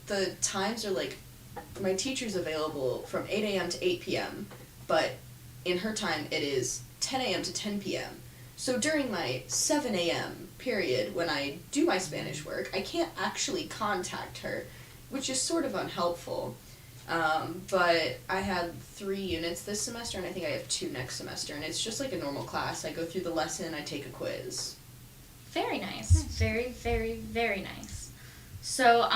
the times are like, my teacher's available from 8 a.m. to 8 p.m., but in her time it is 10 a.m. to 10 p.m. So during my 7 a.m. period when I do my Spanish work, I can't actually contact her, which is sort of unhelpful. But I had 3 units this semester, and I think I have 2 next semester, and it's just like a normal class. I go through the lesson, I take a quiz. Very nice. Very, very, very nice. So,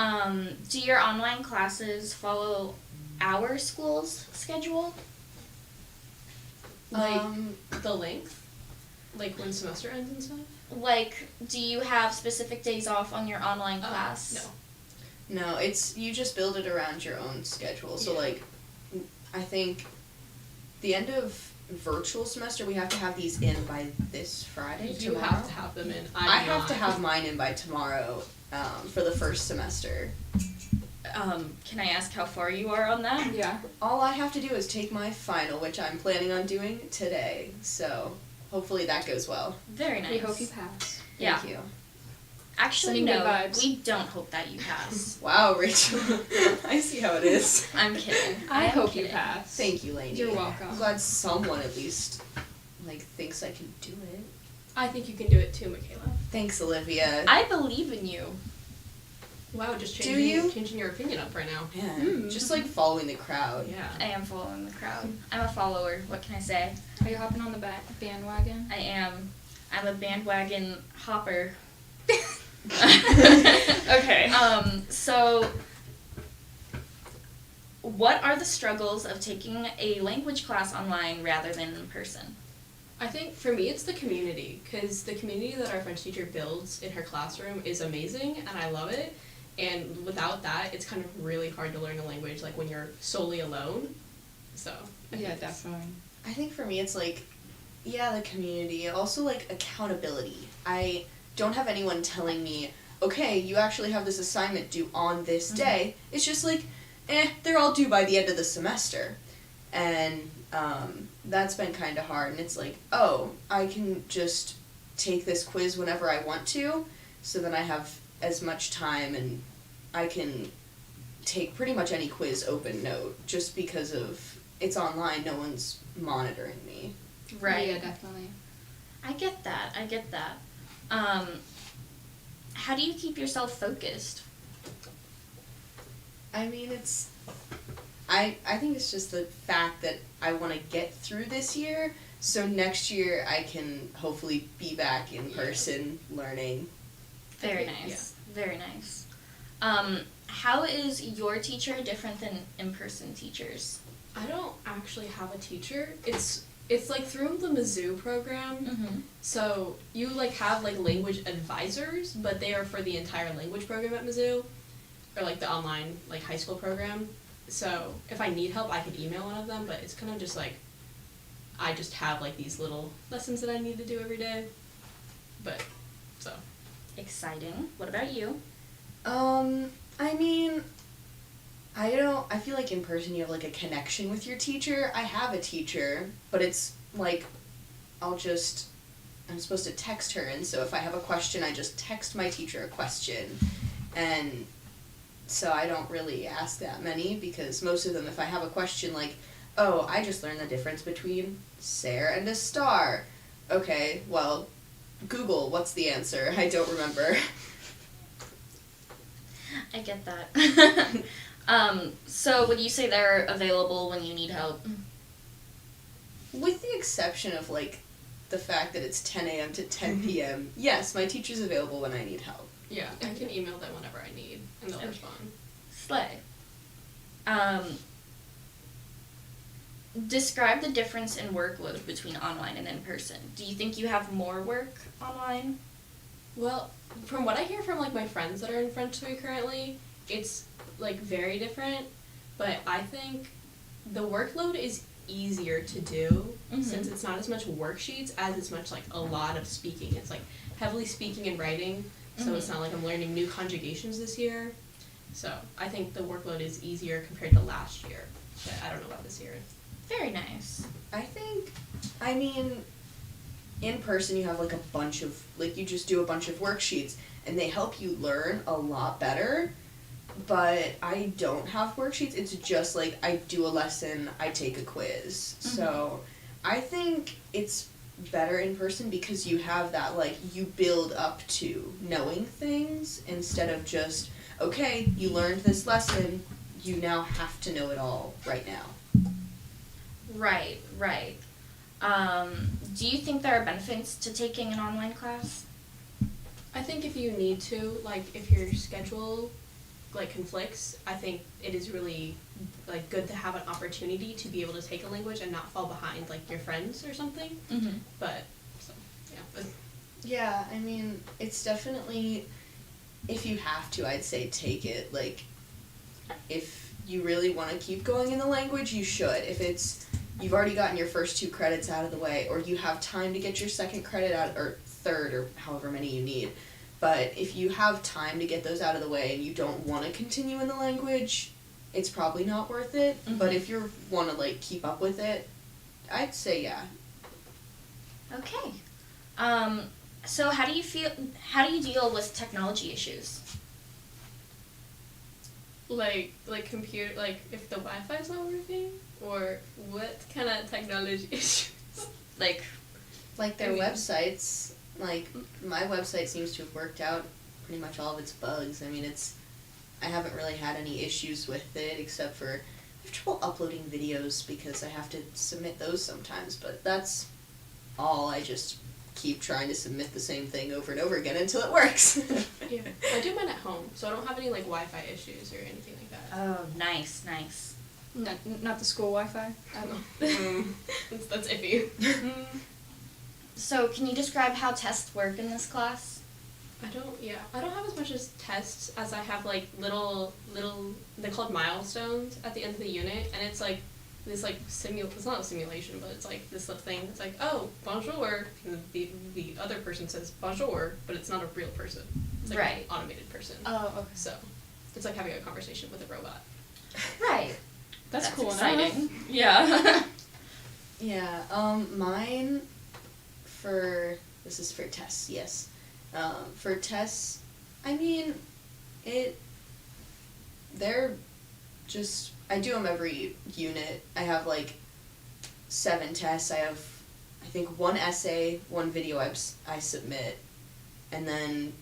do your online classes follow our school's schedule? Like, the length? Like, when semester ends and stuff? Like, do you have specific days off on your online class? No. No, it's, you just build it around your own schedule. So, like, I think the end of virtual semester, we have to have these in by this Friday, You tomorrow. have to have them in. I have to have mine in by tomorrow, for the first semester. Can I ask how far you are on that? Yeah. All I have to do is take my final, which I'm planning on doing today, so hopefully that goes well. Very nice. We hope you pass. Yeah. Thank you. Actually, Sending no, good vibes. we don't hope that you pass. Wow, Rachel. I see how it is. I'm kidding. I I'm hope kidding. you pass. Thank you, Laney. You're welcome. I'm glad someone at least, thinks I can do it. I think you can do it too, Michaela. Thanks, Olivia. I believe in you. Wow, just Do changing, you? changing your opinion up right now. Yeah, just following the crowd. Yeah. I am following the crowd. I'm a follower. What can I say? Are you hopping on the bandwagon? I am. I'm a bandwagon hopper. Okay. So, what are the struggles of taking a language class online rather than in person? I think for me it's the community, because the community that our French teacher builds in her classroom is amazing, and I love it. And without that, it's kind of really hard to learn a language, like when you're solely alone. So. I think Yeah, it's- definitely. I think for me it's the community, also accountability. I don't have anyone telling me, okay, you actually have this assignment due on this day. It's just they're all due by the end of the semester. And that's been kind of hard, and it's oh, I can just take this quiz whenever I want to, so then I have as much time and I can take pretty much any quiz open note, just because of it's online, no one's monitoring me. Right. Yeah, definitely. I get that. How do you keep yourself focused? I mean, I think it's just the fact that I want to get through this year, so next year I can hopefully be back in person learning. Very nice. Very nice. How is your teacher different than in-person teachers? I don't actually have a teacher. It's through the Mizzou program. Mm-hmm. So you have language advisors, but they are for the entire language program at Mizzou, or the online high school program. So if I need help, I could email one of them, but it's kind of just I just have these little lessons that I need to do every day. But so Exciting. What about you? I mean, I feel like in person you have a connection with your teacher. I have a teacher, but it's I'm supposed to text her, and so if I have a question, I just text my teacher a question, and so I don't really ask that many, because most of them, if I have a question oh, I just learned the difference between Sarah and a star. Okay, well, Google, what's the answer? I don't remember. I get that. So would you say they're available when you need help? With the exception of the fact that it's 10 a.m. to 10 p.m., yes, my teacher's available when I need help. yeah, I can email them whenever I need, and they'll respond. Slay. Describe the difference in workload between online and in person. Do you think you have more work online? Well, from what I hear from my friends that are in French 3 currently, it's very different, but I think the workload is easier to do, since it's not as much worksheets as it's much a lot of speaking. It's heavily speaking and writing, so it's not I'm learning new conjugations this year. So I think the workload is easier compared to last year, but I don't know about this year. Very nice. I mean, in person you have a bunch of, you just do a bunch of worksheets, and they help you learn a lot better. but I don't have worksheets. It's just like I do a lesson, I take a quiz. So I think it's better in person because you have that, like, you build up to knowing things instead of just, okay, you learned this lesson, you now have to know it all right now. Right. Do you think there are benefits to taking an online class? I think if you need to, like, if your schedule, like, conflicts, I think it is really, like, good to have an opportunity to be able to take a language and not fall behind, like, your friends or something. Mm-hmm. But, so, yeah. But Yeah, I mean, it's definitely, if you have to, I'd say take it. Like, if you really want to keep going in the language, you should. If it's, you've already gotten your first 2 credits out of the way, or you have time to get your second credit out, or third, or however many you need. But if you have time to get those out of the way and you don't want to continue in the language, it's probably not worth it. But if you want to, like, keep up with it, I'd say yeah. Okay. So how do you deal with technology issues? like computer, like, if the Wi-Fi is not working, or what kind of technology issues? Like Their I mean- websites, like, my website seems to have worked out pretty much all of its bugs. I mean, I haven't really had any issues with it, except for I have trouble uploading videos because I have to submit those sometimes, but that's all. I just keep trying to submit the same thing over and over again until it works. Yeah, I do mine at home, so I don't have any, like, Wi-Fi issues or anything like that. Oh, nice. Not the school Wi-Fi. That's iffy. So can you describe how tests work in this class? I don't have as much as tests as I have, like, little, they're called milestones at the end of the unit, and it's like this, like, it's not a simulation, but it's like this little thing. It's like, oh, bonjour, and the other person says bonjour, but it's not a real person. It's like Right. an automated person. Oh, okay. So it's like having a conversation with a robot. Right. That's cool. exciting. Enough. Yeah. Yeah, mine this is for tests, yes. For tests, I mean, they're just, I do them every unit. I have, like, 7 tests. I have, I think, 1 essay, 1 video I submit, and then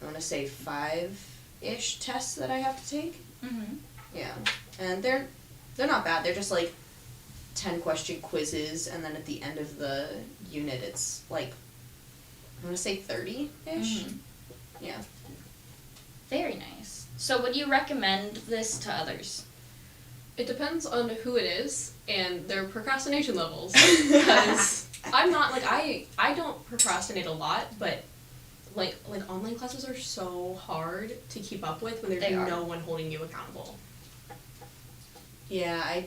I want to say 5-ish tests that I have to take. Mhm. Yeah, and they're not bad. They're just, like, 10-question quizzes, and then at the end of the unit, it's, like, I want to say 30-ish. Mhm. Yeah. Very nice. So would you recommend this to others? It depends on who it is and their procrastination levels. Because I'm not, like, I don't procrastinate a lot, but like online classes are so hard to keep up with when They there's are. no one holding you accountable. Yeah,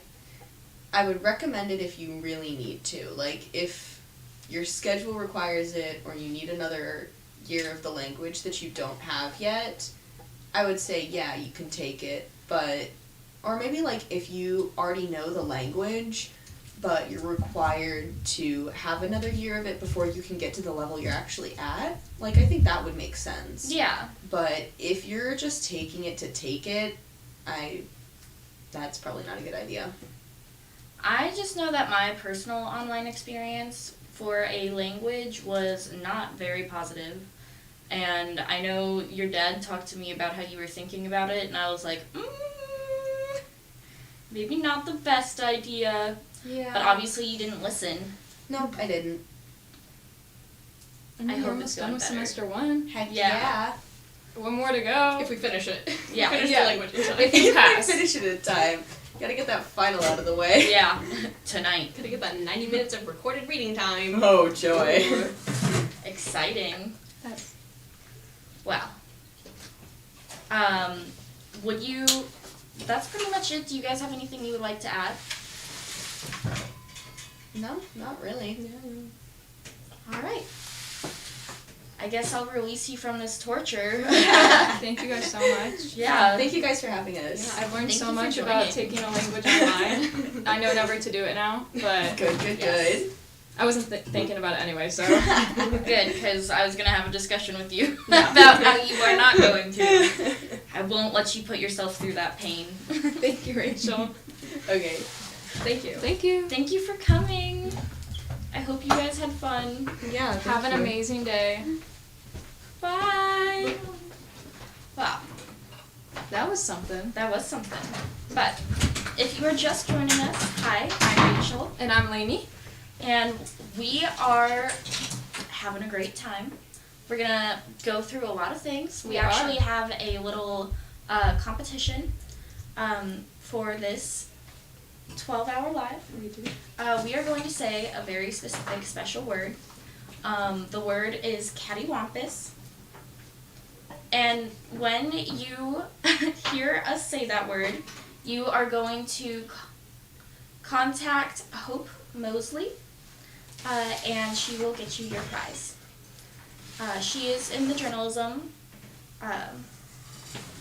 I would recommend it if you really need to. Like, if your schedule requires it, or you need another year of the language that you don't have yet, I would say, yeah, you can take it. But, or maybe, like, if you already know the language, but you're required to have another year of it before you can get to the level you're actually at, like, I think that would make sense. Yeah. But if you're just taking it to take it, that's probably not a good idea. I just know that my personal online experience for a language was not very positive. And I know your dad talked to me about how you were thinking about it, and I was like, maybe not the best idea. Yeah. But obviously you didn't listen. Nope, I didn't. And I you're hope almost it's done going with better. semester 1. Heck Yeah. One more to go. If we finish it. Yeah. Finish Yeah. the language in time. If you pass. Finish it in time. Gotta get that final out of the way. Yeah. Tonight. Gotta get that 90 minutes of recorded reading time. Oh, joy. Exciting. That's Wow. Would you... That's pretty much it. Do you guys have anything you would like to add? No, not really. All right. I guess I'll release you from this torture. Thank you guys so much. Yeah. Thank you guys for having us. Yeah, I've learned Thank so you for much joining. about taking a language online. I know never to do it now, but Good. I wasn't thinking about it anyway, so. Good, because I was going to have a discussion with you about how you are not going to. I I won't let you put yourself through that pain. Thank you, Rachel. Okay. Thank you. Thank you. Thank you for coming. I hope you guys had fun. Yeah. Have an amazing day. Bye. Wow, That was something. that was something. But if you are just joining us, hi, I'm Rachel, And I'm Laney. and we are having a great time. We're gonna go through a lot of things. We We actually are. have a little competition for this 12-hour live. We are going to say a very specific, special word. The word is cattywampus. And when you hear us say that word, you are going to contact Hope Mosley, and she will get you your prize. She is in the journalism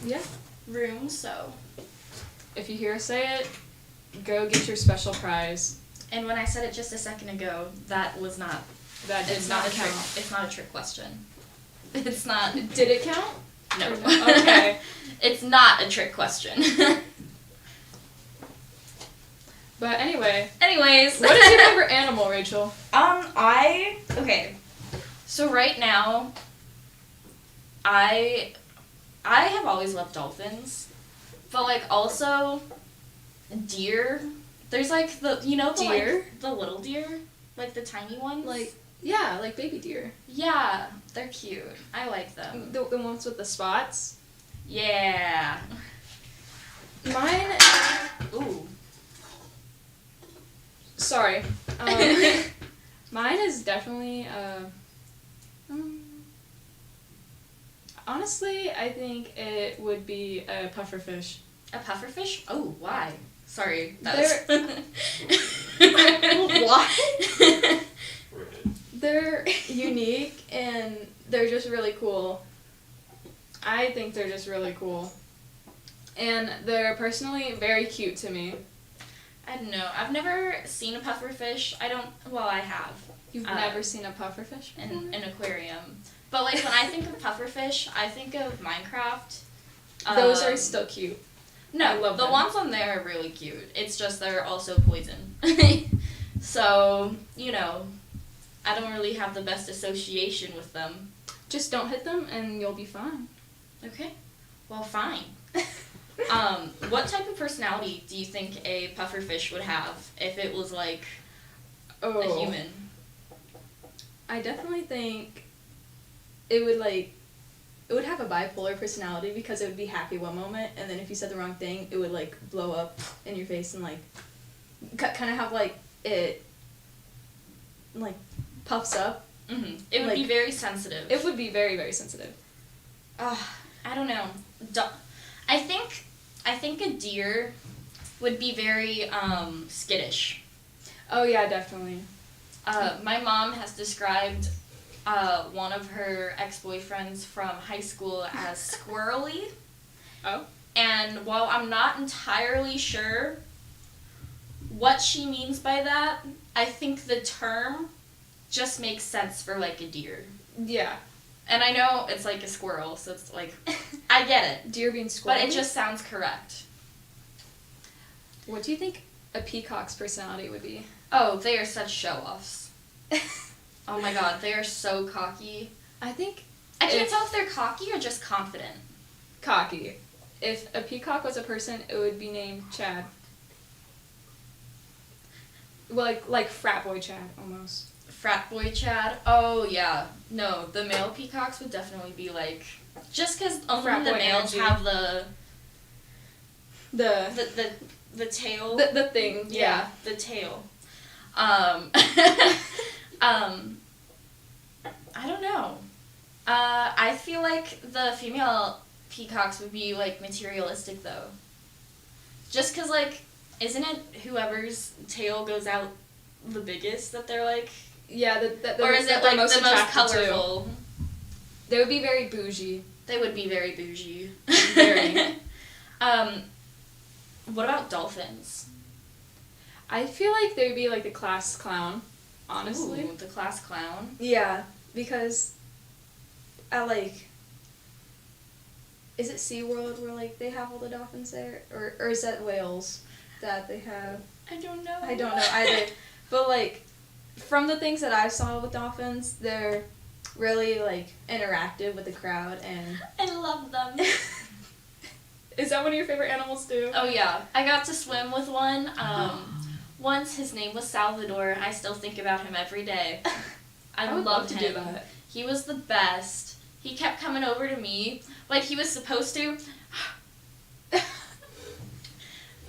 Yeah. room, so. If you hear us say it, go get your special prize. And when I said it just a second ago, that was not. That did It's not not a trick. count. It's not a trick question. It's not. Did it count? No. Or no? Okay. It's not a trick question. But anyway, Anyways. what is your favorite animal, Rachel? Okay. So right now, I have always loved dolphins, but like also deer. There's like the Deer? like, the little deer, like the tiny ones. Yeah, like baby deer. Yeah, they're cute. I like them. The ones with the spots. Yeah. Mine. Ooh. Sorry. Mine is definitely. Honestly, I think it would be a pufferfish. A pufferfish? Oh, why? Sorry. That Why? was... They're unique and they're just really cool. I think they're just really cool. And they're personally very cute to me. I don't know. I've never seen a pufferfish. I have. You've never seen a pufferfish before? In an aquarium. But like when I think of pufferfish, I think of Minecraft. Those are still cute. No, I love the them. ones on there are really cute. It's just they're also poison. So, I don't really have the best association with them. Just don't hit them and you'll be fine. Okay. Well, fine. What type of personality do you think a pufferfish would have if it was like a human? I definitely think it would have a bipolar personality because it would be happy one moment and then if you said the wrong thing, it would like blow up in your face and like kind of have like it like puffs up. Mm-hmm. It would be very sensitive. It would be very, very sensitive. I don't know. I think a deer would be very skittish. Oh yeah, definitely. My mom has described one of her ex-boyfriends from high school as squirrely. Oh. And while I'm not entirely sure what she means by that, I think the term just makes sense for like a deer. Yeah. And I know it's like a squirrel, so it's like, I get it. Deer being squirrely. But it just sounds correct. What do you think a peacock's personality would be? Oh, they are such show-offs. Oh my god, they are so cocky. I think I can't tell if they're cocky or just confident. cocky. If a peacock was a person, it would be named Chad. Like frat boy Chad, almost. Frat boy Chad? Oh, yeah. No, the male peacocks would definitely be like... Just because only Frat the boy males energy. have The the tail. the thing, yeah. The tail. I don't know. I feel like the female peacocks would be, like, materialistic, though. Just because, like, isn't it whoever's tail goes out the biggest that they're, like... Yeah, or is it, like, the most attracted to. colorful? They would be very bougie. They would be very bougie. Very. What about dolphins? I feel like they would be like the class clown, honestly. Ooh, the class clown. Yeah, because I is it SeaWorld where like they have all the dolphins there, or is that Wales that they have? I don't know. I don't know either. But like from the things that I saw with dolphins, they're really like interactive with the crowd, and I love them. is that one of your favorite animals too? Oh yeah, I got to swim with one. Once his name was Salvador. I still think about him every day. I would loved love to him. do that. He was the best. He kept coming over to me like he was supposed to.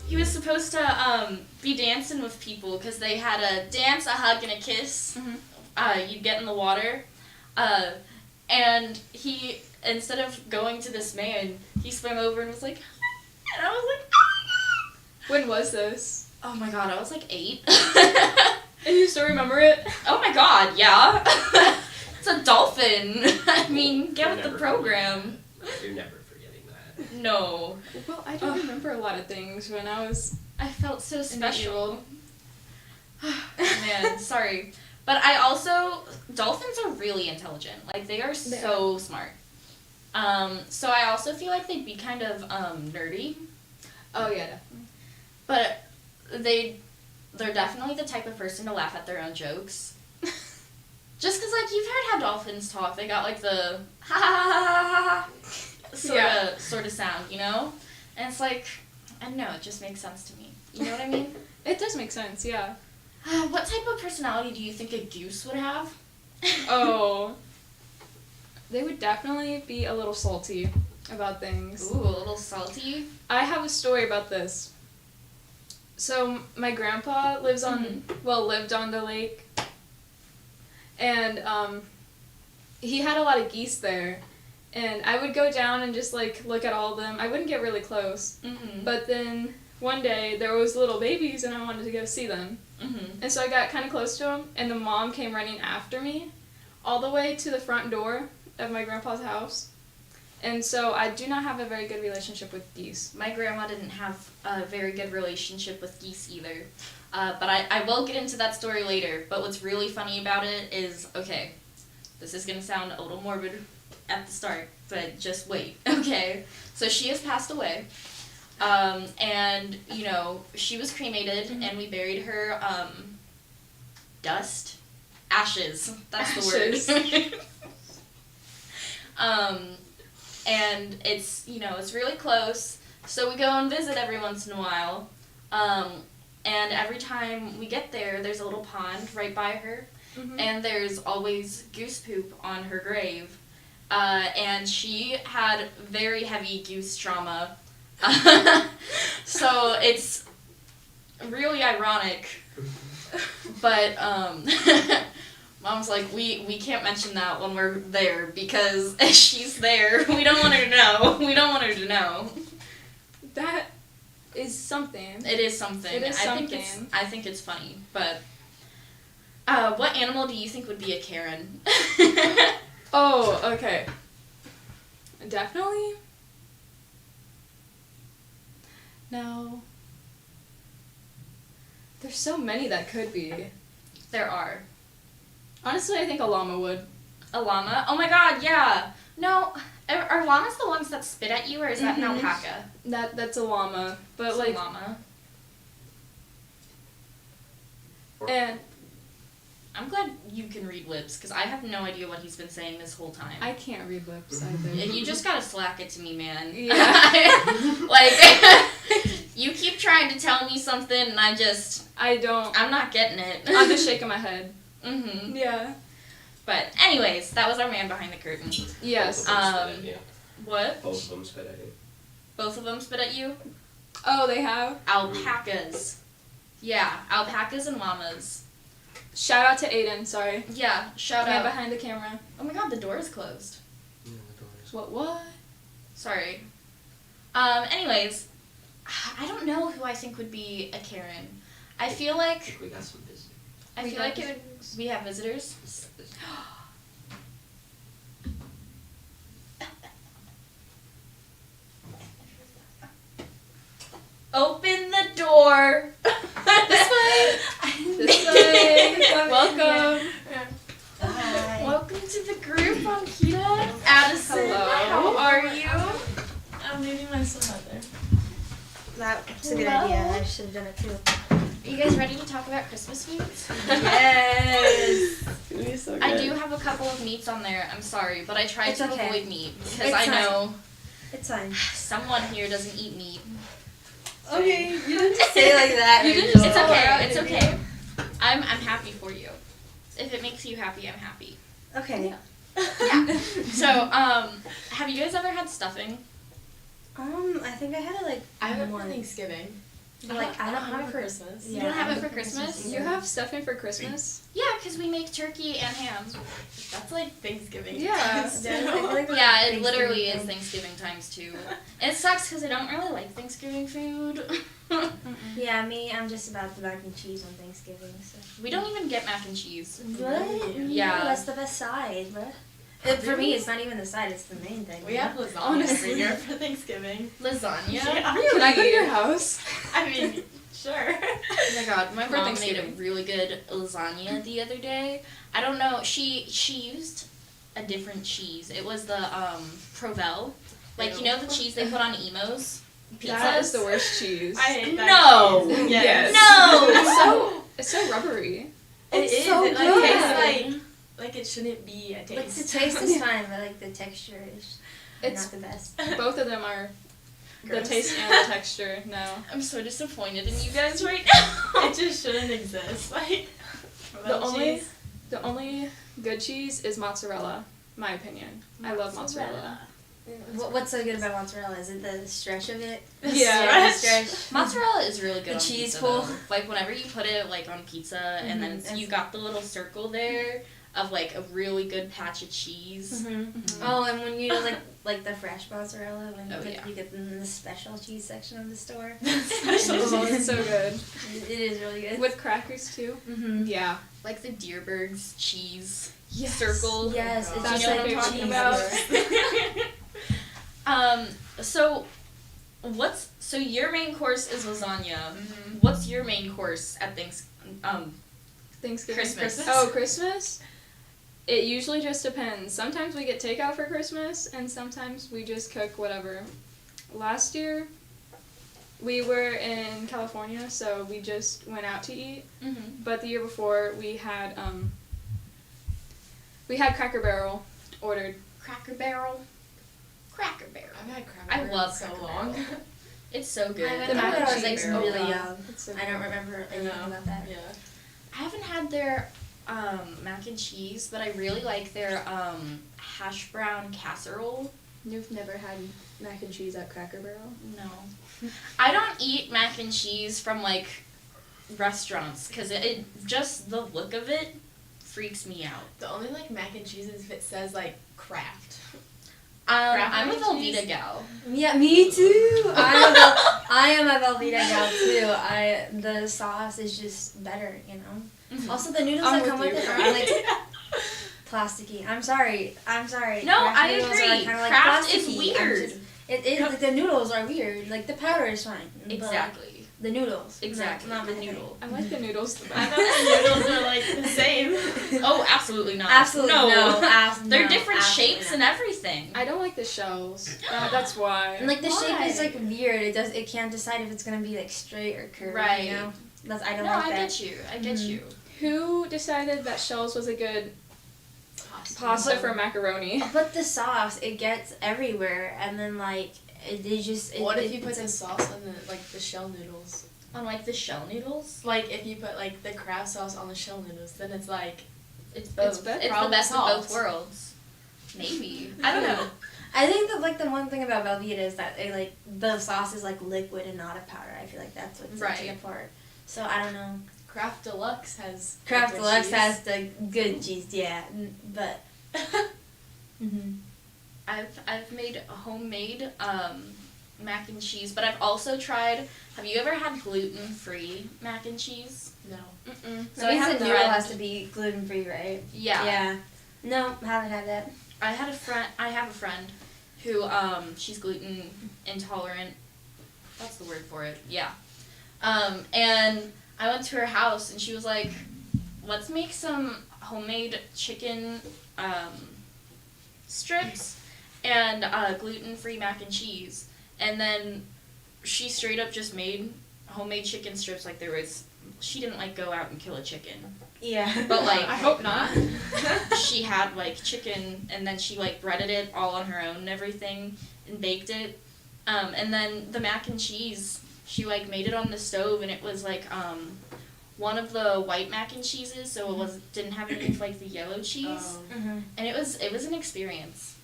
He was supposed to be dancing with people because they had a dance, a hug, and a kiss. Mm-hmm. You'd get in the water. And he, instead of going to this man, he swam over and was like, and I was like, oh my god. When was this? Oh my god, I was like 8. And you still remember it? Oh my god, yeah. It's a dolphin. I mean, get with the program. You're never forgetting that. No. Well, I don't remember a lot of things when I was I felt so special. Man, sorry. But I also, dolphins are really intelligent. Like, they are so smart. So I also feel like they'd be kind of nerdy. Oh yeah, definitely. But they're definitely the type of person to laugh at their own jokes. Just because, like, you've heard how dolphins talk. They got, like, the ha ha ha ha ha sort of sound, you know? And it's like, I don't know, it just makes sense to me. You know what I mean? It does make sense, yeah. What type of personality do you think a goose would have? Oh. They would definitely be a little salty about things. Ooh, a little salty. I have a story about this. So my grandpa lived on the lake, and he had a lot of geese there, and I would go down and just like look at all of them. I wouldn't get really close, but then one day there was little babies, and I wanted to go see them, and so I got kind of close to them, and the mom came running after me, all the way to the front door of my grandpa's house. And so I do not have a very good relationship with geese. My grandma didn't have a very good relationship with geese either. But I will get into that story later. But what's really funny about it is, okay, this is going to sound a little morbid at the start, but just wait, okay? So she has passed away. And, you know, she was cremated, and we buried her, ashes. That's the word. And it's, you know, it's really close, so we go and visit every once in a while, and every time we get there, there's a little pond right by her, and there's always goose poop on her grave, and she had very heavy goose trauma, so it's really ironic, but, Mom's like, we can't mention that when we're there because she's there. We don't want her to know. We don't want her to know. That is something. It is something. It is something. I think it's funny. But what animal do you think would be a Karen? Oh, okay. Definitely. No. There's so many that could be. There are. Honestly, I think a llama would. A llama? Oh my god, yeah. No, are llamas the ones that spit at you, or is that an alpaca? That's a llama, but It's like a llama. And I'm glad you can read lips, because I have no idea what he's been saying this whole time. I can't read lips either. Yeah, you just gotta slack it to me, man. Yeah. Like, you keep trying to tell me something, and I'm not getting it. I'm just shaking my head. Yeah. But anyways, that was our man behind the curtain. Yes. Both of them spit at you. What? Both of them spit at you. Both of them spit at you? Oh, they have? Alpacas. Yeah, alpacas and llamas. Shout out to Aiden, sorry. Yeah, shout Man out. behind the camera. Oh my god, the door is closed. Yeah, the door is. What? Sorry. Anyways, I don't know who I think would be a Karen. I feel I like think we got some business. we have visitors. Open the door. This way. This way. Welcome. Hi. Welcome to the group, Ankita. Addison, Hello. how are you? I'm leaving my stuff out there. That's a good idea. I should have done it too. Are you guys ready to talk about Christmas foods? Yes. Ooh, so good. I do have a couple of meats on there. I'm sorry, but I try It's to okay. avoid meat because It's I fine. know It's fine. someone here doesn't eat meat. Okay, you didn't just say it like that. You didn't Rachel. just It's okay. out It's in okay. I'm happy for you. If it makes you happy, I'm happy. Okay. Yeah. So, have you guys ever had stuffing? I think I had it like I have it for once. Thanksgiving. Like I don't have it it for Christmas. You don't have it for Christmas? You have stuffing for Christmas? Yeah, because we make turkey and ham. That's like Thanksgiving. Yeah. times, Yeah, I too. feel like that's Yeah, it Thanksgiving literally is thing. Thanksgiving times too. And it sucks because I don't really like Thanksgiving food. Yeah, me. I'm just about the mac and cheese on Thanksgiving. So. We don't even get mac and cheese. What? Yeah. That's the best side, bruh. For me, it's not even the side; it's the main thing. We have lasagna Honestly. every year for Thanksgiving. Lasagna? Yeah. Can I go to your house? I mean, sure. Oh my god, my For mom made a Thanksgiving. really good lasagna the other day. I don't know, she used a different cheese. It was the Provel. Like, you know the cheese they put on emos? That is Pizzas? the worst cheese. I hate that No! cheese. Yes. No! It's so rubbery. It is. so It like good. tastes like it shouldn't be a Like the taste. taste is fine, but like the texture is It's not the best. both of them are the Gross. taste and the texture. No. I'm so disappointed in you guys right now. It just shouldn't exist. Like The only good cheese is mozzarella, my opinion. I love mozzarella. What's so good about mozzarella? Is it the stretch of it? Yeah. the stretch. Mozzarella is really good The on cheese pizza, pull. though. Like, whenever you put it, like, on pizza, and then Mhm. you got the little circle there of, like, a really good patch of cheese. Mm-hmm. Oh, and when you like the fresh mozzarella, when Oh, yeah. you get in the special cheese section of the store, Oh, it's so good. it is really good. With crackers too. Mm-hmm. Yeah. Like the Dierberg's cheese Yes. circle. Yes, God. it's That's just what like I'm a talking cheese about. store. So your main course is lasagna. Mm-hmm. What's your main course at Thanksgiving. Christmas. Oh, Christmas? It usually just depends. Sometimes we get takeout for Christmas, and sometimes we just cook whatever. Last year, we were in California, so we just went out to eat. Mm-hmm. But the year before, we had Cracker Barrel ordered. Cracker Barrel? Cracker Barrel. I've had Cracker I Barrel love so Cracker long. Barrel. It's so good. I went The there mac when and I was like cheese. really Oh, young. It's so I don't remember anything about that. Yeah. I haven't had their mac and cheese, but I really like their hash brown casserole. You've never had mac and cheese at Cracker Barrel? No. I don't eat mac and cheese from, like, restaurants, because it just, the look of it freaks me out. The only like mac and cheese is if it says like Kraft. I'm a mac and Velveeta cheese? gal. Yeah, me too. I am a Velveeta gal too. The sauce is just better, you know. Mhm. Also, the noodles I'm that come with with you. it are like plasticky. I'm sorry. No, Kraft I noodles agree. Are kinda like Kraft is plasticky. weird. It is like the noodles are weird. Like the powder is fine. but Exactly. the noodles. Exactly. Not The my thing. noodle. I like the noodles the I best. know the noodles are like the same. Oh, absolutely not. Absolutely no. They're no, different absolutely shapes not. and everything. I don't like the shells. That's why. And like the shape is Why? like weird. It can't decide if it's gonna be like straight or curved. Right. You know. I don't No, like I that. get you. I get Mhm. you. Who decided that shells was a good pasta for macaroni? But the sauce, it gets everywhere, and then like they just. What if you it's put a- the sauce on the shell noodles? On, like, the shell noodles? Like if you put like the Kraft sauce on the shell noodles, then it's like It's both. It's better. It's the Probably best of both salt. worlds. Maybe. I don't know. I think that like the one thing about Velveeta is that it like the sauce is like liquid and not a powder. I feel like that's what sets it Right. apart. So I don't know. Kraft Deluxe has Kraft liquid Deluxe cheese. has the good cheese, yeah, but. Mm-hmm. I've made a homemade mac and cheese, but I've also tried. Have you ever had gluten-free mac and cheese? No. Mm-mm. So So I I have the a noodle friend- has to be gluten free, right? Yeah. Yeah. No, haven't had that. I have a friend who she's gluten intolerant. That's the word for it. Yeah. And I went to her house and she was like, "Let's make some homemade chicken strips and gluten-free mac and cheese." and then she straight up just made homemade chicken strips. Like she didn't like go out and kill a chicken, Yeah. but like I hope not. she had like chicken, and then she like breaded it all on her own and everything, and baked it. And then the mac and cheese, she like made it on the stove, and it was like one of the white mac and cheeses, so it didn't have any of like the yellow cheese, and it was an experience.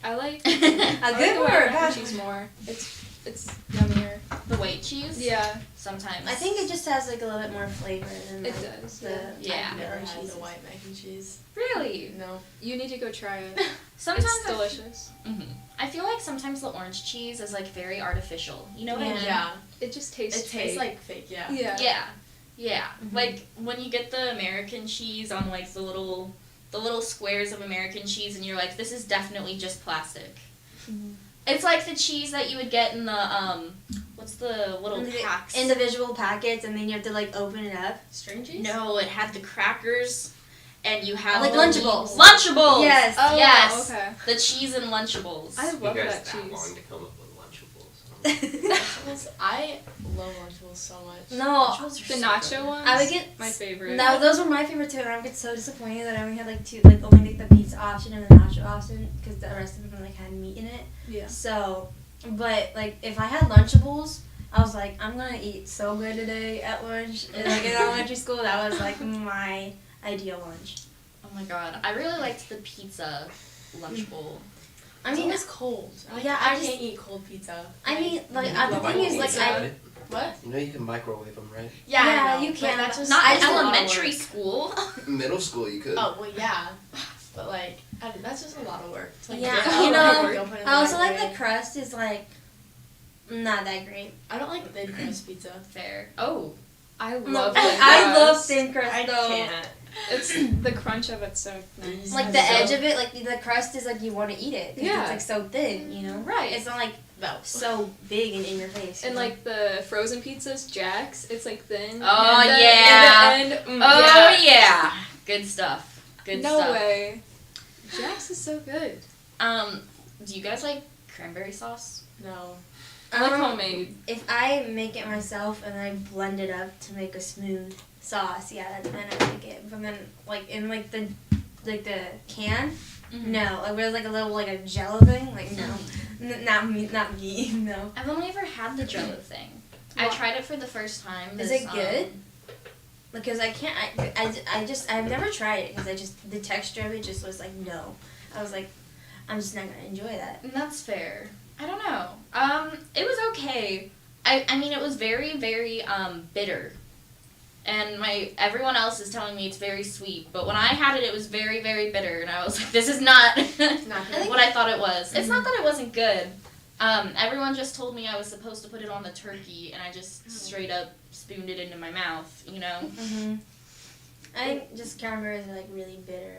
I like A I like good the white word. mac and cheese more. It's yummier. The white cheese, Yeah, sometimes. I think it just has like a little bit more flavor than it like, does. the Yeah. I've never yellow had cheeses. the white mac and cheese. Really. No. You need to go try it. Sometimes It's delicious. I feel like sometimes the orange cheese is like very artificial. You know what I mean? Yeah. It just tastes. It tastes fake. like fake, yeah. Yeah. Yeah. Like when you get the American cheese on like the little squares of American cheese, and you're like, this is definitely just plastic. It's like the cheese that you would get in the what's the little packs? Individual packets, and then you have to like open it up. String cheese? No, it had the crackers, and you have Like the Lunchables. Lunchables. Yes. Oh, Yes. okay. The cheese and Lunchables. I You love guys that that cheese. long to come up with Lunchables. Lunchables? I love Lunchables so much. No, Lunchables are The so nacho good. ones. I would get my favorite. No, those were my favorite too, and I would get so disappointed that I only had like two, like only like the pizza option and the nacho option, because the rest of them like had meat in it. Yeah. So, but like if I had Lunchables, I was like, I'm gonna eat so good today at lunch. And, like in elementary school, that was like my ideal lunch. Oh my god, I really liked the pizza Lunchable. I It's mean, always cold. yeah, I I just- can't eat cold pizza. I mean, like You the can thing is, microwave like them, I. right? What? You know you can microwave them, right? Yeah, Yeah, I know, you but can, That's but just, Not I in just- elementary school. Middle school you could. Oh, well, yeah. But, like, that's just a lot of work. To, like, Yeah, get you out, know, like, open in I also like microwave. the crust is like not that great. I don't like thin crust pizza. Fair. Oh. I No, love. I love thin crust I though. can't. It's the crunch of it's so nice. Like the edge of it, like the crust is like you want to eat it. 'Cause Yeah. It's like so thin, you know. Right. It's not like No. so big and in your face. you And know? like the frozen pizzas, Jack's, it's like thin. Oh, and then yeah. In the end, Oh yeah. Good stuff. Good no stuff. way. Jack's is so good. Do you guys like cranberry sauce? No. I like Um, homemade. If I make it myself and I blend it up to make a smooth sauce, yeah, then I like it. But then like in like the can, no. Like where like a little like a Jello thing, like no, not me, no. I've only ever had the Jello thing. I tried it for the first time. Is this, it good? Because I can't, I've never tried it because the texture of it just was like, no. I was like, I'm just not going to enjoy that. That's fair. I don't know. It was okay. I mean, it was very, very, bitter. And everyone else is telling me it's very sweet, but when I had it, it was very, very bitter, and I was like, this is not Not good. what I thought it was. It's not that it wasn't good. Everyone just told me I was supposed to put it on the turkey, and I just straight up spooned it into my mouth, you know? Mm-hmm. I think just cranberries are like really bitter.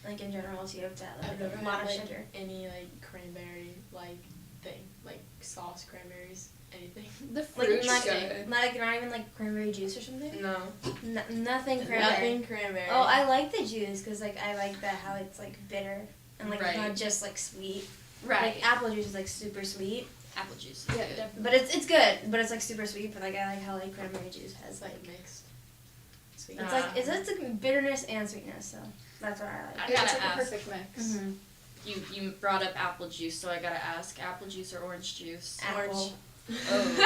Like in general, so you have to add I've never like a lot had, of like, sugar. any, like, cranberry, like, thing. Like, sauce, cranberries, anything. The Like fruit's not, good. not even like cranberry juice or something. No. Nothing cranberry. Nothing cranberry. Oh, I like the juice because like I like that how it's like bitter and like Right. it's not just like sweet. Right. Like apple juice is like super sweet, Apple juice. Yeah, Good. definitely. but it's good, but it's like super sweet. But like I like how like cranberry juice has It's, like like, mixed. Sweet. it's like it's like bitterness and sweetness. So that's what I like. I It's gotta like a ask. perfect mix. Mm-hmm. You brought up apple juice, so I gotta ask, apple juice or orange juice? Apple. Oh.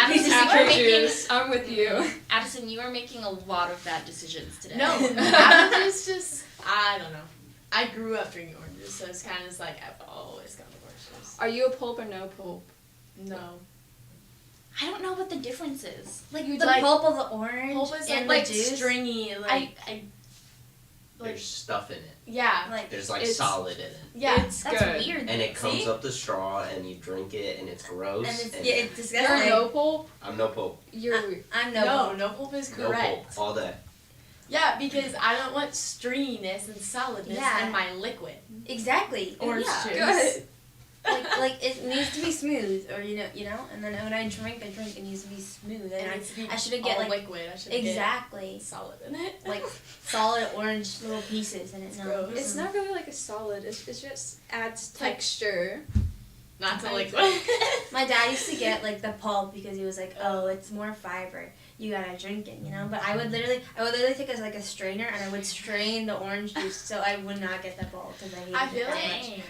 Addison, you Apple are making, juice. I'm with you. Addison, you are making a lot of bad decisions today. No, apple juice just, I don't know. I grew up drinking orange juice, so it's kind of just like, I've always got the orange juice. Are you a pulp or no pulp? No. I don't know what the difference is. Like You the like- pulp of the orange Pulp is and like the juice. stringy, like, like, There's stuff in it. yeah. Like There's like It's- solid in it. Yeah. It's That's good. weird. And it comes See? up the straw and you drink it and it's gross. and it's and yeah, it's You're disgusting. no pulp? I'm no pulp. You're weird. I'm no No, pulp. no pulp is No correct. pulp. All day. Yeah, because I don't want stringiness and solidness Yeah. in my liquid. Exactly. Orange Yeah. juice. Good. like it needs to be smooth, or you know. And then when I drink, it needs to be smooth. It And needs to be I shouldn't all get like liquid. I should exactly get solid in it. like solid orange little pieces in it. It's No. gross. It's not really like a solid. It just adds texture. not to I liquid. My dad used to get like the pulp because he was like, oh, it's more fiber. You gotta drink it, you know. But I would literally take a strainer and I would strain the orange juice so I would not get the pulp because I hated I it feel that like much.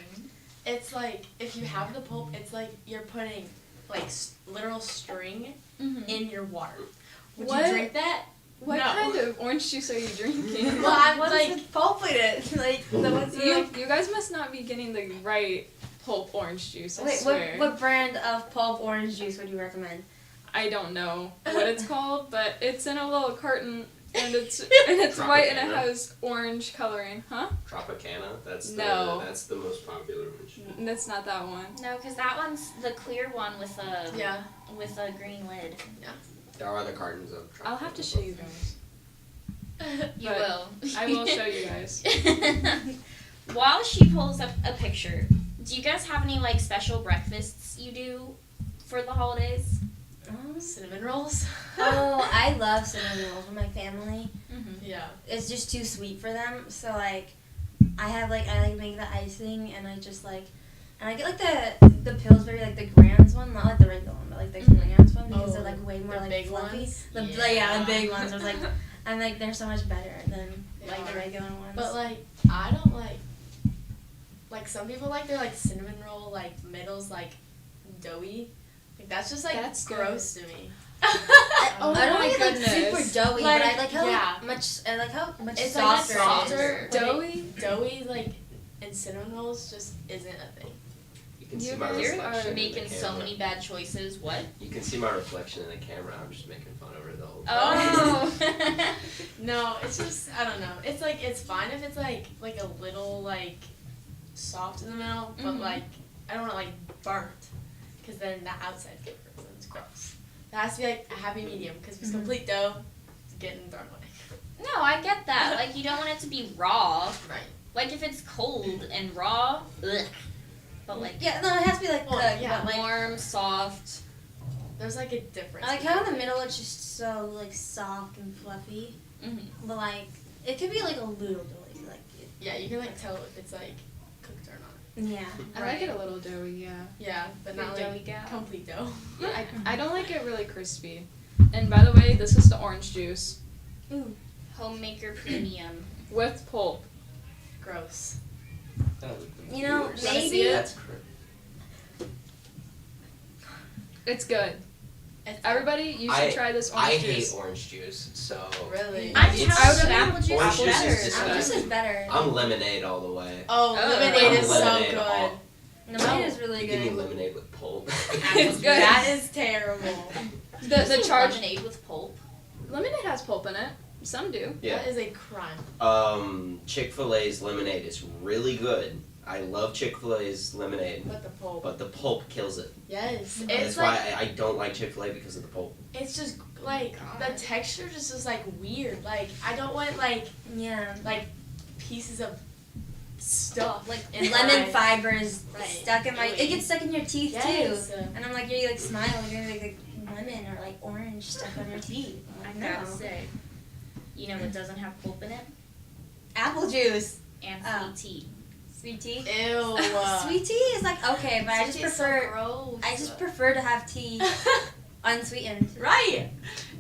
it's like if you have the pulp, it's like you're putting like literal string in your water. Would What? you drink that? What No. kind of orange juice are you drinking? Well, I'm What's like, with pulp in it? Like the ones that are like. You guys must not be getting the right pulp orange juice, I Wait, swear. what brand of pulp orange juice would you recommend? I don't know what it's called, but it's in a little carton and it's white and it Tropicana? has orange coloring. Huh? Tropicana. That's No. That's the most popular one. That's not that one. No, because that one's the clear one with a green lid. There are other cartons of Tropicana. I'll have to show you guys. You But will. I will show you guys. While she pulls up a picture, do you guys have any like special breakfasts you do for the holidays? cinnamon rolls. Oh, I love cinnamon rolls with my family. Yeah. It's just too sweet for them. So like, I make the icing and I just like, and I get like the Pillsbury like the Grand's one, not like the regular one, but like the Grand's one because they're like way more the like big fluffy. ones? The big ones. I was like, and like they're so much better than like the regular ones. But like, I don't like some people like their like cinnamon roll like middles like doughy. Like that's just like That's gross to me. I Oh don't my like it like goodness. super doughy, Like, but I like how yeah. much It's like softer. softer. It is. but Doughy? Doughy like and cinnamon rolls just isn't a thing. You can You see my guys You're reflection in the making so camera. many bad choices. What? You can see my reflection in the camera. I'm just making fun of her the whole time. Oh. No, it's just I don't know. It's like it's fine if it's like a little like soft in the middle, but Mhm. like I don't want it like burnt, because then the outside gets burnt and it's gross. It has to be like a happy medium, because if it's complete dough, it's getting thrown away. No, I get that. Like you don't want it to be raw. Right. Like if it's cold and raw, ugh. But like Yeah, no, it has to be like Well, cooked, yeah, but like warm, soft. There's like a difference. I like how in the middle it's just so like soft and fluffy, Mhm. but like it could be like a little doughy, like Yeah, you can like tell if it's like cooked or not. yeah. I like it a little doughy, yeah. Yeah, but You're not a doughy like gal. complete dough. I don't like it really crispy. And by the way, this is the orange juice Homemaker premium. with pulp. Gross. You know, Viewers. maybe That's correct. It's good. It's Everybody, you should try this orange I juice. hate orange juice, so Really? I It's- just I would have have apple juice orange is juice is better. disgusting. apple juice is better. I'm lemonade all the way. Oh, Oh. lemonade is so Lemonade good. all- No, mine is really You give me good. lemonade with pulp. It's good. That is terrible. The charge lemonade with pulp. lemonade has pulp in it. Some do. Yeah. That is a crime. Chick-fil-A's lemonade is really good. I love Chick-fil-A's lemonade, But the pulp. but the pulp kills it. Yes. And It's that's like why I don't like Chick-fil-A because of the pulp. it's just like the texture just is like weird. Like I don't want like Yeah. pieces of stuff Like in lemon my- fibers Right. stuck in my. It gets stuck in your teeth Yes. too. And I'm like, you're like smiling, you're like lemon or like orange stuck on your teeth. I'm I like, gotta no. say. You know what doesn't have pulp in it? Apple juice, And Oh. sweet tea. sweet tea. Ew. Sweet tea is like okay, but I just Sweet tea is so prefer. gross. I just prefer to have tea unsweetened. Right.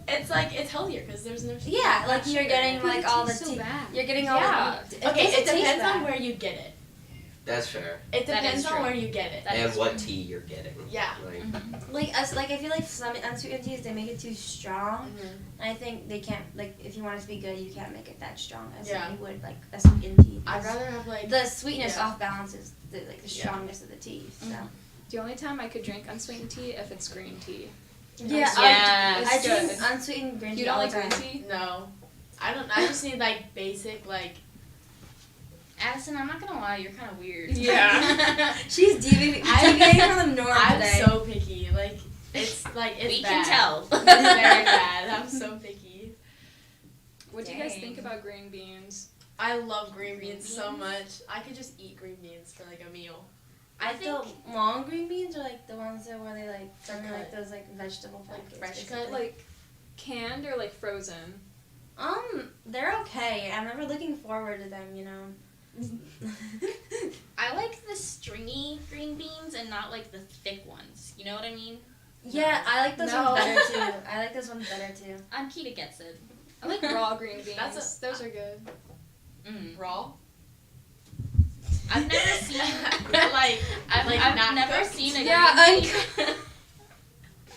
It's like it's healthier because there's no. Yeah, like you're getting like all the tea. You're getting all Yeah. the. Okay, it doesn't taste depends on bad. where you get it. That's fair. It That depends is on true. where you get it. That And is what tea you're getting. Yeah. Like, Like I feel like some unsweetened teas they make it too strong. Mhm. And I think they can't like if you want it to be good you can't make it that strong as Yeah. you would like a sweetened tea. I'd because rather have like. the sweetness Yeah. off balances the like the Yeah. strongness of the tea. So The only time I could drink unsweetened tea if it's green tea. yeah, Yes. I It's drink good. unsweetened green tea. You don't all like the green time. tea? No, I don't. I just need like basic like. Addison, I'm not gonna lie, you're kind of weird. Yeah. She's deviating from the norm I'm today. so picky. Like it's We bad. can tell. It's very bad. I'm so picky. What do you guys Dang. think about green beans? I love green Green beans so beans? much. I could just eat green beans for like a meal. I Like think the long green beans are like the ones that where they like They're they're like cut. those like vegetable Like packets, fresh basically. cut? Like canned or like frozen? They're okay. I'm never looking forward to them, you know. I like the stringy green beans and not like the thick ones. You know what I mean? Yeah, I like those No. ones better too. I like those ones better too. Kita gets it. I like raw green beans. Those are good. raw. I've never seen I've not never cooked. seen a Yeah, green bean.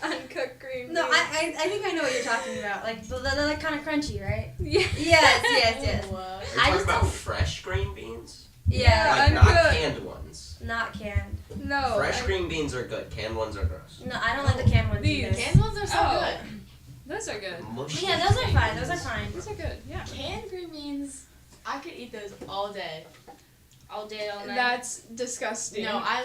Uncooked green beans. No, I think I know what you're talking about. Like they're like kind of crunchy, right? Yeah. Yes. Ew. Are you I talking just about don't- fresh green beans? Yeah. Like not uncooked. canned ones. Not canned. No. Fresh green beans are good. Canned ones are gross. No, I don't like the canned ones These. either. Canned ones are so Oh. good. Those are good. Mushy Yeah, those are green fine. Those are beans. fine. Those are good. Yeah. Canned green beans, I could eat those all day. All day, all night. That's disgusting. No, I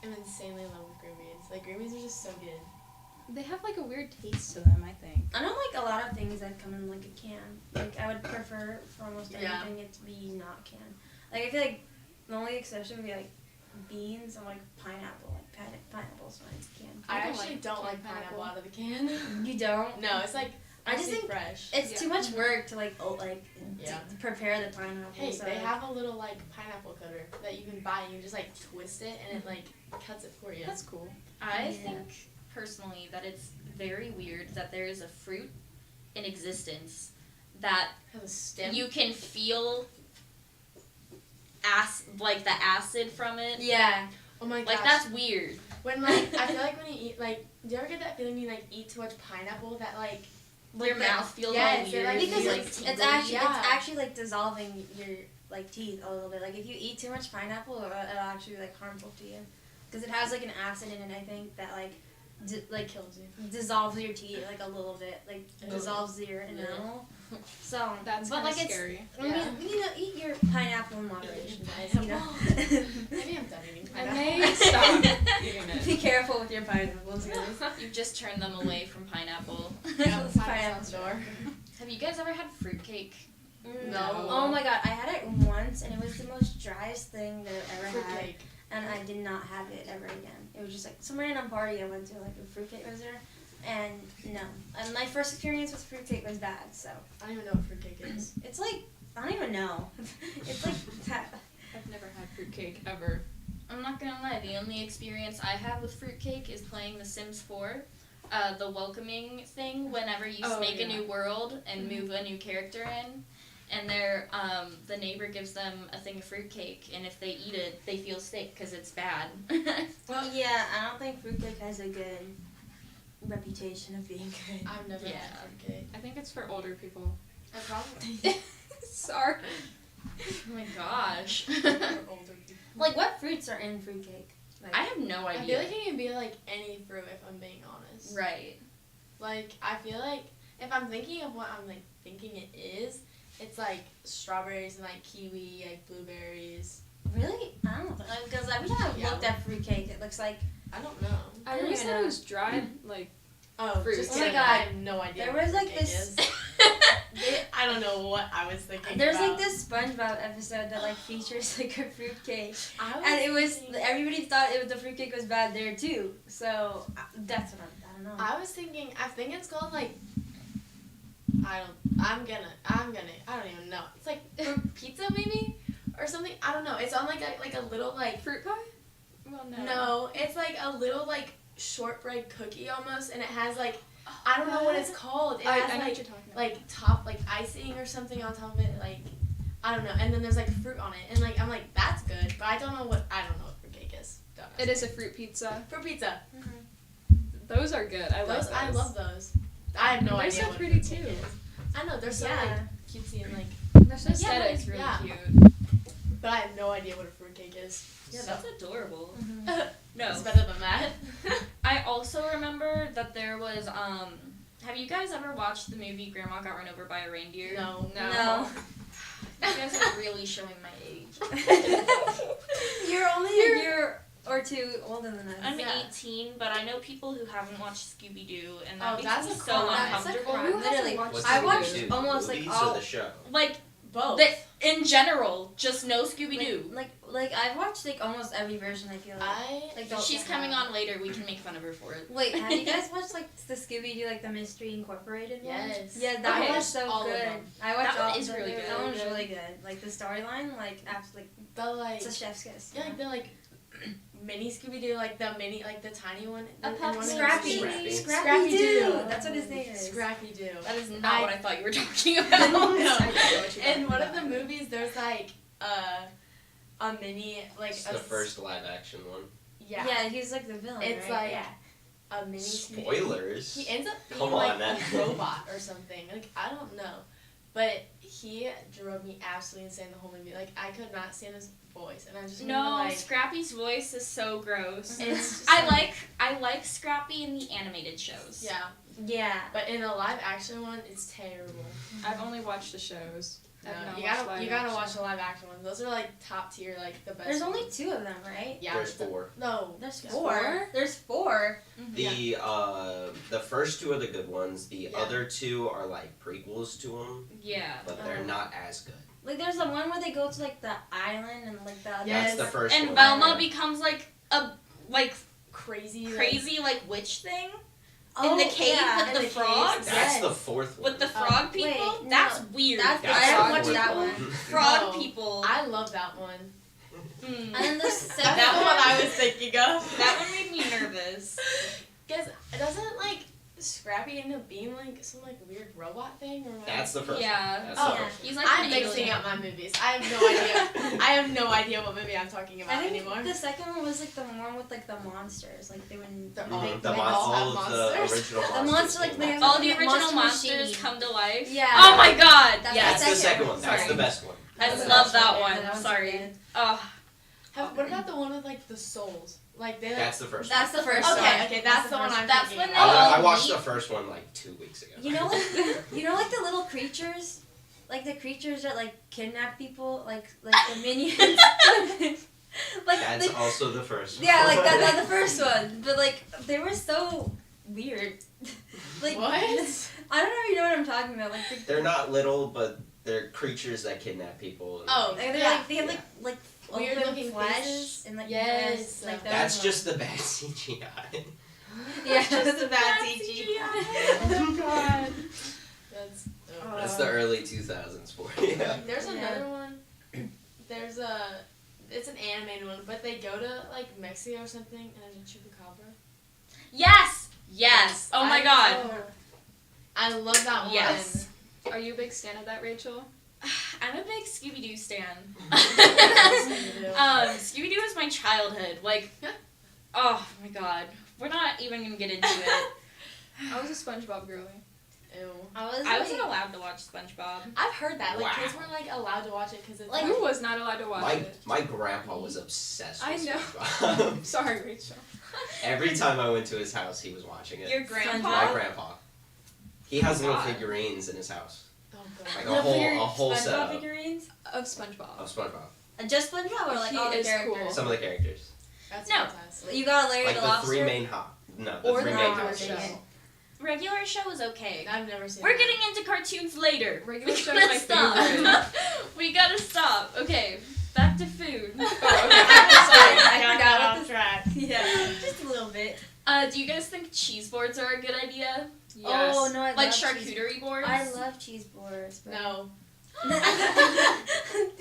am insanely in love with green beans. Like, green beans are just so good. They have like a weird taste to them, I think. I don't like a lot of things that come in like a can. Like I would prefer for almost Yeah. everything it to be not canned. Like I feel like the only exception would be like beans and like pineapple. Like pineapple's fine canned. I don't actually like don't like canned pineapple pineapple. out of the can. You don't? No, it's like I just mostly think fresh. It's Yeah. too much work to like Yeah. to prepare the pineapple. Hey, so they like, have a little like pineapple cutter that you can buy. And you just like twist it and it like cuts it for you. That's cool. I Yeah. think personally that it's very weird that there is a fruit in existence that has a stem. you can feel like the acid from it. yeah. Oh my gosh. Like that's weird. When like I feel like when you eat like, do you ever get that feeling when you like eat too much pineapple that like Your mouth feels yes, all it, weird. like, Because feels, it's tingly. actually Yeah. it's actually like dissolving your like teeth a little bit. Like if you eat too much pineapple, it'll actually be like harmful to you. Because it has like an acid in it, I think that like like kills you. dissolves your teeth like a little bit, like Ew. dissolves your enamel. So That's but kind like of it's scary. I mean, Yeah. you know, eat your pineapple in moderation, guys. You know. Maybe I'm done eating And pineapple. they stop eating it. Be careful with your pineapples, guys. You've just turned them away from pineapple. Yeah, It's pineapple's pineapple. out the door. Have you guys ever had fruitcake? No. Oh my god, I had it once and it was the most driest thing that I've ever had. Fruitcake. And I did not have it ever again. It was just like some random party I went to, like a fruitcake was there, and no. And my first experience with fruitcake was bad. So I don't even know what fruitcake is. it's like I don't even know. It's like that. I've never had fruitcake ever. I'm not gonna lie, the only experience I have with fruitcake is playing The Sims 4. The welcoming thing whenever you Oh, make yeah. a new world and move a new character in. And the neighbor gives them a thing of fruitcake, and if they eat it, they feel sick because it's bad. Well, yeah, I don't think fruitcake has a good reputation of being good. I've never Yeah. had fruitcake. I think it's for older people. I probably Sorry. Oh my gosh. for older people. Like what fruits are in fruitcake? Like, I have no I idea. feel like it can be like any fruit if I'm being honest. Right. Like I feel like if I'm thinking of what I'm like thinking it is, it's like strawberries and like kiwi, like blueberries. really? I don't know. Because every time I've Yeah. looked at fruitcake, it looks like I don't know. I don't always even thought know. it was dried, like, Oh, Fruit. just Oh my kidding. God. I have no idea. there what was like fruitcake this. is. I don't know what I was thinking. There's about. like this SpongeBob episode that like features like a fruitcake. I was And it was thinking- everybody thought the fruitcake was bad there too. So that's what I don't know. I was thinking. I think it's called like. I'm gonna. I don't even know. It's like fruit pizza maybe, or something. I don't know. It's on like a little like. fruit pie? Well, no. No, it's like a little like shortbread cookie almost, and it has like I don't know what it's called. It I has know what like you're talking about. like top like icing or something on top of it. Like I don't know. And then there's like fruit on it, and like I'm like that's good, but I don't know what fruitcake is. Don't ask It me. is a fruit pizza. fruit pizza. Those are good. I love Those those. I love those. I have no They're idea so what pretty, fruitcake too. is. I know they're so Yeah. like cutesy and like, Their Yeah, aesthetic's really yeah. cute. but I have no idea what a fruitcake is. Yeah, so. that's adorable. Mhm. No. It's better than that. I also remember that there was, have you guys ever watched the movie Grandma Got Run Over by a Reindeer? No. No. You guys are really showing my age. You're only a year or two older than us. I'm Yeah. 18, but I know people who haven't watched Scooby-Doo, and that Oh, makes that's me a so crime. That's a uncomfortable. crime. Who hasn't Literally, watched What's I the watched movie? almost like Movies all. or the show? Like, Both. In general, just no Scooby-Doo. Like I've watched like almost every version. I feel like the- She's coming on later. We can make fun of her for it. Wait, have you guys watched like the Scooby-Doo like the Mystery Incorporated one? Yes. Yeah, that I one was watched so all of good. them. I watched That one all is of them. really good. That one was really good. Like the storyline, like absolutely, The like it's a chef's kiss. yeah, like the like mini Scooby Doo, like the mini, like the tiny one. A and puff one of them- Scrappy. Scrappy. Scrappy Doo. Doo. That's what his name is. Scrappy Doo. That is not I- what I thought you were talking No. about. In one of the movies, there's like a mini like It's a the first live action one. yeah. Yeah, he's like the villain. It's right? like a mini Scooby Doo. Spoilers. He ends up being Come like on, man. a robot or something. Like I don't know, but he drove me absolutely insane the whole movie. Like I could not stand his voice, and I just remember, No, like Scrappy's voice is so gross. it's just I like Scrappy in the animated shows. yeah. Yeah. But in the live action one, it's terrible. I've only watched the shows. No, I've not you watched gotta live you gotta action. watch the live action ones. Those are like top tier, like the best. There's only ones. 2 of them, right? Yeah. There's 4. No, There's There's 4. four? There's 4. The first 2 are the good ones. The Yeah. other 2 are like prequels to them, Yeah. but they're not as good. Like there's the one where they go to like the island and like the Yes. That's the first And one. Velma becomes like a crazy. crazy like witch thing Oh, in the cave yeah. with in the the cave. frogs. That's Yes. the 4th one. With the Oh, frog people? wait, no. That's weird. That's- That's I haven't the watched fourth that one. frog No. people. I love that one. Mm. And then the That's second the one. one I was thinking of. That one made me nervous. Because doesn't like Scrappy end up being like some like weird robot thing or what? That's the first Yeah. one. That's Oh, the first one. He's like I'm an mixing alien. up my movies. I have no idea. I have no idea what movie I'm talking about I think anymore. the second one was like the one with like the monsters. Like they would. They're they- all- Mhm. they all all have of the monsters. original The monsters. monster, like, came they back. have- All the original Monster monsters Machine. come to life. Yeah. Oh my god. That's Yes. That's the second one. That's Sorry. the best one. I That's the love best that one. one. Yeah, that one's Sorry. good. Oh. What about the one with like the souls? Like they like. That's the first That's one. the first okay, one. okay, that's the one I'm That's thinking when about. they all I watched meet. the first one like 2 weeks ago. You know, like the little creatures, like the creatures that like kidnap people, like the minions. like That's they, also the first one. yeah, like that's the first one, but like they were so weird. like What? I don't know if you know what I'm talking about. Like They're not little, but they're creatures that kidnap people. And Oh, they're yeah. like they have like Weird open looking flesh faces. and like Yes. like those That's ones. just the bad CGI. yeah, just the bad CG. Oh god. That's. That's the early 2000s for you. There's Yeah. another one. There's it's an animated one, but they go to like Mexico or something, and there's a chupacabra. Yes. Yes. Oh my god. I love that one. Yes. Are you a big fan of that, Rachel? I'm a big Scooby-Doo stan. Scooby-Doo. Scooby-Doo was my childhood. Like, oh my god. We're not even gonna get into it. I was a SpongeBob girly. Ew. I wasn't allowed to watch SpongeBob. I've heard that. Like, Wow. kids weren't like allowed to watch it because it's Like, Who was not allowed to watch it? My grandpa was obsessed I with know. SpongeBob. Sorry, Rachel. Every time I went to his house, he was watching it. Your grandpa? My grandpa. He has little God. figurines in his house. Oh god. Like Little a whole SpongeBob setup figurines. Of SpongeBob. of SpongeBob. Just SpongeBob or like He all the is characters? cool. Some of the characters. That's No. fantastic. You got Larry Like the the Lobster. 3 main hot. No, the Or 3 the main regular hot show. shows. Regular show is okay. I've never seen. We're that. getting into cartoons later. Regular We show gotta is my favorite. stop. We gotta stop. Okay, back to food. Oh, okay. Sorry, I Got forgot off what track. Yeah, just a little bit. Do you guys think cheese boards are a good idea? Yes. Oh no, I Like love charcuterie boards? I love cheese boards. But No.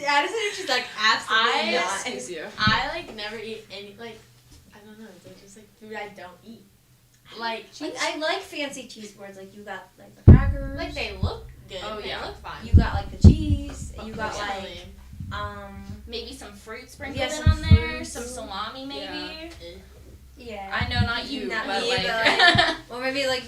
Addison, she's like absolutely not. Excuse you. I like never eat any like. I don't know. They're just like food I don't eat. Like Like, I like fancy cheese boards. Like you got like the crackers. Like they look good. Oh, They yeah. look fine. You got like the cheese. And you got Personally, like Maybe some fruit sprinkled Yeah, in some on there, fruits. some salami maybe. yeah. I know not you, Not but me, like. but, or maybe like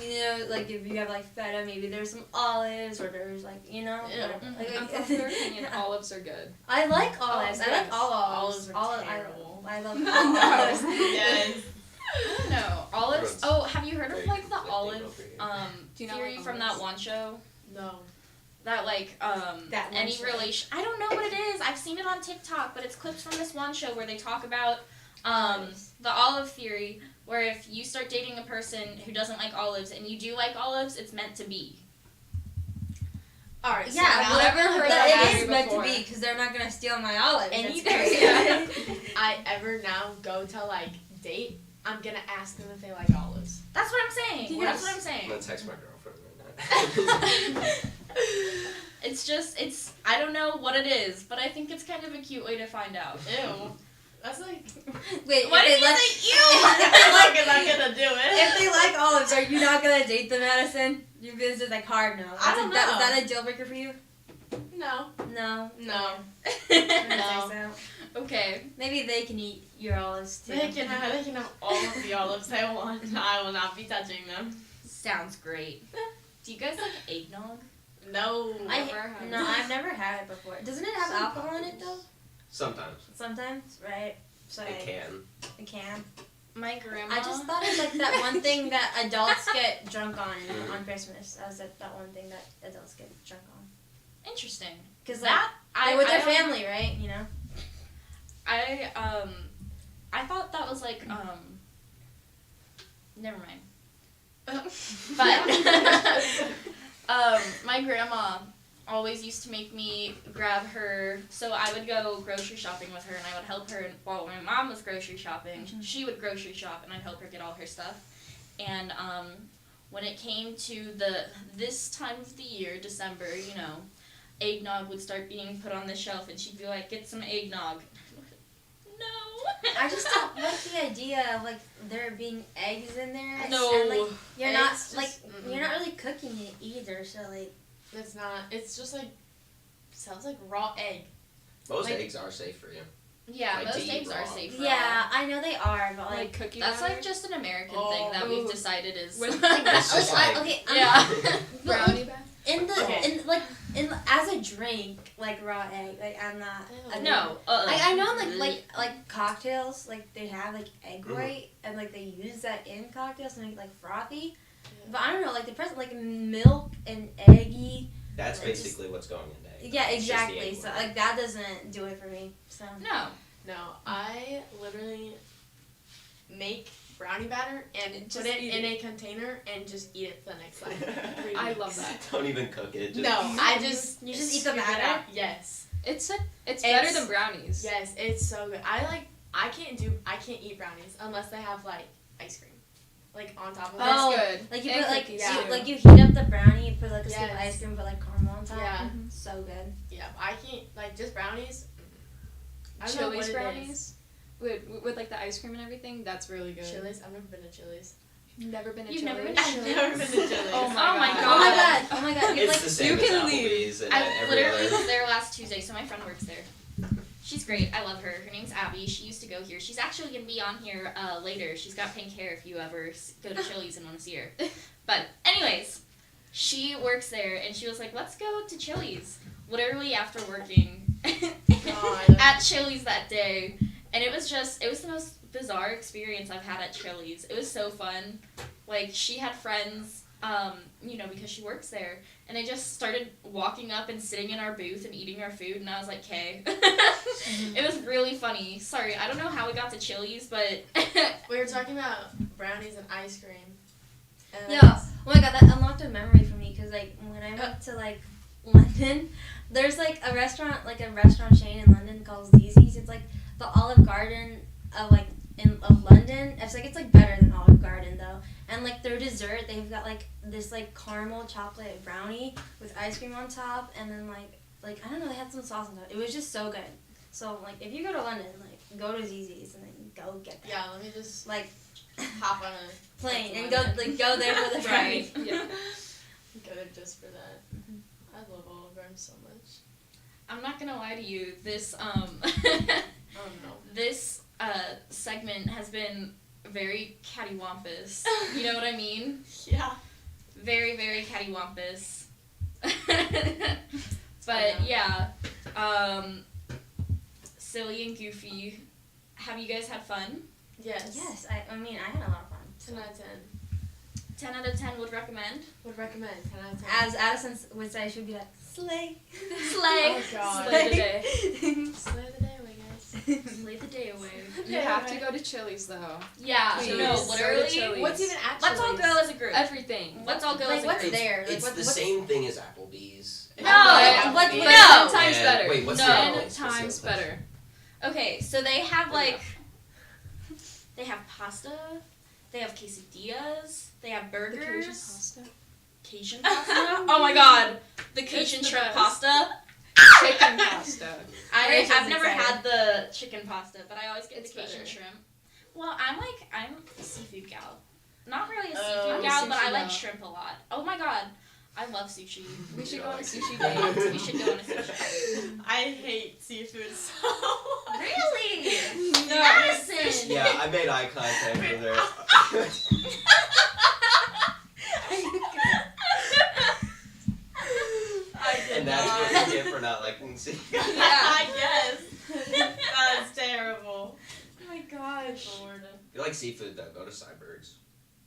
like if you have like feta, maybe there's some olives or there's like Ew. Like, Unpopular opinion, olives are good. I like olives. I like yes. all Olives olives. are terrible. I love all olives. Yes. I don't know. Olives. Everyone's Oh, have you heard of very like the conflicting olive over here. Do you not theory like from olives? that one show? No. That like That one any show. relation. I don't know what it is. I've seen it on TikTok, but it's clips from this one show where they talk about Olives. the olive theory, where if you start dating a person who doesn't like olives and you do like olives, it's meant to be. Alright, so Yeah, now whatever. I've heard That that it is meant to before. be because they're not gonna steal my olives. Any That's great. person I ever now go to like date, I'm gonna ask them if they like olives. That's what I'm saying. Yes. That's what I'm I'm saying. gonna text my girlfriend right now. It's I don't know what it is, but I think it's kind of a cute way to find out. Ew. That's like. Wait, Why if did they you like, say if I'm not gonna do it. if they like olives, are you not gonna date them, Madison? Your business is like hard no. I don't Is that- know. Is that a deal breaker for you? No. No. No. I don't No. think so. Okay. Maybe they can eat your olives too. They can have all of the olives they want. I will not be touching them. Sounds great. Do you guys like eggnog? No. I've never had it before. Doesn't it have alcohol in it though? Sometimes. Sometimes, right? So It can. It can. My grandma. I just thought it was like that one thing that adults get drunk on Christmas. That was that one thing that adults get drunk on. Interesting. Cause like That they're with their don't- family, right? You know. I thought that was like never mind. But my grandma always used to make me grab her. So I would go grocery shopping with her, and I would help her. And while my mom was grocery shopping, she would grocery shop, and I'd help her get all her stuff. And when it came to this time of the year, December, you know, eggnog would start being put on the shelf, and she'd be like, "Get some eggnog." No. I just don't like the idea of like there being eggs in there. No. And, like, you're not It's like just- you're not really cooking it either. So like. It's not. It's just like. Sounds like raw egg. Most Like- eggs are safe for you. Yeah, Like, most to eat eggs are raw. safe. raw. Yeah, I know they are, but Like like. cookie That's batter? like just an American thing that we've decided is. With- It's just like- okay, I'm Yeah. but, brownie like, batter? in the Okay. in as a drink, like raw egg, like I'm not. Ew. No. I know like cocktails, like they have like egg Mhm. white and like they use that in cocktails to make it like frothy. Yeah. But I don't know, like the present like milk and eggy. That's It's just- basically what's going into egg. Yeah, It's just the exactly. egg So white. like that doesn't do it for me. So. No. No, I literally make brownie batter and Just put it eat in it. a container and just eat it for the next like 3 I weeks. love that. Don't even cook it. Just No, I just You just eat the scoop it batter? out. Yes, It's better It's- than brownies. yes, it's so good. I can't eat brownies unless they have like ice cream, like on top of it. Oh, good. Like you And put like cookies, yeah. too. like you heat up the brownie, you put like a scoop of Yes. ice cream, put like caramel on top. Yeah. So good. Yeah, I can't like just brownies. I don't know Chili's what it brownies is. with like the ice cream and everything. That's really good. Chili's. I've never been to Chili's. Never been to You've Chili's. never been to I've never been to Chili's. Oh my Oh my god. Oh my god! Oh my god! You're It's like the same you as can leave. Applebee's and I every literally other. was there last Tuesday, so my friend works there. She's great. I love her. Her name's Abby. She used to go here. She's actually going to be on here later. She's got pink hair if you ever go to Chili's and want to see her. But anyways, she works there, and she was like, let's go to Chili's. Literally after working God. at Chili's that day. And it was the most bizarre experience I've had at Chili's. It was so fun. Like, she had friends, you know, because she works there. And they just started walking up and sitting in our booth and eating our food. And I was like, okay. It was really funny. Sorry, I don't know how we got to Chili's, but... We were talking about brownies and ice cream. And Yeah. Oh my god, that unlocked a memory for me because like when I went to like London, there's like a restaurant chain in London called Zzz's. It's like the Olive Garden of London. It's like better than Olive Garden though. And like their dessert, they've got like this like caramel chocolate brownie with ice cream on top, and then like I don't know, they had some sauce on top. It was just so good. So like if you go to London, like go to Zzz's and then go get that. Yeah, let me just Like hop on a plane and London. go there for the brownie. Yeah. Go there just for that. I love Olive Garden so much. I'm not gonna lie to you, this, Oh no. this, segment has been very cattywampus. You know what I mean? Yeah. Very, very cattywampus. I But know. yeah, silly and goofy. Have you guys had fun? Yes. Yes, I mean, I had a lot of fun. 10 out of 10. 10 out of 10 would recommend. Would recommend 10 out of 10. As Addison would say, she would be like, slay. Slay. Oh god. Slay the day. Slay the day away, guys. Slay the day away. You have to go to Chili's though. Yeah, Please. no, Go to literally. Chili's. What's even at Let's all Chili's? go as a group. Everything. Let's all go Like, as a what's group. there? Like, It's what, the what's, same thing as Applebee's. No, but no. 10 times And better. wait, what's No. the 10 other place? What's the times other place? better. Okay, so they have like, they have pasta, they have quesadillas, they have The Cajun burgers. pasta. Cajun pasta? Oh my god, the Cajun the shrimp best. pasta. Chicken pasta. I've Rachel's never excited. had the chicken pasta, but I always get It's the Cajun better. shrimp. Well, I'm a seafood gal. Not really a I'm seafood a gal, but I sushi like gal. shrimp a lot. Oh my god, I love sushi. We should go on a sushi Yeah. date. We should go on a sushi date. I hate seafood so much. Really? No. Madison! Yeah, I made eye contact with her. And that's what you get for not liking seafood. I guess. That's terrible. Oh my gosh. Lord. If you like seafood though, go to Cybergs.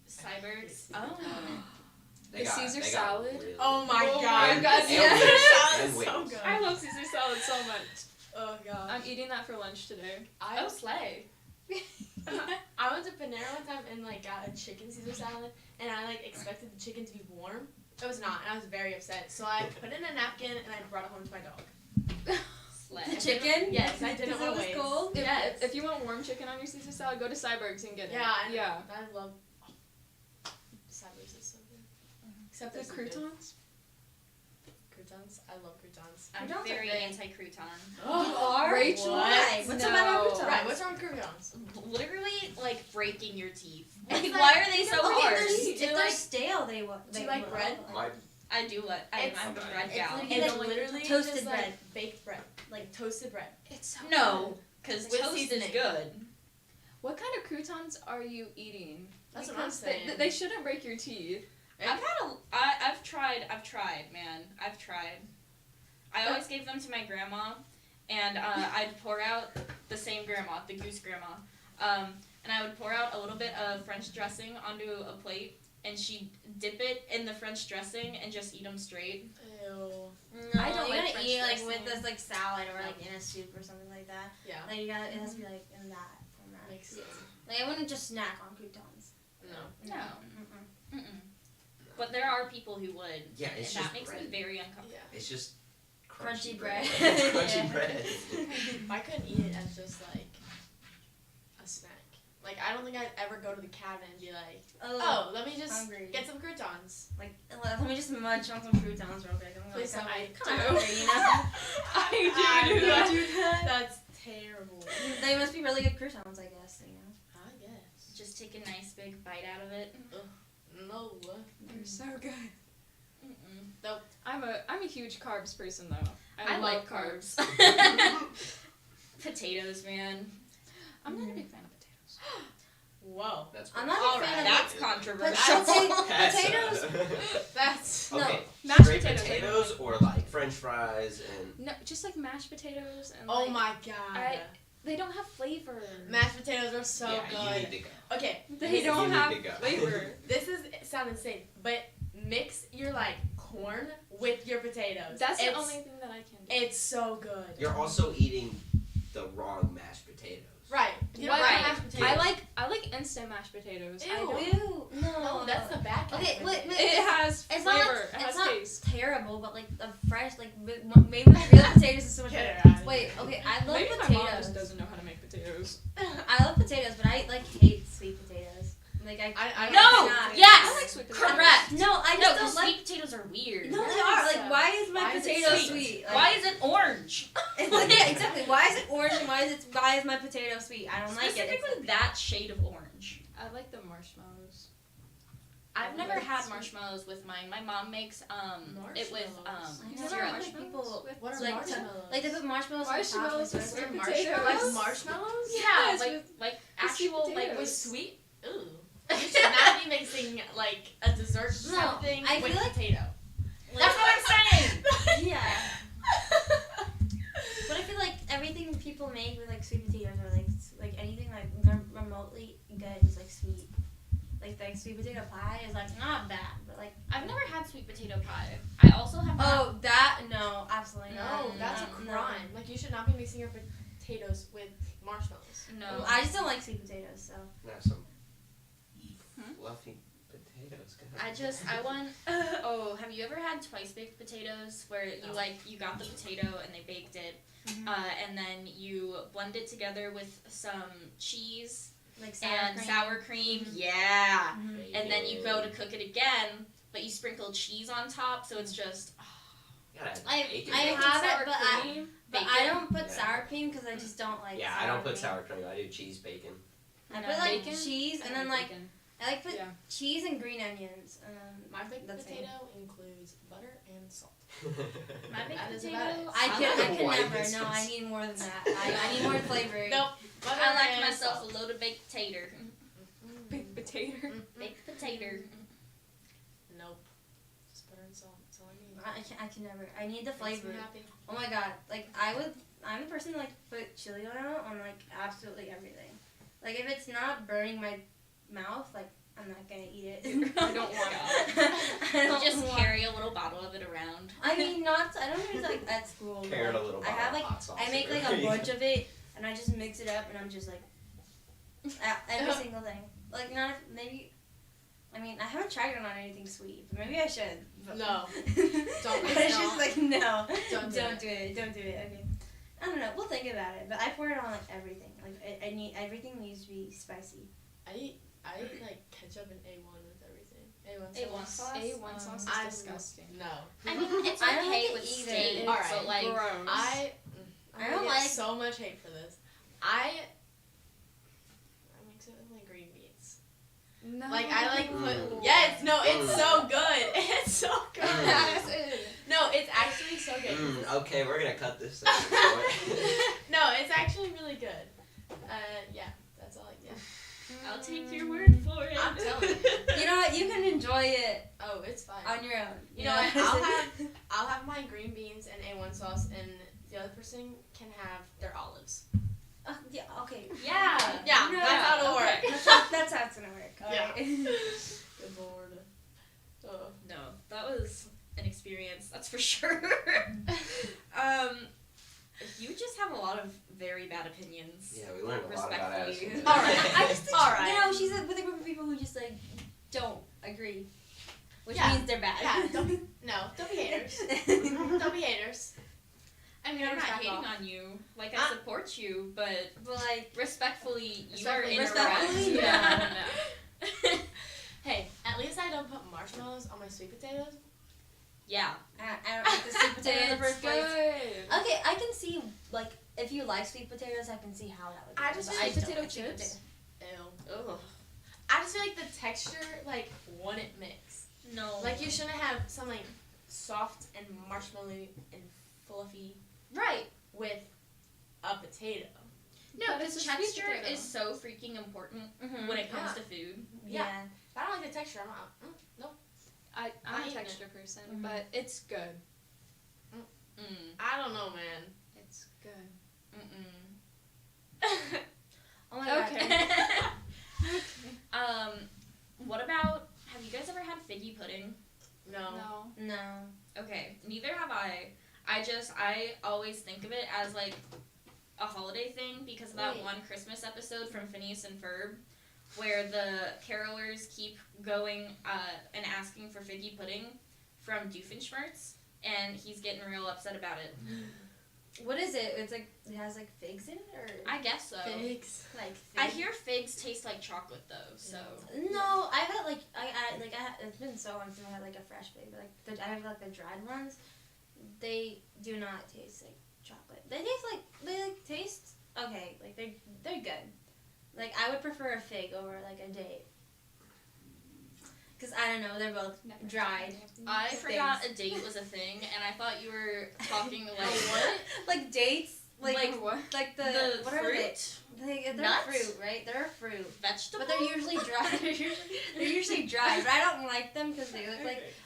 Cybergs. Oh. They The got, Caesar they got salad? Really Oh my Oh god. my god, and yes. wings. Salad And is so wings. good. I love Caesar salad so much. Oh god. I'm eating that for lunch today. Oh, slay. I went to Panera one time and like got a chicken Caesar salad, and I like expected the chicken to be warm. It was not, and I was very upset. So I put it in a napkin and I brought it home to my dog. Slay. The chicken? Yes, I didn't Because it want to was waste. cold? Yes. If you want warm chicken on your Caesar salad, go to Cybergs and get it. Yeah, Yeah. I love. Cyber's is so good. Except The there's some good croutons? Croutons. I love croutons. I'm Croutons are very good. anti-crouton. You are? Rachel? Why? What's the matter with No. croutons? Right. What's wrong with croutons? Literally, like, breaking your teeth. What's Like, that? why are they so Okay, hard? if Do you they're like- stale, they will. do you like bread? My I do like, I'm It's- a bread it's gal. like- It's like literally toasted just bread. like baked bread, like toasted bread. It's so No, because With toast is seasoning. good. What kind of croutons are you eating? That's what I'm Because saying. They shouldn't break your teeth. I've tried, man. I've tried. I always gave them to my grandma, and I'd pour out the same grandma, the goose grandma, and I would pour out a little bit of French dressing onto a plate, and she'd dip it in the French dressing and just eat them straight. Ew. No, I don't you like gotta French eat like dressing. with this like salad or like in a soup or something like that. Yeah. Like you gotta, it has to be like in that format. Makes sense. Like I wouldn't just snack on croutons. No. No. Mm-mm. Mm-mm. But there are people who would. Yeah, and it's that just makes me bread. very uncomfortable. Yeah. It's just Crunchy bread. bread. It's crunchy Yeah. bread. I couldn't eat it as just like a snack. Like I don't think I'd ever go to the cabinet and be like, oh, let me just hungry. get some croutons. Like let me just munch on some croutons real quick. I'm Please like, tell me. kind of hungry, you know. I do that. do that. That's terrible. They must be really good croutons, I guess. You know. I guess. Just take a nice big bite out of it. No. They're so good. Mm-mm. I'm a huge carbs person though. I I love like carbs. Potatoes, man. I'm not a big fan of potatoes. Whoa. That's I'm not a All big fan right, of That's it. controversial. Potatoes. That's No. Okay, Mashed straight potatoes. potatoes or like French fries and No, just like mashed potatoes and oh like, my god. they don't have flavor. Mashed potatoes are so yeah, good. you need to go. Okay, They You don't need have to go. flavor. this is sound insane, but mix your like corn with your potatoes. That's the It's- only thing that I can do. It's so good. You're also eating the wrong mashed potatoes. Right. You don't Right. have mashed potatoes. I like instant mashed potatoes. I Ew. don't. Ew, no. No, that's the bad kind. Okay, of wait, potato. wait. It has It's flavor. not. It has It's not taste. terrible, but like the fresh, like maybe with real potatoes is so much Get better. it out. Wait, okay, I love Maybe my potatoes. mom just doesn't know how to make potatoes. I love potatoes, but I like hate sweet potatoes. Like I No! not. Yes! I like sweet potatoes. Correct. No, I No, just because don't like. sweet potatoes are weird. No, they Yes. are. Like, why is my Why is it potato sweet? sweet? Like, Why is it orange? It's like, yeah, exactly. Why is it orange and why is my potato sweet? I don't like it. Specifically It's that shade of orange. I like the marshmallows. I've never like had sweet. marshmallows with mine. My mom makes it with Marshmallows. I never syrup. like people with What are like marshmallows? like they put marshmallows on top Marshmallows of with syrup. sweet Marshmallows? potatoes. Like marshmallows? Yeah, Yes, like with like the sweet actual like potatoes. With sweet? Ooh. You should not be mixing like a dessert No, type thing I with feel like- potato. That's what I'm saying. Yeah. But I feel like everything people make with like sweet potatoes or like anything like remotely good is like sweet. Like sweet potato pie is like not bad, but like I've never had sweet potato pie. I also have had oh that no absolutely No, not. that's a No. crime. Like you should not be mixing your potatoes with marshmallows. no. I just don't like sweet potatoes, so Have some Hmm? fluffy potatoes. potatoes. Go ahead. I want. Have you ever had twice baked potatoes where you got the potato and they baked it, and then you blend it together with some cheese Like and sour cream. Yeah. And then you go to cook it again, but you sprinkle cheese on top, so it's just. You gotta I add bacon. have sour it, but cream, but bacon. I don't put Yeah. sour cream because I just don't like. Yeah, sour I don't put cream. sour cream. I do cheese bacon. I No. put like Bacon? cheese and then like I like put Yeah. cheese and green onions. My baked That's potato includes butter and salt. My baked That is potato. about it. I could Why never. this No, is- I need more than that. I need more flavor. Nope. Butter I like and myself salt. a loaded baked tater. Baked potato. Baked potato. Nope. Just butter and salt. That's all I need. I can never. I need the Makes flavor. me happy. Oh my god! Like I'm the person that like put chili oil on like absolutely everything. Like if it's not burning my mouth, like I'm not gonna eat it. I don't want I You don't just want- carry a little bottle of it around. I mean, not. I don't think it's like at school. but, Carried a like, little I have bottle of like hot sauce I make like a everywhere. bunch of it, and I just mix it up, and I'm just like every single thing. Like not if, maybe. I mean, I haven't tried it on anything sweet, but maybe I should. But No. But it's just like no. Don't do it. Don't do it. Okay. I don't know. We'll think about it. But I pour it on like everything. Like I need everything needs to be spicy. I eat like ketchup and A1 with everything. A1 sauce? A1 sauce is I'm- disgusting. No. I mean, it's I don't okay like with it either. steak, It's Alright. but like, Gross. I I don't get like- so much hate for this. I mix it with my green beans. No. Like I like Mm. put yes, no, it's Mm. so good. It's so good. Mm. No, it's actually so good. Okay, we're gonna cut this. No, it's actually really good. Yeah, that's all I get. I'll take your word for it. I'm telling you. You know what? You can enjoy it Oh, it's fine. on your own. You know what? I'll have my green beans and A1 sauce, and the other person can have their olives. Yeah. Okay. Yeah. Yeah, No, that's how it'll okay. work. That's how it's gonna work. Yeah. Alright. Good lord. Oh. No, that was an experience, that's for sure. You just have a lot of very bad opinions. Yeah, we learned a lot about Respectfully. attitude. Alright. I just think Alright. you know she's with a group of people who just like don't agree, which Yeah. means they're bad. Yeah, don't be haters. Don't be haters. I mean, I'm not Back hating off. on you. Like, I support you, but But like, respectfully, you are Respectfully, incorrect. no. Hey, at least I don't put marshmallows on my sweet potatoes. Yeah. I don't like the sweet potato in the first place. Good. Okay, I can see like if you like sweet potatoes, I can see how that would. I go, just but feel like don't potato like sweet chips. potato. Ew. Ugh. I just feel like the texture, like, wouldn't mix. No. Like, you shouldn't have some, like, soft and marshmallowy and fluffy right. with a potato. No, But because it's a sweet texture potato. is so freaking important Mhm. when it comes Yeah. to food. Yeah. If I don't like the texture, I'm not, nope. I'm I a eat texture person, Mhm. but it's good. Mm. I don't know, man. It's good. Mm-mm. Oh my god. Okay. What about, have you guys ever had figgy pudding? No. No. Okay, neither have I. I always think of it as like a holiday thing because of that Wait. one Christmas episode from Phineas and Ferb where the carolers keep going and asking for figgy pudding from Doofenshmirtz and he's getting real upset about it. What is it? It's like it has like figs in it, or I guess so. Figs. like. I Figs? hear figs taste like chocolate though, so. No, I had like it's been so long since I had like a fresh fig, but like I have like the dried ones. They do not taste like chocolate. They taste okay. Like they're good. Like I would prefer a fig over like a date. Cause I don't know, they're both dried. I Figs. forgot a date was a thing and I thought you were talking like what? Like dates, like what? like the what fruit? are they? They're Nuts? fruit, right? They're a fruit. Vegetable? But they're usually dry. they're usually dry, but I don't like them because they look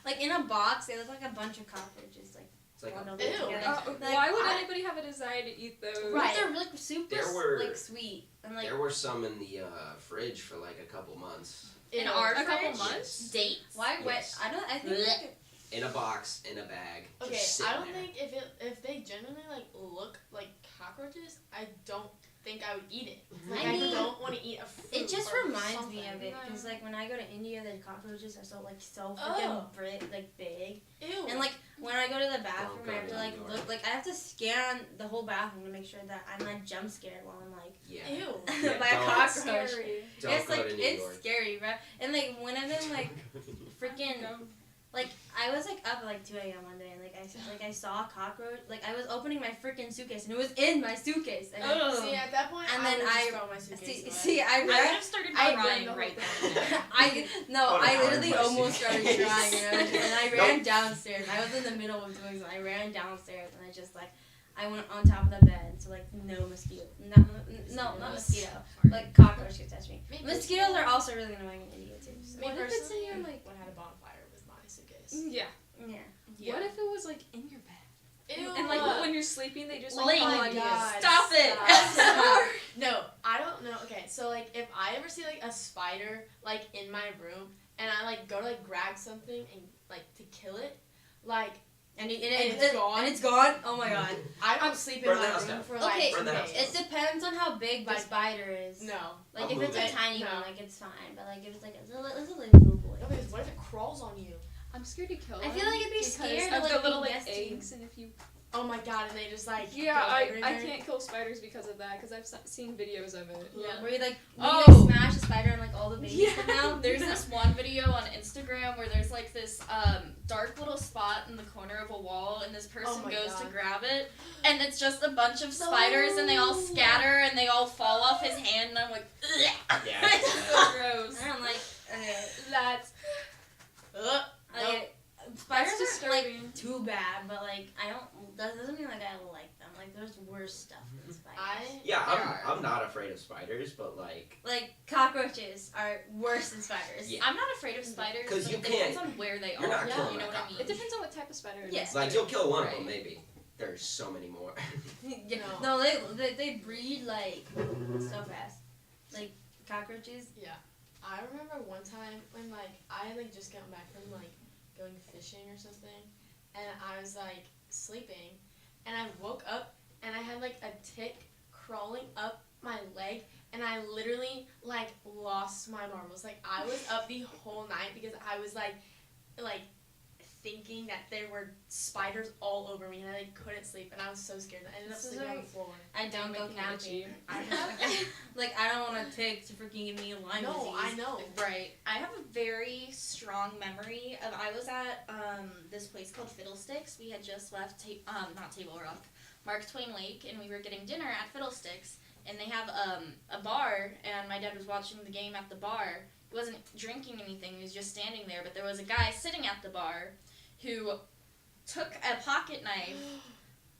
like in a box. They look like a bunch of cockroaches, like It's like bundled Ew. together. Like, Why would I- anybody have a desire to eat those? Right. They're like super There were- like sweet and like. there were some in the fridge for like a couple months. In Ew. our A couple fridge? months? Dates? Why wet? Yes. I think. Blech. Like, In a box, in a bag. Okay, just sitting I don't there. think if they genuinely like look like cockroaches, I don't think I would eat it. I Like I, mean, don't want to eat a fruit. It just or reminds me something. of it because like when I go to India, the cockroaches are so Oh. freaking like big, Ew. and like when I go to the bathroom, go I have to to like New York. look like I have to scan the whole bathroom to make sure that I'm not jump scared while I'm like Yeah. Ew. Yeah, by a don't- cockroach. Scary. Don't It's go like to New it's York. scary, bro. And like when I'm in like freaking like I was like up at like 2 a.m. one day and like I saw a cockroach. Like I was opening my freaking suitcase and it was in my suitcase. And See, at that point, And I then would I- just throw my suitcase away. see, I I would ran. have started I crying burned right the then. What I an literally arm almost my started suitcase. crying, and I ran downstairs. I was in the middle of doing something. I ran downstairs and I just like I went on top of the bed, so like no mosquito, no, not mosquito, like cockroach could touch me. Mosquitoes are also really annoying in India too. So. Me What if it's in your, personally, like- when I had a bonfire with my suitcase. Yeah. Yeah. What if it was like in your bed? Ew. And like when you're sleeping, they just like Laney, fall oh my on you. God. Stop it! No, I don't know. Okay, so like if I ever see like a spider like in my room and I like go to like grab something and like to kill it, like And it's gone. And it's gone. Oh my god. I don't sleep in Burn the my house room down. for Okay, like Burn the 2 house days. It depends on how big the Like, spider is. No. Like I'll if move it's a it. tiny No. one, like it's fine. But like if it's like it's a little boy. No, because what if it crawls on you? I'm scared to kill I them feel like it'd be because scared of to the like little be like nesting. eggs, and if you Oh my god, and they just like yeah, go I everywhere. can't kill spiders because of that because I've seen videos of it. Yeah. Where you like Oh. smash a spider and like all the babies come out. There's this one video on Instagram where there's like this dark little spot in the corner of a wall and this person my goes to God. grab it and it's just a bunch of spiders and they all scatter and they all fall off his hand and I'm like, ugh. Yeah. It's so gross. I don't like. Okay. That's Okay. Spiders That's are like disturbing. too bad, but like I don't. That doesn't mean like I like them. Like there's worse stuff than spiders. Yeah, There are. I'm not afraid of spiders, but like Like cockroaches are worse than spiders. Yeah. I'm not afraid of spiders. 'Cause but you it depends can't- on where they you're not are. killing You know a what I cockroach. mean? It depends on what type of spider it is. Yes. like you'll kill one of Right. them maybe. There's so many more. Yeah. No, they breed like so fast. Like cockroaches. I remember one time when like I had like just gotten back from like going fishing or something, and I was like sleeping, and I woke up and I had like a tick crawling up my leg, and I literally like lost my marbles. Like I was up the whole night because I was like thinking that there were spiders all over me, and I like couldn't sleep, and I was so scared. I ended up This is sleeping on the like- floor. I don't go Making it camping. itchy. I have like I don't want a tick to freaking give me Lyme No, disease. I know. Right. I have a very strong memory of I was at this place called Fiddlesticks. We had just left not Table Rock, Mark Twain Lake, and we were getting dinner at Fiddlesticks. And they have a bar, and my dad was watching the game at the bar. He wasn't drinking anything; he was just standing there. But there was a guy sitting at the bar, who took a pocket knife,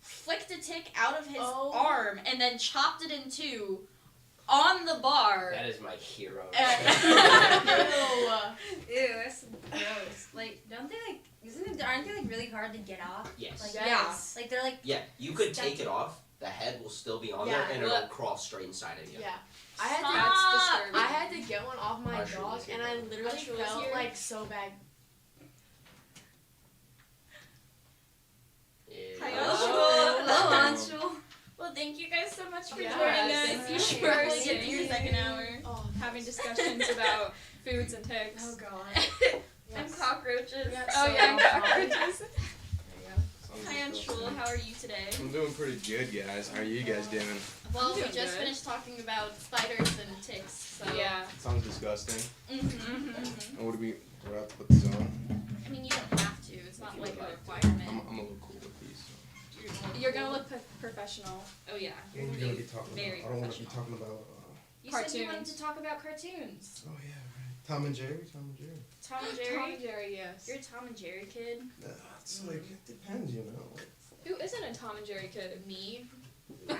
flicked a tick out of his Oh. arm, and then chopped it in two on the bar. That is my hero. Ew, that's gross. Like, don't they like? Aren't they like really hard to get off? Yes. Like, Yes. Like they're like. Yeah, you could take it off. The head will still be on Yeah, there, and it'll look. crawl straight inside of you. Yeah. I had to Stop. disturbing. I had to get one off my Usher dog, was here, and I though. literally Usher was felt here. like so bad. Hi, Yeah. Anshul. Hello, Anshul. Well, thank you guys so much for Yeah, joining us. thank you for for getting your sitting. second hour. Oh, Having discussions about foods and ticks. oh god. And cockroaches. Yeah. Oh So- yeah, cockroaches. Hi, Anshul. How are you today? I'm doing pretty good, guys. How are you guys doing? Well, we doing just good. finished talking about spiders and ticks. So. Yeah. Sounds disgusting. Mm-hmm. And what do we have to put this on? I mean, you don't have to. It's not like a requirement. I'm a little cool with these. So. You're gonna look professional. Oh yeah. You're What are we gonna gonna be be talking very about? I don't want to be professional. talking about. You said you wanted Cartoons. to talk about cartoons. Oh yeah, right. Tom and Jerry. Tom and Jerry. Tom and Tom Jerry. and Jerry, yes. You're a Tom and Jerry kid. It's like it depends, you know. Like, Who isn't a Tom and Jerry kid? Me. well,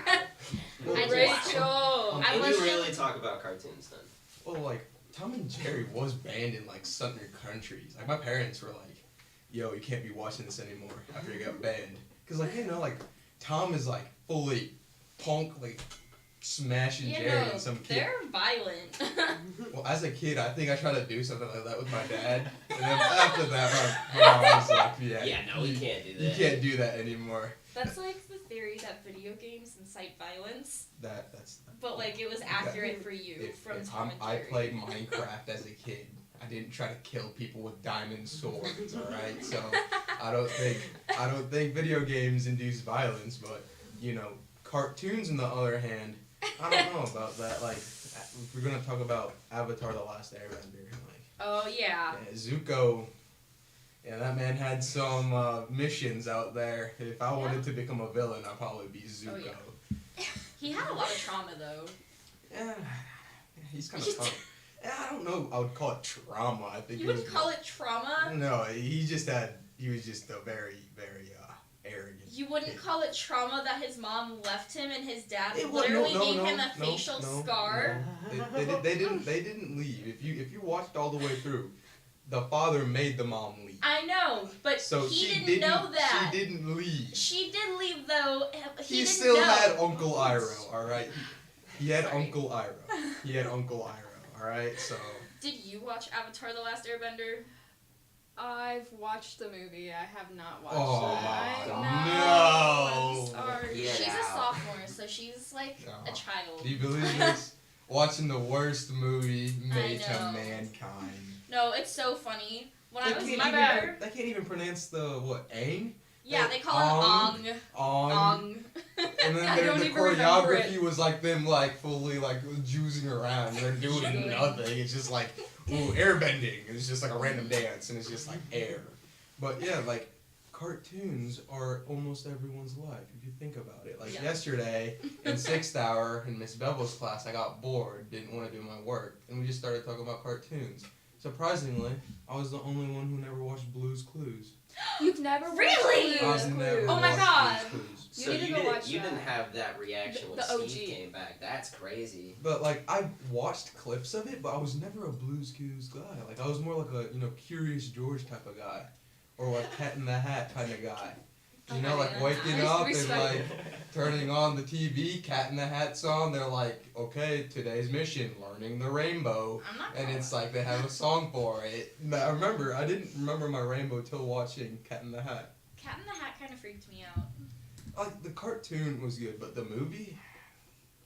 Rachel. I Would watched you it- really talk about cartoons then? Well, like Tom and Jerry was banned in like certain countries. Like my parents were like, "Yo, you can't be watching this anymore" after it got banned. Cause like you know like Tom is like fully punk like smashing You Jerry know, and some kid. they're violent. Well, as a kid, I think I tried to do something like that with my dad, and then after that, my mom was like, "Yeah, Yeah, no, we you, can't do you that. can't do that anymore." That's like the theory that video games incite violence, That's. but like it was accurate for you from Tom and I Jerry. played Minecraft as a kid. I didn't try to kill people with diamond swords. All right, so I don't think video games induce violence, but you know, cartoons on the other hand, I don't know about that. Like, if we're gonna talk about Avatar: The Last Airbender, like, Oh yeah. Zuko. Yeah, that man had some missions out there. If I wanted to become a villain, I'd probably be Zuko. Oh, yeah. He had a lot of trauma though. Yeah, he's kind of tough. Yeah, I don't know. I would call it trauma. I think You wouldn't call it trauma? No, he was just a very, very arrogant. You wouldn't kid. call it trauma that his mom left him and his dad It wa- literally no, gave no, him a no, facial no, scar? no. They didn't leave. If you watched all the way through, the father made the mom leave. I know, but So he she didn't know that. She didn't leave. She did leave though. He didn't still know. had Uncle Iroh, all right. He had Uncle Iroh. He had Uncle Iroh, all right. So. Did you watch Avatar: The Last Airbender? I've watched the movie. I have not watched Oh, it. no. I'm sorry. Get She's a out. sophomore, so she's like a child. Do you believe this? Watching the worst movie made I to know. mankind. No, it's so funny. When I was They younger, can't even pronounce the what? Aang? yeah, they call him Ong. Ong. Ong. And then I don't the even remember choreography was like them like fully like juicing around. They're doing nothing. It's just like ooh, airbending. And it's just like a random dance and it's just like air. But yeah, like cartoons are almost everyone's life if you think about it. Like Yeah. yesterday in 6th hour in Miss Bevel's class, I got bored, didn't want to do my work, and we just started talking about cartoons. Surprisingly, I was the only one who never watched Blue's Clues. You've never watched Really? Blue's I've never Clues. Oh my watched God. Blue's Clues. You So need to you go didn't watch you that. didn't have that reaction when The OG. Steve came back. That's crazy. But like I watched clips of it, but I was never a Blue's Clues guy. Like I was more like a Curious George type of guy, or like Cat in the Hat kind of guy. You know, like Okay, waking yeah. up and Respect. like turning on the TV, Cat in the Hat's on. They're like, okay, today's mission, learning the rainbow, I'm not. and gonna it's like they have a song for it. And I didn't remember my rainbow till watching Cat in the Hat. Cat in the Hat kind of freaked me out. Like the cartoon was good, but the movie,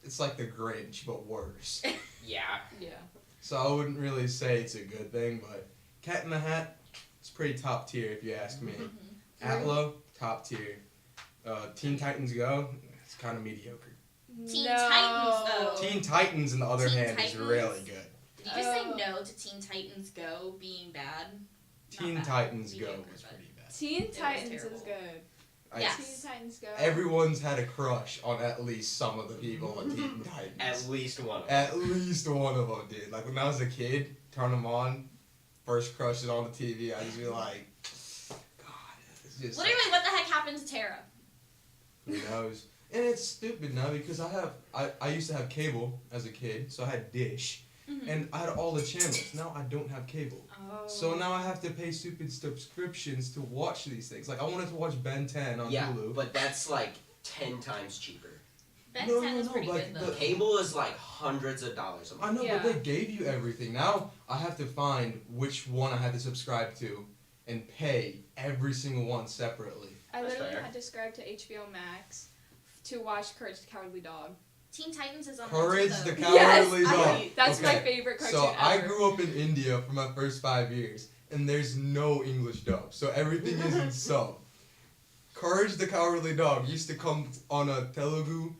it's like the Grinch but worse. Yeah. Yeah. So I wouldn't really say it's a good thing, but Cat in the Hat, it's pretty top tier if you ask me. Atlo, top tier. Teen Titans Go, it's kind of mediocre. Teen Titans, though. Teen Titans, on the other Teen hand, is Titans? really good. Did you just say Oh. no to Teen Titans Go being bad? Teen bad. Titans Go Mediocre, was but- pretty bad. Teen was Titans is terrible. good. Yes. Teen Titans Go. Everyone's had a crush on at least some of the people in Teen Titans. At least one. Of them. At least one of them did. Like when I was a kid, turn them on, first crush is on the TV, I'd just be like, God, it's just. Literally, what the heck happened to Tara? Who knows? And it's stupid now because I used to have cable as a kid, so I had Dish, and I had all the channels. Now I don't have cable, Oh. so now I have to pay stupid subscriptions to watch these things. Like I wanted to watch Ben 10 on Yeah, Hulu. but that's like 10 times cheaper. Ben No, 10 no, is no, pretty like good, though. the- Cable is like hundreds of dollars a I month. know, Yeah. but they gave you everything. Now I have to find which one I had to subscribe to, and pay every single one separately. I That's literally fair. had to subscribe to HBO Max to watch Courage the Cowardly Dog. Teen Titans is on Courage there, the too, Cowardly Yes, Dog. That's my Okay. favorite cartoon So I ever. grew up in India for my first 5 years, and there's no English dub, so everything is in sub. Courage the Cowardly Dog used to come on a Telugu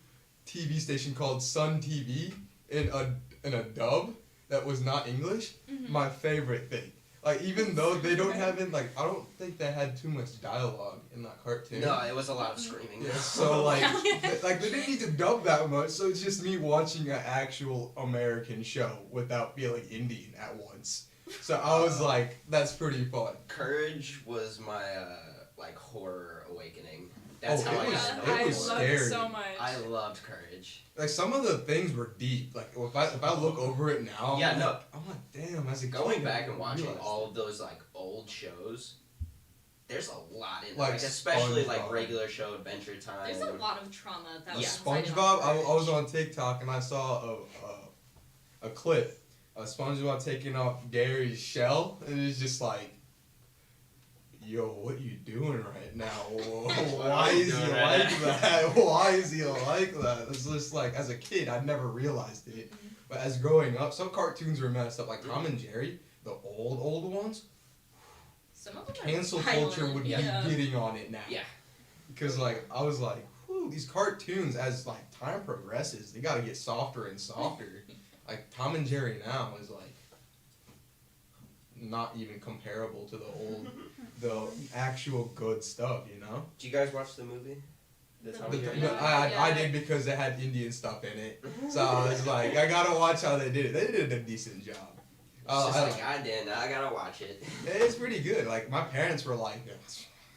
TV station called Sun TV in a dub that was not English. My favorite thing. Like even though they don't have it, like I don't think they had too much dialogue in that cartoon. No, it was a lot of screaming. Yeah, so like they didn't need to dub that much, so it's just me watching an actual American show without feeling Indian at once. So I was like, that's pretty fun. Courage was my like horror awakening. That's Oh, how it I was- got into it I was love horror. it scary. so much. I loved Courage. Like some of the things were deep. Like if I look over it now, Yeah, I'm no. like, I'm like, damn, as a Going kid, back I and watching realized all of those like old shows, there's a lot in there. Like Like especially like SpongeBob. regular show Adventure Time. There's a lot of trauma that Yeah. was incited on SpongeBob. I Courage. was on TikTok and I saw a clip of SpongeBob taking off Gary's shell, and it's just like, yo, what you doing right now? Why are you is he doing like right now? that? Why is he like that? It's just like, as a kid, I never realized it. But as growing up, some cartoons were messed up. Like Tom and Jerry, the old ones. Some of them Cancel are culture violent, would yeah. be getting on it now. Yeah. Because like I was like, whew, these cartoons as like time progresses, they gotta get softer and softer. Like Tom and Jerry now is like not even comparable to the actual good stuff, you know? Do you guys watch the movie? The Tom and Jerry? I did because it had Indian stuff in it. So I was like, I gotta watch how they did it. They did a decent job. It's just like, I didn't. I gotta watch it. It's pretty good. Like, my parents were like,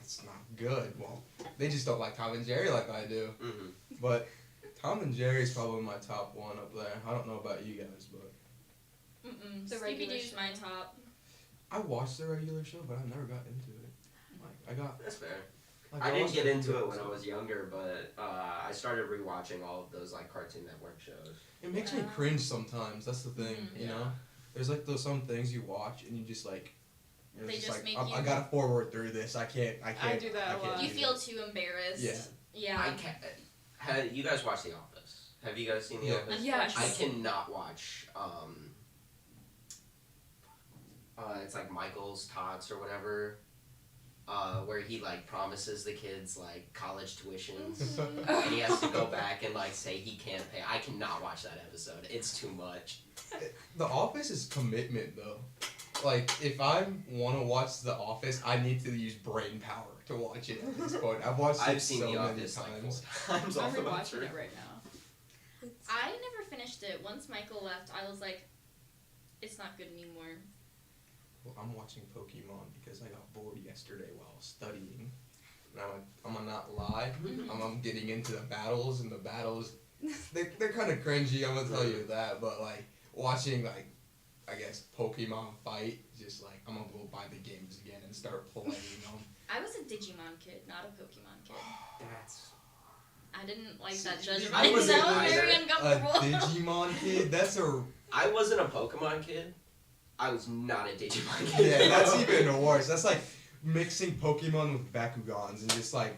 it's not good. Well, they just don't like Tom and Jerry like I do. Mm-hmm. But Tom and Jerry is probably my top one up there. I don't know about you guys, but The regular Scooby-Doo's show. my top. I watched the regular show, but I never got into it. Like, That's fair. like, I didn't watched get a into few it when I was episodes. younger, but I started rewatching all of those like Cartoon Network shows. It makes me cringe sometimes. That's the thing, Mhm. you know? There's like those some things you watch and you just like, you're They just like, make I you- gotta forward through this. I can't. I do that a I can't lot. You do feel this. too embarrassed. Yeah. Yeah. I can't. You guys watch The Office? Have you guys seen The Yeah. Office? Yes. I cannot watch. It's like Michael's Tots or whatever. Where he like promises the kids like college tuitions, and he has to go back and like say he can't pay. I cannot watch that episode. It's too much. The Office is commitment though. Like if I want to watch The Office, I need to use brain power to watch it at this point. I've watched I've it seen so The many Office like times. 4 times. I'm off the bat. rewatching it right now. I never finished it. Once Michael left, I was like, it's not good anymore. Well, I'm watching Pokemon because I got bored yesterday while studying. And I'm gonna not lie. I'm getting into the battles, and the battles, they're kind of cringy, I'm gonna tell you that. But like watching like, I guess Pokemon fight, just like I'm gonna go buy the games again and start playing them. I was a Digimon kid, not a Pokemon kid. That's. I didn't like that I judgment. wasn't That was very either. A uncomfortable. Digimon kid, that's a I wasn't a Pokemon kid. I was not a Digimon kid. yeah, that's even worse. That's like mixing Pokemon with Bakugans and just like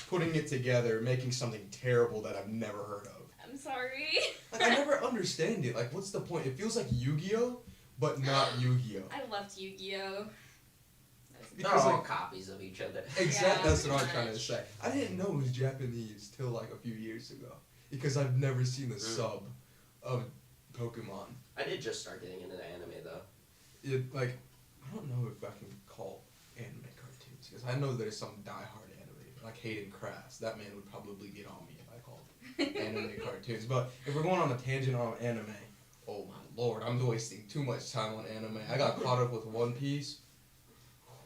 putting it together, making something terrible that I've never heard of. I'm sorry. Like I never understand it. Like what's the point? It feels like Yu-Gi-Oh, but not Yu-Gi-Oh. I loved Yu-Gi-Oh. They're Because all like copies of each other. exactly Yeah, that's what I'm pretty trying to much. say. I didn't know it was Japanese till like a few years ago because I've never seen the sub of Pokemon. I did just start getting into the anime though. It like I don't know if I can call anime cartoons because I know there's some diehard anime like Hayden Crass. That man would probably get on me if I called anime cartoons. But if we're going on a tangent on anime, oh my lord, I'm wasting too much time on anime. I got caught up with One Piece,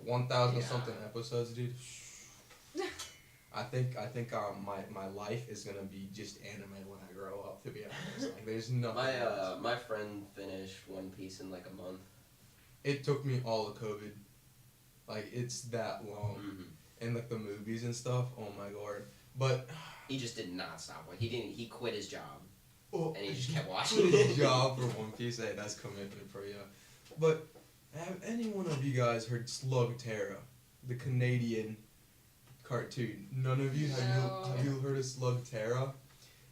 1,000 something episodes, dude. I think my life is gonna be just anime when I grow up. To be honest, like there's nothing. else. My friend finished One Piece in like a month. It took me all of COVID. Like it's that long, Mm-hmm. and like the movies and stuff. Oh my lord! But He just did not stop. Like he quit his job oh, and he just kept watching. quit his job for One Piece. Hey, that's commitment for you. But have any one of you guys heard Slug Terra, the Canadian cartoon? None of you No. have you heard of Slug Terra?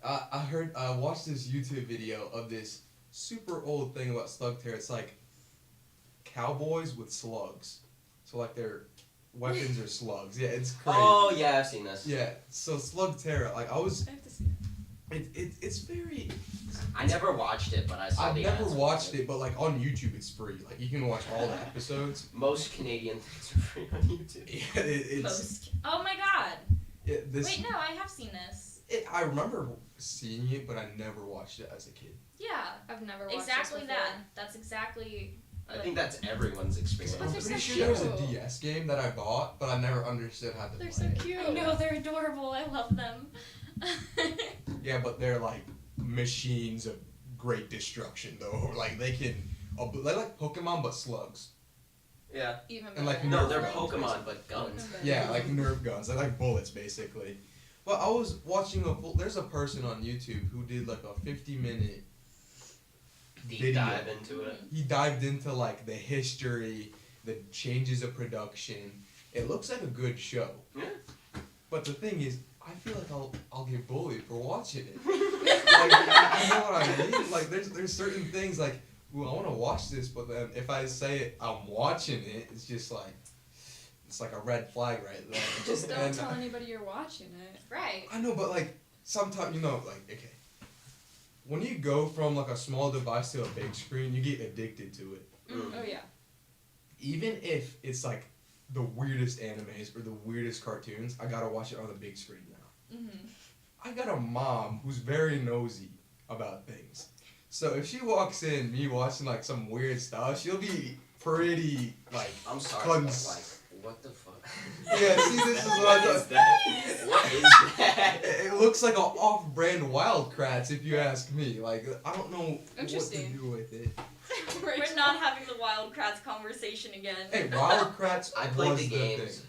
I watched this YouTube video of this super old thing about Slug Terra. It's like cowboys with slugs. So like their weapons are slugs. Yeah, it's crazy. Oh yeah, I've seen this. Yeah, so Slug Terra, like I was, I have to see it. it's very. I never watched it, but I saw I've the never ads for watched it, but like on YouTube it's free. Like you can watch all the episodes. Most Canadian things are free on YouTube. Yeah, it's Most. Oh my god. yeah, this. Wait, no, I have seen this. I remember seeing it, but I never watched it as a kid. Yeah. I've never watched Exactly this that. That's exactly. I think that's everyone's experience. But I'm they're pretty so sure there was a cute. DS game that I bought, but I never understood how to They're play so it. cute. I know they're adorable. I love them. Yeah, but they're like machines of great destruction, though. Like they can, they're like Pokemon but slugs. Yeah. Even And, like, better. No, they're Nerf guns, Pokemon, but guns. Yeah, like Nerf guns. They're like bullets, basically. But I was watching there's a person on YouTube who did like a 50-minute Deep video. dive into it. He dived into like the history, the changes of production. It looks like a good show. Yeah. But the thing is, I feel like I'll get bullied for watching it. Like, you know what I mean? Like, there's certain things like, ooh, I want to watch this, but then if I say I'm watching it, it's just like, it's like a red flag right there. Just don't tell anybody you're watching it. Right. I know, but like, sometimes, like, okay. When you go from like a small device to a big screen, you get addicted to it. Mm-hmm. Oh yeah. Even if it's like the weirdest animes or the weirdest cartoons, I gotta watch it on the big screen now. Mm-hmm. I got a mom who's very nosy about things. So if she walks in, me watching like some weird stuff, she'll be pretty like. I'm sorry, but like, what the fuck? Yeah, see, this is what I thought. What is that? It looks like an off-brand Wild Kratts, if you ask me. Like, I don't know what to Interesting. do with it. We're not having the Wild Kratts conversation again. Hey, Wild Kratts I played was the games. thing.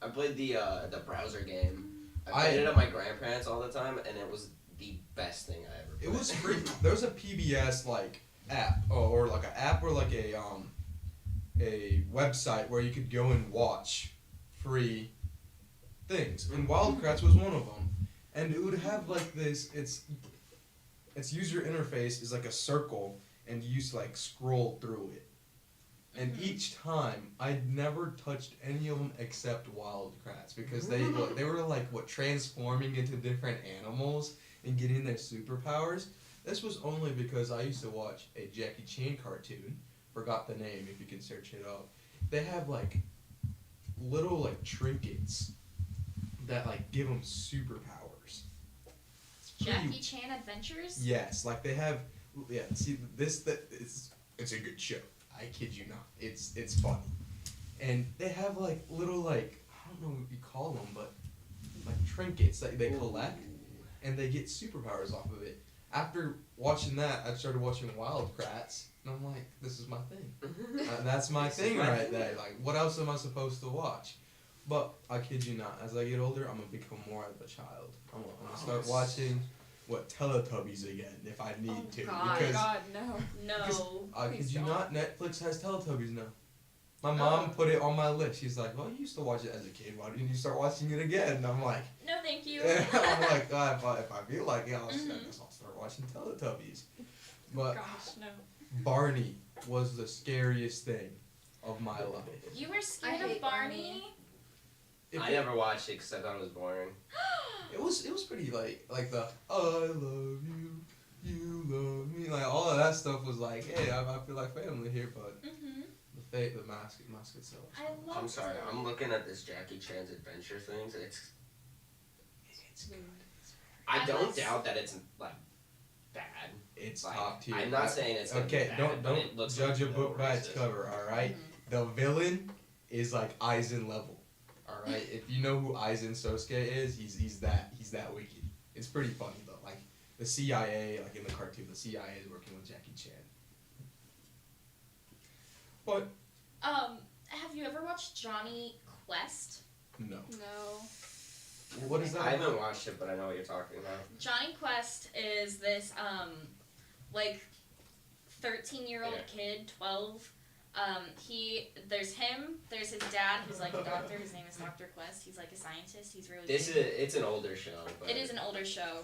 I played the browser game. I played it at my grandparents all the time, and it was the best thing I ever played. It was free. There was a PBS like app, or like an app, or like a website where you could go and watch free things, and Wild Kratts was one of them. And it would have like this. Its user interface is like a circle, and you used to like scroll through it. And each time, I'd never touched any of them except Wild Kratts because they were like transforming into different animals and getting their superpowers. This was only because I used to watch a Jackie Chan cartoon. Forgot the name. If you can search it up, they have like little like trinkets that like give them superpowers. Jackie Chan Adventures? Yes, like they have. Yeah, see it's a good show. I kid you not. It's funny, and they have like little like I don't know what you call them, but like trinkets that they collect, and they get superpowers off of it. After watching that, I started watching Wild Kratts, and I'm like, this is my thing. That's my thing right there. Like, what else am I supposed to watch? But I kid you not. As I get older, I'm gonna become more of a child. I'm gonna start watching Teletubbies again if I need to. God. Because God, no. No. I kid Please you don't. not, Netflix has Teletubbies now. My mom put it on my list. She's like, well, you used to watch it as a kid. Why didn't you start watching it again? And I'm like, No, thank you. I'm like, God, if I feel like it, I guess I'll start watching Teletubbies. But Gosh, no. Barney was the scariest thing of my life. You were I scared hate of Barney? I never watched it because I thought it was boring. It was pretty like the I love you, you love me, like all of that stuff was like, hey, I feel like family here, but the mask itself. I love I'm sorry, it. I'm looking at this Jackie Chan's adventure things. It's Weird. I don't doubt that it's like bad. It's Like, top tier. I'm not saying it's gonna be okay. bad, but it Don't looks judge like a book by its racist. cover. All right? The villain is like Aizen level. All right. If you know who Aizen Sosuke is, he's that wicked. It's pretty funny though. Like the CIA, like in the cartoon, the CIA is working with Jackie Chan. But Have you ever watched Johnny Quest? no. No. What is that? I haven't watched it, but I know what you're talking about. Johnny Quest is this like 13-year-old kid, 12. There's his dad who's like a doctor. His name is Dr. Quest. He's like a scientist. He's really big. It's an older show. But It is an older show.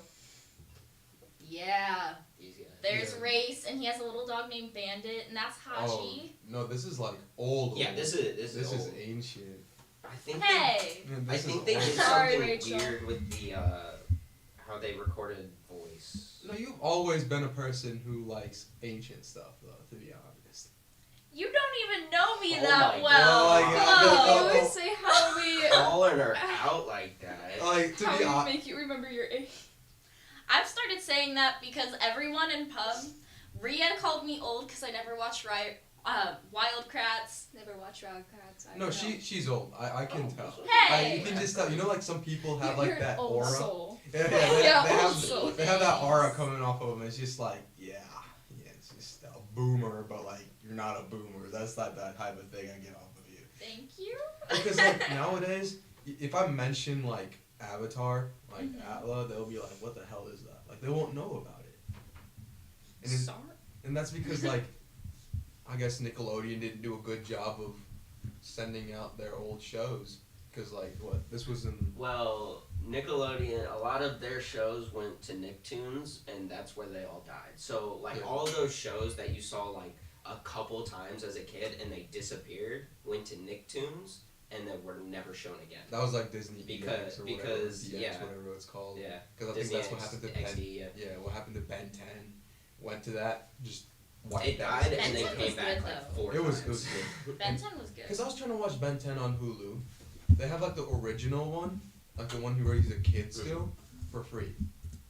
Yeah. these guys- There's Yeah. Race, and he has a little dog named Bandit, and that's Hachi. Oh no, this is like old. Yeah, this is old. old. ancient. I think Hey! I think they did Sorry, something Rachel. weird with the how they recorded voice. No, you've always been a person who likes ancient stuff, though. To be honest. You don't even know me Oh that my well. God. You Oh. always say how we Calling her out like that. Like to how be we honest. make you remember your age. I've started saying that because everyone in pub, Rhea called me old because I never watched Wild Kratts. Never watch Wild Kratts. No, she's old. I can tell. Hey! You can just tell. You know, like some people have You're like that an old aura. soul. Yeah, Old soul. they have that aura coming off of them. It's just like, yeah, it's just a boomer, but like you're not a boomer. That's not that type of thing I get off of you. Thank you. Because like nowadays, if I mention like Avatar, like Atla, they'll be like, what the hell is that? Like they won't know about it. Sorry. And that's because like, I guess Nickelodeon didn't do a good job of sending out their old shows. Because like what? This was in. Well, Nickelodeon, a lot of their shows went to Nicktoons, and that's where they all died. So like Yeah. all those shows that you saw like a couple times as a kid and they disappeared went to Nicktoons and then were never shown again. That was like Disney Because- DX or because, whatever, DX, yeah. whatever it's called. Yeah. Because I think Disney that's what X- happened to XD, Ben. yeah. What happened to Ben 10? Went to that, just wiped It out. died his and Ben then 10 came was back good, like though. 4 It times. was good. Ben 10 was good. Because I was trying to watch Ben 10 on Hulu. They have like the original one, like the one where he's a kid still, for free.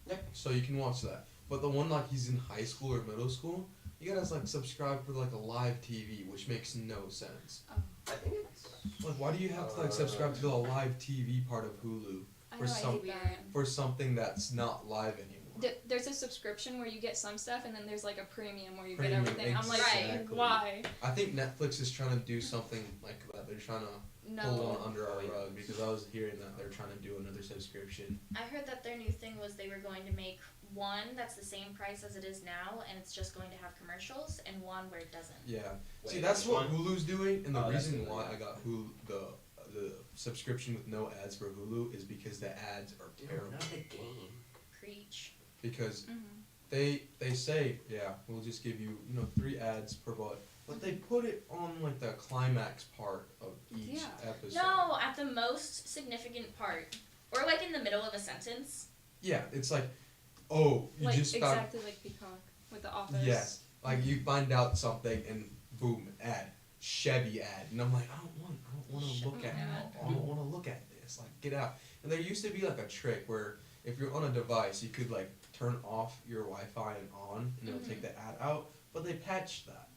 Yeah. So you can watch that. But the one like he's in high school or middle school, you gotta like subscribe for like a live TV, which makes no sense. I think it's Like, why do you have to like subscribe to the live TV part of Hulu I for know, I some hate that. for something that's not live anymore? There's a subscription where you get some stuff, and then there's like a premium where you Premium, get everything. I'm like, exactly. why? I think Netflix is trying to do something like that. They're trying to pull No. one under our rug because I was hearing that they're trying to do another subscription. I heard that their new thing was they were going to make one that's the same price as it is now, and it's just going to have commercials, and one where it doesn't. Yeah. Wait, See, that's which what one? Hulu's doing, and the Oh, that's reason Hulu, why yeah. I got Hulu the subscription with no ads for Hulu is because the ads are terrible. not the game. Preach. Because Mhm. they say, yeah, we'll just give you 3 ads per but they put it on like the climax part of each Yeah. episode. No, at the most significant part, or like in the middle of a sentence. Yeah, it's like, oh, you Like just found. exactly like Peacock with The Office. Yes, like you find out something and boom, ad, Chevy ad, and I'm like, I don't want to look at Chevy it. I don't want to look at this. Like, get out. And there used to be like a trick where if you're on a device, you could like turn off your Wi-Fi and on, and it'll take the ad out. But they patched that,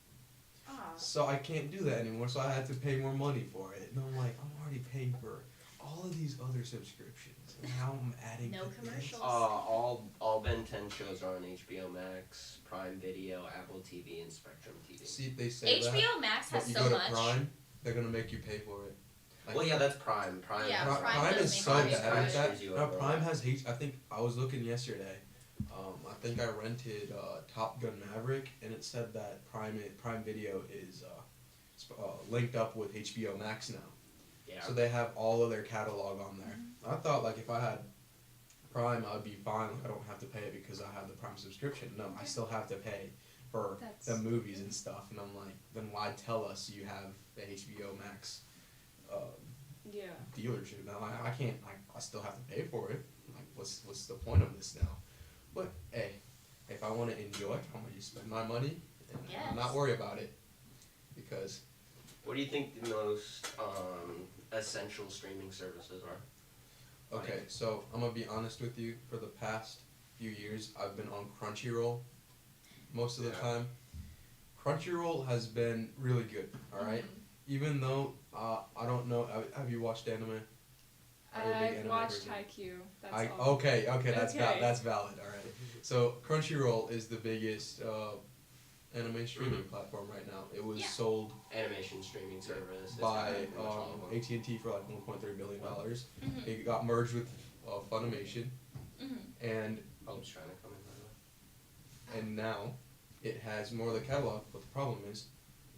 Ah. so I can't do that anymore. So I had to pay more money for it, and I'm like, I'm already paying for all of these other subscriptions, and now I'm adding No to this. commercials. All Ben 10 shows are on HBO Max, Prime Video, Apple TV, and Spectrum TV. See, they say that. HBO Max has But you so go to much. Prime, they're gonna make you pay for it. Like, Well, yeah, that's Prime. Prime. Yeah, Pri- Prime Prime does is make so Prime bad at Prime. that. You Now over Prime all. has I think I was looking yesterday. I think I rented Top Gun Maverick, and it said that Prime Video is linked up with HBO Max now. Yeah. So they have all of their catalog on there. I thought like if I had Prime, I'd be fine. Like, I don't have to pay it because I have the Prime subscription. No, I still have to pay for That's- the movies and stuff. And I'm like, then why tell us you have the HBO Max Yeah. dealership? Now I can't. I still have to pay for it. Like, what's the point of this now? But hey, if I want to enjoy, I'm gonna just spend my money and Yes. not worry about it because. What do you think the most essential streaming services are? Okay, so I'm gonna be honest with you. For the past few years, I've been on Crunchyroll most of the Yeah. time. Crunchyroll has been really good. All right? Even though I don't know, have you watched anime? Are you a big I've anime watched person? Haikyuu. That's all. Okay, that's Okay. that's valid. All right. So Crunchyroll is the biggest anime streaming platform right now. It was Yeah. sold Animation streaming service. It's by pretty much all of them. AT&T for like $1.3 billion. Mhm. It got merged with Funimation, Mhm. and Hope's trying to come in by the way. and now it has more of the catalog. But the problem is,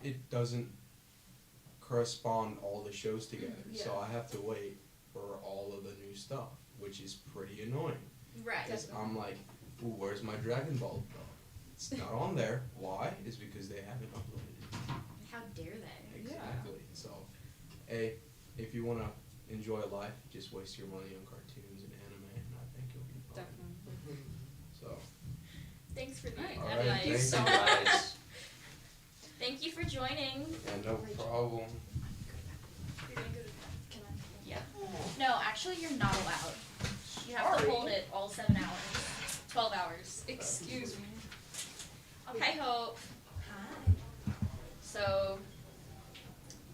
it doesn't correspond all the shows together. So Yeah. I have to wait for all of the new stuff, which is pretty annoying. Right. Because I'm like, ooh, where's my Dragon Ball? It's not on there. Why? It's because they haven't uploaded it. How dare they? Exactly. So, hey, if you want to enjoy life, just waste your money on cartoons and anime, and I think you'll be fine. Definitely. So, Thanks for the all advice. right, you thank so you much. guys. Thank you for joining. And no problem. You're gonna go to can I? Yeah. No, actually you're not allowed. You have to hold it all 7 hours. 12 hours. Excuse me. Okay, Hope. Hi. So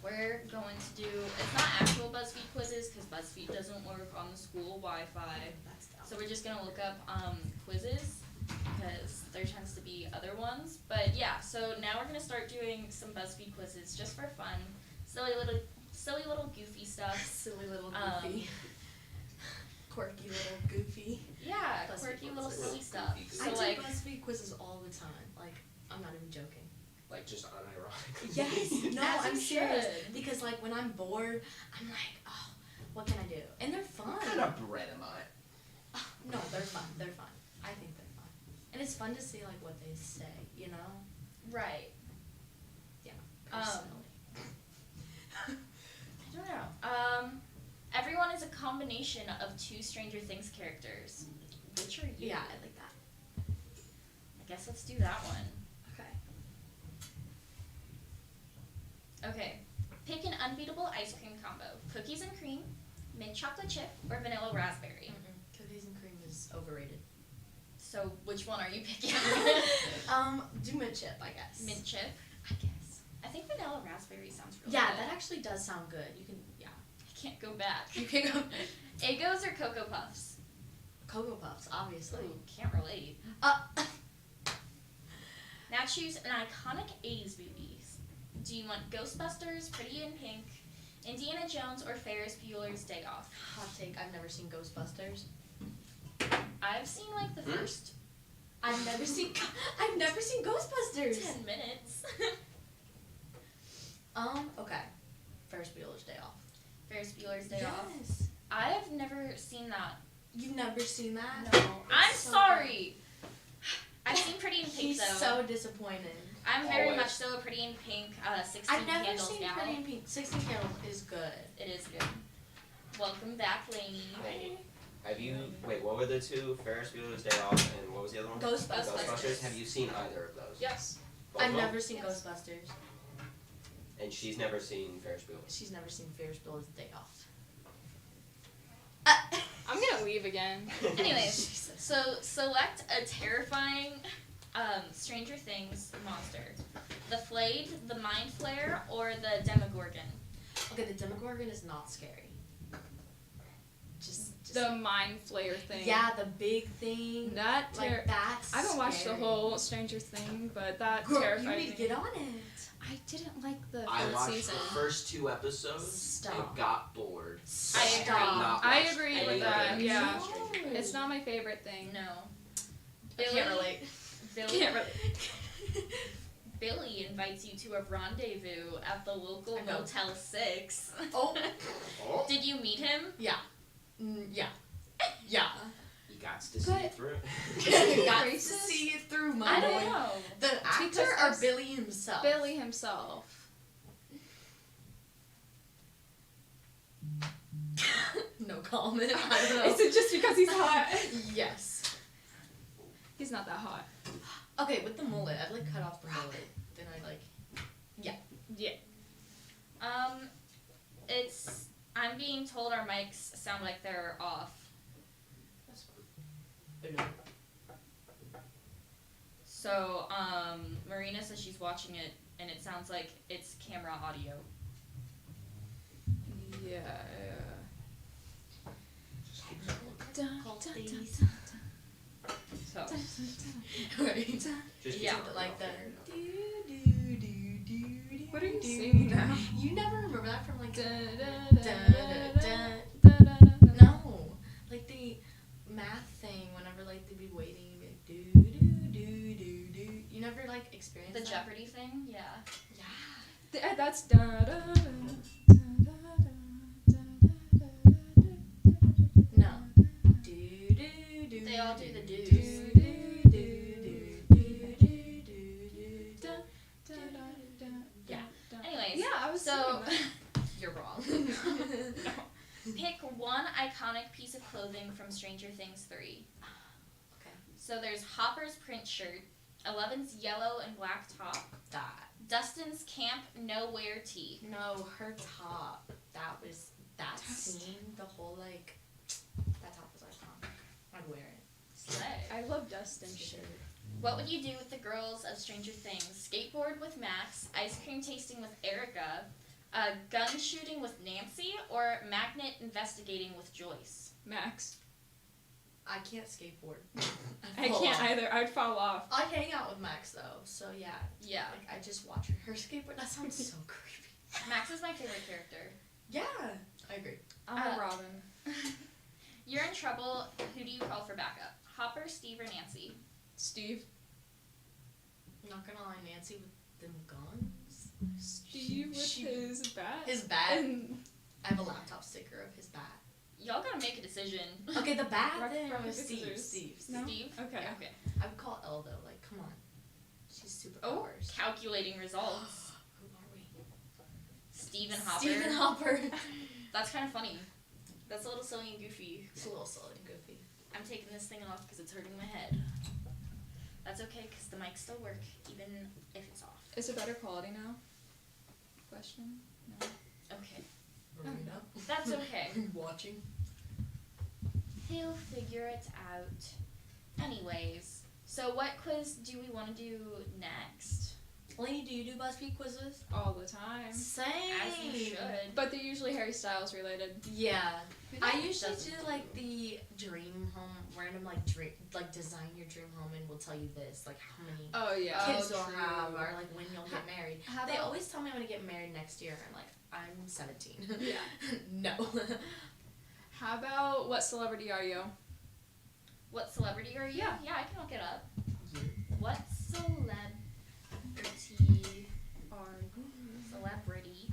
we're going to do it's not actual BuzzFeed quizzes because BuzzFeed doesn't work on the school Wi-Fi. So we're just gonna look up quizzes because there tends to be other ones. But yeah, so now we're gonna start doing some BuzzFeed quizzes just for fun. Silly little goofy stuff. Silly little Um, goofy. Quirky little goofy. Yeah, BuzzFeed quirky little quizzes. silly stuff. Goofy. So I do like BuzzFeed quizzes all the time. Like, I'm not even joking. Like just unironically. Yes. No, As I'm you serious. should. Because like when I'm bored, I'm like, oh, what can I do? And they're fun. What kind of bread am I? No, they're fun. They're fun. I think they're fun. And it's fun to see like what they say, you know? Right. Yeah. Um, Personally. I don't know. Everyone is a combination of two Stranger Things characters. Which are you? Yeah, I like that. I guess let's do that one. Okay. Okay. Pick an unbeatable ice cream combo. Cookies and cream, mint chocolate chip, or vanilla raspberry. Cookies and cream is overrated. So which one are you picking? Do mint chip, I guess. Mint chip? I guess. I think vanilla raspberry sounds really Yeah, good. that actually does sound good. You can, yeah. I can't go back. You can go. Eggos or Cocoa Puffs? Cocoa Puffs, obviously. Ooh, can't relate. Now choose an iconic 80s movies. Do you want Ghostbusters, Pretty in Pink, Indiana Jones, or Ferris Bueller's Day Off? Hot take, I've never seen Ghostbusters. I've seen like the first I've never seen Ghostbusters. 10 minutes. Okay. Ferris Bueller's Day Off. Ferris Bueller's Day Off. Yes. I've never seen that. You've never seen that? No. It's I'm so sorry. I've seen Pretty in good. Pink He's though. so disappointed. I'm very Always. much so a Pretty in Pink 16 I've never Candles seen now. Pretty in Pink. 16 Candles is good. It is good. Welcome back, Laney. Laney. Have you, wait, what were the two? Ferris Bueller's Day Off and what was the other one? Ghostbusters. Have you seen either of those? Yes. Both I've of them? never seen Ghostbusters. And she's never seen Ferris Bueller. She's never seen Ferris Bueller's Day Off. I'm gonna leave again. Anyways, so select a terrifying Stranger Things monster. The Flayed, the Mind Flayer, or the Demogorgon. Okay, the Demogorgon is not scary. Just The mind flayer thing. yeah, the big thing. That Like that's. I haven't watched the scary. whole Stranger Thing, but that Girl, terrified you need me. to get on it. I didn't like the I first watched season. the first 2 episodes Stop. and got bored. I agree. Stop. I watched agree any with of that, the yeah. Stranger Things. It's not my favorite thing. No. I can't relate. Billy invites you to a rendezvous at the local I know. Motel 6. Oh. Oh, Did you meet him? Yeah. Yeah. Yeah. you got to see it through. Got to see it through, my I boy. don't know. The actor Because or there's- Billy himself? Billy himself. No comment. I don't know. Is it just because he's hot? Yes. He's not that hot. Okay, with the mullet, I'd like cut off the mullet. Then I like. It's. I'm being told our mics sound like they're off. So, Marina says she's watching it, and it sounds like it's camera audio. Yeah. So, Right. Just Yeah. Like the. What are you singing now? You never remember that from like. Da-da-da-da-da-da-da. No, like the math thing. Whenever like they'd be waiting, like, do do do do do. You never like experienced the that? Jeopardy thing? Yeah. Yeah. That's da-da-da. No. Do do do. They all do the do, do's. do, do, do, do, do, do, do. Yeah. Anyways, Yeah, I was so singing You're wrong. pick one iconic piece of clothing from Stranger Things 3. Okay. So there's Hopper's print shirt, Eleven's yellow and black top, That. Dustin's camp nowhere tee. No, her top. That was that scene. The whole like. That top was iconic. I'd wear it. Slay. I love Dustin's shirt. What would you do with the girls of Stranger Things? Skateboard with Max, ice cream tasting with Erica, gun shooting with Nancy, or magnet investigating with Joyce? Max. I can't skateboard. I can't either. I'd fall off. I hang out with Max though, so yeah. Yeah. Like I just watch her skateboard. That sounds so creepy. Max is my favorite character. Yeah, I agree. I'm a Robin. You're in trouble. Who do you call for backup? Hopper, Steve, or Nancy? Steve. I'm not gonna lie, Nancy with them guns. Steve with his bat. His bat. And I have a laptop sticker of his bat. Y'all gotta make a decision. Okay, the bat Rock, thing paper, was Steve. scissors. No? Steve? Okay. Yeah. Okay. I would call Elle though. Like, come on. She's super Oh, powers. calculating results. Who are we? Stephen Hopper. Stephen Hopper. That's kind of funny. That's a little silly and goofy. It's a little silly and goofy. I'm taking this thing off because it's hurting my head. That's okay because the mics still work even if it's off. Is it better quality now? Question? No. Okay. Marina. That's okay. Are you watching? He'll figure it out. Anyways, so what quiz do we want to do next? Laney, do you do BuzzFeed quizzes? All the time. Same. As you should. But they're usually Harry Styles related. Yeah. I usually doesn't do like the dream home, random like design your dream home and we'll tell you this, like how many Oh yeah. kids Oh, you'll true. have or like when you'll get married. how They about- always tell me I'm gonna get married next year. I'm like, I'm 17. Yeah. No. How about what celebrity are you? What celebrity are you? Yeah. Yeah, I can look it up. You. What celebrity Are celebrity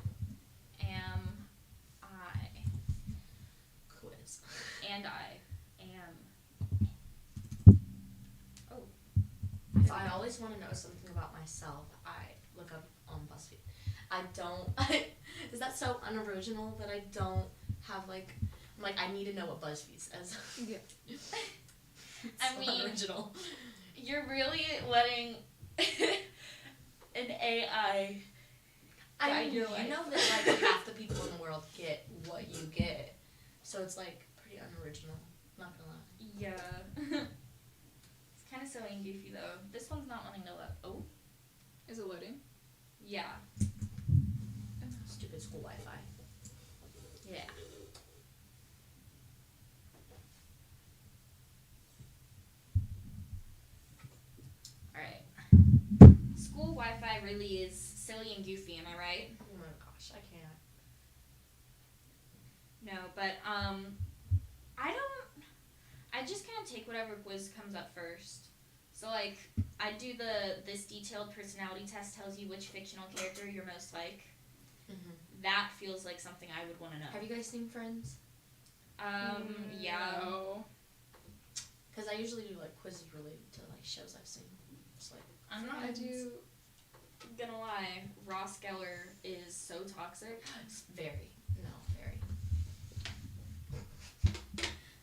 am I? Quiz. And I am. Oh. If I always want to know something about myself, I look up on BuzzFeed. I don't. Is that so unoriginal that I don't have like? I'm like, I need to know what BuzzFeed says. Yeah. I mean- unoriginal. You're really letting an AI I guide mean, your you life. know that like half the people in the world get what you get, so it's like pretty unoriginal. Not gonna lie. Yeah. It's kind of silly and goofy though. This one's not wanting to load. Oh. Is it loading? Yeah. Stupid school Wi-Fi. Yeah. Alright. School Wi-Fi really is silly and goofy, am I right? Oh my gosh, I can't. No, but I just kind of take whatever quiz comes up first. So like I do this detailed personality test tells you which fictional character you're most like. Mm-hmm. That feels like something I would want to know. Have you guys seen Friends? Yeah. No. Because I usually do like quizzes related to like shows I've seen. It's like I'm not I do. gonna lie, Ross Geller is so toxic. it's very.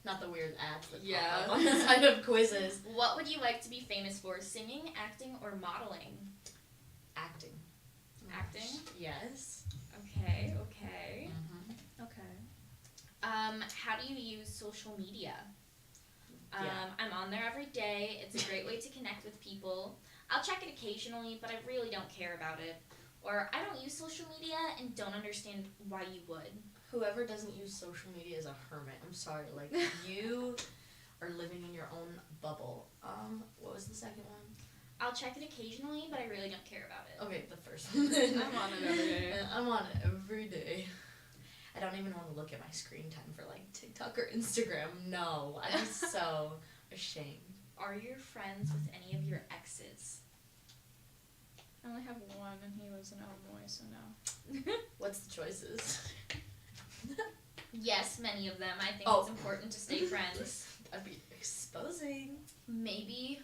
Not the weird ads that Yeah. pop up on the side of quizzes. What would you like to be famous for? Singing, acting, or modeling? Acting. Acting? Yes. Okay, okay. Mm-hmm. Okay. How do you use social media? Yeah. I'm on there every day. It's a great way to connect with people. I'll check it occasionally, but I really don't care about it. Or I don't use social media and don't understand why you would. Whoever doesn't use social media is a hermit. I'm sorry. Like, you are living in your own bubble. What was the second one? I'll check it occasionally, but I really don't care about it. Okay, the first one. I'm on it every day. I'm on it every day. I don't even want to look at my screen time for, like, TikTok or Instagram. No. I'm so ashamed. Are you friends with any of your exes? I only have one, and he lives in Illinois, so no. What's the choices? Yes, many of them. I think Oh. it's important to stay friends. I'd be exposing. Maybe.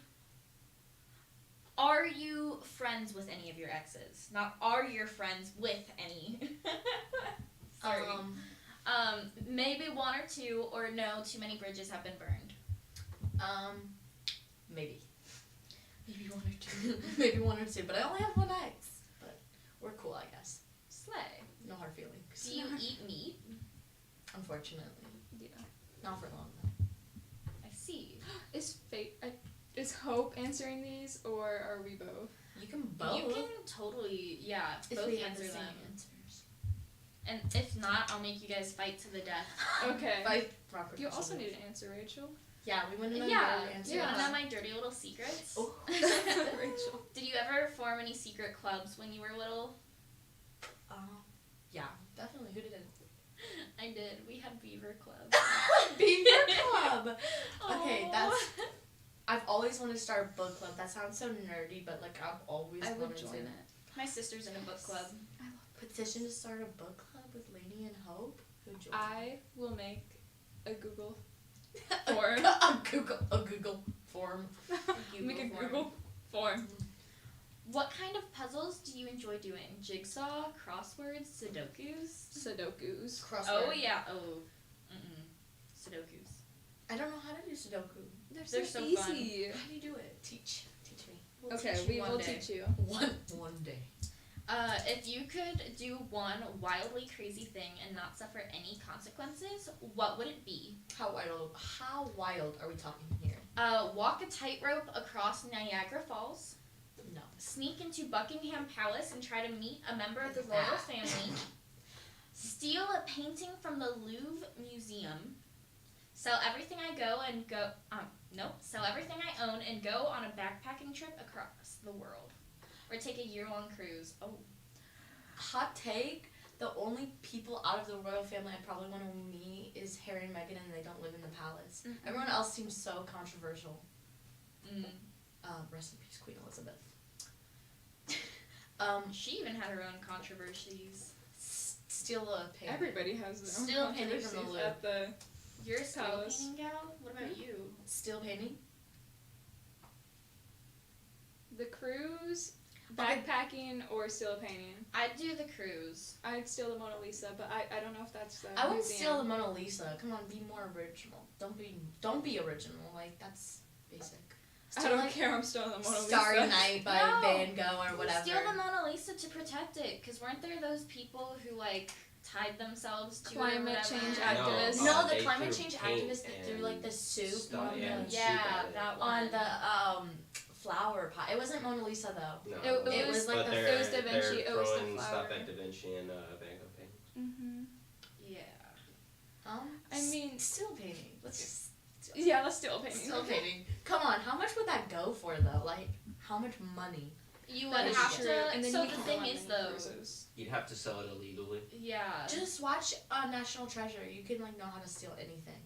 Are you friends with any of your exes? Not are you friends with any. Sorry. Maybe one or two, or no, too many bridges have been burned. Maybe. Maybe one or two. Maybe one or two. But I only have one ex. But we're cool, I guess. Slay. No hard feelings. Do you eat meat? Unfortunately. Yeah. Not for long, though. I see. Is Hope answering these, or are we both? You can both. You can totally, yeah, if both we have answer the same them. answers. And if not, I'll make you guys fight to the death. Okay. By proper You also procedure. need to answer, Rachel. Yeah, we went to Yeah, answer. you yeah. wanna know my dirty little secrets? Oh. Rachel. Did you ever form any secret clubs when you were little? Yeah, definitely. Who didn't? I did. We had Beaver Club. Beaver Club. Okay, Aw. that's. I've always wanted to start a book club. That sounds so nerdy, but like I've always I would wanted join to. it. My sister's in a book club. Petition to start a book club with Laney and Hope. Who joined? I will make a Google form. a Google form. Make a Google form. What kind of puzzles do you enjoy doing? Jigsaw, crosswords, Sudokus? Sudokus. Crossword. Oh yeah. Oh. Sudokus. I don't know how to do Sudoku. They're They're so so easy. How do you do it? Teach me. We'll Okay, teach we you one will day. teach you. One day. If you could do one wildly crazy thing and not suffer any consequences, what would it be? How wild are we talking here? Walk a tightrope across Niagara Falls. No. Sneak into Buckingham Palace and try to meet a member of the royal family. Steal a painting from the Louvre Museum. Sell everything I sell everything I own and go on a backpacking trip across the world. Or take a year-long cruise. Oh. Hot take. The only people out of the royal family I probably want to meet is Harry and Meghan, and they don't live in the palace. Mm-hmm. Everyone else seems so controversial. Mm. Rest in peace, Queen Elizabeth. She even had her own controversies. Steal a painting. Everybody has their own Still painting from the controversies Louvre. at the You're a still Palace. painting gal? What about you? Still painting. cruise, Okay. backpacking, or still painting. I'd do the cruise. I'd steal the Mona Lisa, but I don't know if that's the I would museum. steal the Mona Lisa. Come on, be more original. Don't be original. Like that's basic. I don't care, I'm stealing the Mona Lisa. Starry Night by No. Van Gogh or whatever. Steal the Mona Lisa to protect it, because weren't there those people who, like, tied themselves to it or Climate whatever? change No. activists. No, Oh, the they climate threw change paint activists that threw and like the soup stuff, on yeah, the and soup Yeah, at it. that one. on the flower pot. It wasn't Mona Lisa though. No. It was like but the they're, it was Da Vinci, they're it was the throwing stuff flower. at Da Vinci and Van Gogh paintings. Mm-hmm. Yeah. I mean- still painting. Let's just Yeah, let's steal painting. still painting. Come on, how much would that go for though? Like how much money? You That would is have true. to. And then So you the can thing go on is, many though. cruises. You'd have to sell it illegally. Yeah. Just watch National Treasure. You can like know how to steal anything.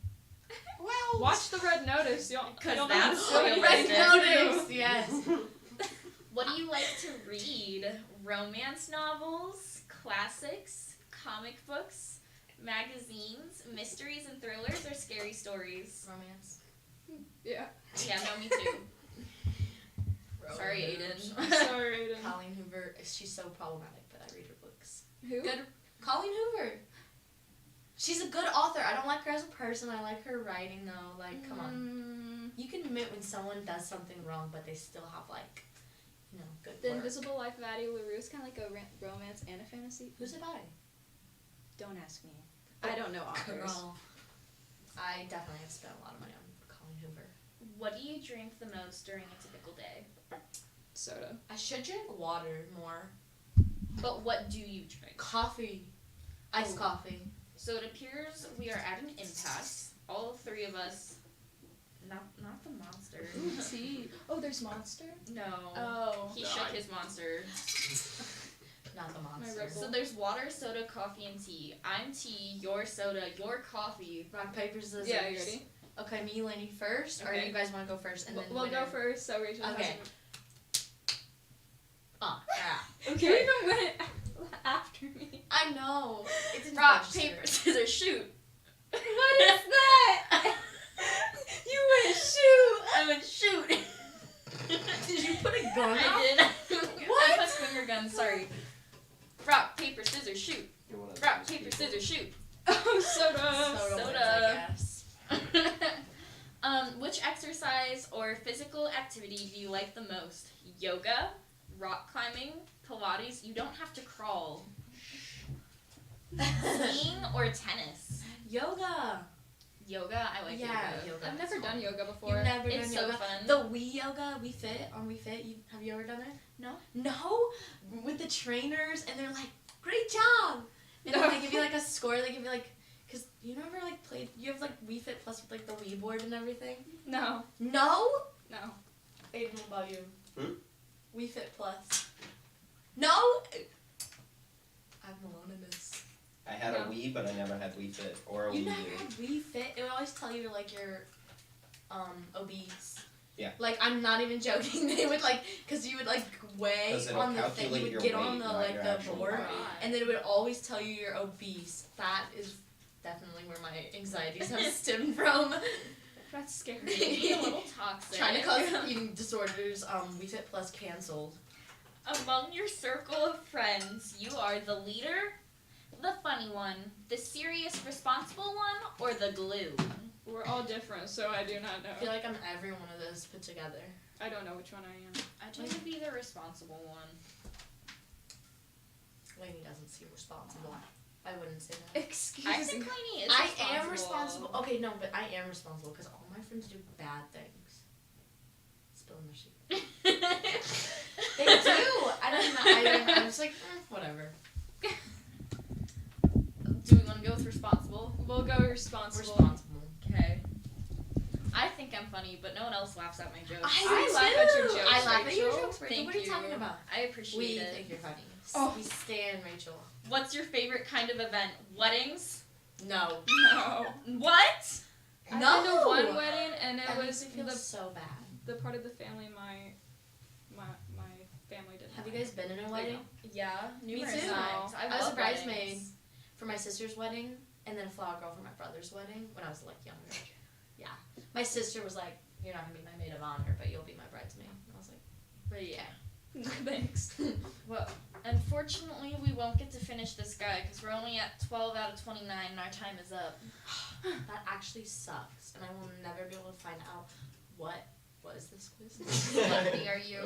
Well. Watch the Red Notice. You'll 'Cause you'll that's know how to steal what anything. Red Notice, yes. What do you like to read? Romance novels, classics, comic books, magazines, mysteries and thrillers, or scary stories? Romance. Yeah. Yeah, no, me too. Sorry, Aiden. Sorry, Aiden. Colleen Hoover. She's so problematic, but I read her books. Who? Good. Colleen Hoover. She's a good author. I don't like her as a person. I like her writing though. Like, come on. You can admit when someone does something wrong, but they still have like, you know, good The work. Invisible Life of Addie LaRue is kind of like a romance and a fantasy. Who's it by? Don't ask me. I don't know authors. Girl. I definitely have spent a lot of money on Colleen Hoover. What do you drink the most during a typical day? Soda. I should drink water more. But what do you drink? Coffee. Iced Oh. coffee. So it appears we are at an impasse. All three of us. Not the monster. Ooh, tea. Oh, there's Monster? No. Oh. He No, shook I- his monster. Not the monster. Rebel. So there's water, soda, coffee, and tea. I'm tea, you're soda, you're coffee. Rock, paper, scissors. Yeah, you ready? Okay, me, Laney first, or Okay. you guys want to go first and then We'll winner? go first, so Rachel Okay. hasn't. Yeah. You even went after me. I know. It didn't Rock, register. paper, scissors, shoot. What is that? You went shoot. I went shoot. Did you put a gun out? I did. What? I put finger gun, sorry. Rock, paper, scissors, shoot. You're one of Rock, those paper, people. scissors, shoot. Oh, soda. Soda. Soda. Wins, I guess. Which exercise or physical activity do you like the most? Yoga, rock climbing, Pilates. You don't have to crawl. Skiing or tennis? Yoga. Yoga. I like Yeah, yoga. yoga. I've never done yoga before. You've never It's done so yoga. fun. The Wii yoga, We Fit on We Fit. Have you ever done it? No. No, with the trainers, and they're like, "Great job!" And then they give you like a score. They give you like, cause you never like played. You have like We Fit Plus with like the Wii board and everything. No. No. No. Aiden, what about you? Hmm? We Fit Plus. No. I'm alone in this. I had No. a Wii, but I never had Wii Fit or a You Wii never U. had We Fit. It would always tell you like you're obese. Yeah. Like I'm not even joking. They would like, cause you would like weigh 'Cause it'll on the thing. You calculate would your get on weight, the not like your the actual board, body. and then it would always tell you you're obese. That is definitely where my anxieties have stemmed from. That's scary. Being a little toxic. Trying to cause eating disorders. We Fit Plus canceled. Among your circle of friends, you are the leader, the funny one, the serious, responsible one, or the glue one? We're all different, so I do not know. I feel like I'm every one of those put together. I don't know which one I am. I tend to be the responsible one. Laney doesn't seem responsible. I wouldn't say that. Excuse I think Laney is I responsible. am responsible. Okay, no, but I am responsible because all my friends do bad things. Spilling their secret. They do. I don't know. I'm just like, whatever. Do we want to go with responsible? We'll go responsible. Responsible. Okay. I think I'm funny, but no one else laughs at my jokes. I laugh at your jokes, I laugh at your Rachel. jokes, Rachel. Thank What are you you. talking about? I appreciate We it. think you're funny. Oh. We stand Rachel. What's your favorite kind of event? Weddings? No. No. What? I've No. been to one wedding, and it That was makes me feel the so bad. part of the family my family didn't. Have you like. guys been in a wedding? Yeah, numerous too. times. I was a love bridesmaid weddings. for my sister's wedding, and then a flower girl for my brother's wedding when I was like younger. Yeah. My sister was like, "You're not gonna be my maid of honor, but you'll be my bridesmaid." And I was like, But yeah. Thanks. Well, unfortunately, we won't get to finish this guy because we're only at 12 out of 29 and our time is up. that actually sucks, and I will never be able to find out what is this quiz. Celebrity are you?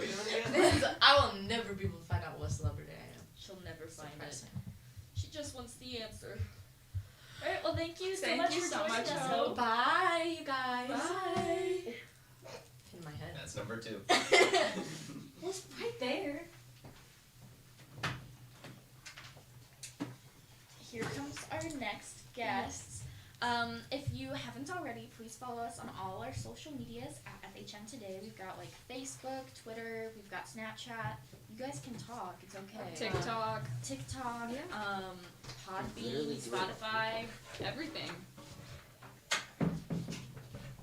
I will never be able to find out what celebrity I am. She'll never find Depressing. it. She just wants the answer. Alright, well thank you so Thank much you for so joining much, us. Hope. Bye, you guys. Bye. In my head. That's number 2. Well, it's right there. Here comes our next guest. If you haven't already, please follow us on all our social medias at FHM Today. We've got like Facebook, Twitter, we've got Snapchat. You guys can talk, it's okay. TikTok, TikTok, Yeah. Podbean, Literally do Spotify. everything.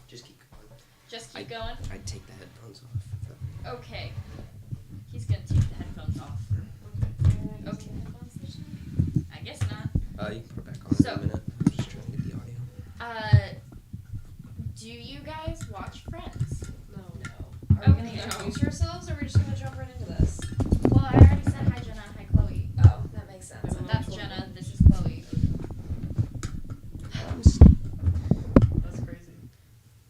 Just keep going. Just keep going. I'd take the headphones off. Okay. He's gonna take the headphones off. Okay. I guess not. You can put it back on So- in a minute. I'm just trying to get the audio. Do you guys watch Friends? No. No. Are we gonna Okay. introduce ourselves, or are we just gonna jump right into this? Well, I already said hi, Jenna. Hi, Chloe. Oh, that makes sense. That's Jenna. This is Chloe. That's crazy.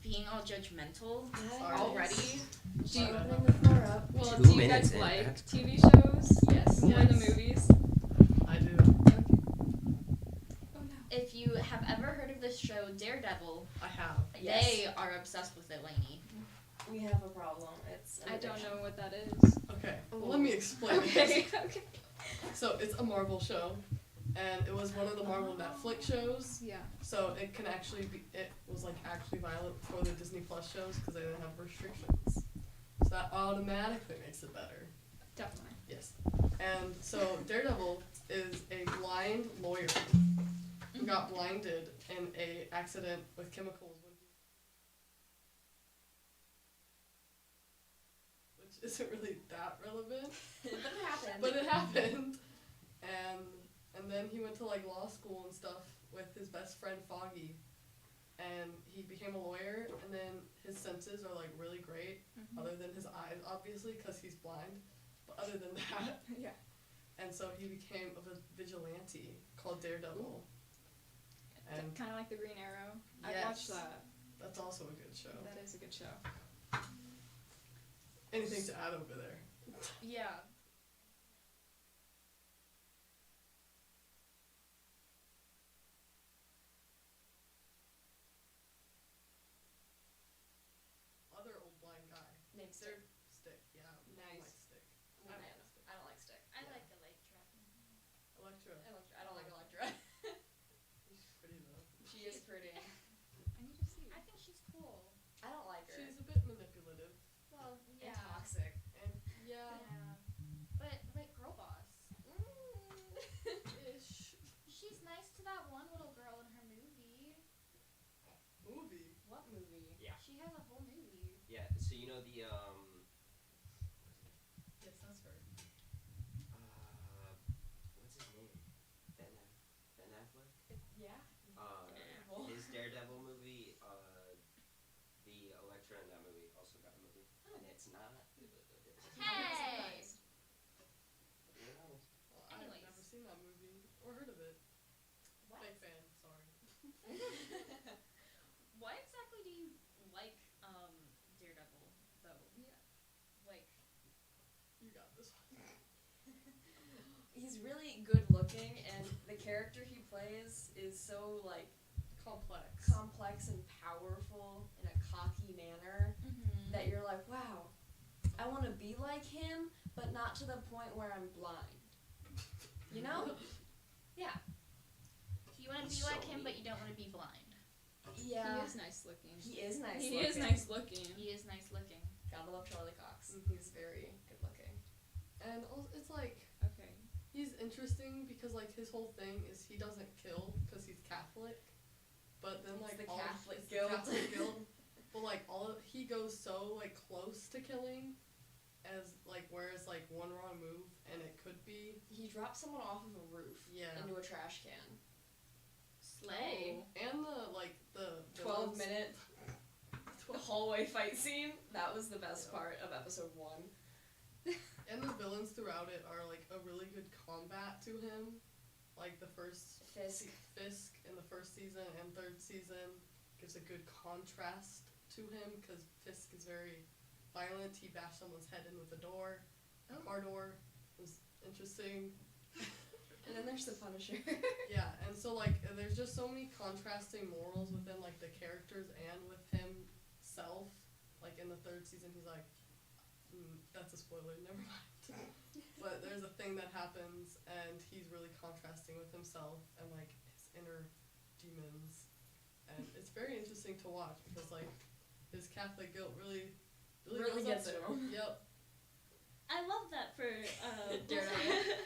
Being all judgmental Sorry. already. Do you, Opening the floor up. well, 2 do you minutes guys in, like that's- TV shows? Yes. More than Yes. movies? I do. Oh no. If you have ever heard of this show, Daredevil, I have. they are obsessed with it, Laney. We have a problem. It's I don't know what that is. Okay, well, let me explain. Okay, okay. So it's a Marvel show, and it was one of the Marvel Netflix shows. Yeah. So it can actually be. It was like actually violent for the Disney Plus shows because they didn't have restrictions. So that automatically makes it better. Definitely. Yes. And so Daredevil is a blind lawyer who got blinded in a accident with chemicals when he, which isn't really that relevant. But it happened. But it happened. And then he went to like law school and stuff with his best friend Foggy. And he became a lawyer, and then his senses are like really great, other than his eyes, obviously, because he's blind. But other than that, Yeah. and so he became a vigilante called Daredevil. And Kind of like the Green Arrow. I Yes. watched that. that's also a good show. That is a good show. Anything to add over there? Yeah. Other old blind guy. Named They're Stick, yeah. Nice. Like Stick. I don't like Stick. I like the light trap. Electra. I don't like Electra. She's pretty though. She is pretty. I need to see. I think she's cool. I don't like her. She's a bit manipulative. Well, And yeah. toxic. And yeah. Yeah. But girl boss. Ish. She's nice to that one little girl in her movie. Movie. What movie? Yeah. She has a whole movie. Yeah, so you know the Yes, that's her. what's his name? Ben Affleck? Yeah. friend in that movie also got a movie. And it's not. Hey! Yeah. Well, I've Anyways. never seen that movie or heard of it. What? Big fan, sorry. Why exactly do you like Daredevil though? Yeah. Like, You got this one. He's really good looking, and the character he plays is so like complex and powerful in a cocky manner that you're like, wow, I want to be like him, but not to the point where I'm blind. You know? Yeah. you want to be So like him, but mean. you don't want to be blind. He Yeah. is nice looking. He is nice He looking. is nice looking. He is nice looking. Gotta love Charlie Cox. Mhm. He's very good looking. And also, it's like, Okay. he's interesting because like his whole thing is he doesn't kill because he's Catholic, but then It's like the all Catholic it's the guild. Catholic guild. But like he goes so like close to killing, as like whereas like one wrong move and it could be He dropped someone off of a roof into a trash can. Slay. and the 12-minute hallway fight scene. That was the best part of episode 1. and the villains throughout it are like a really good combat to him, like the first Fisk. Fisk in the first season and third season gives a good contrast to him because Fisk is very violent. He bashed someone's head in with a door, a car door. It was interesting. And then there's the Punisher. Yeah, and so like there's just so many contrasting morals within like the characters and with himself. Like in the third season, he's like, that's a spoiler, never mind. But there's a thing that happens, and he's really contrasting with himself and like his inner demons, and it's very interesting to watch because like his Catholic guilt really Really goes gets up to there. him. Yep. I love that for Daredevil.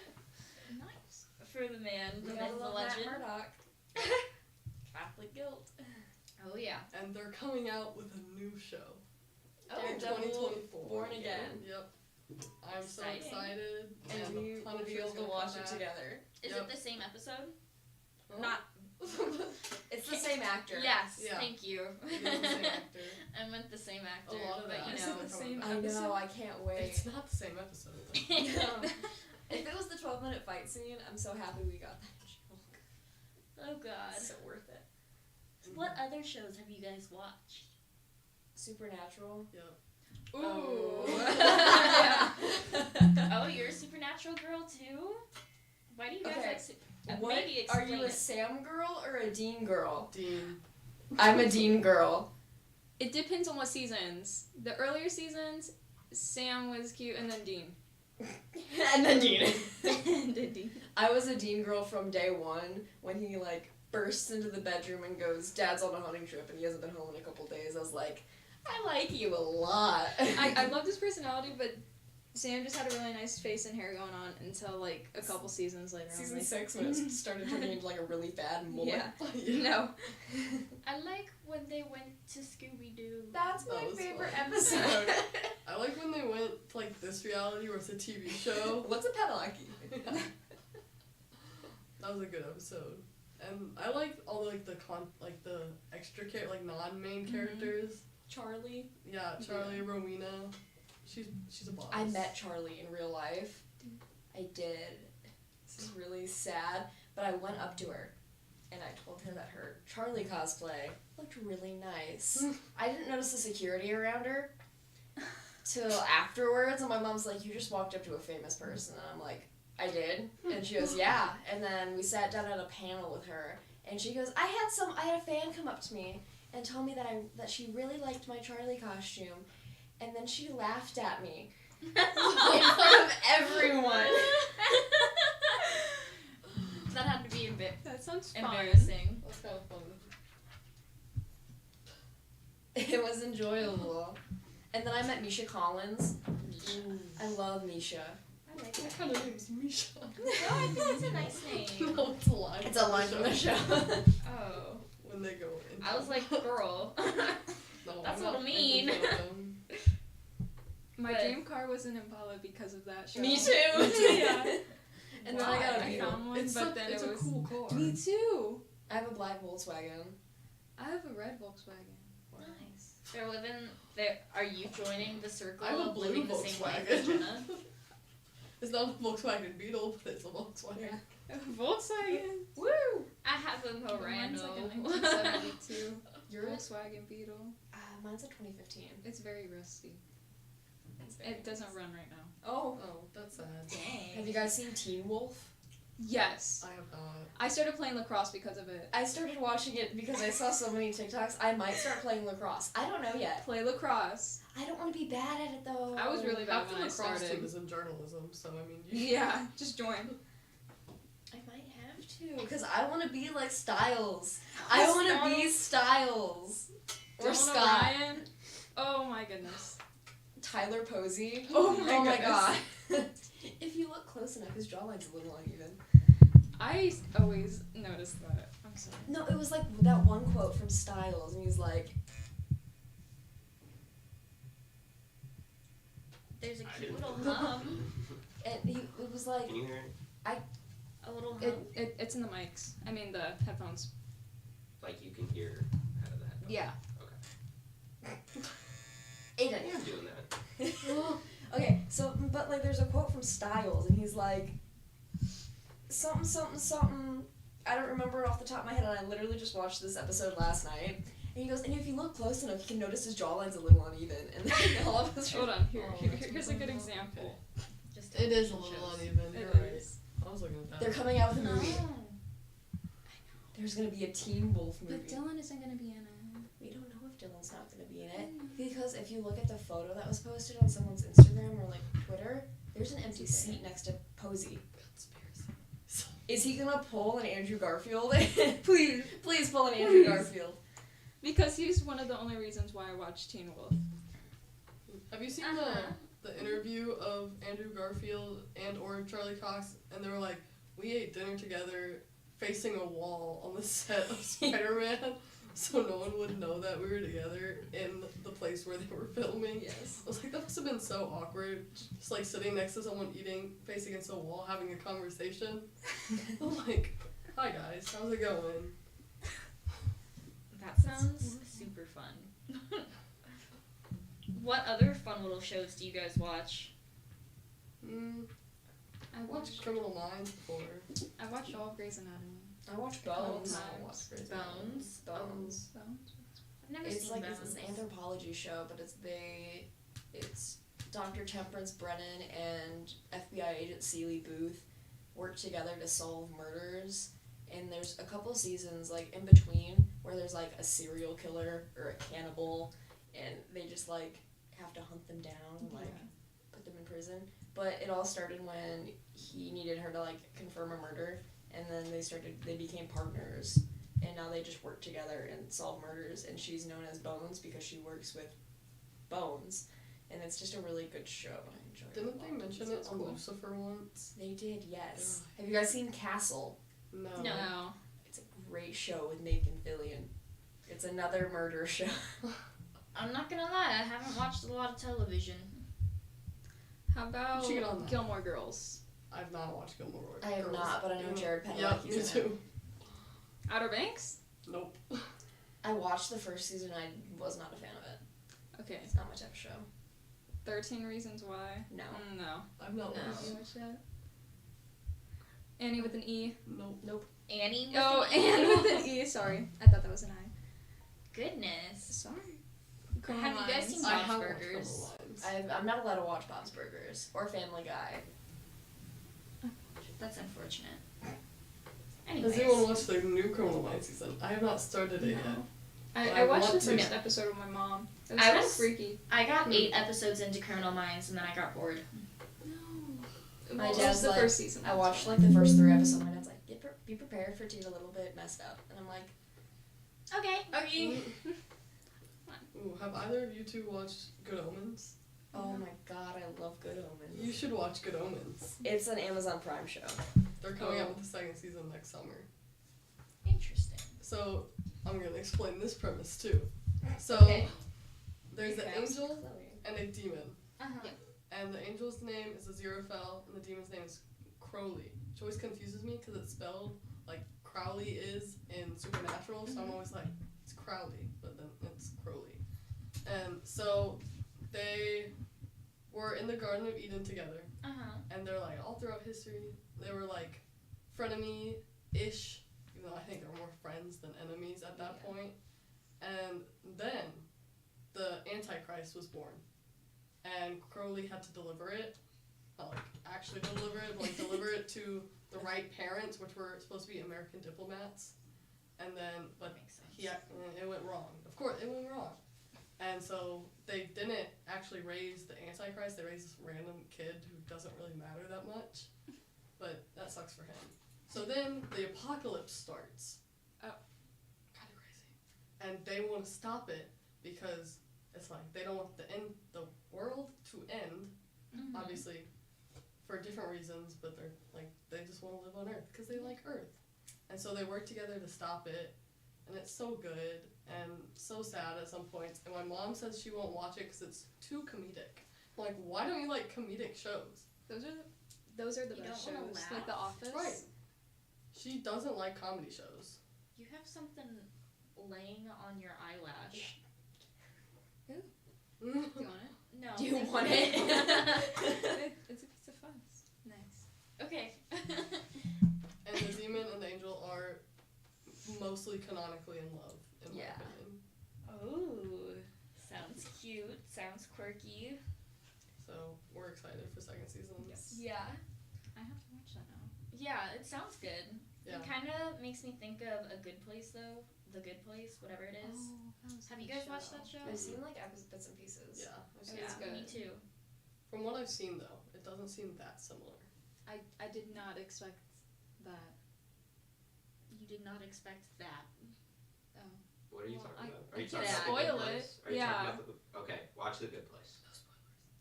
nice. For the man, the You myth, gotta the love Matt legend. Murdock. Catholic guilt. Oh yeah. And they're coming out with a new show. Daredevil 2024. Born Again. Yep. I'm so Exciting. excited. And we the will Punisher's be able to gonna watch come it back. together. Is Yep. it the same episode? Huh? Not. It's the same actor. Yes. Yeah. Thank you. It is the same actor. I meant the same actor. A lot of but that. you Is know. it the same I know, I can't wait. It's not the same episode. No. If it was the 12-minute fight scene, I'm so happy we got that joke. Oh god. It's so worth it. What other shows have you guys watched? Supernatural. Yep. Ooh. Oh, you're a Supernatural girl too? Why do you guys Okay. like What, maybe are explain you a it. Sam girl or a Dean girl? Dean. I'm a Dean girl. It depends on what seasons. The earlier seasons, Sam was cute, and then Dean. And then Dean. And then Dean. I was a Dean girl from day one when he like bursts into the bedroom and goes, Dad's on a hunting trip and he hasn't been home in a couple days. I was like, I like you a lot. I loved his personality, but Sam just had a really nice face and hair going on until like a couple seasons later. Season like, 6 when it started turning into like a really bad mullet. Yeah. No. I like when they went to Scooby Doo. That's That my was favorite fun. episode. I like when they went to like this reality where it's a TV show. What's a pedalaki? That was a good episode. And I like all like the extra non-main characters. Charlie. Yeah, Charlie, Rowena. She's a boss. I met Charlie in real life. I did. This is really sad, but I went up to her and I told her that her Charlie cosplay looked really nice. I didn't notice the security around her till afterwards, and my mom's like, you just walked up to a famous person, and I'm like, I did. And she goes, yeah. And then we sat down at a panel with her, and she goes, I had a fan come up to me and tell me that she really liked my Charlie costume, and then she laughed at me in front of everyone. That had to be a bit That sounds fun. embarrassing. That's kind of fun. It was enjoyable. And then I met Misha Collins. I love Misha. I like What that. kind of name is Misha? No, I think it's a nice name. No, it's a line. It's a line from the show. Oh. When they go in. I was like, girl. No, That's I'm a little not mean. making fun of them. My But- dream car was an Impala because of that show. Me too. Yeah. And then I got a I Beetle. found one, It's but then it's it a was. cool car. Me too. I have a black Volkswagen. I have a red Volkswagen. Nice. They're living. Are you joining the circle I have a of living blue the same life as Volkswagen. Jenna? It's not a Volkswagen Beetle, but it's a Volkswagen. Volkswagen. Woo! I have a Mine's Morano. like a 1972 Yours? Volkswagen Beetle. Mine's a 2015. It's very rusty. It's very It doesn't nice. run right now. Oh. Oh, that's sad. Dang. Have you guys seen Teen Wolf? Yes. I have not. I started playing lacrosse because of it. I started watching it because I saw so many TikToks. I might start playing lacrosse. I don't know yet. Play lacrosse. I don't want to be bad at it though. I was really bad Half the when I lacrosse team started. is in journalism, so I mean, you Yeah, just join. I might have to because I want to be like Styles. I want to be Styles. Or Jonah Scott. Ryan. Oh my goodness. Tyler Posey. Oh my god. If you look close enough, his jawline's a little uneven. I always noticed that. I'm sorry. No, it was like that one quote from Styles, and he's like, There's a I cute didn't little know. hum. and it was like, Can you hear it? A little hum. It's in the mics. I mean the headphones. Like you can hear out of the headphones? Yeah. Aiden. I am doing that. Okay, so, but like there's a quote from Styles, and he's like, something, something, something. I don't remember it off the top of my head, and I literally just watched this episode last night. And he goes, and if you look close enough, you can notice his jawline's a little uneven. And then all of us Hold on. Oh, that's Here's a good example. Just It is a television little shows. uneven. You're It right. is. I was looking at that. They're coming out with a movie. Oh. There's gonna be a Teen Wolf movie. But Dylan isn't gonna be in it. We don't know if Dylan's not gonna be in it because if you look at the photo that was posted on someone's Instagram or like Twitter, there's an empty seat next to Posey. Is he gonna pull an Andrew Garfield? Please pull an Andrew Garfield. Because he's one of the only reasons why I watch Teen Wolf. Have you seen Uh-huh. the interview of Andrew Garfield and or Charlie Cox? And they were like, we ate dinner together facing a wall on the set of Spider-Man, so no one would know that we were together in the place where they were filming. Yes. I was like, that must have been so awkward, just like sitting next to someone eating, facing against a wall, having a conversation. I'm like, hi guys, how's it going? That sounds super fun. What other fun little shows do you guys watch? I I watched Criminal Minds before. watched all of Grey's Anatomy. I watched Couple Bones. times. I watched Grey's Bones. Bones. I've never It's seen like Bones. it's an anthropology show, but it's Dr. Temperance Brennan and FBI agent Celie Booth work together to solve murders. And there's a couple seasons like in between where there's like a serial killer or a cannibal, and they just like have to hunt them down and like put them in prison. But it all started when he needed her to like confirm a murder, and then they became partners, and now they just work together and solve murders. And she's known as Bones because she works with Bones, and it's just a really good show. I enjoy it. Didn't a they lot. mention It's it on cool. Lucifer once? They did, yes. Have you guys seen Castle? No. No. It's a great show with Nathan Fillion. It's another murder show. I'm not gonna lie, I haven't watched a lot of television. How about You should get on that. Gilmore Girls? I've not watched Gilmore Girls. I have not, but I know Jared Padalecki's Yep, me in it. too. Outer Banks? Nope. I watched the first season. I was not a fan of it. Okay. It's not my type of show. 13 Reasons Why? No. No. I've not No. watched. Have you watched that? Annie with an E. Nope. Annie with Oh, an Anne E. with an E. Sorry. I thought that was an I. Goodness. Sorry. Have you guys seen I Bob's have watched Burgers? Criminal Minds. I'm not allowed to watch Bob's Burgers or Family Guy. That's unfortunate. Has Anyways, anyone watched the new Criminal Minds season? I have not started it yet. I watched the want to. first episode with my mom. It was I kind of was- freaky. I got 8 episodes into Criminal Minds and then I got bored. My Well, it was dad's the like, first season. I watched like the first 3 episodes. My dad's like, be prepared for it to get a little bit messed up, and I'm like, Okay. okay. Ooh, have either of you two watched Good Omens? Oh my god, I love Good Omens. You should watch Good Omens. It's an Amazon Prime show. They're coming out with the second season next summer. Interesting. So I'm gonna explain this premise too. So Okay. there's an Okay. angel and a demon, Uh-huh. and the angel's name is Aziraphale, and the demon's name is Crowley, which always confuses me because it's spelled like Crowley is in Supernatural. So I'm always like, it's Crowley, but then it's Crowley. So they were in the Garden of Eden together, and they're like all throughout history they were like frenemy-ish, even though I think they're more friends than enemies at that point. And then the Antichrist was born, and Crowley had to deliver it. Not like actually deliver it, but like deliver it to the right parents, which were supposed to be American diplomats. And then, but it went wrong. Of course, it went wrong. And so they didn't actually raise the Antichrist. They raised this random kid who doesn't really matter that much. But that sucks for him. So then the apocalypse starts. Oh. Kind of crazy. And they want to stop it because it's like they don't want the world to end. Obviously, for different reasons, but they're like they just want to live on Earth because they like Earth. And so they work together to stop it. And it's so good and so sad at some points. And my mom says she won't watch it because it's too comedic. I'm like, why don't you like comedic shows? Those are the best don't wanna shows. laugh? Like The Office. Right. She doesn't like comedy shows. You have something laying on your eyelash. Do you want it? No. Do you thank want you. it? It's a piece of fuzz. Nice. Okay. And the demon and the angel are mostly canonically in love, in Yeah. my opinion. Oh, sounds cute. Sounds quirky. So we're excited for second season. Yes. Yeah. I have to watch that now. Yeah, it sounds good. Yeah. It kind of makes me think of A Good Place, though. The Good Place, whatever it is. Have you guys watched that show? I've seen like bits and pieces. Yeah. I've seen Yeah, it. me too. From what I've seen though, it doesn't seem that similar. I did not expect that. You did not expect that. Oh. What are you Well, talking about? I Are you can't talking about spoil The Good it. Place? Are you Yeah. talking about okay, watch The Good Place.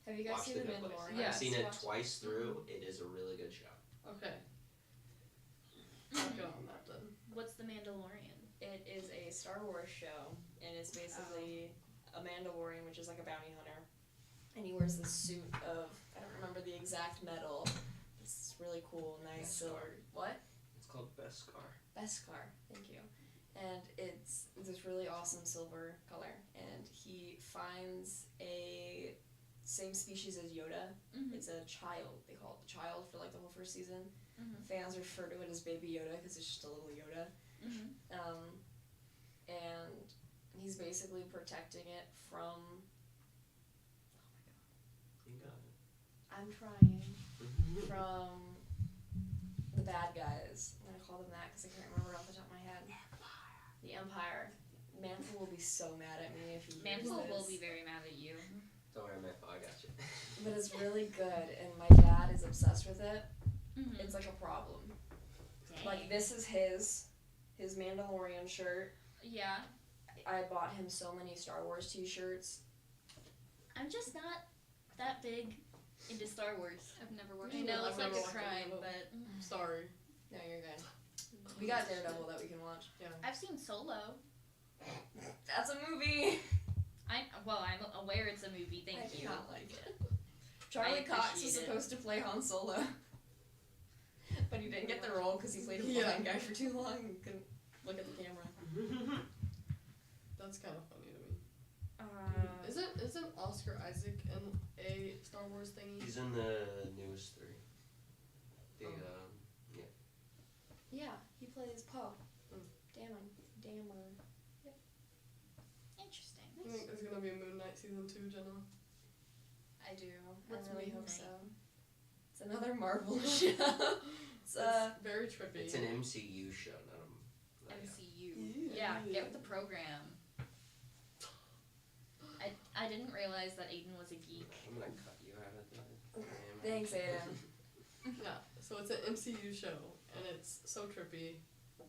Have you guys Watch seen The The Good Place. Mandalorian? Yeah. I've seen it Watch- twice through. It is a really good show. Okay. I'll get on that then. What's The Mandalorian? It is a Star Wars show, and it's basically a Mandalorian, which is like a bounty hunter, and he wears this suit of, I don't remember the exact metal. It's really cool, nice silver. What? It's called Beskar. Beskar, thank you. And it's this really awesome silver color, and he finds a same species as Yoda. Mm-hmm. It's a child. They call it the child for like the whole first season. Mm-hmm. Fans refer to it as Baby Yoda because it's just a little Yoda. Mm-hmm. And he's basically protecting it from. You got I'm trying. it. From the bad guys. I'm gonna call them that because I can't remember off the top of my head. The Empire. Mantle will be so mad at me if he hears Mantle this. will be very mad at you. Don't worry, Mantle, I got you. But it's really good, and my dad is obsessed with it. Mm-hmm. It's like a problem. Dang. Like, this is his Mandalorian shirt. Yeah. I bought him so many Star Wars t-shirts. I'm just not that big into Star Wars. I've never watched I it. know I've it's like never a watched crime, any of but Sorry. No, you're good. We got Daredevil that we can watch. Yeah. I've seen Solo. That's a movie! I'm aware it's a movie. Thank I do you. not like it. Charlie Cox was appreciate it. supposed to play Han Solo. But he didn't get the role because he played a Yeah. blind guy for too long and couldn't look at the camera. That's kind of funny to me. Isn't Oscar Isaac in a Star Wars thingy? He's in the newest three. The yeah. Yeah, he plays Poe. Mm. Dammer. Interesting. I think there's gonna be a Moon Knight season 2, Jenna. I do. What's I really Moon hope Knight? so. It's another Marvel show. It's It's very trippy. It's an MCU show, not a. MCU. Yeah, get with the program. I didn't realize that Aiden was a geek. I'm gonna cut you out of that. Thanks, Aiden. Yeah, so it's an MCU show, and it's so trippy,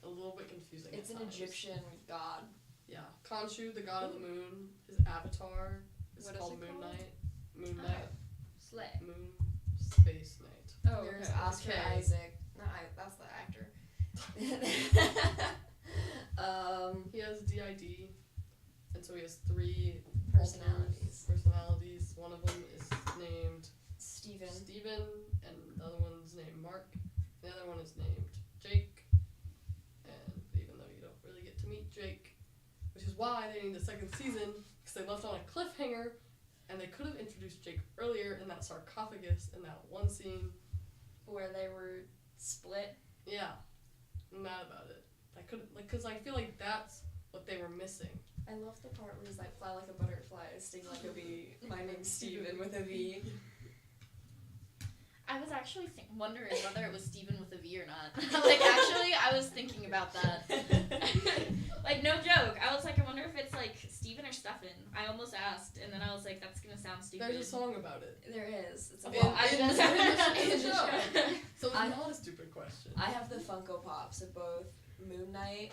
a little bit confusing. It's at an times. Egyptian god. Yeah, Khonshu, the god of the moon, his avatar is What is called it Moon called? Knight. Moon Knight. Slay. Moon Space Knight. Oh, There's okay. Oscar Okay. Isaac. No, that's the actor. He has DID, and so he has 3 Personalities. Personalities. One of them is named Steven. Steven, and the other one's named Mark. The other one is named Jake. And even though you don't really get to meet Jake, which is why they need the second season, because because they left on a cliffhanger, and they could have introduced Jake earlier in that sarcophagus in that one scene. Where they were split. Yeah, I'm mad about it. I couldn't, like, because I feel like that's what they were missing. I love the part where he's like, fly like a butterfly, sting like a bee. My name's Steven with a V. I was actually wondering whether it was Steven with a V or not. Like, actually, I was thinking about that. Like, no joke. I was like, I wonder if it's, like, Steven or Stefan. I almost asked, and then I was like, that's gonna sound stupid. There's a song about it. There is. It's a In- well, in the show. So it's I- not a stupid question. I have the Funko Pops of both Moon Knight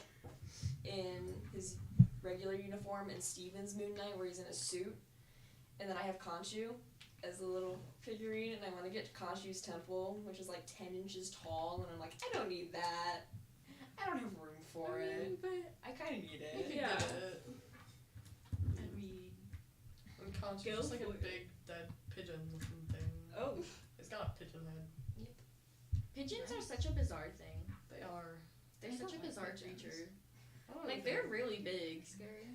in his regular uniform and Steven's Moon Knight where he's in a suit. And then I have Khonshu as a little figurine, and I want to get Khonshu's temple, which is like 10 inches tall, and I'm like, I don't need that. I don't have room for it. But I kind of need You it. could Yeah. get it. I mean, And Conch Go is just like a for it. big dead pigeon looking thing. Oh. It's got a pigeon head. pigeons are such a bizarre thing. They are. They're I such a don't like bizarre pigeons. creature. I don't Like, know. they're really big. Scary.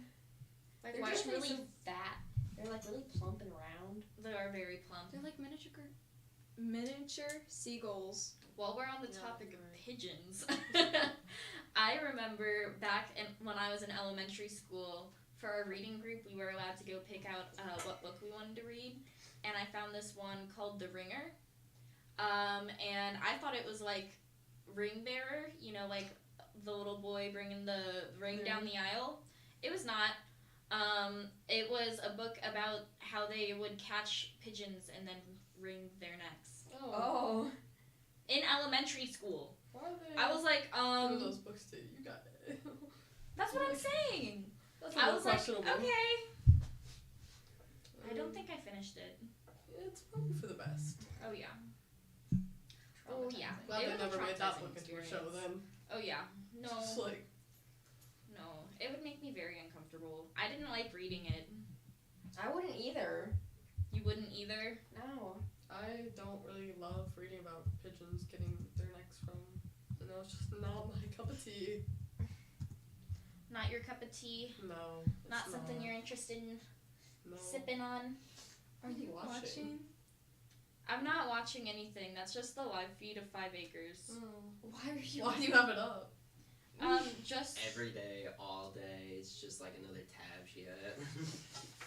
Like, They're why just are they really so... fat. They're like really plump and round. They are very plump. They're like miniature seagulls. While we're on the Yeah, topic of right. pigeons, I remember back when I was in elementary school, for our reading group, we were allowed to go pick out what book we wanted to read, and I found this one called The Ringer, and I thought it was like Ring Bearer, you know, like the little boy bringing the ring down the aisle. It was not. It was a book about how they would catch pigeons and then wring their necks. Oh. In elementary school. Why are they I was like, doing those books too? You got it. that's what I'm saying. That's a I little was like, questionable. okay. I don't think I finished it. It's probably for the best. Oh, yeah. Oh, yeah. Glad It they was a never made that traumatizing book into a experience. show then. Oh, yeah. No. Just like, No. It would make me very uncomfortable. I didn't like reading it. I wouldn't either. You wouldn't either? No. I don't really love reading about pigeons getting their necks from. You know, it's just not my cup of tea. Not your cup of tea? No. It's Not something you're interested in No. sipping on? Are you watching? I'm not watching anything. That's just the live feed of 5 Acres. Why are you? Why do you have it up? Just Every day, all day, it's just like another tab she had.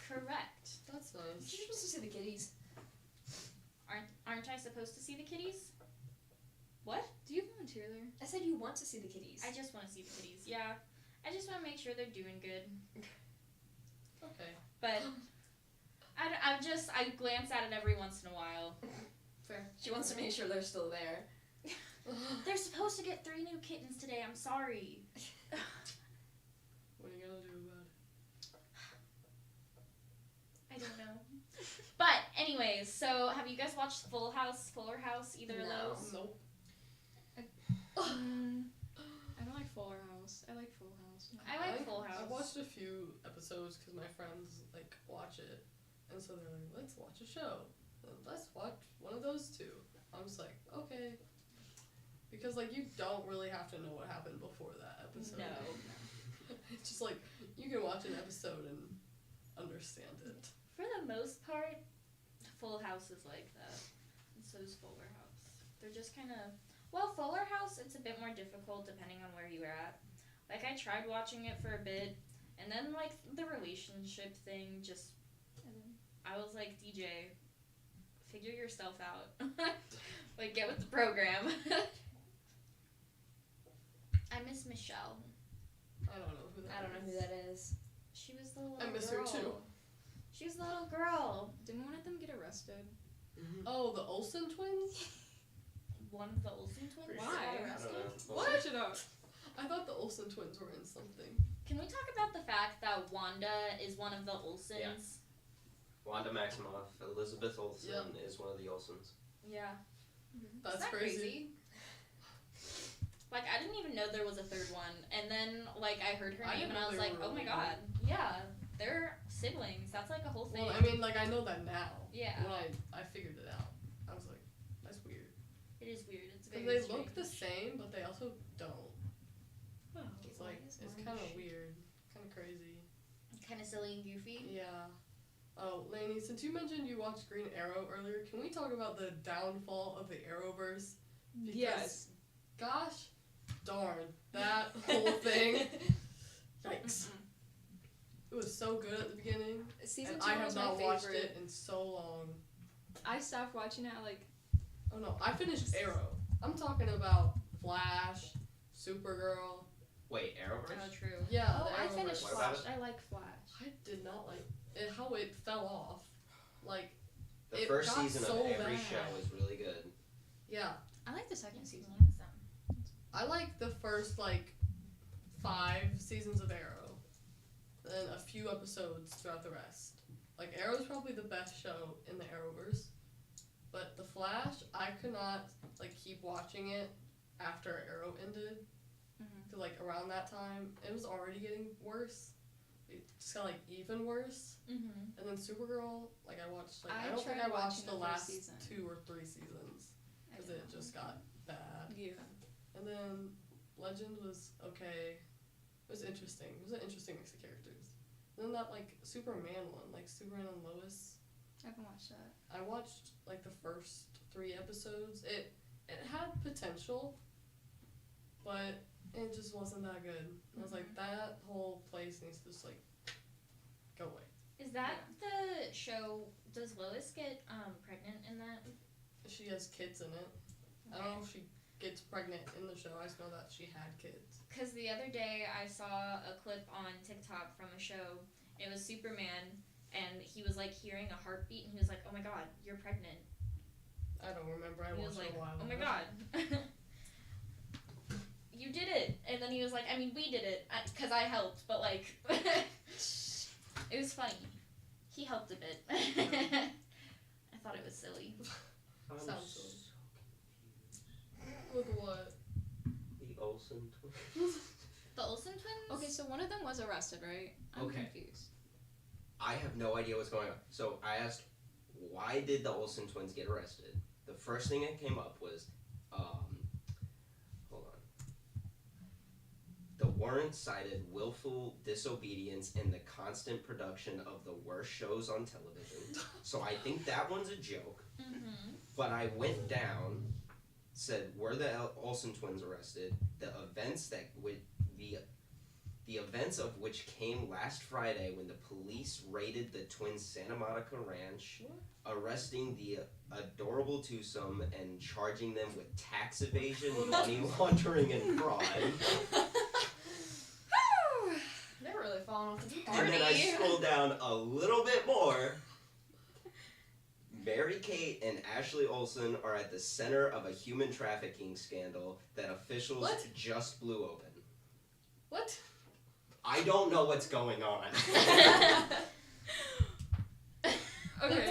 correct. That's You're nice. supposed to see the kitties. Aren't I supposed to see the kitties? What? Do you volunteer there? I said you want to see the kitties. I just want to see the kitties. Yeah. I just want to make sure they're doing good. Okay. But I glance at it every once in a while. Fair. She wants to make sure they're still there. They're supposed to get 3 new kittens today. I'm sorry. What are you gonna do about it? I don't know. But anyways, so have you guys watched Fuller House, either No. of those? Nope. I don't like Fuller House. I like Full House. I like Full I House. watched a few episodes because my friends like watch it, and so they're like, "Let's watch a show. Let's watch one of those two." I'm just like, okay, because like you don't really have to know what happened before that episode. No. It's just like you can watch an episode and understand it. For the most part, Full House is like that. And so is Fuller House. They're just kind of... Well, Fuller House, it's a bit more difficult depending on where you're at. Like, I tried watching it for a bit, and then, like, the relationship thing just... I was like, DJ, figure yourself out. Like, get with the program. I miss Michelle. I don't know who that. I don't know who that is. She was the little I miss girl. her too. She was the little girl. Didn't one of them get arrested? Oh, the Olsen twins. One of the Olsen twins? Pretty Why? sure. I don't know. What? Search it up. I thought the Olsen twins were in something. Can we talk about the fact that Wanda is one of the Olsens? Yeah. Wanda Maximoff, Elizabeth Olsen Yeah. is one of the Olsens. Yeah. That's Isn't that crazy. Like, I didn't even know there was a third one. And then, like, I heard her I name didn't and I know was they like, were oh my related. god. Yeah. They're siblings. That's like a whole thing. Well, I mean, like I know that now. Yeah. When I figured it out, I was like, that's weird. It is weird. It's very Because they strange. look the same, but they also don't. Oh, It's like is it's orange? kind of weird, kind of crazy. kind of silly and goofy. Yeah. Oh, Laney, since you mentioned you watched Green Arrow earlier, can we talk about the downfall of the Arrowverse? Because, Yes. gosh darn, that whole thing. Yikes. It was so good at the beginning, Season and 2 I have was my not favorite. watched it in so long. I stopped watching it at like. Oh no, I finished Arrow. I'm talking about Flash, Supergirl. Wait, Arrowverse? Oh, true. Yeah, Oh, the I Arrowverse. finished What about Flash. I like Flash. I did not like it, how it fell off. Like, The it first got season so of every bad. show is really good. yeah, I like the second season. I like the first, like, 5 seasons of Arrow. Then a few episodes throughout the rest. Like, Arrow's probably the best show in the Arrowverse. But The Flash, I could not, like, keep watching it after Arrow ended. Mhm. 'Cause, like, around that time, it was already getting worse. It just got, like, even worse. Mm-hmm. And then Supergirl, like, I watched, like, I I don't think tried I watched watching the the first last season. 2 or 3 seasons. Because it just got bad. Yeah. And then Legend was okay. It was interesting. It was an interesting mix of characters. And then that, like, Superman one, like, Superman and Lois. I haven't watched that. I watched, like, the first 3 episodes. It had potential, but it just wasn't that good. I was like, that whole place needs to just, like, go away. Is that the show? Does Lois get pregnant in that? She has kids in it. I don't know if she gets pregnant in the show. I just know that she had kids. Because the other day I saw a clip on TikTok from a show. It was Superman, and he was like hearing a heartbeat, and he was like, "Oh my God, you're pregnant." I don't remember. I He watched was like, it a while "Oh my ago. God, you did it!" And then he was like, "I mean, we did it, because I helped, but like, it was funny. He helped a bit." I thought it was silly. I'm Sounds so With what? The Olsen twins. The Olsen twins. Okay, so one of them was arrested, right? I'm Okay. confused. I have no idea what's going on. So I asked, why did the Olsen twins get arrested? The first thing that came up was, hold on. The warrant cited willful disobedience in the constant production of the worst shows on television. So I think that one's a joke. Mm-hmm. But I went down, said, were the Olsen twins arrested? The events the events of which came last Friday when the police raided the twins' Santa Monica ranch, arresting the adorable twosome and charging them with tax evasion, money laundering, and fraud. Never really fallen off the deep And then I scrolled down a little bit more. Mary Kate and Ashley Olsen are at the center of a human trafficking scandal that officials What? just blew open. What? I don't know what's going on. Okay.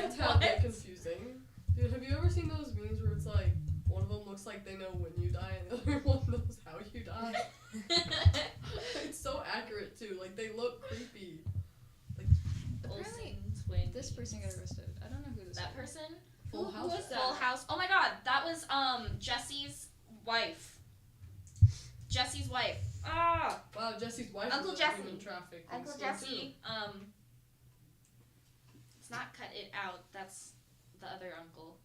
That's a tad bit confusing. Dude, have you ever seen those memes where it's like, one of them looks like they know when you die and the other one knows how you die? It's so accurate too. Like, they look creepy. Olsen twins. This person got arrested. I don't know who this That is. person. Full Who House. was that? Full House. Oh my God, that was Jesse's wife. Jesse's wife. Ah, Wow, Jesse's wife Uncle was Jesse. a human trafficking Uncle scene, Jesse. It's not cut it out. That's the other uncle.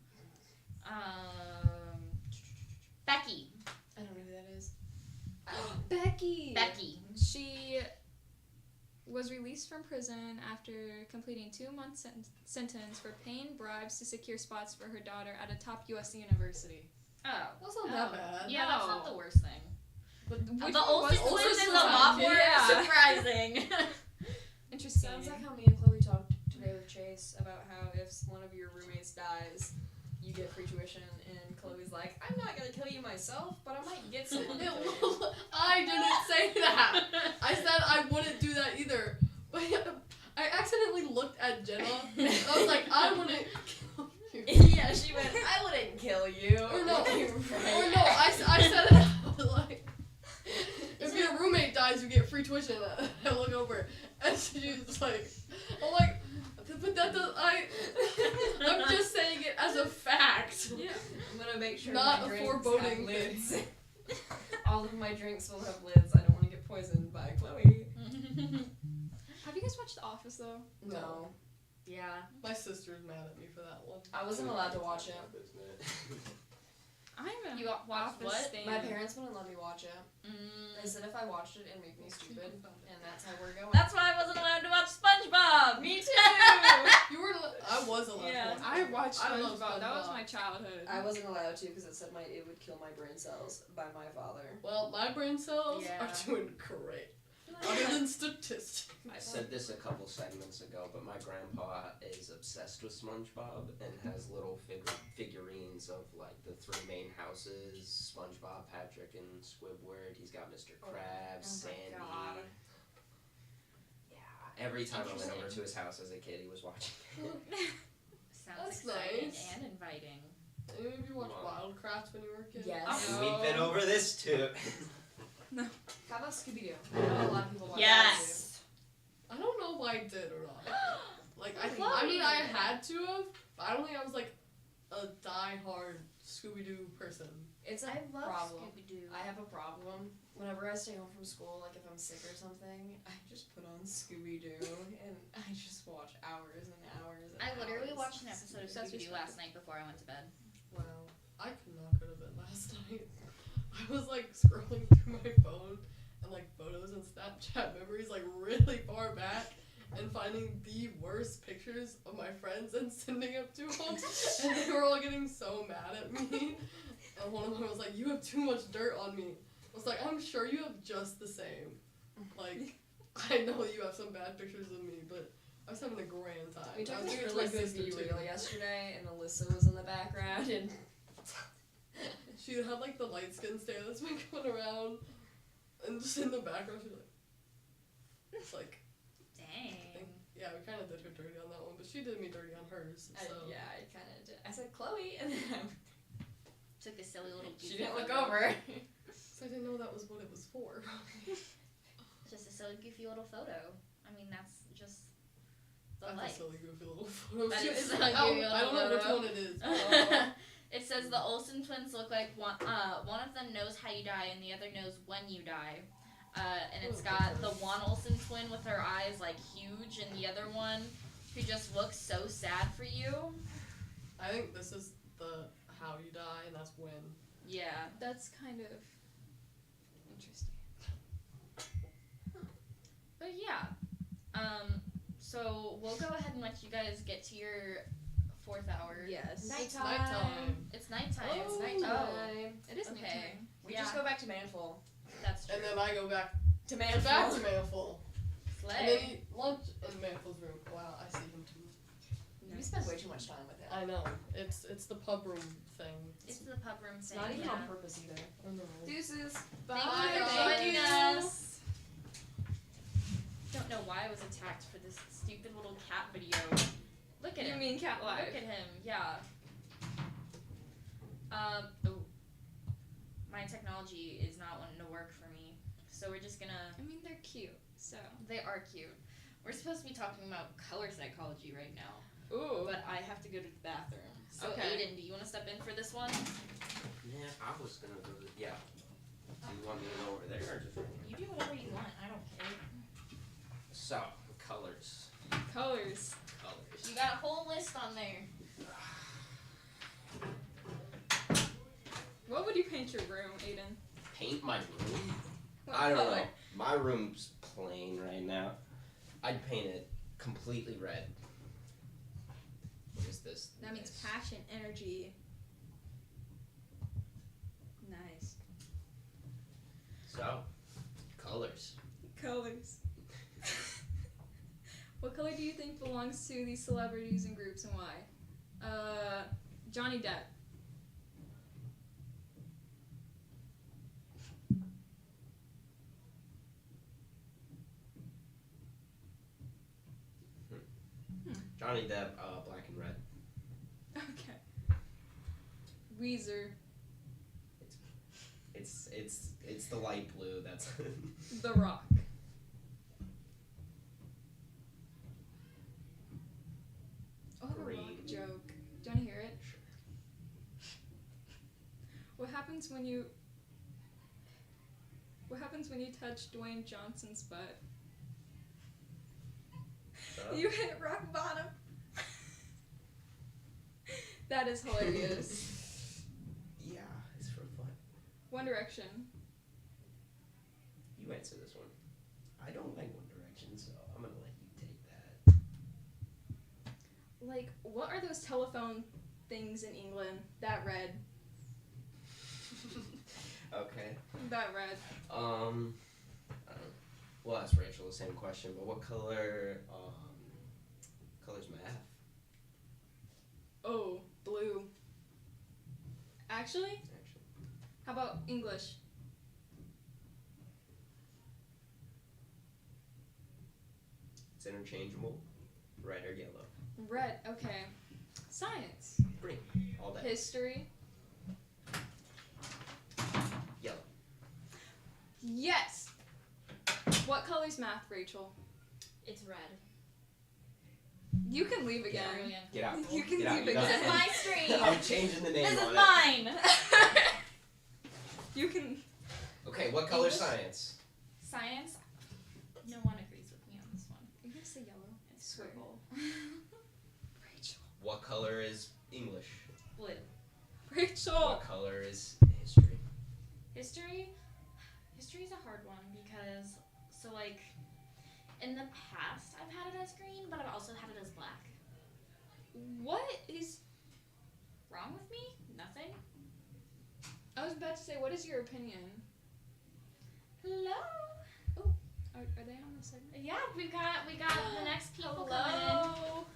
Becky. I don't know who that is. Becky. Becky. She was released from prison after completing 2-month sentence for paying bribes to secure spots for her daughter at a top U.S. university. Oh. That's not that bad. Yeah, that's not the worst thing. But The Olsen twins Olsen is a twins? lot more Yeah. surprising. Interesting. Sounds like how me and Chloe talked today with Chase about how if one of your roommates dies, you get free tuition, and Chloe's like, I'm not gonna kill you myself, but I might get someone to kill you. I didn't say that. I said I wouldn't do that either. But I accidentally looked at Jenna. And I was like, I wouldn't kill you. Yeah, she went, I wouldn't kill you. Or no, You're or right. no, I said it out like, if your roommate dies, you get free tuition. I look over, and she's like, I'm like, but that does, I'm just saying it as a fact. Yeah. I'm gonna make sure Not my a drinks foreboding have lids. All of my drinks will have lids. I don't want to get poisoned by Chloe. Have you you guys watch The Office though? No. Yeah. My sister's mad at me for that one. I wasn't allowed to watch it. I'm a You watched Office what? stan. My parents wouldn't let me watch it. They Mm. said if I watched it, it'd make me stupid, and that's how we're going. That's why I wasn't allowed to watch SpongeBob. Me too! You were. I was allowed Yeah, to watch I watched I love SpongeBob. That was SpongeBob. my childhood. I wasn't allowed to because it said it would kill my brain cells by my father. Well, my brain cells Yeah. are doing great. Other than statistics. I said this a couple segments ago, but my grandpa is obsessed with SpongeBob and has little figurines of like the three main houses: SpongeBob, Patrick, and Squidward. He's got Mr. Krabs, Sandy. God. Yeah. Every time I went over to his house as a kid, he was watching it. Sounds That's exciting nice. and inviting. Any of you watch Wow. Wildcraft when you were a kid? Yes. And we've been over this too. How about Scooby-Doo? I know a lot of people watch Yes. I don't know if I did or not. Like I Chloe. mean I had to have, but I don't think I was like a die-hard Scooby-Doo person. It's a I love problem. Scooby-Doo. I have a problem. Whenever I stay home from school, like if I'm sick or something, I just put on Scooby-Doo and I just watch hours and hours and I literally hours. watched an episode of That's Scooby-Doo last night before I went to bed. Wow. I could not go to bed last night. I was like scrolling through my phone and like photos and Snapchat memories like really far back and finding the worst pictures of my friends and sending them to them. And they were all getting so mad at me. And one of them was like, "You have too much dirt on me." I was like, "I'm sure you have just the same. Like, I know you have some bad pictures of me, but I was having a grand time." We took I was this doing it to really my good sister, B-reel too. yesterday and Alyssa was in the background and She had like the light skin stare that's been going around, and just in the background she's like, it's like, Dang. yeah, we kind of did her dirty on that one, but she did me dirty on hers. So yeah, I kind of did. I said Chloe and then Took a silly little she goofy didn't look photo. over. So I didn't know that was what it was for. Just a silly goofy little photo. I mean, that's just the That's a life. silly goofy little photo. That She- is a I silly don't- goofy I don't know little which photo. one it is. but- It says the Olsen twins look like one of them knows how you die and the other knows when you die. And it's got the one Olsen twin with her eyes like huge and the other one who just looks so sad for you. I think this is the how you die, and that's when. Yeah. That's kind of interesting. But yeah. So we'll go ahead and let you guys get to your 4th hour. Yes. It's nighttime. It's nighttime. Oh. It's nighttime. It is Okay. nighttime. We Yeah. just go back to Manful. That's true. And then I go back To back to Manful. And then Slay. eat lunch in Manful's room. Wow, I see him too. We spend way too much time with him. I know. It's the pub room thing. It's the pub room It's thing. not even yeah. on purpose either. I know. Deuces. Thank Bye, you for guys. joining us. Don't know why I was attacked for this stupid little cat video. Look at You him. mean Cat Live? Look at him. Yeah. Oh. My technology is not wanting to work for me, so we're just gonna. I mean, they're cute, so. They are cute. We're supposed to be talking about color psychology right now, Ooh. but I have to go to the bathroom. So Okay. Aiden, do you want to step in for this one? Yeah, I was gonna go to, yeah. Do you want me to go over there or just right here? You do whatever you want. I don't care. So, colors. Colors. Colors. You got a whole list on there. What would you paint your room, Aiden? Paint my room? I don't know. My room's plain right now. I'd paint it completely red. What is this? That means This. passion, energy. Nice. So, colors. Colors. What color do you think belongs to these celebrities and groups and why? Johnny Depp. Johnny Depp, black and red. Okay. Weezer. It's the light blue. That's The Rock. Oh, I have a Green. rock joke. Do you want to hear it? What happens when you touch Dwayne Johnson's butt? You hit rock bottom. That is hilarious. Yeah, it's for fun. One Direction. You answer this one. I don't like One Direction, so I'm gonna let you take that. Like, what are those telephone things in England? That red. Okay. That red. I don't, we'll ask Rachel the same question, but what color's math? Oh, blue. Actually, Actually. how about English? It's interchangeable. Red or yellow. Red. Okay. Science. Green. All day. History. Yellow. Yes. What color's math, Rachel? It's red. You can leave again. Brilliant. Get out. You can Get out. leave You This again. is my screen. I'm changing the name This is on it. mine. You can. Okay, what color's English? science? Science. No one agrees with me on this one. You're gonna say yellow. It's purple. Rachel. What color is English? Blue. Rachel. What color is history? History is a hard one because in the past I've had it as green, but I've also had it as black. What is? Wrong with me? Nothing. I was about to say, what is your opinion? Hello. Are they on the segment? Yeah, we got the next people coming Hello.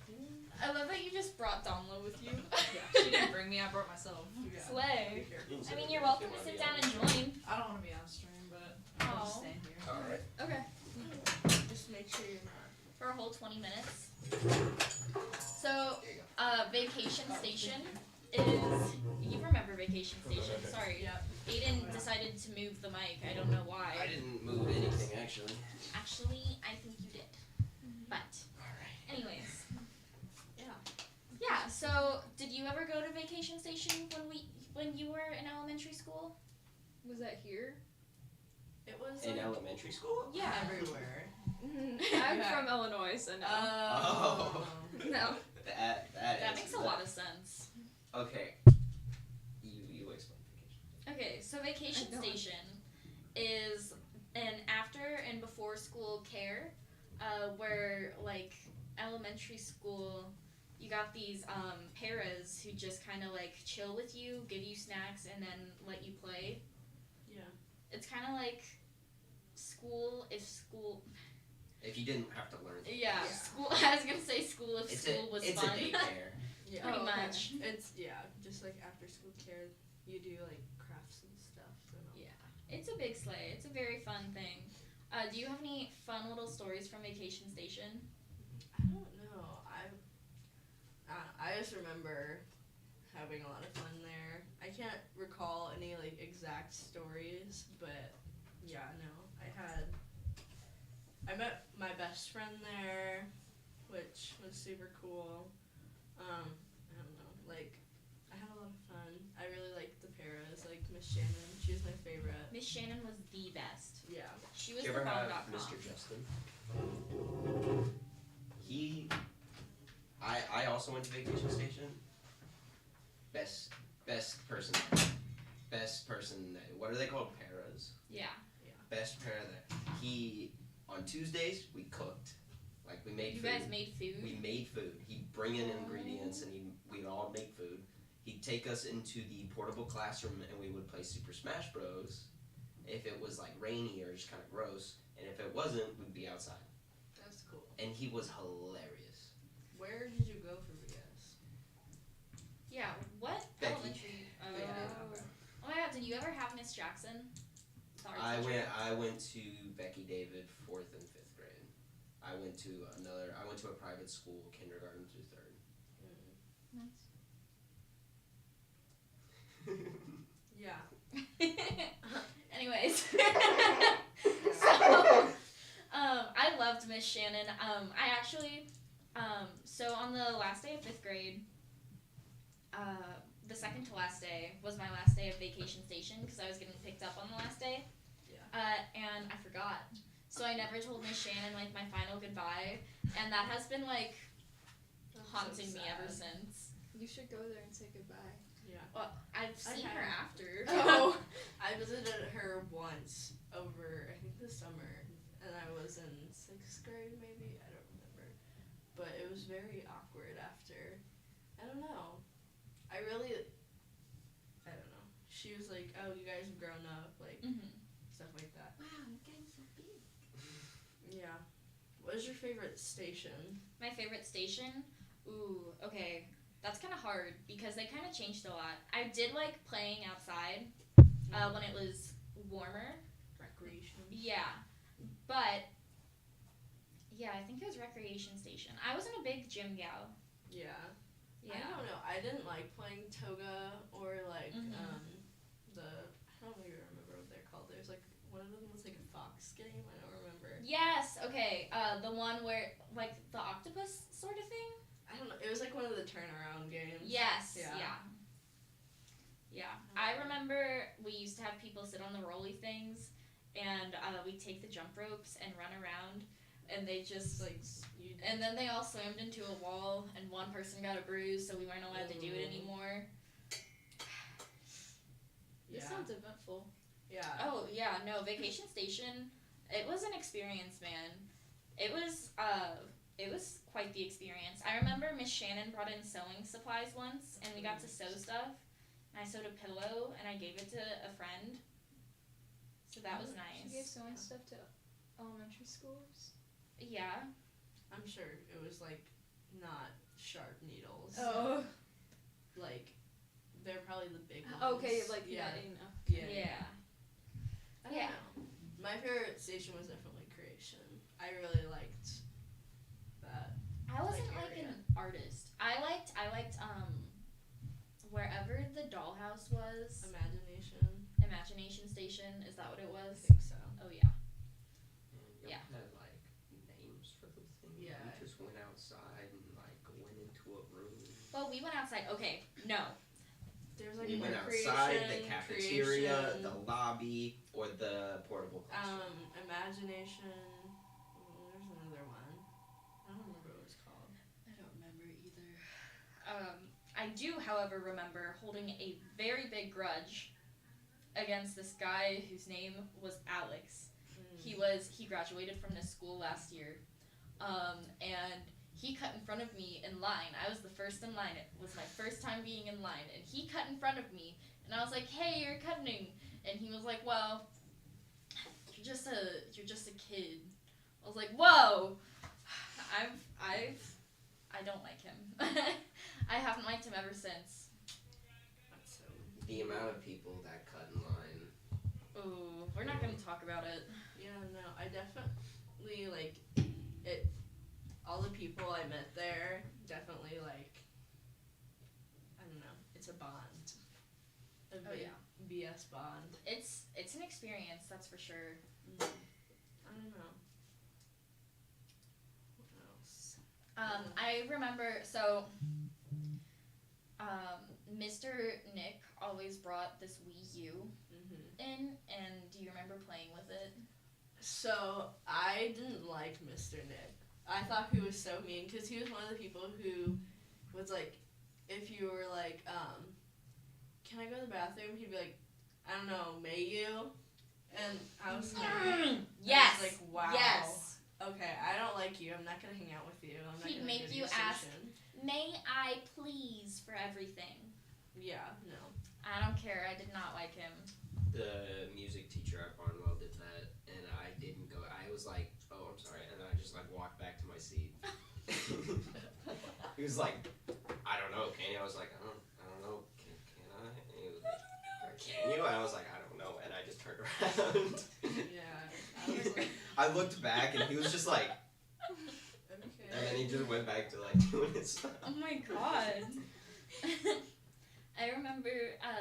in. I love that you just brought Donla with you. Yeah, she didn't bring me. I brought myself. Yeah. Slay. You can I mean, sit you're if welcome you to wanna sit be down on and the join. I don't want to be on stream, but I'll just Aw. stand here. Alright. Okay. Just make sure you're not. For a whole 20 minutes. So, There you go. Vacation Station is. You remember Vacation Station? Sorry. Yeah. Aiden decided to move the mic. I don't know why. I didn't move anything actually. Actually, I think you did. But, Alright. anyways. Yeah. Yeah. So, did you ever go to Vacation Station when you were in elementary school? Was that here? It was In like elementary school? Yeah. everywhere. I'm Yeah. from Illinois, so no. Oh. No. That makes a lot of sense. Okay. You explain vacation. Okay, so Vacation I don't. Station is an after and before school care, where elementary school, you got these paras who just kind of chill with you, give you snacks, and then let you play. Yeah. It's kind of like school if school. If you didn't have to learn. Yeah, school. I was gonna say school if school was it's fun. a daycare. Yeah. Pretty Oh, okay. much. It's just like after school care, you do like crafts and stuff. And all. Yeah, it's a big sleigh. It's a very fun thing. Do you have any fun little stories from Vacation Station? I don't know. I just remember having a lot of fun there. I can't recall any exact stories, but yeah, no. I met my best friend there, which was super cool. I don't know, I had a lot of fun. I really liked the paras, Miss Shannon. She was my favorite. Miss Shannon was the best. Yeah. She was Did you the ever have bomb.com. Mr. Justin? I also went to Vacation Station. Best person there. Best person there. What are they called? Paras. Yeah. Best para there. On Tuesdays, we cooked. We made You food. guys made food. We made food. He'd bring in ingredients and we'd all make food. He'd take us into the portable classroom and we would play Super Smash Bros. If it was rainy or just kind of gross, and if it wasn't, we'd be outside. That's cool. And he was hilarious. Where did you go for VS? Yeah. What Becky. elementary? Yeah. Oh my God! Did you ever have Miss Jackson? The art teacher? I went to Becky David 4th and 5th grade. I went to a private school, kindergarten through 3rd. Nice. Yeah. Anyways, so I loved Miss Shannon. I actually, so on the last day of 5th grade, the second to last day was my last day of Vacation Station because I was getting picked up on the last day. Yeah. And I forgot. So I never told Miss Shannon my final goodbye. and that has been like That's haunting so me ever sad. since. You should go there and say goodbye. Yeah. Well, I've seen her have. after. Oh, I visited her once over, I think, the summer, and I was in 6th grade, maybe, I don't remember, but it was very awkward after. I don't know. I don't know. She was like, "Oh, you guys have grown up," like stuff like that. Wow, I'm getting so big. Yeah. What is your favorite station? My favorite station? Ooh, okay. That's kind of hard because they kind of changed a lot. I did like playing outside when it was warmer. Recreation. Yeah. But, yeah, I think it was recreation station. I wasn't a big gym gal. Yeah. Yeah. I don't know. I didn't like playing toga or like Mhm. I don't even remember what they're called. There's like one of them was like a fox game. I don't remember. Yes, okay. The one where, like, the octopus sort of thing? I don't know. It was like one of the turnaround games. Yes, Yeah. Yeah. I remember we used to have people sit on the rolly things, and we'd take the jump ropes and run around, and they just, Like and then they all slammed into a wall, and one person got a bruise, so we weren't allowed to do it Ooh. anymore. This Yeah. sounds eventful. Yeah. Oh, yeah, no, Vacation Station, it was an experience, man. It was quite the experience. I remember Miss Shannon brought in sewing supplies once, and we got to sew stuff. And I sewed a pillow, and I gave it to a friend. So that was She gave nice. sewing stuff to elementary schools. Yeah. I'm sure it was like not sharp needles. Oh. Like they're probably the big ones. Okay, like yeah. you know. Yeah. I don't Yeah. know. My favorite station was definitely Creation. I really liked that. I wasn't Like like area. an artist. I liked wherever the dollhouse was. Imagination Station, is that what it I was? think so. Oh yeah. And Yeah. y'all had like names for the thing. Yeah. We just went outside and like went into a room. Well, we went outside. Okay, no. There's like We went Recreation, outside, the cafeteria, Creation, the lobby, or the portable classroom. Imagination. There's another one. I don't remember what it was called. I don't remember either. I do, however, remember holding a very big grudge against this guy whose name was Alex. He graduated from this school last year, and he cut in front of me in line. I was the first in line. It was my first time being in line, and he cut in front of me, and I was like, "Hey, you're cutting," and he was like, "Well, you're just a kid." I was like, "Whoa, I don't like him. I haven't liked him ever since." That's so. The amount of people that cut in line. Ooh, we're not gonna talk about it. Yeah, no, I definitely like it. All the people I met there definitely like. I don't know. It's a bond. A Oh, big yeah. BS bond. It's an experience, that's for sure. I don't know. What else? I remember, so, Mr. Nick always brought this Wii U in, and do you remember playing with it? So I didn't like Mr. Nick. I thought he was so mean because he was one of the people who was like, if you were like, can I go to the bathroom? He'd be like, I don't know, may you? And I was like, Yes. I was like, wow. Yes. Okay, I don't like you. I'm not gonna hang out with you. I'm not He'd gonna make go to you your ask- station. May I please for everything? Yeah, no. I don't care, I did not like him. The music teacher at Barnwell did that, and I didn't go. I was like, "Oh, I'm sorry," and then I just like walked back to my seat. He was like, "I don't know, can you?" I was like, "I don't know, can I?" And he was like, "Can you?" And I was like, "I don't know," and I just turned around. Yeah. I was like, I looked back, and he was just like, and then he just went back to like doing his stuff. Oh my god. I remember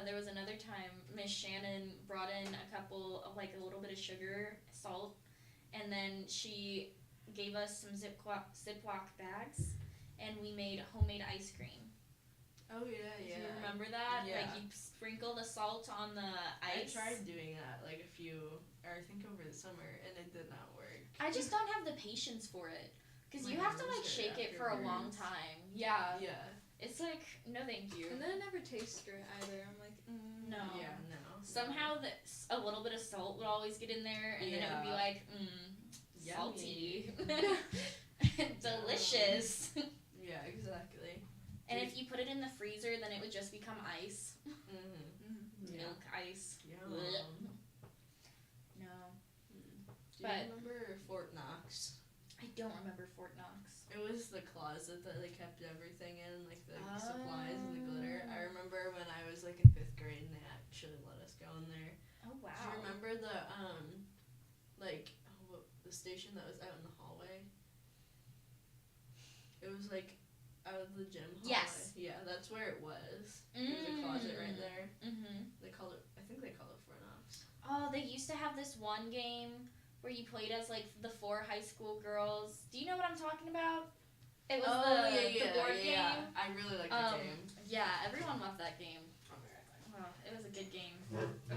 there was another time Miss Shannon brought in a couple of like a little bit of sugar, salt, and then she gave us some Ziploc bags, and we made homemade ice cream. oh yeah, Do yeah. you remember that? Yeah. Like you sprinkle the salt on the ice. I tried doing that like I think over the summer, and it did not work. I just don't have the patience for it. Because you My have have to like lose shake it for a long afterwards. time. Yeah. Yeah. It's like, no thank you. And then it never tastes great either. I'm like, No. Yeah, no. Somehow a little bit of salt would always get in there, and then it would be Yeah. like, salty. Delicious. Yeah, exactly. And if you put it in the freezer, then it would just become ice. Mm-hmm. Yeah. Milk ice. Yeah. Blech. No. Do you But- remember Fort Knox? I don't remember Fort Knox. It was the closet that they kept everything in, like the supplies and the glitter. I remember when I was like in 5th grade and they actually let us go in there. Oh, wow. Do you remember the the station that was out in the hallway? It was like out of the gym hallway. Yes. Yeah, that's where it was. There's a closet right there. Mm-hmm. They called it. I think they called it Fort Knox. Oh, they used to have this one game where you played as like the 4 high school girls. Do you know what I'm talking about? It was the board game. Yeah. I really like the game. Yeah, everyone loved that game. Oh, it was a good game.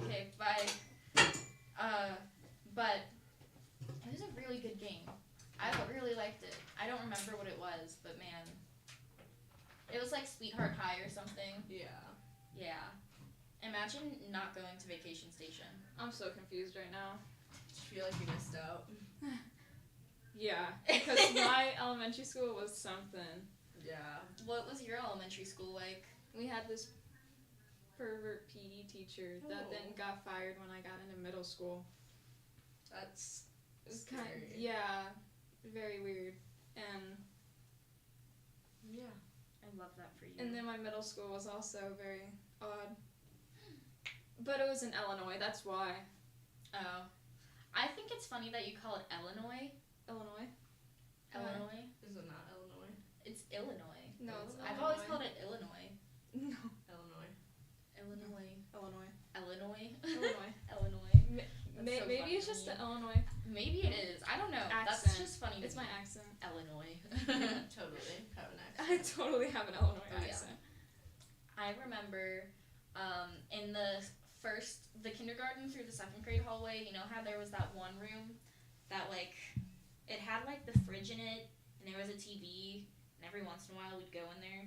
Okay, bye. But it was a really good game. I really liked it. I don't remember what it was, but man, it was like Sweetheart High or something. Yeah. Yeah. Imagine not going to Vacation Station. I'm so confused right now. I feel like you missed out. Yeah, because my elementary school was something. Yeah. What was your elementary school like? We had this pervert PE teacher that then got fired when I got into middle school. That's It was scary. yeah, very weird. And Yeah. I love that for you. and then my middle school was also very odd. But it was in Illinois, that's why. Oh. I think it's funny that you call it Illinois. Illinois? Illinois? Is it not Illinois? It's Illinois. No, it's I've Illinois. always called it Illinois. No. Illinois. Illinois. Illinois. Illinois. Illinois. Illinois. so Maybe funny it's to just me. the Illinois Maybe it is. I don't know. That's accent. just funny to It's me. my accent. Illinois. Totally. Have an I accent. totally have an Illinois Oh, yeah. accent. I remember in the kindergarten through the 2nd grade hallway, you know how there was that one room that like, it had like the fridge in it, and there was a TV, and every once in a while we'd go in there.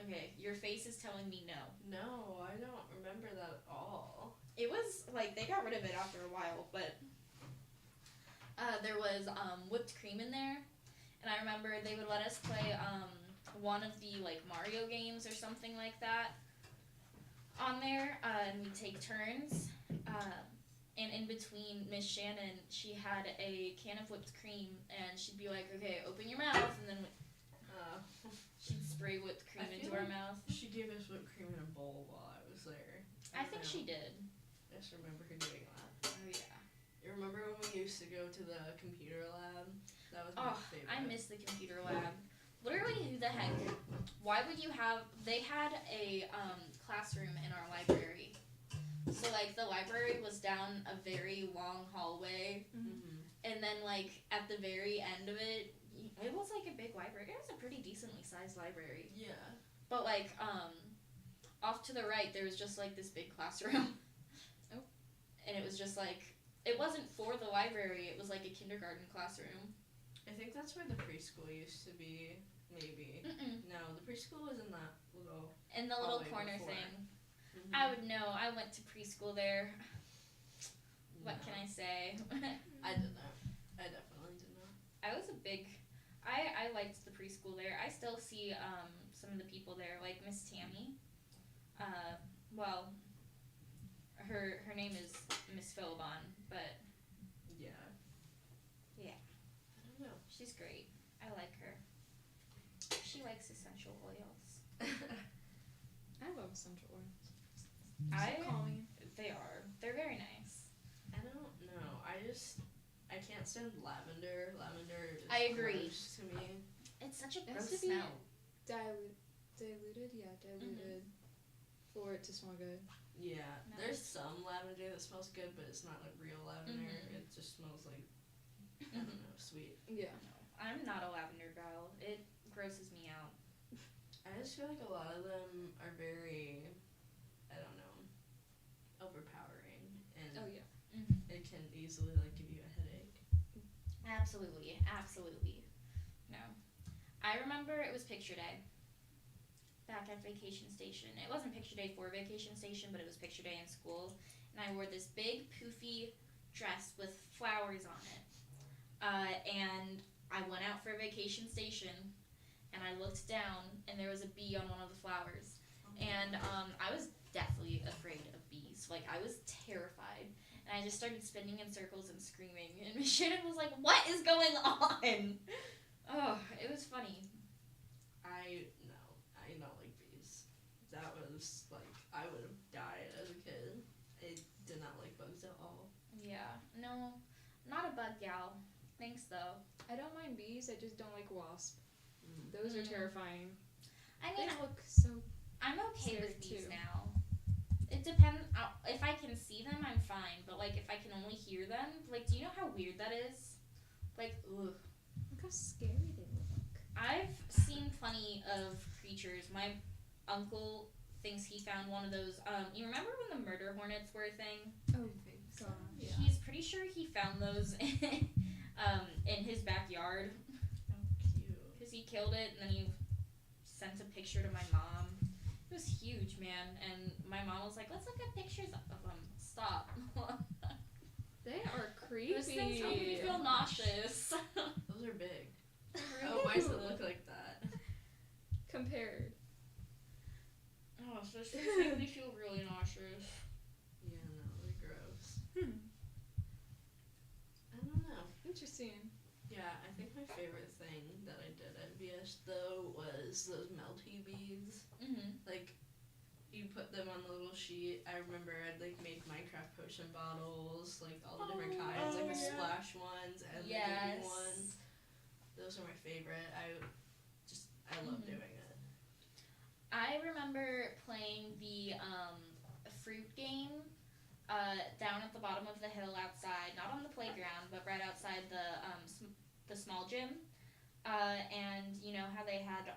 Okay, your face is telling me no. No, I don't remember that at all. It was like, they got rid of it after a while, but there was whipped cream in there, and I remember they would let us play one of the like Mario games or something like that on there, and we'd take turns, and in between, Miss Shannon, she had a can of whipped cream, and she'd be like, okay, open your mouth, and then she'd spray whipped cream I into feel our like mouth. She gave us whipped cream in a bowl while I was there. I think she did. I just remember her doing that. Oh, yeah. You remember when we used to go to the computer lab? That was my Oh, favorite. I miss the computer lab. Literally, who the heck? Why would you have? They had a classroom in our library. So like the library was down a very long hallway, Mm-hmm. and then like at the very end of it, it was like a big library. It was a pretty decently sized library. Yeah. But like off to the right, there was just like this big classroom. Oh. And it was just like, it wasn't for the library. It was like a kindergarten classroom. I think that's where the preschool used to be, maybe. Mm-mm. No, the preschool was in that little... And the little hallway corner before. thing. Mhm. I would know. I went to preschool there. What can I say? I did not. I definitely did not. I was a big... I liked the preschool there. I still see some of the people there, like Miss Tammy. Well, her name is Miss Philibon, but Yeah. yeah, I don't know. she's great. I like her. She likes essential oils. I love essential oils. I- So calming. They are. They're very nice. I don't know. I can't stand lavender. Lavender is I agree. gross to me. It's such a It has gross to be smell. Diluted? Yeah, diluted. For it to smell good. Yeah. No. There's some lavender that smells good, but it's not like real lavender. Mhm. It just smells like, I don't know, sweet. Yeah. I'm not a lavender girl. It grosses me out. I just feel like a lot of them are very, I don't know, overpowering. And Oh, yeah. it can easily like give you a headache. Absolutely, absolutely. No. I remember it was picture day. Back at Vacation Station. It wasn't picture day for Vacation Station, but it was picture day in school. And I wore this big poofy dress with flowers on it. And I went out for Vacation Station, and I looked down, and there was a bee on one of the flowers. And I was deathly afraid of bees. Like, I was terrified. And I just started spinning in circles and screaming. And Miss Shannon was like, what is going on? Oh, it was funny. I don't like bees. That was like I would have died as a kid. I did not like bugs at all. Yeah, no, not a bug gal. Thanks though. I don't mind bees, I just don't like wasps. Those are terrifying. I mean, They look so... I'm okay scary with bees too. now. It depends. If I can see them, I'm fine. But like, if I can only hear them, like, do you know how weird that is? Like, ugh. Look how scary they look. I've seen plenty of creatures. My uncle thinks he found one of those. You remember when the murder hornets were a thing? Oh, God. Yeah. He's pretty sure he found those in his backyard. Oh, cute. Because he killed it, and then he sent a picture to my mom. It was huge, man. And my mom was like, let's look at pictures of them. Stop. They are creepy. Those things make me feel nauseous. Those are big. Oh, why does it look like that? Compared. Oh, so those things make me feel really nauseous. Yeah, no, they're gross. Hmm. I don't know. Interesting. Yeah, I think my favorite thing that I did at VS though was those melty beads. Mm-hmm. Like, you put them on the little sheet. I remember I'd like make Minecraft potion bottles, like all the different kinds, like the splash ones and the baby ones. Those are my favorite. I love doing it. I remember playing the fruit game down at the bottom of the hill outside, not on the playground, but right outside the small gym. And you know how they had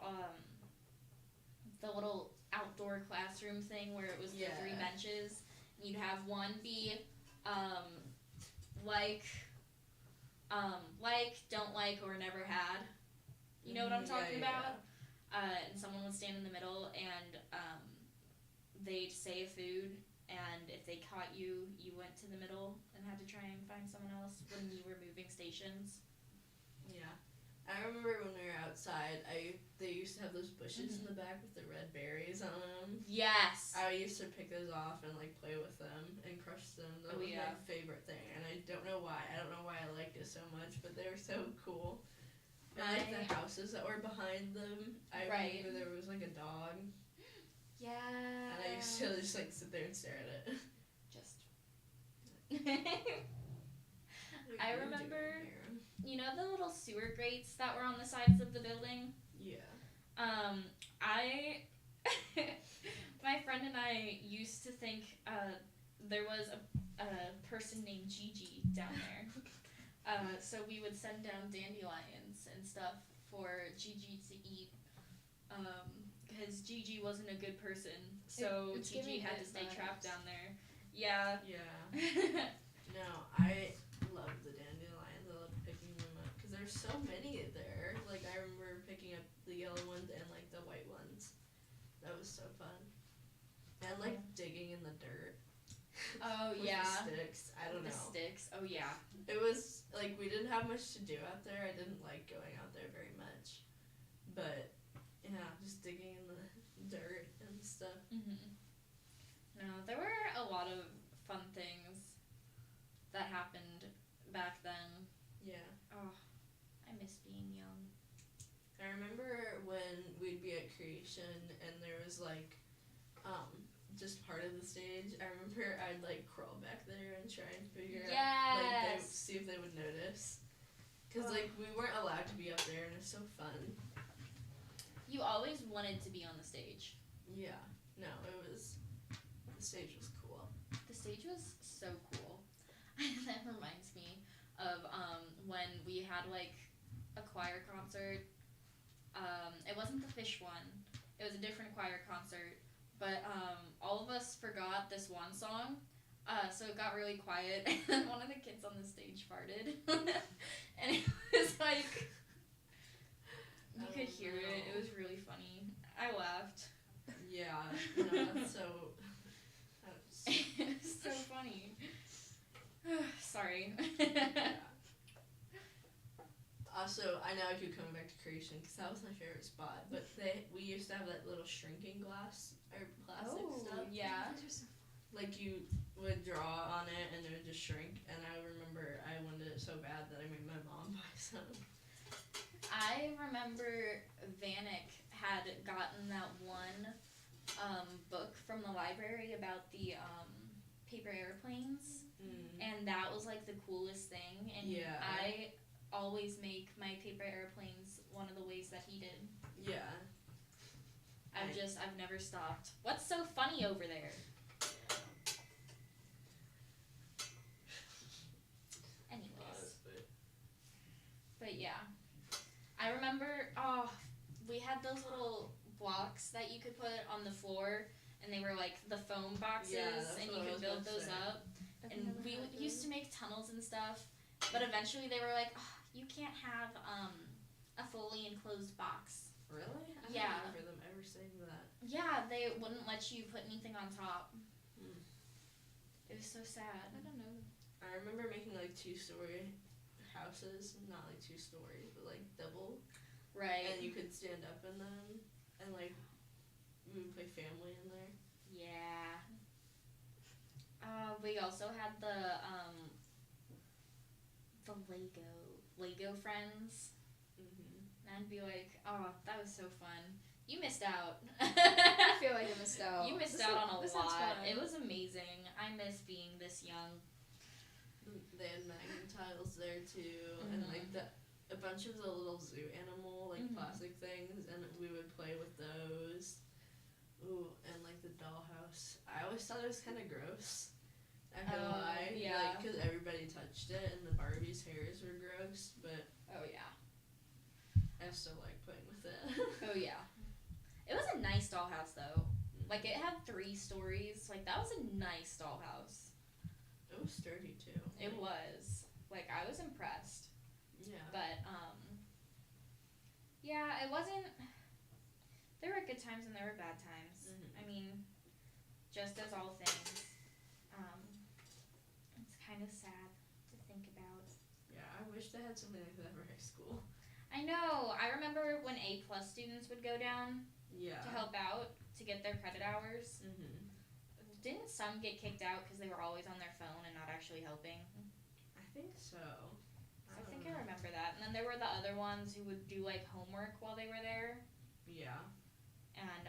the little outdoor classroom thing where it was the 3 benches. And you'd have one be like, don't like, or never had. You know what I'm talking about? And someone would stand in the middle, and they'd say a food, and if they caught you, you went to the middle and had to try and find someone else when you were moving stations. Yeah. I remember when we were outside, they used to have those bushes in the back with the red berries on them. Yes! I used to pick those off and like play with them and crush them. That was my favorite thing, and I don't know why. I don't know why I liked it so much, but they were so cool. And like the houses that were behind them, I remember there was like a dog. Yeah. And I used to just like sit there and stare at it. Just. I remember, you know the little sewer grates that were on the sides of the building? Yeah. My friend and I used to think there was a person named Gigi down there. So we would send down dandelions and stuff for Gigi to eat. Because Gigi wasn't a good person, so Gigi had to stay trapped down there. Yeah. Yeah. No, I love the dandelions. I love picking them up because there's so many there. Like I remember picking up the yellow ones and like the white ones. That was so fun. And like digging in the dirt. Oh with yeah. The sticks. I don't know. The sticks. Oh yeah. It was like we didn't have much to do out there. I didn't like going out there very much, but yeah, just digging in the dirt and stuff. No, there were a lot of fun things that happened back then. Yeah. Oh, I miss being young. I remember when we'd be at creation and there was like, just part of the stage. I remember I'd like crawl back there and try and figure out, like, see if they would notice. Cause like we weren't allowed to be up there and it's so fun. You always wanted to be on the stage. Yeah. No, the stage was cool. The stage was so cool. That reminds me of when we had like a choir concert. It wasn't the fish one. It was a different choir concert. But all of us forgot this one song. So it got really quiet, and one of the kids on the stage farted. And it was like, you could hear it. It was really funny. I laughed. Yeah, no, that's so. It was so funny. Sorry. Yeah. Also, I know I keep coming back to creation because that was my favorite spot. But we used to have that little shrinking glass or plastic stuff. Yeah. Like you would draw on it and it would just shrink. And I remember I wanted it so bad that I made my mom buy some. I remember Vanek had gotten that one book from the library about the paper airplanes, and that was like the coolest thing. And Yeah. I always make my paper airplanes one of the ways that he did. Yeah. I've never stopped. What's so funny over there? Anyways. But yeah. I remember, we had those little blocks that you could put on the floor, and they were like the foam boxes, that's and what you I could was build about to those say. up. And we used to make tunnels and stuff, but eventually they were like, you can't have a fully enclosed box. Really? I Yeah. don't remember them ever saying that. Yeah, they wouldn't let you put anything on top. Hmm. It was so sad. I don't know. I remember making like 2-story houses, not like 2 stories, but like double. Right. And you could stand up in them, and like we would play family in there. Yeah. We also had the Lego friends. And I'd be like, oh, that was so fun. You missed out. I feel like I missed out. You missed This out sounds- on a this sounds lot. fun. It was amazing. I miss being this young. They had magnet tiles there too, and like a bunch of the little zoo animal like plastic things, and we would play with those. Ooh, and like the dollhouse. I always thought it was kind of gross. I feel lie, yeah. like because everybody touched it, and the Barbie's hairs were gross, but Oh, yeah. I still like playing with it. Oh, yeah. It was a nice dollhouse, though. Like, it had 3 stories. Like, that was a nice dollhouse. It was sturdy too. It was. Like, I was impressed. Yeah. But, yeah, it wasn't... There were good times and there were bad times. I mean, just as all things. It's kind of sad to think about. Yeah, I wish they had something like that for high school. I know. I remember when A+ students would go down Yeah. to help out to get their credit hours. Didn't some get kicked out because they were always on their phone and not actually helping? I think so. I think I remember that. And then there were the other ones who would do like homework while they were there, Yeah. and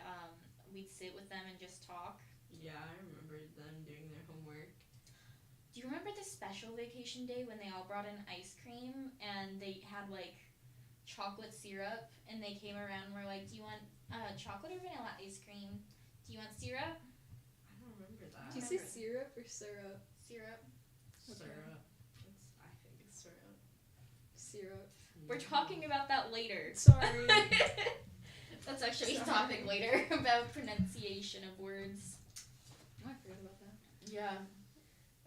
we'd sit with them and just talk. Yeah, I remember them doing their homework. Do you remember the special vacation day when they all brought in ice cream and they had like chocolate syrup and they came around and were like, do you want chocolate or vanilla ice cream? Do you want syrup? I don't remember that. Do you say syrup or syrup? Syrup. Syrup. I think it's syrup. Syrup. We're talking about that later. Sorry. That's actually a Sorry. topic later about pronunciation of words. Oh, I forgot about that. Yeah.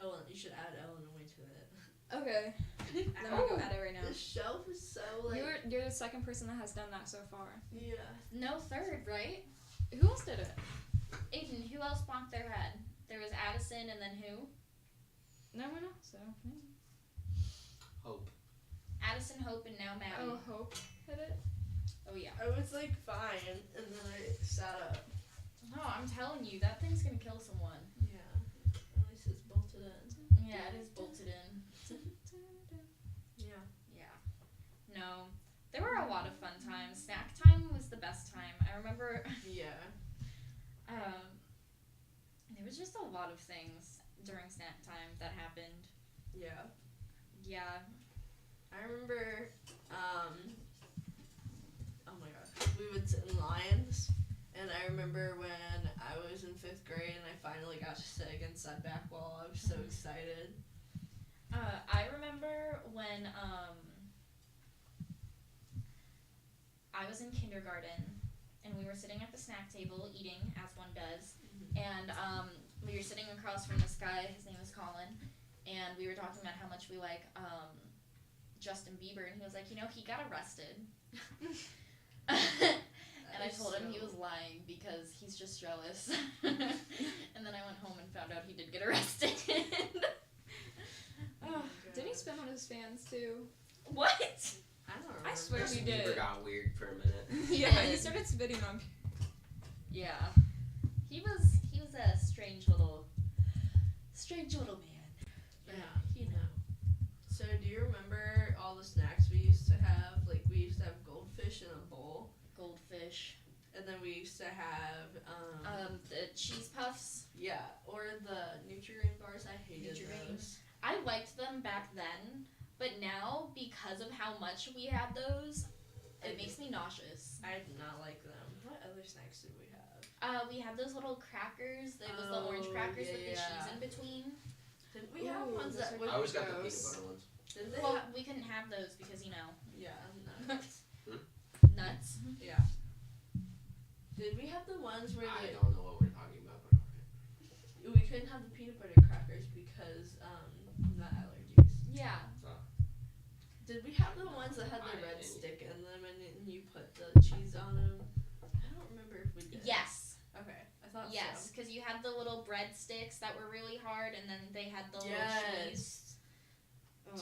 Oh, you should add Illinois to it. Okay. Let me go at it right now. The shelf is so like. You're the second person that has done that so far. Yeah. No third, right? Who else did it? Aiden, who else bonked their head? There was Addison and then who? No one else. So. Hope. Addison, Hope, and now Maddie. Oh, Hope hit it. Oh, yeah. I was like fine, and then I sat up. No, I'm telling you, that thing's gonna kill someone. Yeah. At least it's bolted in. Yeah, it is bolted in. Yeah. Yeah. No. There were a lot of fun times. Snack time was the best time. I remember Yeah. there was just a lot of things during snack time that happened. Yeah. Yeah. I remember, oh my god, we would sit in lines, and I remember when I was in 5th grade and I finally got to sit against that back wall, I was so excited. I remember when I was in kindergarten and we were sitting at the snack table eating, as one does, and we were sitting across from this guy, his name was Colin, and we were talking about how much we like Justin Bieber, and he was like, you know, he got arrested. just jealous. And then I went home and found out he did get arrested. Did he spit on his fans too? What? I don't remember. I swear he Justin did. Bieber got weird for a minute. Yeah, he did. started spitting on people. Yeah. He was a strange little man. Yeah. You know. So do you remember all the snacks we used to have? Like we used to have goldfish in a bowl, Goldfish. and then we used to have The cheese puffs. yeah, or the Nutrigrain bars. I hated Nutrigrain. those. I liked them back then, but now because of how much we had those, it makes me nauseous. I did not like them. What other snacks did we have? We had those little crackers. There was the orange Oh, crackers with the yeah. cheese in between. Didn't we have Ooh, ones those that are would I always be got the peanut gross? butter ones. Did they Well, have? we couldn't have those because, you know, Yeah, nuts. nuts. Yeah. Did we have the ones where I the, don't know what we're talking about, but alright. we couldn't have the peanut butter crackers because the allergies? Yeah. Did we have the ones that had I the red didn't. stick in them and then you put the cheese on them? I don't remember if we did. Yes. Okay, I thought Yes, so. because you had the little bread sticks that were really hard, and then they had the little Yes. cheese.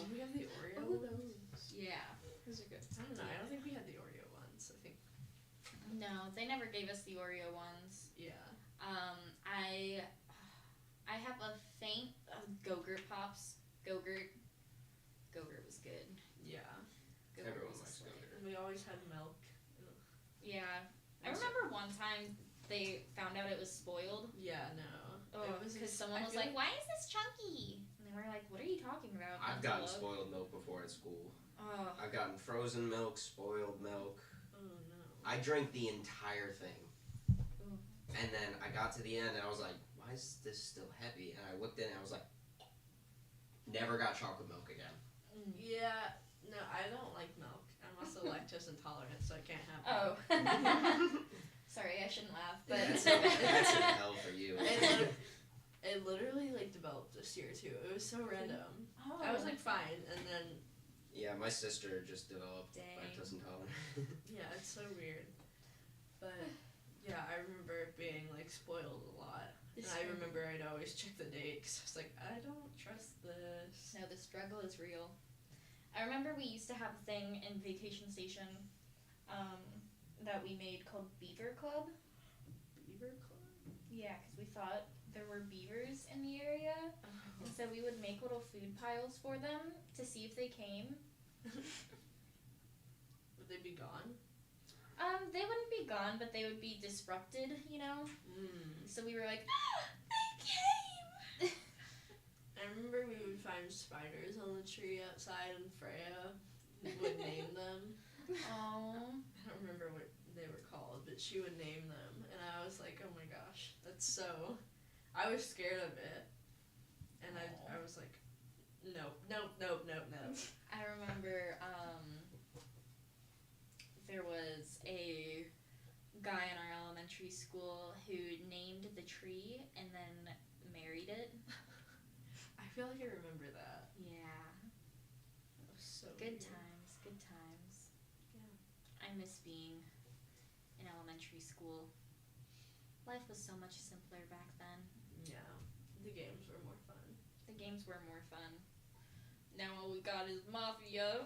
Did we have the Oreo Oh, ones? Yeah. Those are good. I don't know. I don't think we had the Oreo ones. I think. No, they never gave us the Oreo ones. Yeah. I have a faint Go-Gurt Pops. Go-Gurt was good. Yeah. Go-Gurt Everyone was a likes slay. Go-Gurt. And we always had milk. Yeah. I remember one time they found out it was spoiled. Yeah. No. Oh, It was because just- someone I was feel like, "Why is this chunky?" And they were like, "What are you talking about?" I've That's a gotten love. spoiled milk before at school. Oh. I've gotten frozen milk, spoiled milk. Oh no. I drank the entire thing. Ooh. And then I got to the end and I was like, why is this still heavy? And I looked in and I was like, never got chocolate milk again. Yeah. No, I don't like milk. I'm also lactose intolerant, so I can't have Oh. milk. Sorry, I shouldn't laugh, but That's an L for you. It literally like developed this year too. It was so random. Oh. I was like fine, and then Yeah, my sister just developed Dang. lactose intolerance. yeah, it's so weird. But yeah, I remember it being like spoiled a lot. And I remember I'd always check the date because I was like, I don't trust this. No, the struggle is real. I remember we used to have a thing in Vacation Station that we made called Beaver Club. Beaver Club? Yeah, because we thought there were beavers in the area, and so we would make little food piles for them to see if they came. Would they be gone? They wouldn't be gone, but they would be disrupted, you know? Mm. So we were like, they came! I remember we would find spiders on the tree outside, and Freya would name them. Oh. I don't remember what they were called, but she would name them, and I was like, oh my gosh, that's so... I was scared of it, and I was like, nope. I remember, there was a guy in our elementary school who named the tree and then married it. I feel like I remember that. Yeah. That was so Good weird. times, good times. Yeah. I miss being in elementary school. Life was so much simpler back then. Yeah, the games were more fun. The games were more fun. Now all we got is Mafia.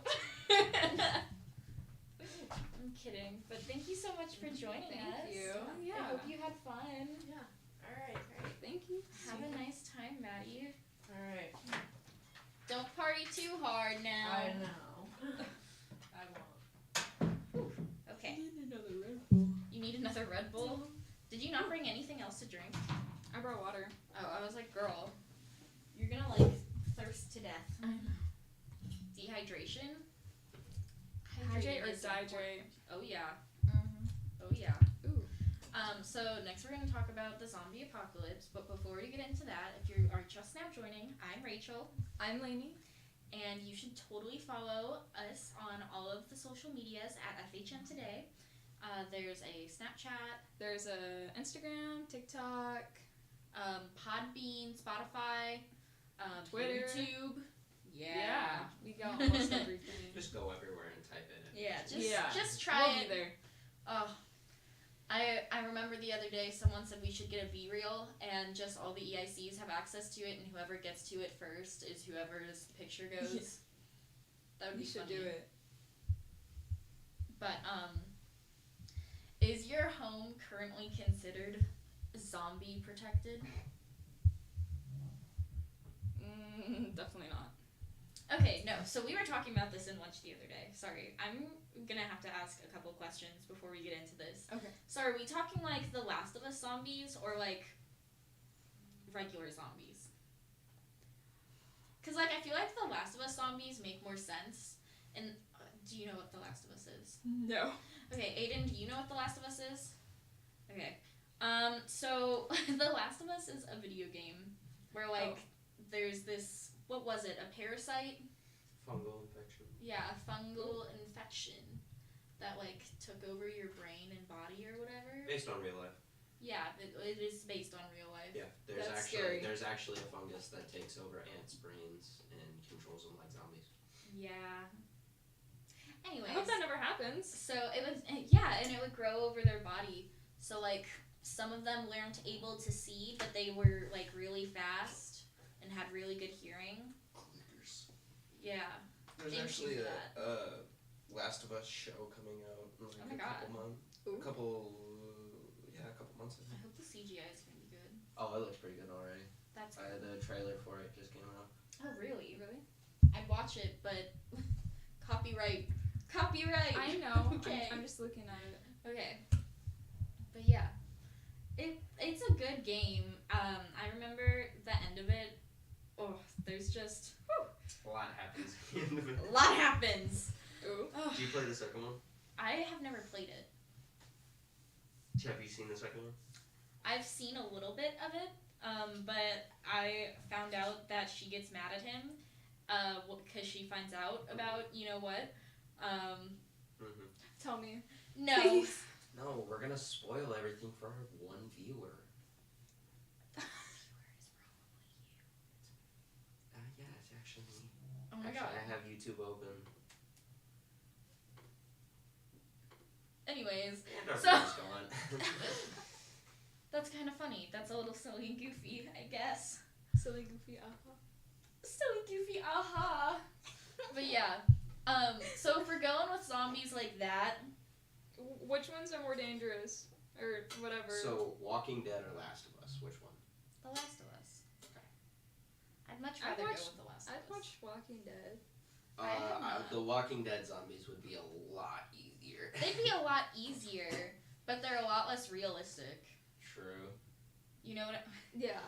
I'm kidding, but thank you so much for joining us. Thank you. I hope you had fun. Yeah. Alright. Thank you. Have a nice time, Maddie. Alright. Don't party too hard now. I know. I won't. Okay. need another Red Bull. You need another Red Bull? Did you not bring anything else to drink? I brought water. Oh, I was like, girl, you're gonna like thirst to death. I know. Dehydration? Hydrate or is important. dihydrate? Oh yeah. Mm-hmm. Oh yeah. Ooh. So next we're gonna talk about the zombie apocalypse, but before we get into that, if you are just now joining, I'm Rachel, I'm Laney. and you should totally follow us on all of the social medias at FHM Today. There's a Snapchat, There's a Instagram, TikTok. Podbean, Spotify, Twitter. YouTube. We got almost everything. Just go everywhere and type in it. Yeah, Yeah. just try We'll it. be there. Oh, I remember the other day someone said we should get a B-reel and just all the EICs have access to it and whoever gets to it first is whoever's picture goes. Yeah. That would You be should funny. do it. But is your home currently considered zombie protected? Definitely not. Okay, no. So we were talking about this in lunch the other day. Sorry, I'm gonna have to ask a couple questions before we get into this. Okay. So are we talking like The Last of Us zombies or like regular zombies? Cause like I feel like The Last of Us zombies make more sense. And do you know what The Last of Us is? No. Okay, Aiden, do you know what The Last of Us is? Okay. So The Last of Us is a video game where like there's this, what was it, a parasite? Fungal infection. Yeah, a fungal infection that like took over your brain and body or whatever. Based on real life. Yeah, it is based on real life. Yeah, That's scary. there's actually a fungus that takes over ants' brains and controls them like zombies. Yeah. Anyways. I hope that never happens. So it would, yeah, and it would grow over their body. So like some of them weren't able to see, but they were like really fast and had really good hearing. Clippers. Yeah. There's Thank actually you for a Last of Us show coming out in like Oh my a God. couple months. Ooh. A couple months. I I think. hope the CGI is gonna be good. Oh, it looks pretty good already. That's good. The trailer for it just came out. Oh really? Really? I'd watch it, but copyright. Copyright. I know. Okay. I'm just looking at it. Okay. But yeah. It's a good game. I remember the end of it. Oh, there's just A lot happens. a lot happens. Ooh. Do you play the second one? I have never played it. Have you seen the second one? I've seen a little bit of it, but I found out that she gets mad at him because she finds out about you know what. Mm-hmm. Tell me. No. Please. No, we're gonna spoil everything for our one viewer. Yeah, it's actually me. Oh my Actually, god. I have YouTube open. Anyways, And our So- view's gone. that's kind of funny. That's a little silly and goofy, I guess. Silly, goofy, Silly, goofy, aha. But yeah. So if we're going with zombies like that, Which ones are more dangerous? Or whatever. So, Walking Dead or Last of Us? Which one? The Last of Us. Okay. I'd much I'd rather watch- go with The Last of I've Us. watched Walking Dead. I have not. The Walking Dead zombies would be a lot easier. They'd be a lot easier, but they're a lot less realistic. True. You know what? Yeah.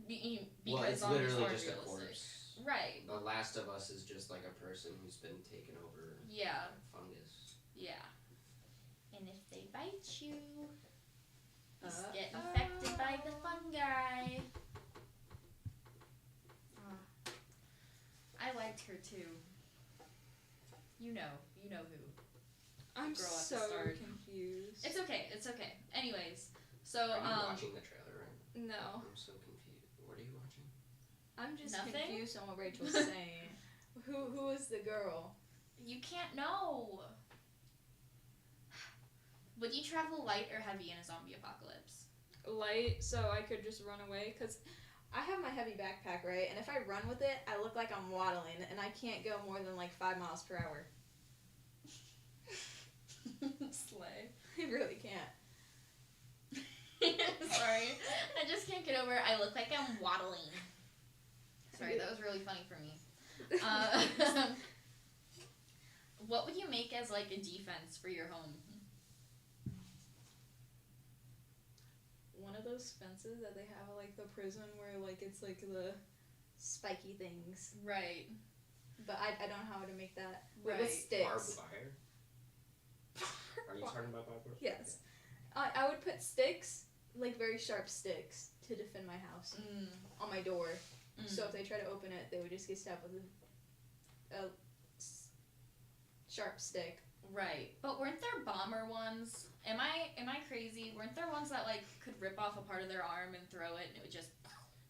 Because Well, it's zombies literally are just a realistic. corpse. Right. The Last of Us is just like a person who's been taken over Yeah. by fungus. Yeah. And if they bite you, you Uh, get infected by the fungi. I liked her too. You know who. I'm Girl at the so start. confused. It's okay. Anyways, so Are you watching the trailer right No. now? I'm so confused. What are you watching? I'm just Nothing? confused on what Rachel's saying. Who is the girl? you can't know. Would you travel light or heavy in a zombie apocalypse? Light, so I could just run away, because I have my heavy backpack, right? And if I run with it, I look like I'm waddling, and I can't go more than like 5 miles per hour. Slay. I really can't. Sorry. I just can't get over I look like I'm waddling. Sorry, that was really funny for me. What would you make as like a defense for your home? One of those fences that they have at like the prison where like it's like the spiky things. Right. But I don't know how to make that. Right. With sticks. Barbed wire? Are you talking about barbed wire? Yes. I would put sticks, like very sharp sticks, to defend my house on my door. So if they try to open it, they would just get stabbed with a sharp stick. Right. But weren't there bomber ones? Am I crazy? Weren't there ones that like could rip off a part of their arm and throw it and it would just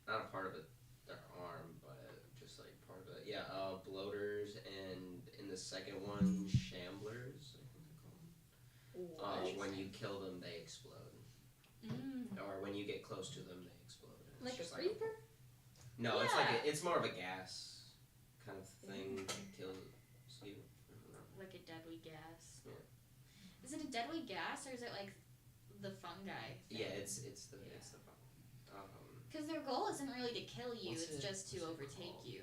Not a part of it, their arm, but just like part of it. Yeah, bloaters, and in the second one, shamblers, I think they're called. when you kill them, they explode. Or when you get close to them, they explode. It's Like just a creeper? No, it's Yeah. it's more of a gas kind of thing that kills you. Like a deadly gas. Yeah. Is it a deadly gas or is it like the fungi? Yeah, it's the fun. Because their goal isn't really to kill you; What's it's it- just to what's it overtake called? you.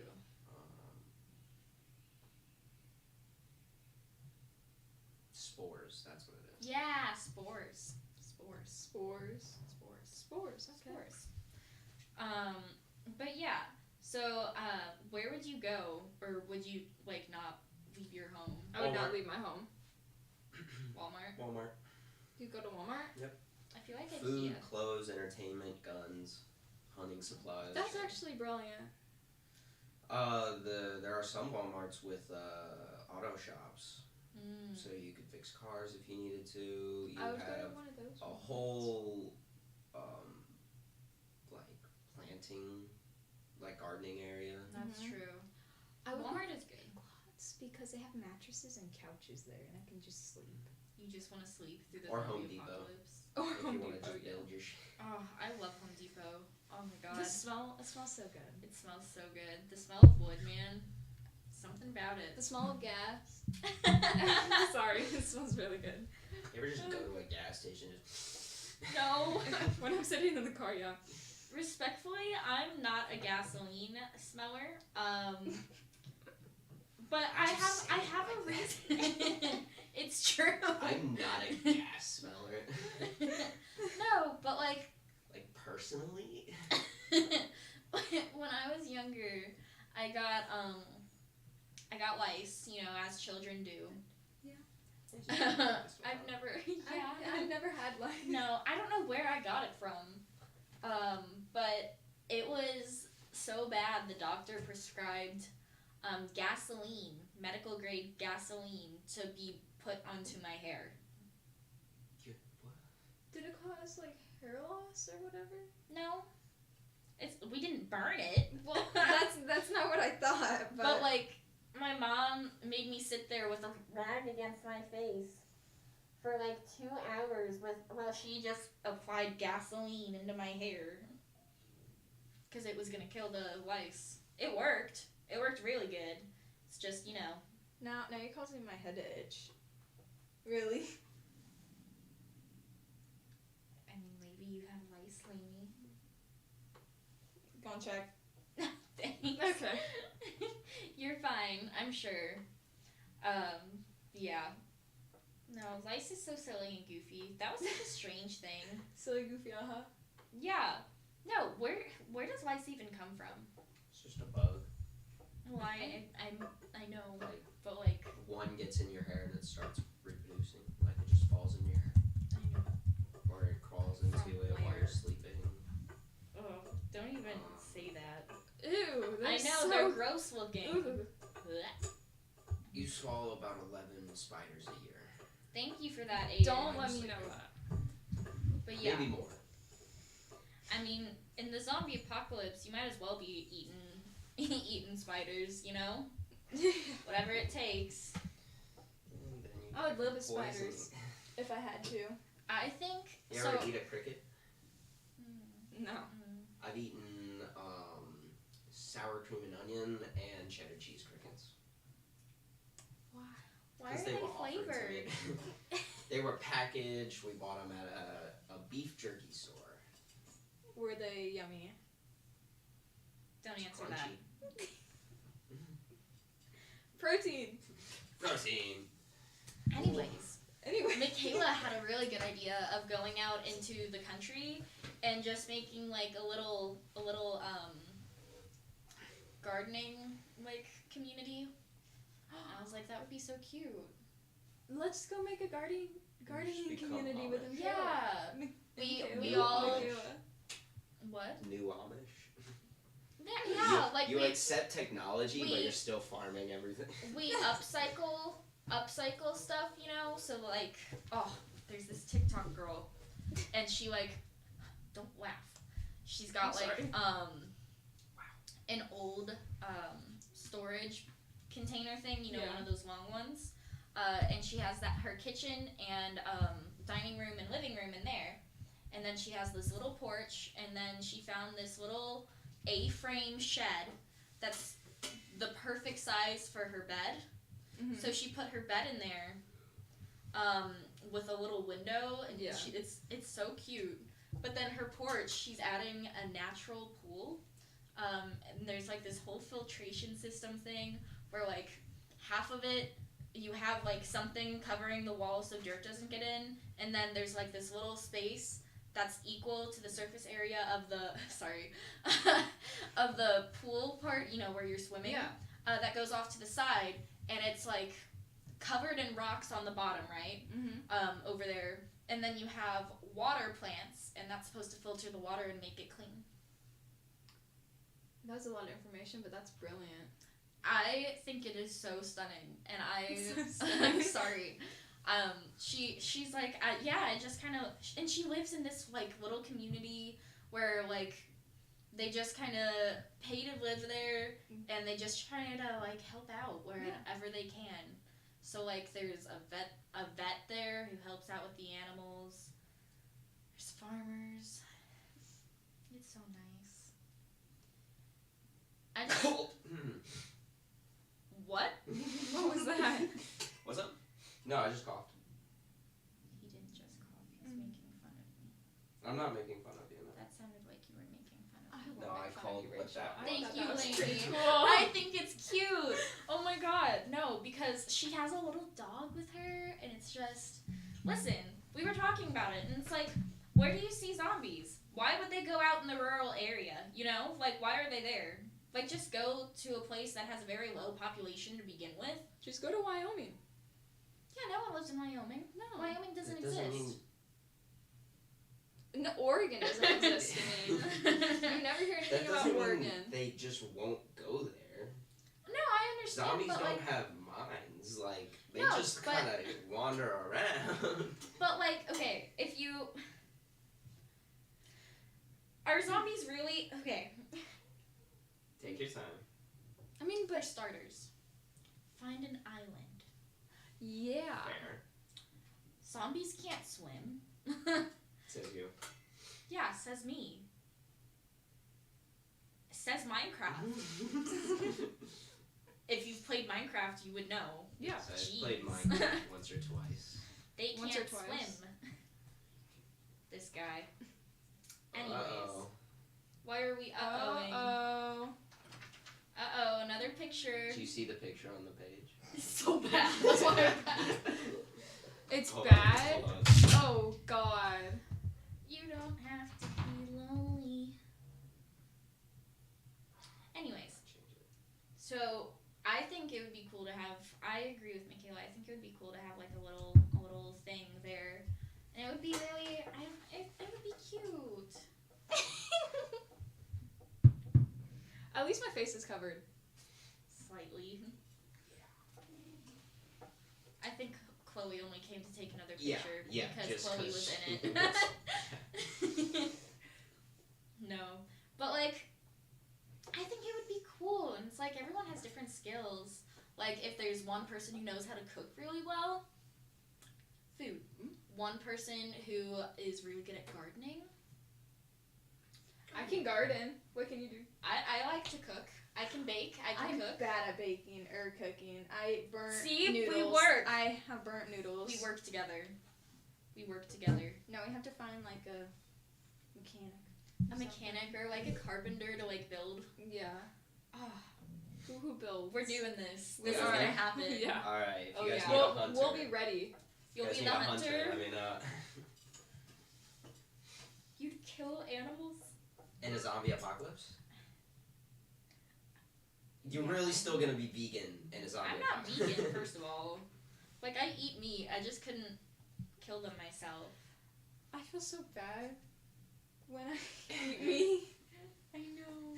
Spores. That's what it is. Yeah, spores. Spores. Spores. But yeah. So, where would you go, or would you like not leave your home? I would not Walmart. leave my home. Walmart. You go to Walmart? I feel like Food, IKEA. clothes, entertainment, guns, hunting supplies. That's actually brilliant. There are some Walmarts with auto shops, Mm. so you could fix cars if you needed to. You I was going to have one of those. a whole like planting, like gardening area. That's Mhm. true. I would Walmart is good. lots because they have mattresses and couches there, and I can just sleep. You just want to sleep through the Or zombie Home Depot. apocalypse. Or If Home you want to Depot, just yeah. build your shit. Oh, I love Home Depot. Oh my god. It smells so good. It smells so good. The smell of wood, man. Something about it. The smell of gas. Sorry, it smells really good. You ever just go to a gas station and just No. When I'm sitting in the car, yeah. Respectfully, I'm not a gasoline smeller. But I have a reason. It's true. I'm not a gas smeller. No, but like Personally? when I was younger, I got lice, as children do. I've never I've never had lice. No, I don't know where I got it from. But it was so bad the doctor prescribed gasoline, medical grade gasoline, to be put onto my hair. What? Did it cause like hair loss or whatever? No. We didn't burn it. Well, that's not what I thought. But like my mom made me sit there with a rag against my face for like 2 hours while she just applied gasoline into my hair because it was gonna kill the lice. It worked. It worked really good. It's just now you're causing my head to itch. Really? I mean, maybe you have lice, Laney. Go and check. Thanks. Okay. You're fine, I'm sure. Yeah. No, lice is so silly and goofy. That was such a strange thing. Silly goofy, Yeah. No, where does lice even come from? It's just a bug. Well, I know, Like, but like, one gets in your hair and it starts reproducing. Like, it just falls in your hair. I know. Or it crawls into From it while where? you're sleeping. Oh, don't even say that. Ew, I know, they're gross looking. Ooh. Blech. You swallow about 11 spiders a year. Thank you for that, Aiden. Don't let me know that. But yeah, Maybe more. I mean, in the zombie apocalypse, you might as well be eating spiders, Whatever it takes. And then you I would live with poison. spiders if I had to. I think You so. ever eat a cricket? No. I've eaten sour cream and onion and cheddar cheese crickets. Why are 'Cause they were offered to flavored? me. They were packaged. We bought them at a beef jerky store. Were they yummy? Don't answer Crunchy. that. Protein. Protein. Anyways, Anyway. Michaela had a really good idea of going out into the country and just making like a little gardening community. I was like, that would be so cute. Let's go make a gardening become community with Amish. Yeah. Michaela. We all- Michaela. What? New Amish. Yeah, like you we accept technology, but we- you're still farming everything. we upcycle stuff, So like, there's this TikTok girl, and she don't laugh. She's got an old storage container thing, Yeah. one of those long ones. And she has her kitchen and dining room and living room in there. And then she has this little porch, and then she found this little A-frame shed that's the perfect size for her bed. Mhm. So she put her bed in there with a little window, and it's so cute. But then her porch, she's adding a natural pool. And there's like this whole filtration system thing where like half of it you have like something covering the wall so dirt doesn't get in, and then there's like this little space that's equal to the surface area of the of the pool part, you know, where you're swimming. Yeah. That goes off to the side, and it's like covered in rocks on the bottom, right? Mm-hmm. Over there, and then you have water plants, and that's supposed to filter the water and make it clean. That's a lot of information, but that's brilliant. I think it is so stunning, and I'm sorry. She's like, I just kind of, and she lives in this like little community where like they just kind of pay to live there, and they just try to like help out wherever they can. So like there's a vet there who helps out with the animals. There's farmers. It's so nice. I just What? What was that? What's up? No, I just coughed. He didn't just cough. He's making fun of me. I'm not making fun of you. No, That sounded like you were making fun of me. no I called what that was. Thank you, that was Laney. pretty cool. I think it's cute. Oh my god, no, because she has a little dog with her, and it's just. Listen, we were talking about it, and it's like, where do you see zombies? Why would they go out in the rural area? You know, like why are they there? Like just go to a place that has a very low population to begin with. Just go to Wyoming. Yeah, no one lives in Wyoming. No. Wyoming doesn't It doesn't exist. No, Oregon doesn't exist to me. You never hear That anything about doesn't mean Oregon. they just won't go there. No, I understand, Zombies but don't like, have minds. Like they No, just but- kind of wander around. but like, okay, if you are zombies really okay? Take your time. I mean, for starters, find an island. Yeah. Fair. Zombies can't swim. Says you. Yeah, says me. Says Minecraft. If you've played Minecraft, you would know. Yeah. So I've Jeez. played Minecraft once or twice. They Once can't or twice. swim. This guy. Anyways, Uh-oh. why are we uh-ohing? Uh-oh. Uh-oh, another picture. Do you see the picture on the page? It's so bad. That's why It's Hold on, bad? hold on. Oh, God. You don't have to be lonely. Anyways, so I think it would be cool to have. I agree with Michaela. I think it would be cool to have like a little thing there, and it would be really. It would be cute. At least my face is covered. Slightly. I think Chloe only came to take another Yeah, picture yeah, because just Chloe 'cause was in she it. No, but like, I think it would be cool, and it's like everyone has different skills. Like if there's one person who knows how to cook really well, food. One person who is really good at gardening. I can garden. What can you do? I like to cook. I can bake. I can I'm cook. bad at baking or cooking. I burnt See, we noodles. work. I have burnt noodles. We work together. We work together. No, we have to find like a mechanic. A mechanic or like a carpenter to like build. Yeah. Oh, Who builds? we're doing this. We This is are. gonna happen. Yeah. Alright, if Oh you guys yeah. need a hunter. We'll be ready. You'll you guys be need the a hunter. I mean, You'd kill animals. in a zombie apocalypse? You're Yeah. really still gonna be vegan in a zombie I'm not apocalypse. vegan, first of all. Like I eat meat. I just couldn't kill them myself. I feel so bad when I eat meat. I know.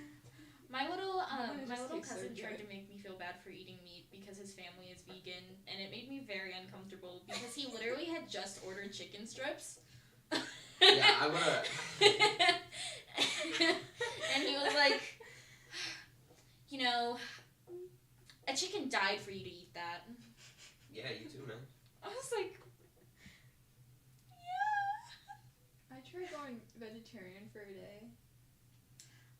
My little it my just little tastes so cousin tried good. to make me feel bad for eating meat because his family is vegan, and it made me very uncomfortable because he literally had just ordered chicken strips. Yeah, I would've. And he was like, you know, a chicken died for you to eat that. Yeah, you too, man. I was like, vegetarian for a day?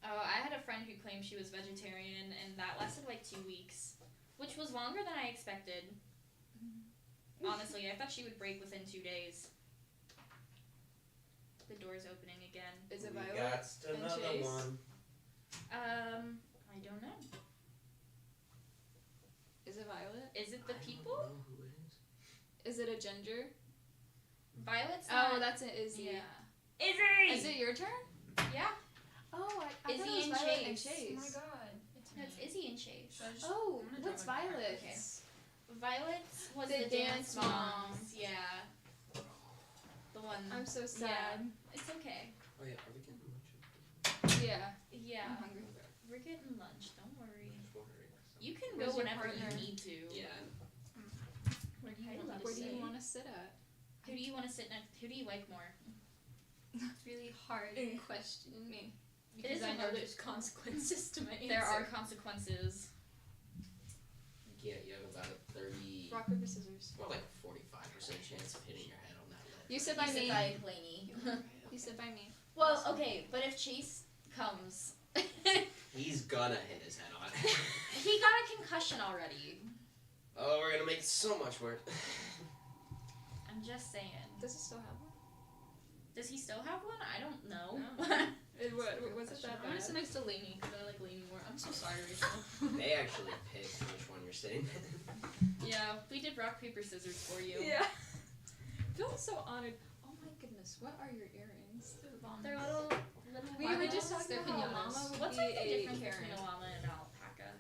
Oh, I had a friend who claimed she was vegetarian, and that lasted like 2 weeks, which was longer than I expected. Honestly, I thought she would break within 2 days. The door's opening again. Is it We Violet? got and another Chase? one. I don't know. Is it Violet? Is it the I people? don't know who it is. Is it a ginger? Violet's not. Oh, that's an Izzy. Yeah. Izzy! Is it your turn? Yeah. Oh, I Izzy thought it was and Violet and Chase. Chase. Oh my god. It's No, it's Izzy and Chase. Oh, I'm gonna what's draw my card. Violet's? Violet was The the dance dance moms. Yeah. The one. I'm so Yeah. sad. It's okay. Oh yeah, are we getting lunch? Yeah. Yeah. I'm hungry. We're getting lunch. Don't worry. Just wondering. You can Where's go your whenever you partner? need to. Yeah. Where do you Where want do to you sit? want to sit at? Who do you want to sit next? Who do you like more? It's really hard In question Me. because is I a know hard- there's consequences to my answer. There are consequences. Yeah, you have about a 30, Rock, paper, scissors. more like a 45% chance of hitting your head on that ledge. You said by You me. sit by Laney. You said by me. Well, okay, but if Chase comes, He's gonna hit his head on it. he got a concussion already. Oh, we're gonna make it so much worse. I'm just saying. Does it still have one? Does he still have one? I don't know. Was it that I'm gonna sit bad? next to Laney because I like Laney more. I'm so sorry, Rachel. They actually picked which one you're sitting in. Yeah, we did rock paper scissors for you. Yeah. I feel so honored. Oh my goodness, what are your earrings? They're little. We llamas. were just talking They're about how pinatas. llama would What's be like the a difference Karen. between a llama and an alpaca?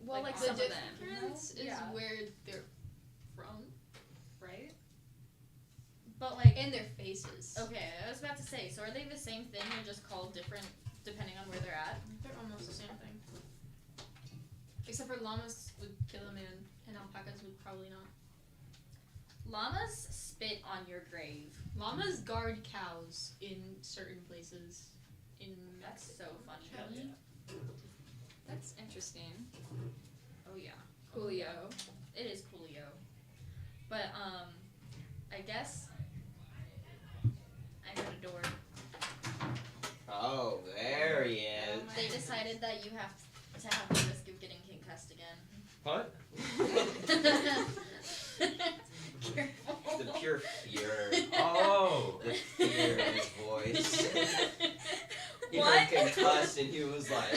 Well, like the some of them. difference is Yeah. where they're from, right? But like, And their faces. okay, I was about to say. So are they the same thing? They're just called different depending on where they're at. They're almost the same thing. Except for llamas would kill a man, and alpacas would probably not. Llamas spit on your grave. Llamas guard cows in certain places. In That's so funny. Really? That's interesting. Oh yeah. Coolio. It is coolio. But I guess I heard a door. Oh, there he is. They decided that you have to have the risk of getting concussed again. What? Careful. The pure fear. Oh! The fear in his voice. He What? heard concussed and he was like,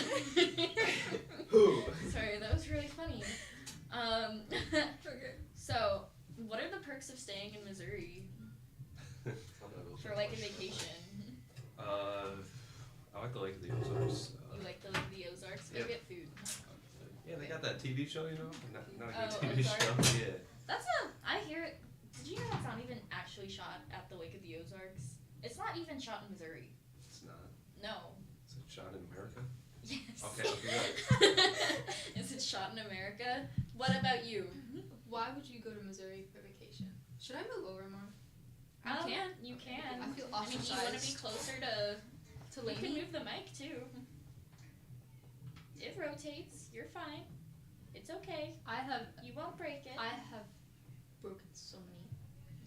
who? Sorry, that was really funny. Okay. So, what are the perks of staying in Missouri for like a vacation? I like the Lake of the Ozarks. You like the Ozarks? Go yeah. get food. Yeah, they got that TV show, you know? Not a good Oh, TV Ozark? show. Yeah. That's I hear it. Did you know that's not even actually shot at the Lake of the Ozarks? It's not even shot in Missouri. It's not. No. Is it shot in America? Yes. Okay, Is it shot in America? What about you? Why would you go to Missouri for vacation? Should I move over more? You can. can. You can. I feel I mean, do you want to be ostracized. closer to? To You can Laney? move the mic too. It rotates. You're fine. It's okay. I have You won't break it. broken so many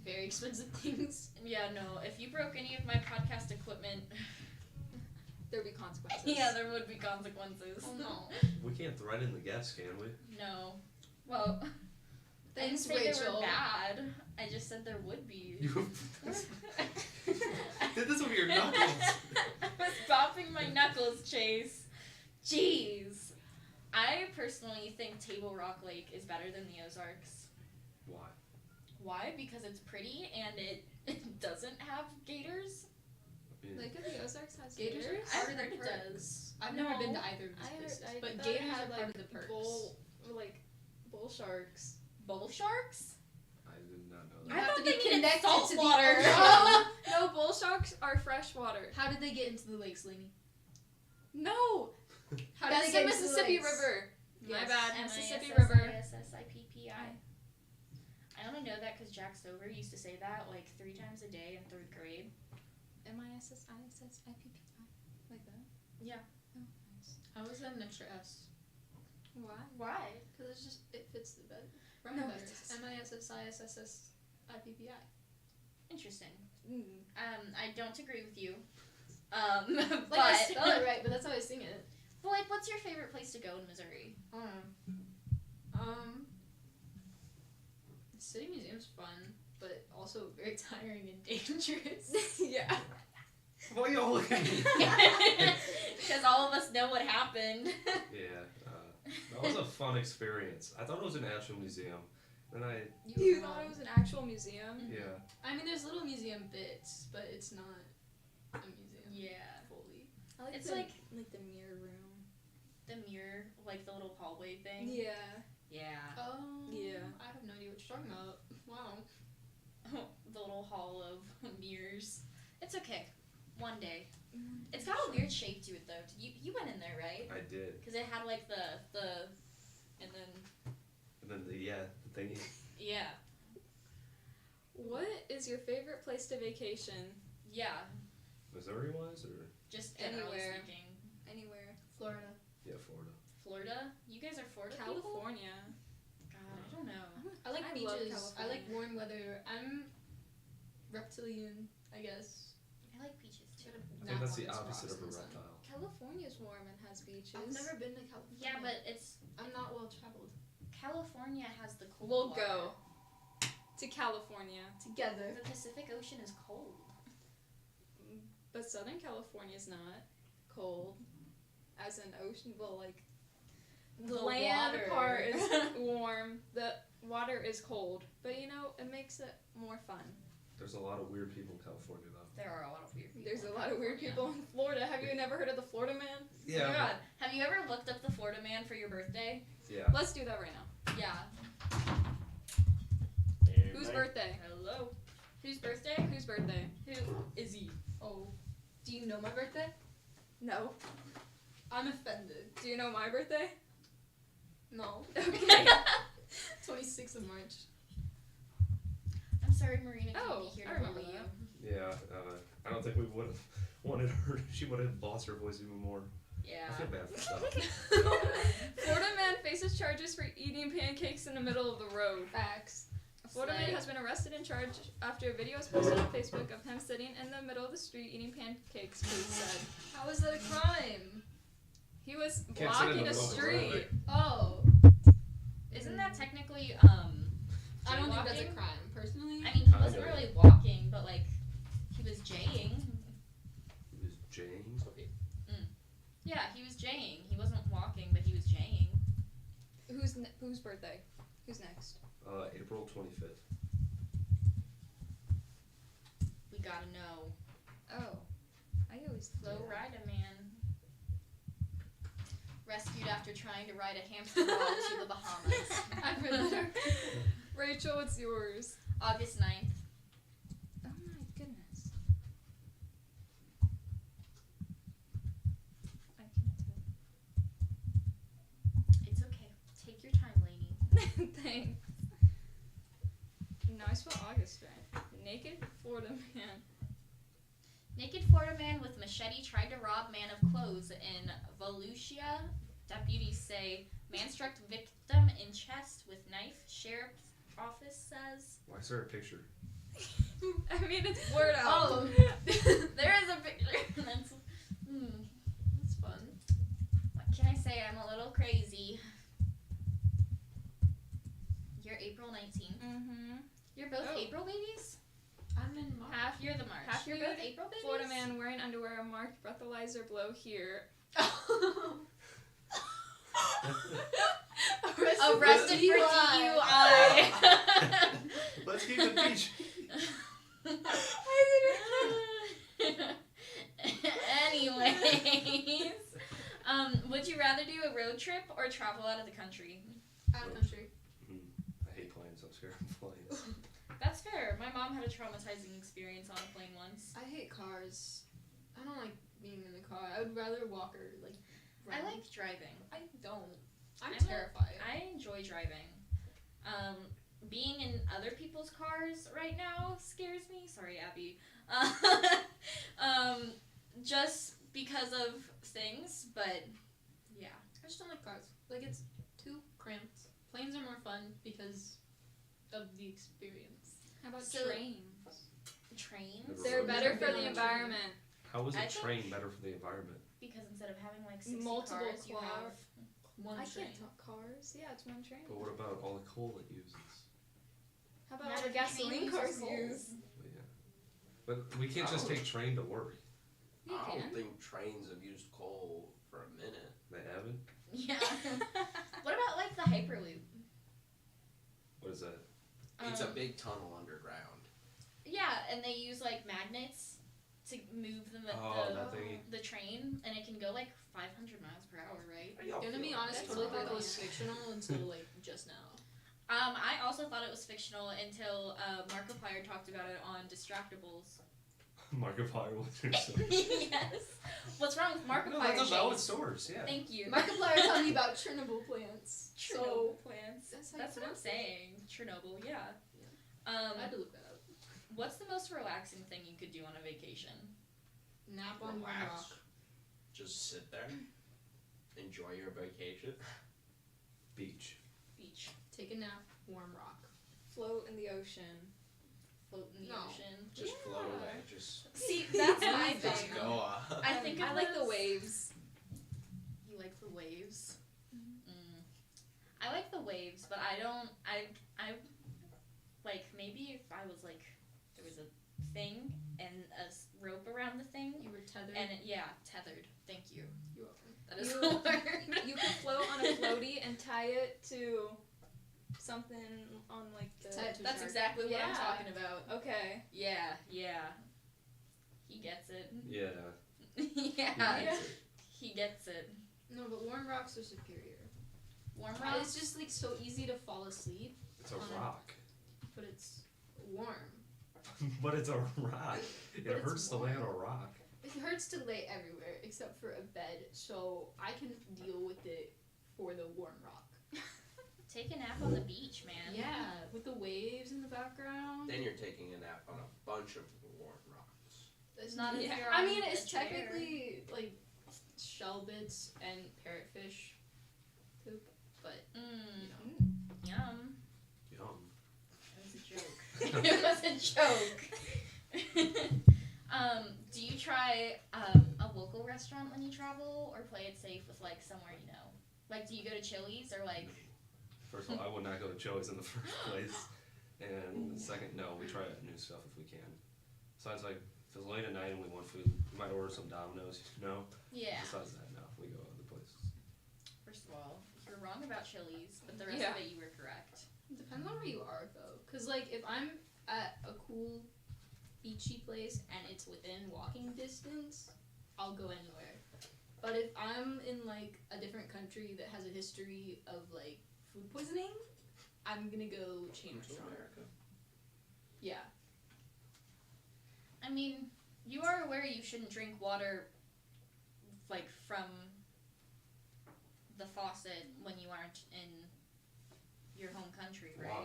very expensive things. Yeah, no. If you broke any of my podcast equipment, There'd be consequences. yeah, there would be consequences. Oh no. We can't threaten the guests, can we? No. Well, I didn't Thanks, say they Rachel. were bad. I just said there would be. You did this with your knuckles. I was popping my knuckles, Chase. Jeez. I personally think Table Rock Lake is better than the Ozarks. Why? Why? Because it's pretty and it doesn't have gators. Yeah. Lake of the Ozarks has Gators gators. are I've part of heard the it perks. does. I've No, never been to either of these I heard. places, I but thought gators it had are like part of the perks. bull sharks. Bull sharks? I did not know You that. I have thought to be they needed connected salt to the water. ocean. No, bull sharks are freshwater. How did they get into the lakes, Laney? No, How did that's they the get into the Mississippi lakes? River. My Yes, bad. Mississippi River. M-I-S-S-I-P-P-I. I only know that because Jack Stover used to say that like 3 times a day in 3rd grade. MISSISSIPPI. Like that. Yeah. Oh, nice. How is that an extra S? Why? Why? Because it's just it fits the bed. No, better. it doesn't. MISSISSIPPI. Interesting. I don't agree with you. Like, but I spell it right, but that's how I sing it. But like, what's your favorite place to go in Missouri? The city museum's fun, but also very tiring and dangerous. Yeah. Why y'all look at me? Because all of us know what happened. Yeah, that was a fun experience. I thought it was an actual museum. Then You thought it was an actual museum? yeah. I mean, there's little museum bits, but it's not a museum. Yeah. Fully. I like It's the, like the mirror room. the mirror, like the little hallway thing. Yeah. Yeah. Oh. Yeah. I have no idea what you're talking about. Wow. The little hall of mirrors. It's okay. One day. It's got a weird shape to it though. You went in there, right? I did. Because it had like the and then The thingy. yeah. What is your favorite place to vacation? Yeah. Missouri wise or? Just generally Anywhere. speaking. Anywhere. Florida. Yeah, Florida. Florida? You guys are Florida people? California. God, I don't know. I like I love beaches. I like California. warm weather. I'm reptilian, I guess. I like beaches too. I think that's the opposite of a reptile. California's warm and has beaches. I've never been to California. Yeah, but it's I'm not well traveled. California has the cold We'll water. go to California. Together. The Pacific Ocean is cold. But Southern California's not cold. As an ocean, well, like, the land water. part is warm. The water is cold. But, you know, it makes it more fun. There's a lot of weird people in California though. There are a lot of weird people. There's a in lot of weird California. people in Florida. Have you never heard of the Florida Man? Oh my God. Have you ever looked up the Florida Man for your birthday? Yeah. Let's do that right now. Yeah. Whose birthday? Hello. Whose birthday? Whose birthday? Who? Izzy. Oh. Do you know my birthday? No. I'm offended. Do you know my birthday? No. Okay. 26th of March. I'm sorry, Marina can't Oh, be here I to remember bully you. that. Yeah, I don't think we would have wanted her. She would have lost her voice even more. Yeah. I feel bad for stuff. Florida man faces charges for eating pancakes in the middle of the road. Facts. A Florida man has been arrested and charged after a video was posted on Facebook of him sitting in the middle of the street eating pancakes, police said. How is that a crime? He was Can't sit in blocking the a middle of the street. road. Oh. Isn't that technically I don't think that's a jaywalking? crime, personally. I mean, he wasn't Kinda. really walking, but like he was jaying. He was James. Yeah, he was jaying. He wasn't walking, but he was jaying. Whose birthday? Who's next? April 25th. We gotta know. Oh. I always Low do. rider man. Rescued after trying to ride a hamster ball to the Bahamas. I've read that. Rachel, what's yours? August 9th. Oh my goodness. I can't It's okay. Take your time, Laney. tell. Thanks. No, I spelled August right. Naked Florida man. Naked Florida man with machete tried to rob man of clothes in Volusia. Deputies say man struck victim in chest with knife. Sheriff's office says. Why is there a picture? I mean, it's word out. Oh. There is a picture. That's fun. What can I say? I'm a little crazy. You're April 19th. Mm-hmm. You're both Oh. April babies? I'm in March. You're the March. Half You're you- both April babies? Florida man wearing underwear marked breathalyzer blow here. Arrested for DUI. Let's keep it peach. Anyways, would you rather do a road trip or travel out of the country? Out of country. I hate planes. I'm scared of planes. That's fair. My mom had a traumatizing experience on a plane once. I hate cars. I don't like being in the car. I would rather walk or like run. I like driving. I don't. I'm I'm terrified. I enjoy driving. Being in other people's cars right now scares me. Sorry, Abby. Just because of things, but yeah. I just don't like cars. Like, it's too cramped. Planes are more fun because of the experience. How about So- trains? Trains? Never They're rode a better train. for the environment. How is I a think- train better for the environment? Because instead of having like 60 Multiple cars, you car- have one I train. can't talk cars. Yeah, it's one train. But what about all the coal it uses? How about Not all the every train gasoline uses cars coal. use? But yeah. But we can't just take train to work. You I can. don't think trains have used coal for a minute. They haven't? Yeah. What about like the Hyperloop? What is that? It's a Um, big tunnel underground. Yeah, and they use like magnets to move That thingy. the train, and it can go like 500 miles per hour, right? How y'all Gonna be feel? honest, That's totally thought not it was really- fictional until like just now. I also thought it was fictional until Markiplier talked about it on Distractables. Markiplier was your source. Yes. What's wrong with Markiplier? No, that's a valid Chase? source, yeah. Thank you. Markiplier told me about Chernobyl plants. Chernobyl plants. That's how That's you what I'm pronounce it. saying. Chernobyl, yeah. I had to look that up. What's the most relaxing thing you could do on a vacation? Nap on one Relax. rock. Just sit there. Enjoy your vacation. Beach. Beach. Take a nap. Warm rock. Float in the ocean. Float in the No. ocean. Just float away. Just See, that's my just thing. go. I think I of like the those- waves. You like the waves? I like the waves, but I don't. I like maybe if I was like there was a thing and a rope around the thing, You were tethered. and tethered. Thank you. You're welcome. That is You- the word. You can float on a floaty and tie it to something on like the. Tie it to a That's shark. exactly what I'm Yeah. talking about. Okay. Yeah, yeah. He gets it. Yeah. Yeah. He gets it. No, but warm rocks are superior. Warm It's rocks. just like so easy to fall asleep, It's a rock. but it's warm. But it's a rock. It But it's hurts to lay on a rock. It hurts to lay everywhere except for a bed, so I can deal with it for the warm rock. Take a nap on the beach, man. Yeah, with the waves in the background. Then you're taking a nap on a bunch of warm rocks. It's Not if yeah. you're I on mean, a it's chair. technically like shell bits and parrotfish poop, but Mm. you know. Yum. Yum. It was a joke. It was a joke. Do you try a local restaurant when you travel, or play it safe with like somewhere you know? Like, do you go to Chili's or like? First of all, I would not go to Chili's in the first place. And second, no, we try new stuff if we can. Besides, like, if it's late at night and we want food, we might order some Domino's, Yeah. Besides that, no, we go other places. First of all, you're wrong about Chili's, but the rest Yeah. of it you were correct. Depends on where you are though, cause like if I'm at a cool beachy place and it's within walking distance, I'll go anywhere. But if I'm in like a different country that has a history of like food poisoning, I'm gonna go chain Into restaurant. America. Yeah. I mean, you are aware you shouldn't drink water like from the faucet when you aren't in your home country, right? Why?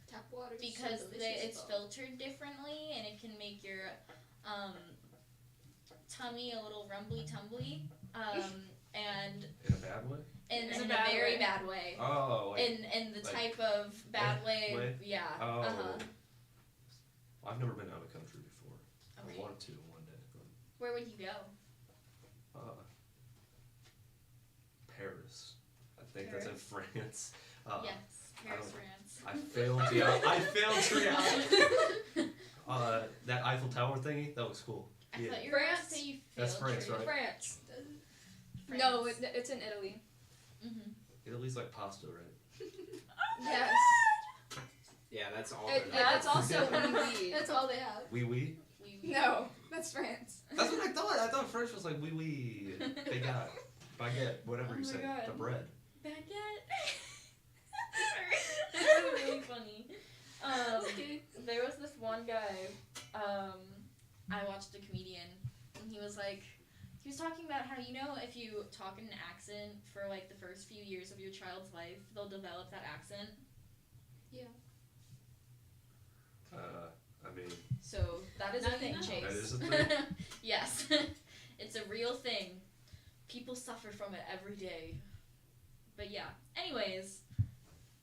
Tap water. is so Because delicious, it's though. filtered differently, and it can make your tummy a little rumbly tumbly, and In a bad way? in In a a bad very way. bad way. Oh, like, In the like type of bad way, yeah. Oh. Uh-huh. I've never been out of country before. Okay. I want to one day. Where would you go? But, Paris. I think that's in France. Yes, Paris, France. I failed to I failed to react. That Eiffel Tower thingy, that looks cool. I Yeah. thought you were going to France? say you That's failed France, to- right? France. France. No, it's in Italy. Mhm. Italy's like pasta, right? Yes. Yeah, that's all. It, they're that's known for. also oui. That's all they have. Oui, oui. We- No, that's France. That's what I thought. I thought French was like oui, oui. Baguette, baguette, whatever Oh you my say. God. The bread. Baguette. That was really funny. Okay. There was this one guy, I watched a comedian, and he was like, he was talking about how, you know, if you talk in an accent for like the first few years of your child's life, they'll develop that accent. Yeah. I mean, So that is Now a you thing, know. Chase. that is a thing. Yes. It's a real thing. People suffer from it every day. But yeah. Anyways,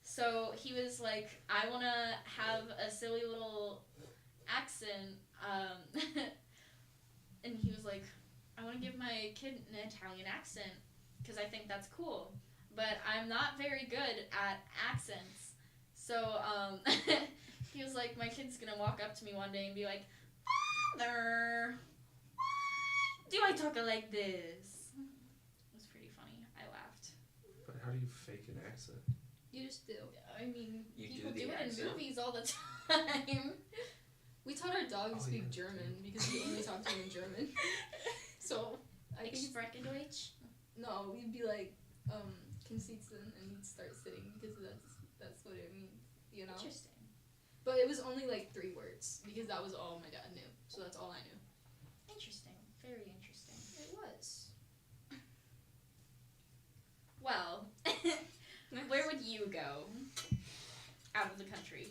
so he was like, I want to have a silly little accent, and he was like, I want to give my kid an Italian accent because I think that's cool, but I'm not very good at accents. So he was like, my kid's gonna walk up to me one day and be like, Father, why do I talk like this? It was pretty funny. I laughed. But how do you fake an accent? You just do. I mean, You people do do the it in accent? movies all the time. We taught our dog to Oh, speak yeah. German because we only talk to him in German. So I Ich think spreche Deutsch. no, we'd be like, Consitzen, and he'd start sitting because that's what it means, you know. Interesting. But it was only like 3 words because that was all my dad knew. So that's all I knew. Interesting. Very interesting. It was. Well, where would you go out of the country?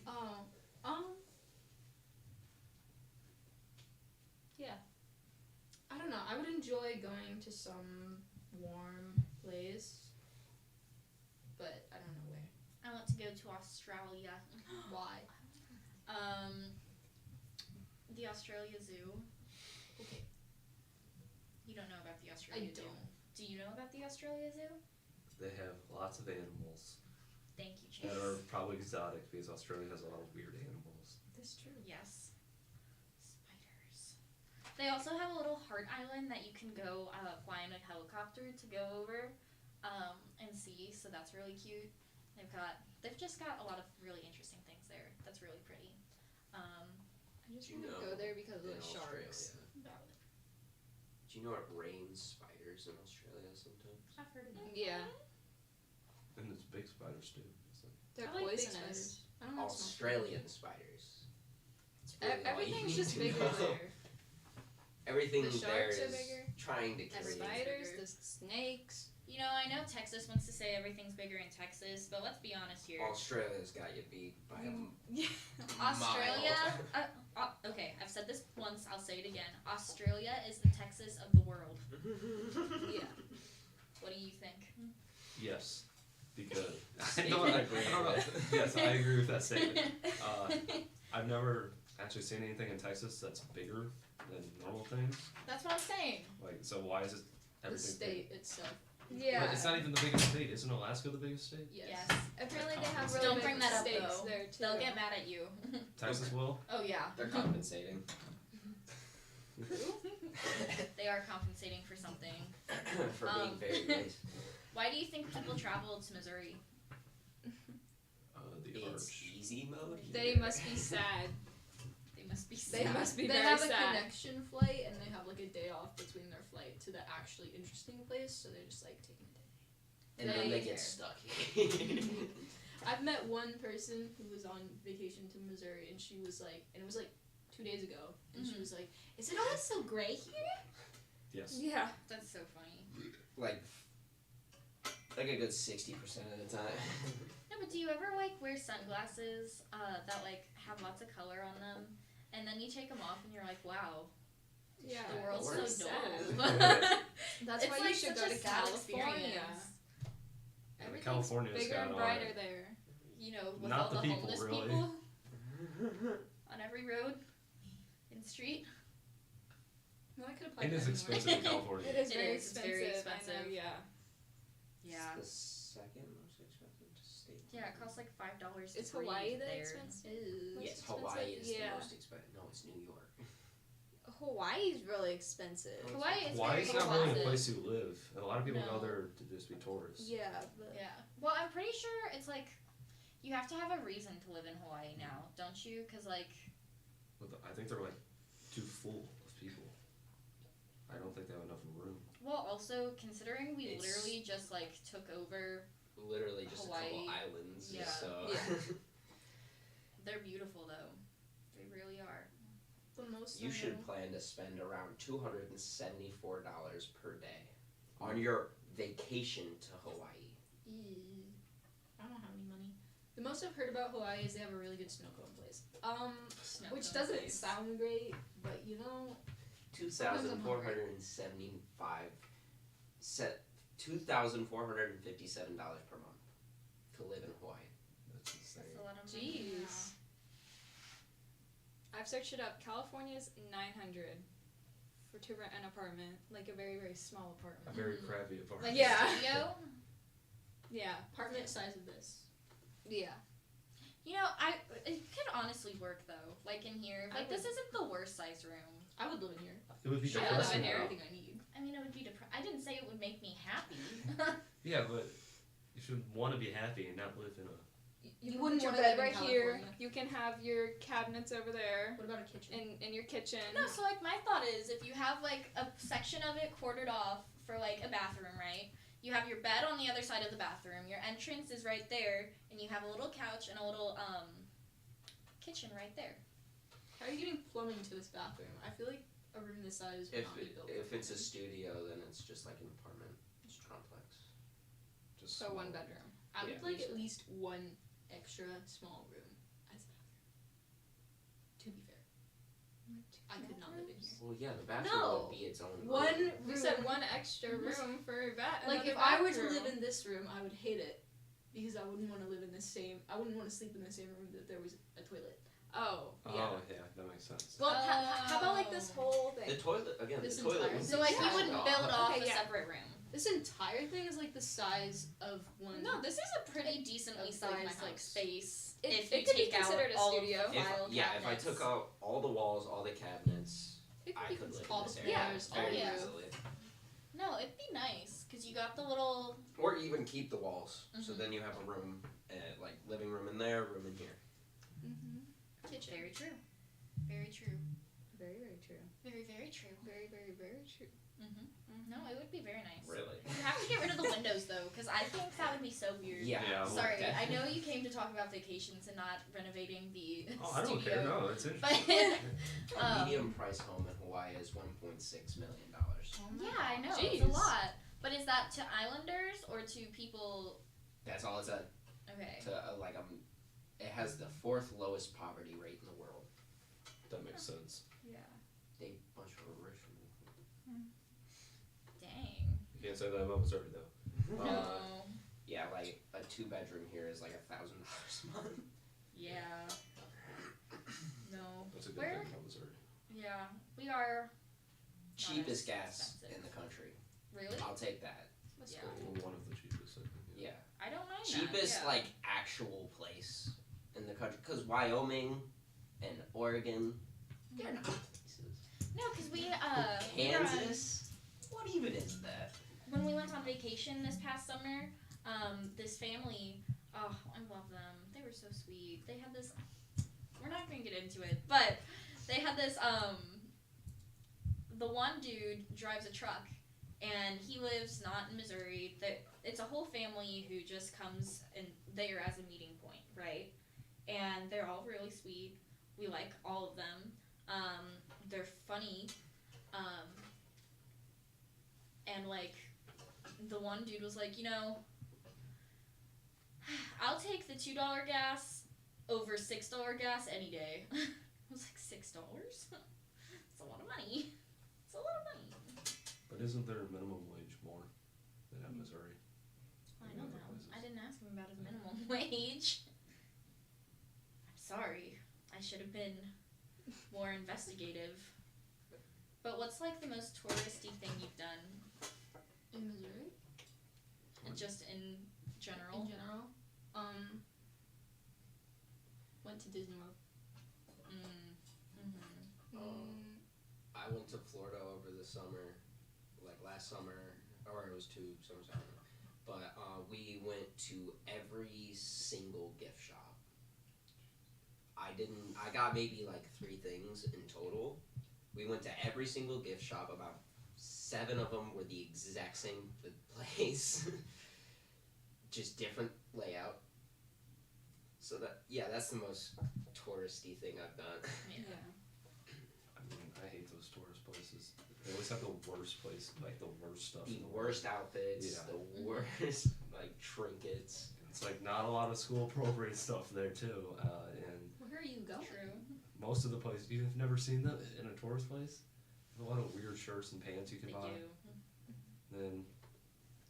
Yeah. I don't know. I would enjoy going to some warm place, but I don't know where. I want to go to Australia. Why? The Australia Zoo. Okay. You don't know about the Australia Zoo. Do you know about the Australia Zoo? They have lots of animals Thank you, Chase. that are probably exotic because Australia has a lot of weird animals. That's true. Yes. Spiders. They also have a little heart island that you can go fly in a helicopter to go over and see, so that's really cute. They've just got a lot of really interesting things there. That's really pretty. I just Do want you to know go there because of in the sharks. Australia, do you know it rains spiders in Australia sometimes? I've heard of that. Yeah. And there's big spiders too. So. They're I like big poisonous. spiders. I don't like Australian spiders. It's really all you Everything's need just to bigger know. there. Everything The there sharks are is bigger. trying to kill The you. spiders, bigger. the snakes. You know, I know Texas wants to say everything's bigger in Texas, but let's be honest here. Australia's got you beat by a Yeah. Australia. mile. Okay, I've said this once. I'll say it again. Australia is the Texas of the world. Yeah. What do you think? Yes, because I don't agree with. Yes, I agree with that statement. I've never actually seen anything in Texas that's bigger than normal things. That's what I'm saying. Like, so why is it The everything? state itself. Yeah. But it's not even the biggest state. Isn't Alaska the biggest state? Yes. Apparently they have Don't really Don't big bring that up steaks though. there too. They'll get mad at you. Texas will. Oh yeah. They're compensating. They are compensating for something. For being very racist. Why do you think people travel to Missouri? The It's arch. easy mode. They here. must be sad. They must be They sad. must be They very have a sad. connection flight, and they have like a day off between their flight to the actually interesting place, so they're just like taking a day. And then they They- get stuck. I've met one person who was on vacation to Missouri, and she was like, and it was like 2 days ago, and she was like, "Is it always so gray here?" Yes. Yeah. That's so funny. like a good 60% of the time. No, but do you ever like wear sunglasses that like have lots of color on them, and then you take them off and you're like, wow, Yeah, the world's What so is dull. That's It's why like you should such go a to sad California. experience. Yeah, Everything's California's bigger got and all brighter that. there. You know, with Not all the the people, homeless really. people on every road and street. No, I could apply It to is anywhere. expensive in California. It is It very is, it's very expensive. I know, expensive. Yeah. Yeah. It's the second most expensive state. Yeah, it costs like $5 to Is breathe Hawaii the there. expensive? Yes, Hawaii is Yeah. the most expensive. No, it's New York. Hawaii's really expensive. Hawaii is Hawaii's very not really a expensive. place to live, and a lot of people No. go there to just be tourists. Yeah, but Yeah. Well, I'm pretty sure it's like you have to have a reason to live in Hawaii now, don't you? Because like But I think they're like too full of people. I don't think they have enough room. well, also considering we It's- literally just like took over, Literally just a couple Hawaii. islands. Yeah. So. Yeah. they're beautiful though. They really are. The most You I should know- plan to spend around $274 per day on your vacation to Hawaii. I don't have any money. The most I've heard about Hawaii is they have a really good snow cone place. Snow Which cone doesn't place. sound great, but you know, $2,475 $2,457 per month to live in Hawaii. That's insane. That's a lot of money. jeez. I've searched it up. California's $900 to rent an apartment, like a very, very small apartment. A very crappy apartment. Like Yeah. a studio? Yeah. Apartment size of this. Yeah. You know, it could honestly work though. Like in here, like this isn't the worst size room. I would live in here. It would be I would live depressing. in here. though. Everything I need. I mean, it would be I didn't say it would make me happy. Yeah, but you should want to be happy and not live in a. You wouldn't wouldn't your wanna bed live in right here. California. You can have your cabinets over there What about a kitchen? in your kitchen. No, so like my thought is if you have like a section of it quartered off for like a bathroom, right? You have your bed on the other side of the bathroom, your entrance is right there, and you have a little couch and a little kitchen right there. How are you getting plumbing to this bathroom? I feel like a room this size would If not be built. if it's a studio, then it's just like an apartment complex. Just So small. 1 bedroom. I would Yeah. like at least one extra small room as a bathroom. To be fair. I could not live in here. Well, yeah, the bathroom No. would be its own room. One You room. said one extra room for Like if I were to live in this room, I would hate it because I wouldn't want to live in the same. I wouldn't want to sleep in the same room that there was a toilet. Oh, Oh yeah. yeah, that makes sense. Well, how about like this whole thing? The toilet again. This the toilet. entire- would So be like you sectioned wouldn't build off Okay, a yeah. separate room. This entire thing is like the size of one. No, this is a pretty decently Of, like, my sized like house. space. It- if it you could be take out considered a all studio. Of the file If I cabinets. took out all the walls, all the cabinets, It I could could be live all in the this area floors, all Oh, very yeah. easily. No, it'd be nice because you got the little. Or even keep the walls, so Mhm. then you have a room, like living room in there, room in here. Kitchen. Very true. Very true. Very, very true. Very, very true. Very, very, very true. No, it would be very nice. Really? You have to get rid of the windows though, because I think that would be so weird. Yeah. Yeah, well, Sorry, I definitely. know you came to talk about vacations and not renovating the Oh, I don't studio. care. No, it's interesting. But A medium price home in Hawaii is $1.6 million. yeah, I know it's Jeez. a lot. But is that to islanders or to people? That's all it's at. Okay. It has the 4th lowest poverty rate in the world. That makes sense. Yeah. They bunch of rich people. Dang. You can't say that about Missouri though. No. Yeah, like a 2-bedroom here is like $1,000 a month. Yeah. No. That's a good Where? thing about Missouri. Yeah, we are. Cheapest as gas expensive. in the country. Really? I'll take that. That's Yeah, cool. one of the cheapest. I think. Yeah. I don't mind Cheapest that. Yeah. like actual place in the country, because Wyoming and Oregon, they're not places. No, because we Kansas, what even is that? when we went on vacation this past summer, this family, oh, I love them. They were so sweet. They had this. We're not gonna get into it, but they had this. The one dude drives a truck, and he lives not in Missouri. It's a whole family who just comes in there as a meeting point, right? And they're all really sweet. We like all of them. They're funny. And like, the one dude was like, I'll take the $2 gas over $6 gas any day. I was like, $6? It's a lot of money. It's a lot of money. But isn't there a minimum wage more than at Missouri? I In don't other know. places. I didn't ask him about his minimum wage. I'm sorry. I should have been more investigative. But what's like the most touristy thing you've done? In Missouri, Just in general? in general, went to Disney World. I went to Florida over the summer, like last summer, or it was 2 summers, I don't know. But we went to every single gift shop. I got maybe like 3 things in total. We went to every single gift shop. About 7 of them were the exact same place. Just different layout. So that's the most touristy thing I've done. Yeah. I mean, I hate those tourist places. They always have the worst place, like the worst stuff. The in the worst world. outfits, Yeah. the worst like trinkets. It's like not a lot of school appropriate stuff there too, and Where are you going? True. most of the places you've never seen that in a tourist place. There's a lot of weird shirts and pants you can They buy. do. Then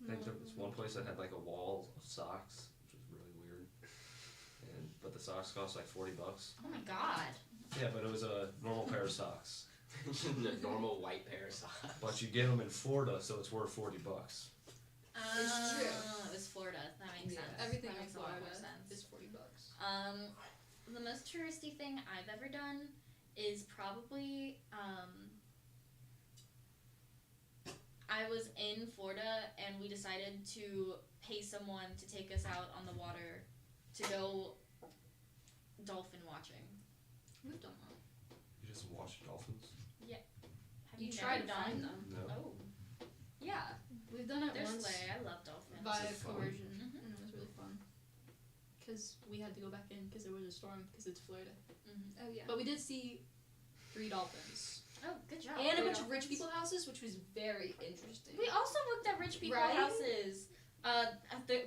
I think there was one place that had like a wall of socks, which was really weird. But the socks cost like $40. Oh my god. Yeah, but it was a normal pair of socks. A normal white pair of socks. But you get them in Florida, so it's worth $40. It's true. It was Florida. That makes sense. Everything that in makes a lot more Florida sense. is $40. The most touristy thing I've ever done is probably I was in Florida and we decided to pay someone to take us out on the water to go dolphin watching. We've done that. You just watch dolphins? Have You never try to done? find them. No. Oh. Yeah. We've done it There's once way. I love dolphins. by Is it fun? coercion, Mhm. and it was really fun. Because we had to go back in because there was a storm because it's Florida. Oh yeah. But we did see 3 dolphins. Oh, good job. And a bunch of Dolphins. rich people houses, which was very interesting. We also looked at rich people Right? houses.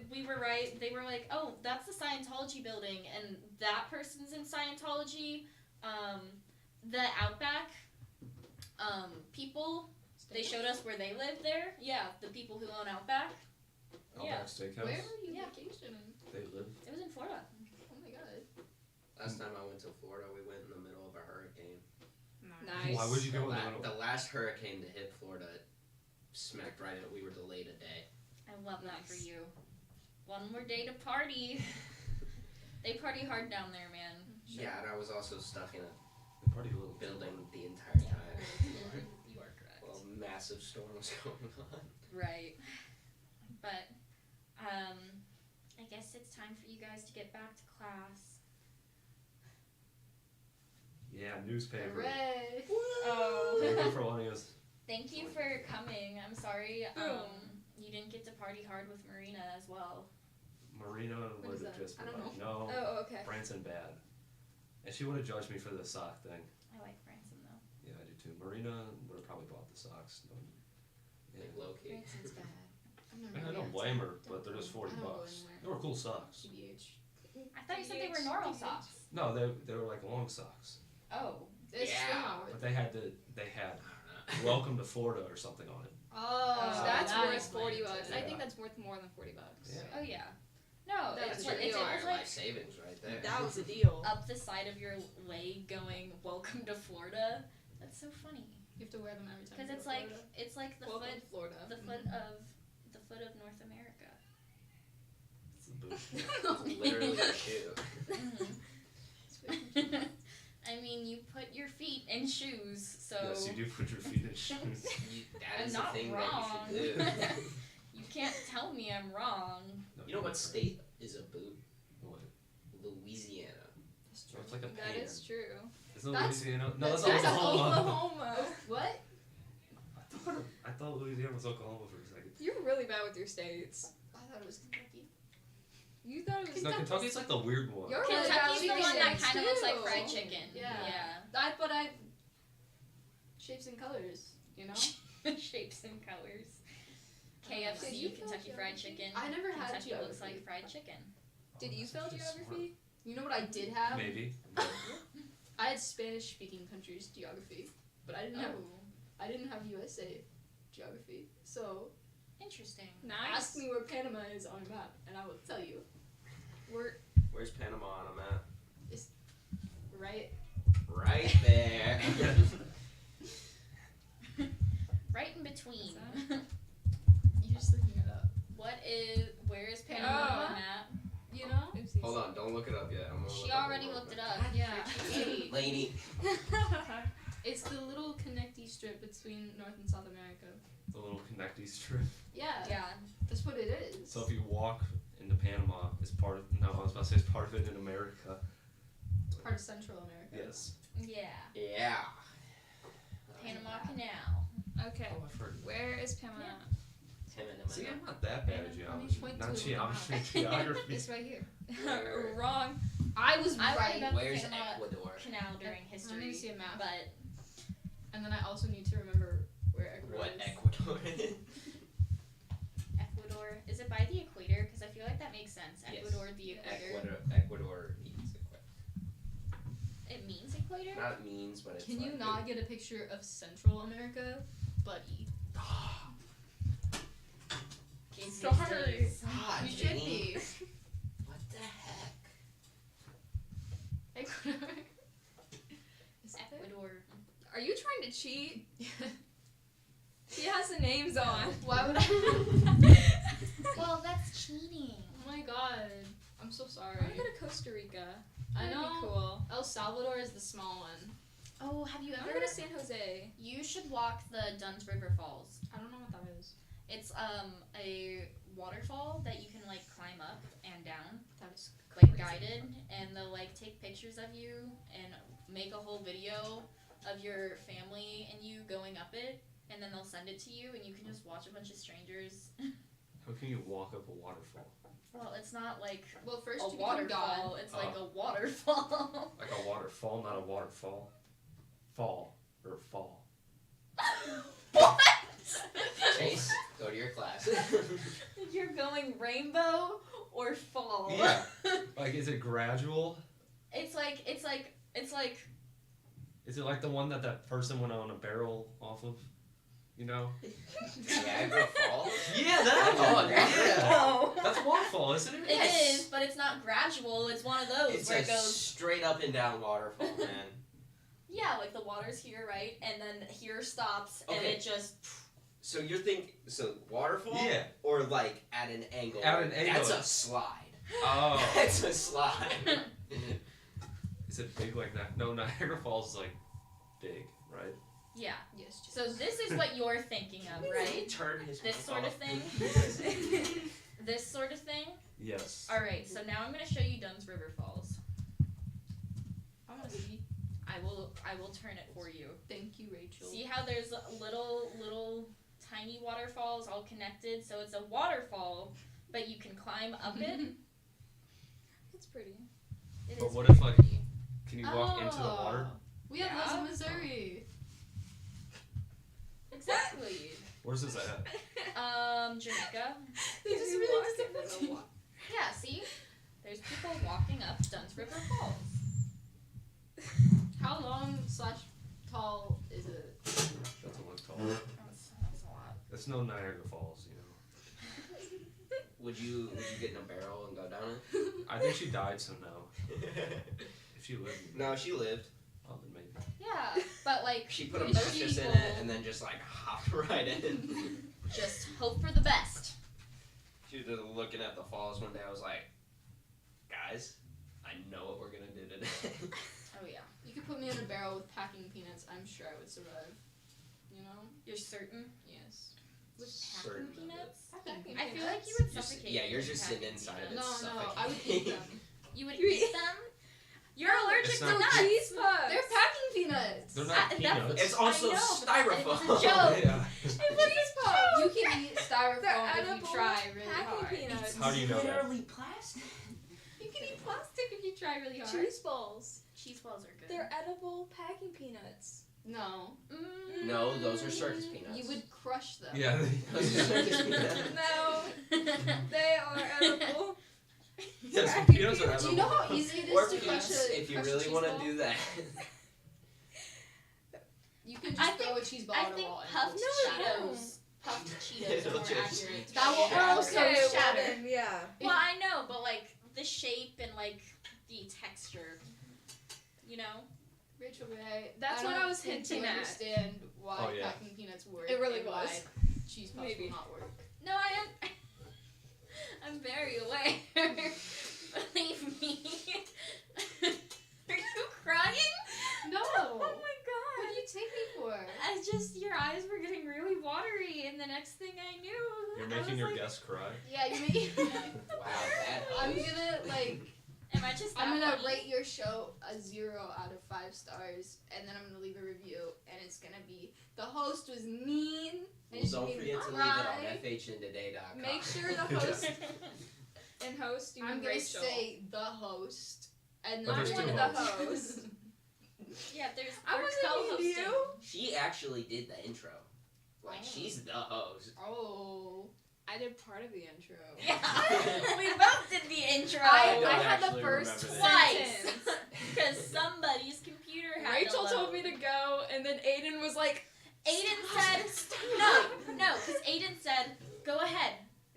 We were right. They were like, "Oh, that's the Scientology building," and that person's in Scientology. The Outback people. They showed us where they lived there. Yeah, the people who own Outback. Outback Steakhouse? Where were you Yeah. vacationing? They live. It was in Florida. Oh my god. Last time I went to Florida, we went in the middle of a hurricane. Nice. Why would you go in the The middle? last hurricane to hit Florida smacked right in. We were delayed a day. I love that for you. One more day to party. They party hard down there, man. Yeah, and I was also stuck in a They party a little. building the entire time. You are correct. Well, massive storm was going on. Right. But, I guess it's time for you guys to get back to class. Yeah, newspaper. Hooray! Oh. Thank you for letting us. Thank you for coming. I'm sorry, you didn't get to party hard with Marina as well. Marina would is have that? just I been don't like, know. no, Oh, okay. Branson bad. And she would have judged me for the sock thing. I like Branson though. Yeah, I do too. Marina would have probably bought the socks. No, yeah. Like low key. Branson's bad. I don't blame her, but they're just $40. I don't go anywhere. They were cool socks. TBH. I thought you said they were normal socks. No, they were like long socks. Oh. It's Yeah. still not worth But they had I don't know. Welcome to Florida or something on it. Oh, that's that worth explains $40. it. I think that's worth more than $40. Yeah. Oh yeah. No, That it's was like, your it's deal. almost Entire like life savings right there. That was a deal. up the side of your leg going, "Welcome to Florida." That's so funny. You have to wear them every time. Because you it's go to like Florida. it's like the Welcome foot to Florida. the foot of North America. It's a boot. Literally a shoe. I mean, you put your feet in shoes, so Yes, you do put your feet in shoes. That I'm is the not thing wrong. that you should do. You can't tell me I'm wrong. No, You know what state is a boot? What? Louisiana. So it's like a That pan. is true. Isn't That's- Louisiana? No, that's That's Oklahoma. Oklahoma. What? I thought Louisiana was Oklahoma for a second. You're really bad with your states. I thought it was Kentucky. You thought it was No, Kentucky's like the weird one. You're really bad Kentucky's with the your one that states, kind of looks like too. fried chicken. Yeah. But shapes and colors, you know? Yeah. Shapes and colors. Did you KFC, fail Kentucky Fried geography? Chicken. I never had Kentucky looks geography. like fried chicken. Did you That's fail just geography? You know what I did have? Maybe. I had Spanish speaking countries geography, but I didn't Oh, have USA geography. So interesting. ask me where Panama is on a map, and I will tell you. Where's Panama on a map? Right? Right there. Right in between. You're just looking it up. Where is Panama on the map? You know? Hold on, don't look it up yet. I'm gonna She look up already the looked world it map. up. Yeah. Laney. It's the little connecty strip between North and South America. The little connecty strip. Yeah. Yeah. That's what it is. So if you walk into Panama, it's part of. No, I was about to say it's part of it in America. It's part of Central America. Yes. Yeah. Yeah. Panama Canal. Okay. Oh, I've heard. Where is Panama? Yeah. See, I'm not that bad at geometry. point Not to geometry, geography. It's right here. Where- Wrong. I was I right. learned about Where's the Panama Ecuador? Canal during I need history, to see a map. but And then I also need to remember where Ecuador What is. Ecuador? Ecuador, is it by the equator? Because I feel like that makes sense. Yes. Ecuador, the equator. Ecuador means equator. It means equator. Not means, but it's Can you like not get a picture of Central America, buddy? Kids these Sorry. days. God, You should Jenny. be. What the heck? Ecuador. Are you trying to cheat? He has the names on. Why would I? Well, that's cheating. Oh my god. I'm so sorry. I want to go to Costa Rica. I That'd know. be cool. El Salvador is the small one. Oh, have you I ever? want to go to San Jose. You should walk the Dunn's River Falls. I don't know what that is. It's a waterfall that you can like climb up and down, That is like crazy. guided, and they'll like take pictures of you and make a whole video of your family and you going up it, and then they'll send it to you and you can just watch a bunch of strangers. How can you walk up a waterfall? Well, it's not like Well, first a you become waterfall, God. it's like a waterfall. Like a waterfall, not a waterfall. Fall or fall. What? Chase, go to your class. You're going rainbow or fall. Yeah. Like, is it gradual? It's like Is it like the one that person went on a barrel off of? You know? Niagara Falls? Yeah, that Oh, one. Yeah. No. That's a waterfall, isn't it? It is, but it's not gradual. It's one of those It's where a it goes. straight up and down waterfall, man. Yeah, like the water's here, right, and then here stops, and Okay. it just. So you're thinking, waterfall? Yeah. Or like at an angle? At an angle. That's a slide. Oh. That's a slide. Is it big like that? No, Niagara Falls is like big, right? Yeah. Yes. So this is what you're thinking of, right? Turn his This mic sort of off. thing. This sort of thing. Yes. All right. So now I'm gonna show you Dunn's River Falls. I want to see. I will turn it for you. Thank you, Rachel. See how there's little tiny waterfalls all connected? So it's a waterfall, but you can climb up it. It's pretty. It But is what if, like, pretty. can you walk into the water? We have Yeah. those in Missouri. Exactly. Where's this at? Jamaica. This is really disappointing. Yeah, see? There's people walking up Dunn's River Falls. How long / tall is it? Doesn't look tall. That's a lot. It's no Niagara Falls, you know. Would you get in a barrel and go down it? I think she died, so no. If she lived. No, she lived. Oh, then maybe. Yeah, but like, She put a these mattress in people it and then just like hopped right in. just hope for the best. She was just looking at the falls one day. I was like, guys, I know what we're gonna do today. Oh yeah. You could put me in a barrel with packing peanuts. I'm sure I would survive. You know? You're certain? Yes. With Certain packing of it. peanuts? Packing I feel peanuts. like you would You're s- suffocate. yeah, you're with just packing sitting inside of it. peanuts. No, I would eat them. You would You eat them? You're allergic It's to not nuts. Cheese puffs. They're packing peanuts. They're not peanuts. It's also I know, but styrofoam. It was a joke. Yeah. It was a joke. You can eat styrofoam They're if you edible try really packing hard. peanuts. How do you know that? plastic. You can eat plastic if you try really hard. Cheese balls. Cheese balls are good. They're edible packing peanuts. No. No, those are circus peanuts. You would crush them. Yeah. Those are circus peanuts. No, they are edible. Yes, the peanuts are Do edible. you know how easy it Or is to crush peanuts, a if you crush a really cheese want ball? to do that. You can I just throw think- a cheese ball I at a think wall and puffed it'll shatter. Cheetos. Puffed Cheetos are It'll more just accurate. That will shatter. also Okay, well shatter. then, yeah. Well, I know, but like the shape and like the texture, you know. Rachel Ray, That's I what don't I was think hinting you at. understand why Oh, yeah. packing peanuts work. It really and was. Why cheese puffs Maybe. will not work. No, I am. I'm very aware. Believe me. Are you crying? No. Oh my What god. do you take me for? I just, your eyes were getting really watery, and the next thing I knew, You're I making was your like, guests cry. Yeah, you make. Wow, that I'm gonna like. Am I just? I'm that gonna funny? rate your show a 0 out of 5 stars, and then I'm gonna leave a review, and it's gonna be the host was mean. Well, And she don't made me forget to leave cry. it on fhntoday.com. Make sure the host And host, you I'm mean gonna Rachel. say the host, and But then there's one two of the hosts. hosts. Yeah, there's. I we're wasn't mean to co-hosting. you. She actually did the intro. Like, Oh. she's the host. Oh, I did part of the intro. Yeah, we both did the intro. I don't I had the actually first remember that. twice because somebody's computer had Rachel to told me load. to go, and then Aiden was like, Aiden said no, because Aiden said go ahead.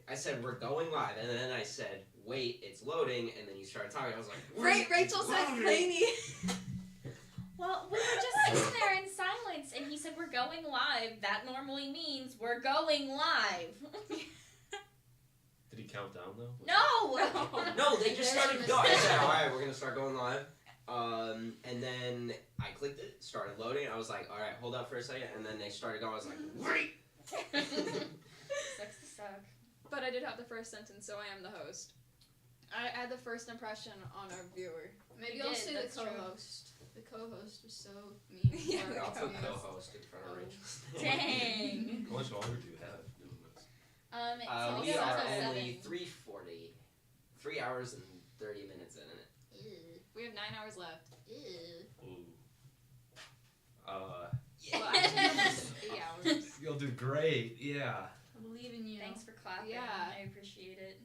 I said, we're going live. And then I said, wait, it's loading. And then you started talking. I was like, Rachel said Laney. Well, we were just sitting there in silence, and he said, "We're going live." That normally means we're going live. Did he count down though? No! No, they just started. No, I said, all right, we're gonna start going live. And then I clicked it, started loading. I was like, all right, hold up for a second. And then they started going. I was like, wait. Sucks to suck. But I did have the first sentence, so I am the host. I had the first impression on our viewer. Maybe You I'll did, say the that's true. co-host. The co-host was so mean. Yeah, to our I'll put co-host. co-host in front of Rachel. Dang. How much longer do you have doing this? So We goes are until only 7. 3:40, 3 hours and 30 minutes in it. We have 9 hours left. Ooh. Well, actually, 8 hours. You'll do great. Yeah. I believe in you. Thanks for clapping. Yeah. I appreciate it.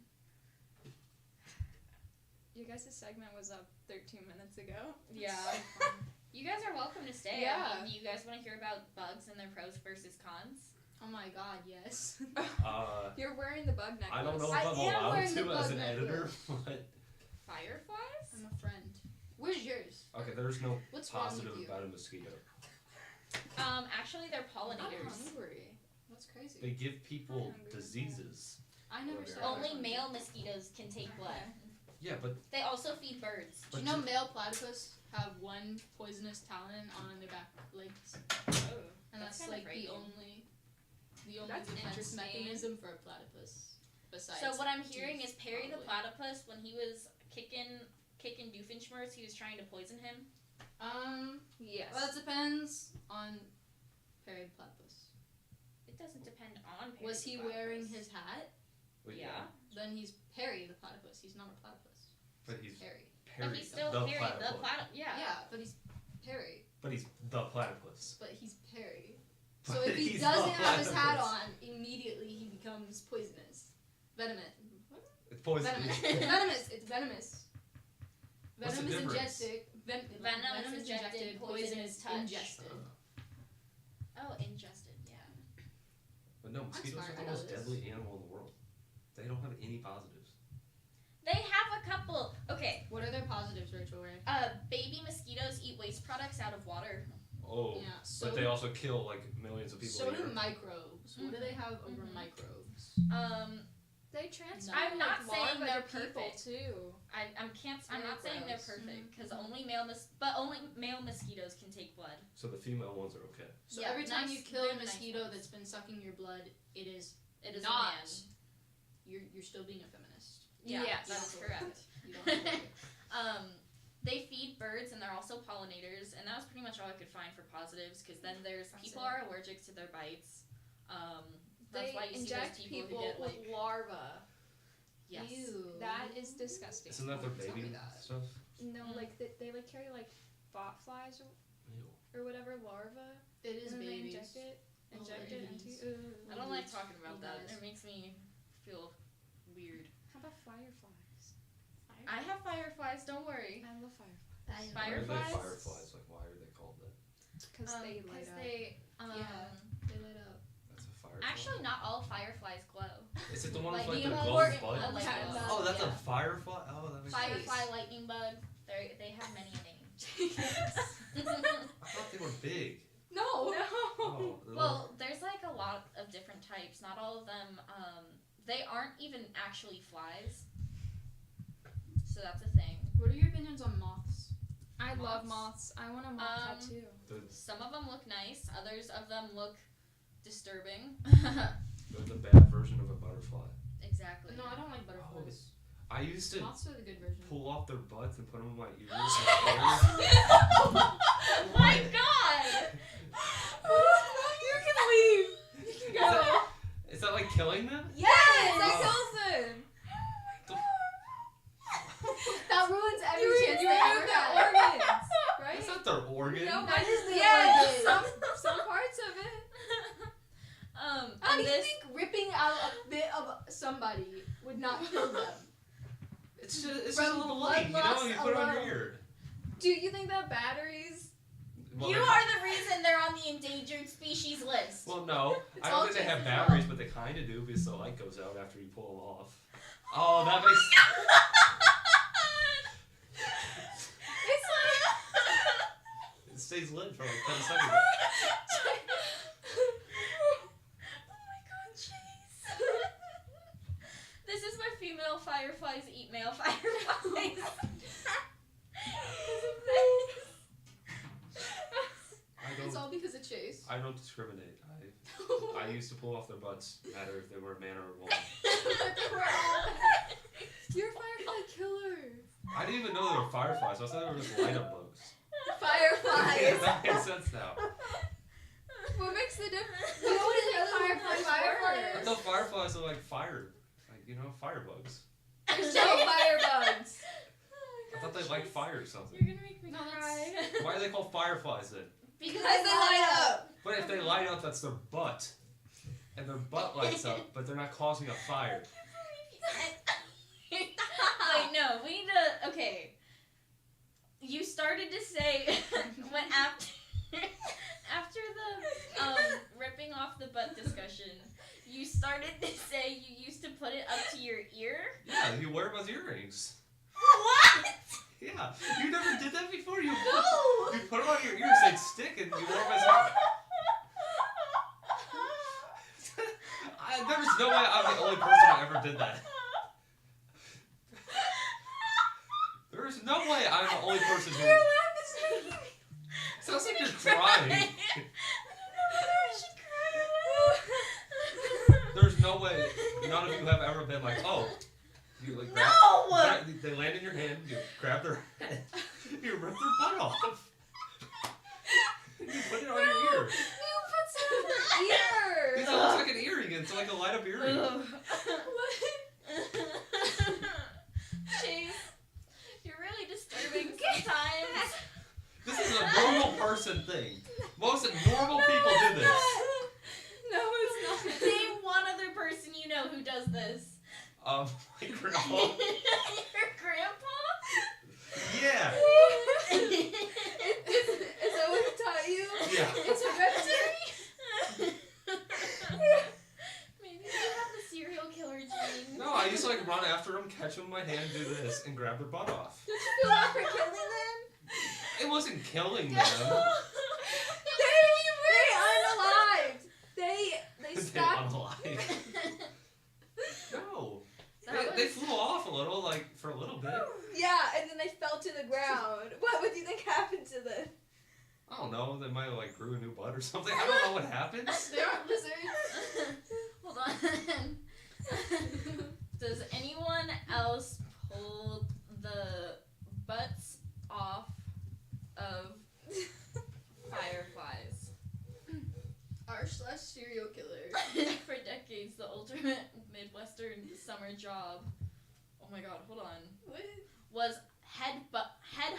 You guys' segment was up 13 minutes ago. Yeah. You guys are welcome to stay. Yeah. I mean, do you guys want to hear about bugs and their pros versus cons? Oh my god, yes. You're wearing the bug necklace. I don't know if I I'm am allowed wearing the to as bug an editor, necklace. but Fireflies? I'm a friend. Where's yours? okay, there's no What's wrong with positive you? about a mosquito. Actually, they're I'm pollinators. hungry. That's crazy. They give people hungry. diseases. I never Only said Only that. male mosquitoes can take blood. Yeah, but They also feed birds. Do you know male platypus have one poisonous talon on their back legs? Oh, And that's kinda like the frightening. only That's defense interesting. mechanism for a platypus. Besides So what I'm hearing teeth, is Perry the probably. platypus, when he was kicking Doofenshmirtz, he was trying to poison him. Yes. Well, it depends on Perry the platypus. It doesn't depend on Perry Was the he platypus. wearing his hat? wait, Yeah. Then he's Perry the platypus. He's not a platypus. But he's Perry. Perry, But he's still the Perry platypus. the platypus. Yeah. Yeah, but he's Perry. But he's the platypus. But he's Perry. But So if he he's doesn't the have his hat platypus. on, immediately he becomes poisonous. Venomous. It's poison. Venomous. Venomous. It's venomous. What's the Venom is difference? ingested. Venom is injected, poison is touched. ingested. Oh, ingested. Yeah. But no, mosquitoes smart, are I the know most this. deadly animal in the world. They don't have any positives. They have a couple. Okay. What are their positives, Rachel Ray? Baby mosquitoes eat waste products out of water. Oh, Yeah. So but they also kill like millions of people so a year. do microbes. What do they have over Mhm. microbes? They transfer I'm not like, saying larvae they're to people perfect. too. I'm not saying they're gross. perfect because only male mosquitoes can take blood. So the female ones are okay. So Yeah, every time nice- you kill they're a the nice mosquito ones. that's been sucking your blood, it is It is not. a man. You're still being a feminist. Yeah, Yes. that is correct. You don't have to worry. They feed birds and they're also pollinators, and that was pretty much all I could find for positives. Because then there's That's people it. are allergic to their bites. That's They why you see inject those people, people who get with like larvae. yes. Ew. That is disgusting. Isn't that their Tell me baby that. stuff? No, Mm. like they like carry like bot flies Ew. or whatever larvae. It is and then babies. they inject it babies. into. I don't like talking about that. Yes. It makes me feel weird. How about fireflies? I have fireflies. Don't worry. I love fireflies. Why are they Fireflies? fireflies? Like, why are they called that? Because they light Because up. they Yeah. They light up. That's a firefly. actually not all fireflies glow. Is it the one with like, like the the important glowing one, buds? like the- Oh, that's yeah. a firefly. Oh, that makes sense. Firefly, lightning bug. They have many names. I thought they were big. No. Oh, Well, there's like a lot of different types. Not all of them. They aren't even actually flies. So that's a thing. What are your opinions on moths? I love Moths? moths. I want a moth tattoo. Some of them look nice. Others of them look disturbing. They're the bad version of a butterfly. Exactly. No, I don't like butterflies. I used to Moths are the good version. pull off their butts and put them in my ears. And Oh my god! You can leave. You can go. is that like killing them? Yes, Oh. I told them. That ruins every You chance you they have ever the had. organs, right? Is that their organ? No, That is the yeah, organ. some parts of it. How And do you this think ripping out a bit of somebody would not kill them? It's just From a little blood light, you know? loss You put it on your alone. ear. Do you think that batteries? Well, you they- are the reason they're on the endangered species list. Well, no. I all don't think they have just as batteries, but they kind of do because the light goes out after you pull them off. Oh, that makes. It's like Stay stays lit for like 10 seconds. Oh my god, Chase. This is where female fireflies eat male fireflies. It's all because of Chase. I don't discriminate. I used to pull off their butts, no matter if they were a man or a woman. You're a firefly killer. I didn't even know they were fireflies. I thought they were just light up bugs. Fireflies. Yeah, that makes sense now. What makes the difference? You know what is firefly? I thought fireflies are like fire, firebugs. There's no firebugs. I thought they liked fire or something. You're gonna make me cry. Why are they called fireflies then? Because they light up. But if they light up, that's their butt. And their butt lights up, but they're not causing a fire. Wait, no, we need to. Okay. You started to say when after the ripping off the butt discussion, you started to say you used to put it up to your ear. Yeah, you wear them as earrings. What? Yeah, you never did that before. You No. you put them on your ears, they'd stick, and you wear them as there's no way I'm the only person that ever did that. There's no way I'm the only person who. Your laugh is making me. Sounds like you're crying. There's no way none of you have ever been like, oh, you like grab, No! they land in your hand, you grab their head, you rip their butt off. You put it on your ear. Who puts it on their ear? It looks like an earring, it's like a light up earring. Chase, you're really disturbing sometimes. This is a normal person thing. Most normal people do this. No, it's not. Name one other person you know who does this. My grandpa. Your grandpa? Yeah. Is that what he taught you? Yeah. It's hereditary? Maybe you have the serial killer gene. No, I used to like run after them, catch them in my hand, do this, and grab their butt off. Did you feel bad for killing them? It wasn't killing them. They unalived. They They stopped. unalive. No. That They was- flew off a little, like, for a little bit. Yeah, and then they fell to the ground. What would you think happened to them? I don't know, they might have, like, grew a new butt or something. I don't know what happens. They aren't lizards. Hold on. Does anyone else pull the butts off of fireflies? R/serial killer. For decades, the ultimate Midwestern summer job. Oh my god, hold on. What? Was head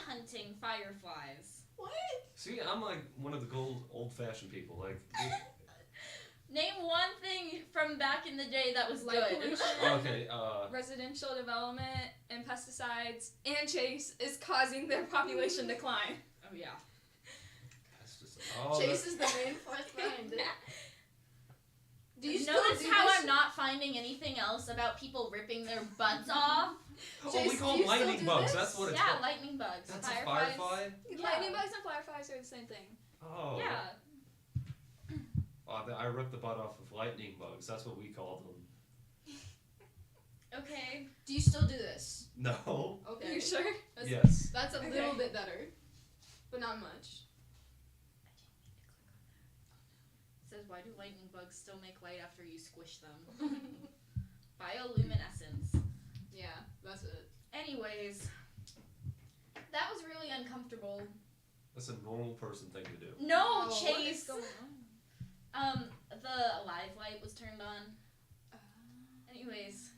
hunting fireflies. What? See, I'm like one of the old-fashioned people. Like, Name one thing from back in the day that was Light good. pollution. okay, Residential development and pesticides and Chase is causing their population decline. Oh yeah. oh, Chase is the main force behind it. Do you still Notice do how this? I'm not finding anything else about people ripping their butts off? oh, Chase, we call do them you still lightning do bugs. this? That's what it's Yeah, called. lightning bugs. That's Fireflies. a firefly? Yeah. Lightning bugs and fireflies are the same thing. Oh. Yeah. I ripped the butt off of lightning bugs. That's what we called them. Okay. Do you still do this? No. Are Okay. you sure? That's, Yes. That's a Okay. little bit better, but not much. It says, why do lightning bugs still make light after you squish them? Bioluminescence. Yeah, that's it. Anyways, that was really uncomfortable. That's a normal person thing to do. No, Oh, what Chase. is going The live light was turned on. Anyways,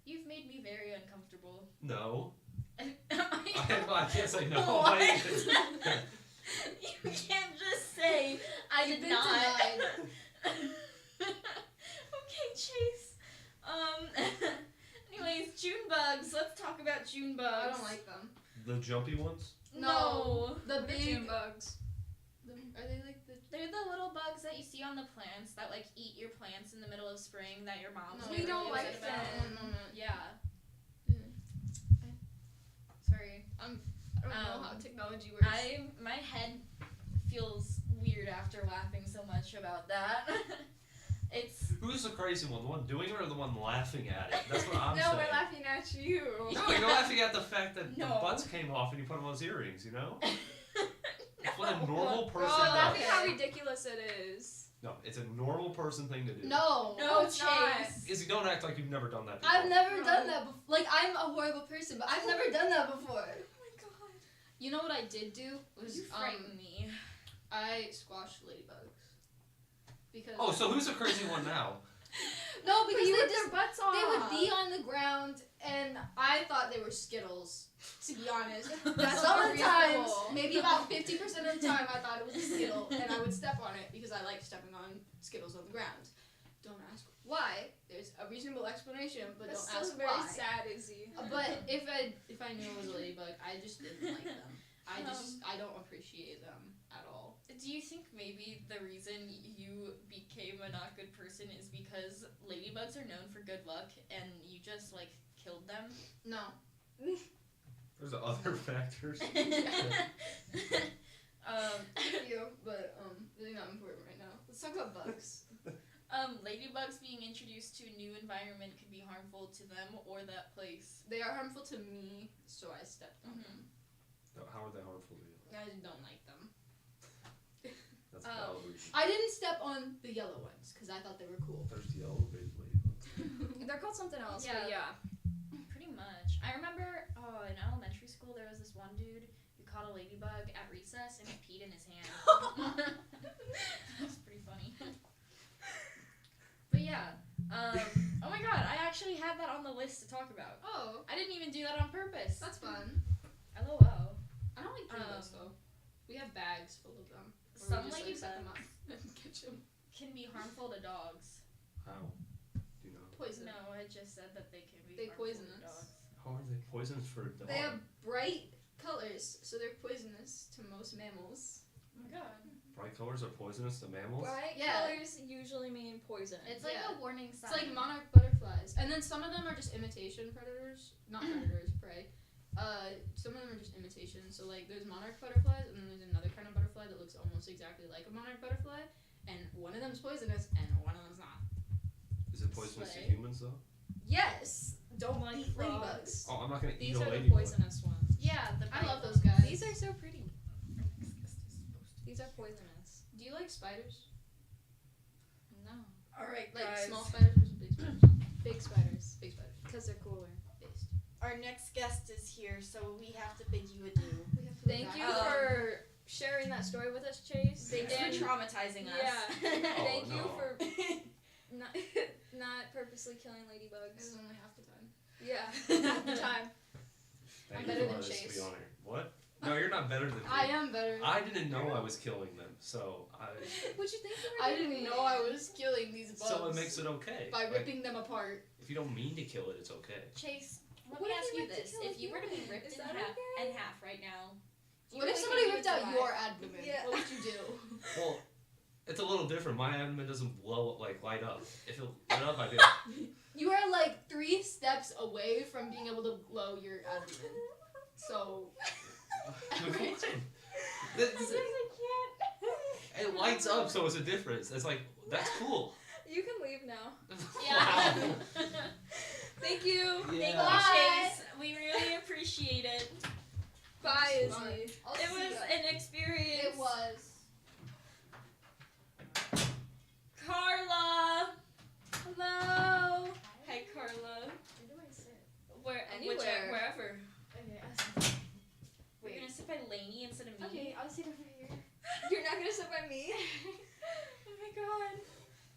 you've made me very uncomfortable. No. I I can't say no. What? You can't just say I You've did been not. denied. Okay, Chase. Anyways, June bugs. Let's talk about June bugs. I don't like them. The jumpy ones? No. The They're big June bugs. Are they like the? They're the little bugs that you see on the plants that like eat your plants in the middle of spring that your mom's No, really we don't upset like about. them. Yeah. Yeah. Sorry. I don't know how Um, technology works. My head feels weird after laughing so much about that. It's Who's the crazy one? The one doing it or the one laughing at it? That's what I'm No, saying. we're laughing at you. No, you're laughing at the fact that No. the butts came off and you put them on his earrings, you know? That's what a normal Bro, person laughing does. how ridiculous it is. No, it's a normal person thing to do. No, it's not. Chase. Is don't act like you've never done that before. I've never done that before. Like, I'm a horrible person, but I've never done that before. Oh my god. You know what I did do? Was you frighten me. I squashed ladybugs. Because Oh, so who's the crazy one now? no, because you they ripped just their butts off. they would be on the ground, and I thought they were Skittles. To be honest, That's some of the times, unreasonable. maybe about 50% of the time, I thought it was a Skittle, and I would step on it because I like stepping on Skittles on the ground. Don't ask why. There's a reasonable explanation, but That's don't still ask very why. sad, Izzy. But if I knew it was a ladybug, I just didn't like them. I don't appreciate them at all. Do you think maybe the reason you became a not good person is because ladybugs are known for good luck and you just like killed them? No. There's other factors. Thank you, but really not important right now. Let's talk about bugs. Ladybugs being introduced to a new environment could be harmful to them or that place. They are harmful to me, so I stepped on them. How are they harmful to you? I don't like them. That's a valid reason. I didn't step on the yellow ones because I thought they were cool. There's the yellow big ladybugs. They're called something else, Yeah. but yeah. Pretty much. I remember in elementary school there was this one dude who caught a ladybug at recess and it peed in his hand. That was pretty funny. But yeah. Oh my god, I actually had that on the list to talk about. Oh, I didn't even do that on purpose. that's fun. LOL. I don't like ladybugs though. We have bags full of them. Or Some we just, like, set them up ladybugs and catch them. can be harmful to dogs. How? Do you know? Poison. No, I just said that they can be They harmful poison to us. dogs. How are they poisonous for a dog? They have bright colors, so they're poisonous to most mammals. Oh my god. Bright colors are poisonous to mammals? Bright Yeah. colors usually mean poison. It's like Yeah. a warning sign. It's like monarch butterflies, and then some of them are just imitation predators, not predators, prey. Some of them are just imitation. So like there's monarch butterflies, and then there's another kind of butterfly that looks almost exactly like a monarch butterfly, and one of them's poisonous and one of them's not. Is it poisonous to Slay. humans though? Yes, don't Like eat frogs. ladybugs. Oh, I'm not gonna eat These a are the ladybug. poisonous ones. yeah, the I bright love those ones. guys. These are so pretty. These are poisonous. Do you like spiders? No. All right, Like guys. small spiders or big spiders? Big spiders. Big spiders. Because they're cooler. Based. Our next guest is here, so we have to bid you adieu. Thank you for sharing that story with us, Chase. Thanks And- for traumatizing us. Yeah. Thank you no. for not purposely killing This ladybugs. is only half the time. Yeah, half the time. Thank I'm you better for than letting us Chase. be on here. What? No, you're not better than me. I am better. I didn't know I was killing them, so What'd you think you were I doing? didn't know I was killing these bugs. so it makes it okay. by Like, ripping them apart. if you don't mean to kill it, it's okay. Chase, let What me if ask you you went to this: kill if you were to be human? ripped Is in that half, okay? right now, do you What if really somebody think you ripped would out survive? your abdomen? Yeah. What would you do? Well, it's a little different. My abdomen doesn't blow like light up. If it lit up, I'd be like, You are like 3 steps away from being able to blow your abdomen. So This- it lights up, so it's a difference. It's like that's cool. You can leave now. Yeah. Thank you. Thank Yeah. you, Chase. We really appreciate it. Bye, Izzy. I'll It see was ya. an experience. It was. Carla. Hello. Hi, Carla. Where do I sit? Anywhere. Wherever. Okay, I'll sit. We're gonna sit by Laney instead of me. Okay, I'll sit over here. You're not gonna sit by me? Oh my god.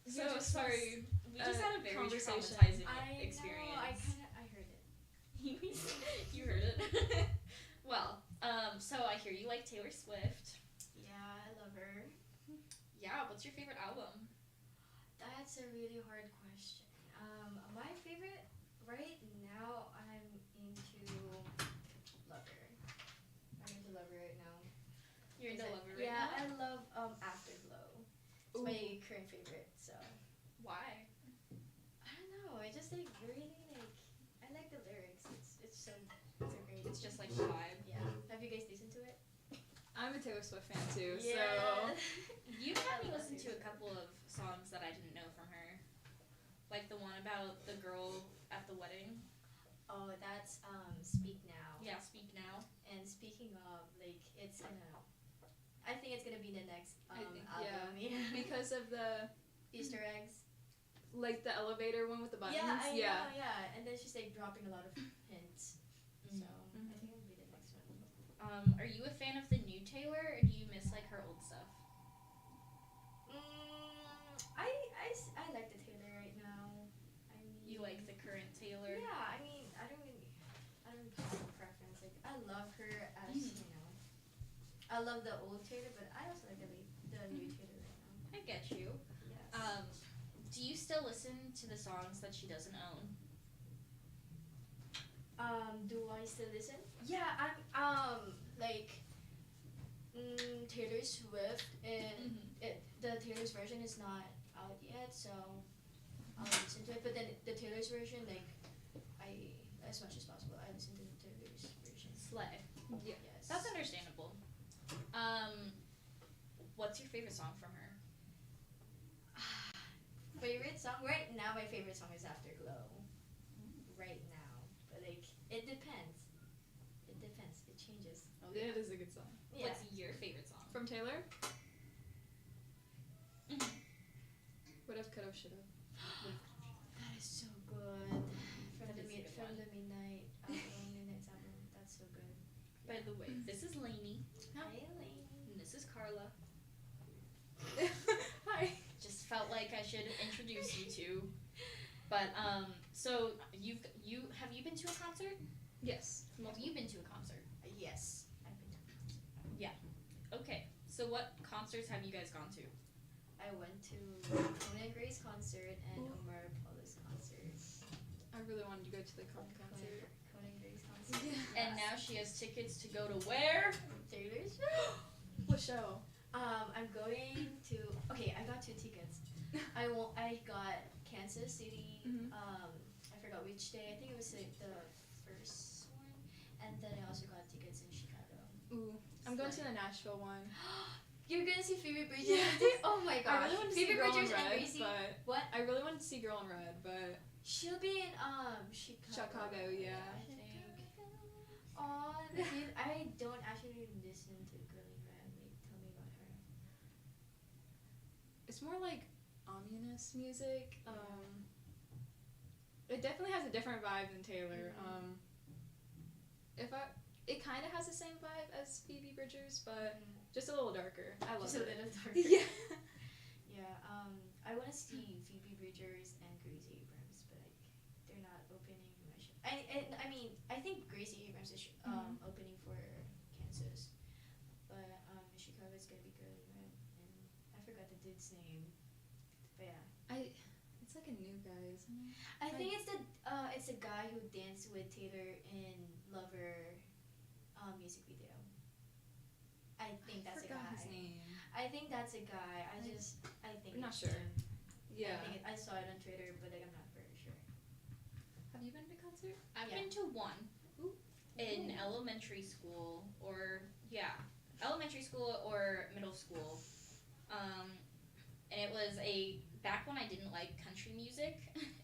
You So just sorry. We just had a very conversation. traumatizing I experience. know, I heard it. You heard it. Well, so I hear you like Taylor Swift. Yeah, I love her. Yeah, what's your favorite album? That's a really hard question. My favorite right now, I'm into Lover. I'm into Lover right now. You're into Is it- Lover right yeah, now? I love Afterglow. It's my current favorite. So Why? I don't know. I just like really like. I like the lyrics. It's so great. It's just like the vibe. Yeah. Have you guys listened to it? I'm a Taylor Swift fan too, Yeah. You had me listen to a couple of songs that I didn't know from her. Like the one about the girl at the wedding. Oh, that's Speak Now. Yeah, Speak Now. And speaking of, like, it's gonna. I think it's gonna be the next I think, album. Yeah. because of the Easter eggs. like the elevator one with the buttons. Yeah, I know. Yeah, and then she's like dropping a lot of hints. So Mhm. I think it'll be the next one. Are you a fan of the new Taylor, or do you miss like her old stuff? I like the Taylor right now. I mean, You like the current Taylor? Yeah, I mean, I don't really have a preference. Like, I love her as you know. I love the old Taylor, but I also like the new Taylor right I get you. now. Yes. Do you still listen to the songs that she doesn't own? Do I still listen? Yeah, I'm like Taylor Swift, and the Taylor's version is not out yet, so I'll listen to it. But then the Taylor's version, like I, as much as possible, I listen to the Taylor's version. Slay. Yeah. Yes. That's understandable. What's your favorite song from her? Favorite song right now? My favorite song is Afterglow. Right now, but like it depends. It depends. It changes. It is a good song. Yeah. What's your favorite song? From Taylor? Would've, could've, should've. That is so good. From the Midnight album. That's so good. By the way, this is Laney. Hi, Elaine. And this is Carla. Hi. Just felt like I should introduce you two. But so have you been to a concert? Yes. Have you been to a concert? Yes, I've been to a concert. Yeah. Okay. So what concerts have you guys gone to? I went to Conan Gray's concert and Omar Paula's concert. I really wanted to go to the concert. Conan Gray's concert. And now she has tickets to go to where? Taylor's show. What show? I'm going to. Okay, I got 2 tickets. I got Kansas City. I forgot which day. I think it was like the first one, and then I also got tickets in Chicago. Ooh, I'm going to the Nashville one. You're gonna see Phoebe Bridgers? Yeah. Oh my gosh. I really want to see Phoebe Girl in Bridgers and Red, Gracie. but What? I really want to see Girl in Red, but She'll be in Chicago, yeah. I think. Aw, I don't actually listen to Girl in Red. Like, tell me about her. it's more like ominous music. It definitely has a different vibe than Taylor. It kind of has the same vibe as Phoebe Bridgers, but just a little darker. I love Just it. a little darker. Yeah. Yeah. I want to see Phoebe Bridgers and Gracie Abrams, but like they're not opening my show. I mean I think Gracie Abrams is opening for Kansas, but Chicago is gonna be Girl in Red, and I forgot the dude's name, but yeah. It's like a new guy, isn't it? I think it's the guy who danced with Taylor in Lover music video. I think that's a guy. Forgot his name. I think that's a guy. I think I'm not it's sure. him. Yeah. I saw it on Twitter, but like I'm not very sure. Have you been to a concert? I've Yeah. been to one in elementary school elementary school or middle school. And it was back when I didn't like country music,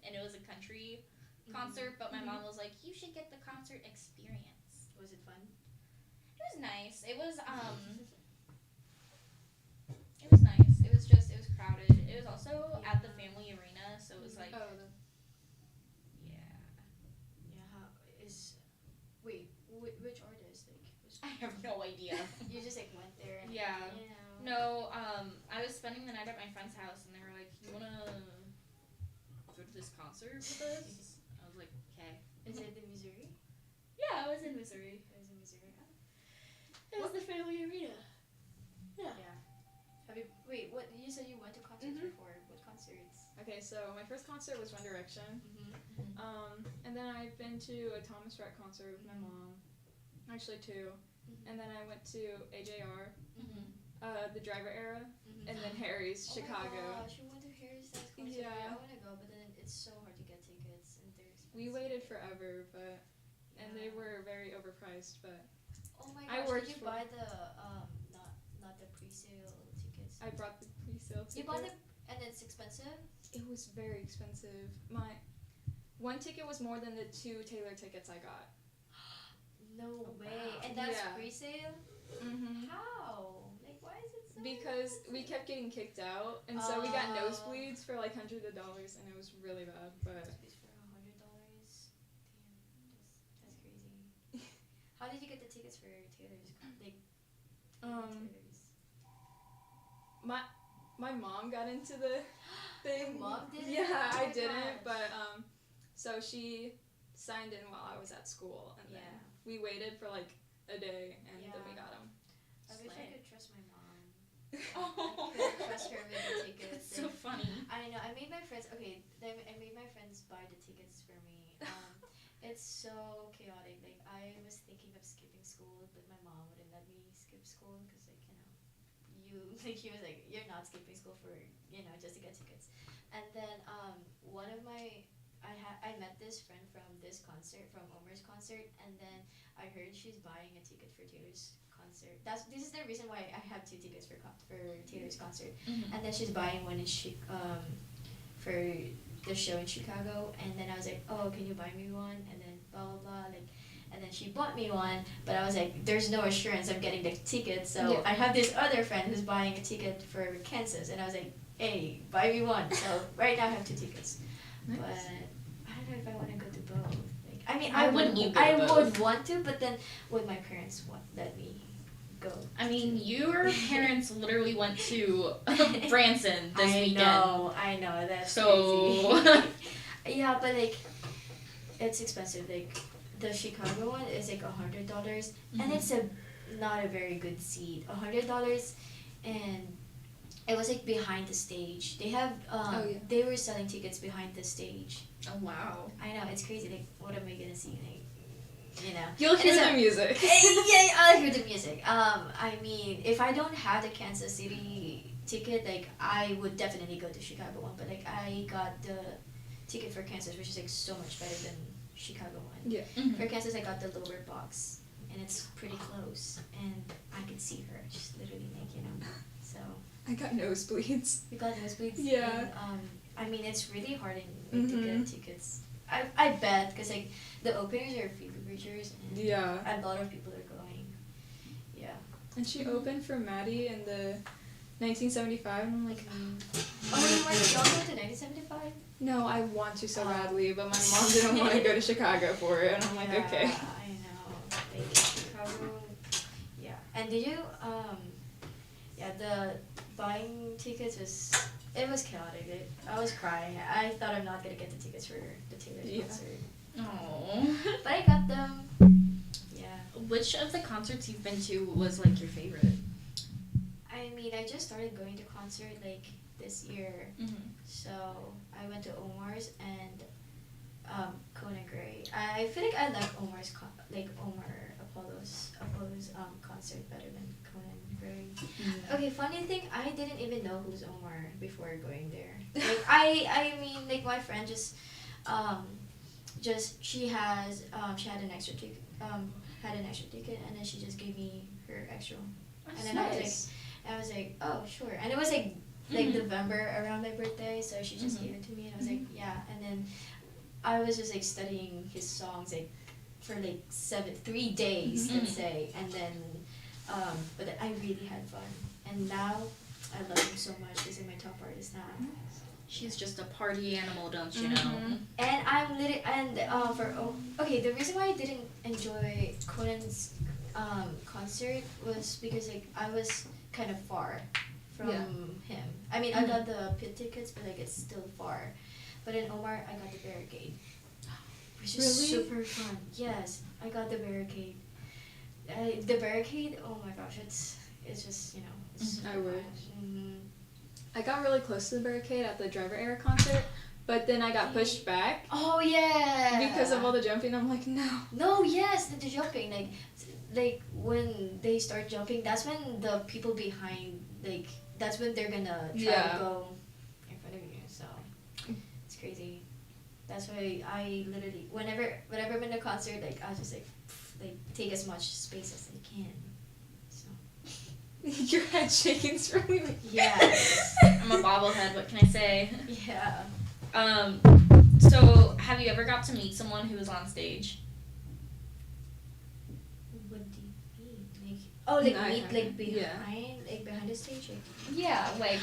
and it was a country concert, but my mom was like, you should get the concert experience. Was it fun? It was nice. It was nice. It was crowded. It was also at the family arena, so it was like yeah. Yeah. Wait, which artist? Like, I have no idea. you just like went there and Yeah. you know. No, I was spending the night at my friend's house, and they were like, you wanna go to this concert with us? I was like, okay. Is it in Missouri? Yeah, I was in Missouri. It was in Missouri. It was the family arena. Yeah. Have you? Wait, what? You said you went to concerts before. What concerts? Okay, so my first concert was One Direction. And then I've been to a Thomas Rhett concert with my mom. Actually 2. And then I went to AJR, the Driver Era, and then Harry's Chicago. Oh my gosh, you went to Harry's concert. Yeah. I want to go, but then it's so hard to get tickets and they're expensive. We waited forever, and they were very overpriced, but Oh my I gosh, worked did you for- buy the not the pre-sale tickets? I brought the pre-sale ticket. You bought it, and it's expensive. It was very expensive. My one ticket was more than the 2 Taylor tickets I got. No way. And that's Yeah. pre-sale. Mhm. How? Like, why is it so? Because we kept getting kicked out, and so we got nosebleeds for like hundreds of dollars, and it was really bad. But Nosebleeds for $100. Damn, that's crazy. How did you get the tickets for Taylor's? Like, Taylor's. my mom got into the thing. Your mom did? Yeah, Oh I my didn't, gosh. but so she signed in while I was at school, and then Yeah. we waited for like a day, and then we Yeah. got them. I wish I could trust my mom. Oh. I couldn't trust her with the tickets. That's so funny. I know. I made my friends. Okay, I made my friends buy the tickets for me. It's so chaotic. Like, I was thinking of skipping school, but my mom wouldn't let me skip school because, like, he was like, you're not skipping school for, just to get tickets. And then one of my, I met this friend from this concert, from Omar's concert, and then I heard she's buying a ticket for Taylor's concert. This is the reason why I have 2 tickets for Taylor's concert. Mm-hmm. And then she's buying one in for the show in Chicago, and then I was like, oh, can you buy me one? And then blah blah blah, like, and then she bought me one, but I was like, there's no assurance I'm getting the ticket, so Yeah. I have this other friend who's buying a ticket for Kansas, and I was like, hey, buy me one. So right now I have 2 tickets, Nice. but I don't know if I want to go to both. Like, I mean, Why I wouldn't you go I to both? would want to, but then would my parents let me go? I mean, your parents literally went to Branson this weekend. I know, that's So- crazy. Yeah, but like, it's expensive. Like, the Chicago one is like $100, and it's not a very good seat. $100, and it was like behind the stage. They have they were selling tickets behind the stage. Oh wow. I know, it's crazy. Like, what am I gonna see? Like, You'll And hear it's the music. yeah, I'll hear the music. I mean, if I don't have the Kansas City ticket, like, I would definitely go to Chicago one. But like, I got the ticket for Kansas, which is like so much better than Chicago one. Yeah. For Kansas, I got the lower box, and it's pretty close, and I could see her, just literally, like, So I got nosebleeds. you got nosebleeds. Yeah. And, I mean, it's really hard to get tickets. I bet, because like the openers are fever preachers, and Yeah. a lot of people are going. Yeah. And she opened for Maddie in the 1975, and I'm like, Oh, you went to 1975? no, I want to so badly, but my mom didn't want to go to Chicago for it, and I'm like, Yeah, okay. I know. Like, Chicago. Yeah. And did you? The buying tickets was chaotic. I was crying. I thought I'm not gonna get the tickets for the Taylor's concert. Oh. But I got them. Yeah. Which of the concerts you've been to was like your favorite? I mean, I just started going to concert like this year, so I went to Omar's and Conan Gray. I feel like I like Omar's Apollo's concert better than Conan Gray. Okay, funny thing, I didn't even know who's Omar before going there. Like, I mean, like, my friend she had an extra ticket, and then she just gave me her extra, and then I was like, oh sure, and it was like November around my birthday, so she just gave it to me, and I was like, yeah, and then I was just like studying his songs like for like 3 days, let's say, and then but I really had fun, and now I love him so much. He's like my top artist now. She's just a party animal, don't you know? And I'm literally the reason why I didn't enjoy Conan's concert was because like I was kind of far from him. I mean, I got the pit tickets, but like it's still far. But in Omar, I got the barricade, which is super fun. Yes, I got the barricade. The barricade. Oh my gosh, it's just It's I would. Mm-hmm. I got really close to the barricade at the Driver Era concert, but then I got pushed back. Oh yeah. Because of all the jumping, I'm like, no. No, yes, the jumping. Like when they start jumping, that's when the people behind, like, that's when they're gonna try to go in front of you. So it's crazy. That's why I literally, whenever I'm in a concert, like I just like take as much space as I can. So Your head shaking really. Yes. I'm a bobblehead. What can I say? Yeah. So have you ever got to meet someone who was on stage? What do you mean? Like, like No, I meet haven't. like behind, Yeah. like behind the stage. Like, Yeah, like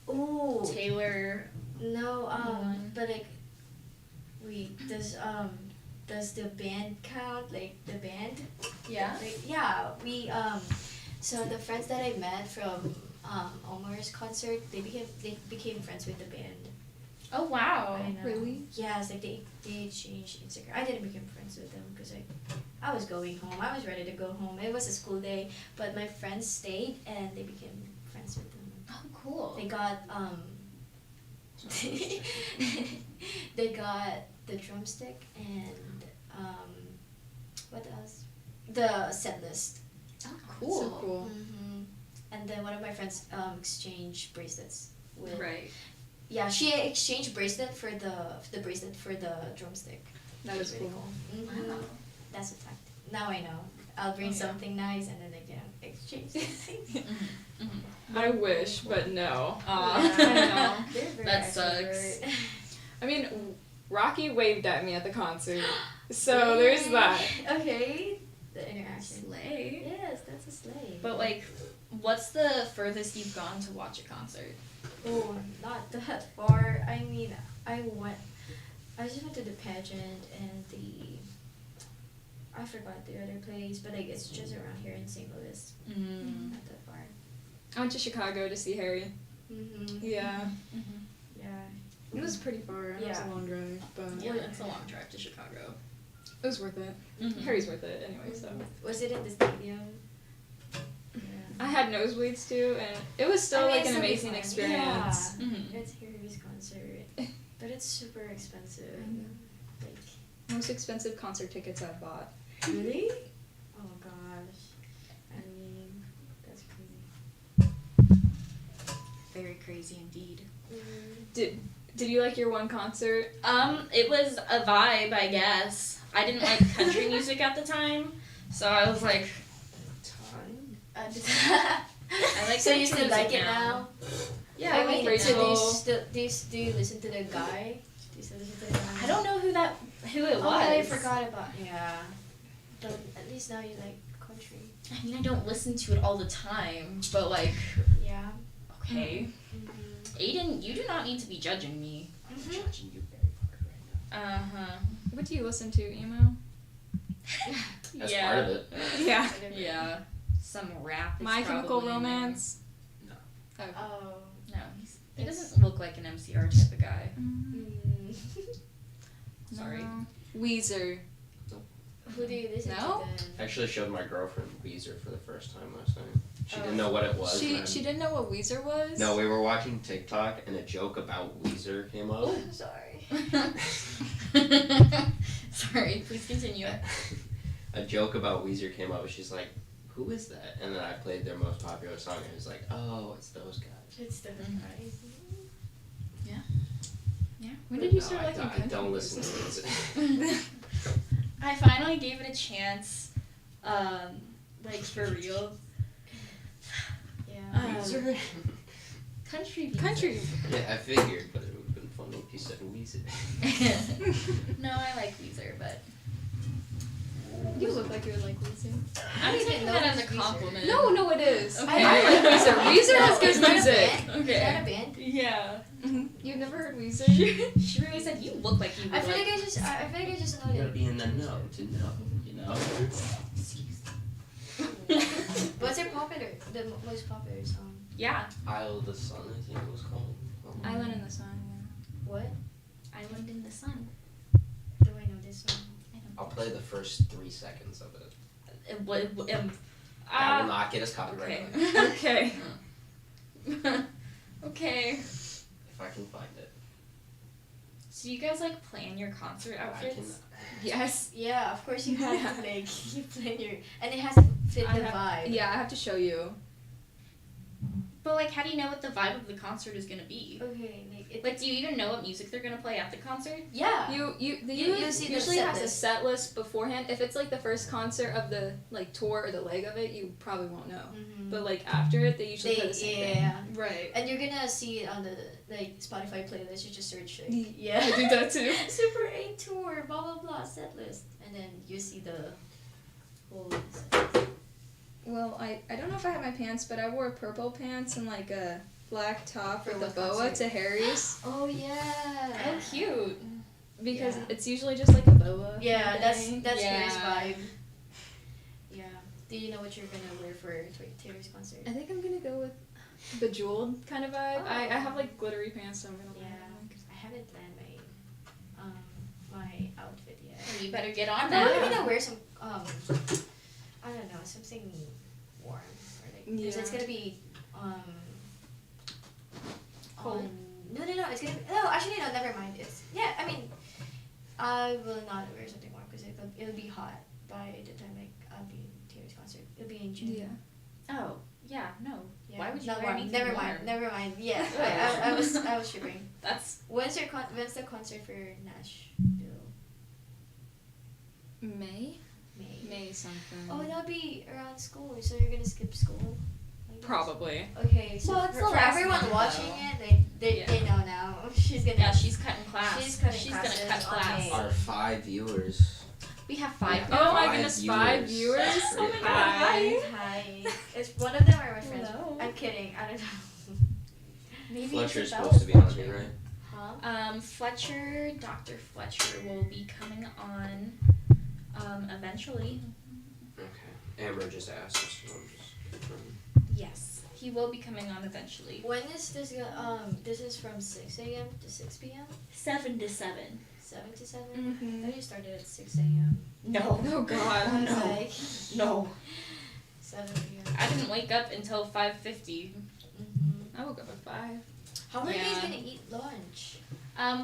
ooh. Taylor. No, One. but like, wait, does the band count? Like the band? Yeah. Like, yeah, we so the friends that I met from Omar's concert, they became friends with the band. Oh wow. I know. Really? Yes, like they exchanged Instagram. I didn't become friends with them because I was going home. I was ready to go home. It was a school day, but my friends stayed and they became friends with them. Oh cool. They got they got the drumstick and what else? The set list. Oh cool. So cool. Mm-hmm. And then one of my friends exchanged bracelets with. Right. Yeah, she exchanged bracelet for the bracelet for the drumstick. That was really cool. Mm-hmm. Wow. That's a fact. Now I know. I'll bring Oh, yeah. something nice and then they can exchange something. I wish, but no. Yeah, I know. They're very That extrovert. sucks. I mean, Rocky waved at me at the concert, so there's that. Okay. The interaction. Slay. Yes, that's a sleigh. But like, what's the furthest you've gone to watch a concert? Oh, not that far. I mean, I just went to the pageant and I forgot the other place, but like it's just around here in St. Louis. Mm. Not that far. I went to Chicago to see Harry. Mm-hmm. Yeah. Yeah. It was pretty far. It was Yeah. a long drive, but Yeah, it's a long drive to Chicago. it was worth it. Mhm. Harry's worth it anyway, so. Was it at the stadium? Yeah. I had nosebleeds too, and it was still I mean, like it's an still be amazing fun. experience. Yeah. Mhm. It's Harry's concert, but it's super expensive. Like, Most expensive concert tickets I've bought. really? Oh gosh. I mean, that's crazy. Very crazy indeed. Did you like your one concert? It was a vibe, I guess. I didn't like country music at the time, so I was like, I like so you country still music like it now. now? Yeah, I I mean, like it so now. do you listen to the guy? Do you still listen to the guy? I don't know who it was. Oh, I forgot about. Yeah. But at least now you like country. I mean, I don't listen to it all the time, but like, Yeah. okay. Mm-hmm. Aiden, you do not need to be judging me. I'm judging you very hard right Uh-huh. What do you listen to, emo? now. That's Yeah. part of it. Yeah. Yeah. Some rap. is My Chemical probably in there. Romance. No. Oh. No, he doesn't look like an MCR type of guy. Mm. Sorry. No. Weezer. Who do you listen No? to then? I actually showed my girlfriend Weezer for the first time last night. She didn't know what it was. and She didn't know what Weezer was? No, we were watching TikTok and a joke about Weezer came up. I'm sorry. Sorry, please continue. A joke about Weezer came up and she's like, who is that? And then I played their most popular song and it was like, oh, it's those guys. It's the Mhm. guys. Yeah. When But did you no, start I liking don't- country I don't listen music? to music. I finally gave it a chance. Like for real. Yeah. Weezer? Country music. Country. Yeah, I figured, but it would have been funny if you said Weezer. No, I like Weezer, but You look like you would like Weezer. I'm even taking know that as a it's Weezer. compliment. No, it is. Okay. I like Weezer. Weezer has good Is that a music. band? Is Okay. that a band? Yeah. You've never heard Weezer? She really said you look like you would I feel like. like I feel like I just know You gotta that. be in the know to know, you know? What's their most popular song? Yeah. Isle of the Sun, I think it was called. Island in the Sun, What? Island in the Sun. Do I know this song? I'll play the first 3 seconds of it. That will not get us copyrighted. Okay. Okay. Okay. If I can find it. So you guys like plan your concert I outfits? cannot. Yes. Yeah, of course you have Yeah. to like you plan your and it has to fit I the have- vibe. Yeah, I have to show you. But like, how do you know what the vibe of the concert is gonna be? Okay, like Like, do you even know what music they're gonna play at the concert? yeah. You see the usually set has a list. set list beforehand. If it's like the first concert of the like tour or the leg of it, you probably won't know. Mm-hmm. But like after it, they usually play the same thing. yeah. Right. And you're gonna see it on the like Spotify playlist. You just search like I do that too. Super 8 tour, blah blah blah set list, and then you see the whole set list. Well, I don't know if I have my pants, but I wore purple pants and like a black top For with a what boa concert? to Harry's Oh yeah. Oh, cute. because Yeah. it's usually just like a boa. Yeah, kind of that's thing. Harry's Yeah. vibe. Yeah. Do you know what you're gonna wear for Taylor's concert? I think I'm gonna go with bejeweled kind of vibe. Oh. I have like glittery pants, so I'm gonna wear Yeah. them. I haven't planned my outfit yet. Well, you better get on I'm that. probably gonna wear some I don't know, something warm or like 'cause it's Yeah. gonna be Cold. no it's gonna be, no actually no never mind it's yeah I mean I will not wear something warm because it'll be hot by the time like I'll be in Taylor's concert. It'll be in June. Yeah. Oh, yeah, no. Yeah. Why would you Not wear warm. anything Never warm? mind. Yeah, I was tripping. That's When's the concert for Nashville? May May. something. Oh, that'll be around school. So you're gonna skip school? I guess? Probably. Okay, so Well, it's for the last everyone month, watching though. it, they Yeah. know now. She's gonna. yeah. She's cutting class. She's cutting She's gonna classes cut on class. May. Our 5 viewers. We have 5. Oh my 5 goodness, 5 viewers? That's Oh my pretty God, high. Hi. It's one of them are my friends. Hello. I'm kidding. I don't know. Maybe Fletcher's it's about supposed to be on Fletcher. here, right? Fletcher, Dr. Fletcher will be coming on, eventually. Okay. Amber just asked us, so I'm just confirming. Yes, he will be coming on eventually. When is this? This is from 6 a.m. to 6 p.m. 7 to 7. 7 to 7. Mm-hmm. I thought you started at 6 a.m. No. Oh God. I was no. like, No. 7 p.m. I didn't wake up until 5:50. Mm-hmm. I woke up at 5. How are you guys Yeah. gonna eat lunch?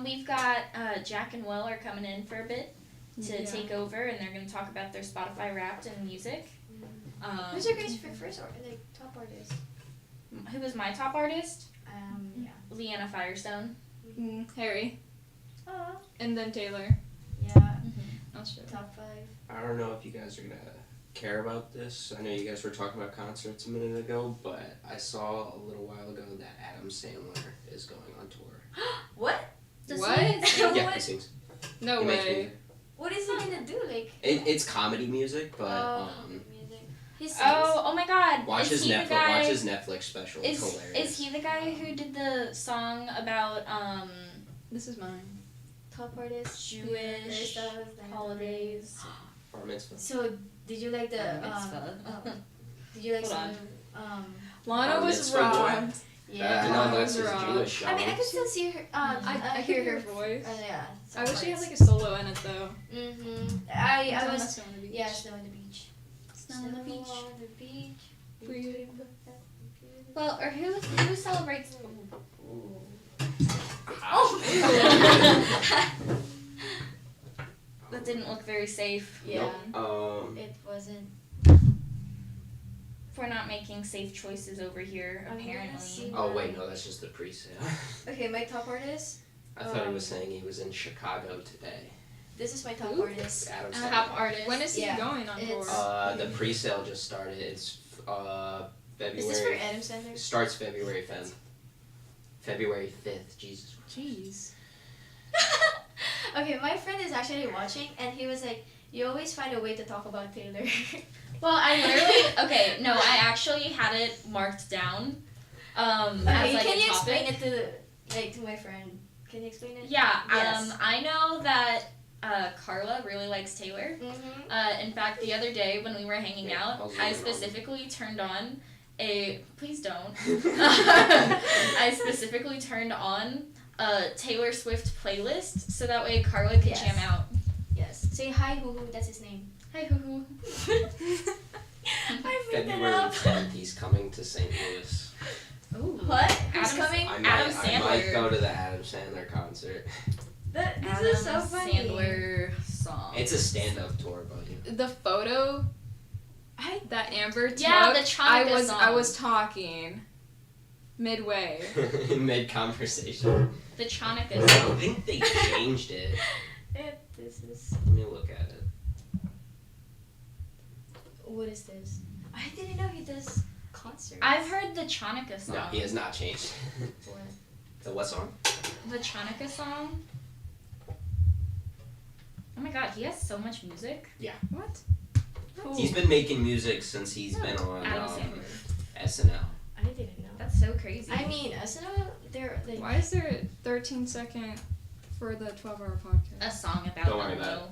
We've got Jack and Will are coming in for a bit to Yeah. take over, and they're going to talk about their Spotify Wrapped and music. Who's your guys' first or like top artist? Who was my top artist? Yeah. Leanna Firestone. Harry. Oh. And then Taylor. Yeah. I'll show. Top 5. I don't know if you guys are gonna care about this. I know you guys were talking about concerts a minute ago, but I saw a little while ago that Adam Sandler is going on tour. What? What? Yeah, he sings. No He makes way. music. What is he gonna do? Like. It's comedy music, but Music. He's Oh my God! watch is his he Netflix. the guy? Watch his Netflix special. It's hilarious. Is he the guy who did the song about This is mine. top artist. Jewish stuff, holidays? Bar mitzvah. So did you like the Mitzvah. did you like Hold some Lana Bar was mitzvah robbed. yeah. No, that's his wrong. Jewish I mean, I song. could still see her. I hear her voice. Yeah. I wish she had like a solo in it though. I Don't was. mess on the beach. Yeah, snow on the beach. Snow on the beach. on the beach. Breathe. Well, or who celebrates? That didn't look very safe. Yeah. Nope. It wasn't. If we're not making safe choices over here, I'm gonna apparently. see. Oh wait, no, that's just the pre-sale. Okay, my top artist. I thought he was saying he was in Chicago today. This is my top Who? artist. Adam Top Sandler. artist. When is he Yeah, going on tour? it's- The pre-sale just started. It's February. Is this for Adam Sandler? Starts February 5th. February 5th. Jesus. Jeez. Okay, my friend is actually watching, and he was like, "You always find a way to talk about Taylor." Well, I literally okay. No, I actually had it marked down. As Okay, like can a you topic. explain it to my friend? Can you explain it? Yeah. Yes. I know that Carla really likes Taylor. Mm-hmm. In fact, the other day when we were hanging Yeah, out, I'll zoom I in on it. specifically turned on please don't. I specifically turned on a Taylor Swift playlist so that way Carla could Yes. jam out. Yes. Say hi, Hoo Hoo. That's his name. Hi, hoo hoo. I made that February up. 10th. He's coming to St. Louis. Ooh. What? Who's Adam's- coming? I Adam might Sandler. go to the Adam Sandler concert. This is so funny. Sandler song. It's a stand-up tour, but The photo that Amber took. Yeah, the Chanukah I song. was talking. midway. Mid conversation. The Chanukah I song. think they changed it. This is. Let me look at it. What is this? I didn't know he does concerts. I've heard the Chanukah song. No, he has not changed. What? The what song? The Chanukah song. Oh my god, he has so much music. What? He's been making music since he's been on Adam Sandler. SNL. I didn't know. That's so crazy. I mean, SNL, they're like. Why is there a 13-second for the 12-hour podcast? a song about Don't worry about Elmo.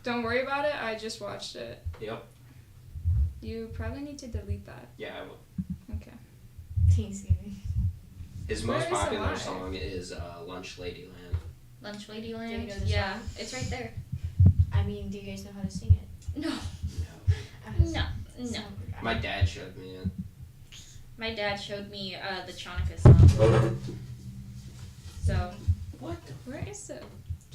Don't worry about it. I just watched it. Yep. You probably need to delete that. Yeah, I will. Okay. Thanksgiving. His Where most is it popular live? song is Lunch Ladyland. Lunch Do you Ladyland. know the Yeah, song? it's right there. I mean, do you guys know how to sing it? No, No. no. My dad showed me it. My dad showed me the Chanukah song. So, What? Where is the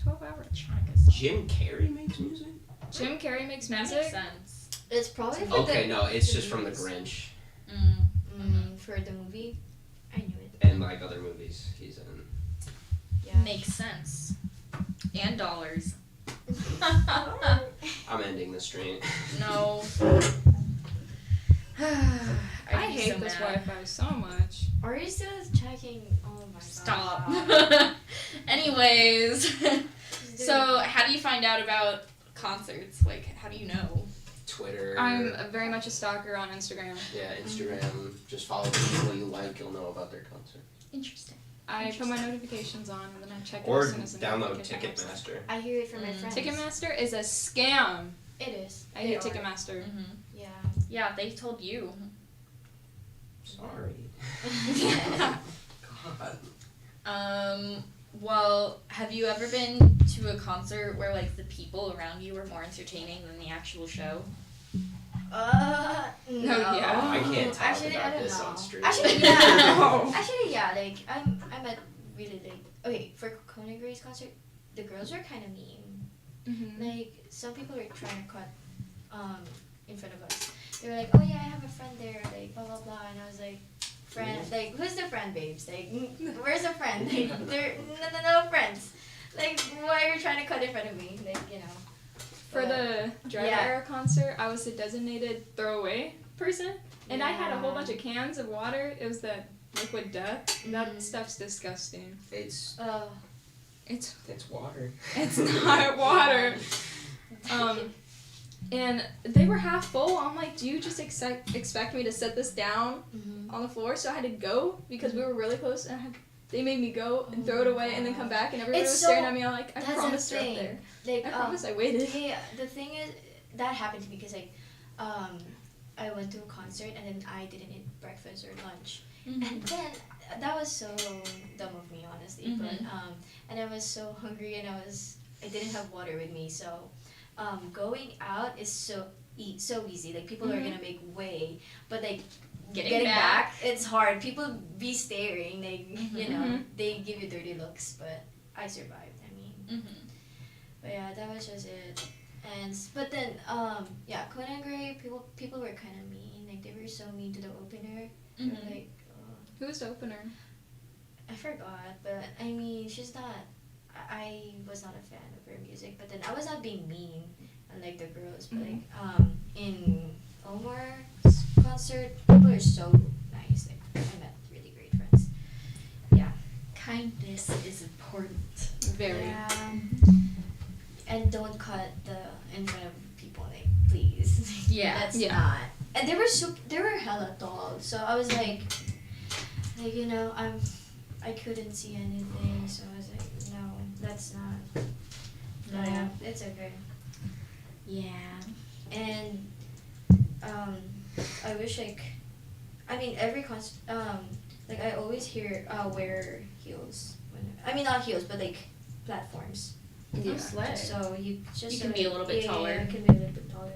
12-hour? Chanukah song. Jim Carrey makes music? Jim Carrey makes That music? makes sense. It's probably for Okay, the. no, it's the just from The movies. Grinch For the movie. I knew it. and like other movies he's in. Yeah. Makes sense. And dollars. I'm ending the stream. No. I hate this Wi-Fi so much. Are you still checking? Oh my Stop. god. Anyways, Just do so how do you find out about concerts? Like, how do you know? Twitter. I'm very much a stalker on Instagram. Yeah, Instagram. Just follow the people you like. You'll know about their concert. Interesting. I put my notifications on and then I check it Or as soon as the download notification comes. Ticketmaster. I hear it from my friends. Ticketmaster is a scam. It is. I They hate are. Ticketmaster. Mm-hmm. Yeah. Yeah, they told you. Sorry. God. Well, have you ever been to a concert where like the people around you were more entertaining than the actual show? No. yeah. I can't talk Actually, I about don't this know. on stream. Actually, yeah. Actually, yeah. Like, I'm at really like. Okay, for Conan Gray's concert, the girls are kind of mean. Mm-hmm. Like, some people were trying to cut, in front of us. They were like, "Oh yeah, I have a friend there." Like, blah blah blah, and I was like, "Friend? Like, who's the friend, babes? Like, where's the friend? Like, they're no friends. Like, why are you trying to cut in front of me? Like, you know." For the Drive Yeah. Era concert, I was the designated throwaway person, and I had a whole Yeah. bunch of cans of water. It was that liquid death. That Mhm. stuff's disgusting. It's It's water. it's not water. And they were half full. I'm like, do you just expect me to set this down on the floor? So I had to go because we were really close, and they made me go and throw it away and then come back, and everybody It's was so- staring at me. I'm like, I that's the promised you're up thing. there. Like, I promise I waited. Okay, the thing is, that happened to me because like, I went to a concert and then I didn't eat breakfast or lunch, and then that was so dumb of me, honestly. But and I was so hungry and I didn't have water with me, so going out is so easy. Like people are gonna make way, but like getting back, it's hard. People be staring. They you know they give you dirty looks, but I survived. I mean. But yeah, that was just it. And but then yeah, Conan Gray people were kind of mean. Like they were so mean to the opener. They were like, Who was the opener? I forgot, but I mean, she's not. I was not a fan of her music, but then I was not being mean, unlike the girls. But like in Omar's concert, people are so nice. Like I met really great friends. Yeah. Kindness is important. Very. Yeah. And don't cut in front of people, like please. Yeah. That's Yeah. not. And they were hella tall, so I was like you know, I couldn't see anything, so I was like, no, that's not. No. But yeah, it's okay. Yeah. And I wish I mean every concert like I always hear wear heels. I mean not heels, but like platforms. Yeah. Slay. So you just You can be a little bit taller. Yeah, you can be a little bit taller.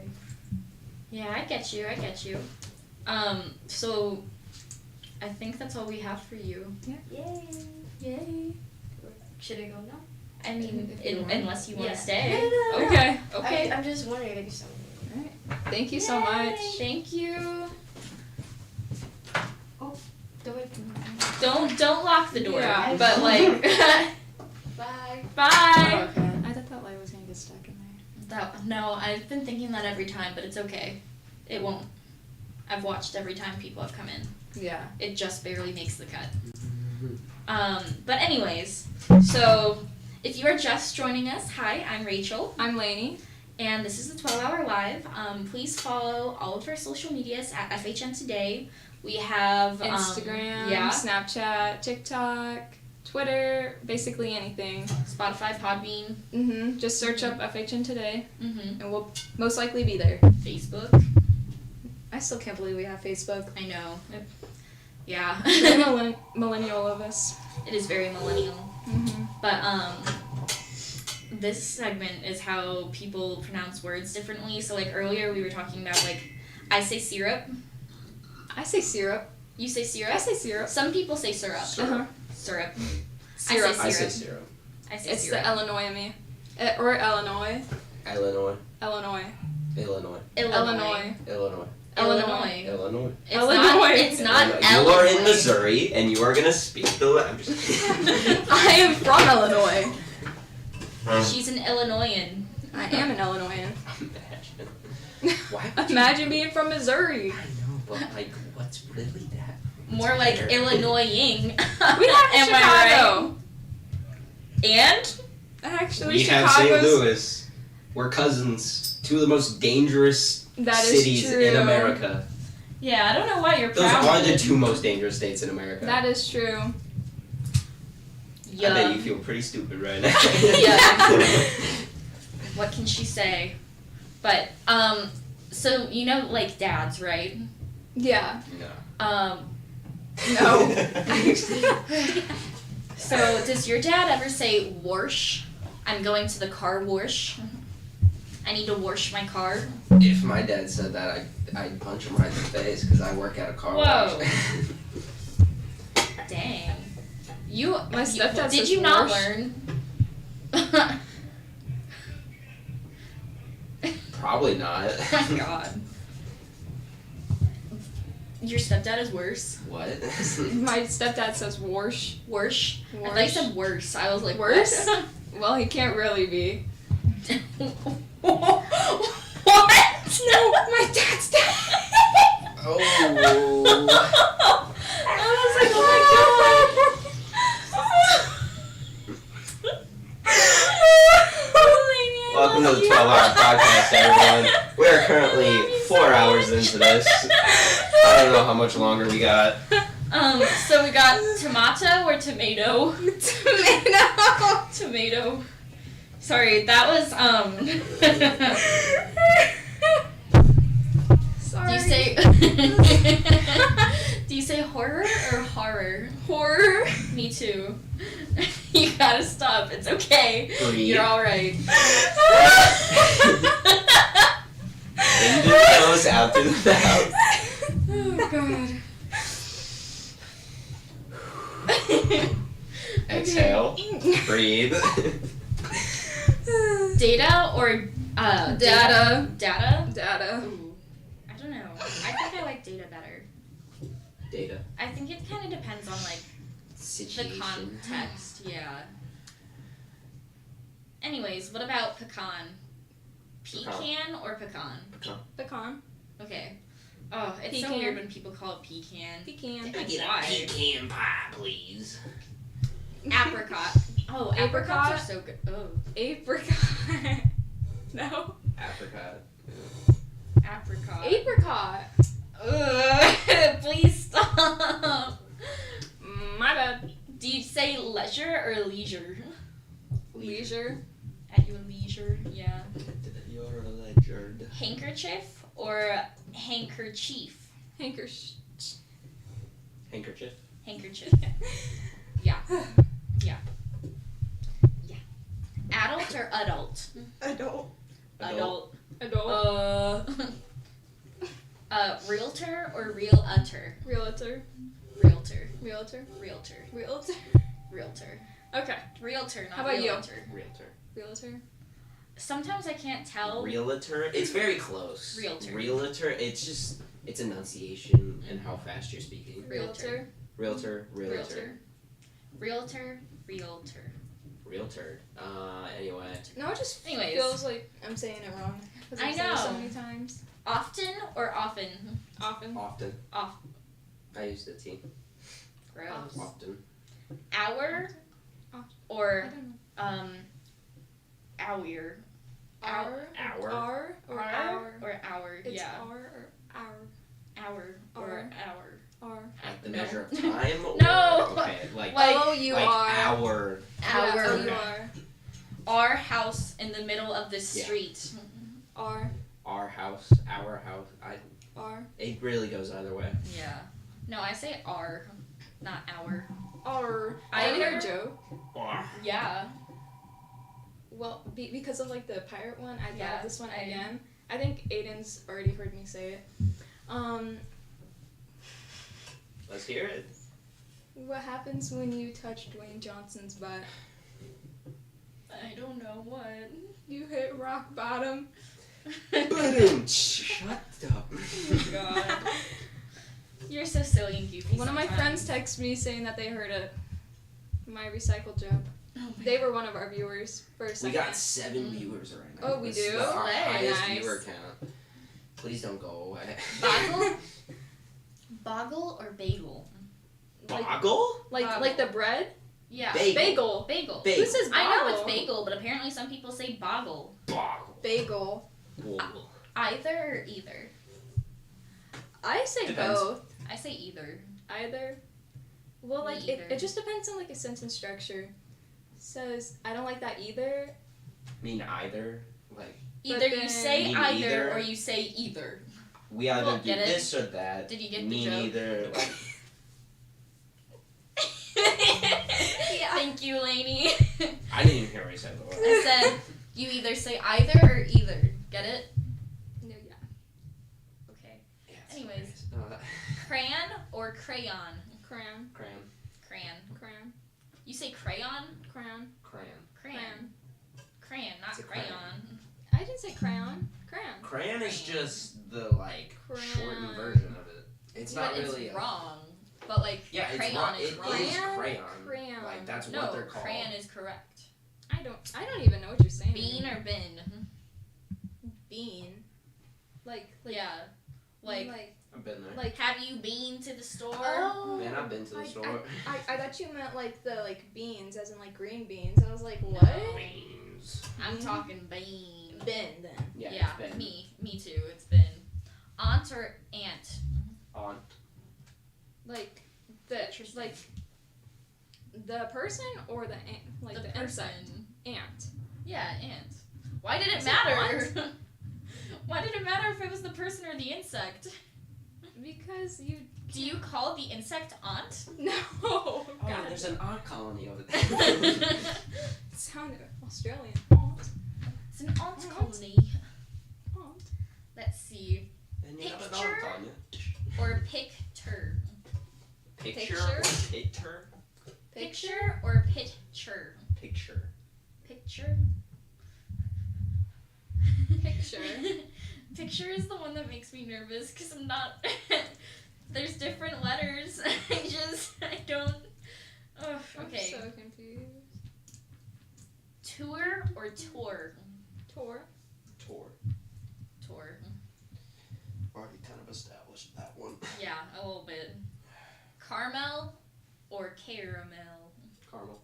Yeah, I get you. So I think that's all we have for you. Yay. Yay. Should I go now? I mean, If you want. unless you want to Yeah. stay. No. Okay. Okay. I'm just wondering if something. Thank you so much. Thank you. Don't wait for me. Don't lock the door. Yeah. But like, Bye. bye. okay. I thought that light was gonna get stuck in there. No, I've been thinking that every time, but it's okay. It won't. I've watched every time people have come in. Yeah. It just barely makes the cut. But anyways, so if you are just joining us, hi, I'm Rachel, I'm Laney. and this is the 12-Hour Live. Please follow all of our social medias at FHN Today. We have Instagram, yeah, Snapchat, TikTok, Twitter, basically anything. Spotify, Podbean, Just search up FHN Today, and and we'll most likely be there. Facebook. I still can't believe we have Facebook. I know. Yeah. Very millennial of us. It is very millennial. But this segment is how people pronounce words differently. So like earlier we were talking about like I say syrup. I say syrup. You say syrup? I say syrup. Some people say syrup. Uh-huh. Syrup. Syrup. I say syrup. I say It's syrup. the Illinois in me. Or Illinois. Illinois. Illinois. Illinois. Illinois. Illinois. Illinois. Illinois. It's Illinois. not. It's not You Illinois. are in Missouri, and you are gonna speak the. I'm just. I am from Illinois. She's an Illinoisan. I am an Illinoisan. Imagine. Why would you- Imagine being from Missouri. I know, but like, what's really that? More like Fair. Illinoising. We have Am Chicago. I right? And Actually, We have Chicago's. St. Louis. We're cousins. Two of the most dangerous That is cities true. in America. yeah, I don't know why you're Those proud. are of the it. two most dangerous states in America. That is true. I bet you feel pretty stupid right now. Yeah. What can she say? But so you know like dads, right? Yeah. No. No. So does your dad ever say wash? I'm going to the car wash. I need to wash my car. If my dad said that, I'd punch him right in the face because I work at a car Whoa. wash. Dang. You My stepdad did says you not wash. learn? Probably not. Oh my god. Your stepdad is worse. What? My stepdad says wash. Worse. I thought you Worse. said worse. I was like Worse? what? Well, he can't really be. What? No, my dad's dad. Oh. I was like, oh my god. Welcome to the 12-hour podcast, everyone. We are currently 4 hours into this. I don't know how much longer we got. So we got tomato or tomato? Tomato. Tomato. Sorry, that was Sorry. Do you say Do you say horror or horror? horror? Me too. You gotta stop. It's okay. Breathe. You're all right. In the nose, out through the mouth. Oh god. Exhale. Breathe. Data or Data. Data? Data. Ooh, I don't know. I think I like data better. Data. I think it kind of depends on like the Situation. context. Yeah. Anyways, what about pecan? Pecan or pecan? Pecan. Okay. Oh, it's so Pecan. weird when people call it pecan. Pecan. Like, Get a why? pecan pie, please. Apricot. Oh, apricots are so good. Oh, Apricot. No. Apricot. apricot. Apricot. Ugh, please stop. My bad. Do you say leisure or leisure? Leisure. At your leisure, yeah. You're a legend. Handkerchief or handkerchief? Handkerchief. Handkerchief. Handkerchief. Yeah. Yeah. Yeah. Adult or adult? Adult. Adult. Adult. Realtor or realtor? Realtor. Realtor. Realtor. Realtor. Realtor. Realtor. Okay. Realtor, not How about you? realtor. Realtor. Realtor. Sometimes I can't tell. Realtor. It's very close. Realtor. Realtor. It's just it's enunciation and how fast you're speaking. Realtor. Realtor. Realtor. Anyway. No, it just Anyways. feels like I'm saying it wrong. 'Cause I I've said it so know. many times. Often or often? Often. Often. Off. I use the T. Gross. Often. Hour I or don't know. hour. Hour. R or hour. Or hour. It's Yeah. R or hour. Hour or R. hour. R. Like the No. measure of time? Or, No. Okay, like O-U-R. hour. Hour. Yeah, Okay. O-U-R. Our house in the middle of the Yeah. street. R. Our house. R. It really goes either way. Yeah. No, I say our, not our. R. I I hear heard- Joe. Yeah. Well, because of like the pirate one, I thought Yeah, of this one I- again. I think Aiden's already heard me say it. Let's hear it. What happens when you touch Dwayne Johnson's butt? I don't know what. You hit rock bottom. Boom. Shut up. Oh God. You're so silly and goofy. One of my sometimes. friends texted me saying that they heard my recycle joke. They were one of our viewers for a We second. got 7 viewers right now. Oh, we This do? is our Slay. highest Nice. viewer count. Please don't go away. Boggle? Boggle or bagel? Boggle? Like the bread? Yeah. Bagel. Bagel. Bagel. Who says I know it's boggle? bagel, but apparently some people say boggle. Boggle. Bagel. Whoa. Either or either. I say Depends. both. I say either. Either. Well, like Neither. it just depends on like a sentence structure. Says I don't like that either. Mean either? Like, Either you then- say Mean either either. or you say either. we either Well, do get it? this or that. Did you get the Me joke? neither. Like, Thank you, Laney. I didn't even hear what he said. But I said you either say either or either. Get it? No, yeah. Okay. yeah, it's Anyways. hilarious. Crayon or crayon? Crayon. Crayon. Crayon. Crayon. You say crayon? Crayon. Crayon. Crayon. Crayon, not It's a crayon. crayon. I didn't say crayon. Crayon. Crayon is just the like Crayon. shortened version of it. It's But not really. it's wrong. But like Yeah, it's crayon wrong. is It wrong. is Crayon? crayon. Crayon. Like that's No, what they're called. crayon is correct. I don't even know what you're saying. Bean or bin? bean. Like Yeah. Like, I've been there. like have you been to the store? oh. Man, I've been to the store. I thought you meant like the like beans, as in like green beans. I was like, what? Beans. I'm talking bean. Bin then. Yeah, Yeah, it's been. me too. It's been. Aunt or aunt? On. Like the like the person or the ant, like the, insect. Ant. Yeah, ant. Why did it Is it matter? Why did it matter if it was the person or the insect? Because you Do you call the insect aunt? no. Oh, God. there's an ant colony over there. It sounded Australian. Aunt. It's an aunt Aunt. colony. Aunt. Let's see. And you have an Picture? ant on you. Or picture. Picture Picture? or picture? Picture or picture? Picture. Picture. Picture. Picture is the one that makes me nervous because I'm not. There's different letters. I don't. Ugh, okay. I'm so confused. Tour or tour? Tour. Tour. Tour. Already kind of established that one. Yeah, a little bit. Caramel or caramel? Caramel.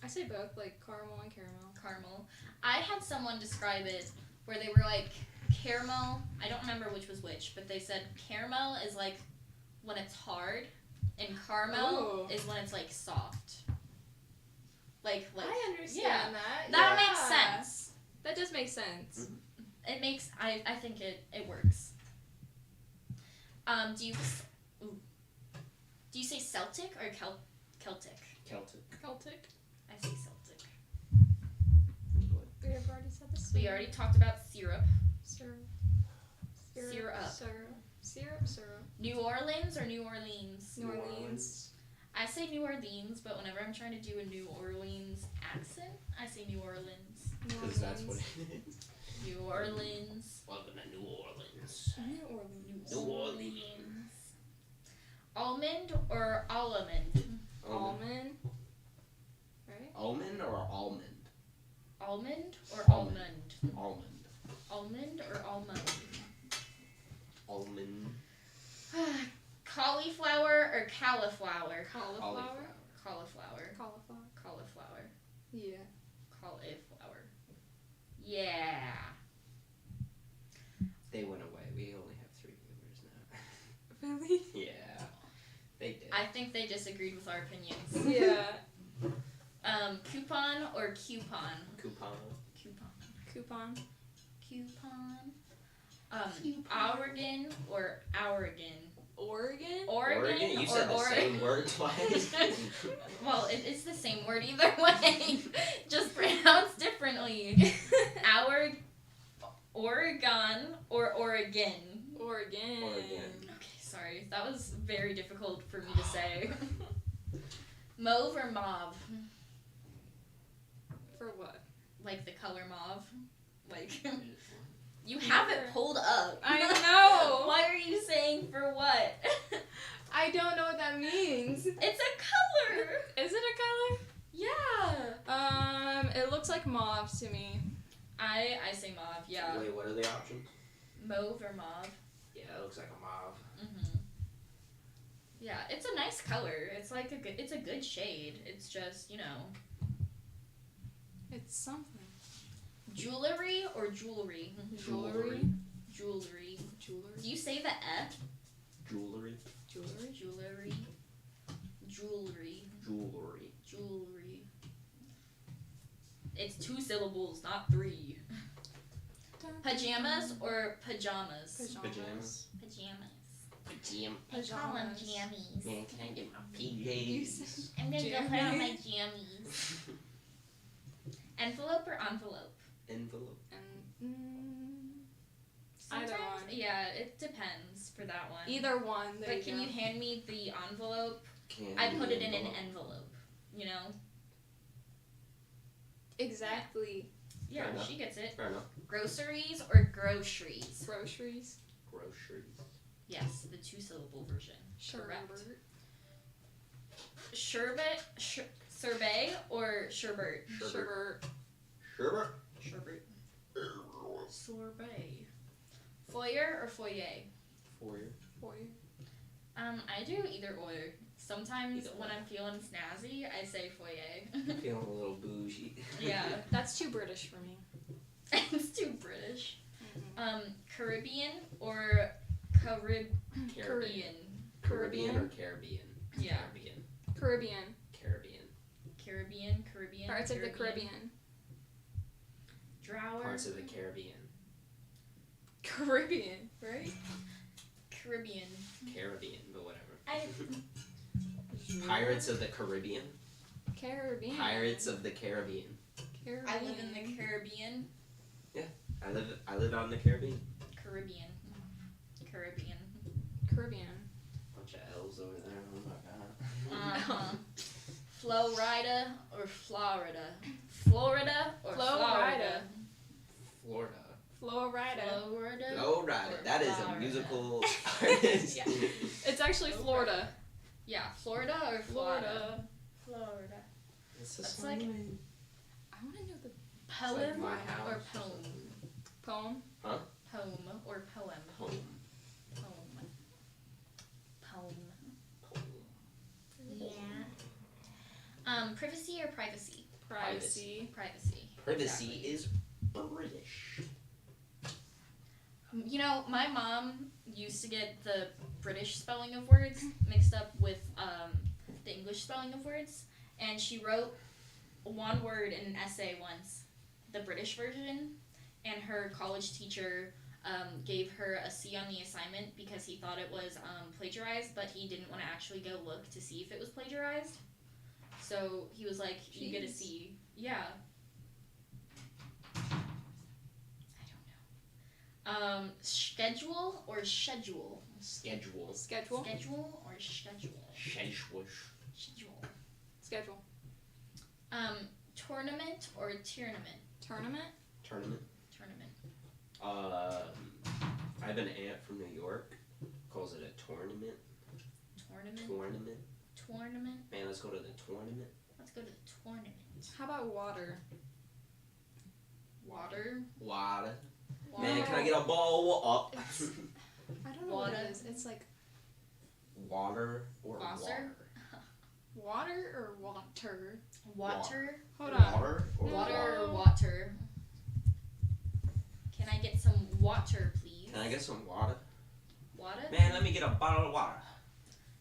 I say both, like caramel and caramel. Caramel. I had someone describe it where they were like, caramel, I don't remember which was which, but they said caramel is like when it's hard, and caramel Ooh. is when it's like soft. Like I understand yeah. that. That Yeah. makes sense. That does make sense. It makes I think it works. Do you say Celtic or Celtic? Celtic. Celtic. I say Celtic. We have already said this. We already talked about syrup. Syrup. Syrup. Syrup. New Orleans or New Orleans? New Orleans. I say New Orleans, but whenever I'm trying to do a New Orleans accent, I say New Orleans. Because that's what it is. New Orleans. Welcome to New Orleans. New Orleans. New Orleans. Almond or almond? Almond. Right? Almond or almond? Almond or Almond. almond? Almond. Almond or almond? Almond. Cauliflower or cauliflower? Cauliflower. Cauliflower. Cauliflower. Cauliflower. Yeah. Cauliflower. Yeah. They went away. We only have 3 viewers now. Really? Yeah. They did. I think they disagreed with our opinions. Yeah. Coupon or coupon? Coupon. Coupon. Coupon. Coupon. Oregon or Oregon? Oregon? Oregon You or said the Oregon? same word twice. Well, it's the same word either way, just pronounced differently. Oregon or Oregon? Oregon. Oregon. Okay, sorry. That was very difficult for me to say. Mauve or mauve? For what? Like the color mauve? Like, you have it pulled up. I know. Why are you saying for what? I don't know what that means. It's a color. Is it a color? Yeah. It looks like mauve to me. I say mauve. Yeah. Wait, what are the options? Mauve or mauve? Yeah, it looks like a mauve. Mhm. Yeah, it's a nice color. It's like it's a good shade. It's just, It's something. Jewelry or jewelry? Jewelry. Jewelry. Jewelry. Do you say the F? Jewelry. Jewelry. Jewelry. Jewelry. Jewelry. Jewelry. It's 2 syllables, not 3. Pajamas or pajamas? Pajamas. Pajamas. I Pajamas. call them jammies. Man, can I get my PJs? I'm gonna go put on my jammies. Envelope or envelope? Envelope. Either Sometimes, one. yeah, it depends for that one. Either one. There But can you hand me the envelope? Candy I put it in an envelope. envelope. Exactly. Yeah, Fair enough. she gets it. Fair enough. Groceries or groceries? Groceries. Groceries. Yes, the 2-syllable version. Correct. Sherbet. Sorbet or sherbet? Sherbet. Sherbet. Sherbet. Sherbet. Sorbet. Foyer or foyer? Foyer. Foyer. I do either or. Sometimes Either when or. I'm feeling snazzy, I say foyer. Feeling a little bougie. Yeah. That's too British for me. It's too British. Mm-hmm. Caribbean or Caribbean? Caribbean or Caribbean? Yeah. Caribbean. Caribbean. Caribbean. Parts of the Caribbean. Drower. Parts of the Caribbean. Caribbean, right? Caribbean. But whatever. I Pirates of the Caribbean. Caribbean. Pirates of the Caribbean. live in the Caribbean. I live out in the Caribbean. Caribbean. Bunch of L's over there. Oh my god. Florida or Florida? Florida or Florida? Florida. Florida. Florida. That is a Florida? musical artist. Yeah. It's actually Florida. Yeah, Florida or Florida? Florida. That's like I want to know the poem like my or house. poem? poem. Huh? Poem or poem? Home. Poem. Yeah. Privacy or privacy? Privacy. Privacy. Privacy Exactly. is British. My mom used to get the British spelling of words mixed up with the English spelling of words, and she wrote one word in an essay once, the British version, and her college teacher gave her a C on the assignment because he thought it was plagiarized, but he didn't want to actually go look to see if it was plagiarized. So he was like, you get a C. Yeah. Schedule or schedule? Schedule. Schedule. Schedule or schedule? Schedule. Schedule. Schedule. Tournament or tournament? Tournament. Tournament. Tournament. I have an aunt from New York. Calls it a tournament. Tournament. Tournament. Man, let's go to the tournament. Let's go to the tournament. How about water? Water. Water. Man, can I get a bowl of I don't know what it is. It's like water or Wasser? water or water. Water. Hold on. Water or Water or water. Can I get some water, please? Can I get some water? Water? Man, let me get a bottle of water.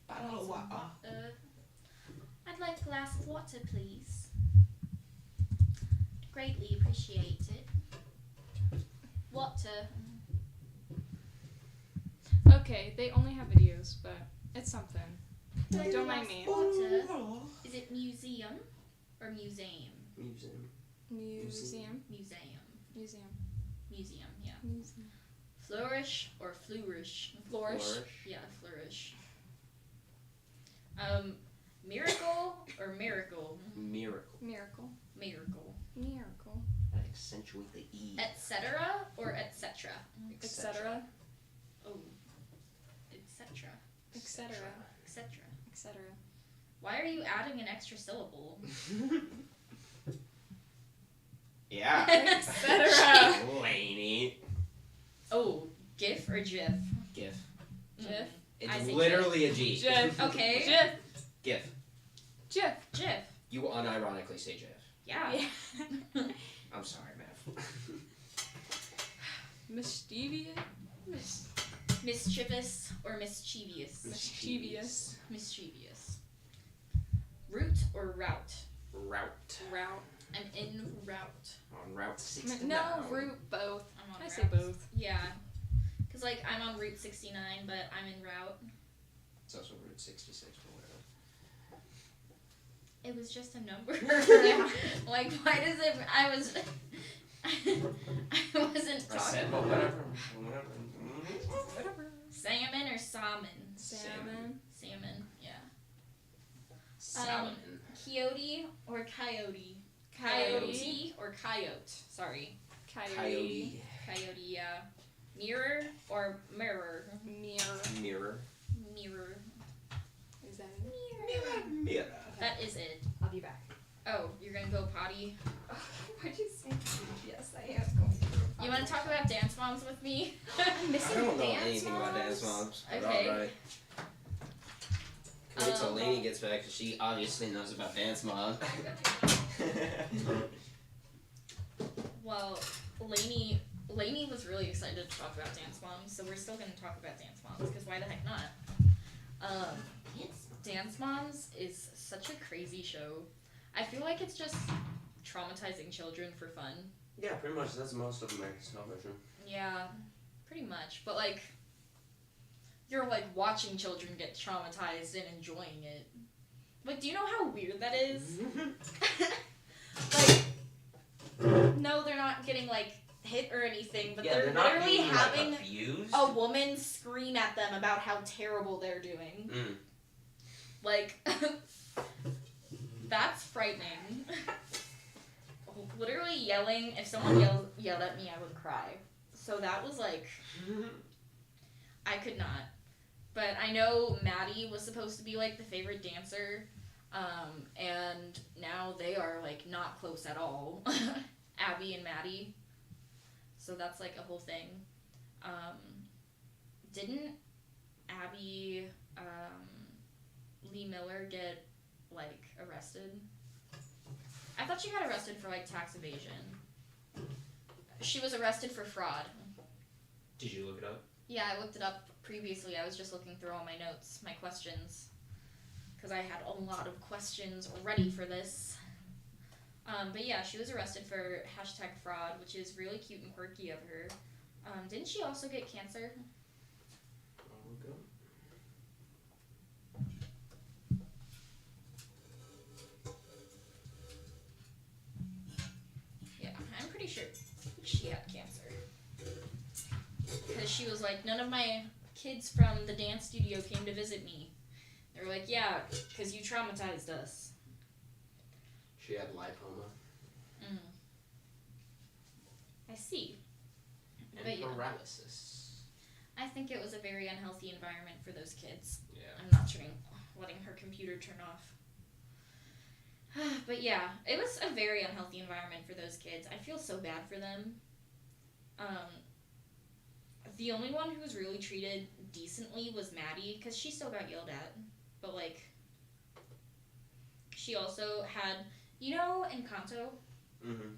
Bottle of water. I'd like a glass of water, please. Greatly appreciate it. Water. Okay, they only have videos, but it's something. Don't mind me. Water. Is it museum or museum? Museum. Museum. Museum. Museum. Museum, yeah. Museum. Flourish or flourish? Flourish. Yeah, flourish. Miracle or miracle? Miracle. Miracle. Miracle. Miracle. Accentuate the E. Etc. or etc. Etc. Oh. Etc. Etc. Etc. Etc. Why are you adding an extra syllable? Yeah. Etc. Laney. Oh, GIF or GIF? GIF. GIF. I It's say literally a G. GIF. Okay. GIF. GIF. GIF. GIF. You unironically say GIF. Yeah. I'm sorry, man. Mischievous. Mischievous or mischievous? Mischievous. Mischievous. Route or route? Route. Route. I'm in route. On Route 69. No, route both. I'm on I route. say both. Yeah. Because, like, I'm on Route 69, but I'm in route. It's also Route 66 or whatever. It was just a number. Like, why does it... I wasn't I said, talking... but whatever. Whatever. Salmon or salmon? Salmon. Salmon, yeah. Salmon. Coyote or coyote? Coyote or coyote? Sorry. Coyote. Coyote, yeah. Mirror or mirror? Mirror. Mirror. Mirror. Is that it? Mirror. Mirror. That is it. I'll be back. Oh, you're gonna go potty? Why'd you say yes? I am going to. You want to talk about Dance Moms with me? I don't know anything about Dance Moms. But Okay. alright. Wait till Laney gets back, because she obviously knows about Dance Moms. Well, Laney was really excited to talk about Dance Moms, so we're still gonna talk about Dance Moms, because why the heck not? Dance Moms is such a crazy show. I feel like it's just traumatizing children for fun. Yeah, pretty much. That's most of American television. Yeah, pretty much. But, like, you're, like, watching children get traumatized and enjoying it. Like, do you know how weird that is? Like, no, they're not getting, like, hit or anything, but Yeah, they're not literally being, having like, abused. a woman scream at them about how terrible they're doing. Mm. Like, that's frightening. Literally yelling, if someone yelled at me, I would cry. So that was like, I could not. But I know Maddie was supposed to be like the favorite dancer, and now they are like not close at all. Abby and Maddie. So that's like a whole thing. Didn't Abby, Lee Miller get like arrested? I thought she got arrested for like tax evasion. She was arrested for fraud. Did you look it up? Yeah, I looked it up previously. I was just looking through all my notes, my questions, because I had a lot of questions ready for this. But yeah, she was arrested for #fraud, which is really cute and quirky of her. Didn't she also get cancer? I'll go. Yeah, I'm pretty sure she had cancer. Because she was like, none of my kids from the dance studio came to visit me. They were like, yeah, because you traumatized us. She had lipoma. I see. And But yeah. paralysis. I think it was a very unhealthy environment for those kids. Yeah. I'm not letting her computer turn off. But yeah, it was a very unhealthy environment for those kids. I feel so bad for them. The only one who was really treated decently was Maddie, because she still got yelled at. But, like, she also had, you know, in Encanto, Mm-hmm.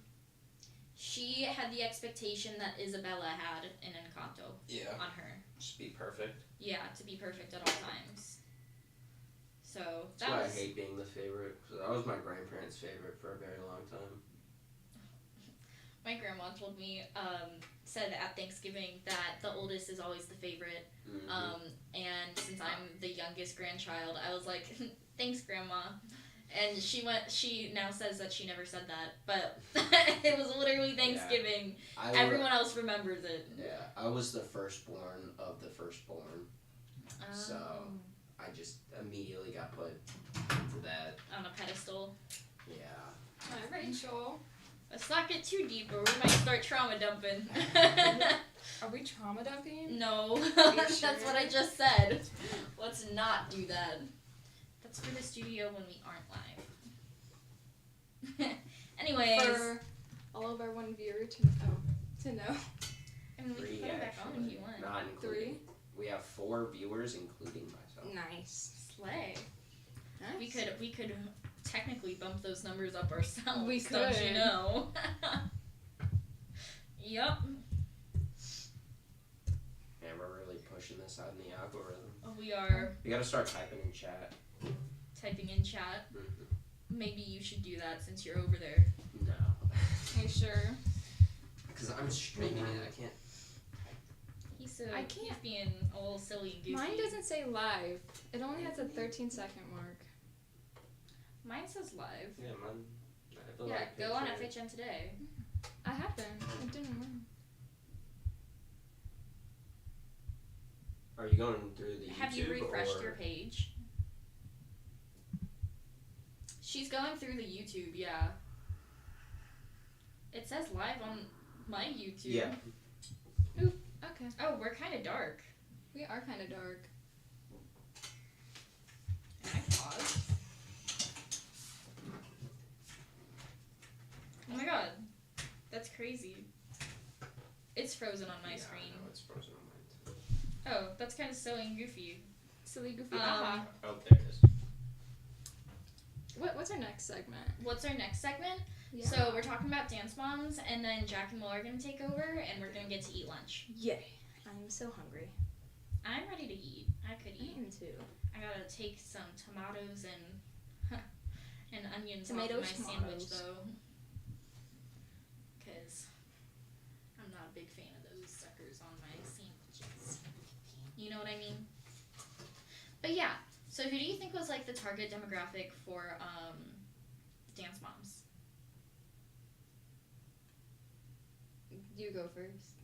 she had the expectation that Isabella had in Encanto Yeah. on her. Just be perfect. Yeah, to be perfect at all times. So, That's why I hate being the favorite. 'Cause I was my grandparents' favorite for a very long time. My grandma told me, said at Thanksgiving that the oldest is always the favorite. Mm-hmm. And since I'm the youngest grandchild, I was like, thanks, Grandma. And she now says that she never said that, but it was literally Thanksgiving. Yeah. Everyone else remembers it. Yeah, I was the firstborn of the firstborn, so I just immediately got put into that. On a pedestal. Yeah. Hi, Rachel. Let's not get too deep or we might start trauma dumping. Are we trauma dumping? No. That's That's what I just said. Let's not do that. That's for the studio when we aren't live. Anyways. For all of our one viewer to know. I mean, we can put it back on if you want. Not including. 3. We have 4 viewers, including myself. Nice. Slay. Nice. We could technically bump those numbers up ourselves. We Don't you could. know? Yup. Yeah, we're really pushing this out in the algorithm. We are You gotta start typing in chat. typing in chat. Mm-hmm. Maybe you should do that since you're over there. No. Are you sure? Because I'm streaming it, I can't. He's can't- he's being a little silly and goofy. Mine doesn't say live. It only has a 13-second mark. Mine says live. Yeah, mine. I have the Yeah, live go on picture. FHM today. I have been. It didn't work. Are you going through the Have YouTube you refreshed or... your page? She's going through the YouTube, yeah. It says live on my YouTube. Yeah. Okay. Oh, we're kind of dark. We are kind of dark. Can I pause? Oh my god. That's crazy. It's frozen on my screen. I know, it's frozen on mine too. Oh, that's kind of silly and goofy. Silly goofy. Oh, there it is. What's our next segment? What's our next segment? Yeah. So we're talking about dance moms, and then Jack and Will are gonna take over, and we're gonna get to eat lunch. Yay. I'm so hungry. I'm ready to eat. I could I eat. am too. I gotta take some tomatoes and onions Tomatoes, off my sandwich tomatoes. though, because I'm not a big fan of those suckers on my sandwiches. You know what I mean? But yeah. So who do you think was like the target demographic for dance moms? You go first.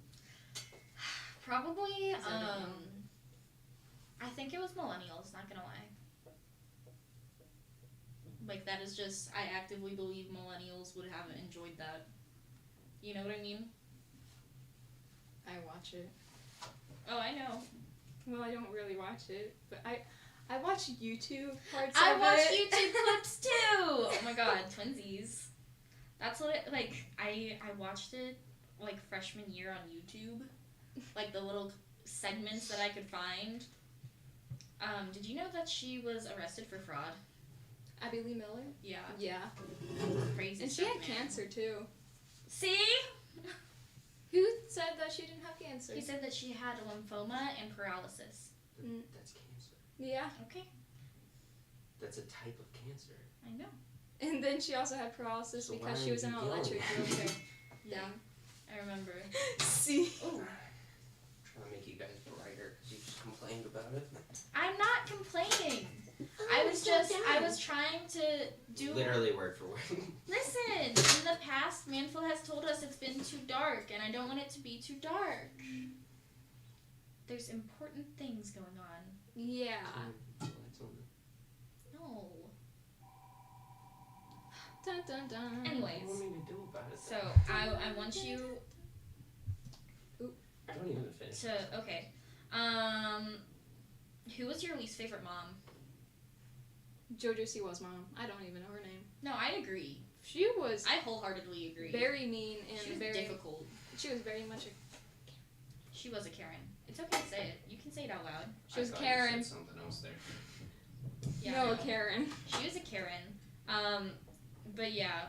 Probably, I don't know. I think it was millennials, not gonna lie. Like, that is just, I actively believe millennials would have enjoyed that. You know what I mean? I watch it. Oh, I know. Well, I don't really watch it, but I watch YouTube parts I of watch it. YouTube clips too! Oh my god, twinsies. That's what it, like, I watched it, like, freshman year on YouTube. Like, the little segments that I could find. Did you know that she was arrested for fraud? Abby Lee Miller? Yeah. Yeah. Crazy And she stuff, had man. cancer too. See? Who said that she didn't have cancer? He said that she had lymphoma and paralysis. That's cancer. Yeah. Okay, That's a type of cancer. I know. And then she also had paralysis So because why she was are in you an yelling? electric wheelchair. Yeah, I remember. See? Oh, Trying to make you guys brighter because you just complained about it. I'm not complaining. I was trying to do. Literally word for word. Listen, in the past, Manful has told us it's been too dark, and I don't want it to be too dark. There's important things going on. Yeah. No. Dun dun dun. Anyways, What do you want me to do about it? so I want you I don't even finish. to okay. Who was your least favorite mom? JoJo Siwa's mom. I don't even know her name. No, I agree. She was I wholeheartedly agree. very mean and She was very difficult. She was very much a She was a Karen. It's okay to say it. You can say it out loud. She was I thought you Karen. said something else there. Yeah, no I know. Karen. She was a Karen. But yeah.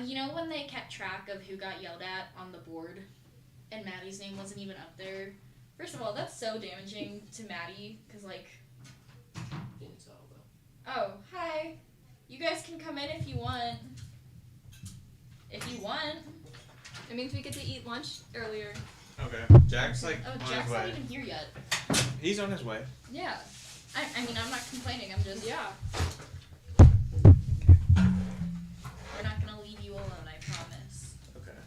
You know when they kept track of who got yelled at on the board and Maddie's name wasn't even up there? First of all, that's so damaging to Maddie because, like, It's all though. oh, hi. You guys can come in if you want. If you want. It means we get to eat lunch earlier. Okay. Jack's like Oh, on Jack's his not way. even here yet. He's on his way. Yeah. I mean, I'm not complaining. I'm just. Yeah. We're not going to leave you alone, I promise. Okay.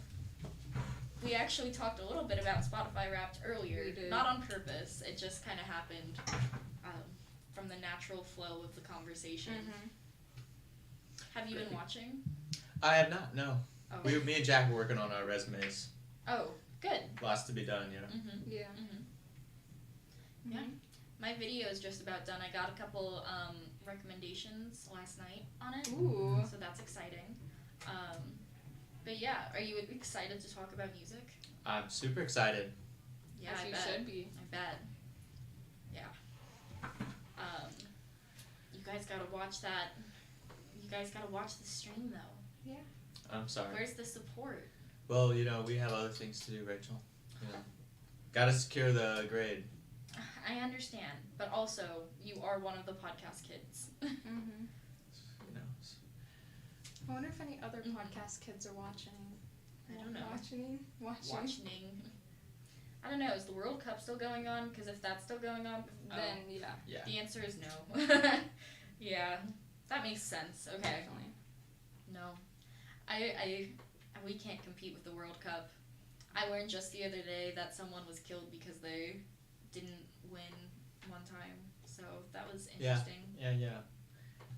We actually talked a little bit about Spotify Wrapped earlier. We did. Not on purpose. It just kind of happened from the natural flow of the conversation. Have you been watching? I have not. No. Oh. Me and Jack were working on our resumes. Oh, good. Lots to be done. You know. Mm-hmm. Yeah. Mm-hmm. Yeah. My video is just about done. I got a couple recommendations last night on it. Ooh. So that's exciting. But yeah, are you excited to talk about music? I'm super excited. Yeah, As I you bet. should be. I bet. Yeah. You guys gotta watch that. You guys gotta watch the stream though. I'm sorry. Where's the support? Well, you know, we have other things to do, Rachel. You know, gotta secure the grade. I understand, but also you are one of the podcast kids. Mm-hmm. You know. I wonder if any other podcast kids are watching. I don't know. Watching. Watching. I don't know. Is the World Cup still going on? Because if that's still going on, Then yeah. Yeah. the answer is no. Yeah, that makes sense. Okay. Definitely. No, we can't compete with the World Cup. I learned just the other day that someone was killed because they didn't win one time. So that was interesting. Yeah.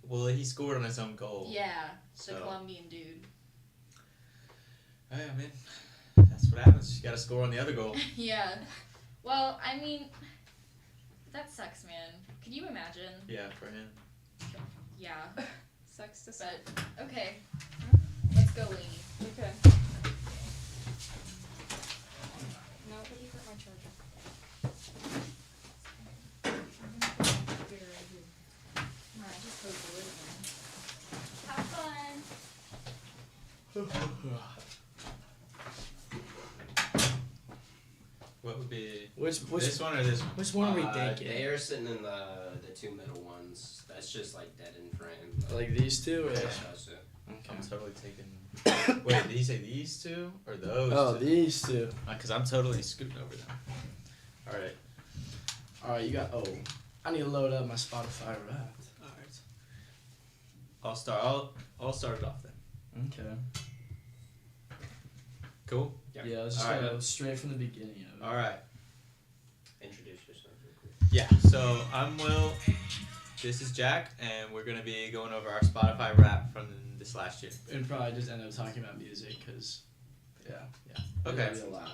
Well, he scored on his own goal. Yeah, the So. Colombian dude. I mean, that's what happens. You gotta score on the other goal. Yeah. Well, I mean, that sucks, man. Could you imagine? Yeah, for him. Yeah. Sucks to say. But, okay. Let's go, Laney. Okay. Nobody but my charger. I just closed the lid again. Have fun. What would be Which this one or this one? which one are we thinking? They are sitting in the two middle ones. That's just like dead in frame. Like these two? Or? Yeah, that's it. I'm totally taking. Wait, did he say these two or those? Oh, two? these two. Because I'm totally scooting over them. All right. Alright, you got. Oh, I need to load up my Spotify Wrapped. All right. I'll start. I'll start it off then. Okay. Cool. Yeah, let's just Alright. go straight from the beginning of it. All right. Introduce yourself real quick. Yeah. So I'm Will. This is Jack, and we're gonna be going over our Spotify Wrap from this last year. And probably just end up talking about music, because, yeah. Okay. It'll be a lot.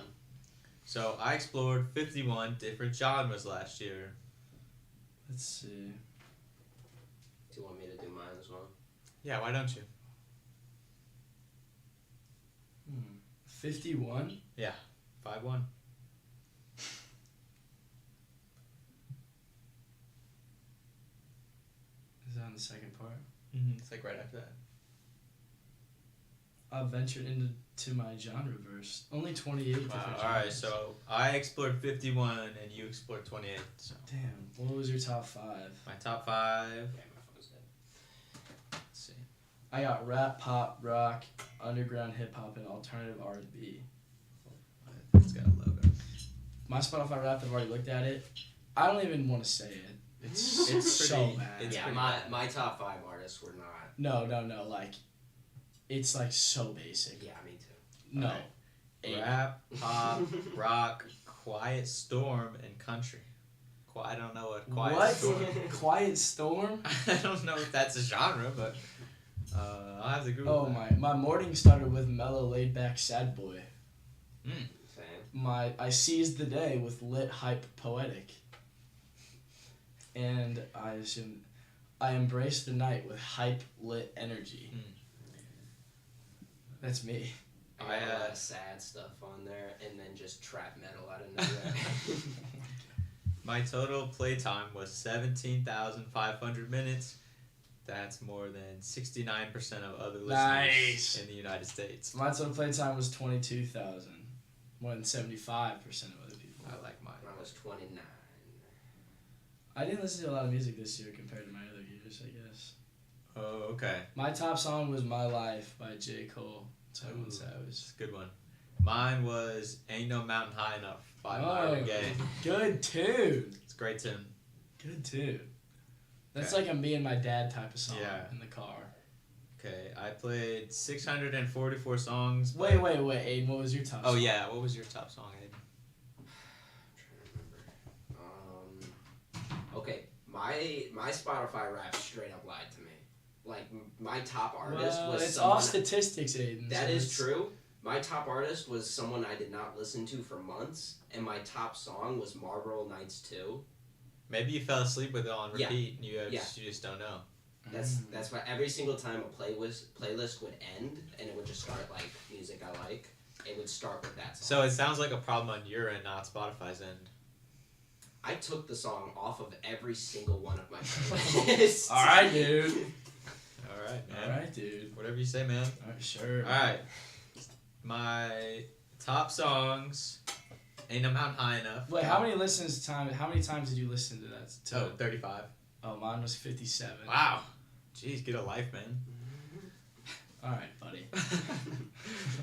So I explored 51 different genres last year. Let's see. Do you want me to do mine as well? Yeah. Why don't you? 51? 5-1. Is that on the second part? It's like right after that. I ventured into my genre verse. Only 28 different genres. Alright, so I explored 51 and you explored 28. So Damn, what was your top 5? my top 5. Yeah, my phone's dead. Let's see. I got rap, pop, rock, underground hip hop, and alternative R&B. It's got a logo. My Spotify Wrapped, I've already looked at it. I don't even want to say it. It's so pretty- bad. it's Yeah, pretty my top 5 artists were not. No, like, it's like so basic. Yeah, me too. No. Okay. Rap, pop, rock, Quiet Storm, and country. I don't know what Quiet What? Storm. Quiet Storm? I don't know if that's a genre, but I'll have to Google Oh that. my morning started with mellow, laid back, sad boy. Same. I seized the day with lit, hype, poetic. And I assume I embrace the night with hype lit energy. That's me. I had a lot of sad stuff on there, and then just trap metal out of nowhere. My total playtime was 17,500 minutes. That's more than 69% of other listeners in the United States. My total playtime was 22,000. More than 75% of other people. I like mine. Mine was 29. I didn't listen to a lot of music this year compared to my other years, I guess. Oh, okay. My top song was My Life by J. Cole. 21 Savage. It's a good one. Mine was Ain't No Mountain High Enough by Marvin Gaye. Good tune. It's a great tune. Good tune. That's like a me and my dad type of song in the car. Okay, I played 644 songs. Wait, Aiden, what was your top song? Oh, yeah, what was your top song, Aiden? I'm trying to remember. Okay, my Spotify rap straight up lied to me. Like, my top artist was it's someone... all statistics, Aiden. That is true. My top artist was someone I did not listen to for months, and my top song was Marlboro Nights 2. Maybe you fell asleep with it on repeat and you just don't know. That's why every single time a playlist would end and it would just start like music I like, it would start with that song. So it sounds like a problem on your end, not Spotify's end. I took the song off of every single one of my playlists. Alright, dude. Alright, man. Alright, dude. Whatever you say, man. Alright, sure. Alright. My top songs... Ain't No Mountain High Enough. Wait, how many times did you listen to that? 35. Oh, mine was 57. Wow. Jeez, get a life, man. Alright, buddy.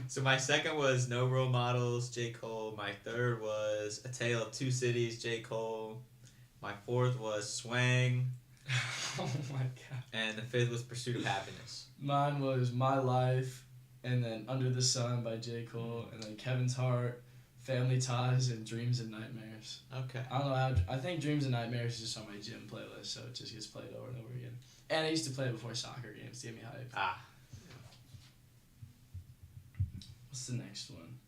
So my second was No Role Models, J. Cole. My third was A Tale of Two Cities, J. Cole. My fourth was Swang. Oh my god. And the fifth was Pursuit of Happiness. Mine was My Life, and then Under the Sun by J. Cole, and then Kevin's Heart, Family Ties, and Dreams and Nightmares. Okay. I don't know how. I think Dreams and Nightmares is just on my gym playlist, so it just gets played over and over again. And I used to play it before soccer games to get me hyped. Ah. What's the next one?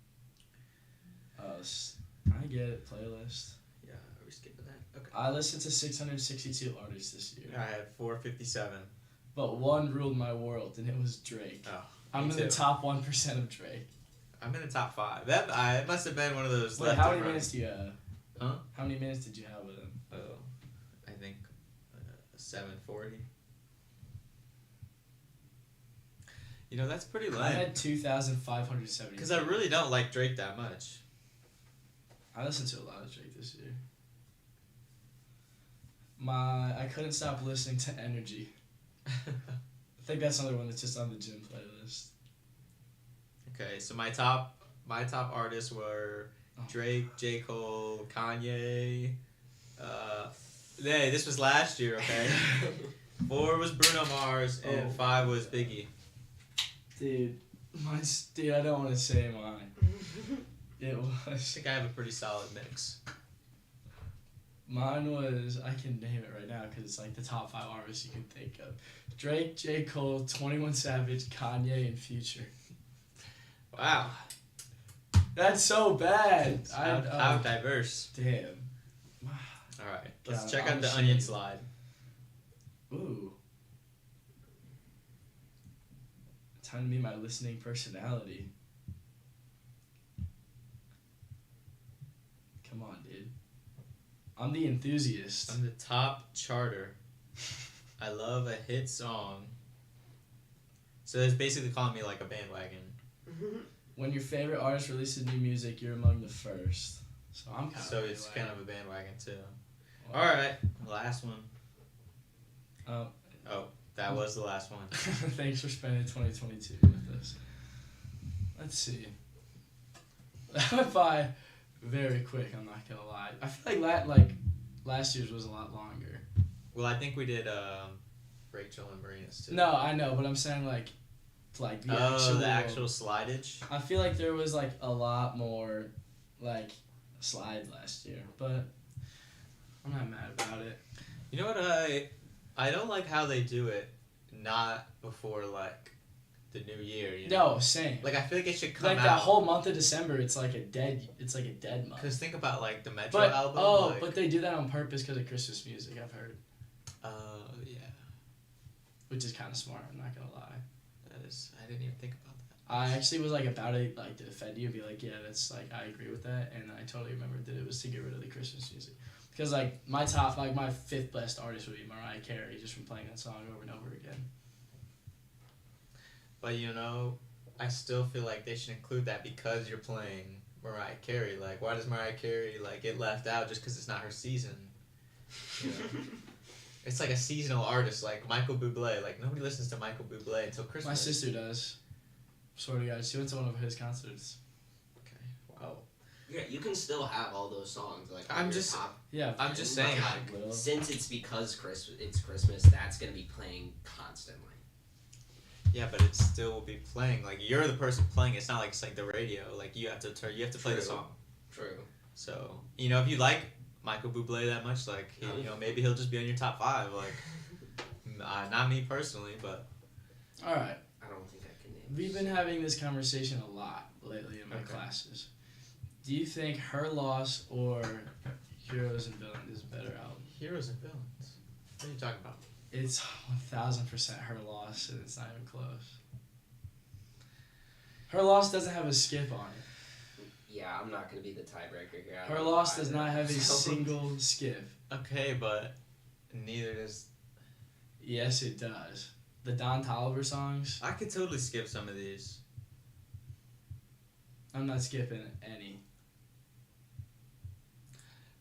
I get it. Playlist. Yeah, are we skipping that? Okay. I listened to 662 artists this year. I had 457. But one ruled my world, and it was Drake. Oh, I'm in the top 1% of Drake. I'm in the top 5. It must have been one of those. Wait, how many minutes do you have? Huh? How many minutes did you have with him? Oh, I think 740. You know, that's pretty lame. I had 2,570. Because I really don't like Drake that much. I listened to a lot of Drake this year. I couldn't stop listening to Energy. I think that's another one that's just on the gym playlist. Okay, so my top artists were Drake, J. Cole, Kanye. Hey, this was last year, okay? 4 was Bruno Mars, and 5 was Biggie. Dude, I don't want to say mine. It was. I think I have a pretty solid mix. Mine was, I can name it right now because it's like the top 5 artists you can think of. Drake, J. Cole, 21 Savage, Kanye, and Future. Wow. That's so bad. How diverse. Damn. Alright, let's God, check I'm out the ashamed. onion slide. Ooh. Time to meet my listening personality. Come on, dude. I'm the enthusiast. I'm the top charter. I love a hit song. So it's basically calling me like a bandwagon. When your favorite artist releases new music, you're among the first. So I'm kind of. So it's kind of a bandwagon too. Alright, last one. Oh, that was the last one. Thanks for spending 2022 with us. Let's see. That went by very quick, I'm not gonna lie. I feel like last year's was a lot longer. Well, I think we did Rachel and Marina's too. No, I know, but I'm saying like the actual slidage. I feel like there was like a lot more like slides last year, but I'm not mad about it. You know what I don't like how they do it not before like the new year, you know? No, same. Like I feel like it should come like out that whole month of December. It's like a dead month. Cause think about like the Metro but, album. Oh, but they do that on purpose because of Christmas music. I've heard. Yeah. which is kind of smart. I'm not gonna lie. That is, I didn't even think about that. I actually was like about to like to defend you and be like, yeah, that's like I agree with that, and I totally remembered that it was to get rid of the Christmas music. Because like my top, like my fifth best artist would be Mariah Carey, just from playing that song over and over again. But you know, I still feel like they should include that because you're playing Mariah Carey. Like, why does Mariah Carey like get left out just because it's not her season? You know? It's like a seasonal artist, like Michael Bublé. Like nobody listens to Michael Bublé until Christmas. My sister does. Swear to God, she went to one of his concerts. Okay. Wow. Yeah, you can still have all those songs. Like I'm on your just- top. Yeah, I'm just saying, like, Since it's because it's Christmas, that's gonna be playing constantly. yeah, but it still will be playing. Like you're the person playing. It's not like it's like the radio. Like you have to play the True. song. True. So you know, if you like Michael Bublé that much, like you know, maybe he'll just be on your top 5. Like, not me personally, but All right, I don't think I can name. we've been having this conversation a lot lately in my classes. Do you think Her Loss or Heroes and Villains is a better album? Heroes and Villains. What are you talking about? It's 1000% Her Loss, and it's not even close. Her Loss doesn't have a skip on it. Yeah, I'm not gonna be the tiebreaker here. I Her don't know Loss does either. not have a So- single skip. Okay, but neither does. Yes, it does. The Don Toliver songs, I could totally skip some of these. I'm not skipping any.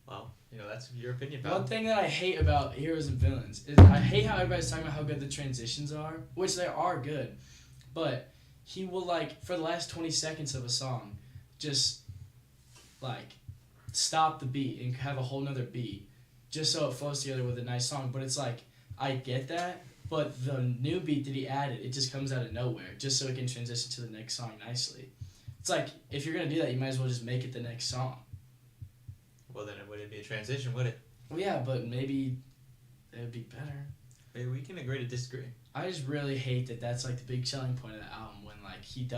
Well, you know, that's your opinion, One pal. thing that I hate about Heroes and Villains is I hate how everybody's talking about how good the transitions are, which they are good, but he will, like, for the last 20 seconds of a song, just, like, stop the beat and have a whole nother beat just so it flows together with a nice song. But it's like, I get that, but the new beat that he added, it just comes out of nowhere just so it can transition to the next song nicely. It's like, if you're going to do that, you might as well just make it the next song. Well, then it wouldn't be a transition, would it? Well, yeah, but maybe it would be better. Maybe we can agree to disagree. I just really hate that that's like the big selling point of the album when like he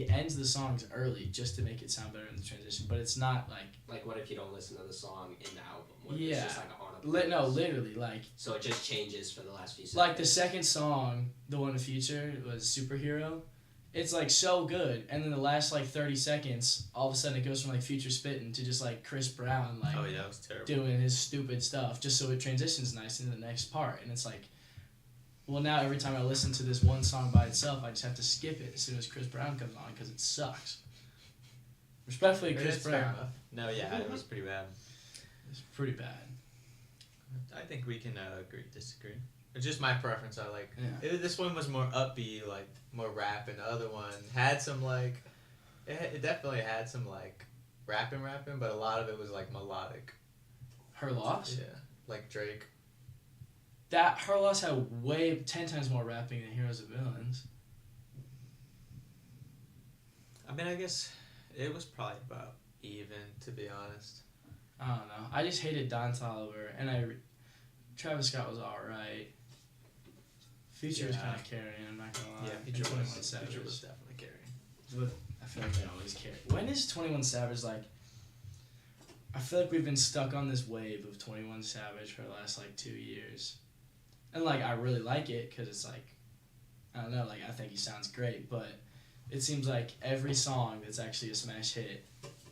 ends the songs early just to make it sound better in the transition, but it's not like Like, what if you don't listen to the song in the album? What if yeah, it's just like on a playlist? literally like So it just changes for the last few seconds. like the second song, the one in the future was Superhero. It's like so good, and then the last like 30 seconds, all of a sudden it goes from like Future spitting to just like Chris Brown like Oh yeah, that was terrible. doing his stupid stuff just so it transitions nice into the next part, and it's like, well, now every time I listen to this one song by itself, I just have to skip it as soon as Chris Brown comes on because it sucks. Respectfully, Chris It's fair Brown. enough. No, yeah, it was pretty bad. It's pretty bad. I think we can agree to disagree. It's just my preference. I like Yeah. this one was more upbeat, like more rap, and the other one had some like it definitely had some like rapping, but a lot of it was like melodic. Her Loss? Yeah, like Drake. That Her Loss had 10 times more rapping than Heroes and Villains. I mean, I guess it was probably about even, to be honest. I don't know. I just hated Don Toliver, and Travis Scott was alright. Future was Yeah. kind of carrying, I'm not gonna lie. Yeah, And Future 21 was Savage. definitely carrying. But I feel like they always carry. When is 21 Savage like? I feel like we've been stuck on this wave of 21 Savage for the last like 2 years, and like I really like it because it's like, I don't know, like I think he sounds great, but it seems like every song that's actually a smash hit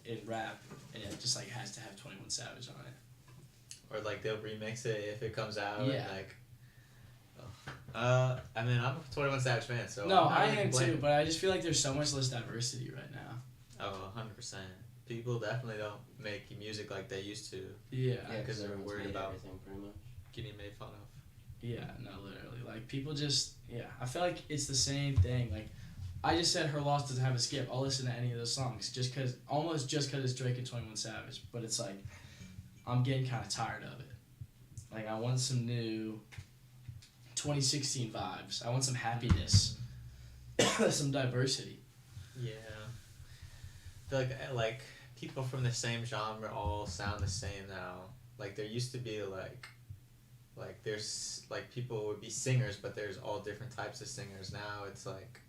in rap, it just like has to have 21 Savage on it. Or like they'll remix it if it comes out. Yeah. And like, I mean, I'm a 21 Savage fan, so No, I'm not I really am too, complaining. but I just feel like there's so much less diversity right now. Oh, 100%. People definitely don't make music like they used to. Yeah. Because they're everyone's worried made about everything pretty much. getting made fun of. Yeah, no, literally. Like, people just, yeah. I feel like it's the same thing. Like, I just said Her Loss doesn't have a skip. I'll listen to any of those songs almost just because it's Drake and 21 Savage. But it's like, I'm getting kind of tired of it. Like, I want some new 2016 vibes. I want some happiness. Some diversity. Yeah. I feel like people from the same genre all sound the same now. Like there used to be like there's like people would be singers, but there's all different types of singers. Now it's like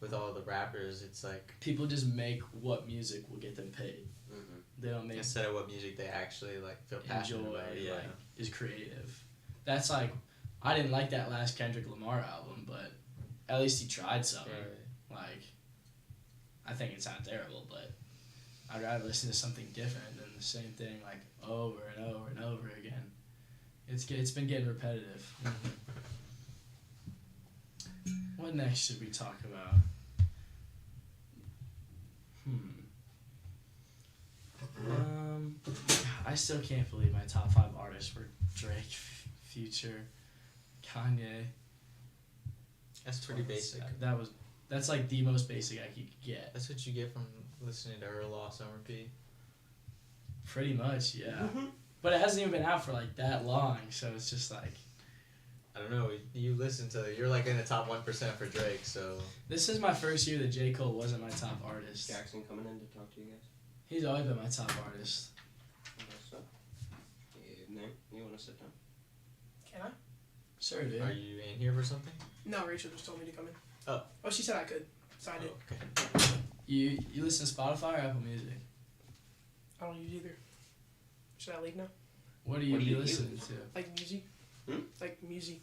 with all the rappers, it's like People just make what music will get them paid. Mm-hmm. They don't make instead of what music they actually like feel passionate enjoy, about. Yeah. like, is creative. That's like, I didn't like that last Kendrick Lamar album, but at least he tried something. Right. Like, I think it sounds terrible, but I'd rather listen to something different than the same thing like over and over and over again. It's been getting repetitive. What next should we talk about? I still can't believe my top 5 artists were Drake, Future, Kanye. That's pretty basic. That's like the most basic I could get. That's what you get from listening to her Lost on repeat. Pretty much, yeah. But it hasn't even been out for like that long, so it's just like. I don't know. You listen to. You're like in the top 1% for Drake, so. This is my first year that J. Cole wasn't my top artist. Jackson coming in to talk to you guys. He's always been my top artist. Okay, so. Name? You want to sit down? Can I? Sure, dude. Are you in here for something? No, Rachel just told me to come in. Oh. Oh, she said I could, so I did. Okay. You listen to Spotify or Apple Music? I don't use either. Should I leave now? What do you be listening to? Like music. Like music.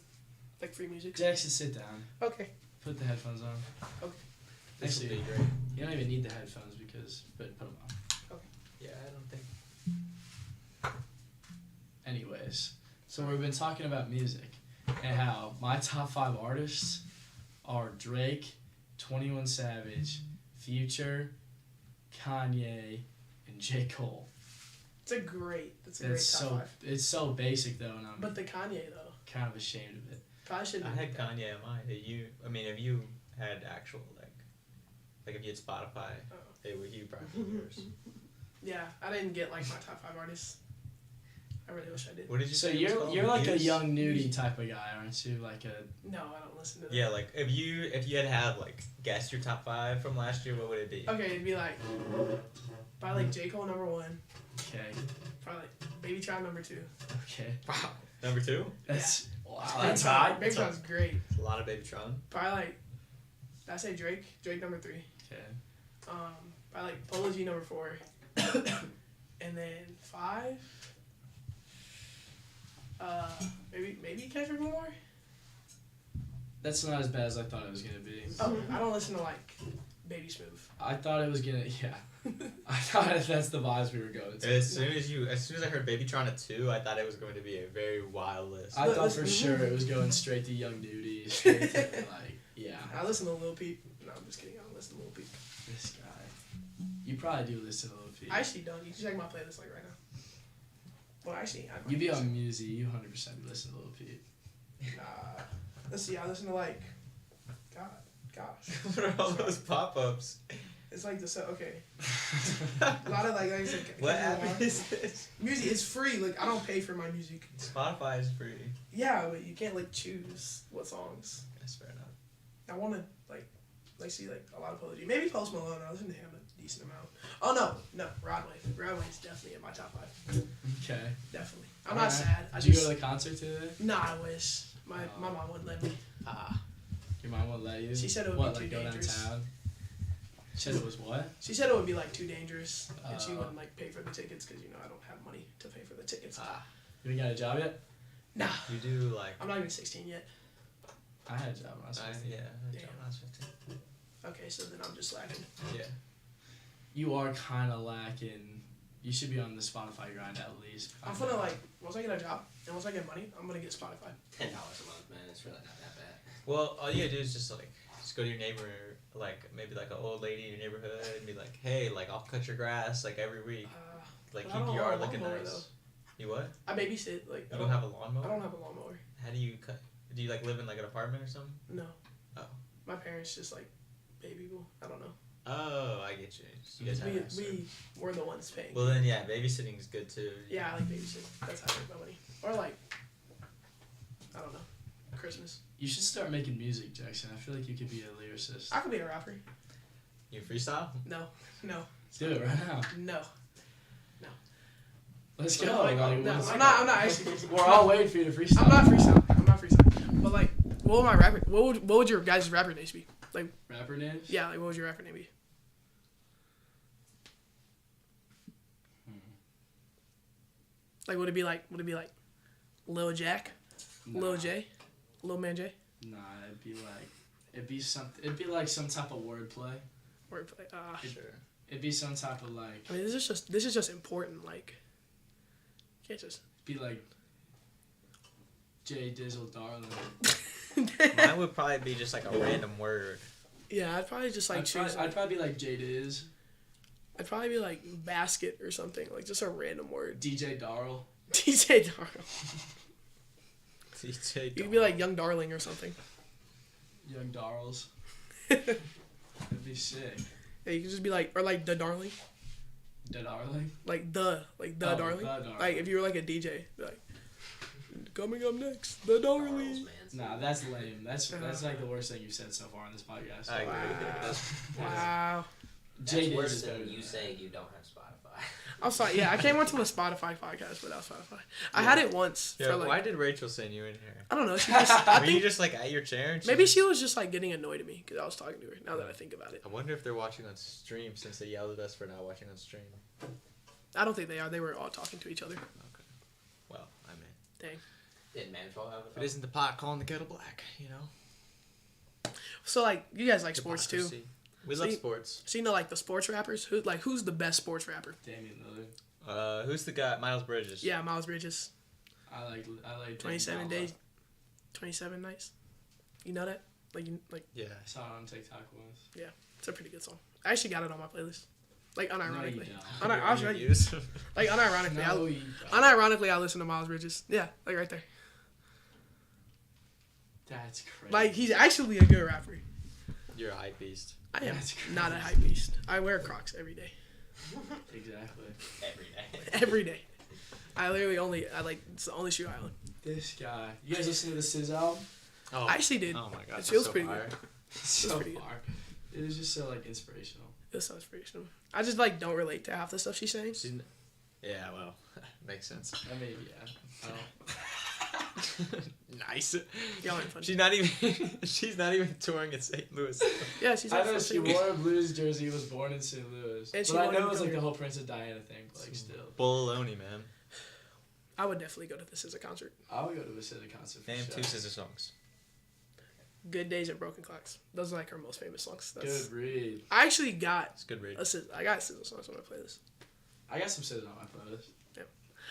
Like free music. Jackson, sit down. Okay. Put the headphones on. Okay. This will Actually, be great. you don't even need the headphones but put them on. Okay. Yeah, I don't think. Anyways, so we've been talking about music and how my top 5 artists are Drake, 21 Savage, Future, Kanye, and J. Cole. That's a great top 5. It's so basic though, and I'm But the Kanye though. kind of ashamed of it. Probably should. I had Kanye on mine. Have you had actual like if you had Spotify, you probably be yours. Yeah, I didn't get like my top 5 artists. I really wish I did. What did you So say? you're like a young nudie type of guy, aren't you? Like a. No, I don't listen to that. Yeah, like if you had like guessed your top 5 from last year, what would it be? Okay, it'd be like probably like J. Cole number 1. Okay. Probably like Baby Tron number 2. Okay. Wow. Number 2? That's wow. That's That's high. Baby Tron's great. It's a lot of Baby Tron. Probably like did I say Drake? Drake number 3. Okay. Probably like Polo G number 4. And then 5. Maybe Kendrick Lamar. That's not as bad as I thought it was gonna be. Oh, I don't listen to like Baby Smooth. I thought it was gonna. Yeah. I thought that's the vibes we were going to. As soon as I heard Baby Tron at 2, I thought it was going to be a very wild list. I thought for sure it was going straight to Young Nudie. Straight to, like, yeah. I listen to Lil Peep. No, I'm just kidding. I don't listen to Lil Peep. This guy. You probably do listen to Lil Peep. I actually don't. You can check my playlist like right now. Well, actually, I You be on Musi. You 100% listen to Lil Peep. Let's see. I listen to like. Gosh. What are all those pop-ups? It's like okay. A lot of like I said. What app is this? Music. It's free. Like I don't pay for my music. Spotify is free. Yeah, but you can't like choose what songs. That's fair enough. I want to like see like a lot of Polo G. Maybe Post Malone. I listen to him a decent amount. Oh no, Broadway. Broadway is definitely in my top 5. Okay. Definitely. I'm not sad. Did you go to the concert today? Nah, I wish. My mom wouldn't let me. Your mom won't let you? She said it would what, be too like dangerous. Go downtown? She said it was what? She said it would be like too dangerous, and she wouldn't like pay for the tickets because I don't have money to pay for the tickets. You ain't got a job yet? Nah. You do like. I'm not even 16 yet. I had a job when I was 15. Yeah, I had a job when I was 15. Okay, so then I'm just lacking. Yeah. You are kind of lacking. You should be on the Spotify grind at least. I'm gonna like once I get a job and once I get money, I'm gonna get Spotify. $10 a month, man. It's really not that bad. Well, all you gotta do is just go to your neighbor, like maybe like an old lady in your neighborhood, and be like, hey, like I'll cut your grass like every week, like I keep don't your have yard a looking lawnmower, nice. though. You what? I babysit. Like You don't have a lawnmower? I don't have a lawnmower. How do you cut? Do you like live in like an apartment or something? No. Oh. My parents just like pay people. I don't know. Oh, I get you. You guys have we were the ones paying. Well then, yeah, babysitting is good too. Yeah, I like babysitting. That's how I make my money. Or like, I don't know, Christmas. You should start making music, Jackson. I feel like you could be a lyricist. I could be a rapper. You freestyle? No. Do it right now. No. Let's But go. like, Like, no, let's I'm go. not actually. We're all waiting for you to freestyle. I'm not freestyle. But like, what would my rapper? What would your guys' rapper names be? Like rapper names? Yeah, like what would your rapper name be? Like would it be like Lil Jack, Nah. Lil J? Lil Man J. Nah, it'd be like some type of wordplay. Wordplay. Sure. It'd be some type of like. I mean, this is just important. Like, you can't just be like J Dizzle Darling. Mine would probably be just like a random word. Yeah, I'd probably just like choose. I'd probably be like J Diz. I'd probably be like basket or something, like just a random word. DJ Darl. DJ Darl. DJ Darl. You could be like Young Darling or something. Young Darls. That'd be sick. Yeah, you could just be like, or like the Darling. The Darling. Like the Darling. The Darling. Like if you were like a DJ, be like, coming up next, the Darling. Nah, that's lame. That's like the worst thing you've said so far on this podcast. I agree. Wow. That's worse than you saying you don't have Spotify. I'm sorry. Yeah, I came onto a Spotify podcast without Spotify. I had it once. Yeah, for like, why did Rachel send you in here? I don't know. She just. I Were think you just like at your chair? And maybe she was just like getting annoyed at me because I was talking to her. Now that I think about it, I wonder if they're watching on stream since they yelled at us for not watching on stream. I don't think they are. They were all talking to each other. Okay. Well, I mean. Dang. Did Manfall have If it isn't the pot calling the kettle black, you know. So like, you guys like sports too. Hypocrisy. We love sports. So you know, like the sports rappers. Who's the best sports rapper? Damian Lillard. Who's the guy? Miles Bridges. Yeah, Miles Bridges. I like 27 days, 27 nights. You know that? Like. Yeah, I saw it on TikTok once. Yeah, it's a pretty good song. I actually got it on my playlist. Like unironically. No, you don't. Like unironically. No, unironically, I listen to Miles Bridges. Yeah, like right there. That's crazy. Like he's actually a good rapper. You're a hype beast. I am not a hype beast. I wear Crocs every day. Exactly. Every day. Every day. I literally it's the only shoe I own. This guy. You guys listen to the SZA album? Oh. I actually did. Oh my god. It feels so pretty fire. good. So pretty far. It was just so like inspirational. It was so inspirational. I just like don't relate to half the stuff she's saying. Yeah, well, makes sense. I mean, yeah. Nice. Y'all ain't funny. She's not even touring in St. Louis. Yeah, she's. I know she wore a Blues jersey. Was born in St. Louis. And she but I wanted know to it was come like here. the whole Princess Diana thing. Like still. Bologna, man. I would definitely go to the SZA concert. I would go to a SZA concert. Name for two sure. SZA songs. Good Days and Broken Clocks. Those are like her most famous songs. Good read. I actually got It's a good read. I got SZA songs on my playlist. I got some SZA on my playlist. Yeah.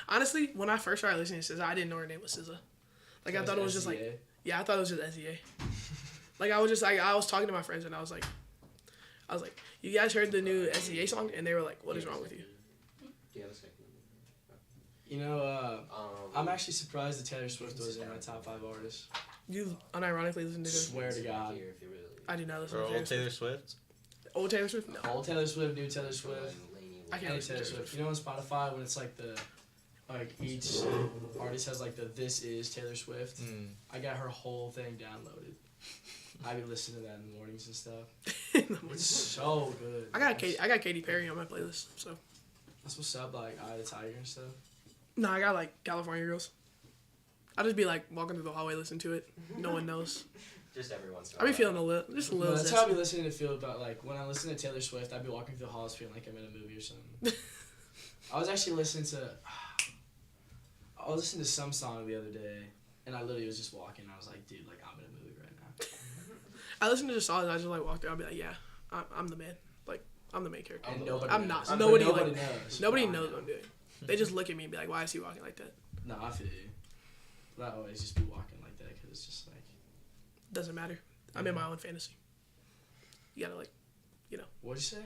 Honestly, when I first started listening to SZA, I didn't know her name was SZA. Like I thought it was just like I thought it was just SZA. Like I was just like I was talking to my friends and I was like, you guys heard the new SZA song? And they were like, what is wrong with you? You know, I'm actually surprised that Taylor Swift was in my top 5 artists. You unironically listen to her? Swear to God. I do not listen For to old Taylor Swift? Old Taylor Swift? No. Old Taylor Swift, new Taylor Swift. I can't Any listen Taylor to Swift. You know on Spotify when it's like each artist has like the "This is Taylor Swift." I got her whole thing downloaded. I be listening to that in the mornings and stuff. It's so good. I got Katy Perry on my playlist, so. That's what's up, like Eye of the Tiger and stuff. No, I got like California Girls. I just be like walking through the hallway, listening to it. No one knows. Just every once in a I while. be feeling a little, just a little. That's how I be listening to feel about like when I listen to Taylor Swift. I be walking through the halls feeling like I'm in a movie or something. I was actually listening to. I was listening to some song the other day, and I literally was just walking. And I was like, dude, like I'm in a movie right now. I listen to the songs. I just like walk through. I'll be like, yeah, I'm the man. Like I'm the main character. And nobody I'm knows. not. But Nobody nobody like, knows. Nobody knows what I'm doing. They just look at me and be like, why is he walking like that? No, I feel you. But I always just be walking like that because it's just like. Doesn't matter. I'm in my own fantasy. You gotta like, you know. What'd you say?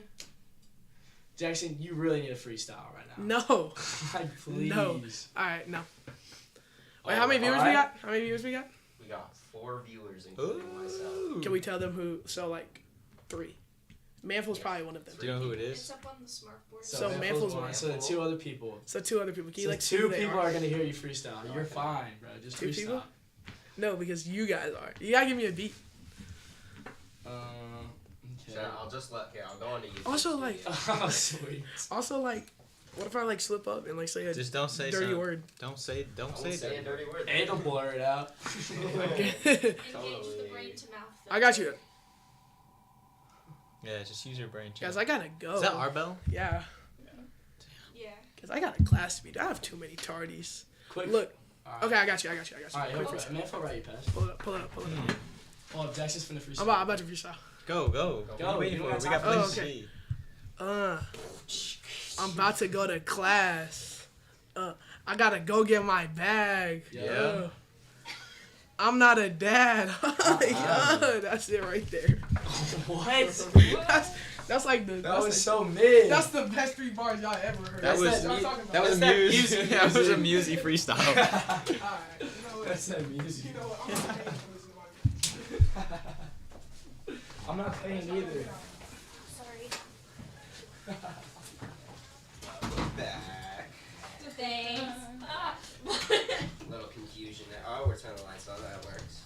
Jackson, you really need a freestyle right now. No. Like, please. No. Alright, no. Wait, how many viewers we got? How many viewers we got? We got 4 viewers, including myself. Can we tell them who? So like, 3. Manful's probably one of them. Do you know who it It's is? up on the smart board. So Manful's one. So the 2 other people. So 2 other people. Can you So like see 2 who they people are? are gonna hear you freestyle. You're fine, bro. Just 2 freestyle. people? No, because you guys are. You gotta give me a beat. So I'll just I'll go on to YouTube. Also, like, Oh, sweet. also like, what if I like slip up and like say a Just don't say dirty some- word? Don't say Say a dirty word. And don't blur it out. Engage the brain to mouth. I got you. Yeah, just use your brain. Guys, I gotta go. Is that our bell? Yeah. Yeah. Because I got a class to be. I have too many tardies. Quick. Look. Alright. Okay, I got you. Alright, Quick go for freestyle. it. Man, for right, you pass. Pull it up. Oh, Jackson's finna freestyle. I'm about to freestyle. Go. What are you waiting for? We got places to be. I'm about to go to class. I gotta go get my bag. Yeah. I'm not a dad. That's it right there. What? That's like the. That was so mid. That's the best 3 bars y'all ever heard. That was a music. That was a music freestyle. Alright, you know what? That's that music. You know what? I'm not paying for this. I'm not paying either. Sorry. Back. Thanks. Little confusion there. Oh, we're turning the lights on. That works.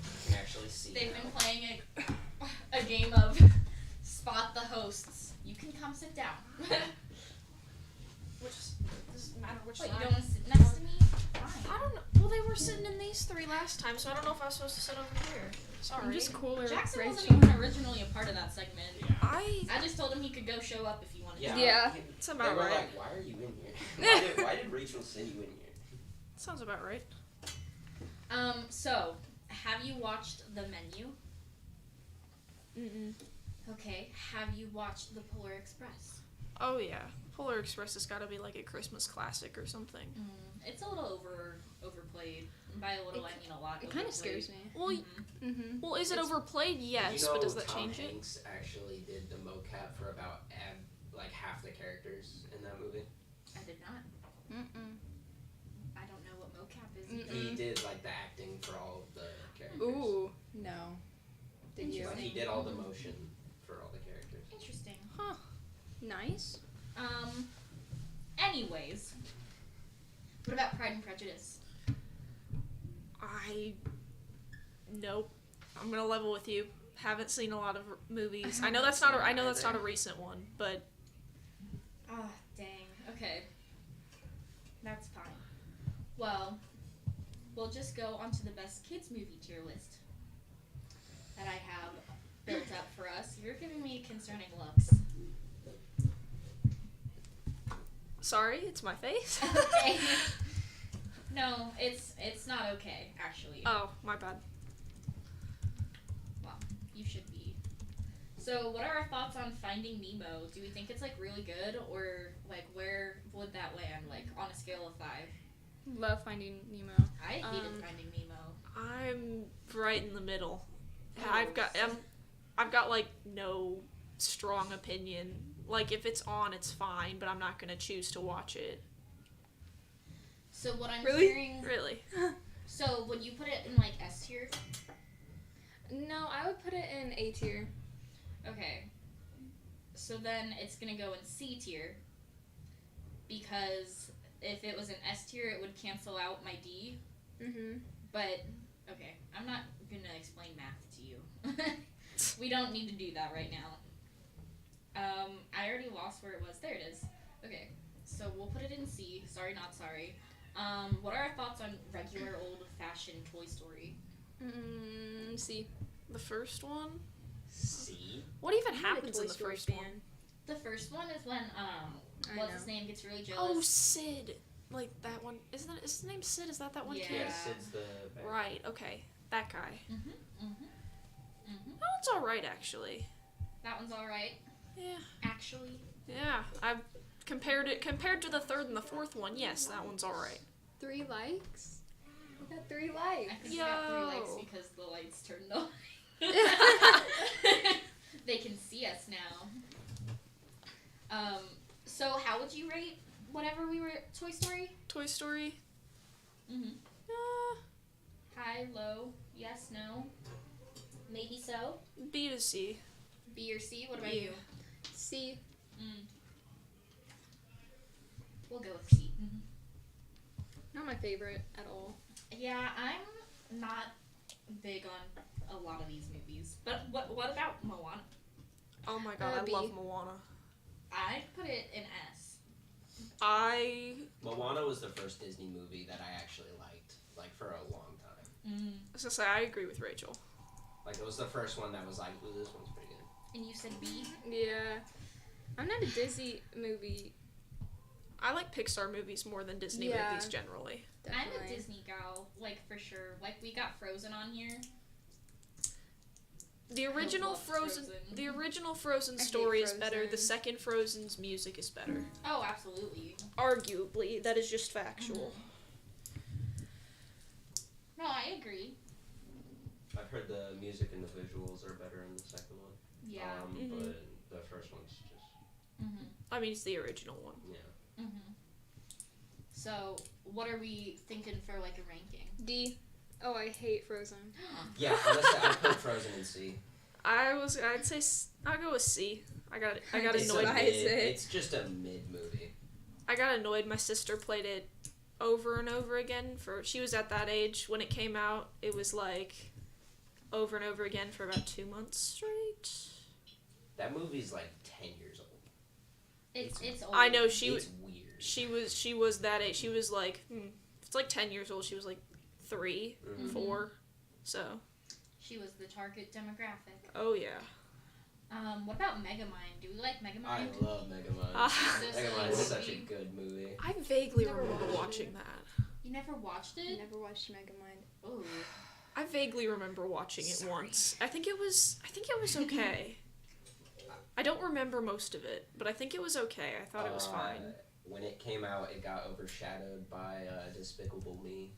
You can actually see. They've now. been playing a game of spot the hosts. You can come sit down. Doesn't matter which Wait, side. you don't want to sit next to me? Fine. I don't know. Well, they were sitting in these 3 last time, so I don't know if I was supposed to sit over here. Sorry. I'm just cooler. Jackson Rachel. wasn't even originally a part of that segment. I just told him he could go show up if he wanted to. Yeah. It's They about were right. like, why are you in here? Why did Rachel send you in here? Sounds about right. So, have you watched The Menu? Mm-mm. Okay, have you watched The Polar Express? Oh yeah, Polar Express has got to be like a Christmas classic or something. It's a little overplayed. By a little, I mean a lot. It kind of scares me. Well, well, is it overplayed? Yes, Did you know but does that Tom change Hanks actually did the mocap for about like half the characters in that movie? I did not. Mm-mm. I don't know what mocap is. He did like the acting for all of the characters. Ooh. No. Did you? Like, he did all the motion for all the characters. Interesting. Huh. Nice. Anyways, what about Pride and Prejudice? Nope. I'm gonna level with you. Haven't seen a lot of movies. I know that's not a recent one, but Oh, dang. Okay. That's fine. Well, we'll just go on to the best kids movie tier list that I have built up for us. You're giving me concerning looks. sorry, it's my face. Okay. No, it's not okay, actually. Oh, my bad. Well, you should be. So, what are our thoughts on Finding Nemo? Do we think it's, like, really good, or, like, where would that land, like, on a scale of 5? Love Finding Nemo. I hated Finding Nemo. I'm right in the middle. Oh, I've got like no strong opinion. Like if it's on, it's fine, but I'm not gonna choose to watch it. So what I'm Really? hearing... Really? So, would you put it in, like, S tier? No, I would put it in A tier. Okay. So then it's gonna go in C tier. Because if it was an S tier, it would cancel out my D. Mm-hmm. But, okay, I'm not gonna explain math to you. We don't need to do that right now. I already lost where it was. There it is. Okay, so we'll put it in C. Sorry, not sorry. What are our thoughts on regular old-fashioned Toy Story? See, the first one. See? What even I'm not a happens Toy in the Story first fan. one? The first one is when, I what's know. his name gets really Oh, jealous. Sid. Like that one. Is his name Sid? Is that one Yeah. kid? Yeah, Sid's the bad Right. Okay, that guy. Mm-hmm. That one's all right, actually. That one's alright. Yeah. Actually. Yeah. I've compared to the third and the fourth one. Yes, that one's all right. 3 likes? We got 3 I likes. think we got 3 likes Yo. because the lights turned on. They can see us now. So how would you rate whatever we were Toy Story? Toy Story. Mm-hmm. High, low, yes, no, maybe so. B to C. B or C? What about Yeah. you? C. We'll go with C. Not my favorite at all. Yeah, I'm not big on a lot of these movies. But what about Moana? Oh my god, I B. love Moana. I'd put it in S. Moana was the first Disney movie that I actually liked, like, for a long time. I was gonna say, I agree with Rachel. Like, it was the first one that was like, ooh, this one's pretty good. And you said B? Yeah. I'm not a Disney movie. I like Pixar movies more than Disney Yeah. movies generally. I'm a Disney gal, like for sure. Like we got Frozen on here. The original love Frozen, the original Frozen story is better. The Frozen. second Frozen's music is better. Oh, absolutely. Arguably, that is just factual. No, I agree. I've heard the music and the visuals are better in the second one. Yeah. But the first one's just I mean, it's the original one. yeah. So, what are we thinking for like a ranking? D. Oh, I hate Frozen. Yeah, honestly, I put Frozen in C. I'd say I'll go with C. I got It's annoyed. a mid, it's just a mid movie. I got annoyed. My sister played it over and over again. She was at that age when it came out. It was like over and over again for about 2 months straight. That movie's like 10 years old. It's old. I know It's weird. She was that age. She was like it's like 10 years old. She was like 3, 4. So. She was the target demographic. Oh yeah. What about Megamind? Do we like Megamind? I love Megamind. Megamind is such a good movie. I vaguely remember watching that. You never watched it? Never watched Megamind. Oh. I vaguely remember watching it once. I think it was okay. I don't remember most of it, but I think it was okay. I thought it was fine. When it came out, it got overshadowed by Despicable Me.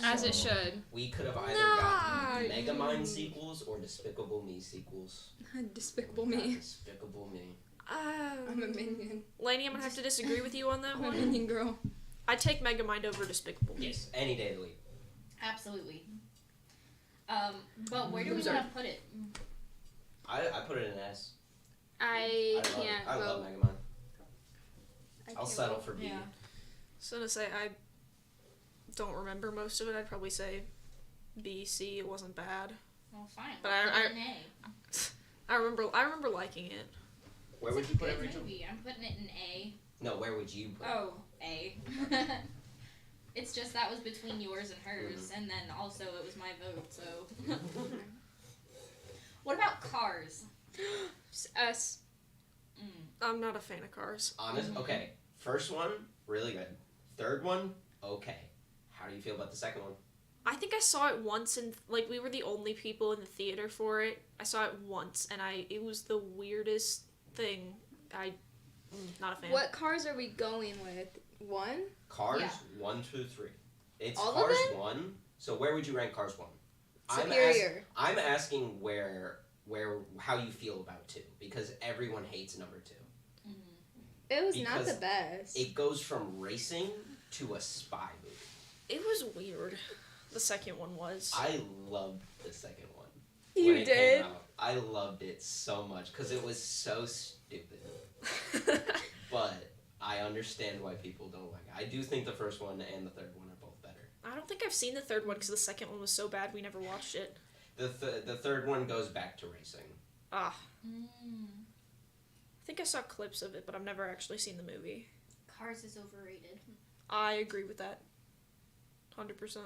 As it should. We could have either gotten Megamind sequels or Despicable Me sequels. Despicable We got Me. Despicable Me. I'm a minion. Laney, I'm gonna have to disagree with you on that I'm a one. minion girl. I take Megamind over Despicable Me. Yes, any day of the week. Absolutely. But where do we Loser. want to put it? I put it in S. I love, can't I vote. love Megamind. I I'll can't settle vote. for B. Yeah. So to say, I don't remember most of it. I'd probably say B, C. It wasn't bad. Well, fine. But we'll put it in A. I remember liking it. Where It's would a you put it, good Rachel? movie. I'm putting it in A. No, where would you put it? Oh, A. It's just that was between yours and hers, and then also it was my vote, so. What about Cars? S. I'm not a fan of Cars. Honest, okay. First one, really good. Third one, okay. How do you feel about the second one? I think I saw it once, and like we were the only people in the theater for it. I saw it once, and it was the weirdest thing. Not a fan. What cars are we going with? 1? Cars, Yeah. 1, 2, 3. It's All of Cars them? 1. So where would you rank Cars 1? Superior. I'm asking how you feel about 2, because everyone hates number 2. It was not Because the best. It goes from racing to a spy movie. It was weird. The second one was. I loved the second one. You when it did? Came out. I loved it so much because it was so stupid. But I understand why people don't like it. I do think the first one and the third one are both better. I don't think I've seen the third one because the second one was so bad we never watched it. The third one goes back to racing. I think I saw clips of it, but I've never actually seen the movie. Cars is overrated. I agree with that. 100%.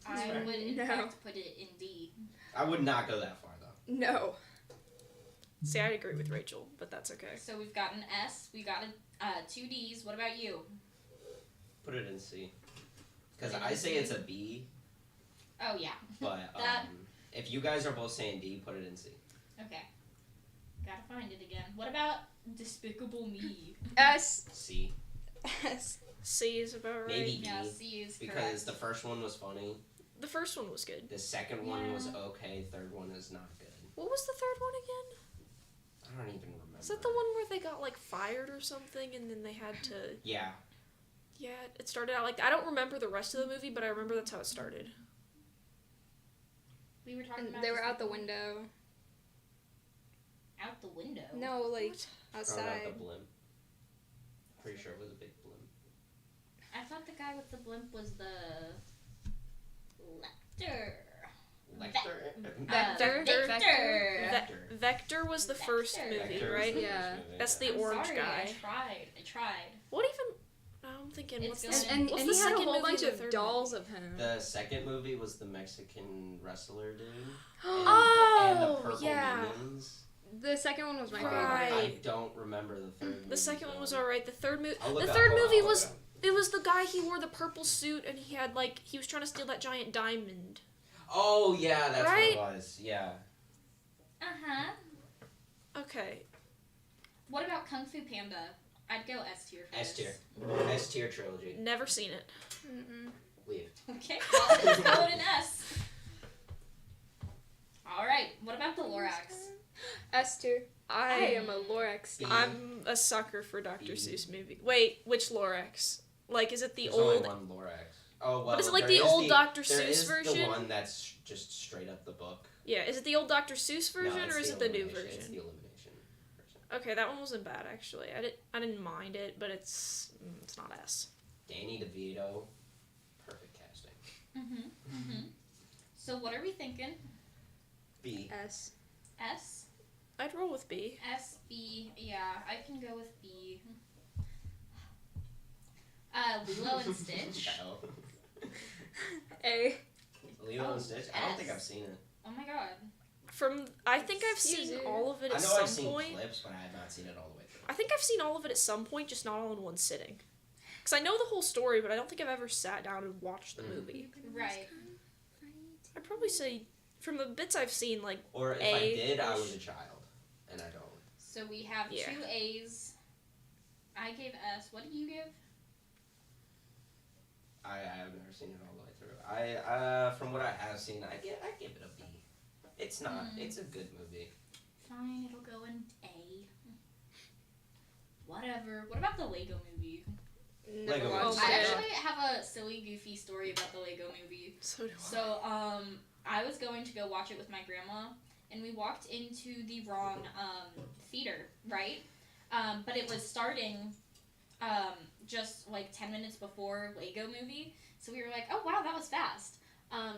I would in No. fact put it in D. I would not go that far though. No. See, I agree with Rachel, but that's okay. So we've got an S, we got 2 Ds. What about you? Put it in C. Because Put it in I say C? it's a B, Oh yeah. but That- if you guys are both saying D, put it in C. Okay. Gotta find it again. What about Despicable Me? S. C. S. C is about right. Maybe D. Yeah, C is because correct. the first one was funny. The first one was good. The second one was okay. Third one is not good. What was the third one again? I don't even remember. Is that the one where they got like fired or something and then they had to... Yeah. Yeah, it started out like... I don't remember the rest of the movie, but I remember that's how it started. We were talking And about they were out the Despicable Me. window. Out the window? No, like Thrown outside. out the blimp. Pretty sure it was a big blimp. I thought the guy with the blimp was the Lecter. Vector? Victor. Vector was the first Vector. movie, Vector was right? the Yeah. first movie, That's the I'm orange sorry, guy. I tried. What even... I'm thinking, It's what's good. the... And what's he the had a second whole movie bunch and the of third dolls movie? of him. The second movie was the Mexican wrestler dude. And, Oh, and the purple yeah. minions. The second one was my favorite. I Right. don't remember the third movie. The second one was though. alright. The third movie. I'll look The it up. third Hold on, movie I'll look was. it up. It was the guy. He wore the purple suit and he had like he was trying to steal that giant diamond. Oh yeah, that's Right? what it was. Yeah. Uh-huh. Okay. What about Kung Fu Panda? I'd go S tier for S this. tier. S tier trilogy. Never seen it. Leave. Okay, well, let's go with an S. Alright, what about the Lorax? S tier. I am a Lorax. B. I'm a sucker for Dr. B. Seuss movie. Wait, which Lorax? Like, is it the There's old? only one Lorax. Oh well. But is it like there the is old Dr. there Seuss is version? the one that's just straight up the book. Yeah, is it the old Dr. Seuss version No, it's or is it the new Illumination. It's version? the Illumination version. Okay, that one wasn't bad actually. I didn't mind it, but it's not S. Danny DeVito, perfect casting. So what are we thinking? B. S. S? I'd roll with B. S, B, yeah, I can go with B. Lilo and Stitch. Oh. A. Lilo and Stitch? I don't think S. I've seen it. Oh my god. I think I've seen Excuse me. all of it I at know some I've seen point. clips, but I have not seen it all the way through. I think I've seen all of it at some point, just not all in one sitting. Because I know the whole story, but I don't think I've ever sat down and watched the movie. Right. I'd probably say, from the bits I've seen, like, Or if A I did, I -ish. was a child, and I don't. So we have Yeah. 2 A's. I gave S. What do you give? I have never seen it all the way through. I from what I have seen, I give it a B. It's not. It's a good movie. Fine, it'll go in A. Whatever. What about the Lego movie? Lego watched movie. I it. actually have a silly, goofy story about the Lego movie. So do I. So, I was going to go watch it with my grandma, and we walked into the wrong theater, right? But it was starting just like 10 minutes before Lego movie, so we were like, oh wow, that was fast.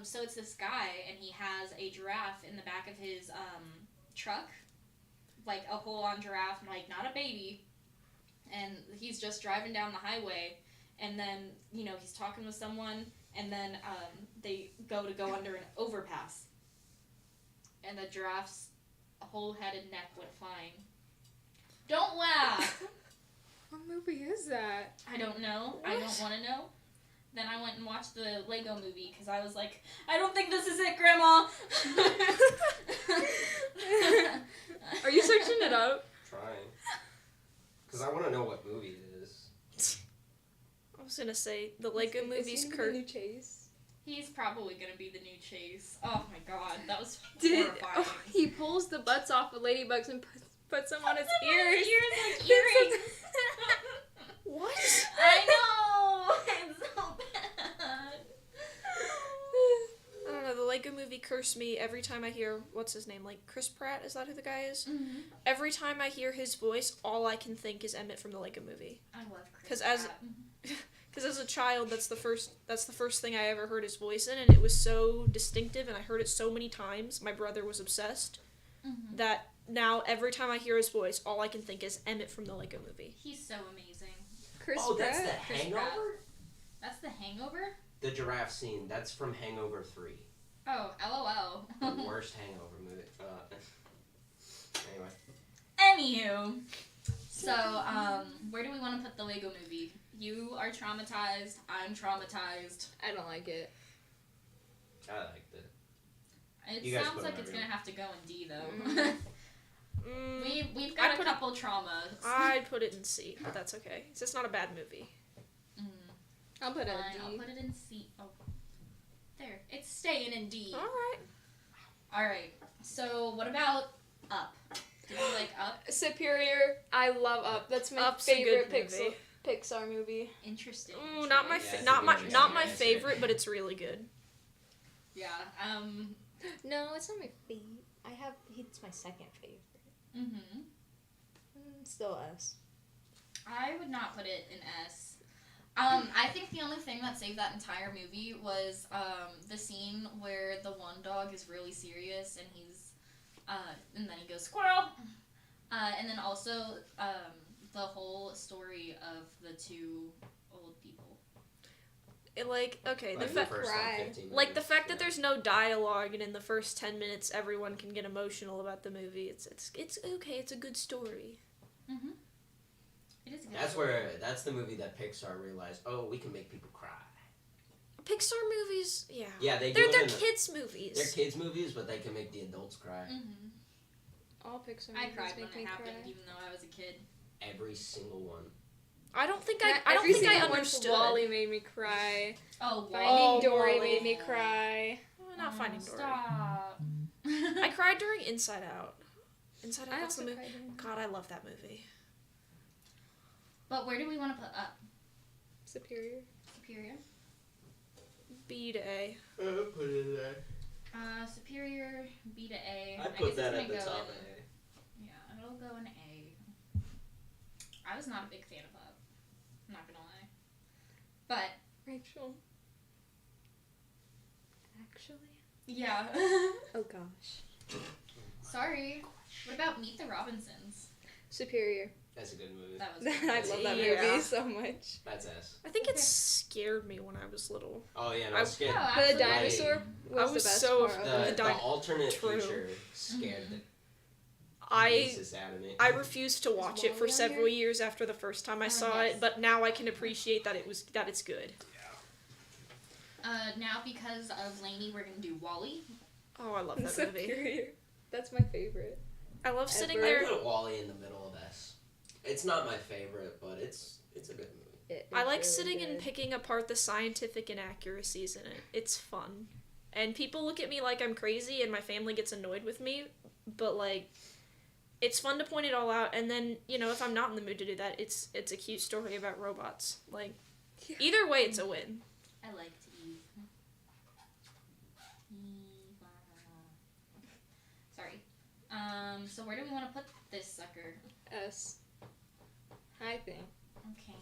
So it's this guy, and he has a giraffe in the back of his truck, like a full-on giraffe, like not a baby, and he's just driving down the highway, and then, you know, he's talking with someone, and then they go under an overpass, and the giraffe's whole head and neck went flying. Don't laugh! What movie is that? I don't know. I don't want to know. Then I went and watched the Lego movie because I was like, I don't think this is it, Grandma! Are you searching it up? Trying. Because I want to know what movie it is. I was gonna say, the Lego movies, New Chase. He's probably going to be the new Chase. Oh my god, that was Did horrifying. he pulls the butts off of ladybugs and puts them on his ears? Like earrings. What? I know! It's so bad. I don't know, the Lego movie cursed me every time I hear, what's his name, like Chris Pratt, is that who the guy is? Mm-hmm. Every time I hear his voice, all I can think is Emmett from the Lego movie. I love Chris Because as Pratt. Because as a child, that's the first thing I ever heard his voice in, and it was so distinctive, and I heard it so many times. My brother was obsessed. Mm-hmm. That now every time I hear his voice, all I can think is Emmett from the Lego movie. He's so amazing. Chris Oh, that's Pratt? the Chris Hangover? That's the Hangover? The giraffe scene. That's from Hangover 3. Oh, LOL. The worst Hangover movie. Anyway. Anywho, so where do we want to put the Lego movie? You are traumatized. I'm traumatized. I don't like it. I liked it. It You guys sounds put like them it's gonna have to go in D though. We've got I'd a put couple traumas. I'd put it in C, but that's okay. It's just not a bad movie. I'll put it in Fine, D. I'll put it in C. Oh, there. It's staying in D. All right. All right. So what about Up? Do you like Up? Superior. I love Up. That's my Up's a favorite good movie. Pixar movie. Interesting. Ooh, not my Yeah, not my answer. favorite, but it's really good. Yeah. No, it's not my favorite. It's my second favorite. Mhm. Still S. I would not put it in S. I think the only thing that saved that entire movie was the scene where the one dog is really serious and he's and then he goes squirrel, and then also the whole story of the two old people. like, okay, the Like fact, the first like 15 like the minutes, fact that yeah. there's no dialogue and in the first 10 minutes everyone can get emotional about the movie. It's okay. It's a good story. Mhm. It is a good. That's the movie that Pixar realized. Oh, we can make people cry. Pixar movies, yeah. Yeah, they're they're kids movies. They're kids movies, but they can make the adults cry. Mhm. All Pixar I movies cried when make me it happened, cry. even though I was a kid. Every single one. I don't think Not I every single one for understood. Wall-E made me cry. Oh, Finding Dory Wall-E. made me cry. Not Finding Dory. Stop. I cried during Inside Out. Inside Out. I That's the also movie. cried during- God, I love that movie. But where do we want to put up? Superior. Superior. B to A. Put it in there. Superior, B to A. I guess put it's that gonna at the go top in- A. Yeah, it'll go in A. I was not a big fan of Up. I'm not gonna lie. But Rachel. Actually. yeah. Oh gosh. Sorry. What about Meet the Robinsons? Superior. That's a good movie. That was. I love that Yeah. movie so much. That's S. I think it scared me when I was little. Oh yeah, no, I- it's good. No, The absolutely. dinosaur was I was the best so part of The, it. the alternate True. future scared the I Jesus out of me. I refused to watch it for Wall-E on several here? years after the first time I Oh, saw yes. it, but now I can appreciate that it's good. Now because of Laney, we're gonna do Wall-E. Oh, I love that movie. Superior. That's my favorite. I love sitting Ever. I there. put Wall-E in the middle of S. It's not my favorite, but it's a good movie. I like sitting and picking apart the scientific inaccuracies in it. It's fun. And people look at me like I'm crazy and my family gets annoyed with me, but like it's fun to point it all out, and then, you know, if I'm not in the mood to do that, it's a cute story about robots. Like either way it's a win. I liked Eve. Sorry. So where do we want to put this sucker? S. I think. Okay.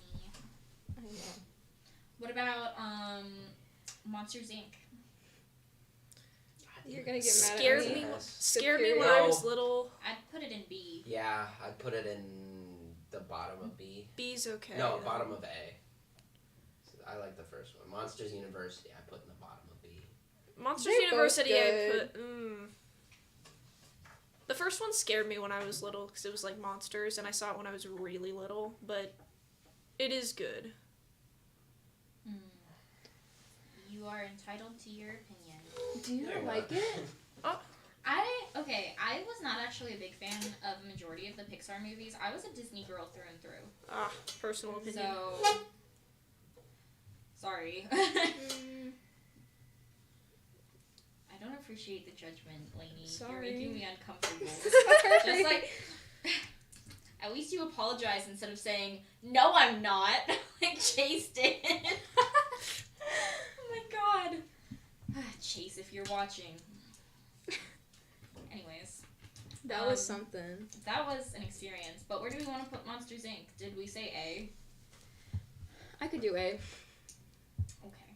I know. What about Monsters Inc? You're gonna get mad Scared at me. me S. scared me when I was little. I'd put it in B. Yeah, I'd put it in the bottom of B. B's okay. No, though. bottom of A. I like the first one. Monsters University, I put in the bottom of B. Monsters They're both University I good. put The first one scared me when I was little because it was like monsters, and I saw it when I was really little, but it is good. You are entitled to your opinion. Do you not like it? I was not actually a big fan of a majority of the Pixar movies. I was a Disney girl through and through. Personal opinion. So, sorry. I don't appreciate the judgment, Laney. Sorry. You're making me uncomfortable. Sorry. Just like, at least you apologize instead of saying, "No, I'm not," like Chase did. Oh my god. Chase, if you're watching. Anyways. That was something. That was an experience. But where do we want to put Monsters Inc? Did we say A? I could do A. Okay.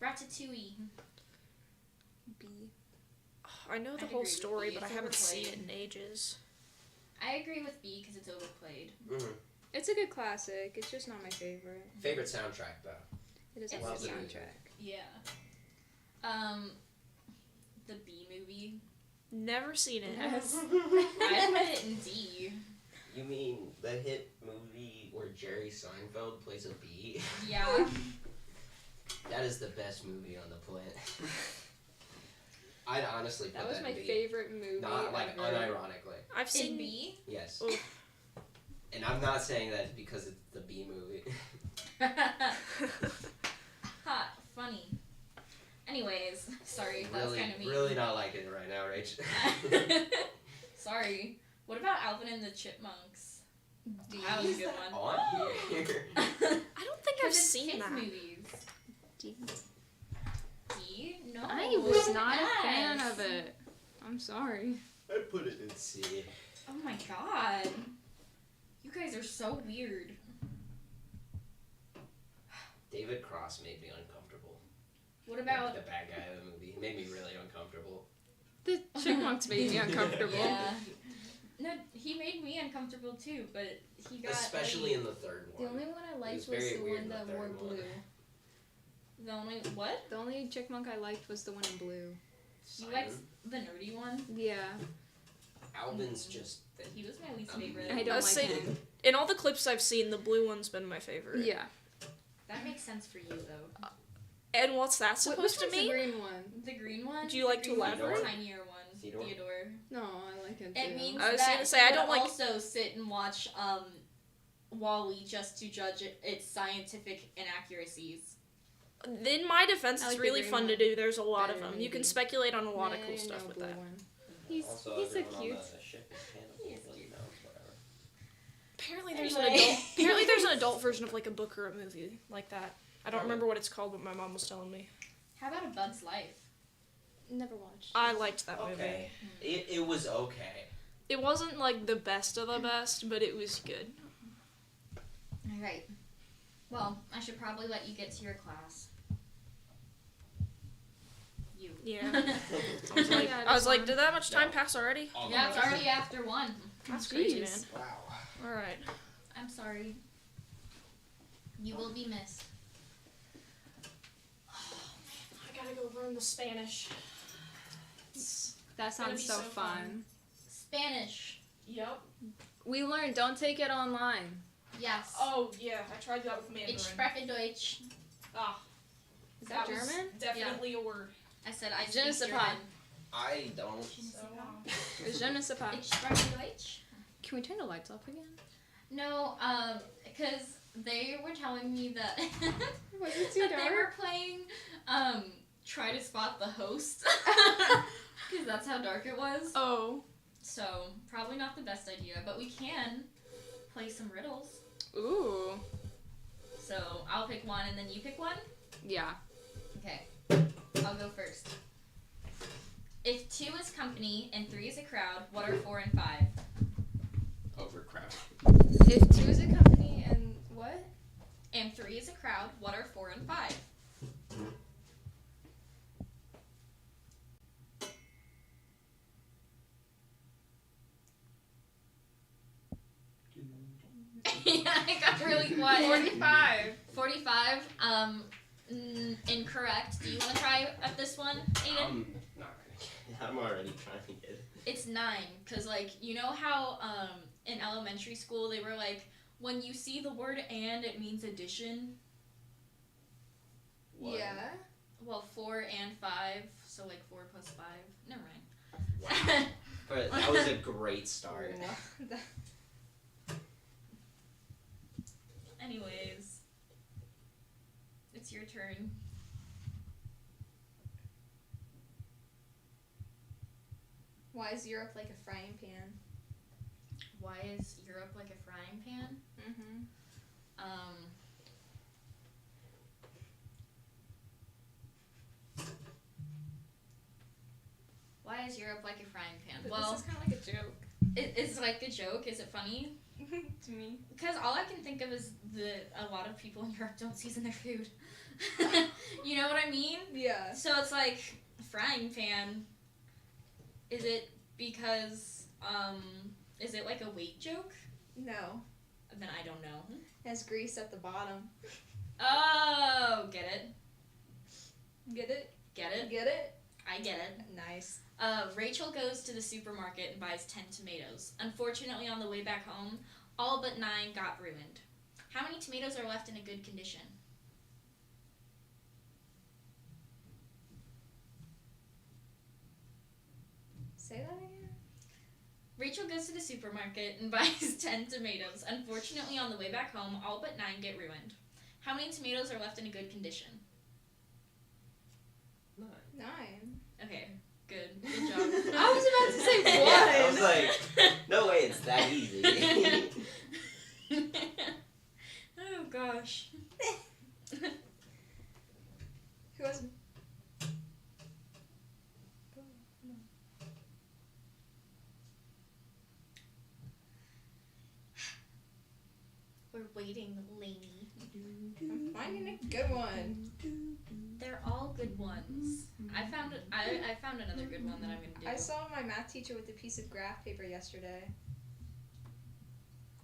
Ratatouille. B. I know the I'd whole agree with story, B. but I It's haven't seen it overplayed. in ages. I agree with B because it's overplayed. Mm-hmm. It's a good classic. It's just not my favorite. Favorite soundtrack though. It is a It's good the soundtrack. Yeah. The B movie. Never seen it. Yes. I put it in D. You mean the hit movie where Jerry Seinfeld plays a bee? Yeah. That is the best movie on the planet. I'd honestly put That was in my B. favorite movie. Not like ever. unironically. I've seen In B? Yes. Oof. And I'm not saying that because it's the B movie. Ha, funny. Anyways, sorry, that was really, kind of mean. really not liking it right now, Rach. Sorry. What about Alvin and the Chipmunks? That was a good one. On here. I don't think I've 'Cause it's seen kids that. movies. D. D? No. I was not a fan Yes. of it. I'm sorry. I'd put it in C. Oh my god. You guys are so weird. David Cross made me uncomfortable. What about... The bad guy of the movie? He made me really uncomfortable. The chipmunks made me uncomfortable. Yeah. No, he made me uncomfortable too, but he got... Especially in the third The one. only one I liked was was very the weird one in the that third wore one. blue. The only what? The only chickmunk I liked was the one in blue. You liked the nerdy one? Yeah. Alvin's just. He was my least favorite. I don't like him. In all the clips I've seen, the blue one's been my favorite. Yeah. That makes sense for you though. And what's that supposed to mean? The green one. The green one? Do you like to elaborate? The tinier one. Theodore. No, I like him too. It means I was that gonna say, he I would don't like- also sit and watch Wall-E just to judge its scientific inaccuracies. In my defense, I it's like the really green fun one to do. There's a lot of better, them. You can maybe. speculate on a lot of Nah, cool stuff no, with blue that. one. He's Also, so everyone cute. on the ship is cannibals, you know, whatever. Apparently there's Anyway. an adult version of like a book or a movie like that. I don't remember what it's called, but my mom was telling me. How about A Bug's Life? Never watched. I liked that movie. Okay. It was okay. It wasn't like the best of the best, but it was good. Alright. Well, I should probably let you get to your class. You. Yeah. I was like, did that much time pass already? Yeah, it's already after 1. That's crazy, man. Wow. Alright. I'm sorry. You will be missed. I gotta go learn the Spanish. That sounds so fun. Spanish. Yep. We learned, don't take it online. Yes. Oh, yeah. I tried that with Mandarin. Ich spreche Deutsch. Ah. Is that was German? definitely a word. I said I Je ne speak sais pas. German. I don't. Je ne sais pas. Ich spreche Deutsch. Can we turn the lights off again? No, because they were telling me that Was it too that they dark? were playing Try to Spot the Host. Because that's how dark it was. Oh. So, probably not the best idea, but we can play some riddles. Ooh. So, I'll pick one and then you pick one? Yeah. Okay. I'll go first. If 2 is company and 3 is a crowd, what are 4 and 5? Overcrowded. If 2 is a company and what? And 3 is a crowd, what are 4 and 5? Yeah, it got really quiet. 45. 45. Incorrect. Do you want to try at this one, Aiden? I'm not gonna. I'm already trying to get it. It's 9, cause like you know how in elementary school they were like, when you see the word "and," it means addition. What? Yeah. Well, 4 and 5, so like 4 plus 5. Never mind. Wow. But that was a great start. Anyways, it's your turn. Why is Europe like a frying pan? Why is Europe like a frying pan? Mm-hmm. Why is Europe like a frying pan? But Well, this is kind of like a joke it's like a joke. Is it funny? to me. Because all I can think of is a lot of people in Europe don't season their food. You know what I mean? Yeah. So it's like frying pan. Is it because is it like a weight joke? No. Then I don't know. It has grease at the bottom. Oh, get it? Get it? Get it? Get it? I get it. Nice. Rachel goes to the supermarket and buys 10 tomatoes. Unfortunately, on the way back home, all but 9 got ruined. How many tomatoes are left in a good condition? Say that again? Rachel goes to the supermarket and buys 10 tomatoes. Unfortunately, on the way back home, all but 9 get ruined. How many tomatoes are left in a good condition? 9. 9. Okay, good. Good job. I was about to say Yeah, one. I was like, no way, it's that easy. Oh gosh. Who has... We're waiting, Laney. I'm finding a good one. They're all good ones. I found another good one that I'm gonna do. I saw my math teacher with a piece of graph paper yesterday.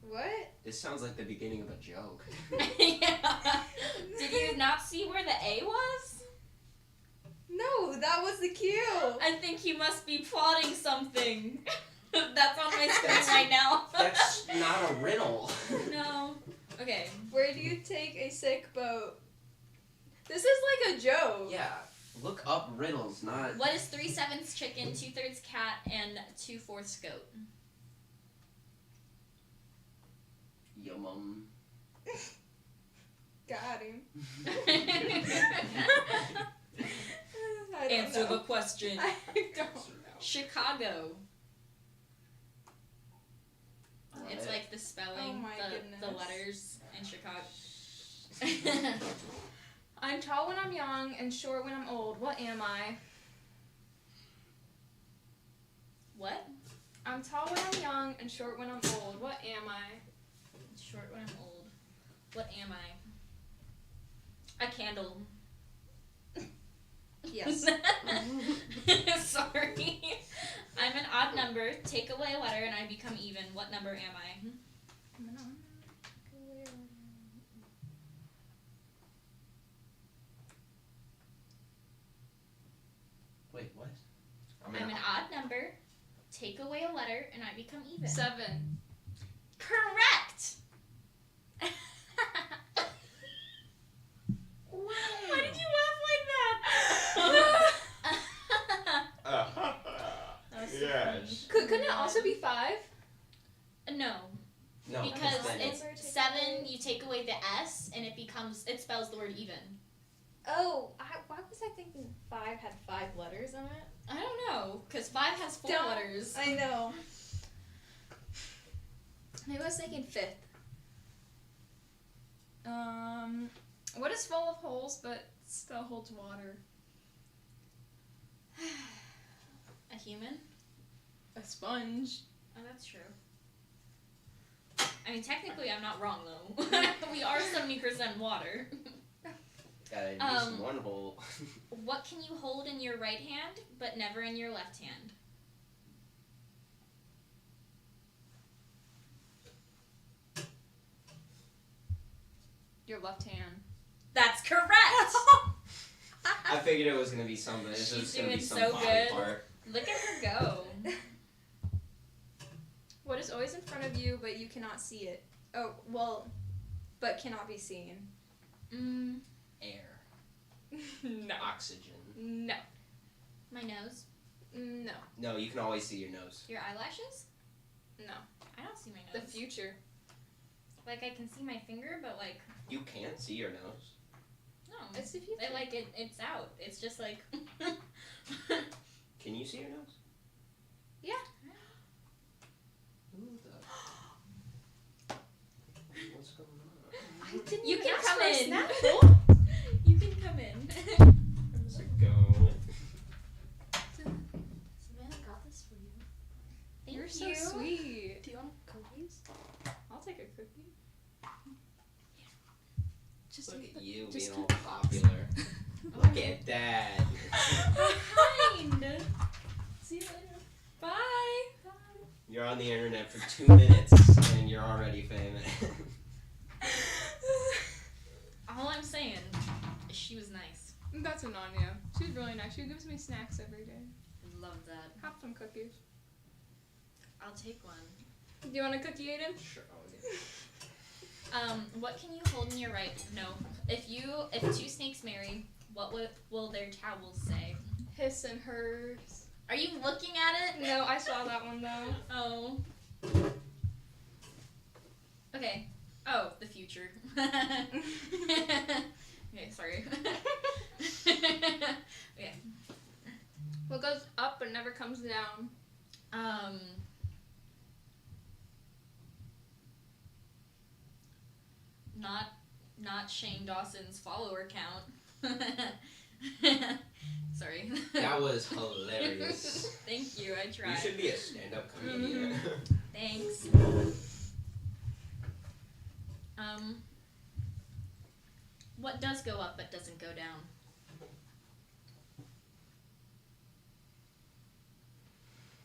What? This sounds like the beginning of a joke. Yeah. Did you not see where the A was? No, that was the Q. I think you must be plotting something. That's on my screen That's- right now. That's not a riddle. No. Okay. Where do you take a sick boat? This is like a joke. Yeah. Look up riddles, not. What is 3/7 chicken, 2/3 cat, and 2/4 goat? Yum. Got him. Answer the question. I don't know. Chicago. It's What? like the spelling, Oh my the goodness. letters in Chicago. I'm tall when I'm young and short when I'm old. What am I? What? I'm tall when I'm young and short when I'm old. What am I? Short when I'm old. What am I? A candle. Yes. Sorry. I'm an odd number. Take away a letter and I become even. What number am I? Wait, what? I'm an odd number. Take away a letter and I become even. 7. Correct! Why did you laugh like that? That was so Yes. Couldn't it also be 5? funny. No. No, Because then it's 7, you take away the S and it spells the word even. Oh, why was I thinking 5 had 5 letters in it? I don't know, because 5 has 4 Don't- letters. I know. Maybe I was thinking 5th. What is full of holes but still holds water? A human? A sponge. Oh, that's true. I mean, technically, I'm not wrong, though. We are 70% water. Gotta use one hole. What can you hold in your right hand, but never in your left hand? Your left hand. That's correct! I figured it was gonna be something. This She's was gonna be doing some so body good. part. Look at her go. What is always in front of you but you cannot see it? Oh, well, but cannot be seen. Air. No. Oxygen. No. My nose. No. No, you can always see your nose. Your eyelashes? No. I don't see my The nose. future. Like, I can see my finger, but, like, You can't see your nose. no. It's the future. It's out. It's just, like... Can you see your nose? Yeah. Who the? What's going on? I didn't You even can ask come for a in. Snapple. You can come in. How's it going? Samantha got this for you. Thank You're you. so sweet. Do you want cookies? I'll take a cookie. Just Look at you just being all popular. Look at that. Kind. see you later. Bye. You're on the internet for 2 minutes and you're already famous. All I'm saying is she was nice. That's Ananya. She's really nice. She gives me snacks every day. Love that. Have some cookies. I'll take one. Do you want a cookie, Aiden? Sure. What can you hold in your right? No. If 2 snakes marry, what will their towels say? His and hers. Are you looking at it? No, I saw that one though. Oh. Okay. Oh, the future. Okay, sorry. Okay. What goes up but never comes down? Not Shane Dawson's follower count. Sorry. That was hilarious. Thank you, I tried. You should be a stand-up comedian. Thanks. What does go up but doesn't go down?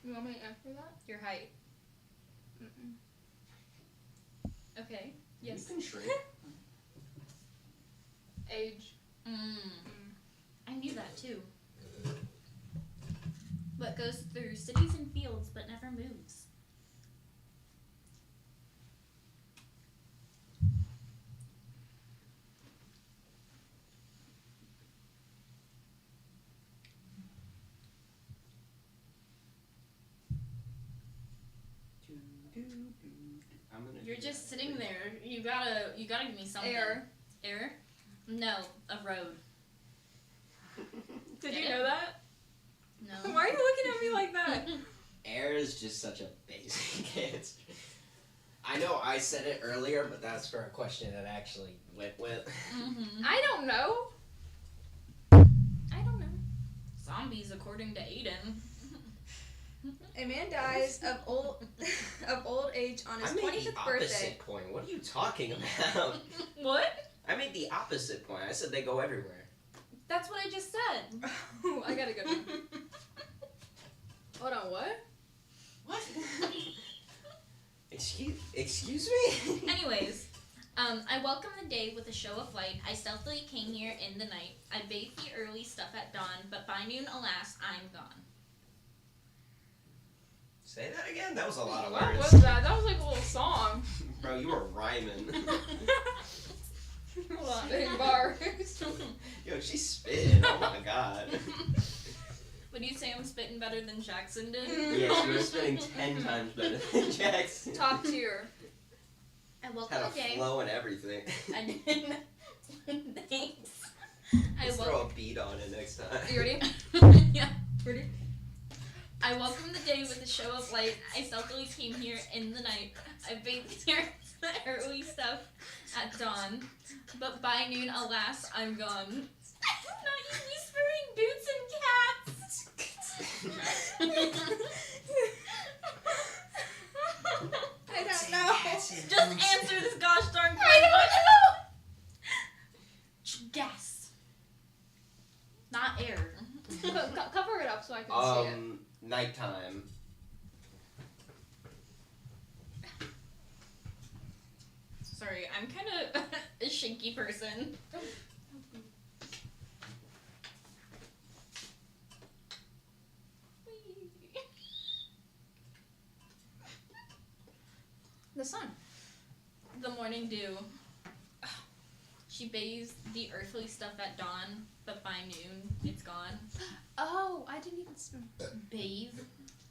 You want me to answer that? Your height. Mm-mm. Okay. Yes. You can shrink. Age. I knew that too. What goes through cities and fields but never moves? You're just sitting there. You gotta give me something. Air. Air? No, a road. Did you know that? No. Why are you looking at me like that? Air is just such a basic answer. I know I said it earlier, but that's for a question that I actually went with. I don't know. I don't know. Zombies, according to Aiden. A man dies of old age on his I made 25th the birthday. opposite point. What are you talking about? What? I made the opposite point. I said they go everywhere. That's what I just said. Ooh, I gotta go. Hold on, what? What? Excuse me? Anyways, I welcome the day with a show of light. I stealthily came here in the night. I bathed the early stuff at dawn, but by noon, alas, I'm gone. Say that again? That was a lot of What words. was that? That was like a little song. Bro, you were rhyming. Hold on, big bars. Yo, she's spitting. Oh my god. Would you say I'm spitting better than Jackson did? Yeah, she was spitting 10 times better than Jackson. Top tier. I woke Had a up the day. flow and everything. I did. Thanks. Let's throw a beat on it next time. You ready? Yeah. Ready? I welcome the day with a show of light. I stealthily came here in the night. I bathed the early stuff at dawn, but by noon, alas, I'm gone. Not you whispering boots and cats. I don't know. Just answer this gosh darn question. I don't know. Guess. Not air. Cover it up so I can see it. Nighttime. Sorry, I'm kind of a shaky person. The sun. The morning dew. She bathes the earthly stuff at dawn, but by noon, it's gone. Oh, I didn't even Bathe.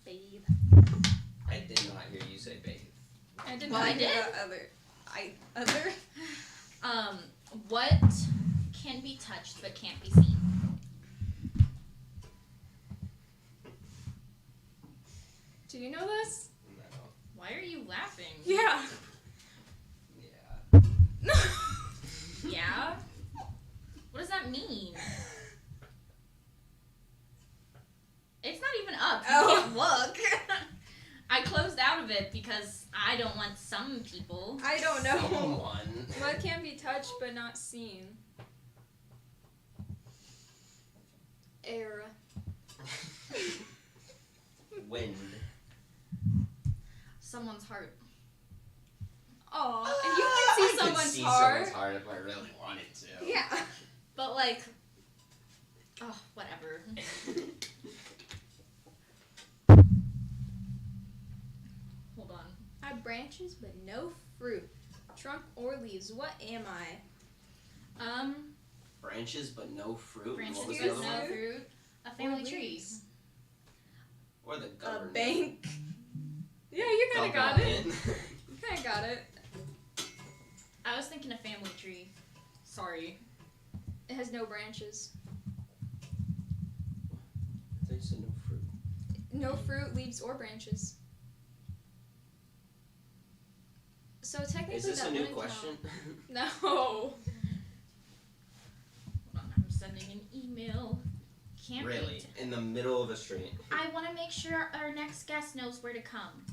bathe. I did not hear you say bathe. I did Well, not. I I did. did. Other. What can be touched but can't be seen? Do you know this? No. Why are you laughing? Yeah. Yeah. Yeah? What does that mean? It's not even up. You can't look. I closed out of it because I don't want some people. I don't know. Someone. What can be touched but not seen? Air. Wind. Someone's heart. Oh, I and you can see could someone's see heart. someone's heart if I really wanted to. Yeah. But like, oh, whatever. Hold on. I have branches but no fruit. Trunk or leaves. What am I? Branches but no fruit. Branches What was but the other no one? fruit. A family Or tree. leaves. Or the A government. bank. Yeah, you kind of got it. Government. You kind of got it. I was thinking a family tree. Sorry. It has no branches. They said no fruit. No fruit, leaves, or branches. So technically Is this that a new wouldn't question? count. No. Hold on, I'm sending an email. Can't Really? wait. In the middle of a street. I want to make sure our next guest knows where to come.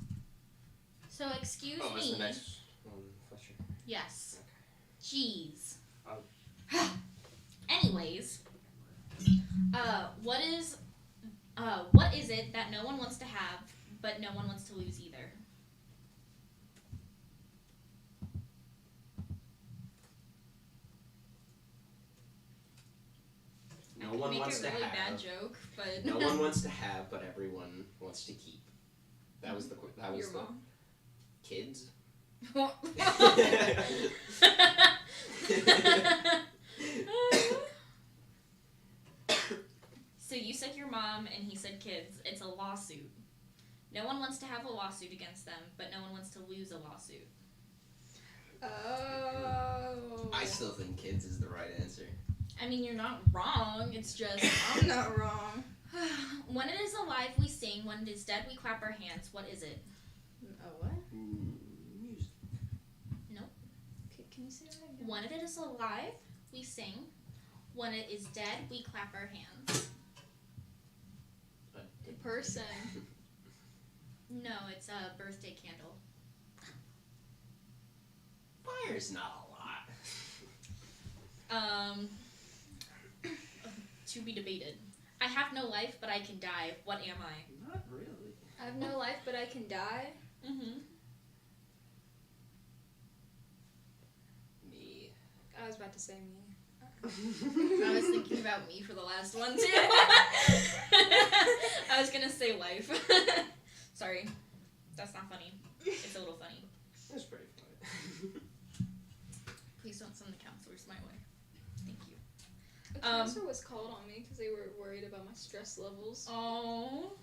So excuse Oh, me. is the next one question? Yes. Jeez. Oh. Anyways, what is it that no one wants to have, but no one wants to lose either? make wants a to really have. bad joke, but No one wants to have, but everyone wants to keep. That was the Your mom. Kids. So you said your mom and he said kids. It's a lawsuit. No one wants to have a lawsuit against them, but no one wants to lose a lawsuit. Oh. I still think kids is the right answer. I mean, you're not wrong. It's just I'm not wrong. when it is alive, we sing. When it is dead, we clap our hands. What is it? What? Music. Nope. Can you say that again? When it is alive, we sing. When it is dead, we clap our hands. The person. No, it's a birthday candle. Fire's not a lot. To be debated. I have no life, but I can die. What am I? Not really. I have no life, but I can die. Mm-hmm. Me. I was about to say me. I was thinking about me for the last one, too. I was gonna say life. Sorry. That's not funny. It's a little funny. That's pretty funny. Please don't send the counselors my way. Thank you. A counselor was called on me because they were worried about my stress levels. Oh.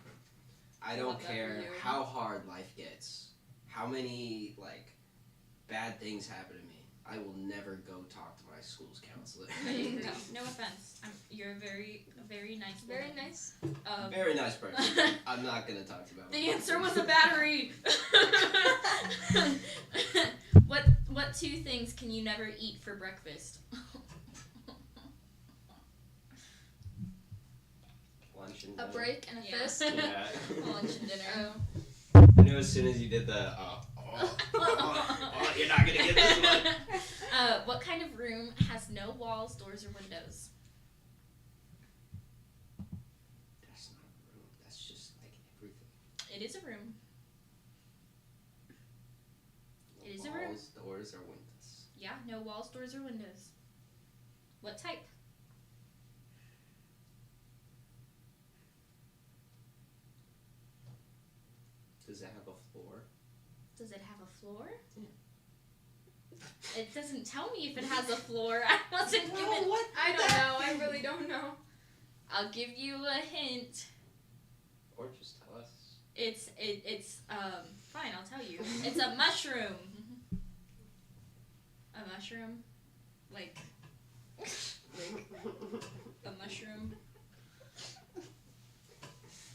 I I don't love that for care you. how hard life gets, how many bad things happen to me. I will never go talk to my school's counselor. No offense. You're a very nice Very woman. nice. Very nice person. I'm not gonna talk about. The answer was a battery. What two things can you never eat for breakfast? Lunch and A dinner. break and a Yeah. fist. Yeah. Lunch and dinner. I knew as soon as you did the you're not gonna get this one. What kind of room has no walls, doors, or windows? That's not a room. That's just like everything. It is a room. No It is a room. walls, doors, or windows. Yeah, no walls, doors, or windows. What type? Does it have a floor? Does it have a floor? Yeah. It doesn't tell me if it has a floor. I wasn't given. I don't know. I really don't know. I'll give you a hint. Or just tell us. It's fine. I'll tell you. It's a mushroom. A mushroom, like a mushroom.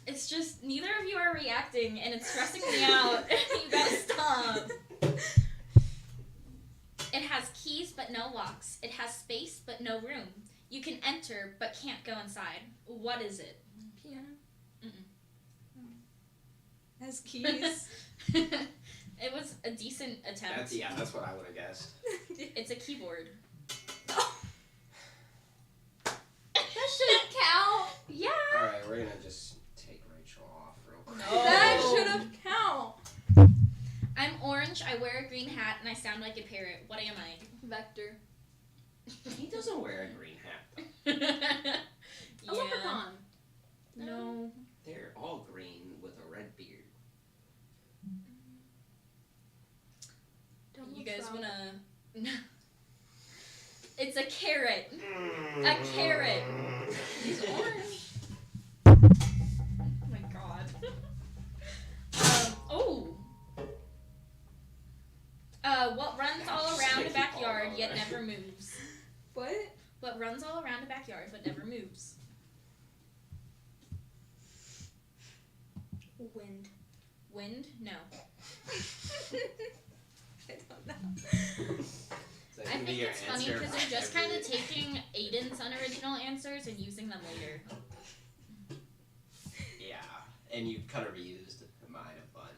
It's just neither of you are reacting, and it's stressing me out. You gotta stop. It has keys but no locks. It has space but no room. You can enter but can't go inside. What is it? Piano. Has keys. It was a decent attempt. That's what I would have guessed. It's a keyboard. That shouldn't count. Yeah. Alright, we're gonna just take Rachel off real quick. That should have count. I'm orange, I wear a green hat, and I sound like a parrot. What am I? Vector. He doesn't wear a green hat though. A leprechaun. No. They're all green with a red beard. You guys wanna... It's a carrot. A carrot. He's orange. Oh my god. What runs all around a backyard yet never moves? What? What runs all around a backyard but never moves? Wind. Wind? No. I don't know. I think it's funny because they're just kind of taking Aiden's unoriginal answers and using them later. Yeah, and you kind of reused mine a bunch.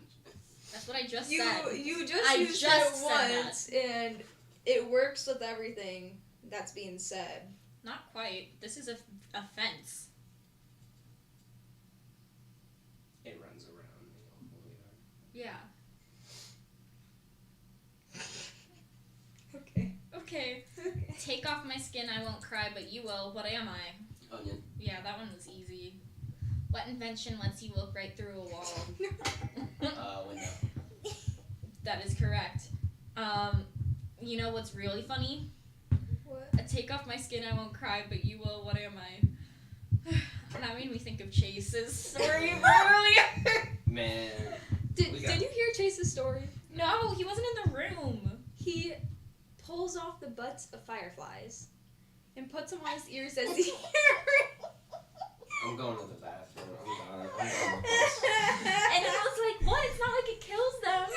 That's what I just You said. just I used just it said once, and it works with everything that's being said. Not quite. This is a fence. It runs around the whole yard. Yeah. Okay. Okay. Take off my skin, I won't cry, but you will. What am I? Onion. Yeah, that one was easy. What invention lets you look right through a wall? Window. That is correct. You know what's really funny? What? Take off my skin, I won't cry, but you will. What am I? That made me think of Chase's story from earlier. Man. Did you hear Chase's story? No, he wasn't in the room. He pulls off the butts of fireflies and puts them on his ears as he. I'm going to the bathroom. I'm done with this. And I was like, what? It's not like it kills them.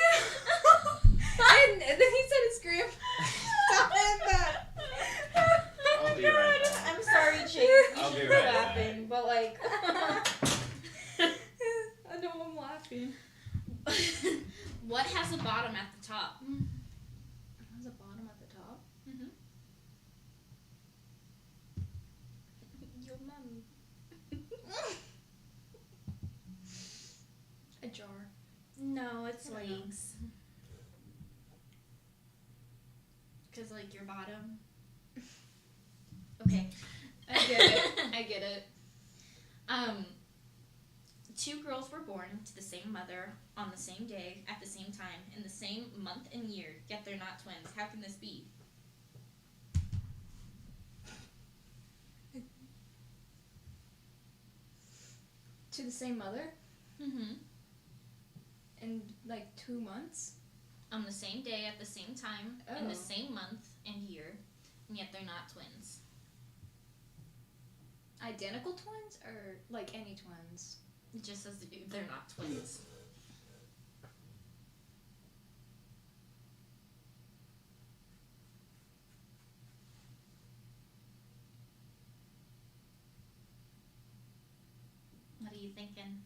And then he said a scream. Stop that. I'll be right back. I'm sorry, Chase. I'll be You right laughing, but like. I know I'm laughing. What has a bottom at the top? There's a bottom at the top. Mm-hmm. Your mom. A jar. No, it's legs. Cause like your bottom. Okay. I get it. I get it. Two girls were born to the same mother on the same day at the same time in the same month and year, yet they're not twins. How can this be? To the same mother Mm-hmm. in like 2 months. On the same day at the same time in the Oh. same month and year, and yet they're not twins. Identical twins or like any twins? It just says they're not twins. What are you thinking?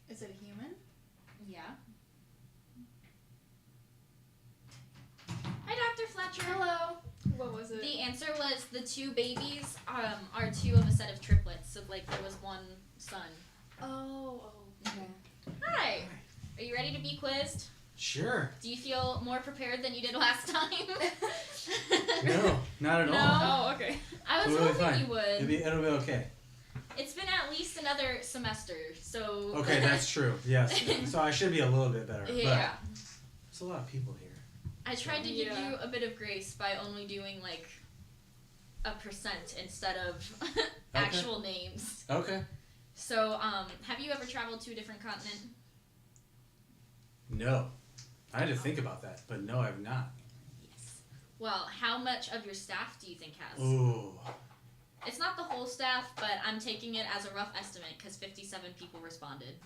Is it a human? Yeah. Hi, Dr. Fletcher. Hello. What was it? The answer was the two babies are two of a set of triplets. So like there was one son. Oh, okay. Hi. Are you ready to be quizzed? Sure. Do you feel more prepared than you did last time? No, not at No? all. Oh, okay. I was Totally hoping fine. you would. It'll be okay. It's been at least another semester, so. Okay, that's true. Yes. So I should be a little bit better. Yeah. But there's a lot of people here. I tried to give you a bit of grace by only doing like a percent instead of actual names. Okay. So, have you ever traveled to a different continent? No. I had to think about that, but no, I've not. Yes. Well, how much of your staff do you think has? Ooh. It's not the whole staff, but I'm taking it as a rough estimate because 57 people responded.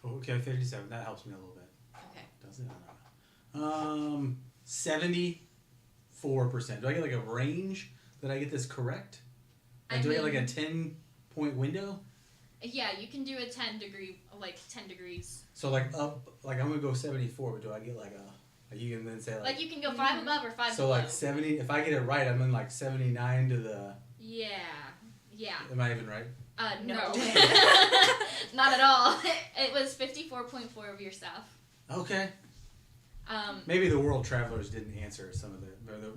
Okay, 57. That helps me a little bit. Okay. Does it? I don't know. 74%. Do I get like a range that I get this correct? Like, do I get like a 10-point window? Yeah, you can do a 10 degrees. So like up, like I'm gonna go 74, but do I get like a, like you can then say Like you can go 5 above or 5 so below. like 70, if I get it right, I'm in like 79 to the, Yeah. am I even right? No. Not at all. It was 54.4 of your staff. Okay. Um, Maybe the world travelers didn't answer some of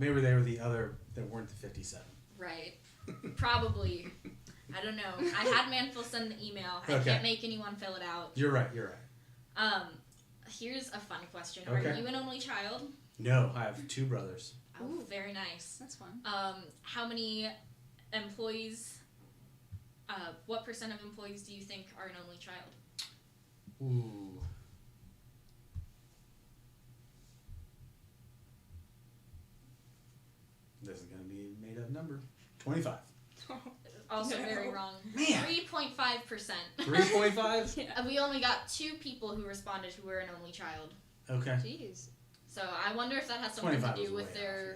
maybe they were the other that weren't the 57. Right. Probably. I don't know. I had Manfield send the email. I Okay. can't make anyone fill it out. You're right. Here's a fun question. Okay. Are you an only child? No, I have 2 brothers. Oh, very nice. That's fun. How many employees, what % of employees do you think are an only child? Ooh. This is gonna be a made up number. 25. Also No. very wrong. Man. 3.5%. 3.5? We only got 2 people who responded who were an only child. Okay. Jeez. So I wonder if that has something to 25 do was with way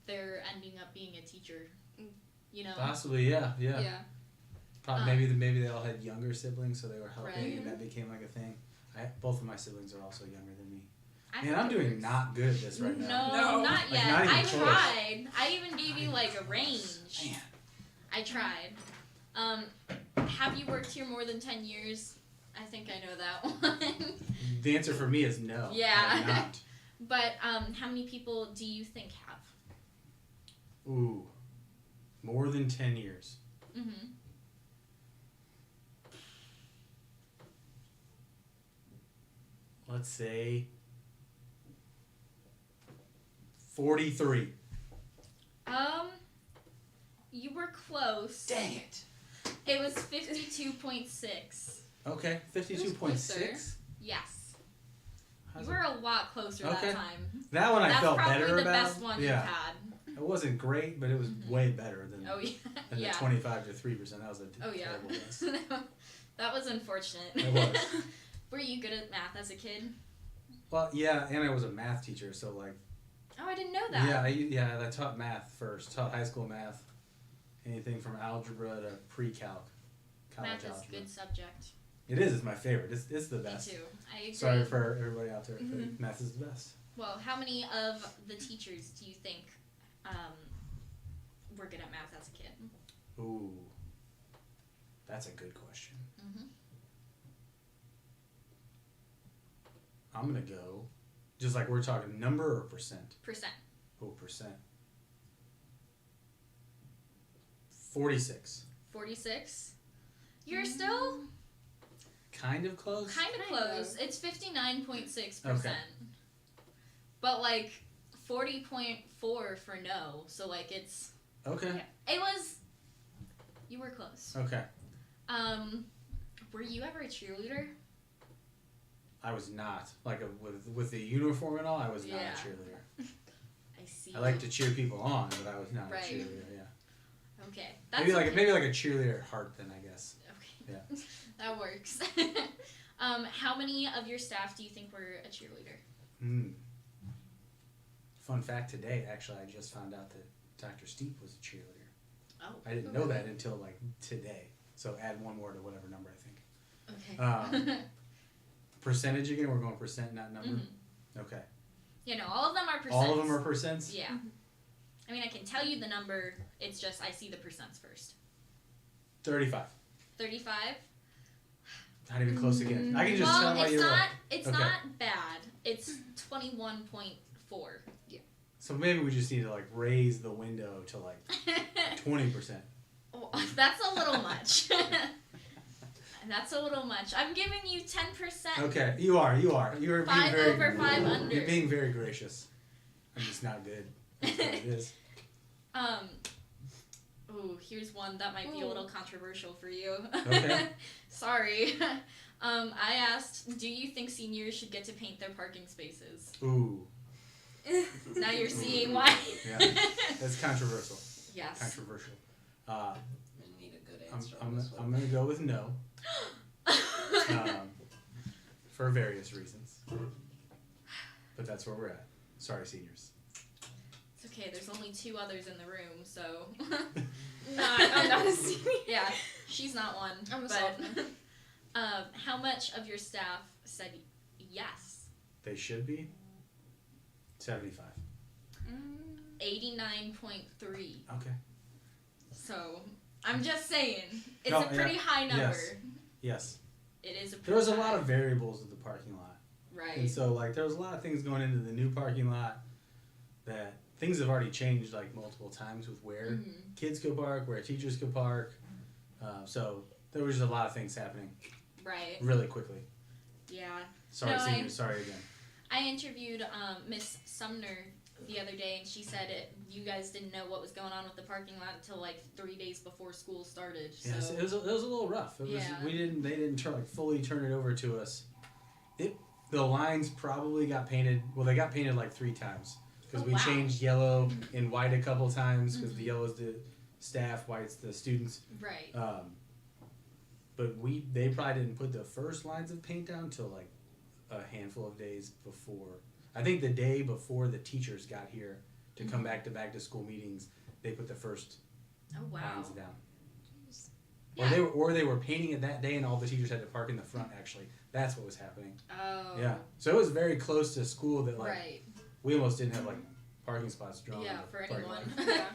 their ending up being a teacher. You know. Possibly, yeah. Maybe they all had younger siblings, so they were helping, Right. and that became like a thing. Both of my siblings are also younger than me. I Man, think I'm it doing works. not good at this right now. No, not Like, yet. not even I close. tried. I even gave you like a range. Man. I tried. Have you worked here more than 10 years? I think I know that one. The answer for me is no. Yeah. I have not. But how many people do you think have? Ooh. More than 10 years. Mm-hmm. Let's say 43. You were close. Dang it. It was 52.6. Okay, 52.6. Yes. How's You were a lot closer Okay. that time. That one I That's felt probably better the about. best one yeah. you've had. It wasn't great, but it was way better than, Oh, yeah. than Yeah. the 25 to 3%. That was a Oh, yeah. terrible guess. That was unfortunate. It was. Were you good at math as a kid? Well, yeah, and I was a math teacher, so like. Oh, I didn't know that. Yeah, I taught math first. Taught high school math. Anything from algebra to pre-calc. College Math is a algebra. good subject. It is. It's my favorite. It's the best. Me too. I agree. Sorry for everybody out there, but math is the best. Well, how many of the teachers do you think were good at math as a kid? Ooh, that's a good question. Mm-hmm. I'm gonna go, just like we're talking number or percent. Percent. Oh, percent. 46. 46. You're still Kind of close. kind of close. It's 59.6%. Okay. But like 40.4 for no. So like it's Okay. it was you were close. Okay. Were you ever a cheerleader? I was not like with the uniform and all. I was not Yeah. a cheerleader. I see. I like to cheer people on, but I was not Right. a cheerleader. Yeah. Okay. That's Maybe like a cheerleader at heart then, I guess. Okay. Yeah. That works. How many of your staff do you think were a cheerleader? Fun fact today, actually, I just found out that Dr. Steep was a cheerleader. Oh. I didn't know that until like today. So add one more to whatever number I think. Okay. Percentage again? We're going percent, not number? Mm-hmm. Okay. You know, all of them are percents. All of them are percents? Yeah. I mean, I can tell you the number. It's just I see the percents first. 35. 35. Not even close again. I can just tell why you're wrong. It's Okay. not bad. It's 21.4. Yeah. So maybe we just need to like raise the window to like 20%. Oh, that's a little much. That's a little much. I'm giving you 10%. Okay, you are. You are being 5 very over, 5 under. You're being very gracious. I'm just not good. That's what it is. Ooh, here's one that might be a little controversial for you. Okay. Sorry. I asked, do you think seniors should get to paint their parking spaces? Ooh. Now you're seeing why. Yeah, that's controversial. Yes. Controversial. I need a good answer. I'm gonna go with no. For various reasons. But that's where we're at. Sorry, seniors. It's okay, there's only 2 others in the room, so. I'm not a senior. Yeah, she's not one. I'm a but, sophomore. how much of your staff said yes? They should be 75. 89.3. Okay. So, I'm just saying, it's No, a pretty yeah. high number. Yes. It is a pretty There was a high. lot of variables with the parking lot. Right. And so like there was a lot of things going into the new parking lot that things have already changed like multiple times with where kids could park, where teachers could park. So there was just a lot of things happening. Right. Really quickly. Yeah. Sorry, No, seniors. Sorry again. I interviewed Miss Sumner the other day, and she said you guys didn't know what was going on with the parking lot until like 3 days before school started. So. Yes, it was a little rough. It was, Yeah. They didn't fully turn it over to us. The lines probably got painted. Well, they got painted like 3 times because we changed yellow and white a couple times because the yellow's the staff, white's the students. Right. But they probably didn't put the first lines of paint down till like a handful of days before. I think the day before the teachers got here to come back to school meetings, they put the first lines down. Yeah. Or they were painting it that day, and all the teachers had to park in the front. Actually, that's what was happening. Oh. Yeah. So it was very close to school that like Right. we almost didn't have like parking spots drawn. Yeah, in the for parking anyone. lot.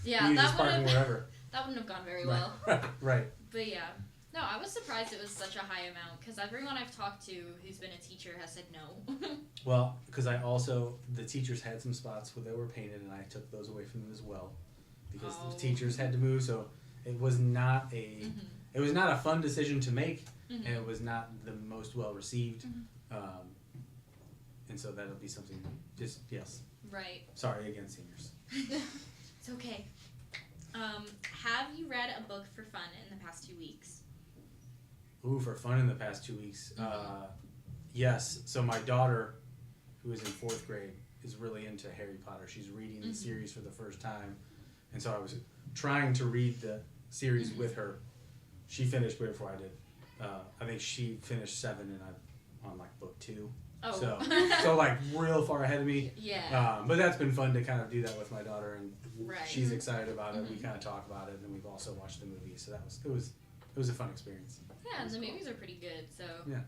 Yeah, You that just would parking wherever. That wouldn't have gone very Right. well. Right. But yeah. No, I was surprised it was such a high amount because everyone I've talked to who's been a teacher has said no. Well, because the teachers had some spots where they were painted, and I took those away from them as well, because the teachers had to move. So it was not a fun decision to make, and it was not the most well received. And so that'll be something. Just yes. Right. Sorry again, seniors. It's okay. Have you read a book for fun in the past 2 weeks? Ooh, for fun in the past 2 weeks. Yes. So my daughter, who is in 4th grade, is really into Harry Potter. She's reading the series for the first time. And so I was trying to read the series with her. She finished way before I did. I think she finished 7 and I'm on like book 2. Oh. So like real far ahead of me. Yeah. But that's been fun to kind of do that with my daughter, and Right. she's excited about it. We kind of talk about it, and then we've also watched the movie. So it was a fun experience. Yeah, and the movies are pretty good. So. Yeah.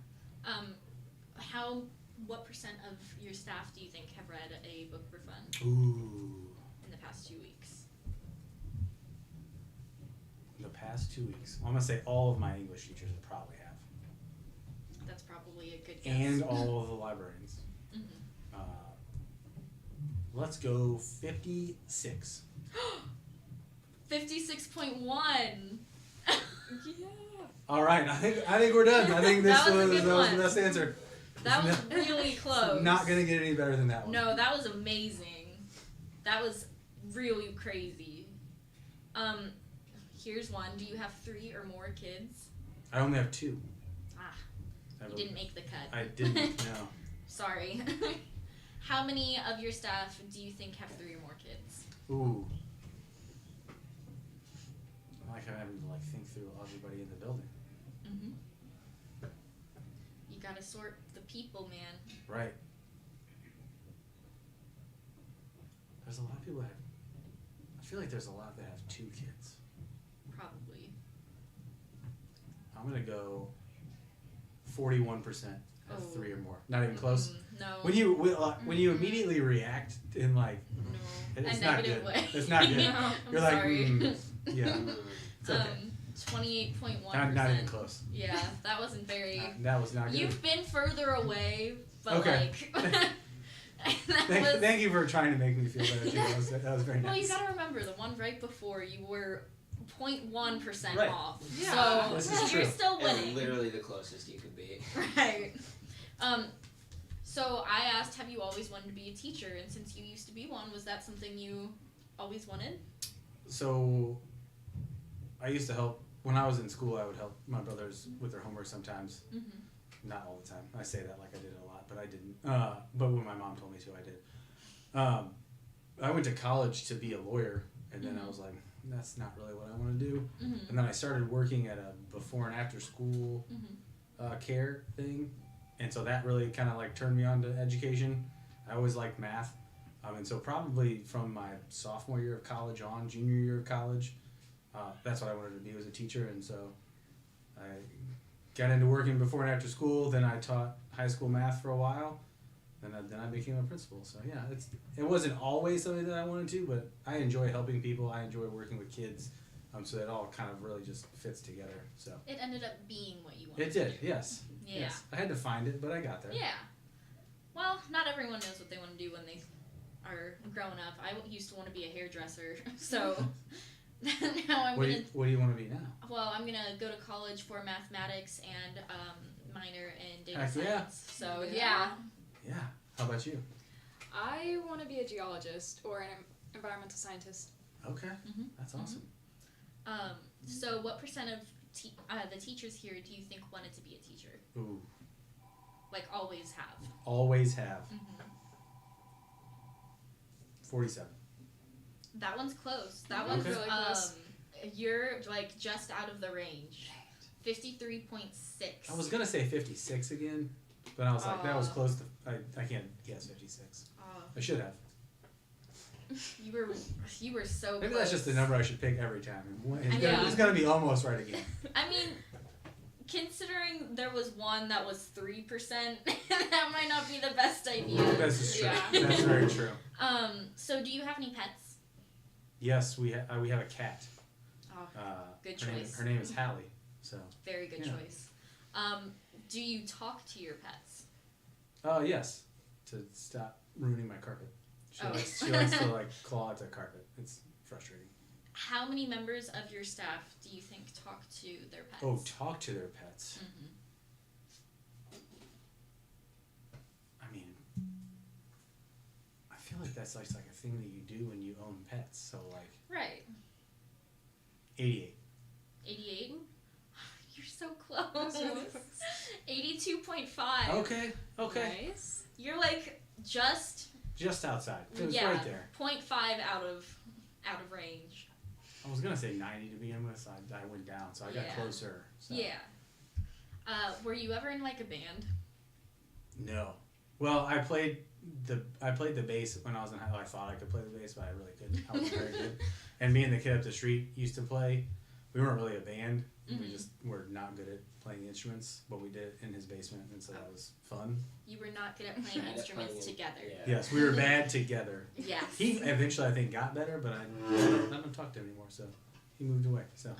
What % of your staff do you think have read a book for fun? Ooh. In the past 2 weeks. In the past 2 weeks, I'm gonna say all of my English teachers would probably have. That's probably a good guess. And all of the librarians. Let's go 56. 56.1. Yeah. All right, I think we're done. I think this That was a good was the one. best answer. That was really close. Not gonna get any better than that one. No, that was amazing. That was really crazy. Here's one. Do you have 3 or more kids? I only have 2. You didn't make the cut. I didn't. No. Sorry. How many of your staff do you think have 3 or more kids? Ooh. I like having to think through everybody in the building. You gotta sort the people, man. Right. There's a lot of people that I feel like there's a lot that have 2 kids. Probably. I'm gonna go 41% have 3 or more. Not even close. No. When you immediately react in it's a not negative good. way. It's not good. No, You're I'm like, sorry. yeah. It's okay. 28.1%. Not even close. Yeah, that wasn't very. That was not good. You've been further away, but Okay. that Thank you for trying to make me feel better too. That was very nice. Well, you gotta remember the one right before you were 0.1% Right. off. Yeah. So This is you're true. still winning. And literally the closest you could be. Right. So I asked, have you always wanted to be a teacher? And since you used to be one, was that something you always wanted? So, I used to help when I was in school. I would help my brothers with their homework sometimes. Not all the time. I say that like I did it a lot, but I didn't. But when my mom told me to, I did. I went to college to be a lawyer, and then I was like, that's not really what I want to do. And then I started working at a before and after school care thing, and so that really kind of turned me on to education. I always liked math, and so probably from my sophomore year of college on, junior year of college, that's what I wanted to be, was a teacher. And so I got into working before and after school. Then I taught high school math for a while. Then I became a principal. So yeah, it wasn't always something that I wanted to, but I enjoy helping people. I enjoy working with kids. So it all kind of really just fits together. So It ended up being what you wanted. it did, yes. Yeah. Yes. I had to find it, but I got there. Yeah. Well, not everyone knows what they want to do when they are growing up. I used to want to be a hairdresser, so now I'm What gonna. do you want to be now? Well, I'm gonna go to college for mathematics and minor in data Heck yeah. science. So yeah. Yeah. How about you? I want to be a geologist or an environmental scientist. Okay. That's awesome. So what % of the teachers here do you think wanted to be a teacher? Ooh. Like always have. Always have. 47. That one's close. That Okay. one's Really close. You're just out of the range. 53.6. I was gonna say 56 again, but I was like, that was close to. I can't guess 56. I should have. You were so Maybe close. that's just the number I should pick every time. Yeah. It's gonna be almost right again. I mean, considering there was one that was 3%, that might not be the best idea. That's true. Yeah. That's very true. So do you have any pets? Yes, we have a cat. Oh, good her choice. Her name is Hallie. So. Very good Yeah. choice. Do you talk to your pets? Oh yes, to stop ruining my carpet. She Oh. likes to claw at the carpet. It's frustrating. How many members of your staff do you think talk to their pets? Oh, talk to their pets. Mm-hmm. I mean, I feel like that's like a thing that you do when you own pets. So like. Right. 88. 88? You're so close. 82.5. Okay. Okay. Nice. You're like just outside. It was right there. 0.5 out of range. I was gonna say 90 to begin with, so I went down, so I got closer. So. Yeah. Were you ever in like a band? No. Well, I played the bass when I was in high school. I thought I could play the bass, but I really couldn't. I wasn't very good. And me and the kid up the street used to play. We weren't really a band. Mm-hmm. We just were not good at playing instruments, but we did it in his basement, and so that was fun. You were not good at playing instruments together. Yeah. Yes, we were bad together. Yes. He eventually, I think, got better, but I don't talk to him anymore, so he moved away. So,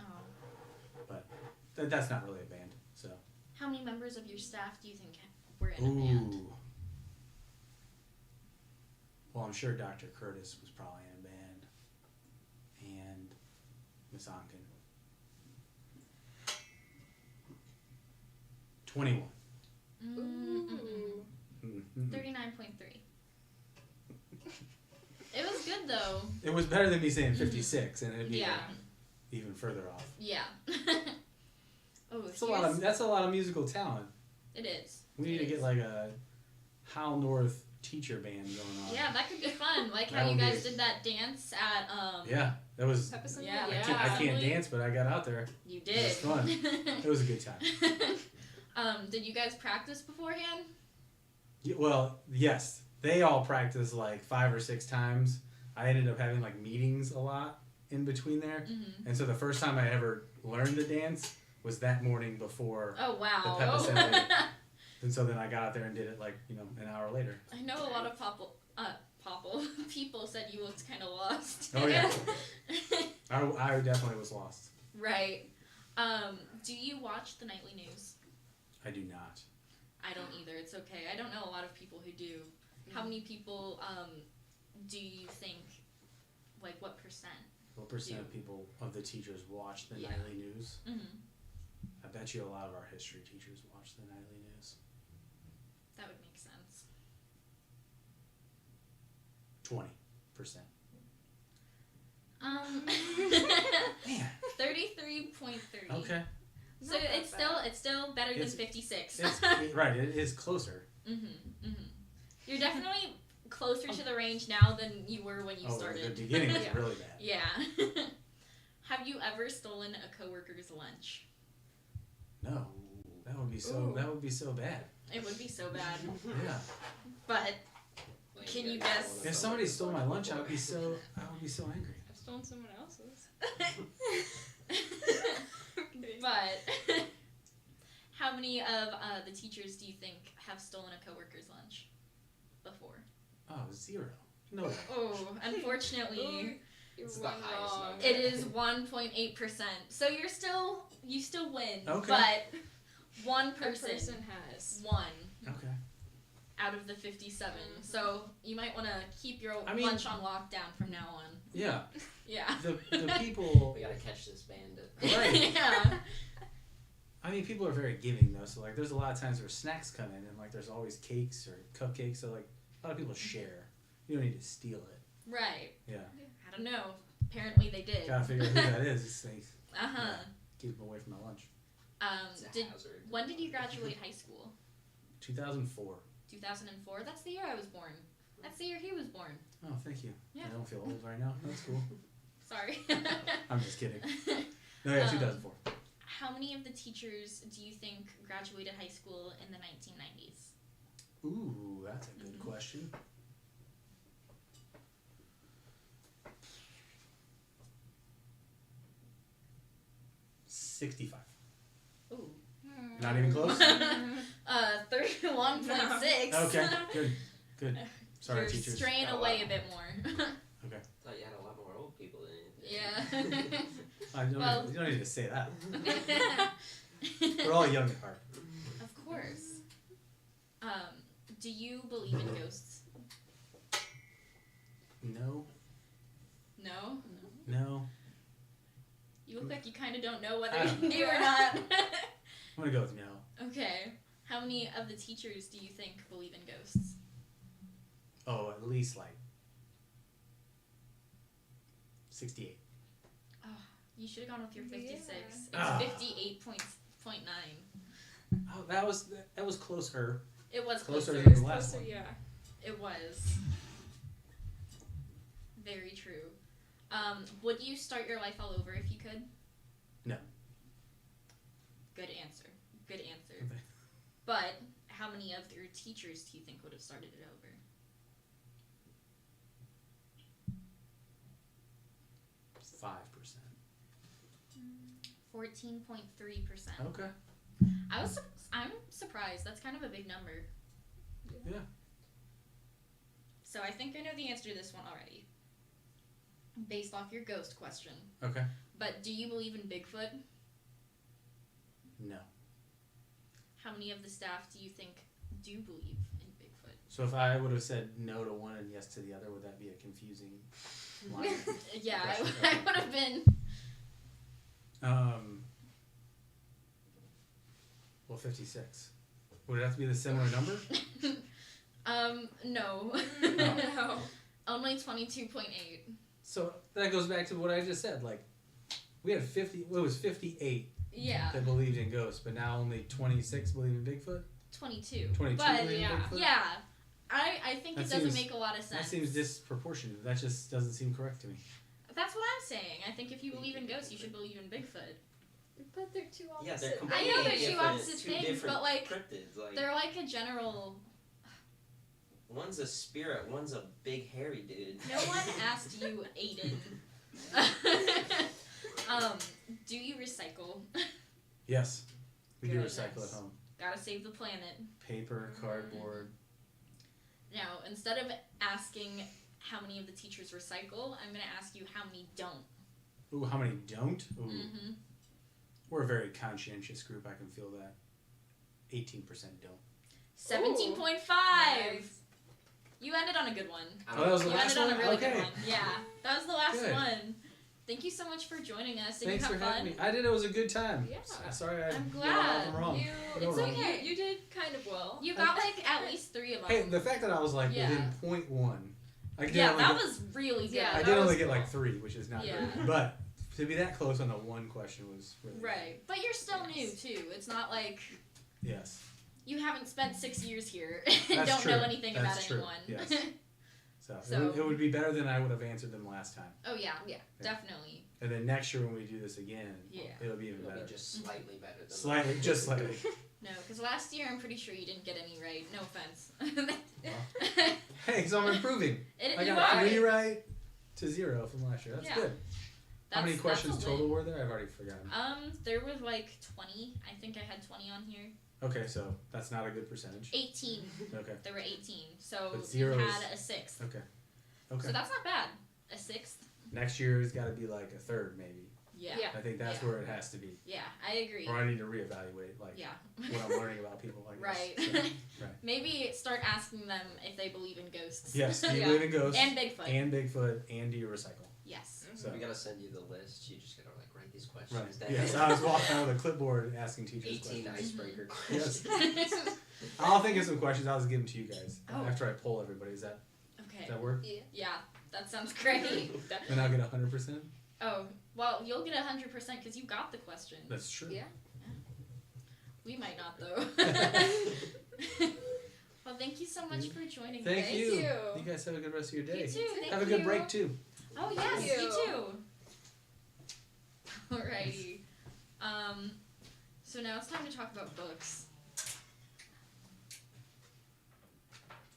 but that's not really a band. So. How many members of your staff do you think were in a band? Well, I'm sure Dr. Curtis was probably in a band, and Miss Onken. 21. Mm-hmm. 39.3. It was good though. It was better than me saying 56, and it'd be yeah. Even further off. Yeah. Oh, that's a lot of musical talent. It is. We need to get like a Howell North teacher band going on. Yeah, that could be fun. Like how you guys did that dance at Yeah, that was. Yeah, I can't dance, but I got out there. You did. It was fun. It was a good time. Did you guys practice beforehand? Yeah, well, yes. They all practiced like 5 or 6 times. I ended up having like meetings a lot in between there. Mm-hmm. And so the first time I ever learned the dance was that morning before the pep assembly. And so then I got out there and did it like, an hour later. I know a lot of people said you looked kind of lost. Oh yeah. I definitely was lost. Right. Do you watch the nightly news? I do not. I don't either. It's okay. I don't know a lot of people who do. How many people do you think, like what percent? What percent of people, of the teachers, watch the nightly news? Mm-hmm. I bet you a lot of our history teachers watch the nightly news. That would make sense. 20%. 33.3. Okay. So it's still better than 56. Right, it is closer. You're definitely closer to the range now than you were when you started. The beginning was really bad. Yeah. Have you ever stolen a coworker's lunch? No. That would be so bad. It would be so bad. Yeah. But can you guess? If somebody stole my lunch, I would be so angry. I've stolen someone else's. But how many of the teachers do you think have stolen a coworker's lunch before? Oh, 0. No way. Oh, unfortunately, It's the highest number. it is 1.8%. So you still win. Okay. But one person has one. Okay. Out of the 57. So you might want to keep your lunch on lockdown from now on. Yeah. Yeah. The people. We gotta catch this bandit. Right. Yeah. I mean, people are very giving though. So like, there's a lot of times where snacks come in, and like, there's always cakes or cupcakes. So like, a lot of people share. You don't need to steal it. Right. Yeah. I don't know. Apparently they did. Gotta figure out who that is. It's like, Uh-huh. keep them away from my lunch. When did you graduate high school? 2004. 2004? That's the year I was born. That's the year he was born. Oh, thank you. Yeah. I don't feel old right now. That's cool. Sorry. I'm just kidding. No, yeah, 2004. How many of the teachers do you think graduated high school in the 1990s? Ooh, that's a good question. $65. Ooh. Not even close? 31.6. Okay, good. Sorry, You're teachers. straying away a bit more. Okay. Thought you had a lot more old people than you. Yeah. You don't need to say that. We're all young at heart. Of course. Do you believe in ghosts? No. No? No. look like you kind of don't know whether you do or not. I'm gonna go with no. Okay. How many of the teachers do you think believe in ghosts? Oh, at least like 68. Oh, you should have gone with your 56. It's Ah. 58.9. Oh, that was closer. It was closer closer. than the last one. Yeah. It was. Very true. Would you start your life all over if you could? No. Good answer. Good answer. Okay. But how many of your teachers do you think would have started it over? 5%. 14.3%. Okay. I'm surprised. That's kind of a big number. Yeah. So I think I know the answer to this one already. Based off your ghost question. Okay. But do you believe in Bigfoot? No. How many of the staff do you think do believe in Bigfoot? So if I would have said no to one and yes to the other, would that be a confusing line? Yeah, I Question? would have been. Well, 56. Would it have to be the similar number? No. No. Only 22.8. So that goes back to what I just said. Like, we had 50. Well, it was 58 Yeah. that believed in ghosts, but now only 26 believe in Bigfoot. 22. 22 But believe in Bigfoot. yeah, I think That it doesn't seems- make a lot of sense. That seems disproportionate. That just doesn't seem correct to me. That's what I'm saying. I think if you believe in ghosts, you should believe in Bigfoot. But they're two opposite. Yeah, they're I completely know they're two different. opposite Two things, different but like cryptids. Like they're like a general. one's a spirit, one's a big hairy dude. No one asked you, Aiden. Do you recycle? Yes, we do Good. recycle at home. Gotta save the planet. Paper, cardboard. Now, instead of asking how many of the teachers recycle, I'm gonna ask you how many don't. Ooh, how many don't? Ooh. Mm-hmm. We're a very conscientious group. I can feel that. 18% don't. 17.5. Nice. You ended on a good one. Oh, that was the You last ended on one? a really Okay. good one. Yeah, that was the last Good. one. Thank you so much for joining us. Did Thanks you for have fun? having me. I did. It was a good time. Yeah. Sorry, I I'm got glad. all wrong. It's wrong. okay. You did kind of well. You got like at least 3 of them. Hey, the fact that I was like Yeah. within 0.1. I did Yeah, only that get- was really good. Yeah, I that did was only get cool. like 3, which is not Yeah. great. But to be that close on the one question was really Right, but you're still new too. It's not like Yes. you haven't spent 6 years here That's and don't true. know anything That's about true. anyone. Yes. So, So- it would be better than I would have answered them last time. Oh yeah, Yeah. definitely. And then next year when we do this again, Yeah. it'll be even It'll better. be just slightly better than Slightly, just slightly. No, because last year I'm pretty sure you didn't get any right. No offense. Hey, so I'm improving. It- I you got are. 3 right to 0 from last year. That's Yeah. good. How many That's questions a total win. were there? I've already forgotten. There was like 20. I think I had 20 on here. Okay, so that's not a good percentage. 18. Okay. There were 18. So But you zero had is- a sixth. Okay. Okay. So that's not bad. A sixth. Next year's got to be like a third, maybe. Yeah. Yeah. I think that's Yeah. where it has to be. Yeah, I agree. Or I need to reevaluate, like, Yeah. what I'm learning about people like Right. this. So, right. Maybe start asking them if they believe in ghosts. Yes, do you Yeah. believe in ghosts? And Bigfoot. And do you recycle? Yes. So, We gotta send you the list. You just gotta like write these questions right. down. Yes, I was walking out with a clipboard asking teachers 18 questions. icebreaker Yes. questions. I'll think of some questions. I'll just give them to you guys Oh. after I poll everybody. Does that Okay. work? Yeah, that sounds great. Then I'll get 100%. Oh, well, you'll get 100% because you got the question. That's true. Yeah. We might not, though. Well, thank you so much for joining Thank today. you. You guys have a good rest of your day. You too. Thank Have a good you. break too. Oh, yes, Thank you you. too. Alrighty. So now it's time to talk about books.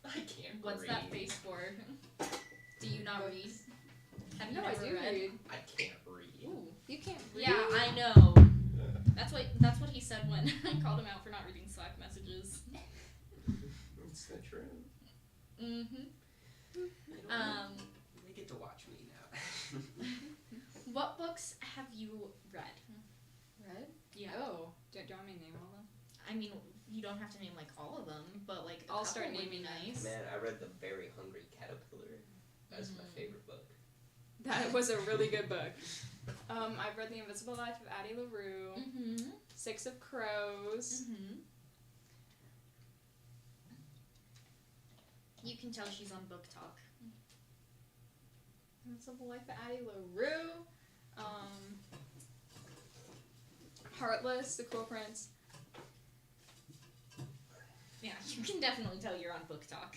I can't What's read. that face for? Do you not read? Have you No, I never do read? read. I can't read. Ooh. You can't read. Yeah, I know. That's what he said when I called him out for not reading Slack messages. It's not true. Mm-hmm. They get to watch me now. What books have you read? Read? Yeah. Oh, do you want me to name all of them? I mean, you don't have to name like all of them, but like a I'll couple start would be naming them. nice. Man, I read The Very Hungry Caterpillar. That's my favorite book. That was a really good book. I've read The Invisible Life of Addie LaRue. Mm-hmm. Six of Crows. Mm-hmm. You can tell she's on book talk. Invisible Life of Addie LaRue. Heartless, The Cruel Prince. Yeah, you can definitely tell you're on book talk.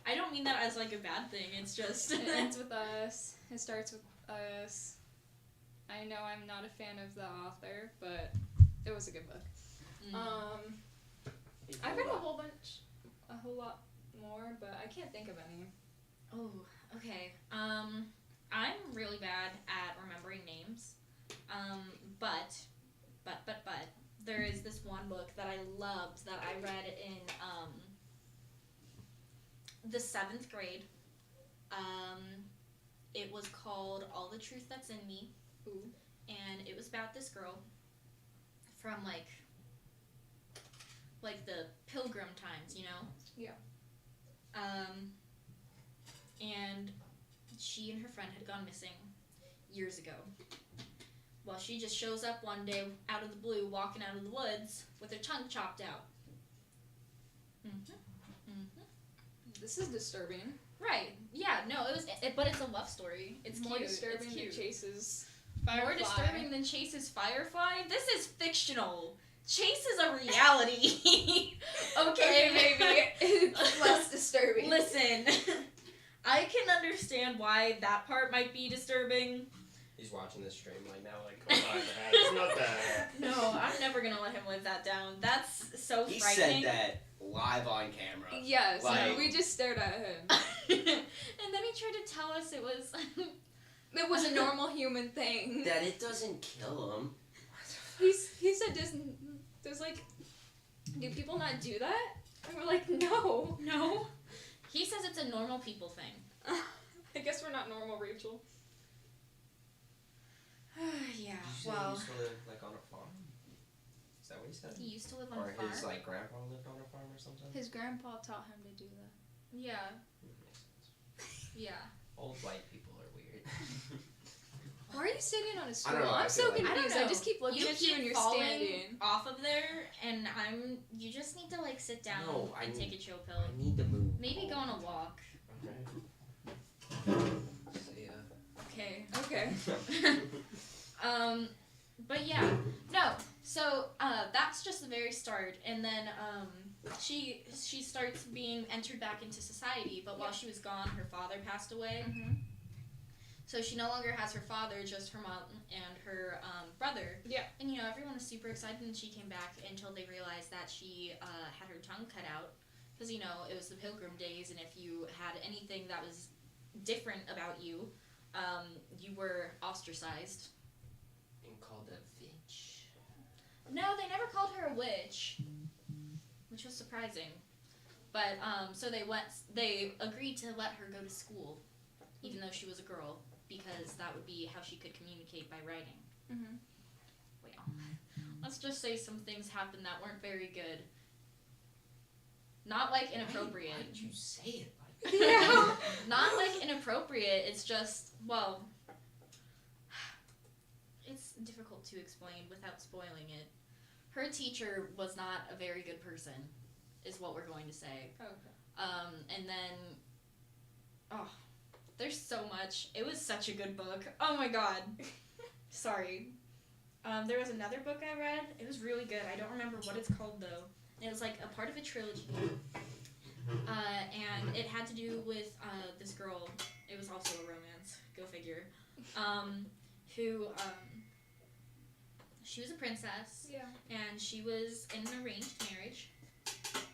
I don't mean that as like a bad thing, it's just... It ends with us. It starts with us. I know I'm not a fan of the author, but it was a good book. I read a whole lot more, but I can't think of any. Oh, okay. I'm really bad at remembering names. But there is this one book that I loved that I read in the 7th grade. It was called All the Truth That's in Me. Ooh. And it was about this girl from like the Pilgrim times, you know? Yeah. And she and her friend had gone missing years ago. Well, she just shows up one day out of the blue, walking out of the woods with her tongue chopped out. This is disturbing. Right. Yeah, no, but it's a love story. It's more cute. disturbing It's cute. than Chase's More Firefly. disturbing than Chase's Firefly? This is fictional. Chase is a reality. Okay, maybe. It's less disturbing. Listen, I can understand why that part might be disturbing. He's watching this stream like now, like, come on, Dad, it's not that. No, I'm never gonna let him live that down. That's so He frightening. said that live on camera. Yes, Like, we just stared at him. And then he tried to tell us it was a normal human thing. that it doesn't kill him. He said there's like, do people not do that? And we're like, no. No. He says it's a normal people thing. I guess we're not normal, Rachel. Yeah, Did you say well. he used to live like on a farm? Is that what he said? He used to live on or a farm. Or his like grandpa lived on a farm or something? His grandpa taught him to do that. Yeah. Makes sense. Yeah. Old white people are weird. Why are you sitting on a stool? I don't know, I'm I so feel like- confused. I don't I just keep looking you at you keep and you're falling standing. off of there, and you just need to like sit down No, and take a chill pill. I need to move. Maybe go on a walk. Okay. See ya. Okay. Okay. But yeah, no. So that's just the very start, and then she starts being entered back into society. But while she was gone, her father passed away. Mm-hmm. So she no longer has her father, just her mom and her brother. Yeah. And you know everyone was super excited when she came back until they realized that she had her tongue cut out, because you know it was the Pilgrim days, and if you had anything that was different about you, you were ostracized. And called a witch. No, they never called her a witch, which was surprising. But so they agreed to let her go to school, even though she was a girl, because that would be how she could communicate by writing. Mm-hmm. Well, let's just say some things happened that weren't very good. Not like inappropriate. Why did you say it like Yeah. Not like inappropriate, it's just, well, it's difficult to explain without spoiling it. Her teacher was not a very good person, is what we're going to say. Okay. And then, there's so much. It was such a good book. Oh my god. Sorry. There was another book I read. It was really good. I don't remember what it's called though. It was like a part of a trilogy. And it had to do with this girl. It was also a romance. Go figure. Who she was a princess. Yeah. And she was in an arranged marriage.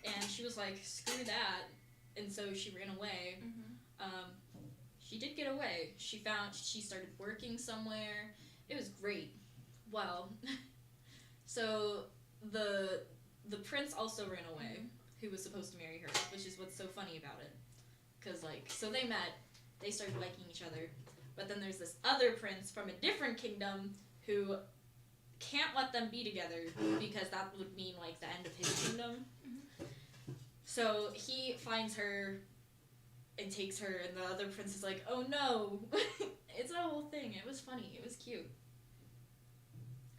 And she was like, screw that. And so she ran away. Mm-hmm. She did get away. She started working somewhere. It was great. Well, so the prince also ran away, who was supposed to marry her, which is what's so funny about it. Because, like, so they met, they started liking each other, but then there's this other prince from a different kingdom who can't let them be together because that would mean, like, the end of his kingdom. So he finds her it takes her, and the other prince is like, oh no. It's a whole thing. It was funny. It was cute.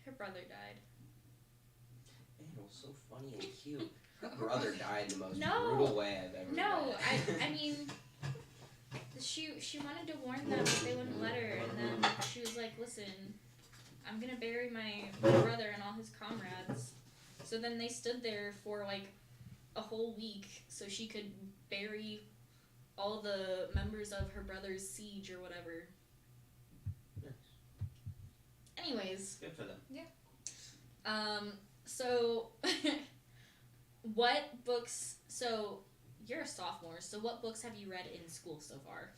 Her brother died. Man, it was so funny and cute. Her brother died in the most No. brutal way I've ever No, met. I mean, she wanted to warn them, but they wouldn't let her, and then she was like, listen, I'm gonna bury my brother and all his comrades. So then they stood there for like a whole week so she could bury all the members of her brother's siege or whatever. Nice. Anyways. Good for them. Yeah. So what books, so you're a sophomore, so what books have you read in school so far?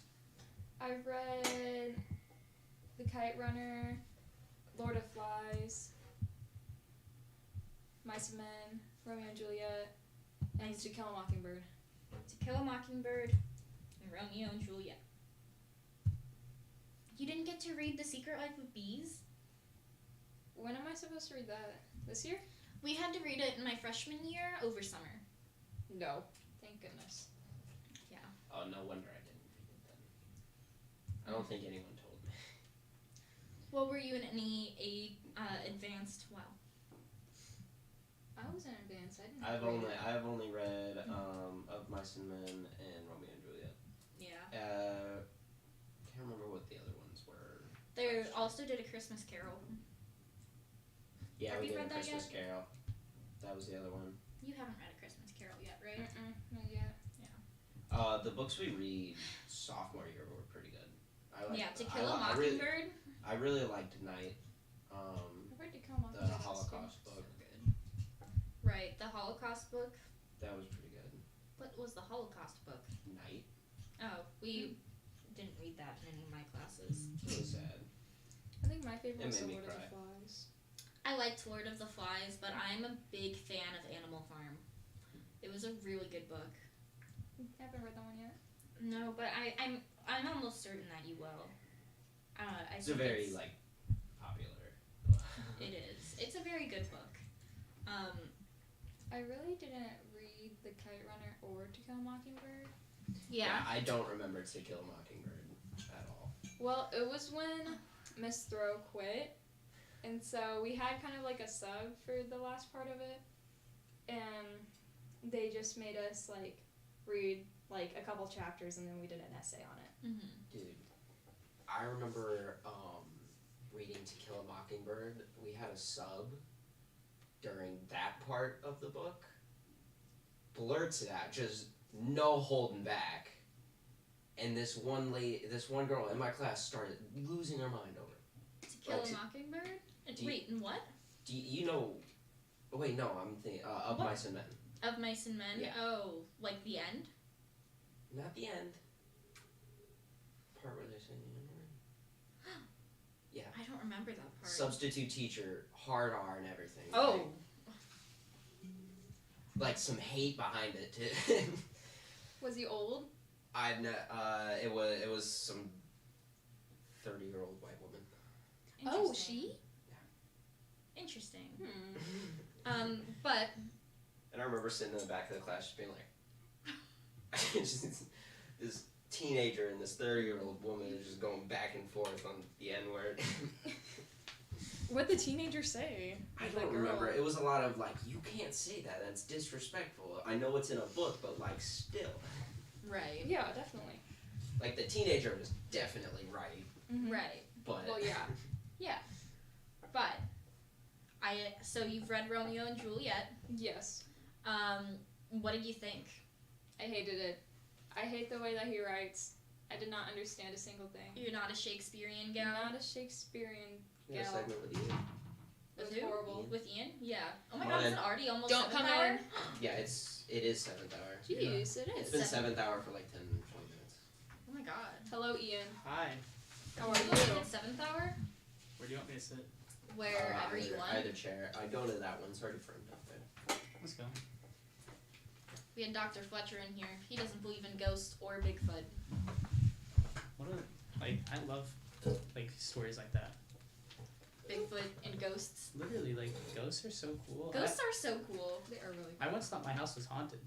I've read The Kite Runner, Lord of Flies, Mice and Men, Romeo and Juliet, and To Kill a Mockingbird. To Kill a Mockingbird and Romeo and Juliet. You didn't get to read The Secret Life of Bees? When am I supposed to read that? This year? We had to read it in my freshman year over summer. No. Thank goodness. Yeah. Oh, no wonder I didn't read it then. I don't think anyone told me. Well, were you in any advanced? Wow. I was in advance. I didn't. I've only read Of Mice and Men and Romeo and Juliet. Yeah. Can't remember what the other ones were. They also did A Christmas Carol. Yeah, Have we you did read A that Christmas yet? Carol. That was the other one. You haven't read A Christmas Carol yet, right? Not yet. Yeah. The books we read sophomore year were pretty good. I liked, Yeah, To Kill a Mockingbird. I really liked Night. I've read To Kill a The Mockingbird. Holocaust book. So good. Right, the Holocaust book. That was pretty good. What was the Holocaust book? Night. Oh, we didn't read that in any of my classes. It was sad. I think my favorite It was made The me Lord of cry. the Flies. I liked Lord of the Flies, but I'm a big fan of Animal Farm. It was a really good book. I haven't read that one yet. No, but I'm almost certain that you will. I It's a think very popular. It is. It's a very good book. I really didn't read The Kite Runner or To Kill a Mockingbird. Yeah. I don't remember To Kill a Mockingbird at all. Well, it was when Miss Throw quit, and so we had kind of like a sub for the last part of it, and they just made us read a couple chapters, and then we did an essay on it. Mm-hmm. Dude, I remember reading To Kill a Mockingbird. We had a sub during that part of the book. Blurts it out, just no holding back. And this one girl in my class started losing her mind over it. To Kill a Mockingbird? Wait, and what? Do you know? Wait, no, I'm thinking Of What? Mice and Men. Of Mice and Men? Yeah. Oh, like the end? Not the end. Part where they say the end word. Yeah. I don't remember that part. Substitute teacher, hard R and everything. Oh. Like some hate behind it too. Was he old? It was some 30-year-old white woman. Oh, she? Yeah. Interesting. Hmm. But And I remember sitting in the back of the class just being like, this teenager and this 30-year-old woman is just going back and forth on the N-word. What'd the teenager say? I The don't girl? remember. It was a lot of you can't say that. That's disrespectful. I know it's in a book, but still. right. Yeah, definitely. The teenager was definitely right, Mm-hmm. Right. but. Well, yeah. Yeah. But so you've read Romeo and Juliet. Yes. What did you think? I hated it. I hate the way that he writes. I did not understand a single thing. You're not a Shakespearean gal? Not a Shakespearean You had a gal. segment with you. It was With who? horrible. With Ian? Yeah. Oh my Well, god, is it then- already almost Don't 7th come hour? in. Yeah, it is 7th hour. Jeez, it It's is. been 7th hour for 10, 20 minutes. Oh my god. Hello, Ian. Hi. How are Are you you? at 7th hour? Where do you want me to sit? Wherever you want. Either chair. I go to that one. It's already framed up there. Let's go. We had Dr. Fletcher in here. He doesn't believe in ghosts or Bigfoot. What are I love stories like that. Bigfoot and ghosts. Literally, ghosts are so cool. Ghosts are so cool. They are really I once thought my house was haunted.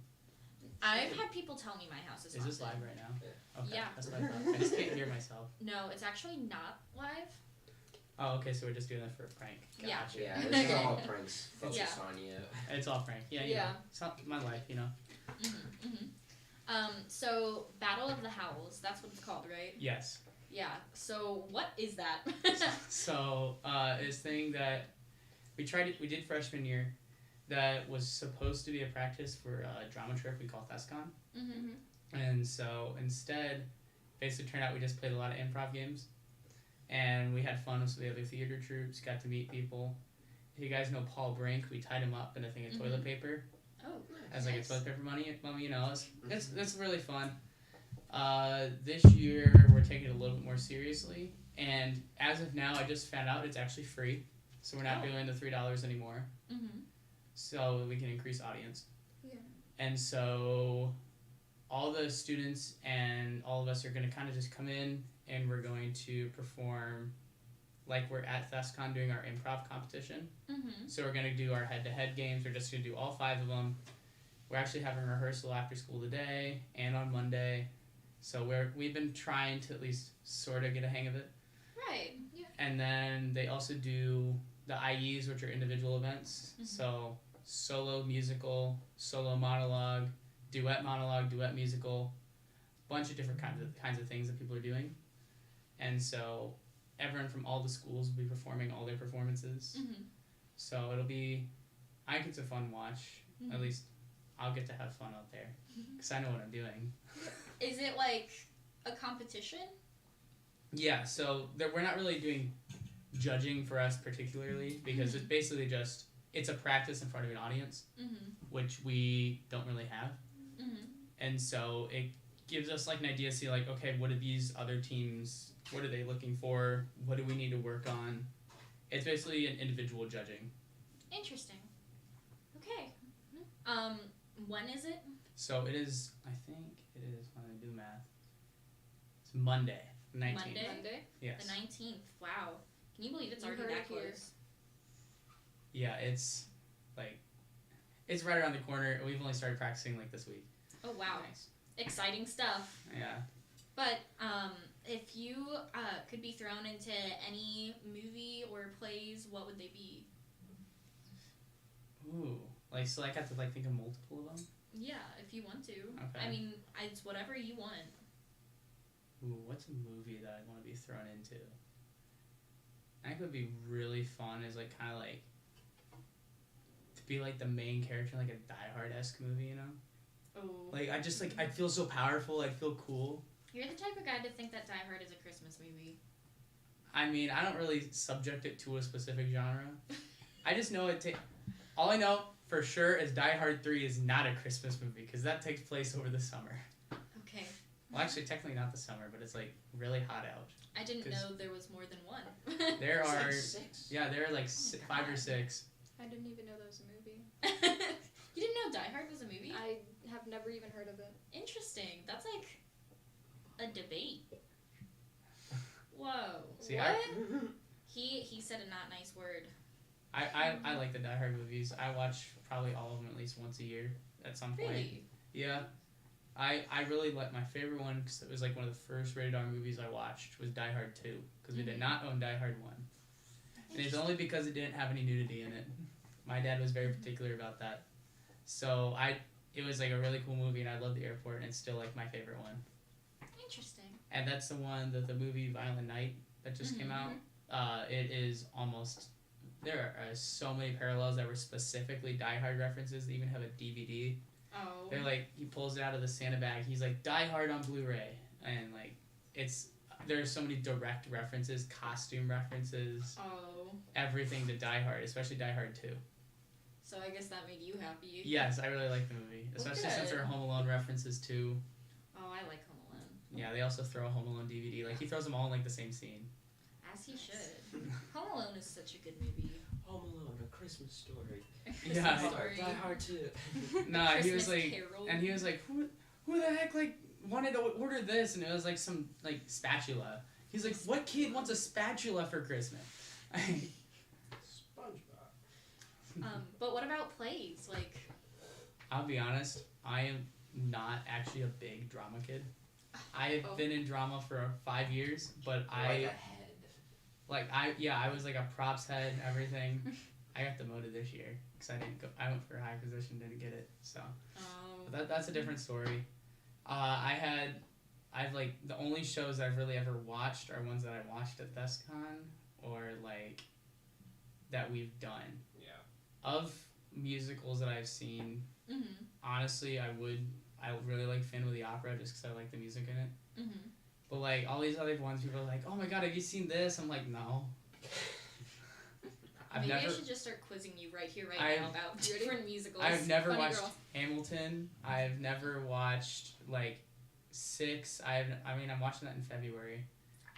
I've had people tell me my house is haunted. Is this live right now? Okay. Yeah. That's what I thought. I just can't hear myself. No, it's actually not live. Oh, okay, so we're just doing that for a prank. Yeah. Gotcha. Yeah, this is all pranks focused Yeah. on you. It's all prank. Yeah, you know. It's not my life, you know. So Battle of the Howls, that's what it's called, right? Yes. Yeah. So what is that? So, it's thing that we did freshman year that was supposed to be a practice for a drama trip we call ThesCon. Mm-hmm. And so instead, basically turned out we just played a lot of improv games. And we had fun with the other theater troops, got to meet people. If you guys know Paul Brink, we tied him up in a thing of toilet paper. Oh, as like nice. a toilet paper mummy, you know. It's really fun. This year we're taking it a little bit more seriously, and as of now, I just found out it's actually free, so we're not doing the $3 anymore. Mm-hmm. So we can increase audience. Yeah. And so all the students and all of us are going to kind of just come in, and we're going to perform like we're at ThesCon doing our improv competition. Mm-hmm. So we're going to do our head-to-head games. We're just going to do all 5 of them. We're actually having rehearsal after school today and on Monday. So we've been trying to at least sort of get a hang of it. Right. Yeah. And then they also do the IEs, which are individual events. Mm-hmm. So solo musical, solo monologue, duet musical, bunch of different kinds of things that people are doing. And so everyone from all the schools will be performing all their performances. Mm-hmm. So I think it's a fun watch. Mm-hmm. At least I'll get to have fun out there because I know what I'm doing. Is it like a competition? Yeah, so we're not really doing judging for us particularly because it's basically just, it's a practice in front of an audience, which we don't really have. And so it gives us like an idea to see like, okay, what are these other teams, what are they looking for? What do we need to work on? It's basically an individual judging. Interesting. Okay. When is it? So it is, I think it is, when I do math, it's Monday, 19th. Monday? Yes. The 19th. Wow. Can you believe it's You already heard that it here. close? Yeah, it's like, it's right around the corner. We've only started practicing like this week. Oh, wow. Nice. Exciting stuff. Yeah. But if you could be thrown into any movie or plays, what would they be? Ooh. Like, so I have to like think of multiple of them? Yeah, if you want to. Okay. I mean, it's whatever you want. Ooh, what's a movie that I want to be thrown into? I think would be really fun is like kind of like to be like the main character in like a Die Hard-esque movie, you know? Oh. Like I just like I'd feel so powerful, I'd feel cool. You're the type of guy to think that Die Hard is a Christmas movie. I mean, I don't really subject it to a specific genre. I just know all I know for sure is Die Hard 3 is not a Christmas movie because that takes place over the summer. Okay. Well, actually, technically not the summer, but it's like really hot out. I didn't know there was more than one. There It's are like 6. Yeah, there are like 5 or 6. I didn't even know that was a movie. You didn't know Die Hard was a movie? I have never even heard of it. Interesting. That's like a debate. Whoa. See, what? He said a not nice word. I like the Die Hard movies. I watch probably all of them at least once a year at some point. Really? Yeah. I really like my favorite one because it was like one of the first rated R movies I watched was Die Hard 2 because we did not own Die Hard 1. And it's only because it didn't have any nudity in it. My dad was very particular about that. So it was like a really cool movie and I love the airport and it's still like my favorite one. Interesting. And that's the one that the movie Violent Night that just came out. It is almost, there are so many parallels that were specifically Die Hard references. They even have a DVD. Oh. They're like, he pulls it out of the Santa bag. He's like, Die Hard on Blu-ray. And like, there's so many direct references, costume references. Oh. Everything to Die Hard, especially Die Hard 2. So I guess that made you happy. Yes, I really like the movie. Especially since there are Home Alone references too. Oh, I like Home Alone. Yeah, they also throw a Home Alone DVD. Like, he throws them all in like the same scene. As he should. Home Alone is such a good movie. Home Alone, a Christmas story. Yeah. Die Hard 2. Nah, he was Christmas like, Carol. and he was like, who the heck like wanted to order this? And it was like some like spatula. He's like, what kid wants a spatula for Christmas? SpongeBob. But what about plays? Like, I'll be honest, I am not actually a big drama kid. I've been in drama for 5 years, but Like a head. I was like a props head and everything. I got demoted this year because I went for a high position, didn't get it. So but that's a different story. I've like the only shows I've really ever watched are ones that I watched at ThesCon or like that we've done. Yeah. Of musicals that I've seen, honestly, I really like Phantom of the Opera just because I like the music in it. But like all these other ones, people are like, "Oh my god, have you seen this?" I'm like, "No." Maybe I should just start quizzing you right here, right now about different musicals. I've never Funny watched girl. Hamilton. I've never watched like Six. I'm watching that in February.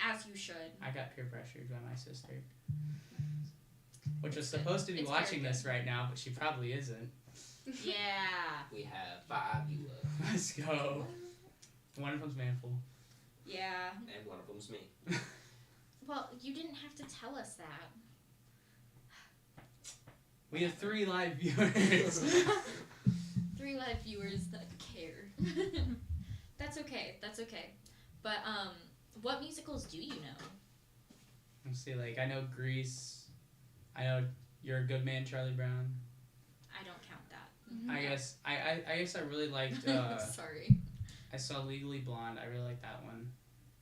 As you should. I got peer pressured by my sister, which was supposed to be It's watching very this right now, but she probably isn't. Yeah. We have 5 viewers. Let's go. One of them's Manful. Yeah. And one of them's me. Well, you didn't have to tell us that. We have 3 live viewers. 3 live viewers that care. That's okay. But what musicals do you know? Let's see, like I know Grease. I know You're a Good Man, Charlie Brown. I don't count that. I guess I really liked. Sorry. I saw Legally Blonde. I really liked that one.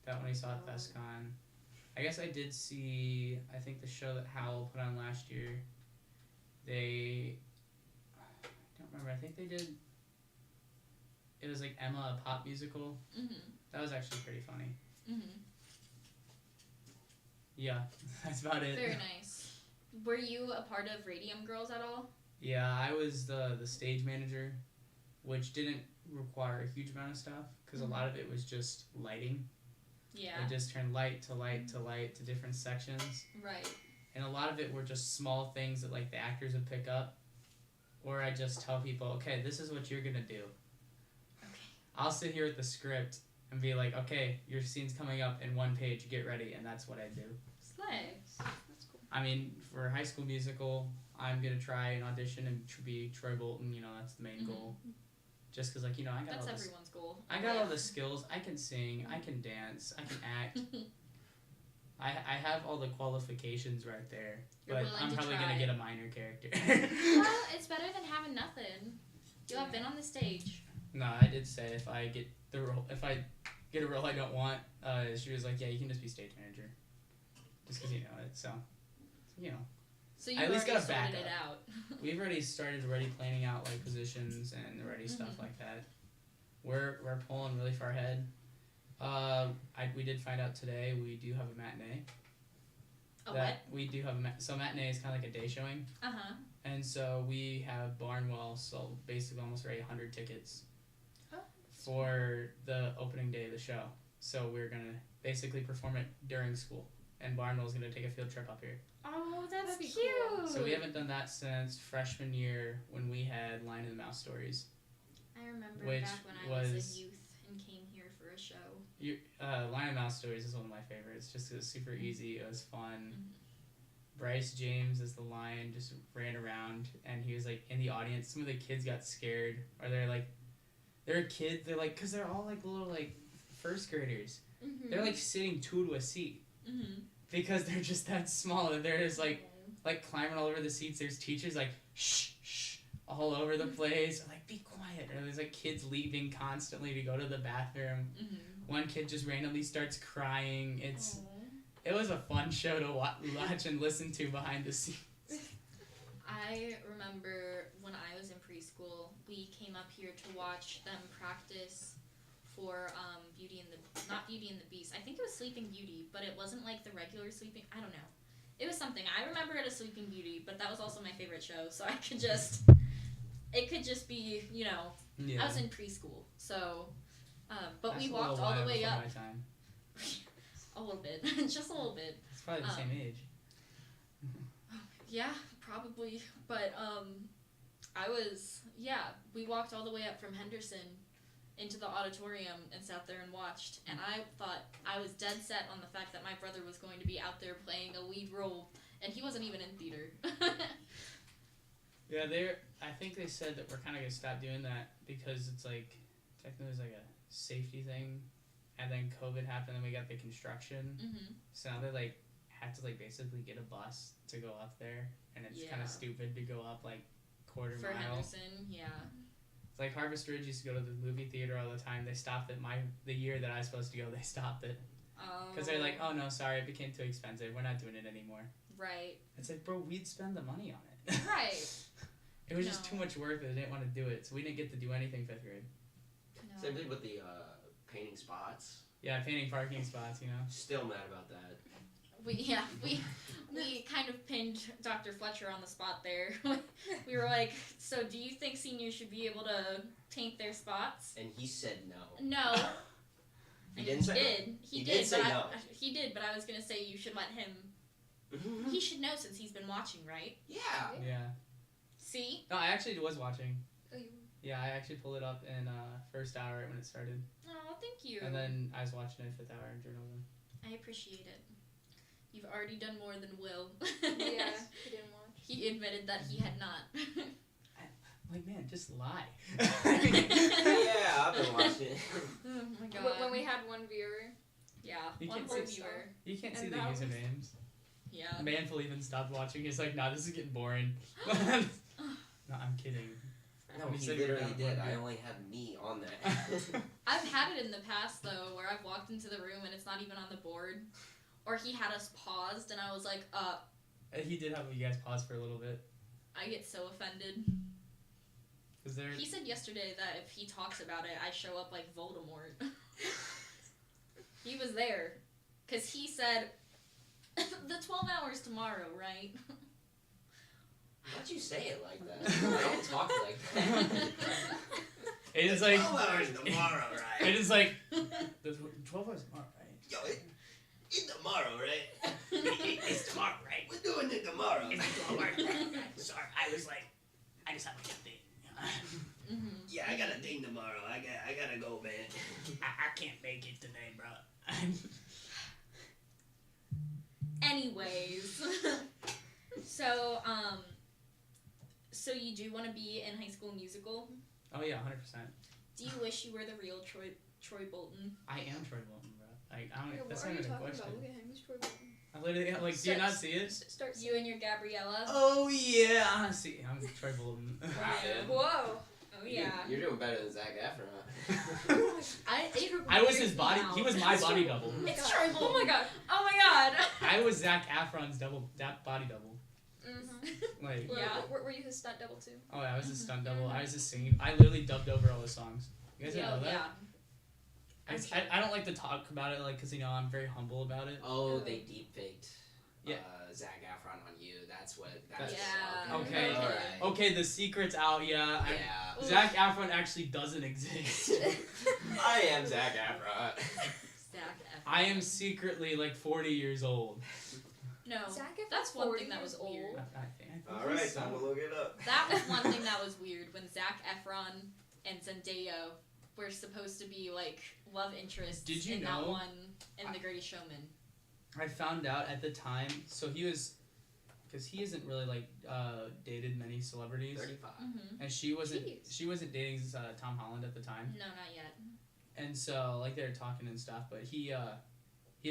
That one I saw at ThesCon. I guess I did see. I think the show that Howl put on last year. I don't remember. I think they did. It was like Emma, a pop musical. That was actually pretty funny. Yeah, that's about it. Very nice. Were you a part of Radium Girls at all? Yeah, I was the stage manager, which didn't require a huge amount of stuff because a lot of it was just lighting. Yeah. I just turned light to light to light to different sections. Right. And a lot of it were just small things that like the actors would pick up, or I just tell people, okay, this is what you're gonna do. Okay. I'll sit here with the script and be like, okay, your scene's coming up in 1 page, get ready, and that's what I do. Slay. That's cool. I mean, for High School Musical, I'm gonna try and audition and be Troy Bolton. You know, that's the main goal. Just because, like, you know, I got That's all this. everyone's goal. I got all the skills. I can sing. I can dance. I can act. I have all the qualifications right there. You're but willing I'm to probably try. gonna get a minor character. Well, it's better than having nothing. You have been on the stage. No, I did say if I get a role I don't want, she was like, yeah, you can just be stage manager. Just because you know it, so you know. So you I at least already got a backup. sorted it out. We've already started planning out like positions and already stuff like that. We're pulling really far ahead. We did find out today we do have a matinee. What? We do have so matinee is kind of like a day showing. And so we have Barnwell sold basically almost 100 tickets for the opening day of the show. So we're gonna basically perform it during school, and Barnwell's gonna take a field trip up here. Oh, that's That'd be cute. cool. So we haven't done that since freshman year when we had Line of the Mouse stories. I remember Which back when I was a youth and came here for a show. Line of Mouse stories is one of my favorites. Just 'cause it was super easy. It was fun. Bryce James as the lion just ran around, and he was like in the audience. Some of the kids got scared, or they're kids. They're like, cause they're all like little like first graders. They're like sitting 2 to a seat because they're just that small, and they're just like climbing all over the seats. There's teachers like shh shh all over the place, like be quiet. And there's like kids leaving constantly to go to the bathroom. One kid just randomly starts crying. It was a fun show to watch and listen to behind the scenes. I remember when I was in preschool, we came up here to watch them practice for not Beauty and the Beast. I think it was Sleeping Beauty, but it wasn't like the regular Sleeping. I don't know. It was something. I remember it as Sleeping Beauty, but that was also my favorite show. So it could just be, you know. Yeah. I was in preschool, so. But That's we a little walked all the while way before up. my time. A little bit, just a little bit. It's probably the same age. Yeah, probably. But we walked all the way up from Henderson into the auditorium and sat there and watched. And I thought I was dead set on the fact that my brother was going to be out there playing a lead role, and he wasn't even in theater. Yeah, I think they said that we're kind of gonna stop doing that because it's like technically it was like a safety thing, and then COVID happened, and we got the construction. Mm-hmm. So now they like have to like basically get a bus to go up there, and it's kind Yeah. of stupid to go up like quarter For mile. Henderson, yeah. It's like Harvest Ridge used to go to the movie theater all the time. They stopped it the year that I was supposed to go. They stopped it because they're like, oh no, sorry, it became too expensive. We're not doing it anymore. Right. It's like, bro, we'd spend the money on it. Right. It was just too much work that I didn't want to do it, so we didn't get to do anything 5th grade. No. Same thing with the painting spots. Yeah, painting parking spots, you know. Still mad about that. We kind of pinned Dr. Fletcher on the spot there. We were like, so do you think seniors should be able to paint their spots? And he said no. No. He didn't say no? He did say no. He did, but I was gonna say you should let him. He should know since he's been watching, right? Yeah. Yeah. See? No, I actually was watching. Oh, you. Yeah, I actually pulled it up in first hour when it started. Oh, thank you. And then I was watching it 5th hour in journalism. I appreciate it. You've already done more than Will. Yeah, he didn't watch. He admitted that he had not. Like, man, just lie. Yeah, I've been watching it. Oh my god. When we had one viewer. Yeah, You one can't more see- viewer. You can't And see the that was- usernames. Yeah. Manful even stopped watching. He's like, nah, this is getting boring. No, I'm kidding. No, When he said we were literally down did. one I viewer. only had me on that. I've had it in the past though, where I've walked into the room and it's not even on the board, or he had us paused and I was like, He did have you guys pause for a little bit. I get so offended. Was there? He said yesterday that if he talks about it, I show up like Voldemort. He was there, cause he said, the 12 hours tomorrow, right? Why'd you say it like that? I don't talk like that. It is like 12 hours tomorrow, right? It is like the 12 hours tomorrow, right? Yo, it's tomorrow, right? It's tomorrow, right? We're doing it tomorrow. It's 12 hours, right? Sorry, I just have a thing. Mm-hmm. Yeah, I got a thing tomorrow. I gotta go, man. I can't make it today, bro. Anyways, so you do want to be in High School Musical? Oh yeah, 100%. Do you wish you were the real Troy Bolton? I am Troy Bolton, bro. Like, I don't. Yeah, That's what are not you even a talking question. about? Look at him. He's Troy Bolton. I literally like. Do you not see it? Start. You and your Gabriella? Oh yeah. See, I'm Troy Bolton. Whoa. Oh yeah. You're doing better than Zac Efron. I was his body. He was my body double. It's Troy Bolton. Oh my god. Oh my god. I was Zac Efron's body double. Mm-hmm. Like. Yeah. Were you his stunt double too? Oh, I was his stunt double. I was his singing. I literally dubbed over all his songs. You guys didn't know that? Yeah. I don't like to talk about it, like, because, you know, I'm very humble about it. Oh, they deep faked. Yeah. Zac Efron on you. That's what. Yeah. Okay. All right. Okay, the secret's out. Yeah. Yeah. Zac Efron actually doesn't exist. I am Zac Efron. Zac Efron. I am secretly like 40 years old. No. Zac Efron's That's one 40 thing that was years weird. old. I think All right, time to look it up. That was one thing that was weird when Zac Efron and Zendaya were supposed to be like love interests. Did you in know? that one in The Greatest Showman? I found out at the time. So he was, because he isn't really like dated many celebrities. 35. Mm-hmm. And she wasn't. Jeez. She wasn't dating Tom Holland at the time. No, not yet. And so like they were talking and stuff, but he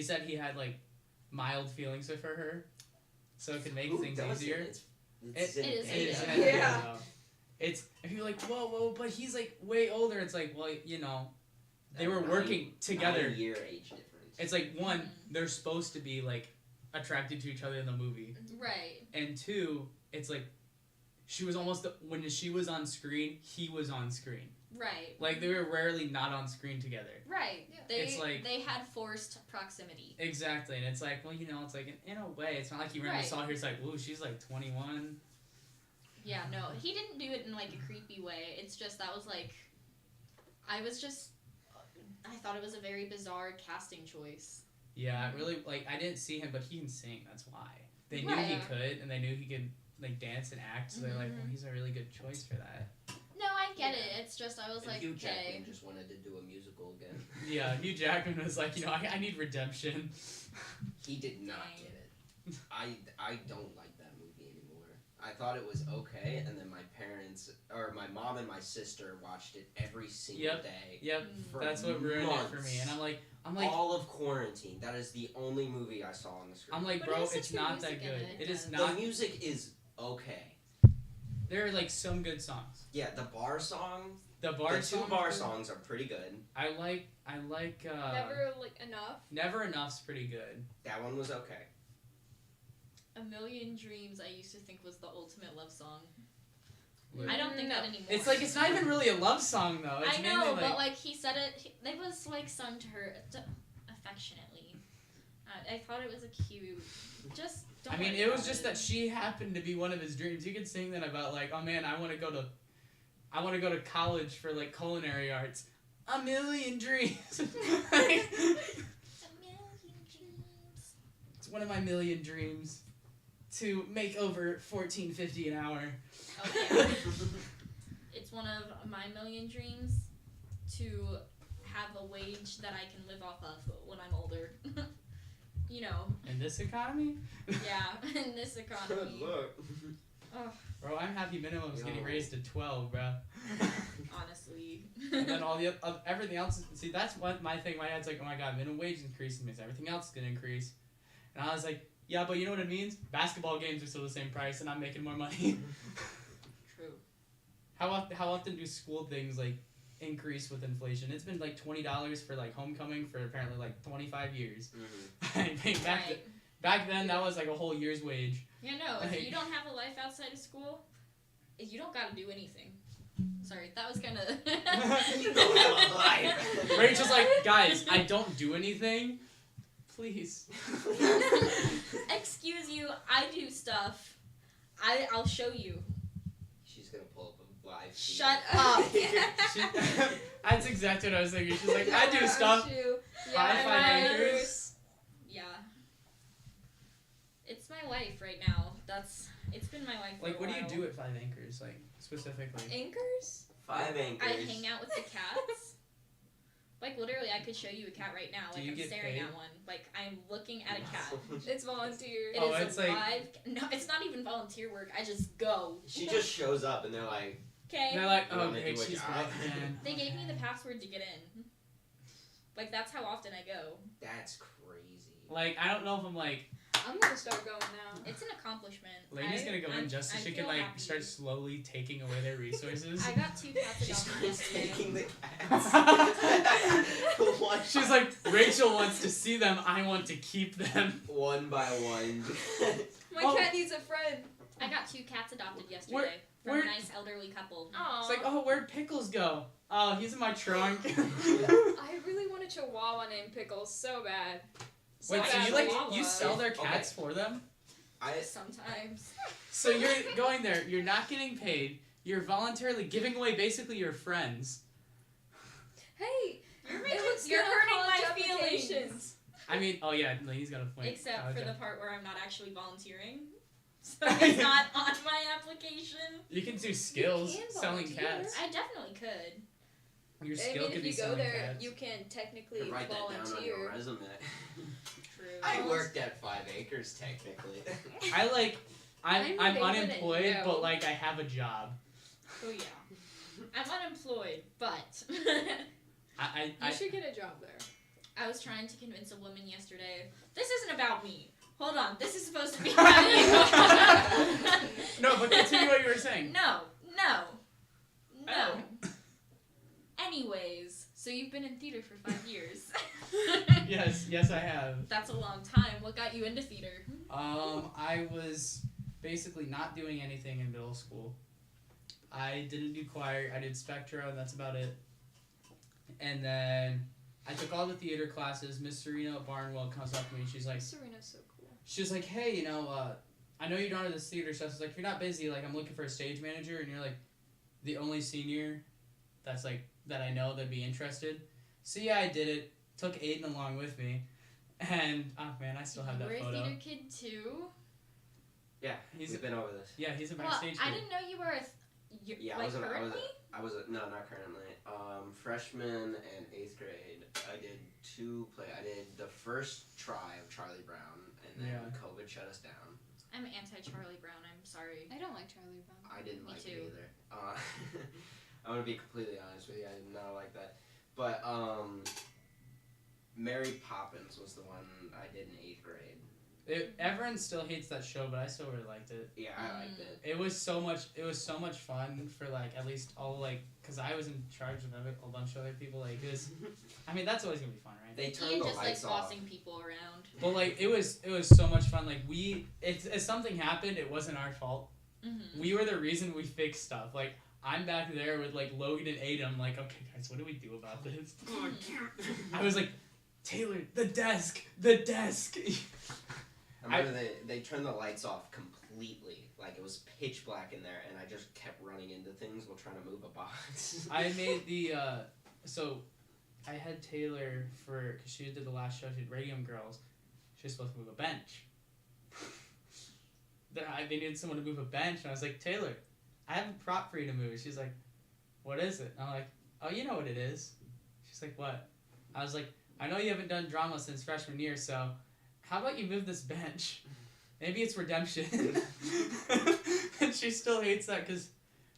said he had like mild feelings for her, so it could make Who things doesn't? easier. It is. Zendaya, Yeah. though. It's if you're like whoa, but he's like way older. It's like well you know, they were working together. 9-year age difference. It's like one, they're supposed to be like attracted to each other in the movie, Right. and two, it's like she was almost when she was on screen, he was on screen. Right. Like they were rarely not on screen together. Right. Yeah. It's like- they had forced proximity. Exactly, and it's like well you know it's like in a way it's not like you randomly Right. saw her. It's like ooh she's like 21. Yeah, no, he didn't do it in like a creepy way. It's just that was like, I thought it was a very bizarre casting choice. Yeah, really like I didn't see him, but he can sing. That's why they knew he Right. could, and they knew he could like dance and act. So they're like, well, Mhm. he's a really good choice for that. No, I get it. It's just I was And like, Hugh okay. Jackman just wanted to do a musical again. Yeah, Hugh Jackman was like, you know, I need redemption. He did not Dang. get it. I don't like that movie anymore. I thought it was okay, and then my parents, or my mom and my sister watched it every single day. Yep. For That's what ruined it for me. And I'm like, all of quarantine. That is the only movie I saw on the screen. I'm like, bro, it's not that good. It is not. The music is okay. There are like some good songs. Yeah, the bar songs. The two bar songs are pretty good. I like. Never like enough. Never Enough's pretty good. That one was okay. A Million Dreams I used to think was the ultimate love song. Weird. I don't think that anymore. It's like it's not even really a love song though. It's I know, mainly, but like he said it was like sung to her affectionately. I thought it was a cute. Just don't. I mean, worry it was about just that she happened to be one of his dreams. You could sing that about like, oh man, I want to go to college for like culinary arts. A million dreams. It's one of my million dreams to make over $14.50 an hour. Okay. It's one of my million dreams to have a wage that I can live off of when I'm older. You know. In this economy? Yeah, in this economy. Good luck. Ugh. Bro, I'm happy minimum's getting raised to 12, bro. Honestly. And then all the everything else. See, that's what my thing. My dad's like, oh my god, minimum wage increase means everything else is gonna increase. And I was like, yeah, but you know what it means? Basketball games are still the same price, and I'm making more money. True. How often do school things like increase with inflation? It's been like $20 for like homecoming for apparently like 25 years. Mm-hmm. I think back then that was like a whole year's wage. Yeah, no, Like, if you don't have a life outside of school, you don't gotta do anything. Sorry, that was kind of... You don't have a life. Rachel's like, guys, I don't do anything. Please. Excuse you, I do stuff. I'll show you. She's gonna pull up a live feed. Shut up. That's exactly what I was thinking. She's like, I do stuff. Yeah, 5 acres. Yeah. It's my life right now. It's been my life for Like, a what do you while. do at 5 acres, like, specifically? Anchors? 5 acres. I hang out with the cats. Like, literally, I could show you a cat right now. Do Like, you I'm get staring paid? at one. Like, I'm looking at a cat. It's volunteer. It is it's a like- live... No, it's not even volunteer work. I just go. She just shows up and they're like, Okay. And they're like, You oh, wanna great, do a she's job? back, man. They gave me the password to get in. Like, that's how often I go. that's crazy. Like, I don't know if I'm like, I'm gonna start going now. It's an accomplishment. Lady's gonna go in just so I she can, feel like, happy. start slowly taking away their resources. I got 2 cats She adopted starts yesterday. taking the cats. One She's like, Rachel wants to see them, I want to keep them. one by one. My Oh. cat needs a friend. I got 2 cats adopted yesterday from where- a nice elderly couple. Aww. It's like, oh, where'd Pickles go? Oh, he's in my trunk. I really want a chihuahua named Pickles so bad. Wait, so bad, you like Chihuahua. you sell their cats for them? Sometimes. So you're going there, you're not getting paid, you're voluntarily giving away basically your friends. Hey, You're good on hurting college my feelings. applications. I mean, oh yeah, Lainey's got a point. Except for Okay. the part where I'm not actually volunteering. So it's not on my application. You can do skills, can selling volunteer. cats. I definitely could. Your I skill mean, could if be you go selling there, cats. you can technically Write that down on your volunteer. resume. True. I worked at 5 acres technically. I'm I'm unemployed, wouldn't but know. like I have a job. Oh yeah. I'm unemployed, but I You should get a job there. I was trying to convince a woman yesterday. This isn't about me. Hold on. This is supposed to be about you. No, but continue what you were saying. No. Anyways, so you've been in theater for 5 years. Yes, I have. That's a long time. What got you into theater? I was basically not doing anything in middle school. I didn't do choir. I did Spectra, and that's about it. And then I took all the theater classes. Miss Serena at Barnwell comes up to me and she's like, Serena's so cool. she's like, hey, I know you're not at this theater stuff. She's like, if you're not busy, like, I'm looking for a stage manager, and you're like the only senior that's like that I know that'd be interested. So yeah, I did it. Took Aiden along with me, and oh man, I still have You that were a photo. theater kid too? Yeah, we've been over this. Yeah, he's a Well, backstage I kid. didn't know you were Yeah, like I currently? was no, not currently. Freshman and 8th grade, I did 2 play. I did the first try of Charlie Brown, and then Yeah. COVID shut us down. I'm anti-Charlie Brown. I'm sorry. I don't like Charlie Brown. I didn't Me like too. it either. I'm gonna be completely honest with you. I did not like that. But Mary Poppins was the one I did in 8th grade. Everyone still hates that show, but I still really liked it. Yeah, I liked it. It was so much fun for like at least all like because I was in charge of a bunch of other people. Like it was, I mean that's always gonna be fun, right? They turned Ian the just lights like off. bossing people around. But like it was so much fun. Like if something happened, it wasn't our fault. Mm-hmm. We were the reason we fixed stuff. Like I'm back there with like Logan and Adam. Like okay guys, what do we do about this? I was like, Taylor, the desk. I remember they turned the lights off completely. Like, it was pitch black in there, and I just kept running into things while trying to move a box. I made the, so I had Taylor because she did the last show, she did Radium Girls. She was supposed to move a bench. They needed someone to move a bench, and I was like, Taylor, I have a prop for you to move. She's like, what is it? And I'm like, oh, you know what it is. She's like, what? I was like, I know you haven't done drama since freshman year, so how about you move this bench? Maybe it's redemption. And she still hates that because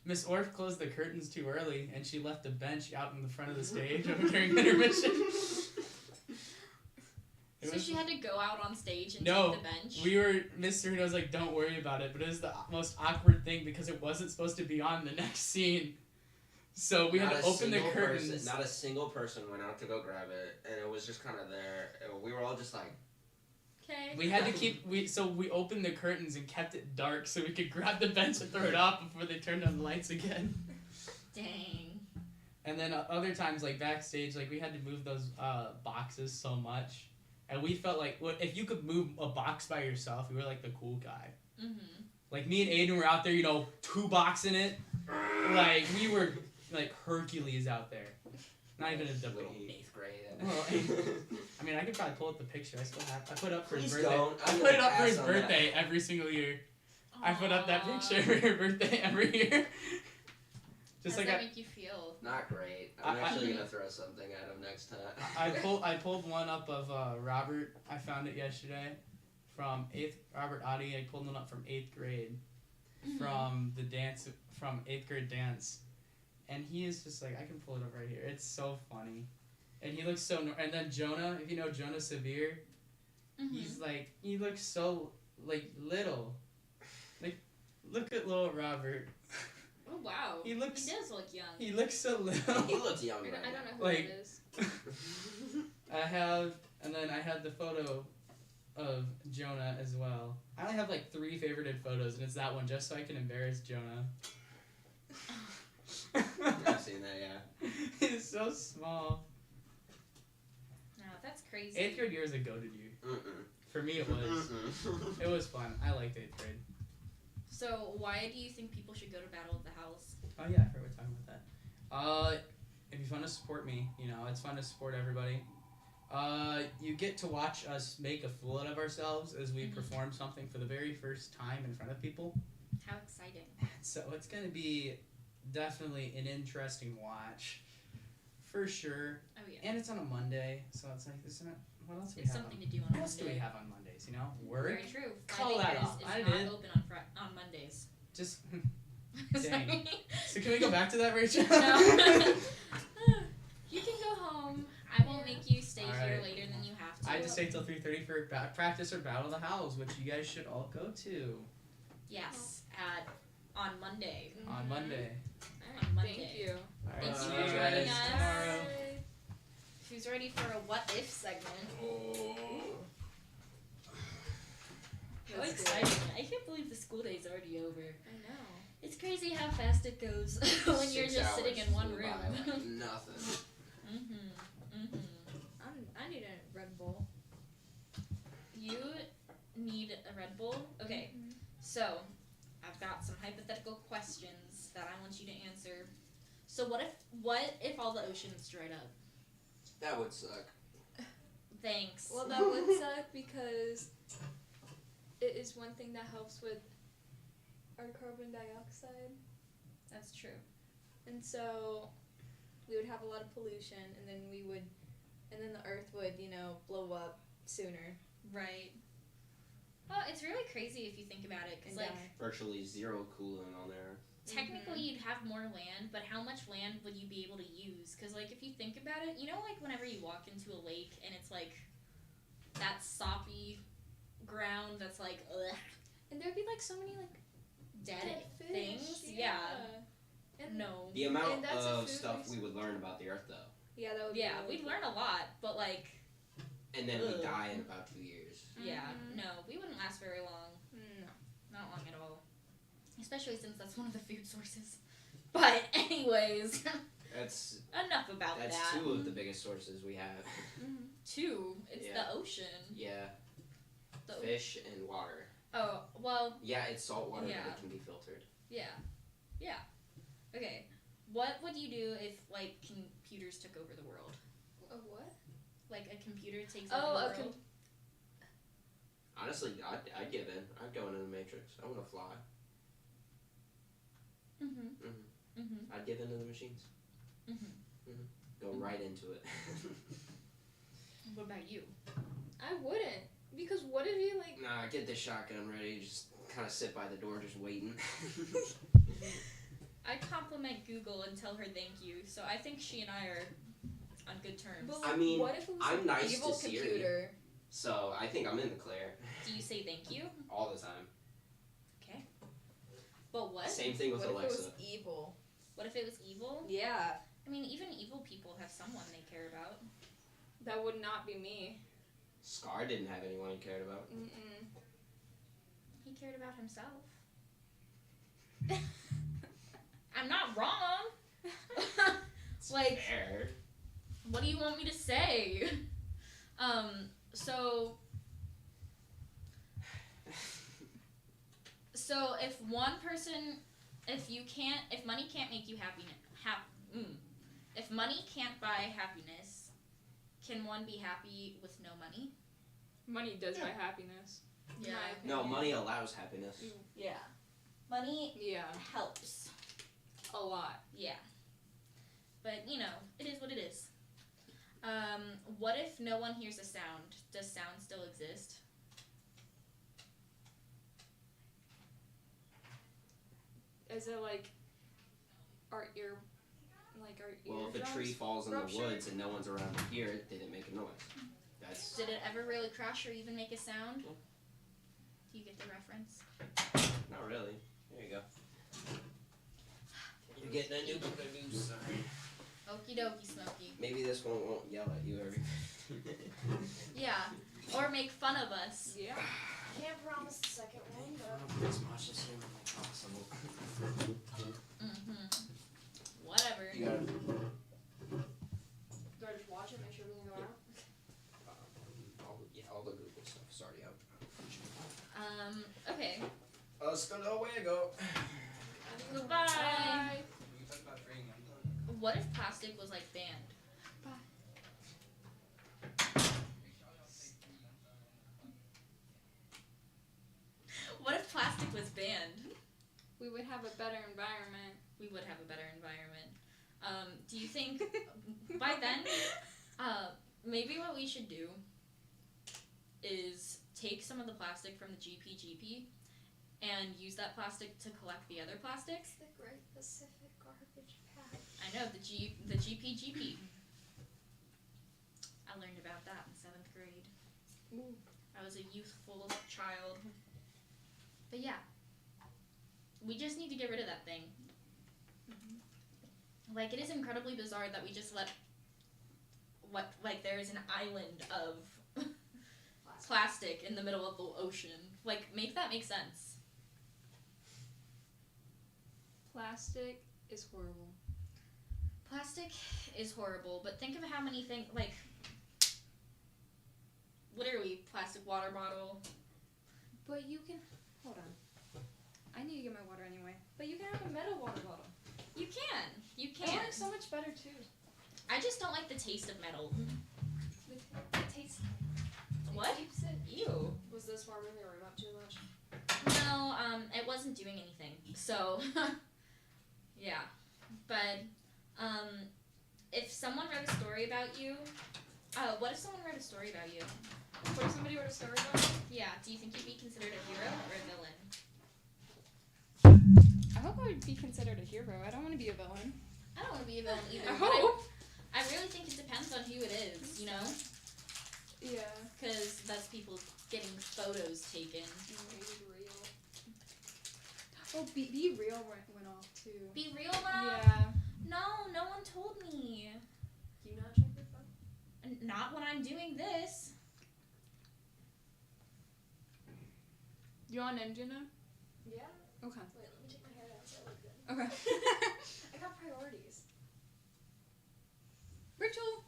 Miss Orff closed the curtains too early and she left the bench out in the front of the stage during intermission. So she had to go out on stage and No, take the bench? Miss Serena was like, don't worry about it, but it was the most awkward thing because it wasn't supposed to be on the next scene. So we had to open the curtains. Not a single person went out to go grab it, and it was just kind of there. We were all just like, okay. We had to we opened the curtains and kept it dark so we could grab the bench and throw it off before they turned on the lights again. Dang. And then other times, like backstage, like we had to move those boxes so much, and we felt like if you could move a box by yourself, you were like the cool guy. Mm-hmm. Like me and Aiden were out there, 2-boxing it. Like we were like Hercules out there. Not even a debate. 8th grade. Well, I mean, I could probably pull up the picture. I put up for his Please birthday. don't. I put it up for his birthday every single year. Aww. I put up that picture for your birthday every year. How does that make you feel? Not great. I'm actually gonna throw something at him next time. I pulled one up of Robert. I found it yesterday from Robert Oddie. I pulled one up from 8th grade, from 8th grade dance, and he is just like I can pull it up right here. It's so funny, and he looks so. And then Jonah, if you know Jonah Severe, he's like he looks so like little, like look at little Robert. Oh wow. He does look young. He looks so little. He looks young. I don't know who like, that is. I had the photo of Jonah as well. I only have like 3 favorited photos, and it's that one just so I can embarrass Jonah. I've seen that, yeah. He's so small. No, that's crazy. 8th grade year is a goated year. Mm-mm. For me, it was. It was fun. I liked 8th grade. So why do you think people should go to Battle of the House? Oh yeah, I heard we're talking about that. It'd be fun to support me. It's fun to support everybody. You get to watch us make a fool out of ourselves as we perform something for the very first time in front of people. How exciting. So it's going to be definitely an interesting watch. For sure. Oh, yeah. And it's on a Monday, so it's like, what else do we It's have something on, to do on a What else do we Monday. have on Mondays, Work? Very true. Call that Friday off. is I not did. open on Mondays. Just, dang. So can we go back to that, Rachel? No. You can go home. I won't make you stay All here right. later than you have to. I had to stay till 3:30 for practice or Battle of the Howls, which you guys should all go to. Yes, on Monday. On Monday. On Monday. Thank you. All right, Thank see you you for guys joining us. tomorrow. Who's ready for a what if segment? So exciting. I can't believe the school day is already over. I know. It's crazy how fast it goes when you're 6 just sitting hours in one flew room. by like nothing. I need a Red Bull. You need a Red Bull? Okay, so I've got some hypothetical questions that I want you to answer. So what if all the oceans dried up? That would suck. Thanks. Well, that would suck because it is one thing that helps with our carbon dioxide. That's true. And so we would have a lot of pollution, and then the earth would, blow up sooner. Right. Well, it's really crazy if you think about it, because, like, Virtually zero cooling on there. technically you'd have more land, but how much land would you be able to use? Because, like, if you think about it, you know, like, whenever you walk into a lake and it's, like, that soppy ground that's, like, ugh. And there'd be, like, so many, like, Dead fish. things? Yeah. And No. The amount and that's a of food stuff waste. we would learn about the Earth, though. Yeah, that would be Yeah, really we'd cool. learn a lot, but, like, And then Ugh. we die in about 2 years. yeah, no, we wouldn't last very long. No. Not long at all. Especially since that's one of the food sources. But, anyways, That's enough about that's that. 2 of the biggest sources we have. 2? It's Yeah. the ocean. Yeah. The Fish and water. Oh, well, Yeah, it's salt water, Yeah. but it can be filtered. yeah. Yeah. Okay. What would you do if, like, computers took over the world? A what? Like, a computer takes Oh, over a the world? Honestly, I'd give in. I'd go into the Matrix. I want to fly. I'd give into the machines. Go right into it. What about you? I wouldn't. Because what if you, like... Nah, get the shotgun ready. Just kind of sit by the door, just waiting. I'd compliment Google and tell her thank you, so I think she and I are on good terms. But, I mean, what if it was I'm an nice evil to Siri. computer? So I think I'm in the clear Do you say thank you? all the time. Okay. But what? Same thing with What Alexa. if it was evil? What if it was evil? Yeah. I mean, even evil people have someone they care about. That would not be me. Scar didn't have anyone he cared about. Mm-mm. He cared about himself. I'm not wrong. Like, Fair. what do you want me to say? So if one person, if money can't make you if money can't buy happiness, can one be happy with no money? Money does buy happiness. in my No, opinion. money allows happiness. Yeah. Money Yeah. helps. A lot. Yeah. But, you know, it is what it is. What if no one hears a sound? Does sound still exist? Is it like our ear, Well, if a tree falls in the woods and no one's around to hear it, did it make a noise? That's Did it ever really crash or even make a sound? Do you get the reference? not really. There you go. You're getting a new boogaloo, sorry. Okie dokie, Smokey. Maybe this one won't yell at you every. Yeah. Or make fun of us. Yeah. Can't promise the second one, but As much as humanly possible. Whatever. You gotta. do I just watch it, make sure it doesn't go out? All the Google stuff is already out. Okay. Hasta luego. Goodbye. We talked about bringing them. What if plastic was like banned? What if plastic was banned? We would have a better environment. We would have a better environment. Do you think by then, maybe what we should do is take some of the plastic from the GPGP and use that plastic to collect the other plastics? The Great Pacific Garbage Patch. I know, the GPGP. I learned about that in 7th grade. Ooh. I was a youthful child. But yeah. We just need to get rid of that thing. Like, it is incredibly bizarre that we just let there is an island of plastic in the middle of the ocean. Like, make that make sense. Plastic is horrible. Plastic is horrible, but think of how many things, like, literally, plastic water bottle. But you can... Hold on. I need to get my water anyway. But you can have a metal water bottle. You can. You It can. works so much better, too. I just don't like the taste of metal. It tastes... What? keeps it... Ew. Was this warming the room up too much? No, it wasn't doing anything. So, yeah. But, if someone wrote a story about you, what if someone wrote a story about you? What if somebody wrote a story about it? Yeah, do you think you'd be considered be considered a hero. I don't want to be a villain. I don't want to be a villain either. I but hope. I really think it depends on who it is, you know? Yeah. Because that's people getting photos taken. Real. Oh, be real went off too. Be real went off? Yeah. No one told me. Do you not check your phone? Not when I'm doing this. You on Ninja now? Yeah. Okay. Wait, let me take my hair out so I look good. Okay. I got priorities. Rachel.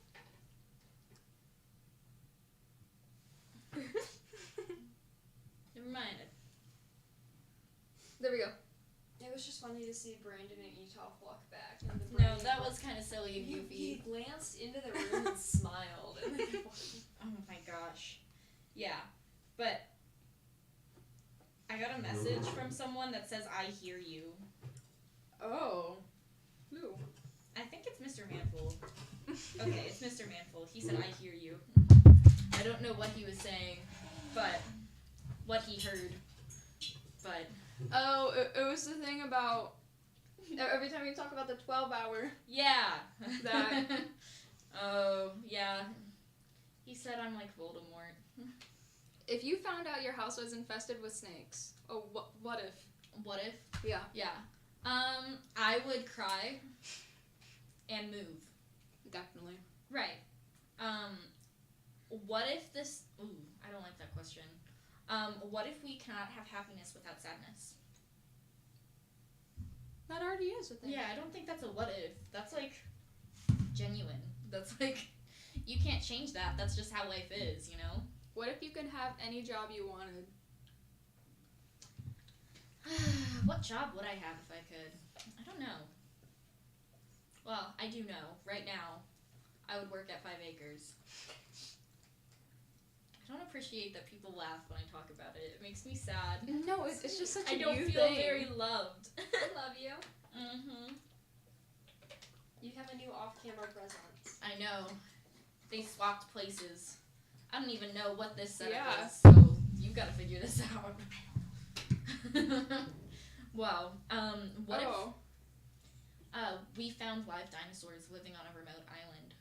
Never mind. There we go. It was just funny to see Brandon and Etolf walk back. And the No, Brandon that was kind of silly and He goofy. glanced into the room and smiled. And then he walked. Oh my gosh. Yeah. But I got a message from someone that says, I hear you. Oh. Who? I think it's Mr. Manful. Okay, it's Mr. Manful. He said, I hear you. I don't know what he was saying, but what he heard. But Oh, it was the thing about every time you talk about the 12-hour. yeah. That. Oh, yeah. He said I'm like Voldemort. If you found out your house was infested with snakes, oh, what if? What if? Yeah. Yeah. I would cry and move. Definitely. Right. What if this... Ooh, I don't like that question. What if we cannot have happiness without sadness? That already is a thing. Yeah, I don't think that's a what if. That's, like, genuine. That's, like, you can't change that. That's just how life is, you know? What if you could have any job you wanted? What job would I have if I could? I don't know. Well, I do know. Right now, I would work at 5 Acres. I don't appreciate that people laugh when I talk about it. It makes me sad. No, it's just such a I don't you feel thing. very loved. I love you. Mm-hmm. You have a new off-camera presence. I know. They swapped places. I don't even know what this setup Yeah. is, so you gotta figure this out. Wow. What if we found live dinosaurs living on a remote island?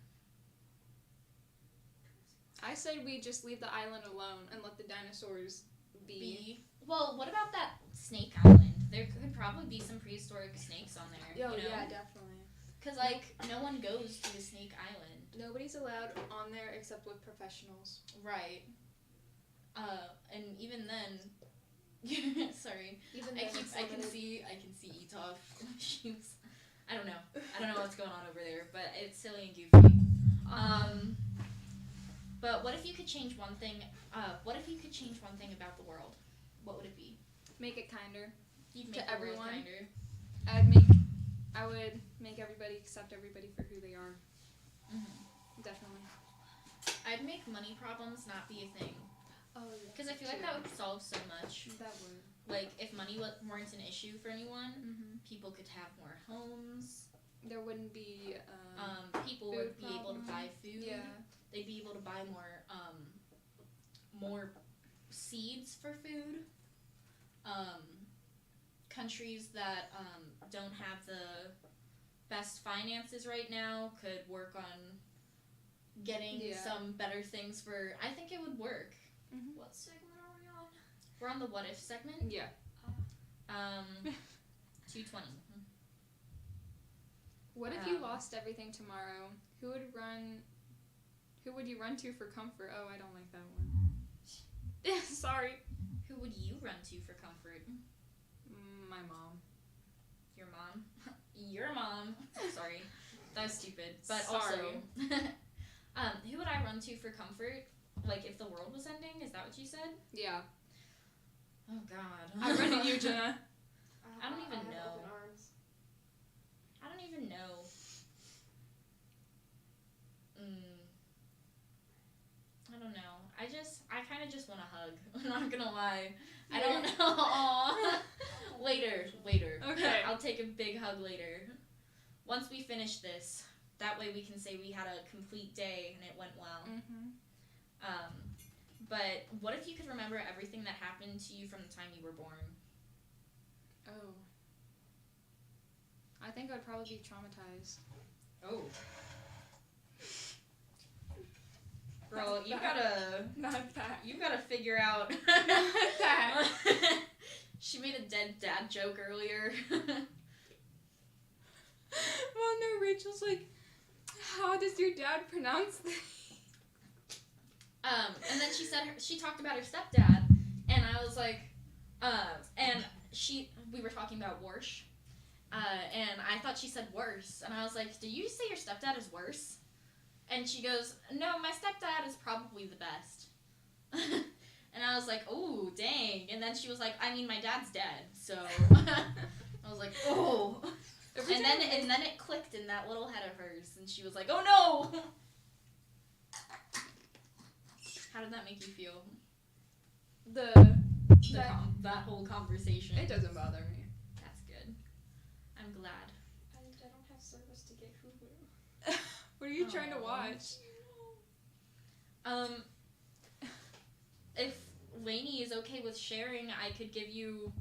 I said we just leave the island alone and let the dinosaurs be. Well, what about that snake island? There could probably be some prehistoric snakes on there. Oh, you know? yeah, definitely. Because, like, no one goes to the snake island. Nobody's allowed on there except with professionals. Right. And even then... Sorry. Even I then, it's can limited. see Etolf. I don't know what's going on over there, but it's silly and goofy. But what if you could change one thing? What if you could change one thing about the world? What would it be? Make it kinder. You'd make to the world everyone. kinder. I would make everybody accept everybody for who they are. Mm-hmm. Definitely. I'd make money problems not be a thing. Oh, yeah. Because I feel like that would solve so much. That would. Like, if money weren't an issue for anyone, Mm-hmm. people could have more homes. There wouldn't be People food would be able to problem. buy food. Yeah. They'd be able to buy more seeds for food. Countries that don't have the best finances right now could work on getting some better things for... I think it would work. Mm-hmm. What segment are we on? We're on the what if segment. Yeah. 220. What if you lost everything tomorrow? Who would you run to for comfort? Oh, I don't like that one. Sorry. Who would you run to for comfort? My mom. Your mom? Your mom. Sorry. That was stupid. But Sorry. also, who would I run to for comfort? Like, if the world was ending? Is that what you said? Yeah. Oh, God. I run to you, Jenna. I don't even have know. open arms. I don't even know. I don't know. I kind of just want a hug. I'm not gonna lie. I don't know. Aw. Later. Okay. I'll take a big hug later. Once we finish this, that way we can say we had a complete day and it went well. Mm-hmm. But what if you could remember everything that happened to you from the time you were born? Oh. I think I'd probably be traumatized. Oh. Girl, you gotta. Not that. You gotta figure out. Not that. She made a dead dad joke earlier. Well, no, Rachel's like, how does your dad pronounce this? And then she talked about her stepdad, and I was like, and we were talking about Warsh, and I thought she said worse, and I was like, did you say your stepdad is worse? And she goes, no, my stepdad is probably the best. And I was like, oh, dang. And then she was like, I mean, my dad's dead, so I was like, oh. And then it clicked in that little head of hers, and she was like, oh no. How did that make you feel? That whole conversation. It doesn't bother me. That's good. I'm glad. I don't have service to get Hulu. What are you trying to watch? If Laney is okay with sharing, I could give you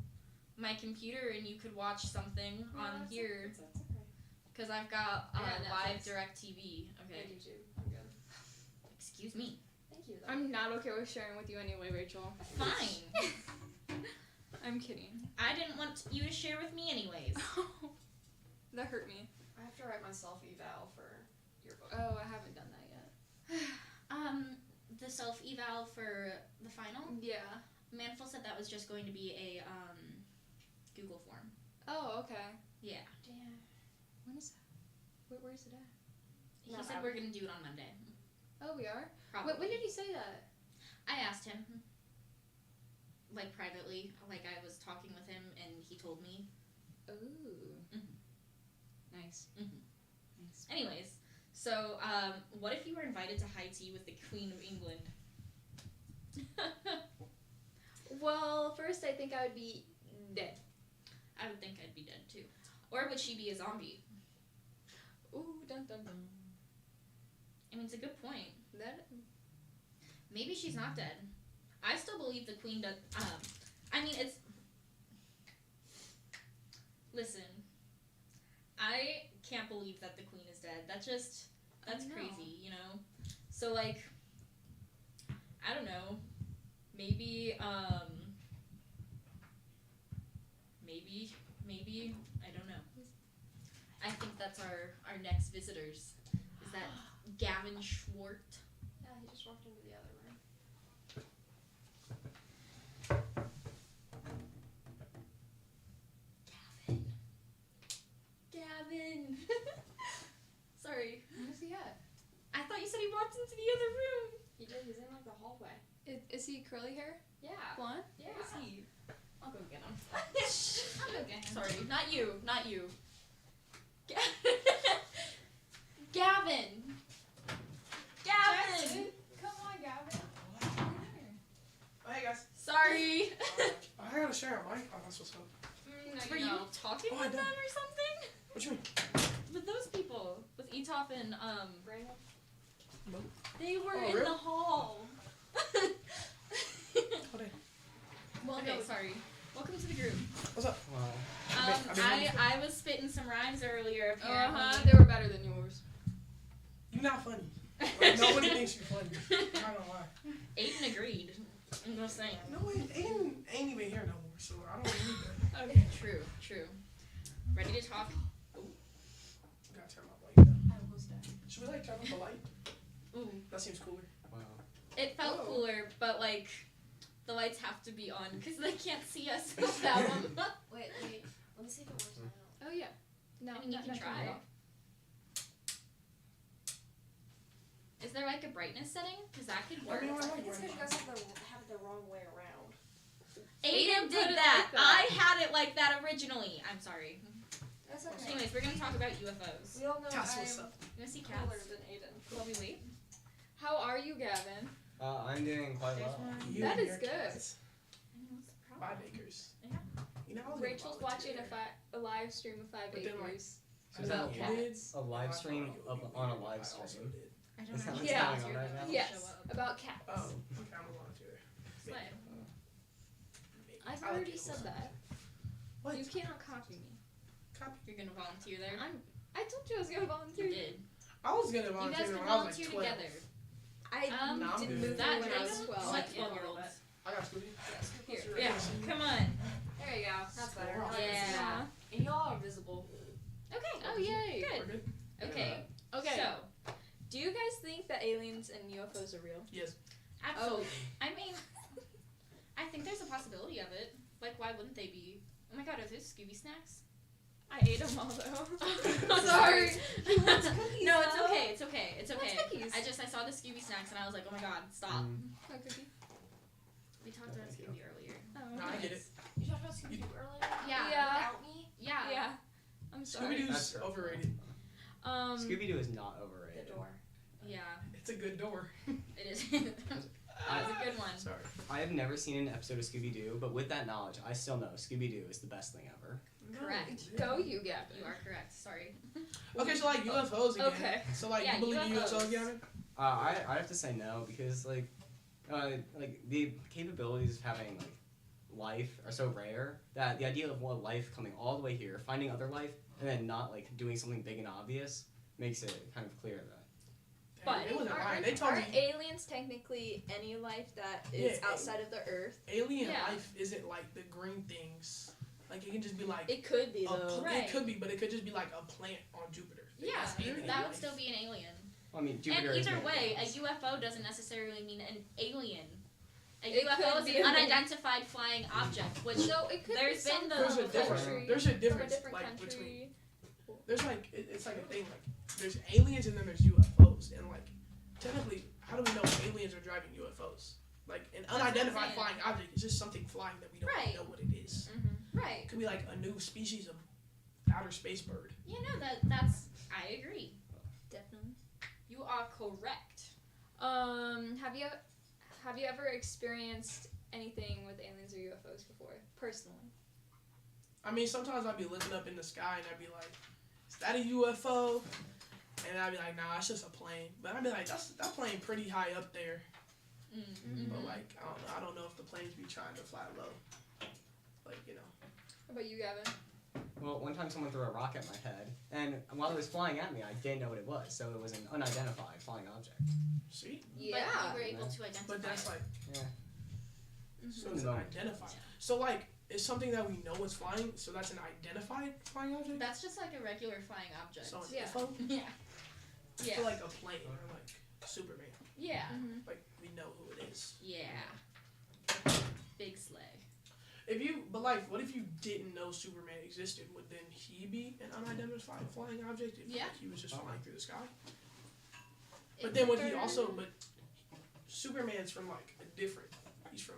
my computer and you could watch something on here. That's okay. Because I've got live DirecTV. Okay. YouTube. I'm good. Excuse me. Thank you, though. I'm not okay with sharing with you anyway, Rachel. Fine. I'm kidding. I didn't want you to share with me anyways. That hurt me. I have to write my self-eval for your book. Oh, I haven't done that yet. The self-eval for the final? Yeah. Manful said that was just going to be a Google form. Oh, okay. Yeah. Damn. When is that? Where's it at? He said we're going to do it on Monday. Oh, we are? Probably. When did he say that? I asked him. Like, privately. Like, I was talking with him, and he told me. Ooh. Mm-hmm. Nice. Mm-hmm. Nice. Anyways, so, what if you were invited to high tea with the Queen of England? Well, first I think I would be dead. I would think I'd be dead, too. Or would she be a zombie? Ooh, dun dun dun. I mean, it's a good point. That. Maybe she's not dead. I still believe the Queen does. I mean, it's. Listen, I can't believe that the Queen is dead. That's crazy, you know? So, like, I don't know. Maybe, maybe, I don't know. I think that's our next visitors. Is that Gavin Schwart? Yeah, he just walked into the other room. Gavin! Sorry. Where's he at? I thought you said he walked into the other room. He did. He's in like the hallway. Is he curly hair? Yeah. Blonde? Yeah. Where is he? I'll go get him. I'll go get him. Sorry, not you. Not you. Gavin! Gavin! Come on, Gavin. Oh, hey guys. Sorry. I gotta share a mic. Oh, that's what's up. Were you talking with them or something? What you mean? With those people. With Etop and, Brandon? Nope. They were Oh, in really? the hall. Hold on. Well, okay, sorry. Welcome to the group. What's up? I was spitting some rhymes earlier, apparently. They were better than yours. You're not funny. Like, nobody thinks you're funny. I'm not gonna lie. Aiden agreed. I'm just saying. No, Aiden ain't even here no more, so I don't believe that. Okay, true. Ready to talk? Oh. Gotta turn my light down. I almost died. Should we like turn up the light? Ooh. That seems cooler. Wow. It felt cooler, but like the lights have to be on because they can't see us without them. Wait. Let me see if it works now. Oh, yeah. No, I mean, you can try. Is there like a brightness setting? Because that could work. I think it's because you guys have it the wrong way around. Aiden put did it that. like that. I had it like that originally. I'm sorry. That's okay. Anyways, we're gonna talk about UFOs. We all know That's what's I'm up. You wanna see cooler cats? than Aiden. While we wait. How are you, Gavin? I'm doing quite There's well. one. You That and is your good. cats. I know, what's the problem? 5 acres. Yeah. You know, I was Rachel's gonna watching volunteer. a live stream of 5 But then, like, acres. I About know you cats. did. A live stream on a live I also stream. did. I don't Is know. that how what's to Yeah. going on right now? Yes, about cats. Oh, okay, I'm a volunteer. Slay. I've I like already it. said that. What? You cannot copy me. copy. You're gonna volunteer there. I told you I was gonna volunteer. You did. I was gonna You volunteer guys when could I was like volunteer 12. together. I Nah, I'm didn't good. move That when I was Jacob? 12. What world? I got Scooby. Here. Yeah. Come on. There you go. That's better. Yeah. And y'all are visible. Okay. Oh yay! Good. We're good. Okay. Okay. So, Do you guys think that aliens and UFOs are real? Yes. absolutely. I mean, I think there's a possibility of it. Like, why wouldn't they be? Oh my God, are those Scooby snacks? I ate them all though. Sorry. cookies, No, it's though. okay. It's okay. It's He wants okay. cookies. I saw the Scooby snacks and I was like, oh my God, stop. No cookie. We talked about Scooby earlier. Oh, No, I get it. You talked about Scooby earlier? Yeah. Without me? Yeah. Yeah. I'm sorry. Scooby Doo's That's rough. overrated. Scooby Doo is not overrated. The door. Yeah. It's a good door. It is. That was a good one. Sorry. I have never seen an episode of Scooby Doo, but with that knowledge, I still know Scooby Doo is the best thing ever. Correct. Go you, Gavin. You are correct. Sorry. Okay, so like UFOs again. Okay. So like Yeah, you believe in UFOs. UFOs, Gavin? I have to say no because like the capabilities of having like life are so rare that the idea of one life coming all the way here, finding other life, and then not like doing something big and obvious makes it kind of clear that. But it wasn't lying. They told aren't me aliens technically any life that is Yeah, outside of the Earth? alien Yeah. life isn't like the green things. Like it can just be like It could be a though. Right. It could be, but it could just be like a plant on Jupiter. Yeah, That's alien that would life. still be an alien. Well, I mean, Jupiter And is either made of way, a gas. UFO doesn't necessarily mean an alien. A It UFO could is be an an unidentified flying object, which So it could There's be been the- There's a from difference. country, There's a from a difference different like country. between. There's like it's like a thing like there's aliens and then there's UFOs and like technically how do we know aliens are driving UFOs? Like an what I'm unidentified saying. flying object is just something flying that we don't Right. know what it is. right. It could be like a new species of outer space bird. You know that's I agree. Definitely. You are correct. Have you ever experienced anything with aliens or UFOs before, personally? I mean, sometimes I'd be looking up in the sky and I'd be like, "Is that a UFO?" And I'd be like, "Nah, it's just a plane." But I'd be like, "That plane pretty high up there." But like, I don't know if the planes be trying to fly low. Like, you know. How about you, Gavin? Well, one time someone threw a rock at my head, and while it was flying at me, I didn't know what it was, so it was an unidentified flying object. See? But you were able to identify. But that's like, Yeah. so it's identified. So like, it's something that we know is flying. So that's an identified flying object. That's just like a regular flying object. So an yeah. UFO. Yeah. I feel like a plane or like Superman. Yeah. Like we know who it is. Yeah. Big sleigh. But like, what if you didn't know Superman existed? Would then he be an unidentified flying object if like, he was just flying through the sky? But then would he also? But Superman's from like he's from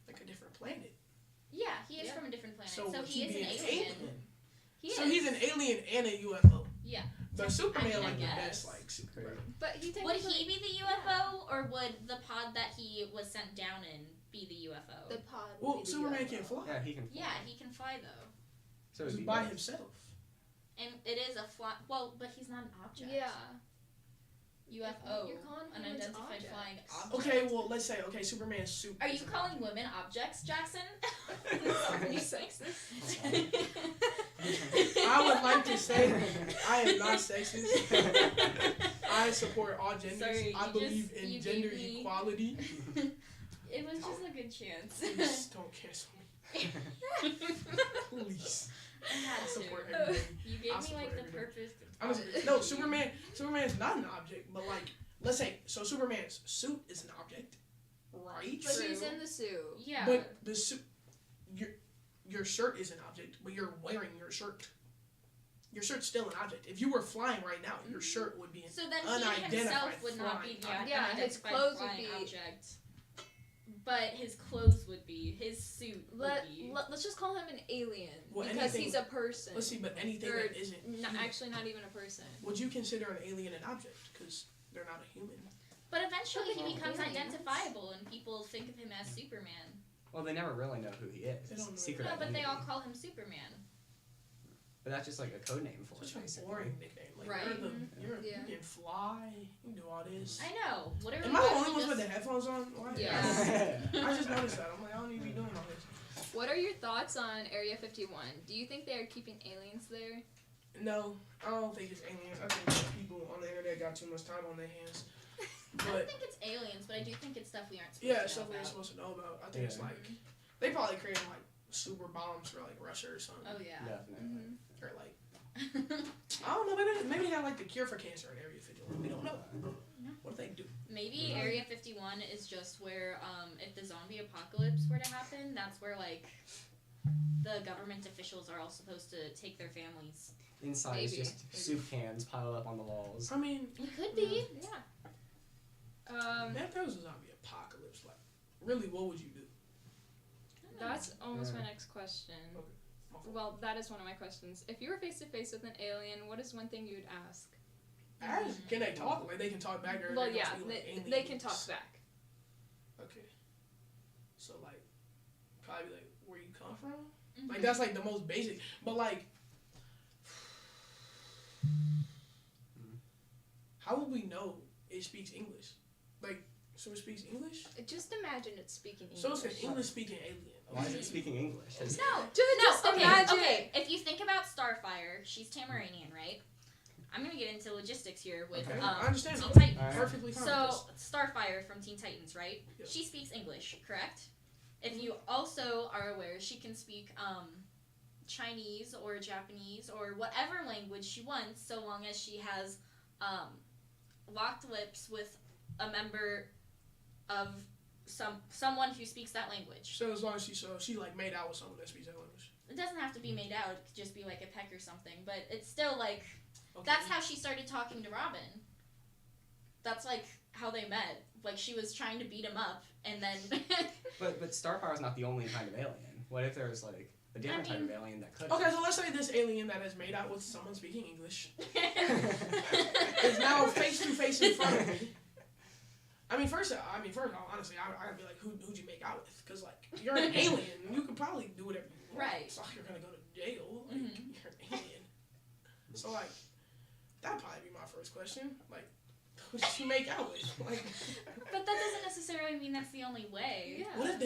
like a different planet. Yeah, he is from a different planet. So, So would he is be an alien. He so is. he's an alien and a UFO. Yeah. But Superman I like the guess. best like Superman. But he Would he be the UFO, or would the pod that he was sent down in be the UFO? The pod. Well, would be the Superman UFO. can fly. Yeah, he can fly. Yeah, he can fly though. So He's it'd be by both. himself. And it is a fly. Well, but he's not an object. Yeah. UFO. You're calling humans Unidentified flying objects. object. Okay, well let's say Superman's suit. Are you is an calling women objects, Jackson? Are you sexist? I would like to say I am not sexist. I support all genders. Sorry, I you believe just- in you gender gave me- equality. It was just a good chance. Please don't cancel me. Please. I had I to. support everybody. You I gave me support like the everybody. perfect. No, Superman's not an object, but like, let's say, so Superman's suit is an object, right? But he's in the suit. Yeah. But the suit, your shirt is an object, but you're wearing your shirt. Your shirt's still an object. If you were flying right now, your shirt would be an So then unidentified he himself would not be flying the Yeah, his unidentified clothes would flying be- object. But his clothes would be, his suit would be. Let's just call him an alien Well, because anything- he's a person. Let's see, but anything Or that isn't not, human. actually not even a person. Would you consider an alien an object? Because they're not a human. But eventually Well, he becomes aliens. identifiable and people think of him as Superman. Well, they never really know who he is. They It's don't a know. secret No, but they identity. all call him Superman. But that's just like a code name for Such it, a basically. boring nickname. Like, Right. You can fly. You can do all this. I know. Literally. Am I the why only don't one we with the just- headphones on? Why? Yeah. I just noticed that. I'm like, I don't need to be doing all this. What are your thoughts on Area 51? Do you think they are keeping aliens there? No, I don't think it's aliens. I think that people on the internet got too much time on their hands. I don't think it's aliens, but I do think it's stuff we aren't supposed Yeah, to stuff know we ain't about. supposed to know about. I think it's like they probably created like super bombs for like Russia or something. Oh yeah. Definitely. Or like I don't know. Maybe they got like the cure for cancer in Area 51. We don't know. What do they do? Maybe Area 51 is just where, if the zombie apocalypse were to happen, that's where, like, the government officials are all supposed to take their families. Inside is just soup cans piled up on the walls. I mean, it could be. Yeah. If there was a zombie apocalypse, like, really, what would you do? That's almost my next question. Okay. Well, that is one of my questions. If you were face to face with an alien, what is one thing you would ask? Can they talk? Like, they can talk back or Well, they yeah, must be, like, they can aliens? talk back. Okay. So, like, probably be like, where you come from? Like, that's, like, the most basic. But, like, how would we know it speaks English? Like, so it speaks English? Just imagine it's speaking English. So it's an English-speaking alien. Why is it speaking English? Just okay, imagine. Okay, if you think about Starfire, she's Tamaranian, right? I'm gonna get into logistics here with Okay, I understand. Teen I'm Titans. perfectly fine So with Starfire from Teen Titans, right? Yeah. She speaks English, correct? If you also are aware, she can speak Chinese or Japanese or whatever language she wants, so long as she has locked lips with a member of someone who speaks that language. So as long as she like made out with someone that speaks that language. It doesn't have to be made out; it could just be like a peck or something. But it's still like Okay. that's how she started talking to Robin. That's like how they met. Like she was trying to beat him up, and then. But Starfire is not the only kind of alien. What if there's like a different type of alien that could? Okay, so let's say this alien that has made out with someone speaking English is now face to face in front of me. First, honestly, I'd be like, who'd you make out with? Because, like, you're an alien. You can probably do whatever you want. Right. It's not like you're going to go to jail. Like, you're an alien. So, like, that'd probably be my first question. Like, who did you make out with? Like, But that doesn't necessarily mean that's the only way. Yeah. what if the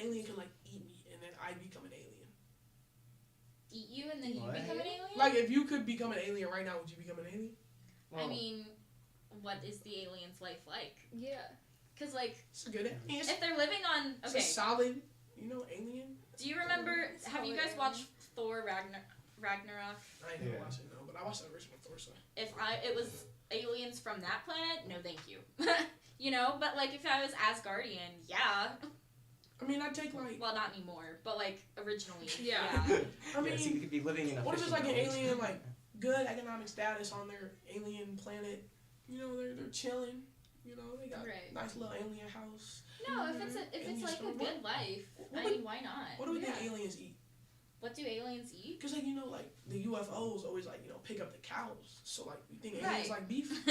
alien can, like, eat me and then I become an alien? Eat you and then you become an alien? Like, if you could become an alien right now, would you become an alien? I mean, what is the alien's life like? Yeah. Because, like, It's a good answer. if they're living on... It's Okay. a solid, alien. Do you remember... Have you guys watched Thor Ragnarok? I ain't gonna watch it, no, but I watched the original Thor, so. If it was aliens from that planet, no thank you. But, like, if I was Asgardian, yeah. I mean, I'd take, like... Well, not anymore, but, like, originally, Yeah. I mean, so you could be living in a. what if it's like an fishing village. alien, like, good economic status on their alien planet? They're chilling. They got Right. nice little alien house. No, if it's Alien like a store. good life, What I mean, why not? What do we think aliens eat? What do aliens eat? Because, like, the UFOs always, like, pick up the cows. So, like, you think aliens Right. like beef?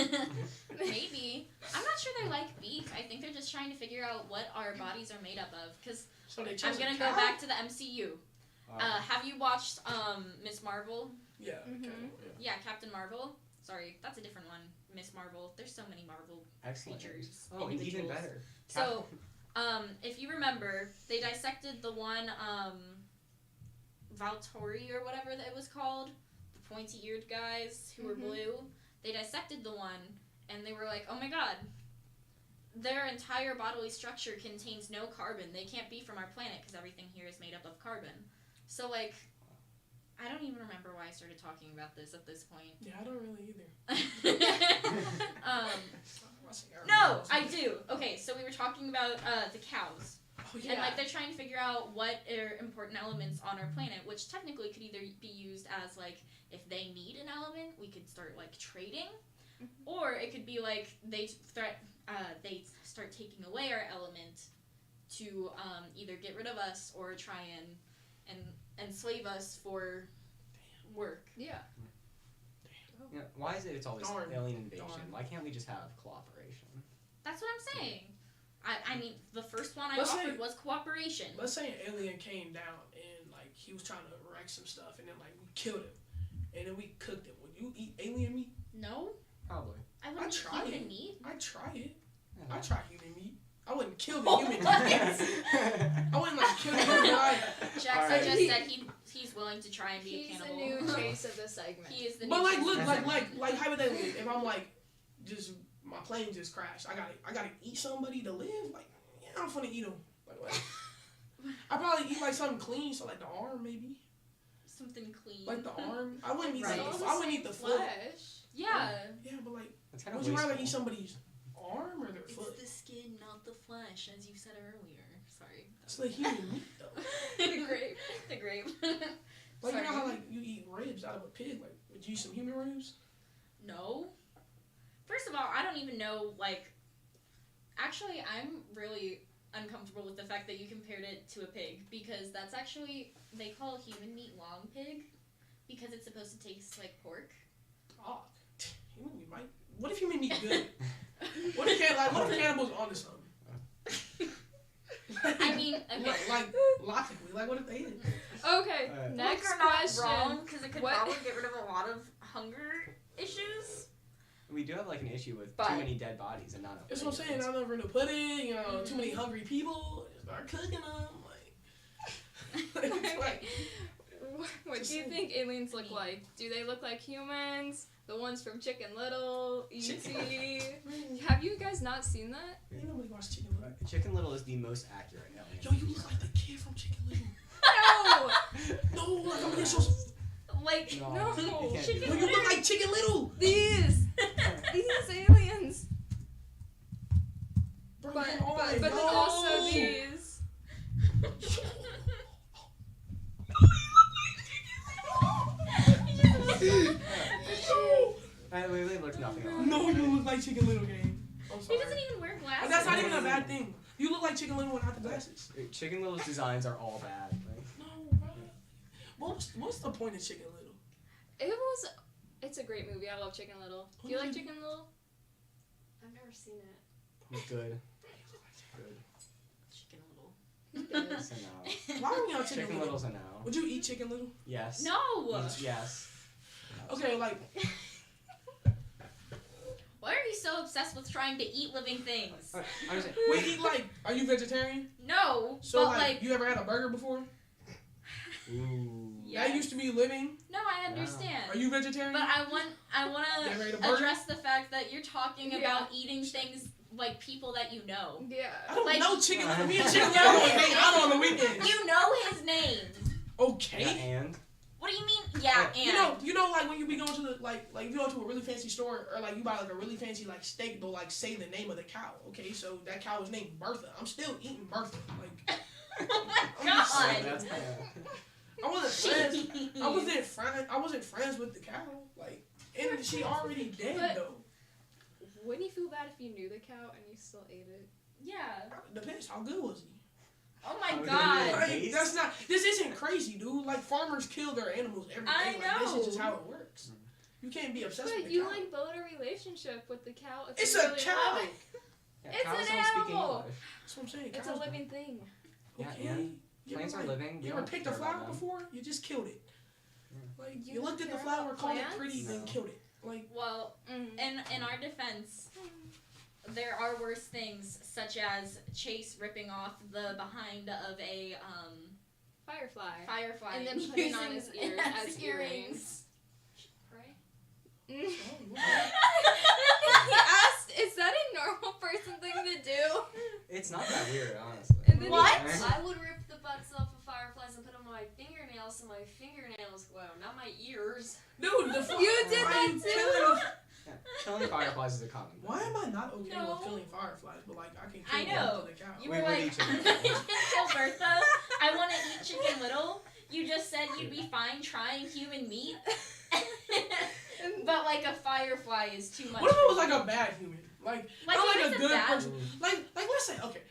Maybe. I'm not sure they like beef. I think they're just trying to figure out what our bodies are made up of. Because So they I'm chase a going to go cow? back to the MCU. Have you watched Miss Marvel? Yeah. Yeah, Captain Marvel. Sorry, that's a different one. Miss Marvel. There's so many Marvel Excellent. creatures. Oh, and even better. So, if you remember, they dissected the one, Valtori or whatever that it was called, the pointy-eared guys who were blue. They dissected the one, and they were like, oh my god, their entire bodily structure contains no carbon. They can't be from our planet because everything here is made up of carbon. So, like, I don't even remember why I started talking about this at this point. Yeah, I don't really either. No, I do. Okay, so we were talking about the cows. Oh, And, like, they're trying to figure out what are important elements on our planet, which technically could either be used as, like, if they need an element, we could start, like, trading. Or it could be, like, they start taking away our element to either get rid of us or try and enslave us for work. Yeah. Yeah, why is it it's always Darn. alien invasion? Darn. Why can't we just have cooperation? That's what I'm saying. I mean, the first one I Let's offered say- was cooperation. Let's say an alien came down and, like, he was trying to wreck some stuff, and then, like, we killed him, and then we cooked him. Would you eat alien meat? No, Probably. I wouldn't eat try human it. meat. I'd try it. Yeah. I'd try human meat. I wouldn't kill the human meat. I wouldn't, like, kill the guy. Jack Alright. just said he's willing to try and be a He's the cannibal. new chase of the segment. He is the But new like, chase look, of like, the like, segment. like, hypothetically, if I'm like, just my plane just crashed, I gotta eat somebody to live. Like, yeah, I'm finna eat them. Like, what? I probably eat like something clean, so like the arm maybe. Something clean. Like the arm. I wouldn't eat Right. the. I wouldn't eat the foot. Yeah. Yeah, but like, That's kind of would you rather wasteful. eat somebody's arm or their It's foot? the skin, not the flesh, as you said earlier. Sorry. It's the human meat though. The grape. The grape. Like, Sorry. you know how like you eat ribs out of a pig? Like, would you eat some human ribs? No. First of all, I don't even know, like... Actually, I'm really uncomfortable with the fact that you compared it to a pig, because that's actually... They call human meat long pig, because it's supposed to taste like pork. Oh, human meat might. What if human meat good? What if cannibals onto something? I mean, okay. like logically, like what if they is? Okay, Like, next you're not question. wrong, because it could What- probably get rid of a lot of hunger issues. We do have like an issue with But- too many dead bodies and not enough. That's what I'm saying. I never knew pudding. You know, too many hungry people. Start cooking them. Like, What do you think aliens look like? Do they look like humans? The ones from Chicken Little, E.T. Have you guys not seen that? Ain't nobody watch Chicken Little. Chicken Little is the most accurate alien. Yo, you look like the kid from Chicken Little. No! No, like I'm so. Like, No, you can't do Chicken Yo, you look like Chicken Little. These aliens. Bring But him on, but then yo. also these. I literally looked nothing alike. No, you look like Chicken Little, gang. I'm He sorry. doesn't even wear glasses. But that's not even a bad thing. You look like Chicken Little without the glasses. Chicken Little's designs are all bad. Like, No, bro. What's the point of Chicken Little? It's a great movie. I love Chicken Little. Do you like Chicken Little? I've never seen it. it's good. Good. Chicken Little. It's a no. Why are we on Chicken Chicken Little? Little's a no. Would you eat Chicken Little? Yes. No! Yes. Okay, like. Why are you so obsessed with trying to eat living things? I'm just Wait, eat like. Are you vegetarian? No, So but like, you ever had a burger before? Ooh. That used to be living. No, I understand. Are you vegetarian? But I want You ever ate a to burger? address the fact that you're talking Yeah. about eating things like people that you know. Yeah. I don't like- know Chicken Little. Me and Chicken Little hang out on the weekends. You know his name. Okay. Yeah, and What do you mean? Yeah, and You know, like when you be going to the like if you go to a really fancy store or like you buy like a really fancy like steak, they'll like say the name of the cow. Okay, so that cow was named Bertha. I'm still eating Bertha. Like, oh my I'm god. just saying. that's kind I wasn't friends. I wasn't friends with the cow. Like, and she already dead But- though. Wouldn't you feel bad if you knew the cow and you still ate it? Yeah. Depends. How good was he? Oh my How god. good Like, that's not. This isn't crazy, dude. Like farmers kill their animals every day. I Like, this know. is just how it works. You can't be obsessed with But the you cow. like build a relationship with the cow. If It's you a really cow. love it. yeah, It's cows an don't speak animal. English. That's what I'm saying. It's a Cows- living thing. Yeah, Okay. and You plants ever, are like, living. You We ever don't picked a care about flower them. before? You just killed it. Like you You looked at the care flower, about called it plants? pretty, then No. killed it. Like Well, in our defense, there are worse things, such as Chase ripping off the behind of a Firefly. firefly And then putting using on his it ears as as earrings. Right? oh, He asked, is that a normal person thing to do? It's not that weird, honestly. And then What? I would rip the butts off of fireflies and put them on my fingernails so my fingernails glow, not my ears. dude, the fuck. You did Why that you too? killing the- Yeah, killing fireflies is a common. Why am I not okay No. with killing fireflies, but like I can kill I know. one to the cow? You We were would like, eat chicken. I can kill Bertha. I want to eat Chicken Little. You just said you'd be fine trying human meat. But like a firefly is too much. What if it was like a bad human? Like Like, not what like is a a good bad- person. Like let's say okay.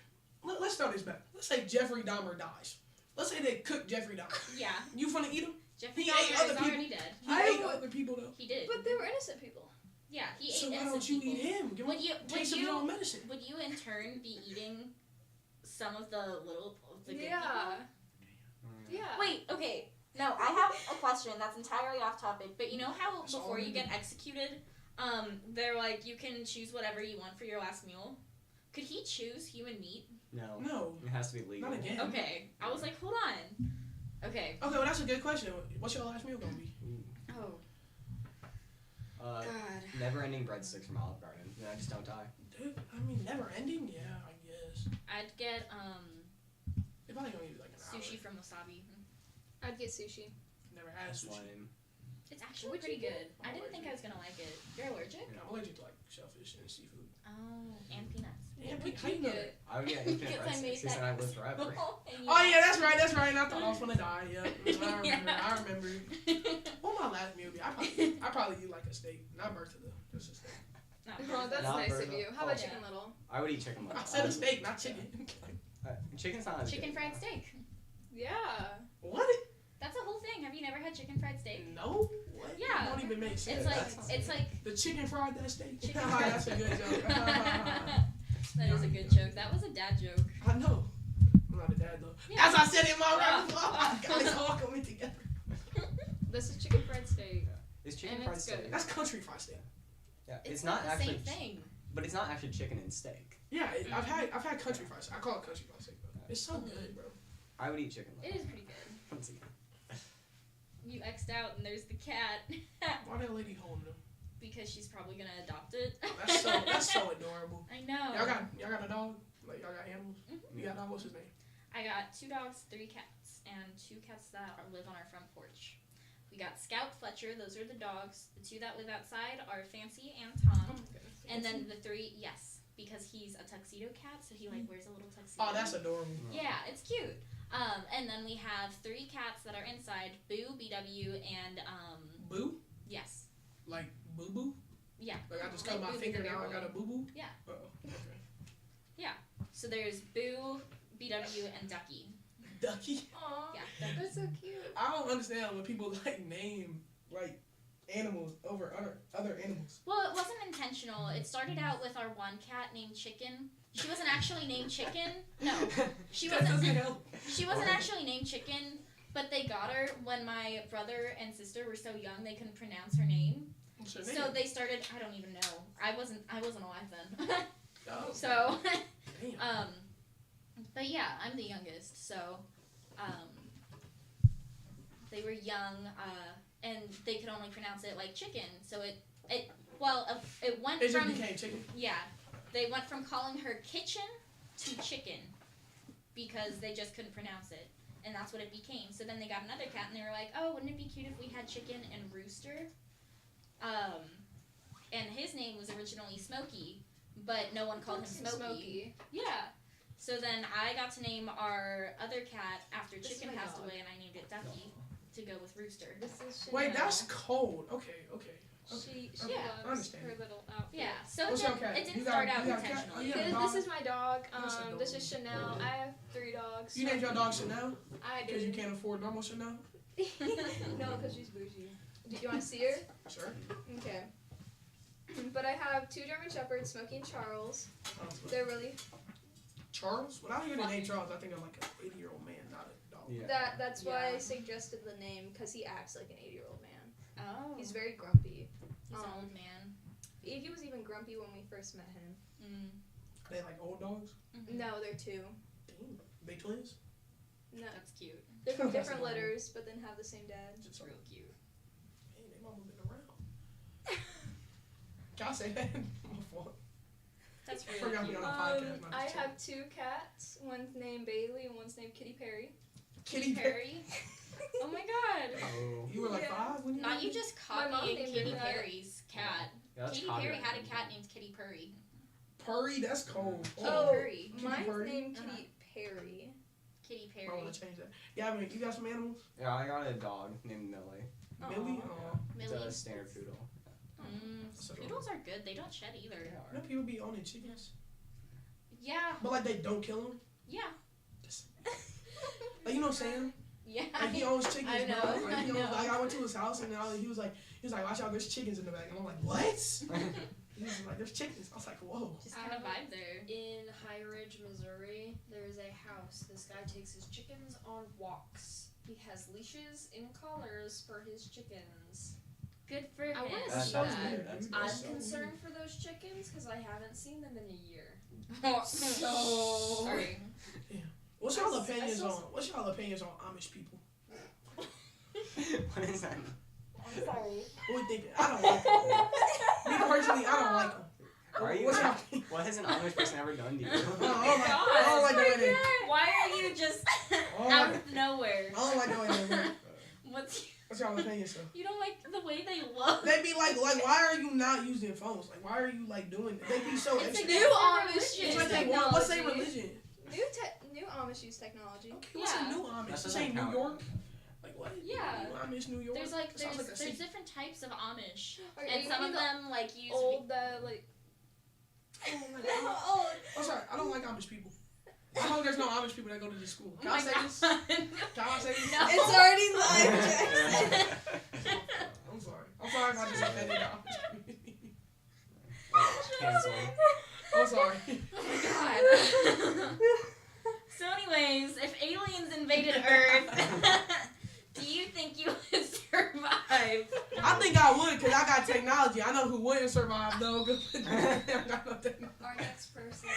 Let's start this back. Let's say Jeffrey Dahmer dies. Let's say they cook Jeffrey Dahmer. Yeah. You finna eat him? Jeffrey He ate Dahmer other is people. already dead. He I ate would- other people though. He did. But they were innocent people. Yeah, he So ate why innocent don't you people. eat him? Give Would him you? taste of your own medicine. Would you in turn be eating some of the the good Yeah. people? Yeah. Wait, okay. No, I have a question that's entirely off topic. But you know how That's all before I you need. get executed, they're like you can choose whatever you want for your last meal. Could he choose human meat? No. No. It has to be legal. Not again. Okay, I was like, hold on. Okay. Okay, well that's a good question. What's your last meal gonna be? Oh. God. Never ending breadsticks from Olive Garden. Then I just don't die. Dude, I mean, never ending? Yeah, I guess. I'd get They probably gonna use like an sushi from Wasabi. I'd get sushi. Never had sushi. Lame. It's actually pretty good. I didn't think I was gonna like it. You're allergic? Yeah, I'm allergic to like shellfish and seafood. Oh, and peanuts. And What'd how you you know get? I would get infinite Because I made breadsticks because then I live forever. Oh yeah, that's right. And I thought I was gonna die. Yeah, I remember. What my last meal be? I probably eat like a steak, not Bertha though, just a steak. Oh, that's Not nice of burger. you. How about Oh. Chicken Little? I would eat chicken. I said a steak, not chicken. Chicken's not as Chicken good. fried steak. Yeah. What? That's a whole thing. Have you never had chicken fried steak? No. What? Yeah. It don't even make sense. It's like the chicken fried that steak. Chicken That's a good joke. That is a good joke. That was a dad joke. I know. I'm not a dad though. Yeah. As I said in my rap, guys all coming together. This is chicken fried steak. It's chicken And fried it's steak. good. That's country fried steak. Yeah, It's not not the actually. same thing. But it's not actually chicken and steak. Yeah, I've had country fried steak. I call it country fried steak though. It's so good, bro. I would eat chicken. It is pretty good. Once again. You X'd out and there's the cat. Why that lady holding them? Because she's probably gonna adopt it. That's so adorable. I know. Y'all got a dog? Like y'all got animals? Mhm. You got a dog? What's his name? I got 2 dogs, 3 cats, and 2 cats that live on our front porch. We got Scout, Fletcher, those are the dogs. The 2 that live outside are Fancy and Tom. And then the 3, yes, because he's a tuxedo cat, so he like wears a little tuxedo. Oh, that's adorable. Yeah, it's cute. And then we have 3 cats that are inside, Boo, BW, and Boo? yes. Like boo boo? Yeah. Like I just cut my Boo finger the now. I bear got a boo boo. Yeah. Oh, okay. Yeah. So there's Boo, BW, and Ducky. Ducky. Aw, Yeah. that's so cute. I don't understand when people like name like animals over other animals. Well, it wasn't intentional. It started out with our one cat named Chicken. She wasn't actually named Chicken. No, she That wasn't. doesn't help. She wasn't actually named Chicken, but they got her when my brother and sister were so young they couldn't pronounce her name. What's her So name? they started. I don't even know. I wasn't alive then. Oh. So, Damn. but yeah, I'm the youngest. So, they were young, and they could only pronounce it like chicken. So it went It just from became chicken. yeah, they went from calling her Kitchen to Chicken because they just couldn't pronounce it, and that's what it became. So then they got another cat, and they were like, oh, wouldn't it be cute if we had Chicken and Rooster? And his name was originally Smokey, but no one called him Smokey. Yeah. So then I got to name our other cat after This is Chicken my passed dog. away, and I named it Ducky to go with Rooster. This is Chanel. Wait, that's cold. Okay. She Okay, I loves understand. her little outfit. Yeah. So What's it your didn't, cat? it didn't You got- start out you got a cat? intentionally. Oh, you got a This dog? is my dog. That's This is adorable. Chanel. I have 3 dogs. You named your dog Chanel I because you did. can't afford normal Chanel. No, because she's bougie. Do you want to see her? Sure. Okay. But I have 2 German Shepherds, Smokey and Charles. They're really Charles? When I hear the name Charles, I think I'm like an 80-year-old man, not a dog. Yeah. that's why I suggested the name because he acts like an 80-year-old man. Oh. He's very grumpy. He's an old man. He was even grumpy when we first met him. They like old dogs? No, they're 2. Damn. They twins? No, That's cute. they're from That's different adorable. litters, but then have the same dad. It's real cute. Hey, they mama been around. Can I say that? My fault. That's really Forgot me cute. on a podcast. not I just have 2 cats. One's named Bailey and one's named Kitty Perry. Kitty Perry. Oh my god. Oh. You were like Yeah. 5 when you Not you just My mom copying named Katy her that. Perry's cat. Yeah, that's Katy Perry copyright. had a cat named Kitty Purry. Purry? That's cold. Kitty Oh, Purry. mine's Perry? named Kitty Perry. Kitty I Perry. want to change that. Yeah, I mean, you got some animals? Yeah, I got a dog named Millie. Millie? Aw. It's Millie. a standard poodle. Mm, poodles are good. They don't shed either. You know people be owning chickens? Yeah. But like they don't kill them? Yeah. Like you know Sam? Yeah. Like he owns chickens, I know. bro. Like, I he owns, know. like I went to his house and he was like, watch out, there's chickens in the back. And I'm like, what? He was like, there's chickens. I was like, whoa. Just kind of vibe there. In High Ridge, Missouri, there's a house. This guy takes his chickens on walks. He has leashes and collars for his chickens. Good for him. I want to That's see weird. that. That's I'm so concerned for those chickens because I haven't seen them in a year. So. Sorry. Yeah. What's y'all opinions on Amish people? What is that? I'm sorry. What we think? I don't like them. Me personally, I don't like them. Why are you? What's y'all? What has an Amish person ever done to you? I don't like the way they. Why are you just out of nowhere? I don't like the way they look. What's y'all opinion, so? You don't like the way they look? They be like, why are you not using phones? Like, why are you like doing it? They be so It's extra. a new Amish It's like they want. What's their religion? New Amish use technology. Okay, what's a new Amish? This ain't New York. Like what? Yeah. New Amish, New York. There's like Sounds like a there's city. different types of Amish, Are and you some of mean them like use old like. Oh my god. I'm sorry. I don't like Amish people. I hope there's no Amish people that go to this school. Can I say this? Can I say this? No. It's already live, Jackson. I'm sorry. I'm sorry if I just offended the Amish community. Cancel. I'm sorry. So anyways, if aliens invaded Earth, do you think you would survive? I think I would, because I got technology. I know who wouldn't survive, though. Our next person.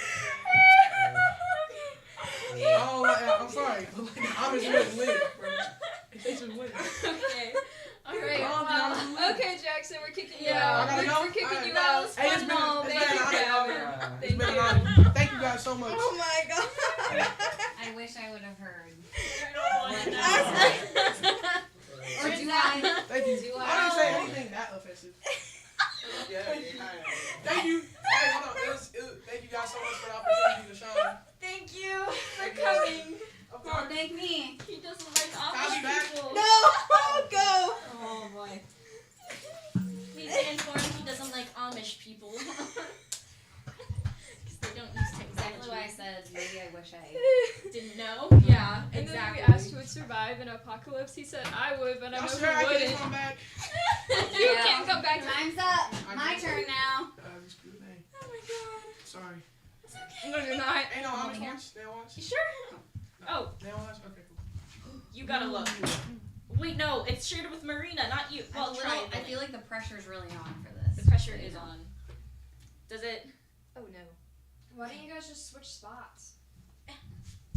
I'm sorry. But like, the Amish wouldn't live, bro. They just wouldn't. Okay. Alright, Well, Okay, Jackson, we're kicking you Yeah. out. I gotta go? We're kicking Alright. you That out. was Hey, fun it's been though. an Thank you for honor. having me. It's been an honor. Thank you guys so much. Oh my god. I wish I would have heard. Or do I? Thank you. Do I didn't say anything that offensive. Yeah, Thank you. Hey, hold on. Thank you guys so much for the opportunity to shine. Thank you for coming. Of course. Thank me. He doesn't like I'll be Amish back. people. No, go. Oh boy. He's been informed he doesn't like Amish people. Because they don't use technology. Exactly why I said maybe I wish I Didn't know? Yeah, and then exactly. we asked who would survive an apocalypse. He said I would, but I know I'm who sure I can wouldn't. just come back. You can't come back. Time's up. My turn now. Screw the name. Oh my god. Sorry. It's okay. No, you're not. Ain't no Amish watch? Nail watch? You sure? Oh, Nail watch? Okay, cool. you gotta look. Wait, no, it's shared with Marina, not you. Well, I feel like the pressure's really on for this. the pressure is on. Does it? Oh no. Why don't you guys just switch spots?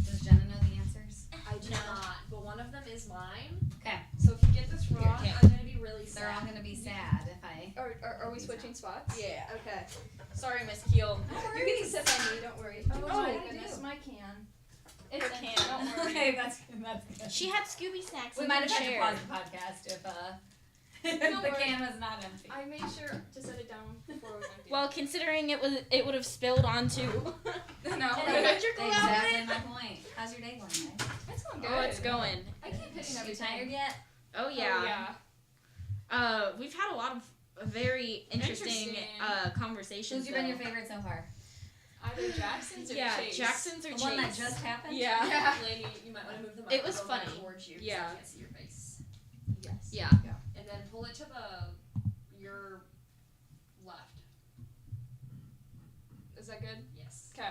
Does Jenna know the answers? I do not, but one of them is mine. Okay. So if you get this wrong, Okay. I'm gonna be really sad. They're all gonna be sad if I. Are we switching spots? Yeah. Okay. Sorry, Miss Keel. You're getting sip on me. Don't worry. Oh, Oh, my I goodness, do. my can. It's a can. Don't worry. Okay, that's good. She had Scooby snacks. We in might the have had to chair. pause the podcast if Don't the worry. can was not empty. I made sure to set it down before we went. Well, considering it would have spilled onto. No. Electrical Exactly my point. How's your day going, guys? It's going good. Oh, it's going. I keep hitting You everything. tired yet? Oh yeah. Yeah. We've had a lot of very interesting conversations. Who's been your though. favorite so far? Either Jackson's or Yeah, Chase. Jackson's or The Chase. one that just happened? Yeah. Yeah. Laney, you might want to move the It was microphone funny. towards you. 'cause Yeah. I can't see your face. Yes. Yeah. And then pull it to your left. Is that good? Yes. Okay.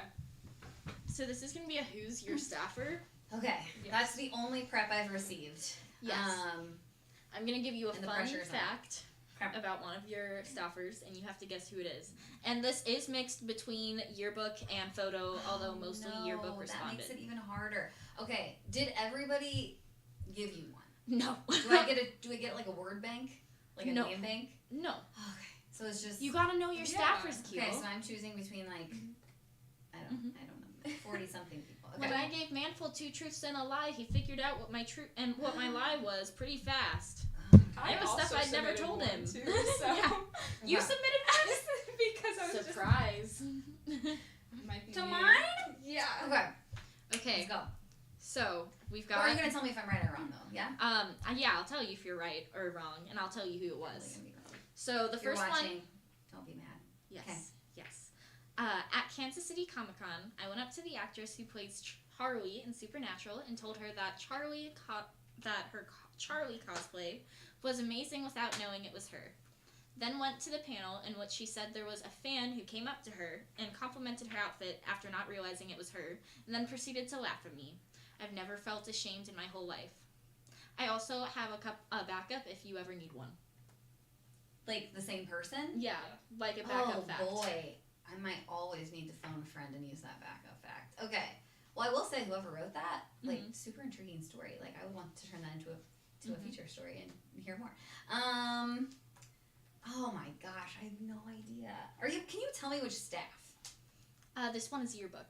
So this is gonna be a who's your staffer. Okay. Yes. That's the only prep I've received. Yes. I'm gonna give you a And the fun pressure is on. fact about one of your staffers, and you have to guess who it is. And this is mixed between yearbook and photo, although mostly yearbook That responded. makes it even harder. Okay. Did everybody give you one? No. Do I get like a word bank? Like a No. name bank? No. Okay. So it's just You gotta know your staffers, Keel. Okay, so I'm choosing between like I don't know, 40 something people. Okay. When I gave Manful 2 truths and a lie, he figured out what my truth and what my lie was pretty fast. It was stuff I'd never told him. Too, so. Yeah. You submitted one? Because I was Surprise. Might be To me. mine? Yeah. Okay. Okay. Let's go. So we've Or got. are you gonna tell me if I'm right or wrong though? Yeah. Yeah, I'll tell you if you're right or wrong, and I'll tell you who it was. Probably gonna be wrong. So the If you're first watching, one. don't be mad. Yes. Okay. Yes. At Kansas City Comic Con, I went up to the actress who plays Charlie in Supernatural and told her that her Charlie cosplay was amazing without knowing it was her. Then went to the panel in which she said there was a fan who came up to her and complimented her outfit after not realizing it was her, and then proceeded to laugh at me. I've never felt ashamed in my whole life. I also have a backup if you ever need one. Like the same person? Yeah, like a backup Oh fact. boy. I might always need to phone a friend and use that backup fact. Okay. Well, I will say whoever wrote that, like, super intriguing story. Like, I would want to turn that into a feature story and hear more. Oh my gosh, I have no idea. Can you tell me which staff? This one is yearbook.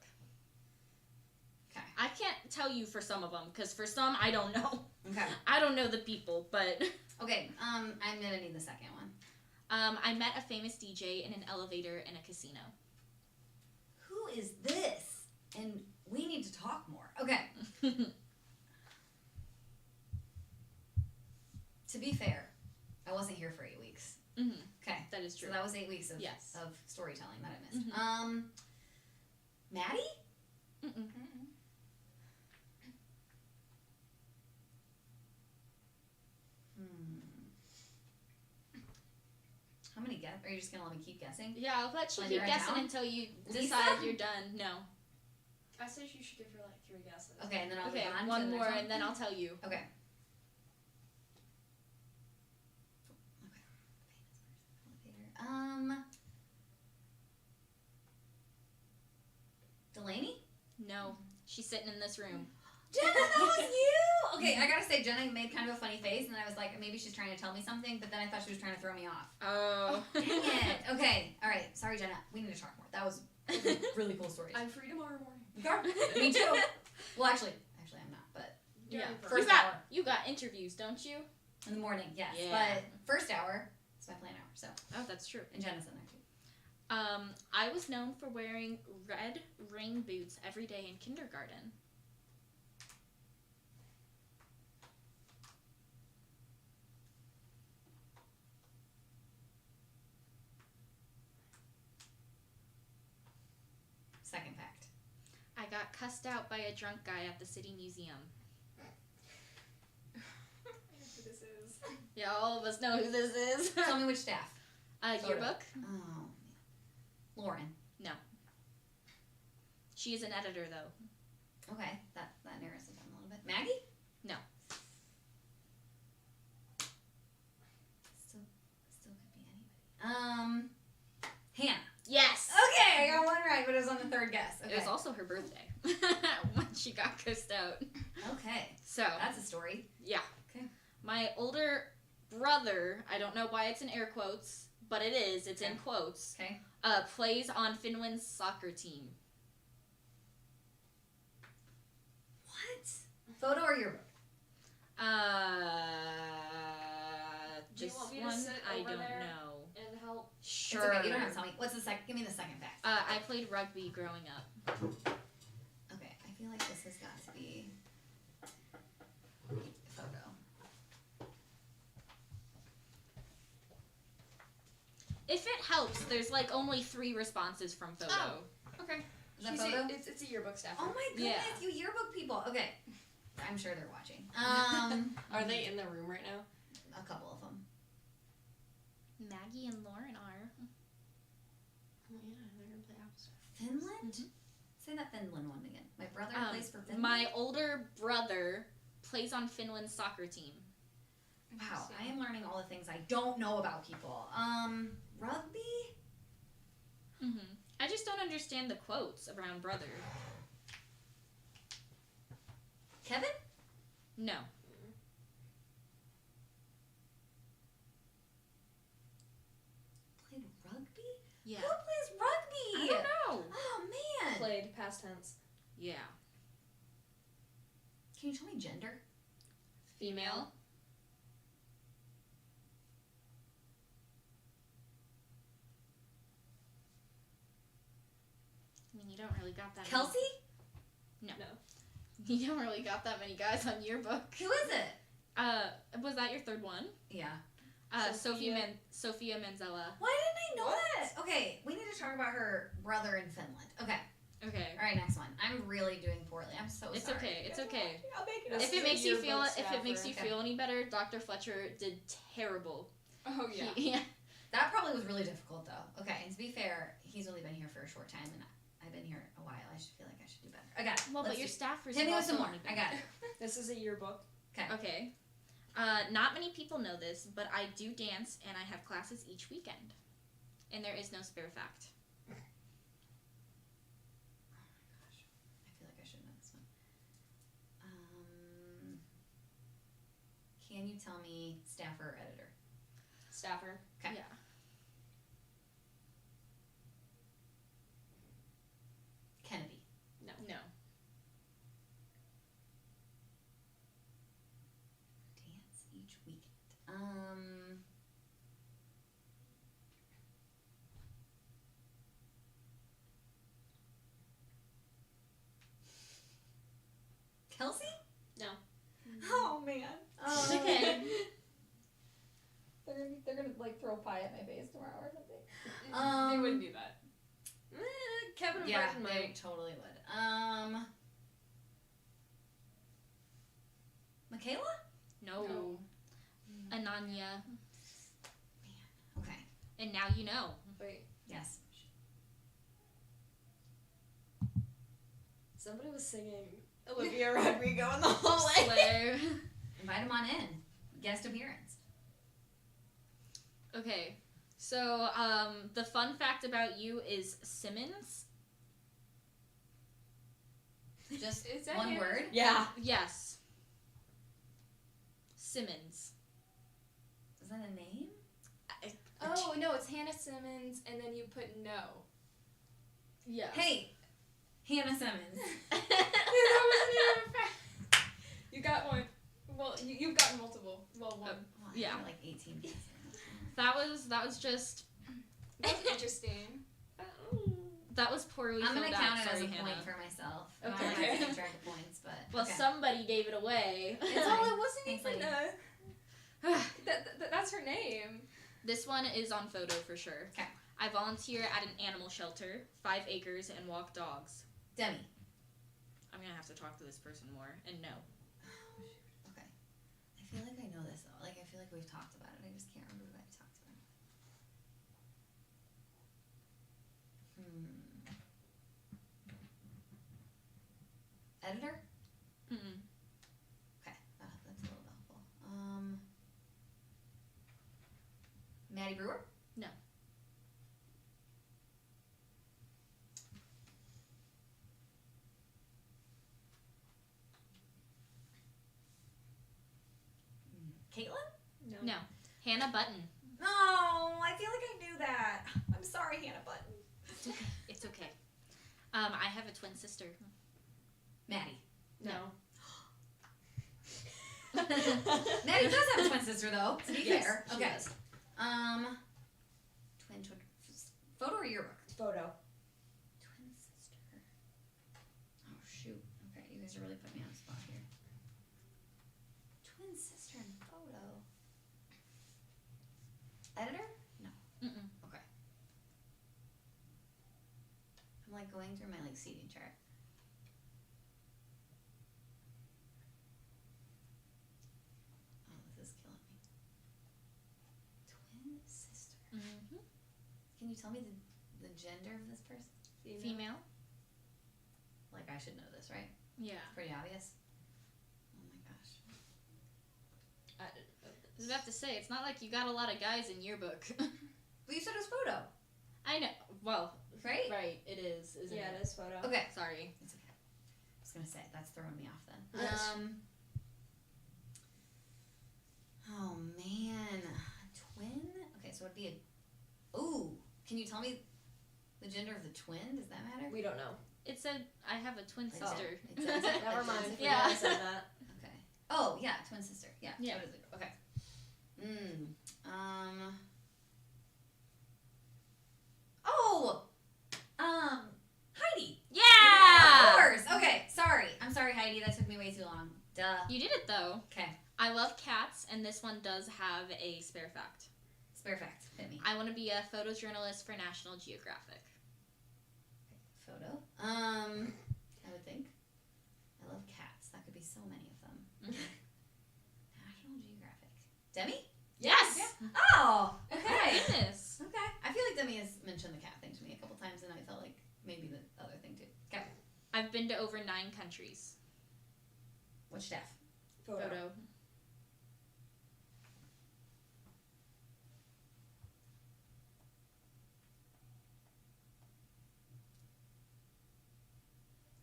Okay. I can't tell you for some of them, because for some, I don't know. Okay. I don't know the people, but... Okay, I'm gonna need the second one. I met a famous DJ in an elevator in a casino. Who is this? And we need to talk more. Okay. To be fair, I wasn't here for 8 weeks. Mm-hmm. Okay. That is true. So that was 8 weeks of storytelling that I missed. Maddie? Mm-mm. How many guess? Are you just gonna let me keep guessing? Yeah, I'll let you Like, keep write guessing down? until you Lisa? decide you're done. No. I said you should give her like 3 guesses. Okay, and then I'll Okay, move on to one the more, next and then I'll tell you. Okay. Delaney? No, she's sitting in this room. Jenna, that was you! Okay, I gotta say, Jenna made kind of a funny face, and then I was like, maybe she's trying to tell me something, but then I thought she was trying to throw me off. Oh. Dang it. Okay, alright. Sorry, Jenna. We need to talk more. That was a really cool story. I'm free tomorrow morning. Me too. Well, actually, I'm not, but Yeah. first you hour. You got interviews, don't you? In the morning, yes. Yeah. But first hour, it's my plan hour, so. Oh, that's true. And Jenna's in there too. I was known for wearing red rain boots every day in kindergarten. Second fact. I got cussed out by a drunk guy at the city museum. I know who this is. Yeah, all of us know who this is. Tell me which staff. Yearbook. Oh. Lauren. No. She is an editor, though. Okay, that narrows it down a little bit. Maggie? No. Still could be anybody. Hannah. Yes. Okay, I got one right, but it was on the third guess. Okay. It was also her birthday when she got cussed out. Okay. So That's a story. yeah. Okay. My older brother, I don't know why it's in air quotes, but it is. It's in quotes. Okay. Plays on Finland's soccer team. What? Photo or yearbook? Do you This want me to one, sit I over don't there know. and help? Sure. It's okay, you don't have to tell me. What's the second? Give me the second fact. I played rugby growing up. Okay, I feel like this has got to be photo. If it helps, there's like only 3 responses from photo. Oh, okay. Is that She's photo? It's a yearbook staff. Oh my goodness, Yeah. you yearbook people. Okay. I'm sure they're watching. Are they in the room right now? A couple of them. Maggie and Lauren are. Oh yeah, they're gonna play opposite. Finland? Say that Finland one again. My brother plays for Finland. My older brother plays on Finland's soccer team. Wow, I am learning all the things I don't know about people. Rugby? Mm-hmm. I just don't understand the quotes around brother. Kevin? No. Played rugby? Yeah. Who plays rugby? I don't know. Oh man. Played past tense. Yeah. Can you tell me gender? Female. I mean, you don't really got that. Kelsey? No. You don't really got that many guys on yearbook. Who is it? Was that your third one? Yeah. Sophia Manzella. Why didn't I know that? Okay, we need to talk about her brother in Finland. Okay. Okay. All right, next one. I'm really doing poorly. I'm so It's sorry. okay. It's okay. I'll make it. If it makes you feel any better, Dr. Fletcher did terrible. Oh yeah. Yeah. That probably was really difficult though. Okay, and to be fair, he's only been here for a short time, and I've been here a while. I should feel like I should do better. I got it. Well, Let's but your do- staffers. Hit me with also some more. only been I got here. it. This is a yearbook. Okay. Okay. Not many people know this, but I do dance and I have classes each weekend. And there is no spare fact. you tell me staffer or editor? Staffer. Okay. Yeah. Kennedy. No. No. Dance each weekend. Kelsey? No. Oh man. It's okay. They're gonna like throw pie at my face tomorrow or something. They wouldn't do that. Kevin and Yeah, Bryson they might. totally would. Michaela? No. Ananya. Okay. And now you know. Wait. Yes. Somebody was singing Olivia Rodrigo in the hallway. Slayer. Invite him on in. Guest appearance. Okay. So, the fun fact about you is Simmons. Just Is that one him? word? Yeah. Yes. Simmons. Is that a name? Oh no, it's Hannah Simmons, and then you put no. Yeah. Hey, Hannah Simmons. That wasn't even a fact. You got one. Well, you've gotten multiple. Well, one. Well, I Yeah. feel like 18. That was just That's interesting. that was poorly I'm gonna filled count out. it as a Sorry, point Hannah. for myself. Okay. I'm not keeping track of points, but Well, okay. somebody gave it away. It's all it wasn't Thanks, even Lena. That's her name. This one is on photo for sure. Okay. I volunteer at an animal shelter, 5 acres, and walk dogs. Demi. I'm gonna have to talk to this person more. And no. Okay. I feel like I know this though. Like I feel like we've talked about it. I just can't remember what I've talked about. Editor? Mm-mm. Okay, that's a little helpful. Maddie Brewer? No. Caitlin? No. Hannah Button. No, I feel like I knew that. I'm sorry, Hannah Button. It's okay. I have a twin sister. Maddie. No. Maddie does have a twin sister though, to be Yes, fair. she Okay. does. Twin photo or yearbook? Photo. Twin sister. Oh shoot. Okay, you guys are really putting me on the spot here. Twin sister and photo. Editor? No. Mm-mm. Okay. I'm like going through my like seating chart. Oh, this is killing me. Twin sister. Mm-hmm. Can you tell me the gender of this person? Female. Like I should know this, right? Yeah. Pretty obvious. Oh my gosh. I was about to say, it's not like you got a lot of guys in yearbook. But you said it was photo. I know. Well, Right? right. It is, isn't Yeah, it? it is photo. Okay. Sorry. It's okay. I was gonna say that's throwing me off then. Yes. Oh man, twin. Okay, so it'd be a. Ooh, can you tell me the gender of the twin? Does that matter? We don't know. It said I have a twin Oh, sister. it says it. Never It mind. says it. Yeah. I said that. Okay. Oh yeah, twin sister. Yeah. Yeah. So it is a- okay. Oh. Heidi. Yeah! Of course. Okay. Sorry. I'm sorry, Heidi. That took me way too long. Duh. You did it though. Okay. I love cats, and this one does have a spare fact. Spare fact. Hit me. I want to be a photojournalist for National Geographic. Photo. I would think. I love cats. That could be so many of them. National Geographic. Demi? Yes! Yeah. Oh, okay. Goodness. Okay. I feel like Demi has mentioned the cat thing to me a couple times, and I felt like maybe the other thing too. Okay. I've been to over 9 countries. Which staff? Photo.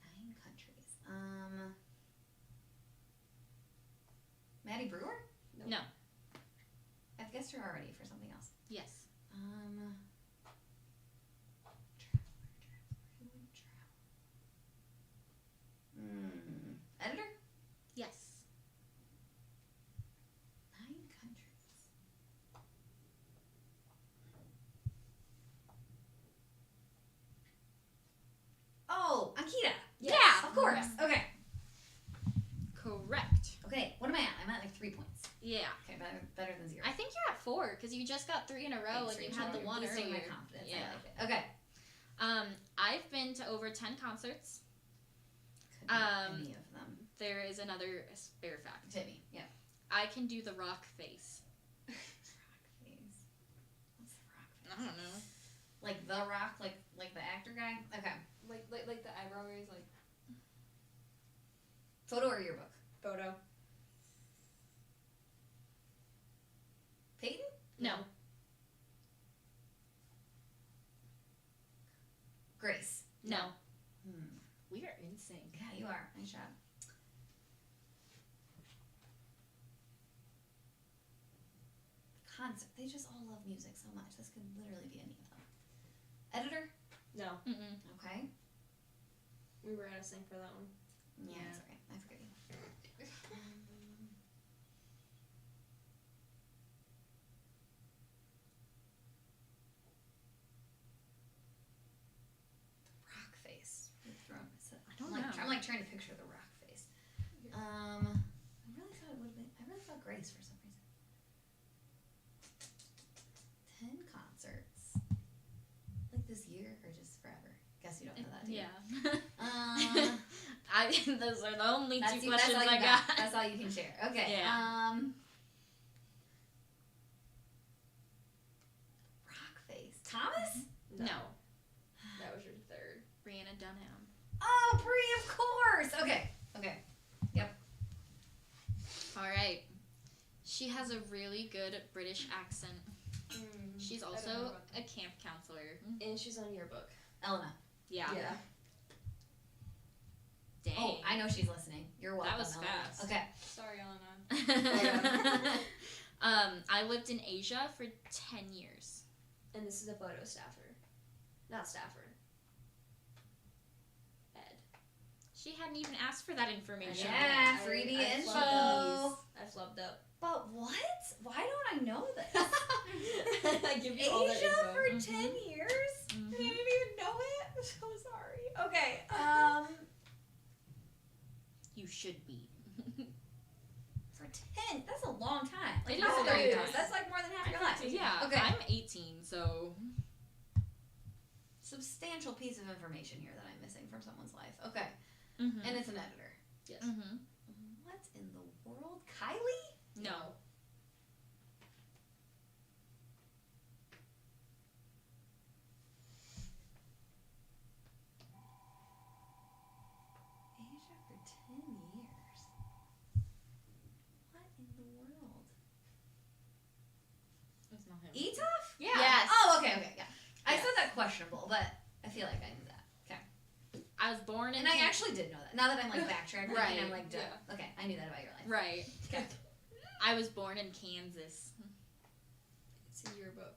9 countries. Maddie Brewer? No. No. I've guessed her already for something else. Yes. Editor? Yes. 9 countries. Oh, Ankita. Yes. Yeah, of course. Okay. Correct. Okay, what am I at? I'm at like 3 points. Yeah. Okay, better than 0. I think you're at 4 because you just got 3 in a row Thanks, and you Rachel. had the You're one boosting earlier. my confidence. Yeah. I like it. Okay. I've been to over 10 concerts. Could be any of them. There is another spare fact. Hit me. Yeah. I can do the rock face. Rock face. What's the rock face? I don't know. Like The Rock, like the actor guy. Okay. Like the eyebrow raise, like Photo or yearbook? photo. Peyton? No. Grace? No. We are in sync. Yeah, you are. Nice job. Concert. They just all love music so much. This could literally be any of them. Editor? No. Mm-mm. Okay. We were out of sync for that one. Yeah, Yeah. that's okay. I forgive you. The rock face. I don't know. I'm like trying to picture the rock face. I really thought it would have been. I really thought Grace for some reason. 10 concerts. Like this year or just forever? Guess you don't know that, do you? Yeah. Those are the only That's two questions all you I got. That's all you can share. Okay. Yeah. Rock face. Thomas? No. That was your third. Brianna Dunham. Oh, Brie, of course. Okay. Okay. Yep. All right. She has a really good British accent. She's I don't know also about a camp counselor. And she's on yearbook. Elena. Yeah. Yeah. Dang. Oh, I know she's listening. You're welcome. That was Elena. fast. Okay. Sorry, Elena. I lived in Asia for 10 years. And this is a photo staffer. Not staffer. Ed. She hadn't even asked for that information. Yeah, freebie info. I flubbed up. But what? Why don't I know this? I give you all that Asia info. for 10 years? Mhm. I didn't even know it. I'm so sorry. Okay. You should be. For 10, that's a long time. Like, It how is old a are long you? time. That's like more than half your life. Yeah. Okay. I'm 18, so. Substantial piece of information here that I'm missing from someone's life. Okay. Mhm. And it's an editor. Yes. Mm-hmm. What in the world? Kylie? No. Asia for 10 years. What in the world? It's not him. Etov? Yeah. Yes. Oh, okay, yeah. I Yes. said that questionable, but I feel like I knew that. Okay. I was born in. And I actually did know that. Now that I'm like backtracking, Right. and I'm like, duh. Yeah. Okay, I knew that about your life. Right. Okay. I was born in Kansas. It's in yearbook.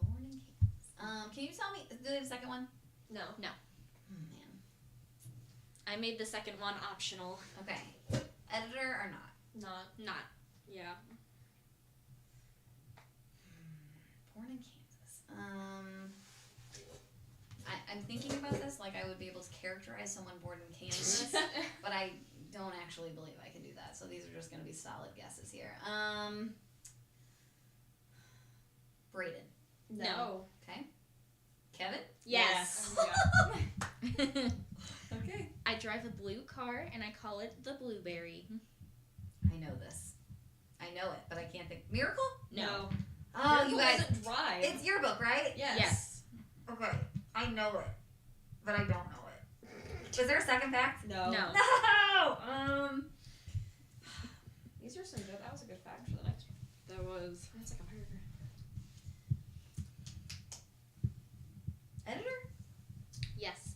Born in Kansas. Can you tell me, do they have a second one? No. No. Man. I made the second one optional. Okay. Editor or not? Not. Yeah. Born in Kansas. I'm thinking about this like I would be able to characterize someone born in Kansas, but I don't actually believe I can do that. So these are just going to be solid guesses here. Braden. No. Okay. Kevin? Yes. Okay. I drive a blue car and I call it the Blueberry. I know this. I know it, but I can't think. Miracle? No. Oh, Yearbook you guys. doesn't drive. It's your book, right? Yes. Yes. Okay. I know it, but I don't know it. Is there a second fact? No. No. No. These are some good. That was a good fact for the next one. There was. That's like a burger. Editor? Yes.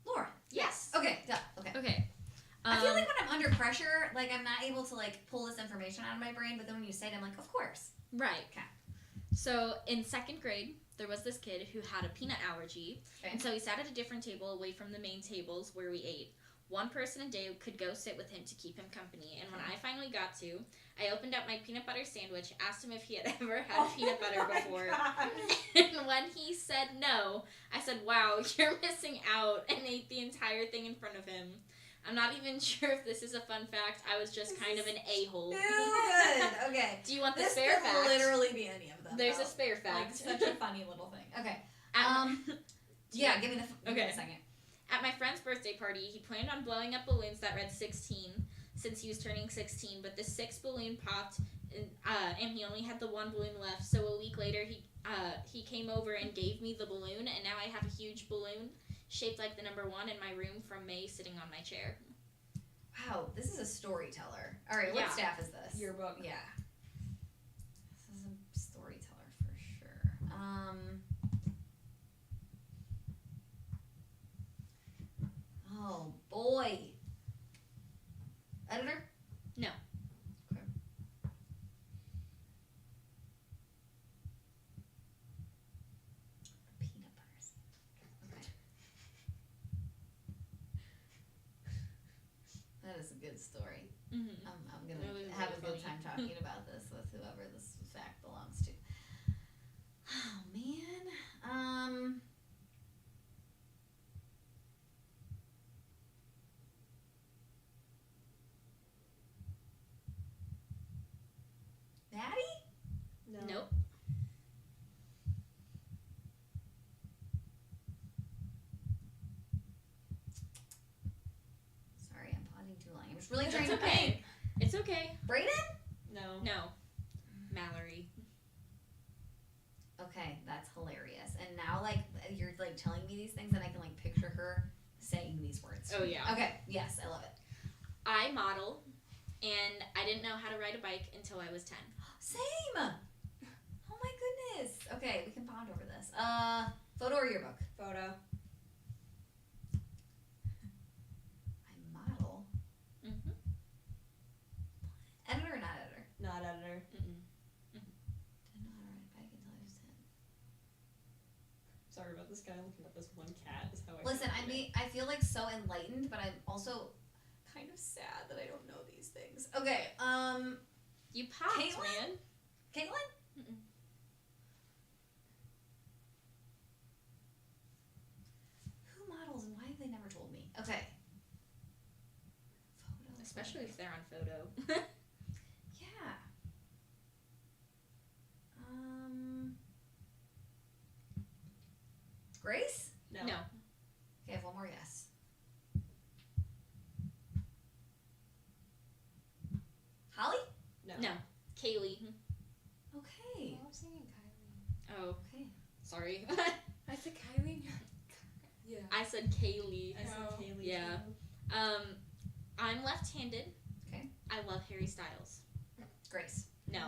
Lauren. Yes. Okay. Duh. Okay. Okay. pressure. Like, I'm not able to, like, pull this information out of my brain, but then when you say it, I'm like, of course. Right. Okay. So in 2nd grade, there was this kid who had a peanut allergy, and so he sat at a different table away from the main tables where we ate. One person a day could go sit with him to keep him company, and when I finally got to, I opened up my peanut butter sandwich, asked him if he had ever had peanut butter before, and when he said no, I said, wow, you're missing out, and ate the entire thing in front of him. I'm not even sure if this is a fun fact. I was just kind of an a-hole. Too good. Okay. Do you want the this spare could fact? literally be any of them. There's though. a spare fact. Like, such a funny little thing. Okay. Yeah, give me a second. At my friend's birthday party, he planned on blowing up balloons that read 16 since he was turning 16, but the 6th balloon popped, and he only had the 1 balloon left. So a week later, he came over and gave me the balloon, and now I have a huge balloon shaped like the number 1 in my room from May sitting on my chair. Wow, this is a storyteller. All right, what staff is this? Your book. Yeah. This is a storyteller for sure. Oh boy. Editor? No. Okay. Peanut butter. Okay. That is a good story. Mm-hmm. I'm gonna have a good time talking about this with whoever this fact belongs to. Oh man. Maddie? No. Nope. Sorry, I'm pausing too long. I'm just really trying It's to okay. think. It's okay. Brayden? No. No. Mallory. Okay, that's hilarious. And now, like, you're like telling me these things, and I can like picture her saying these words. Oh, yeah. Okay. Yes, I love it. I model, and I didn't know how to ride a bike until I was 10. Same. Oh my goodness. Okay, we can bond over this. Photo or yearbook? Photo. I model. Mm-hmm. Editor or not editor? Not editor. Mm-mm. Didn't know how to ride a bike until I was 10. Sorry about this guy looking at this one cat. Is how I. Listen, I feel like so enlightened, but I'm also kind of sad that I don't know these things. Okay. You popped, Caitlin? man. Caitlin? Mm-mm. Who models and why have they never told me? Okay. Photo. Especially if they're on photo. Yeah. Grace? No. No. Okay, I have one more yes. Holly? No. No. Kaylee. Okay. I was thinking Kylie. Oh, Okay. sorry. I said Kylie. Yeah. I said Kaylee. I said Kaylee. Yeah. too. I'm left-handed. Okay. I love Harry Styles. Grace. No.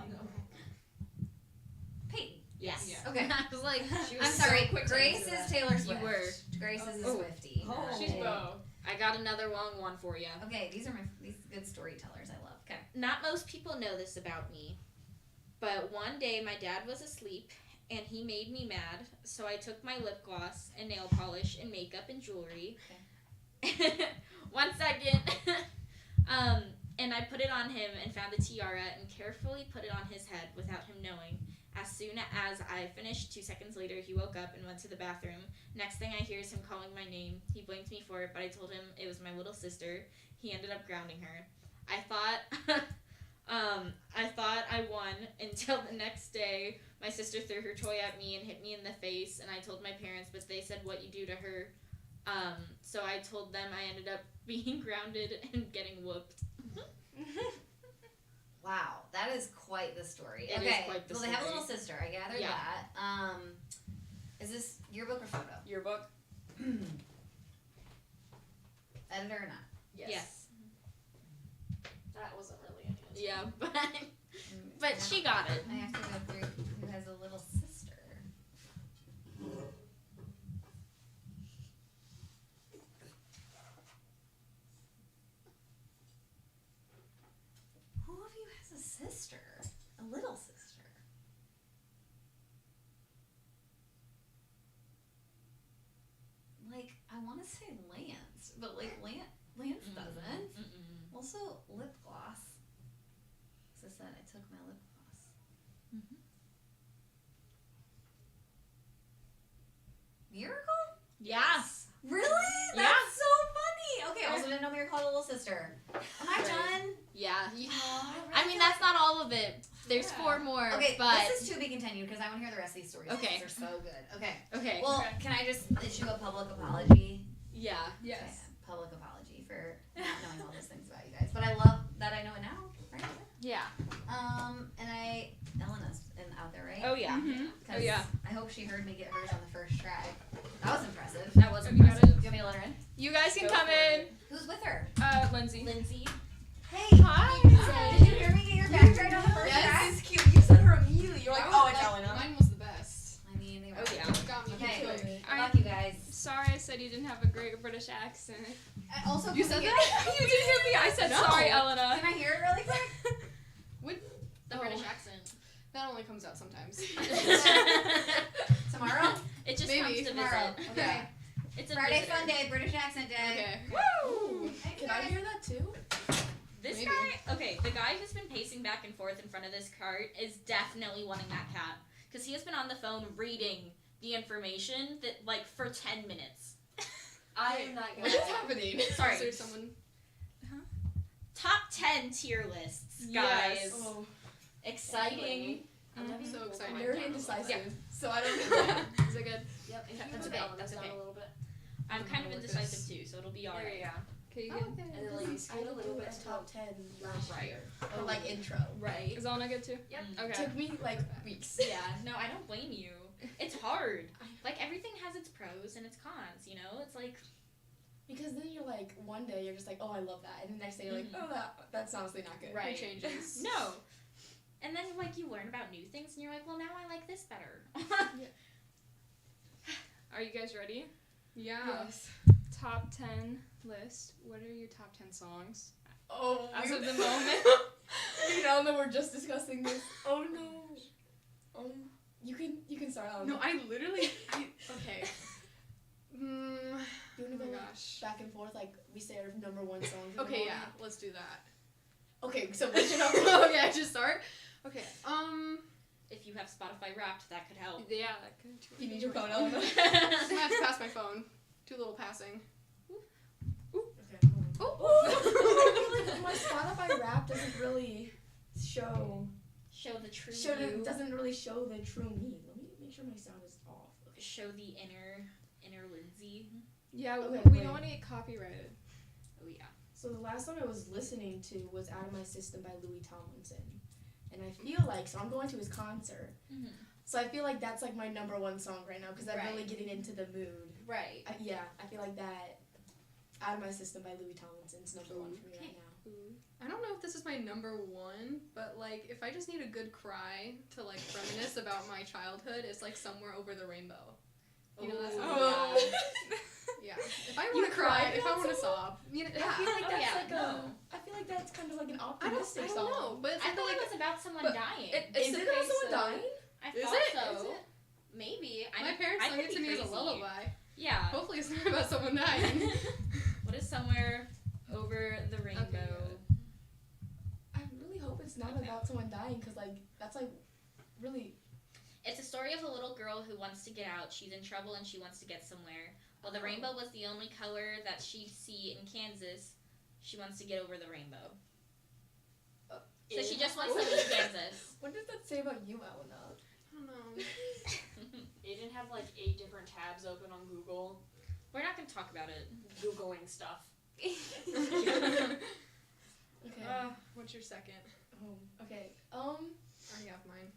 Peyton. Yes. Yeah. Okay. I was like, She was I'm so sorry. quick to Grace answer is that. Taylor You Swift. were. Grace is a Oh. Swiftie. Oh. Okay. She's both. I got another wrong one for you. Okay, these are these good storytellers I love. Okay. Not most people know this about me, but one day my dad was asleep and he made me mad, so I took my lip gloss and nail polish and makeup and jewelry. Okay. 1 second. And I put it on him and found the tiara and carefully put it on his head without him knowing. As soon as I finished, 2 seconds later, he woke up and went to the bathroom. Next thing I hear is him calling my name. He blamed me for it, but I told him it was my little sister. He ended up grounding her. I thought I won until the next day. My sister threw her toy at me and hit me in the face, and I told my parents, but they said, "What you do to her?" So I told them I ended up being grounded and getting whooped. Wow, that is quite the story. It is okay, quite the so they have a story. little sister. I gathered Yeah. that. Is this yearbook or photo? Yearbook. Editor or not? Yes. That wasn't really any answer. Yeah, but she got it. I have to go through who has a little sister. sister. A little sister. Like, I want to say Lance, but like Lance doesn't. Also, lip gloss. As I said, I took my lip gloss. Miracle? Yes. Really? Yeah. That's so funny. Okay, also didn't know Miracle had a little sister. Am I done? Yeah. I mean, that's not all of it. There's 4 more. Okay, but this is to be continued because I want to hear the rest of these stories. Okay. They're so good. Okay. Okay. Well, can I just issue a public apology? Yeah. Okay, public apology for not knowing all those things about you guys. But I love that I know it now, right? Yeah. And Elena's out there, right? Oh, yeah. Mhm. 'Cause Oh, yeah. I hope she heard me get hers on the first try. That was impressive. That was impressive. Do you want me to let her in? You guys can Go come for in. it. Who's with her? Lindsay. Lindsay. Hey. Hi. Did you hear me get your back tried on the first try? Yes, it's cute. You said her immediately. You're like, That was oh, it's like- Elena. Mine was the best. I mean, they were. Oh, yeah. Got me. Okay. Good. Good luck, you guys. Sorry, I said you didn't have a great British accent. Also, You can said we that? get- You did hear me. I said No. sorry, Elena. Can I hear it really quick? The British accent. That only comes out sometimes. Tomorrow? It just Maybe. comes to Tomorrow. visit. Okay. It's a Friday visitor. fun day, British accent day. Okay. Woo! Can I hear that too? This Maybe. guy, okay, the guy who's been pacing back and forth in front of this cart is definitely wanting that cat. Because he has been on the phone reading the information that, like, for 10 minutes. I am not What is happening? Sorry. Is there someone? Top 10 tier lists, guys. Yes. Oh, Exciting. I'm so excited. I'm very indecisive. Yeah. So I don't know. Is it good? Yep. And That's okay. That's okay. a little bit. I'm kind of Like indecisive this. too, so it'll be There alright. you go. Okay, you Oh, good? okay. And then like you scoot a little bit. top 10 last Right. year. Or like intro. Right. Is Elena good too? Yep. Okay. Took me like weeks. Yeah, no, I don't blame you. It's hard. Like, everything has its pros and its cons, you know? It's like, Because then you're like, one day you're just like, oh, I love that. And the next day you're like, oh, that's honestly not good. Right. It changes. no. And then, like, you learn about new things, and you're like, well, now I like this better. Are you guys ready? Yeah. Yes. Top 10 list. What are your top 10 songs? Oh, As of the moment. You know that we're just discussing this. Oh no. You can start out. No, I literally. Okay. Do you wanna Oh go my gosh. back and forth like we say our number one songs? in the Okay, yeah. morning? Let's do that. Okay, so what's your number? Okay, I just start. Okay. If you have Spotify Wrapped, that could help. Yeah, that could. You need your phone I'm on. gonna have to pass my phone. Do a little passing. Okay. I feel like my Spotify rap doesn't really show Show the true it doesn't really show the true me. Let me make sure my sound is off. Okay. Show the inner Lindsay. Yeah, Okay, we wait. don't want to get copyrighted. Oh, yeah. So the last song I was listening to was "Out of My System" by Louis Tomlinson, and I feel like so I'm going to his concert. Mm-hmm. So I feel like that's like my number one song right now because I'm really Right. getting into the mood. Right. I feel like that "Out of My System" by Louis Tomlinson's number one for me right now. I don't know if this is my number one, but like if I just need a good cry to like reminisce about my childhood, it's like "Somewhere Over the Rainbow." You know that song? Oh. Yeah. If I want to cry, if I want to sob, you know, I feel like Oh, that's yeah, like no. I feel like that's kind of like an I optimistic don't song. know, but it's I like, thought it was about someone but dying. it's Is it supposed about someone to- dying? I Is thought it? so. Is it? Maybe. My parents I sung could it to be me as a crazy. lullaby. Yeah. Hopefully it's not about someone dying. What is Somewhere Over the Rainbow? good. I really hope it's not about someone dying because like that's like really. It's a story of a little girl who wants to get out. She's in trouble and she wants to get somewhere. Well, the rainbow was the only color that she'd see in Kansas. She wants to get over the rainbow. So she just wants to leave Kansas. What does that say about you, Elena? I don't know. Aiden had like 8 different tabs open on Google, We're not going to talk about it. Googling stuff. Okay. What's your second? Okay. I already have mine.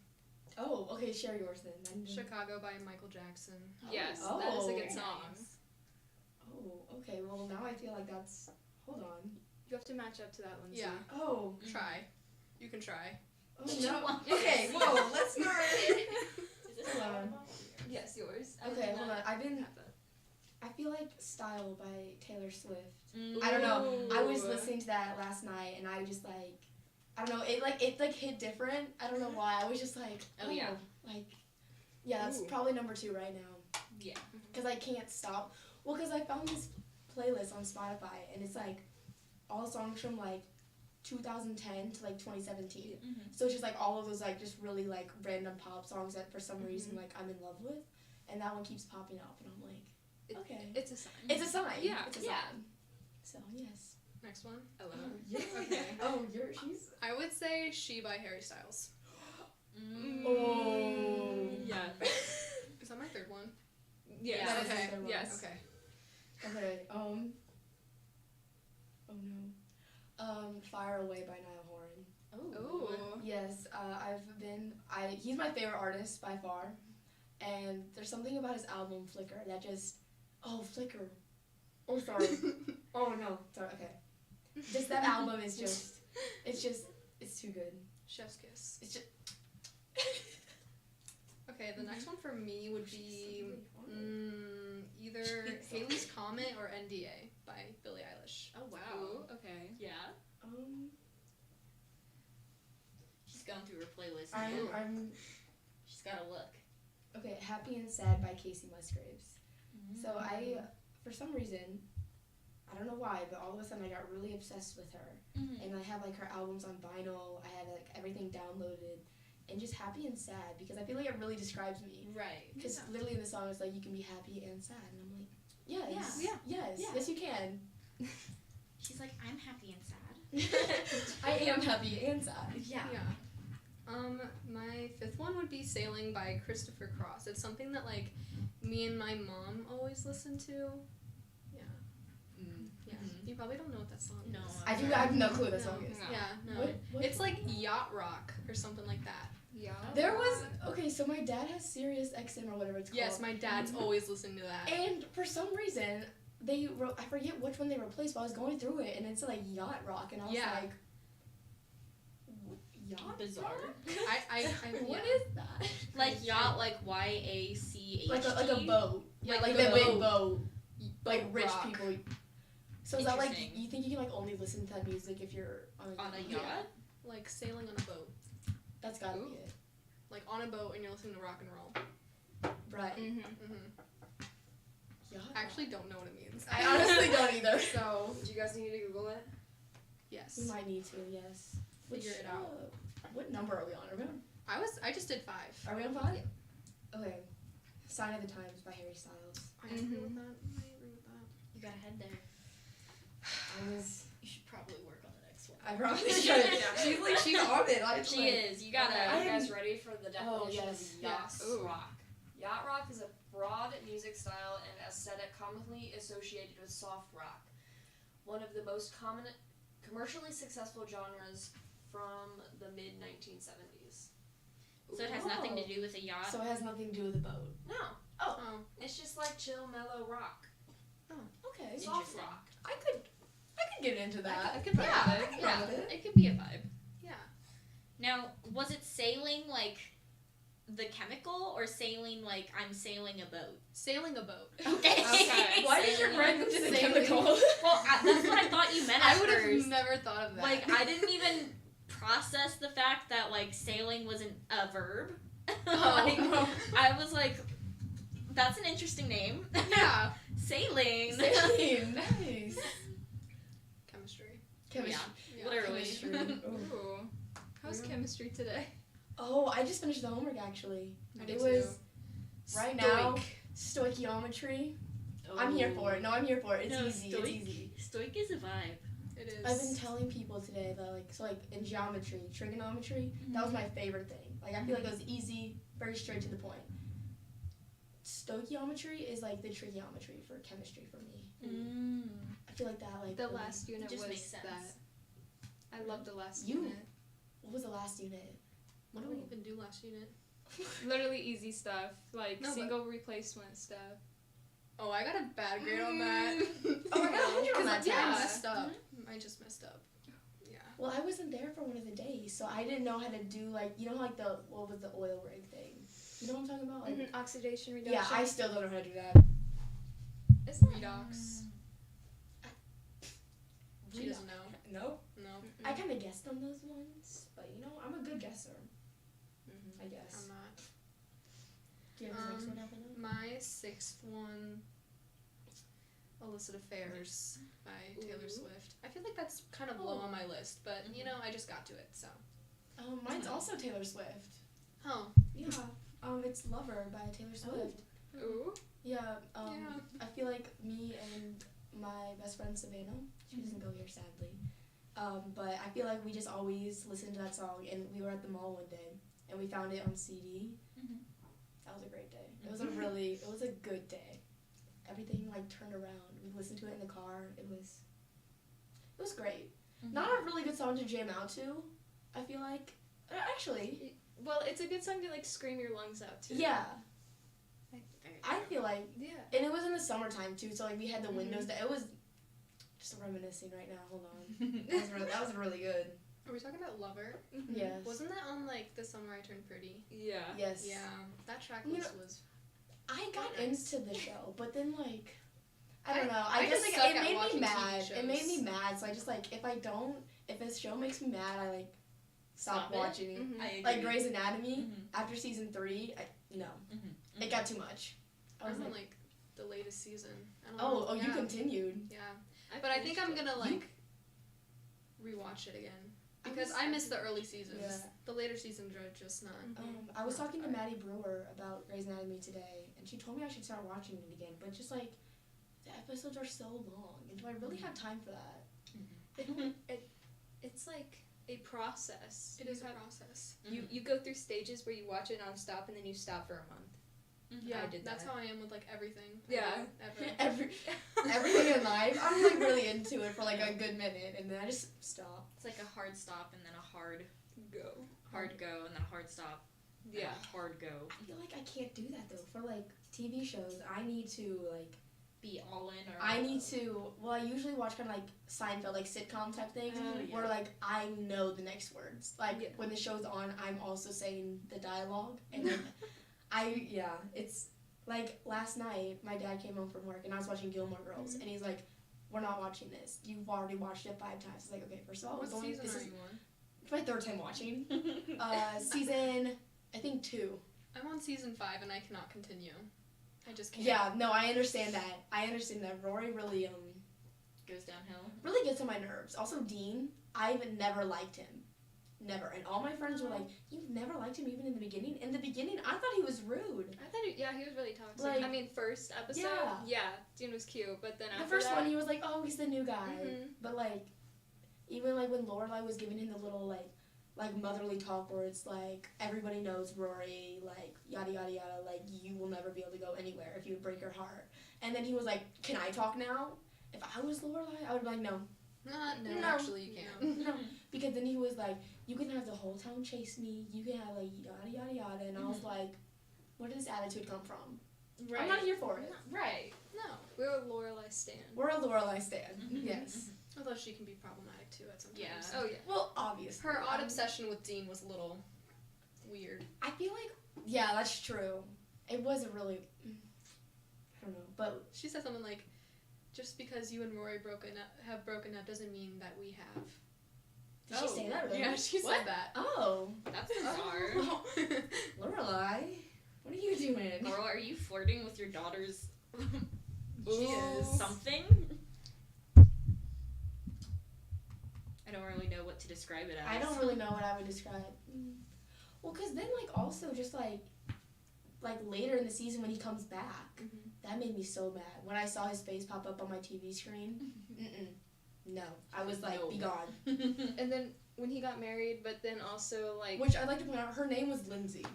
Oh, okay. Share yours then. Chicago by Michael Jackson. Yes, Oh. that is a Very good song. Oh, okay. Well, now I feel like that's. Hold on. You have to match up to that, Lindsay. Yeah. Oh. Try. You can try. Oh no. Okay. Whoa. Let's not. Hold on. Yes, yours. Okay. Hold on. I feel like "Style" by Taylor Swift. I don't know. I was listening to that last night, and I just like. I don't know, it hit different. I don't know why. I was just like, Oh, yeah. Like, yeah, that's Ooh. probably number 2 right now. Yeah. Because I can't stop. Well, because I found this playlist on Spotify, and it's like all songs from like 2010 to like 2017. So it's just like all of those like just really like random pop songs that for some reason like I'm in love with, and that one keeps popping up, and I'm like, okay, It's a sign. it's a sign. Yeah. It's a sign. So yes. Next one. Yeah. Okay. Oh, she's. I would say She by Harry Styles. Oh. Yeah. Is that my third one? Yeah. Yeah. That is Okay. my third one. Yes. Okay. Okay. Oh no. Fire Away by Niall Horan. Ooh. Yes, he's my favorite artist by far, and there's something about his album Flicker that just, Flicker. Oh, sorry. Oh no, sorry. Okay. Just that album is just, it's too good. Chef's kiss. It's just. Okay, the next one for me would be either Haley's Comet or NDA by Billie Eilish. Oh wow. Ooh, okay. Yeah. She's gone through her playlist. She's got a look. Okay, Happy and Sad by Casey Musgraves. So for some reason, I don't know why, but all of a sudden I got really obsessed with her. And I have like her albums on vinyl, I have like everything downloaded, and just happy and sad, because I feel like it really describes me. Right. Because literally in the song it's like, you can be happy and sad, and I'm like, yes, Yeah. yes you can. She's like, I'm happy and sad. I am happy and sad. Yeah. My fifth one would be Sailing by Christopher Cross. It's something that like me and my mom always listen to. Yeah. Yeah. You probably don't know what that song is. No. I have no clue what that song is. Yeah, no. What? It's like yacht rock or something like that. Yeah. There was, so my dad has Sirius XM or whatever it's called. Yes, my dad's always listening to that. And for some reason, I forget which one they replaced, but I was going through it, and it's like yacht rock, and I was like, yacht Bizarre. I What is that? Like yacht, like YACHT. Like a boat. Yeah, like the the big boat. Like rich rock. people. So is that like, Interesting. you think you can like only listen to that music if you're on On a yacht? Like sailing on a boat. That's gotta be it. Like on a boat and you're listening to rock and roll. Right. Yacht I actually don't know what it means. I honestly don't either. So Do you guys need to Google it? yes. We might need to, yes. Figure it out. What number are we on? I just did 5. Are we on 5? Okay. Sign of the Times by Harry Styles. I agree with that. I agree with that. You got ahead there. You should probably work on the next one. I probably should. She's on it. She is. You gotta. Are you guys ready for the definition yes. of yacht Yes. rock? Yacht rock is a broad music style and aesthetic commonly associated with soft rock, one of the most common commercially successful genres from the mid 1970s. So it has nothing to do with a yacht. So it has nothing to do with the boat. No. Oh. It's just like chill, mellow rock. Okay. Soft Interesting. rock. I could get into that. I could run yeah, with I it. could run with it. It could be a vibe. Yeah. Now, was it sailing like the chemical, or sailing like I'm sailing a boat? Sailing a boat. Okay. Why did your brain go to the Sailing. chemical? Well, that's what I thought you meant at I would first. have never thought of that. Like, I didn't even process the fact that like sailing wasn't a verb. Like, I was like, that's an interesting name. Yeah. Sailing. Sailing. Nice. Chemistry. Chemistry. Yeah, literally. Ooh. How's chemistry today? Oh, I just finished the homework actually. I It did was too. right now stoichiometry. I'm here for it. No, I'm here for it. It's No, easy. stoic- It's easy. Stoic is a vibe. It is. I've been telling people today that like in geometry, trigonometry, that was my favorite thing. Like I feel like it was easy, very straight to the point. Stoichiometry is like the trigonometry for chemistry for me. I feel like that like The really- last unit just was makes sense. that. I love the last You- unit. What was the last unit? What did we even do last unit? Literally easy stuff, like No, but- single replacement stuff. Oh, I got a bad grade on that. Oh, I got 100 on that Yeah, I test. messed up. I just messed up. Yeah. Well, I wasn't there for one of the days, so I didn't know how to do like like what was the oil rig thing? You know what I'm talking about? Like, Oxidation reduction. yeah, I still don't know how to do that. It's not Redox. She doesn't know. Nope. No. I kind of guessed on those ones. but I'm a good guesser. I guess. I'm not. Do you have the next one up or no? My sixth one, Illicit Affairs by Taylor Swift. I feel like that's kind of low on my list, but I just got to it, so. Mine's also Taylor Swift. Oh. Yeah. It's Lover by Taylor Swift. Ooh. Yeah. I feel like me and my best friend Savannah, she doesn't go here sadly, but I feel like we just always listened to that song, and we were at the mall one day, and we found it on CD. That was a great day. It was a good day. Everything turned around. We listened to it in the car. It was great. Not a really good song to jam out to, I feel like. Actually. Well, it's a good song to scream your lungs out to. Yeah. I feel like. Yeah. And it was in the summertime too, so we had the windows. It was just reminiscing right now. Hold on. That was really good. Are we talking about Lover? Yes. Wasn't that on The Summer I Turned Pretty? Yeah. Yes. Yeah. That track was. I got into the show, but then I don't know. I just suck it at made me watching mad. TV It made shows. me mad. So I just if a show makes me mad, I stop Stop it? watching it. I Like agree. Grey's Anatomy after season 3, no, it got too much. I was I'm on like, the latest season. I don't know. oh, you continued. Yeah. But I think I'm gonna rewatch it again. Because I missed the early seasons. Yeah. The later seasons are just not. I was talking to Maddie Brewer about Grey's Anatomy today, and she told me I should start watching it again. But just the episodes are so long, and do I really have time for that? It's like a process. It is a process. You go through stages where you watch it nonstop and then you stop for a month. Yeah, I did that's that. how I am with everything. Yeah. Ever. Everything in life, I'm really into it for a good minute, and then I just stop. It's like a hard stop and then a hard go. Hard go and then a hard stop. Yeah. And a hard go. I feel like I can't do that though. For TV shows, I need to be all in or I need to. Well, I usually watch kind of Seinfeld, sitcom type things, yeah. where I know the next words. When the show's on, I'm also saying the dialogue, and then it's last night my dad came home from work and I was watching Gilmore Girls, and he's like, "We're not watching this. You've already watched it 5 times." I was like, "Okay, first of all, What season are you on? It's my 3rd time watching. Season, I think 2. I'm on season 5 and I cannot continue. I just can't. Yeah, no, I understand that. Rory really goes downhill. Really gets on my nerves. Also, Dean, I've never liked him. Never. And all my friends were like, "You've never liked him even in the beginning?" In the beginning, I thought he was rude. I thought he was really toxic. First episode, Dean was cute, but then the after first that, one, he was like, "Oh, he's the new guy." But even when Lorelai was giving him the little motherly talk where it's everybody knows Rory, yada yada yada, you will never be able to go anywhere if you would break her heart. And then he was like, "Can I talk now?" If I was Lorelai, I would be like, "No." No, actually you can't. No, because then he was like, "You can have the whole town chase me. You can have yada yada yada," and I was like, "Where did this attitude come from?" Right. I'm not here for it. Right. No. We're a Lorelai stan. We're a Lorelai stan. Yes. Although she can be problematic too at some times. Yeah. Oh yeah. Well, obviously. Her odd obsession with Dean was a little weird. I feel yeah, that's true. It wasn't really. I don't know, but she said something like, "Just because you and Rory have broken up doesn't mean that we have." Did she say that really? Yeah, she said that. Oh. That's bizarre. Lorelai, what are you doing? Girl, are you flirting with your daughter's She is. something? I don't really know what to describe it as. I don't really know what I would describe. Well, because then, also, just, later in the season when he comes back, that made me so mad. When I saw his face pop up on my TV screen, no. I was like, be gone. And then when he got married, but then also, Which I'd like to point out, her name was Lindsay.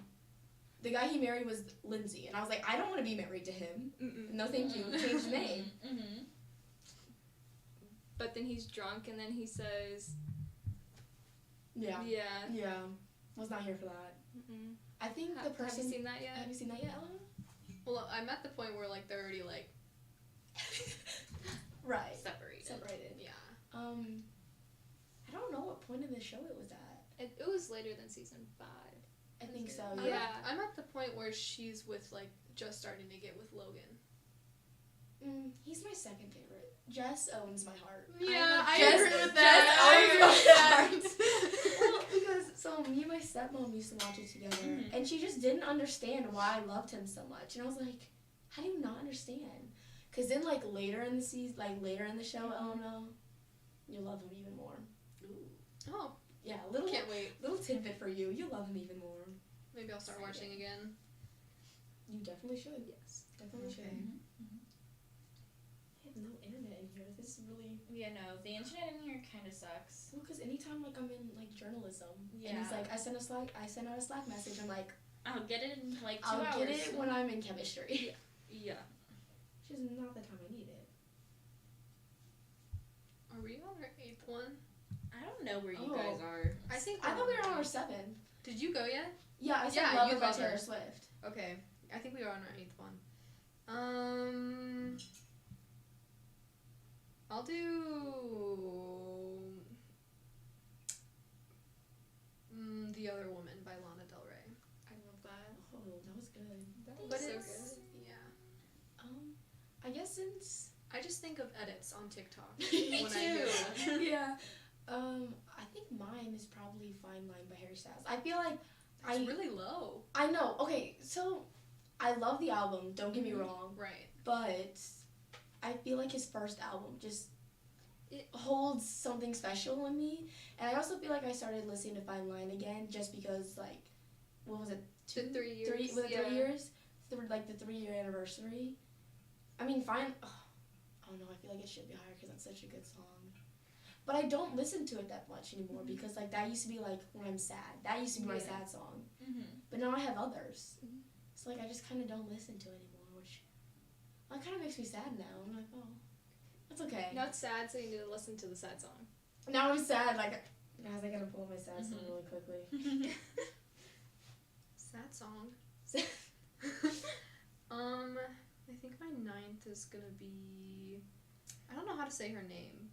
The guy he married was Lindsay. And I was like, I don't want to be married to him. No, thank you. Change the name. But then he's drunk, and then he says... Yeah. Yeah. Yeah. Was not here for that. I think the person... Have you seen that yet? Have you seen that yet, Ellen? Well, I'm at the point where, they're already, Right. Separated. Yeah. I don't know what point in the show it was at. It was later than season 5. I think so, Yeah. I'm at the point where she's with, just starting to get with Logan. He's my second favorite. Jess owns my heart. Yeah, I Jess, agree with that. Jess owns my heart. Well, because me and my stepmom used to watch it together, and she just didn't understand why I loved him so much, and I was like, how do you not understand? Cause then like later in the season, like later in the show, Elmo, you love him even more. Oh. Yeah, Can't wait. Little tidbit for you. You love him even more. Maybe I'll start watching again. You definitely should. Yes. Definitely should. Mm-hmm. I have no internet in here. This is really. Yeah, no, the internet in here kind of sucks. Well, cause anytime like I'm in like journalism, Yeah. and it's like I send out a Slack message. I'm like, I'll get it in like 2 I'll hours. get it when I'm in chemistry. Yeah. Which is not the time I need it. Are we on our 8th one? I don't know where you guys are. I thought we were on our 7th. Did you go yet? Yeah, I said Yeah, Love you It by love Taylor her. Swift. Okay. I think we are on our 8th one. I'll do The Other Woman by Lana Del Rey. I love that. Oh, that was good. But so good. Yeah. I guess since I just think of edits on TikTok. Me when too. I hear that. Yeah. I think mine is probably Fine Line by Harry Styles. I feel like It's really low. I know. Okay, so I love the album. Don't get me wrong. Right. But I feel like his first album just it holds something special in me, and I also feel like I started listening to Fine Line again just because like, what was it? 3 years. 3 was it yeah. 3 years? Like the 3-year anniversary. I mean, Fine. Oh no, I feel like it should be higher because that's such a good song. But I don't listen to it that much anymore because like that used to be like when I'm sad. That used to be my sad song. But now I have others. So like I just kind of don't listen to it anymore, which that kind of makes me sad now. I'm like, oh, that's okay. Now it's sad, so you need to listen to the sad song. Now I'm sad. Like, guys, I gotta pull up my sad song really quickly. Sad song. I think my 9th is gonna be. I don't know how to say her name,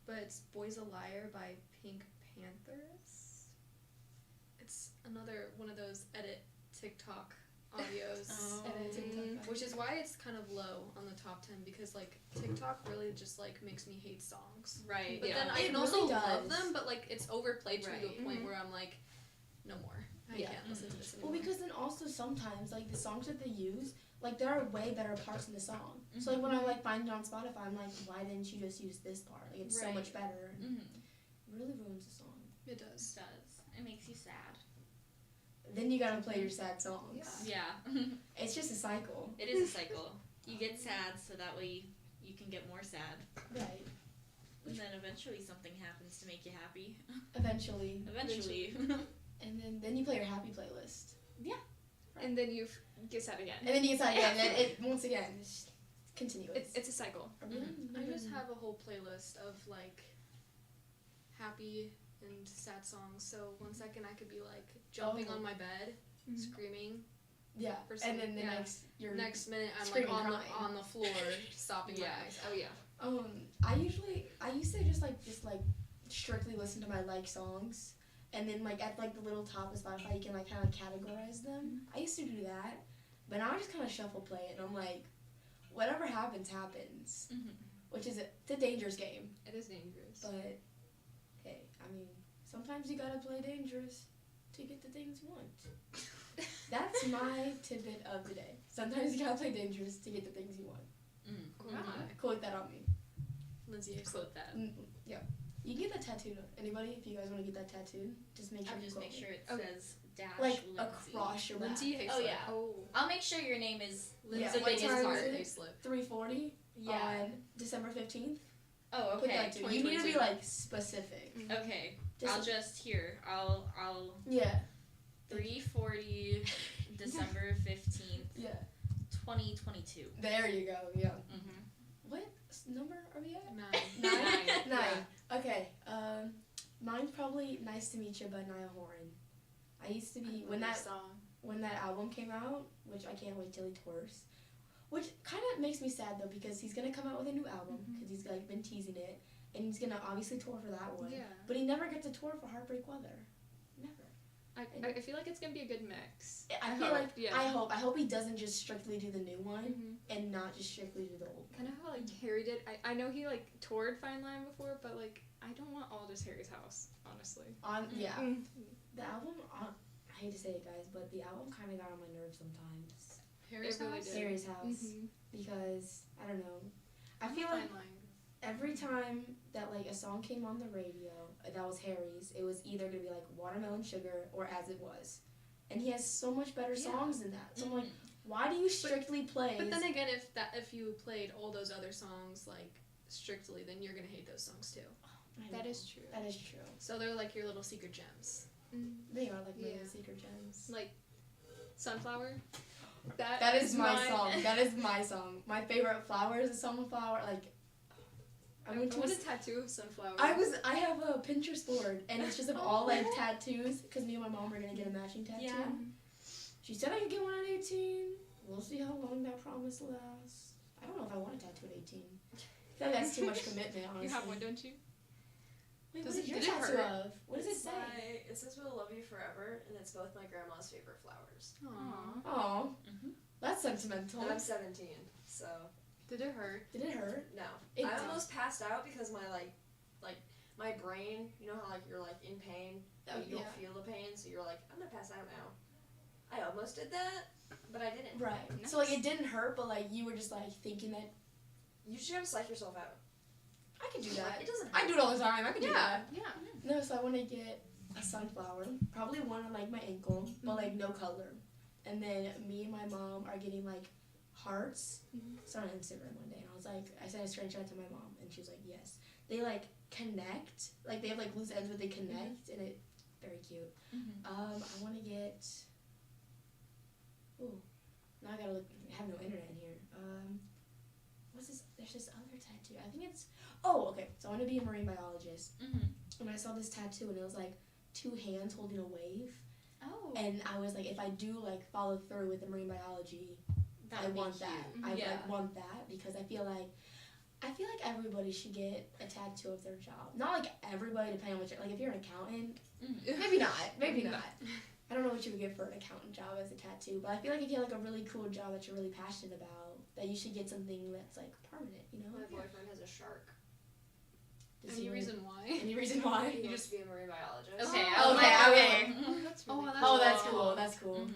but it's "Boy's a Liar" by Pink Panthers. It's another one of those edit TikTok audios, which is why it's kind of low on the top 10 because like TikTok really just like makes me hate songs. Right. But Yeah. then I It can also really love does. them, but like it's overplayed to Right. the point where I'm like, no more. I can't listen to this anymore. Well, because then also sometimes like the songs that they use, like there are way better parts in the song. So like when I like find it on Spotify, I'm like, why didn't you just use this part? Like it's so much better. It really ruins the song. It does. It does. It makes you sad. Then you gotta play your sad songs. Yeah. It's just a cycle. It is a cycle. You get sad so that way you can get more sad. Right. And then eventually something happens to make you happy. Eventually. Eventually. And then you play your happy playlist. Yeah. And then you get sad again. And then you get sad again. And it once again it's continuous. It's a cycle. I just have a whole playlist of like happy and sad songs. So 1 second I could be like jumping on my bed, screaming. Yeah. For And then the yeah. next minute I'm like screaming, on crying. on the floor, stopping my eyes. Oh yeah. I used to just like strictly listen to my like songs, and then like at like the little top of Spotify you can like kind of categorize them. I used to do that, but now I just kind of shuffle play it, and I'm like, whatever happens, which is it's a dangerous game. It is dangerous. But hey, I mean, sometimes you gotta play dangerous to get the things you want. That's my tidbit of the day. Sometimes you gotta play dangerous to get the things you want. Quote that on me. Lindsay, quote that. Yeah. You can get that tattooed. Anybody, if you guys want to get that tattooed, just make sure I'll you just quote make sure me. it says dash like Lindsay. across your back. Lindsay Hayslip. Oh yeah. I'll make sure your name is Yeah. the What biggest time part. is it? 3:40 on December 15th. Oh, Put okay. that too. You need to be like specific. Okay. Just I'll just here. I'll Yeah. 3:40 December 15th. Yeah. 2022. There you go. Yeah. Mhm. What number are we at? 9. 9. Okay. Mine's probably "Nice to Meet You" by Niall Horan. I used to be when that album came out, which I can't wait till he tours. Which kind of makes me sad though because he's gonna come out with a new album because he's like been teasing it, and he's gonna obviously tour for that one. Yeah. But he never gets to tour for Heartbreak Weather. Never. I feel like it's gonna be a good mix. I feel like yeah. I hope he doesn't just strictly do the new one and not just strictly do the old one. Kind of how like Harry did. I know he like toured Fine Line before, but like I don't want all just Harry's house, honestly. Yeah. The album, I hate to say it, guys, but the album kind of got on my nerves sometimes. Harry's house. Harry's house, because I don't know. I feel like every time that like a song came on the radio that was Harry's, it was either gonna be like Watermelon Sugar or As It Was, and he has so much better songs than that. So I'm like, why do you strictly play? But then again, if you played all those other songs like strictly, then you're gonna hate those songs too. That is true. That is true. So they're like your little secret gems. They are like my little secret gems. Like Sunflower. That is my song. That is my song. My favorite flower is a sunflower. Like I want a tattoo of Sunflower. I have a Pinterest board and it's just of all like tattoos because me and my mom are gonna get a matching tattoo. Yeah. She said I could get one at 18. We'll see how long that promise lasts. I don't know if I want a tattoo at 18. I feel like that's too much commitment, honestly. You have one, don't you? Wait, Does what is it- your did it tattoo hurt? of? What does it say? It says we'll love you forever, and it's both my grandma's favorite flowers. Aww. Oh, that's sentimental. And I'm 17, so. Did it hurt? Did it hurt? No. It I did. almost passed out because my my brain, you know how like you're like in pain, but you don't feel the pain, so you're like, I'm gonna pass out now. I almost did that, but I didn't. Right. So like it didn't hurt, but like you were just like thinking that You should have psych yourself out. I could do that. It doesn't I do it all the time. I could do that. Yeah. No, so I want to get a sunflower, probably one on like my ankle, but like no color. And then me and my mom are getting like hearts. It's on Instagram one day, and I sent a screenshot to my mom, and she was like, yes. They like connect, like they have like loose ends, but they connect, and it very cute. I want to get. Ooh, now I gotta look. I have no internet in here. What's this? There's this other tattoo. I think it's. Oh, okay. So I want to be a marine biologist. And I saw this tattoo, and it was like 2 hands holding a wave. Oh. And I was like, if I do like follow through with the marine biology, That I would be want that. cute. I Yeah. like want that because I feel like everybody should get a tattoo of their job. Not like everybody, depending on what you're, like if you're an accountant, maybe not. Maybe not. I don't know what you would get for an accountant job as a tattoo, but I feel like if you have like a really cool job that you're really passionate about, that you should get something that's like permanent, you know? My boyfriend has a shark. Any reason why? Any reason why? He wants to be a marine biologist. Okay, Okay. That's really That's cool. That's cool.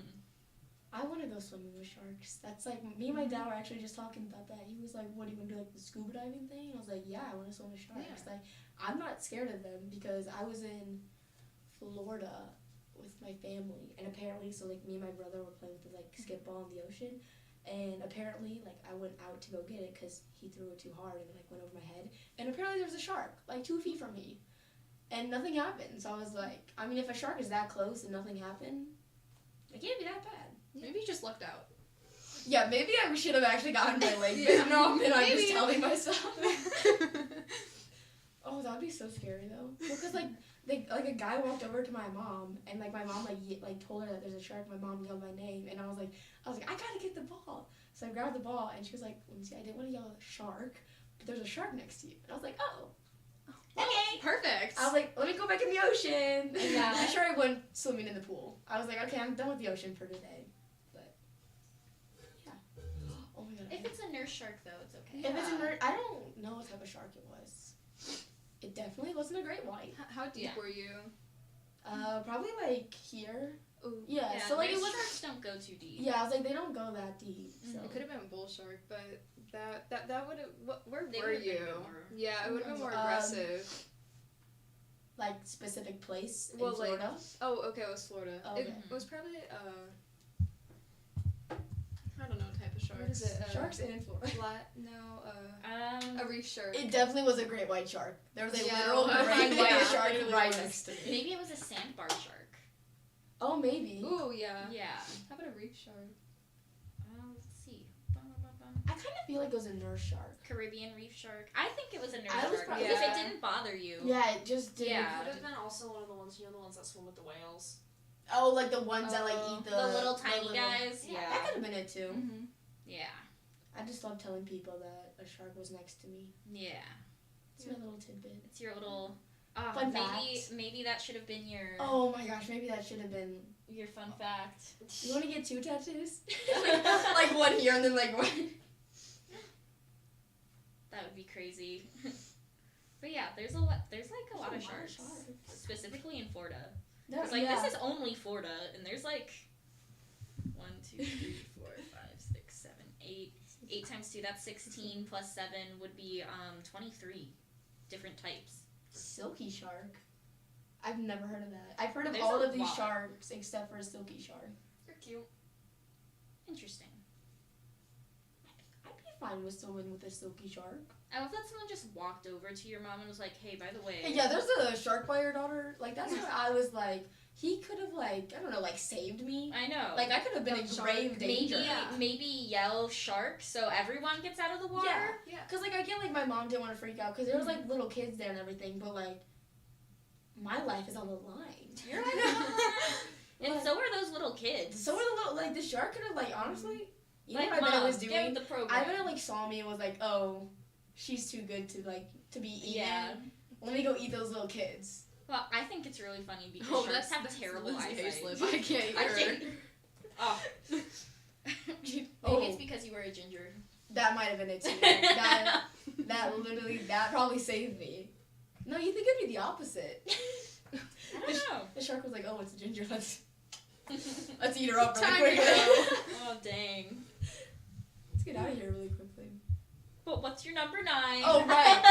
I want to go swimming with sharks. That's like, me and my dad were actually just talking about that. He was like, what, do you want to do like the scuba diving thing? And I was like, yeah, I want to swim with sharks. Like, I'm not scared of them because I was in Florida with my family, and apparently, so like me and my brother were playing with the like skip ball in the ocean, and apparently like I went out to go get it because he threw it too hard and it like went over my head, and apparently there was a shark like 2 feet from me, and nothing happened. So I was like, I mean, if a shark is that close and nothing happened, it can't be that bad. Maybe you just lucked out. Yeah, maybe I should have actually gotten my leg bitten off, and I'm just telling myself. Oh, that would be so scary though. Because like a guy walked over to my mom, and like my mom like told her that there's a shark. My mom yelled my name, and I was like I gotta get the ball. So I grabbed the ball, and she was like, let me see, I didn't want to yell shark, but there's a shark next to you. And I was like, oh. Okay. Perfect. I was like, let me go back in the ocean. And yeah, I'm sure I went swimming in the pool. I was like, okay, I'm done with the ocean for today. But yeah. Oh my god. If it's a nurse shark, though, it's okay. If it's a nurse, I don't know what type of shark it was. It definitely wasn't a great white. How deep were you? Probably like here. Ooh. Yeah. So like it nurse was. sharks don't go too deep. Yeah, I was like, they don't go that deep. So. It could have been bull shark, but that would have. Where They were would've been you? more- Yeah, it would have been more aggressive. Like specific place in Well, Florida. like, oh, okay, it was Florida. Oh, It okay. was probably I don't know what type of shark. What is it? Sharks in Florida. A reef shark. It definitely was a great white shark. There was a Yeah, literal I great find- white yeah, shark literally right was. next to me. Maybe it was a sandbar shark. Oh, maybe. Ooh, yeah. Yeah. How about a reef shark? Let's see. I kind of feel like it was a nurse shark. Caribbean reef shark. I think it was a nurse I was shark. probably- If it Yeah. didn't bother you. Yeah, it just did. Yeah. Could have been also one of the ones, the ones that swim with the whales. Oh, like the ones that like eat The little tiny guys. Yeah, that could have been it too. Mm-hmm. Yeah. I just love telling people that a shark was next to me. Yeah. It's my little tidbit. It's your little Fun maybe that should have been your Oh my gosh, maybe that should have been your fun fact. You want to get 2 tattoos? Like one here and then like one. That would be crazy. But yeah, there's a lot of sharks, specifically in Florida. Because this is only Florida, and there's 1, 2, 3, 4, 5, 6, 7, 8. 8 times 2, that's 16 plus 7 would be 23 different types. Silky shark. I've never heard of that. I've heard of There's all a of these lot. sharks except for a silky shark. They're cute. Interesting. I'd be fine with swimming with a silky shark. I love that someone just walked over to your mom and was like, "Hey, by the way." Hey, yeah, there's a shark by your daughter. Like that's why I was like, he could have I don't know, saved me. I know. Like I could have been in grave danger. Maybe yell shark so everyone gets out of the water. Yeah. Cause I get my mom didn't want to freak out because there was little kids there and everything, but my life is on the line. Your life is on the line. And so are those little kids. So are the little the shark could have honestly. You know Like, what I bet it Mom, was doing? get with the program. I bet it saw me and was like, oh, she's too good to be eaten. Yeah. Let me go eat those little kids. Well, I think it's really funny because Oh, sharks have that's terrible Lindsay eyesight. Hayslip. I can't hear her. Oh. Maybe it's because you were a ginger. That might have been it too. that probably saved me. No, you think it'd be the opposite. I don't know. The shark was like, oh, it's a ginger. Let's eat her up really Time quickly. Oh, dang. Let's get out of here really quickly. But what's your number 9? Oh, right.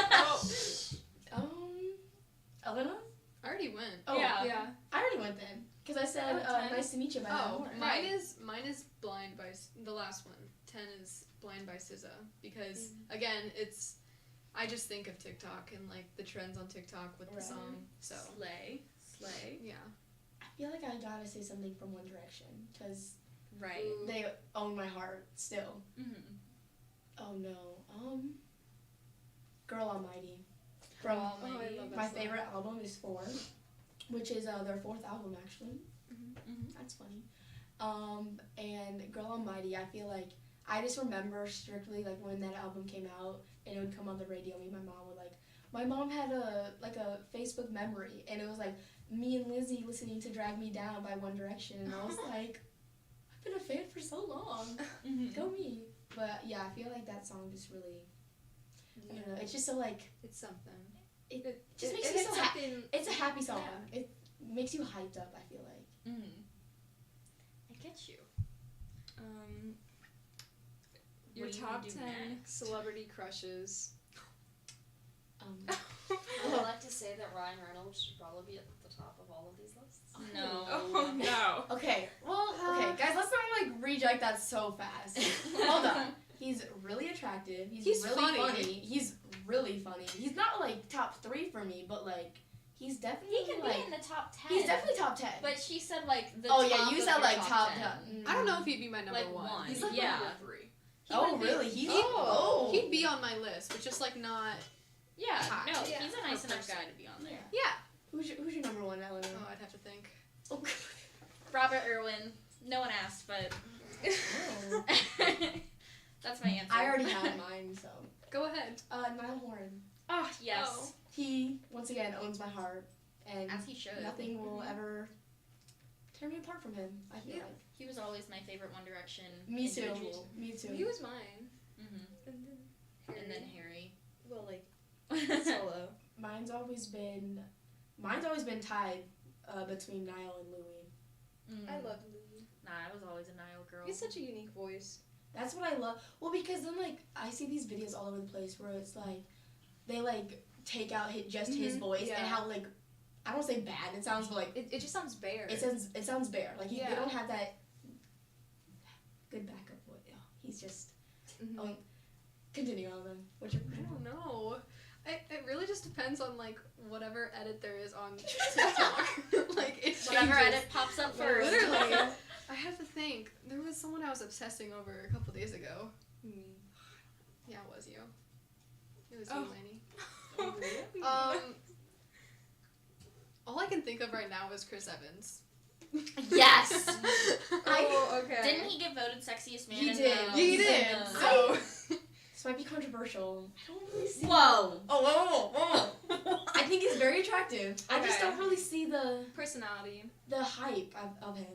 Elena? I already went. Oh, yeah. I already went then. Because I said, nice to meet you by Oh, then. mine is Blind by the last one. 10 is Blind by SZA because again, I just think of TikTok and the trends on TikTok with the song. So Slay. Yeah. I feel like I gotta say something from One Direction because Right. they own my heart still. Mm-hmm. Oh no. Girl Almighty. From I love that my song. favorite album is 4, which is their 4th album actually. Mm-hmm. That's funny. And Girl Almighty, I feel like I just remember strictly when that album came out and it would come on the radio. Me and my mom would my mom had a Facebook memory and it was me and Lizzie listening to Drag Me Down by One Direction and I was like, I've been a fan for so long. Go me. But yeah, I feel like that song just really, I don't know, it's just so it's something. It just makes you so happy. It's a happy song. Yeah. It makes you hyped up, I feel like. Mm-hmm. I get you. Your What do you top do 10 next? celebrity crushes. I would like to say that Ryan Reynolds should probably be at the top of all of these lists. No. Oh no. Okay, well, guys, let's not reject that so fast. Hold on. He's really attractive. He's really funny. He's really funny. He's not top 3 for me, but he's definitely He can be in the top 10. He's definitely top 10. But she said the oh top yeah, you of said your top 10. I don't know if he'd be my number one. He's Yeah. my number 3. Oh really? He'd be on my list, but just not. Yeah, hot. no, Yeah. he's a nice Per enough person. guy to be on there. Yeah. Who's your number 1, Eleanor? Oh, I'd have to think. Oh. Robert Irwin. No one asked, but Oh. that's my answer. I already had mine, so Go ahead. Niall Horan. Oh yes. Oh. He once again owns my heart, and As he should. nothing will ever tear me apart from him. I feel like. He was always my favorite One Direction Me too. individual. Me too. He was mine. Mm-hmm. And then And then Harry. Well, solo. Mine's always been tied between Niall and Louis. I love Louis. Nah, I was always a Niall girl. He has such a unique voice. That's what I love. Well, because then I see these videos all over the place where it's they take out his voice and how I don't want to say bad it sounds, but it just sounds bare. It sounds bare. They Yeah. don't have that good backup voice. Oh, he's just continue on then. What's your I don't know. It really just depends on whatever edit there is on TikTok. It Whatever changes. edit pops up first. Literally. I have to think. There was someone I was obsessing over a couple days ago. Yeah, it was you. It was you, Laney. All I can think of right now is Chris Evans. Yes. okay. Didn't he get voted sexiest man? He in did. the- He did. in the- So This might be controversial. I don't really see. Whoa. Oh, whoa. I think he's very attractive. attractive. I just Okay. don't really see the Personality. hype of him.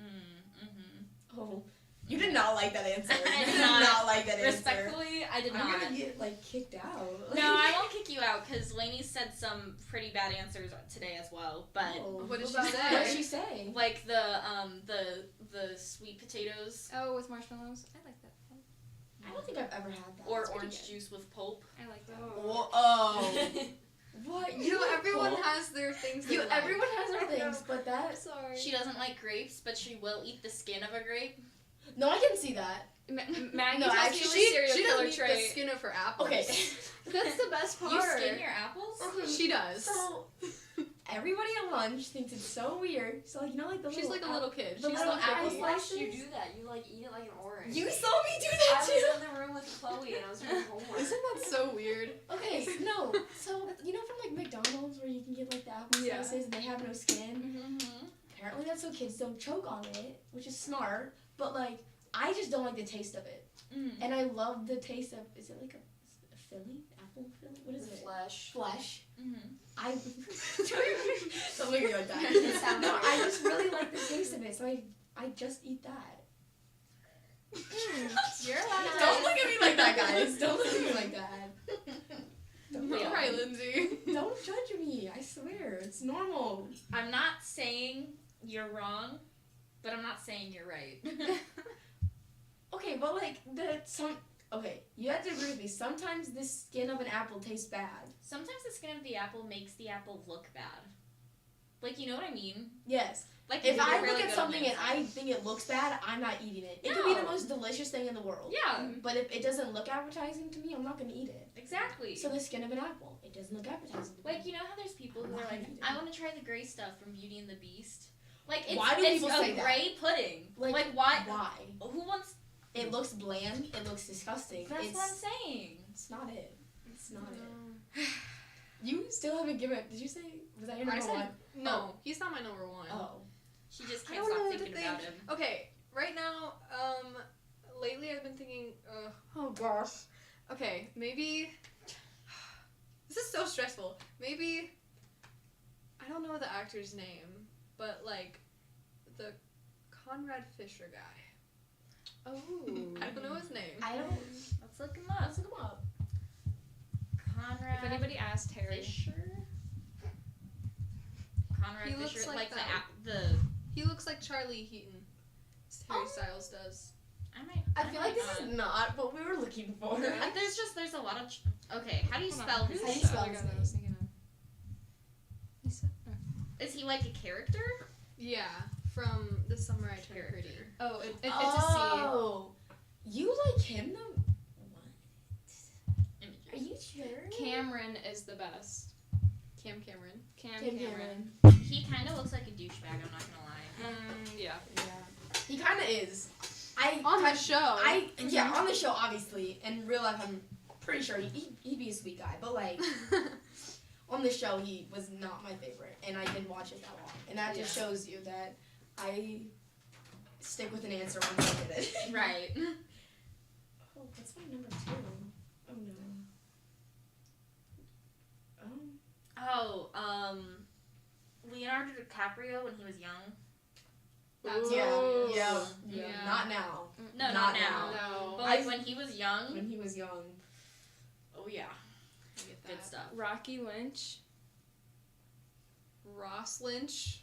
Mm-hmm. Oh, you did not like that answer. I You did did not. not like that answer. Respectfully, I did I'm not. gonna get like kicked out. No, I won't kick you out because Laney said some pretty bad answers today as well. But Oh, What did she about say? that? What did she say? like the sweet potatoes Oh, with marshmallows. I like that. I don't think I've ever had that. or That's pretty orange good. juice with pulp. I like that. Whoa, oh. What? You know, like everyone pulp? has their things. They You, like. everyone has their I know. things, but that. Sorry. She doesn't like grapes, but she will eat the skin of a grape. No, I can see that. Maggie No, tells actually, me she serial She killer doesn't eat the trait. skin of her apples. Okay. That's the best part. You skin your apples? She does. So, everybody at lunch thinks it's so weird. So, like, you know, like the She's like a little kid. the She's little like apple I watched slices. you do that. You like eat it like an orange. You saw me do I that was too. in the room with Chloe and I was doing homework. Isn't that so weird? Okay, no. So, you know from like McDonald's where you can get like the apple Yeah. slices and they have no skin? Mm-hmm. Apparently that's so kids don't choke on it, which is smart. But like, I just don't like the taste of it. Mm. And I love the taste of, is it like a Philly? Apple Philly? What is it? Flesh. Flesh. Mm-hmm. I don't make me like that. It sounds No, weird. I just really like the taste of it, so I just eat that. You're allowed to. Don't look at me like that, guys. Don't look at me like that. Don't, We all Alright, Lindsay. don't judge me. I swear, it's normal. I'm not saying you're wrong, but I'm not saying you're right. Okay, but like okay, you have to agree with me. Sometimes the skin of an apple tastes bad. Sometimes the skin of the apple makes the apple look bad. Like, you know what I mean? Yes. Like If it could be I really look at good on the something and inside. I think it looks bad, I'm not eating it. It could be the No. most delicious thing in the world. Yeah, But if it doesn't look appetizing to me, I'm not gonna eat it. exactly. So the skin of an apple, it doesn't look appetizing to me. Like, you know how there's people who are like, I want to try the gray stuff from Beauty and the Beast? Like, it's, Why do it's people a say that? gray pudding. Like, why? Why? Who wants? It looks bland. It looks disgusting. That's it's, what I'm saying. It's not it. It's not it. You still haven't given. Did you say? Was that your I number said one? no. He's not my number one. Oh. She just I can't don't know stop what to thinking think. about him. Okay, right now, lately I've been thinking, oh gosh. Okay, maybe. This is so stressful. Maybe. I don't know the actor's name, but like, the Conrad Fisher guy. Oh. I don't know his name. I don't. Let's look him up. Let's look him up. Conrad If anybody asked Harry. Fisher. Conrad He Fisher, looks like the that. the. He looks like Charlie Heaton. Harry Styles does. I feel like this is not what we were looking for. There's a lot of. Okay, how do you spell his How do you name? spell his name? thinking of. Is he like a character? Yeah, from The Summer I Turned Pretty. Oh, it's a C. Oh, you like him though? What? Are you sure? Cameron is the best. Cameron. Cameron. He kind of looks like a douchebag. I'm not gonna lie. Yeah. Yeah. He kind of is. On the show. Yeah, on the show obviously. In real life, I'm pretty sure he'd be a sweet guy, but like on the show, he was not my favorite, and I didn't watch it that long. And that just shows you that I stick with an answer once I get it. Right. Oh, what's my number 2? Oh no. Leonardo DiCaprio when he was young. That's Yeah. obvious. Yeah. Yeah. Not now. No, Not not now. No. But like when he was young. When he was young. Oh yeah. I get Good that. stuff. Rocky Lynch. Ross Lynch.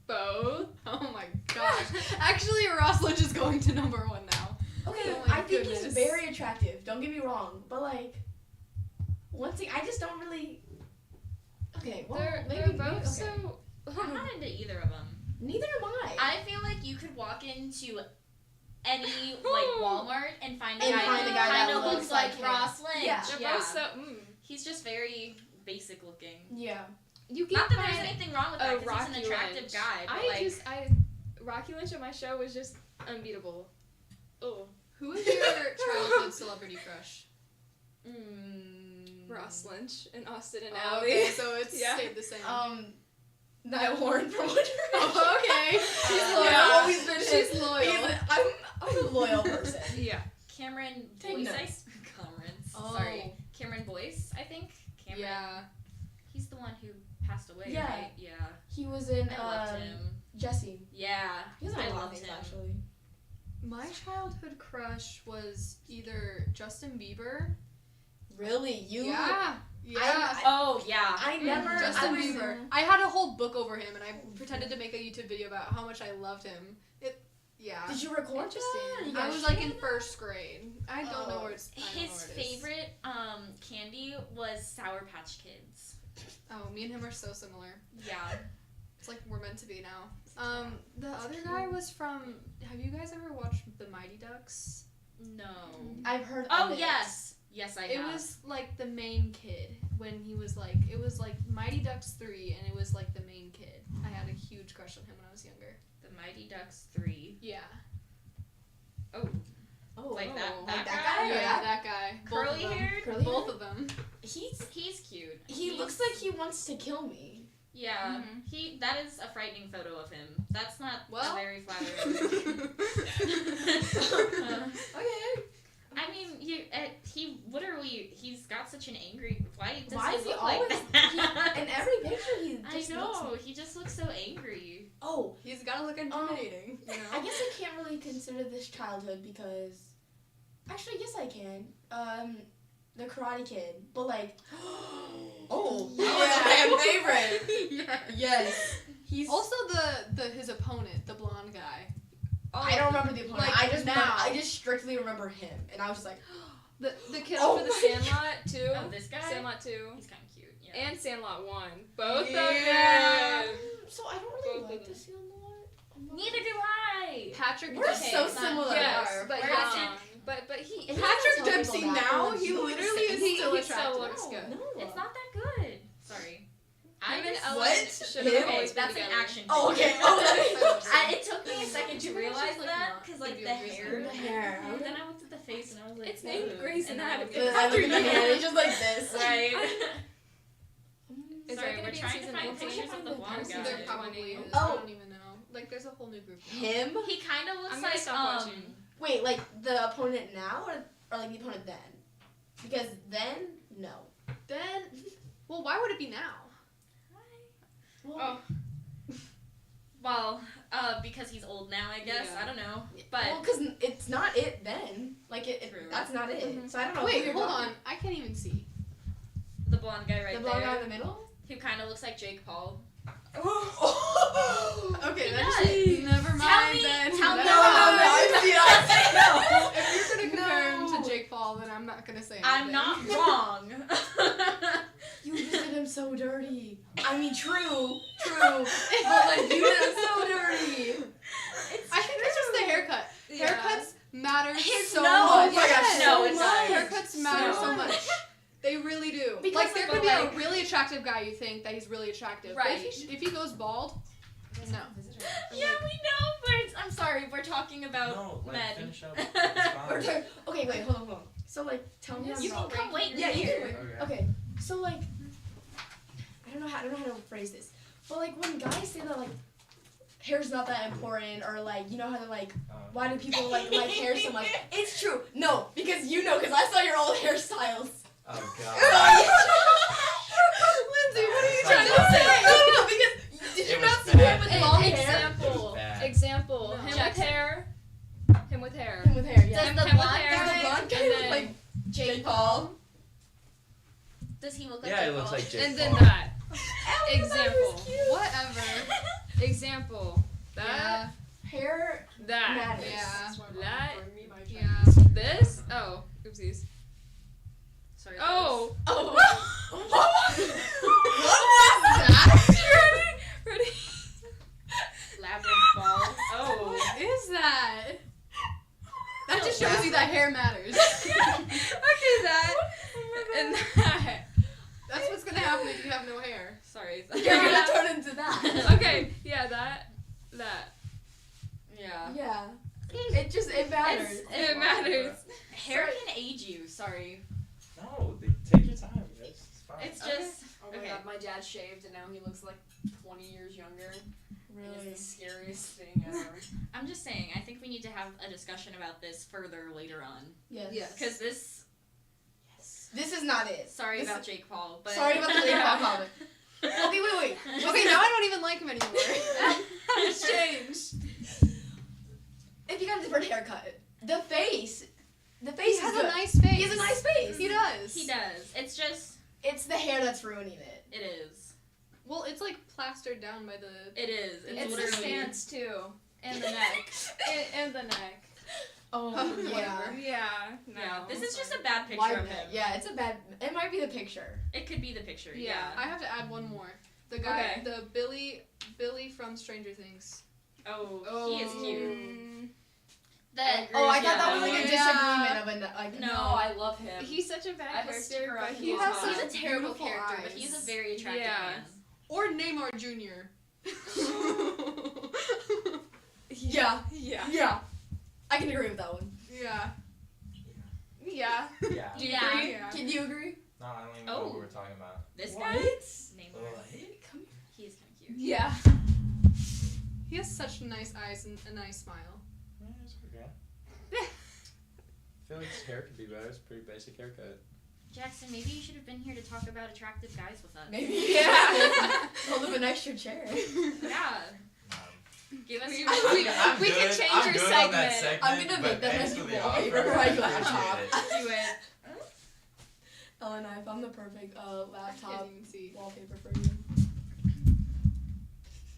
Both. Oh my gosh. Actually, Ross Lynch is going to number 1 now. Okay, Oh my I think he's goodness. very attractive. Don't get me wrong, but like, one thing I just don't really. Okay, well, They're maybe both okay. so. I'm not into either of them. Neither am I. I feel like you could walk into any like Walmart and find a And guy find who a guy that kind of looks looks like like him. Ross Lynch. Yeah. They're both so. He's just very basic looking. Yeah. You Not can't that there's find anything wrong with a that because Rocky he's an attractive Lynch. guy. But Rocky Lynch on my show was just unbeatable. Oh. Who is your childhood celebrity crush? Ross Lynch and Austin and Oh, Ally. okay, so it's Yeah. stayed the same. Niall Horan from One Direction. Oh, okay. She's loyal. Yeah, always been She's him. loyal. I'm a loyal person. Yeah. Cameron Take Boyce. notes. Cameron. Oh. Sorry. Cameron Boyce, I think. Cameron. Yeah. He's the one who passed away, Yeah. right? Yeah. He was in I loved him. Jesse. Yeah. He was in I a lot of loved things him. actually. My childhood crush was either Justin Bieber. Really? You? Yeah. Oh, yeah. I never. Justin I was, Bieber. I had a whole book over him, and I pretended to make a YouTube video about how much I loved him. Yeah. Did you record that? You I guys was like share in that? first grade. I don't know where it's. I don't know His where it is. favorite candy was Sour Patch Kids. Oh, me and him are so similar. Yeah. It's like we're meant to be now. The other guy was from. Have you guys ever watched The Mighty Ducks? No. I've heard. Oh, of it. yes. Yes, I It have. was like the main kid when he was like. It was like Mighty Ducks 3, and it was like the main kid. I had a huge crush on him when I was younger. The Mighty Ducks 3. Yeah. Oh. Oh, Like that like guy? Yeah, that guy. Both Curly of them. haired? Curly Both hair? of them. He's cute. He looks like he wants to kill me. Yeah. That is a frightening photo of him. That's not Well. a very flattering. Okay. I mean, he literally, he's got such an angry. Why does Why he is he look like always? that? In every picture, he I just know. looks. He just looks so angry. Oh, He's gotta look intimidating. You know. I guess I can't really consider this childhood because, actually, yes, I can. The Karate Kid, but like, oh, that was my favorite. Yeah. Yes, he's. Also the his opponent, the blonde guy. I don't remember the opponent. Like, I just now. I just strictly remember him, and I was just like, The kid Oh off of the my Sandlot 2. Oh, this guy? Sandlot 2. He's kind of cute. Yeah. And Sandlot 1. Both Yeah. of them. So I don't really Both like of this film a lot. Neither do I. Patrick We're Dempsey. so similar. Yes, but We're but he If Patrick I tell Dempsey people that, now, they're he like, literally is he still still attractive. looks good. No. It's not that good. Sorry. Him and just- Ellen What? should Him? have always been That's an together. action. Oh, okay. figure. Oh, It took me a second to realize that because like the hair. The hair. And then I looked at the face and I was like, It's named "Ugh." Grey's And then I Anatomy. looked I at look at the hand, it's just like this. Right. Is Sorry, that gonna we're be in trying to season find 4? pictures of the blonde guy. There probably is. Oh. I don't even know. Like there's a whole new group. Now. Him? He kind of looks I'm gonna like stop watching. Wait, like the opponent now or like the opponent then? Because then, no. Then, well, why would it be now? Well, Well, because he's old now, I guess. Yeah. I don't know, but well, because it's not it then. Like True. that's not it. Mhm. So I don't know. Wait, who you're hold talking- on. I can't even see. the blonde guy right The blonde there, guy in the middle. who kind of looks like Jake Paul. Okay, He that's does. never mind then. Tell me Never mind. I If you're gonna compare him to Jake Paul, then I'm not gonna say anything. I'm not wrong. You just did him so dirty. I mean, true, but like you did him so dirty. I think it's just the haircut. Yeah. Haircuts matter so no, much. oh my gosh, no, so it does. Haircuts matter So so much. much. They really do. Because, like there like, could be but, a really attractive guy you think that he's really attractive. But Right. if he goes bald, no. Yeah, we know, but I'm sorry, we're talking about No, like, men. finish up. It's fine. Or okay, wait, hold on. So like, tell me. I'm You can wrong. come wait Yeah, you here. can wait. Okay, so like, I don't know how to phrase this, but like when guys say that like hair's not that important, or like you know how they're like, why do people like hair so much? It's true. No, because I saw your old hairstyles. Oh god. Lindsay, what are you Sorry. trying to say? No, because did you It not was see him bad. with long hair? Example. Bad. Example. No. Him with Jackson. hair. Him with hair. Him with hair, yeah. Does Him the with blonde hair. Does the guy? blonde guy and look then- like Jake Paul? Does he look like? Yeah, Jake he looks Paul? like Jake And then Paul. that. Example. Whatever. Example. That. Hair That. matters. Yeah. That. Yeah. This. Oh. Oopsies. Sorry. Oh. Oh. What was that? Ready? Labyrinth ball. Oh. What is that? That just shows you that hair matters. Okay, that. And that. That's what's gonna happen if you have no hair. Sorry. You're gonna turn into that. Okay. Yeah. That. Yeah. Yeah. It matters. It matters. Hair can age you. Sorry. No, take your time. It's fine. It's just. Oh my Okay. god, my dad shaved and now he looks like 20 years younger. Really? It's the scariest thing ever. I'm just saying. I think we need to have a discussion about this further later on. Yes. Because this. This is not it. Sorry This about is- Jake Paul, but Sorry about the Jake Paul comment. Okay, now I don't even like him anymore. It's changed. If you got a different haircut, the face He has is good. a nice face. He has a nice face. He does. He does. It's just. It's the hair that's ruining it. It is. Well, it's like plastered down by the. It is. It's the literally. stance too, and the neck, and the neck. Oh yeah. Yeah. No. Yeah. This is just a bad picture Why of not? him. Yeah, it's a bad. It might be the picture. It could be the picture. Yeah. Yeah. I have to add one more. The guy, Okay. the Billy from Stranger Things. Oh, he is cute. I thought that was like a disagreement of a like. No, I love him. He's such a I bad have a character, sticker but on he his has wall. He's a terrible beautiful character, eyes. but he's a very attractive Yeah. man. Or Neymar Jr. Yeah. Yeah. Yeah. I can agree with that one. Yeah. Yeah. Yeah. Do you Yeah. agree? Yeah. Can you agree? No, I don't even know what we were talking about. This What? guy? Neymar. Come He is kind of cute. Yeah. He has such nice eyes and a nice smile. Yeah, it's okay. I feel like his hair could be better. It's a pretty basic haircut. Jackson, maybe you should have been here to talk about attractive guys with us. Maybe. Yeah. Hold up an extra chair. Yeah. Give us. We I'm we good. can change I'm your good on that segment. I'm gonna but make that thanks as for your the wallpaper offer. for my I laptop. appreciate it. Do it. Elena, I found the perfect laptop Can't even see. wallpaper for you.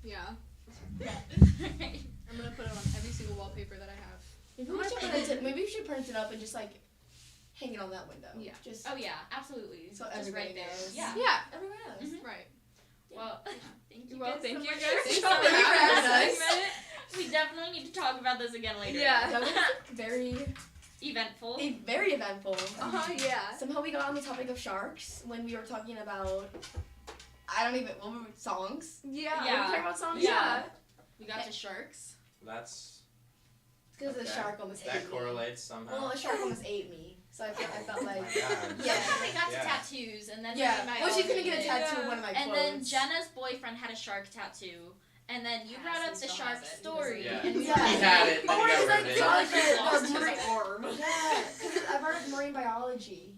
Yeah. I'm gonna put it on every single wallpaper that I have. Maybe we should print it up and just like hang it on that window. Yeah. Just Oh yeah, absolutely. so Just everybody right there. knows. Yeah. Yeah. Everyone knows. Mhm. Right. Well, thank you Well, guys thank so you much guys for for coming having on us. this segment. We definitely need to talk about this again later. Yeah. That was very Eventful. very eventful. Yeah. Somehow we got on the topic of sharks when we were talking about songs. Yeah. Were we Yeah. talking about songs? Yeah. We got to sharks. That's It's because the okay. shark almost ate That me. correlates somehow. Well, a shark almost ate me, so I felt like. Oh my God. Yeah. Somehow we got to Yeah. tattoos, and then Yeah. me and my Well, she couldn't all get a hated it. tattoo of one of my And quotes. then Jenna's boyfriend had a shark tattoo, and then you brought up the still shark has it. story. Yeah. And we Yeah. were He like, had it, then Or he got it's rid like of it. the Lost his marine arm. Yeah, because I brought up marine biology.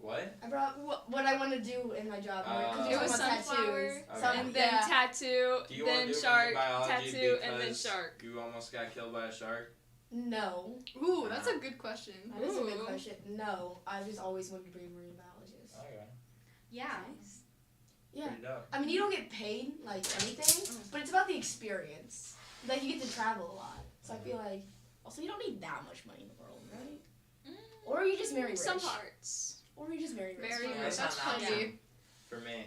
What? I brought up what I want to do in my job. Because It was tattoos. sunflower, Okay. and then tattoo, Do you want then to do shark, biology tattoo, and then because shark. You almost got killed by a shark? No. Ooh, that's a good question. That is a good Ooh. question. No, I just always wanted to be a marine biologist. Okay. yeah. Yeah. Pretty dope. I mean, you don't get paid like anything, but it's about the experience. Like you get to travel a lot, so I feel like also you don't need that much money in the world, right? Or you just marry rich. Some parts. Or you just marry rich. Very That's rich. not an plenty. option for me.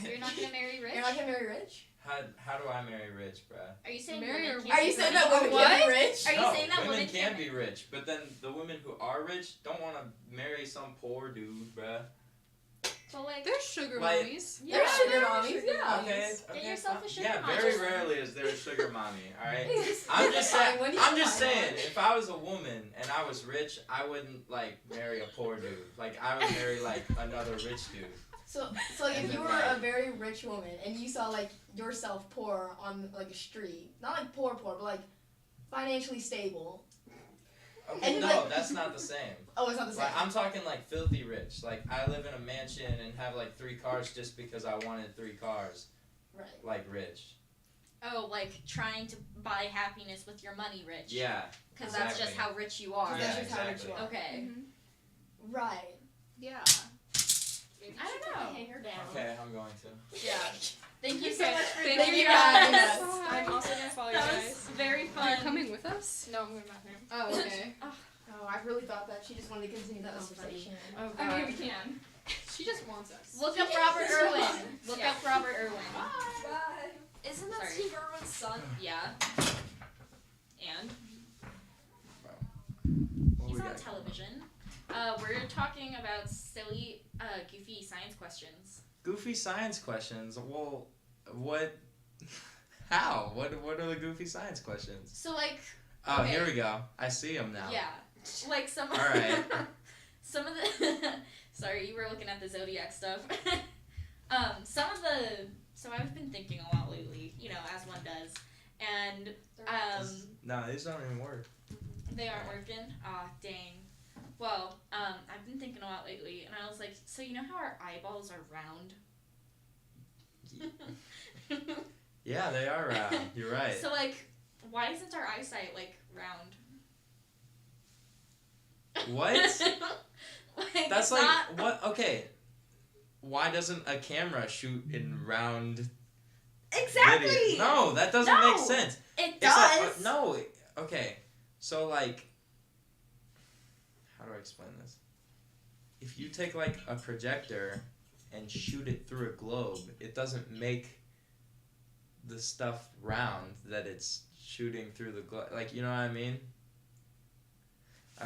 So you're not gonna marry rich? You're not gonna marry rich? How do I marry rich, bruh? Are you saying Marry women or- can't Are you be saying rich? that women What? can't be rich? Are you No, saying that women women can can't be rich, but then the women who are rich don't want to marry some poor dude, bruh. But like, There's sugar Like- mummies. There's sugar mommies, sugar yeah. mommies. Okay, Get yourself a fine. sugar Yeah, mommy. very rarely is there a sugar mommy. All right. It's I'm just saying. fine when you I'm just find saying. one. If I was a woman and I was rich, I wouldn't like marry a poor dude. Like I would marry like another rich dude. So like And if you then, were a like- very rich woman and you saw like yourself poor on like a street, not like poor, but like financially stable. Okay, And, no, like- that's not the same. Oh, it's not the same. Like I'm talking like filthy rich. Like I live in a mansion and have like 3 cars just because I wanted 3 cars. Right. Like rich. Oh, like trying to buy happiness with your money, rich. Yeah. Because that's just exactly. how rich you are. Yeah, That's just how rich exactly. you are. Okay. Right. Yeah. I don't know. Hang her down. Okay, I'm going to. Yeah. Thank you so much for Thank joining you us. guys. I'm also gonna follow you That was guys. very Are you fun. coming with us? No, I'm going bathroom. Oh, okay. Oh, I really thought that she just wanted to continue that conversation. Oh, I God. mean, we can. She just wants us. Look up Robert Irwin. Look Yeah. up Robert Irwin. Bye. Isn't that Sorry. Steve Irwin's son? Yeah. And What he's we on got? television. We're talking about silly, goofy science questions. Goofy science questions. Well, what? How? What are the goofy science questions? So like, Oh, okay. here we go. I see them now. Yeah, like some. All right. Some of the. Sorry, you were looking at the zodiac stuff. Some of the. So I've been thinking a lot lately, you know, as one does, and No, these don't even work. they aren't working. Ah, dang. Well, I've been thinking a lot lately, and I was like, so you know how our eyeballs are round? Yeah, they are round. You're right. So like, why isn't our eyesight like round? What? Like, That's it's like not- what? Okay. Why doesn't a camera shoot in round? Exactly. Video? No, that doesn't No, make sense. it It's like, does. no. Okay. So like, how do I explain this? If you take like a projector and shoot it through a globe, it doesn't make the stuff round that it's shooting through the globe. Like, you know what I mean?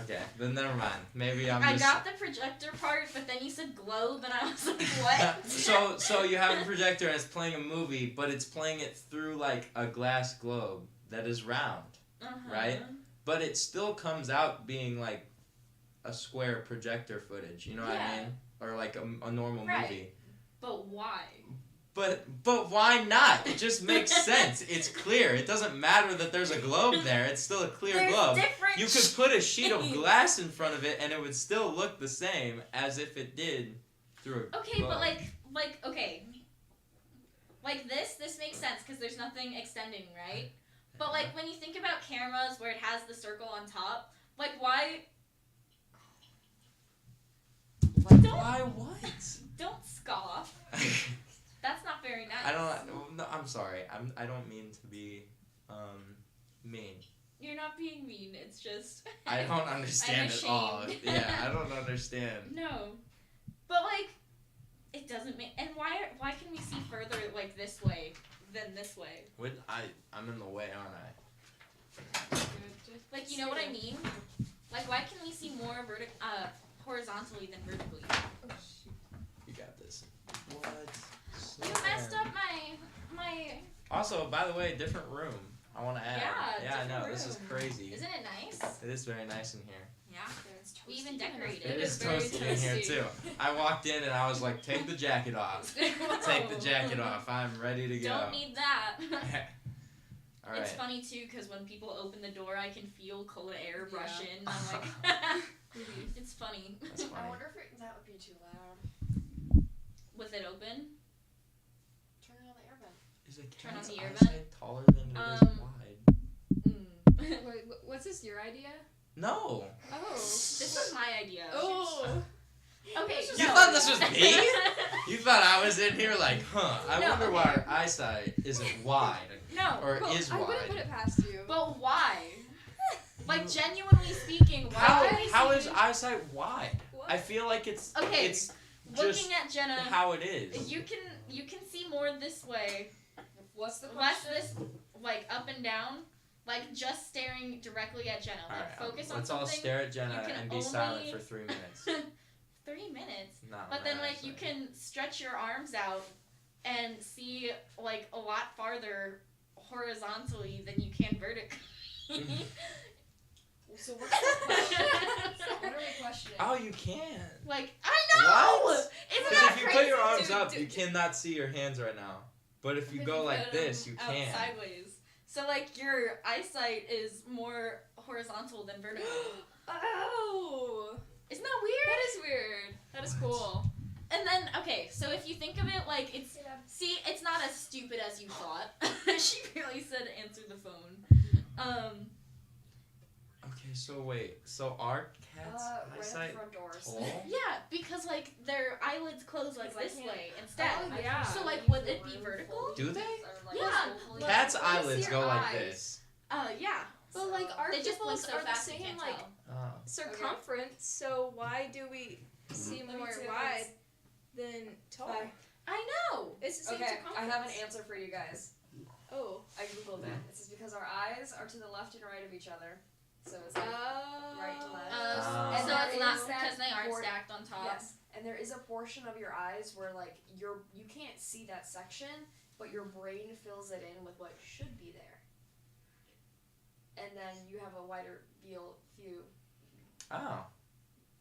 Okay, then never mind. Maybe I'm I just. got the projector part, but then you said globe, and I was like, what? So you have a projector and it's playing a movie, but it's playing it through like a glass globe that is round, right? But it still comes out being like a square projector footage. You know what I mean? Or like a normal Right. movie. But why? But why not? It just makes sense. It's clear. It doesn't matter that there's a globe there. It's still a clear There's globe. different You could put a sheet of shades. glass in front of it and it would still look the same as if it did through a Okay, globe. but okay. Like this makes sense because there's nothing extending, right? But like when you think about cameras where it has the circle on top, like why? Why what? Don't scoff. That's not very nice. I don't. No, I'm sorry. I don't mean to be mean. You're not being mean. It's just. I don't understand I'm at all. ashamed. Yeah, I don't understand. No, but like, it doesn't make. And why can we see further like this way than this way? I'm in the way, aren't I? Like, you know what I mean? Like, why can we see more horizontally than vertically? You got this. What? You messed up my. Also, by the way, different room. I want to add. Yeah, I know. different This is room. crazy. Isn't it nice? It is very nice in here. Yeah. We even decorated. It is toasty in here too. I walked in and I was like, "Take the jacket off. Take the jacket off. I'm ready to go." Don't need that. All right. It's funny too because when people open the door, I can feel cold air brush in. I'm like, it's funny. That's funny. I wonder if that would be too loud. With it open. Turn on the air vent. Is a Turn on cat's the air eyesight vent? taller than it is wide? Wait, what's this, your idea? No. Oh. This was my idea. Oh. Okay. You no. thought this was me? You thought I was in here like, huh? I No, wonder okay. why our eyesight isn't wide. No. Or Well, is I wouldn't wide. put it past you. But why? Like genuinely speaking, why? can we How see- is eyesight wide? I feel like it's Okay. it's Looking just at Jenna, how it is. You can see more this way. What's the less question? this like up and down, like just staring directly at Jenna. Like Alright, focus on let's something. all stare at Jenna you can and be only... silent for 3 minutes. 3 minutes. No, But then no, like you can stretch your arms out and see like a lot farther horizontally than you can vertically. So what's the question? What are we questioning? Oh, you can. Like I know. What? Isn't Because that if you crazy? put your arms Dude, up, dude. you cannot see your hands right now. But if you If go you like put this, them you out can. sideways. So like your eyesight is more horizontal than vertical. Oh. Isn't that weird? That is weird. That is cool. And then okay, so if you think of it like it's it's not as stupid as you thought. She really said answer the phone. Okay, so wait. So our cat's Right at the eyesight front doors. tall? Yeah, because like their eyelids close like this way instead. Oh, yeah. So like would it be vertical? Do they? Yeah. Cat's Let me see eyelids your go like eyes. this. Yeah. But like our They just blink pupils so are the fast you same can't like tell. Oh. circumference, so why do we see Let me more see wide than tall? Hi. I know. It's the same Okay, I circumference. have an answer for you guys. Oh. I googled it. This is because our eyes are to the left and right of each other. So it's like right to left. So there it's not is that because they aren't por- stacked on top. Yes, and there is a portion of your eyes where like you can't see that section, but your brain fills it in with what should be there. And then you have a wider field Oh.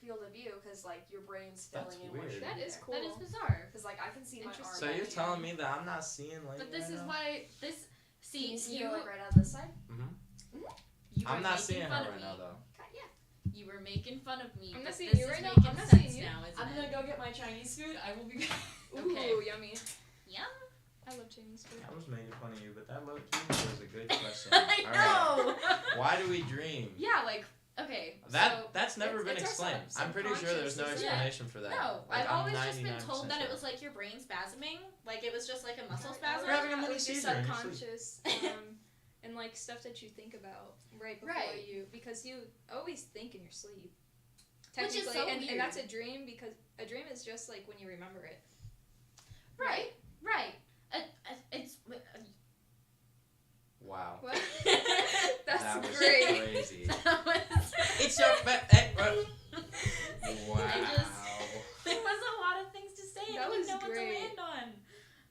of view because like your brain's That's filling in what weird. should That be is there. cool. That is bizarre. Because like I can see my arm. So you're telling me that I'm not seeing like But this is why this Can you see you her like right out this side? you were I'm not making seeing her fun of right me. now though. You were making fun of me. I'm but not seeing this you is right now. making I'm not sense seeing you. now, isn't I'm it? gonna go get my Chinese food. I will be back. Ooh, Okay. yummy. Yum. I love Chinese food. I was making fun of you, but that low key was a good question. I know. Why do we dream? Yeah, like okay. That's never been it's our explained. I'm pretty sure there's no subconscious, explanation for that. No, Like, I've I'm always just been 99% told that it sure. was like your brain spasming, like it was just like a muscle spasm. You're having a Like mini your seizure in your sleep. subconscious, and like stuff that you think about right before Right. you, because you always think in your sleep. Which is Technically, so and weird. that's a dream, because a dream is just like when you remember it. Right. It's. Wow. What? That That's was great. crazy. That was. It's your Wow. There was a lot of things to say and That I didn't was know what to great. land on.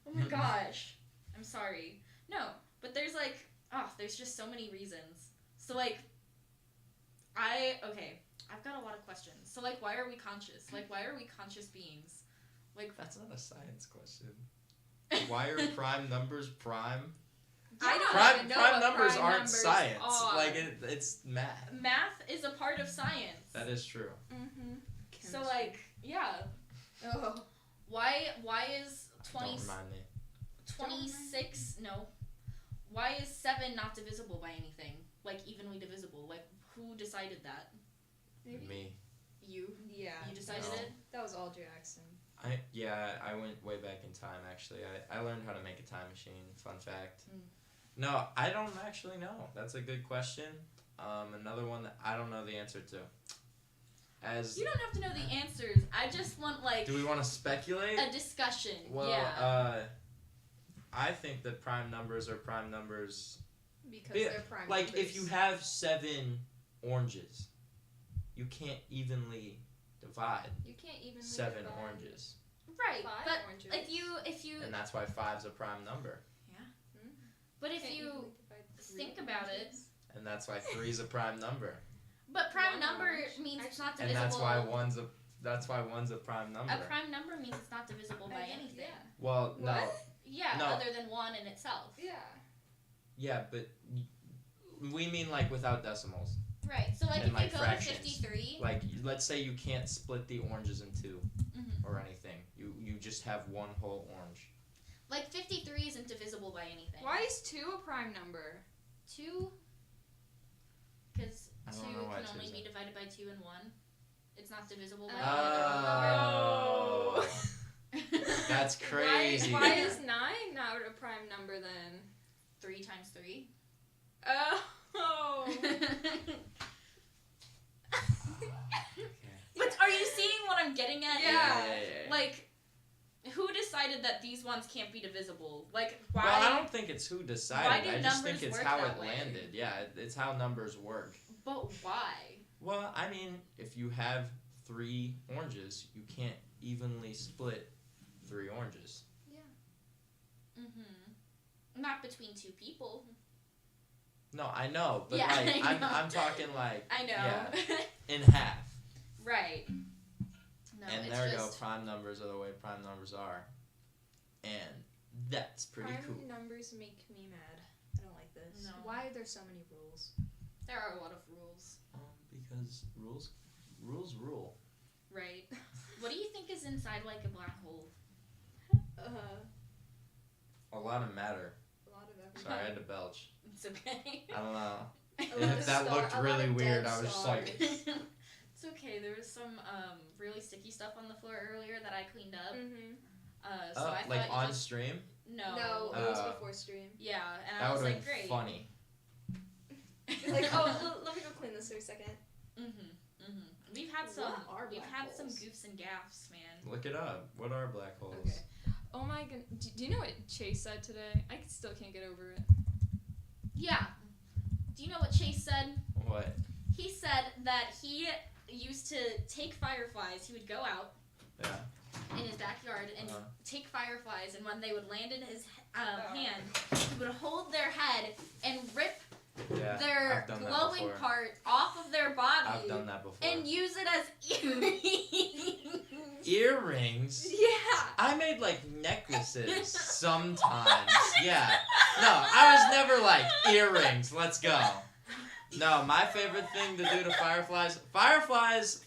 Oh my gosh. I'm sorry. No, but there's like, there's just so many reasons. So like, I've got a lot of questions. So like, why are we conscious? Like, why are we conscious beings? Like, That's not a science question. Why are prime numbers prime? I don't Prime, even know prime what numbers prime aren't numbers science. are. Like it's math. math is a part of science. That is true. Mm-hmm. So like, yeah. Oh. Why is Don't 20, remind me. 26, no. Why is 7 not divisible by anything? Like evenly divisible? Like who decided that? Maybe. Me. You? Yeah. You decided No. it? That was all Jackson. I went way back in time actually. I learned how to make a time machine. Fun fact. Mm. No, I don't actually know. That's a good question. Another one that I don't know the answer to. As You don't have to know the answers. I just want like do we want to speculate? a discussion. Well, yeah. I think that prime numbers are prime numbers. Because Yeah, they're prime like numbers. if you have 7 oranges, you can't evenly divide You can't even 7 divide oranges, Right. 5 But oranges. if you and that's why 5's a prime number, but if Can't you evenly divide 3 think about it, oranges. and that's why 3's a prime number, but prime One number orange. means it's not and divisible. that's why one's a prime number. A prime number means it's not divisible by anything. Yeah. Well, no, What? Yeah, No. other than 1 in itself. Yeah. yeah, but we mean like without decimals. Right. So like And, if like, you go fractions. to 53. Like let's say you can't split the oranges in 2 Mhm. or anything. You just have one whole orange. Like 53 isn't divisible by anything. Why is 2 a prime number? 2? Because I 2 don't know why can two's only be a- divided by 2 and 1. It's not divisible by Oh. That's crazy. Why is 9 not a prime number then? 3 times 3. Oh. But are you seeing what I'm getting at? Yeah. Like, who decided that these ones can't be divisible? Like, why? Well, I don't think it's who decided. Why do I just think numbers it's work how that it way? landed. Yeah, it's how numbers work. But why? Well, I mean, if you have 3 oranges, you can't evenly split 3 oranges. Mm-hmm. Not between 2 people. No, I know, but Yeah, like I know. I'm talking like I know. yeah, in half. Right. No, And it's there we go. just, Prime numbers are the way prime numbers are, and that's pretty Prime cool. numbers make me mad. I don't like this. No. Why are there so many rules? There are a lot of rules. Because rules rule. Right. What do you think is inside like a black hole? A lot of matter. A lot of everything. Sorry, I had to belch. It's okay. I don't know. A And lot if of that star- looked a lot really of weird, dead I was just like, stars. It's okay. There was some really sticky stuff on the floor earlier that I cleaned up. Mm-hmm. So I like thought you on just, stream. No. No, it was Oh. before stream. Yeah, and That I was would have like, been great. funny. It's like, oh, let me go clean this for a second. We've had some. What are We've black had some holes? goofs and gaffs, man. Look it up. What are black holes? Okay. Oh my god. Do you know what Chase said today? I still can't get over it. Yeah. Do you know what Chase said? What? He said that he used to take fireflies. He would go out Yeah. in his backyard and Uh-huh. take fireflies, and when they would land in his hand, he would hold their head and rip Yeah. their I've done that glowing before. part off of their body I've done that before. and use it as earrings. Earrings? Yeah. I made like necklaces sometimes. Yeah. No, I was never like earrings. Let's go. No, my favorite thing to do to fireflies. Fireflies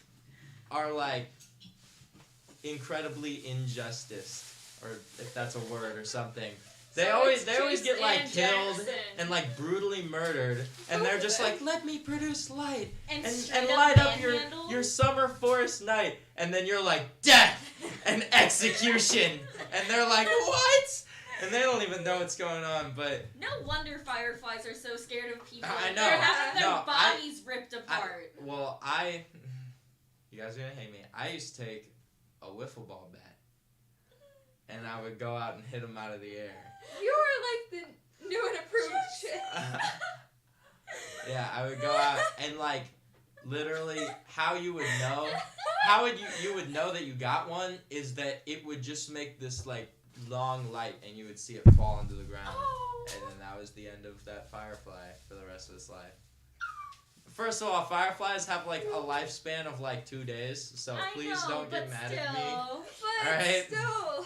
are like incredibly injustice, or if that's a word or something. They So always it's get like Chase killed Jackson. and like brutally murdered, and they're just like, let me produce light And and straight up light up manhandled? your summer forest night, and then you're like death and execution, and they're like what? And they don't even know what's going on, but No wonder fireflies are so scared of people. I know. They're having their No, bodies ripped apart. You guys are gonna hate me. I used to take a wiffle ball bat, and I would go out and hit them out of the air. You are like the new and approved shit. Yeah, I would go out and like literally how you would know you would know that you got one is that it would just make this like long light and you would see it fall into the ground. And then that was the end of that firefly for the rest of its life. First of all, fireflies have like a lifespan of like 2 days, so please don't get mad at me. But Alright? still.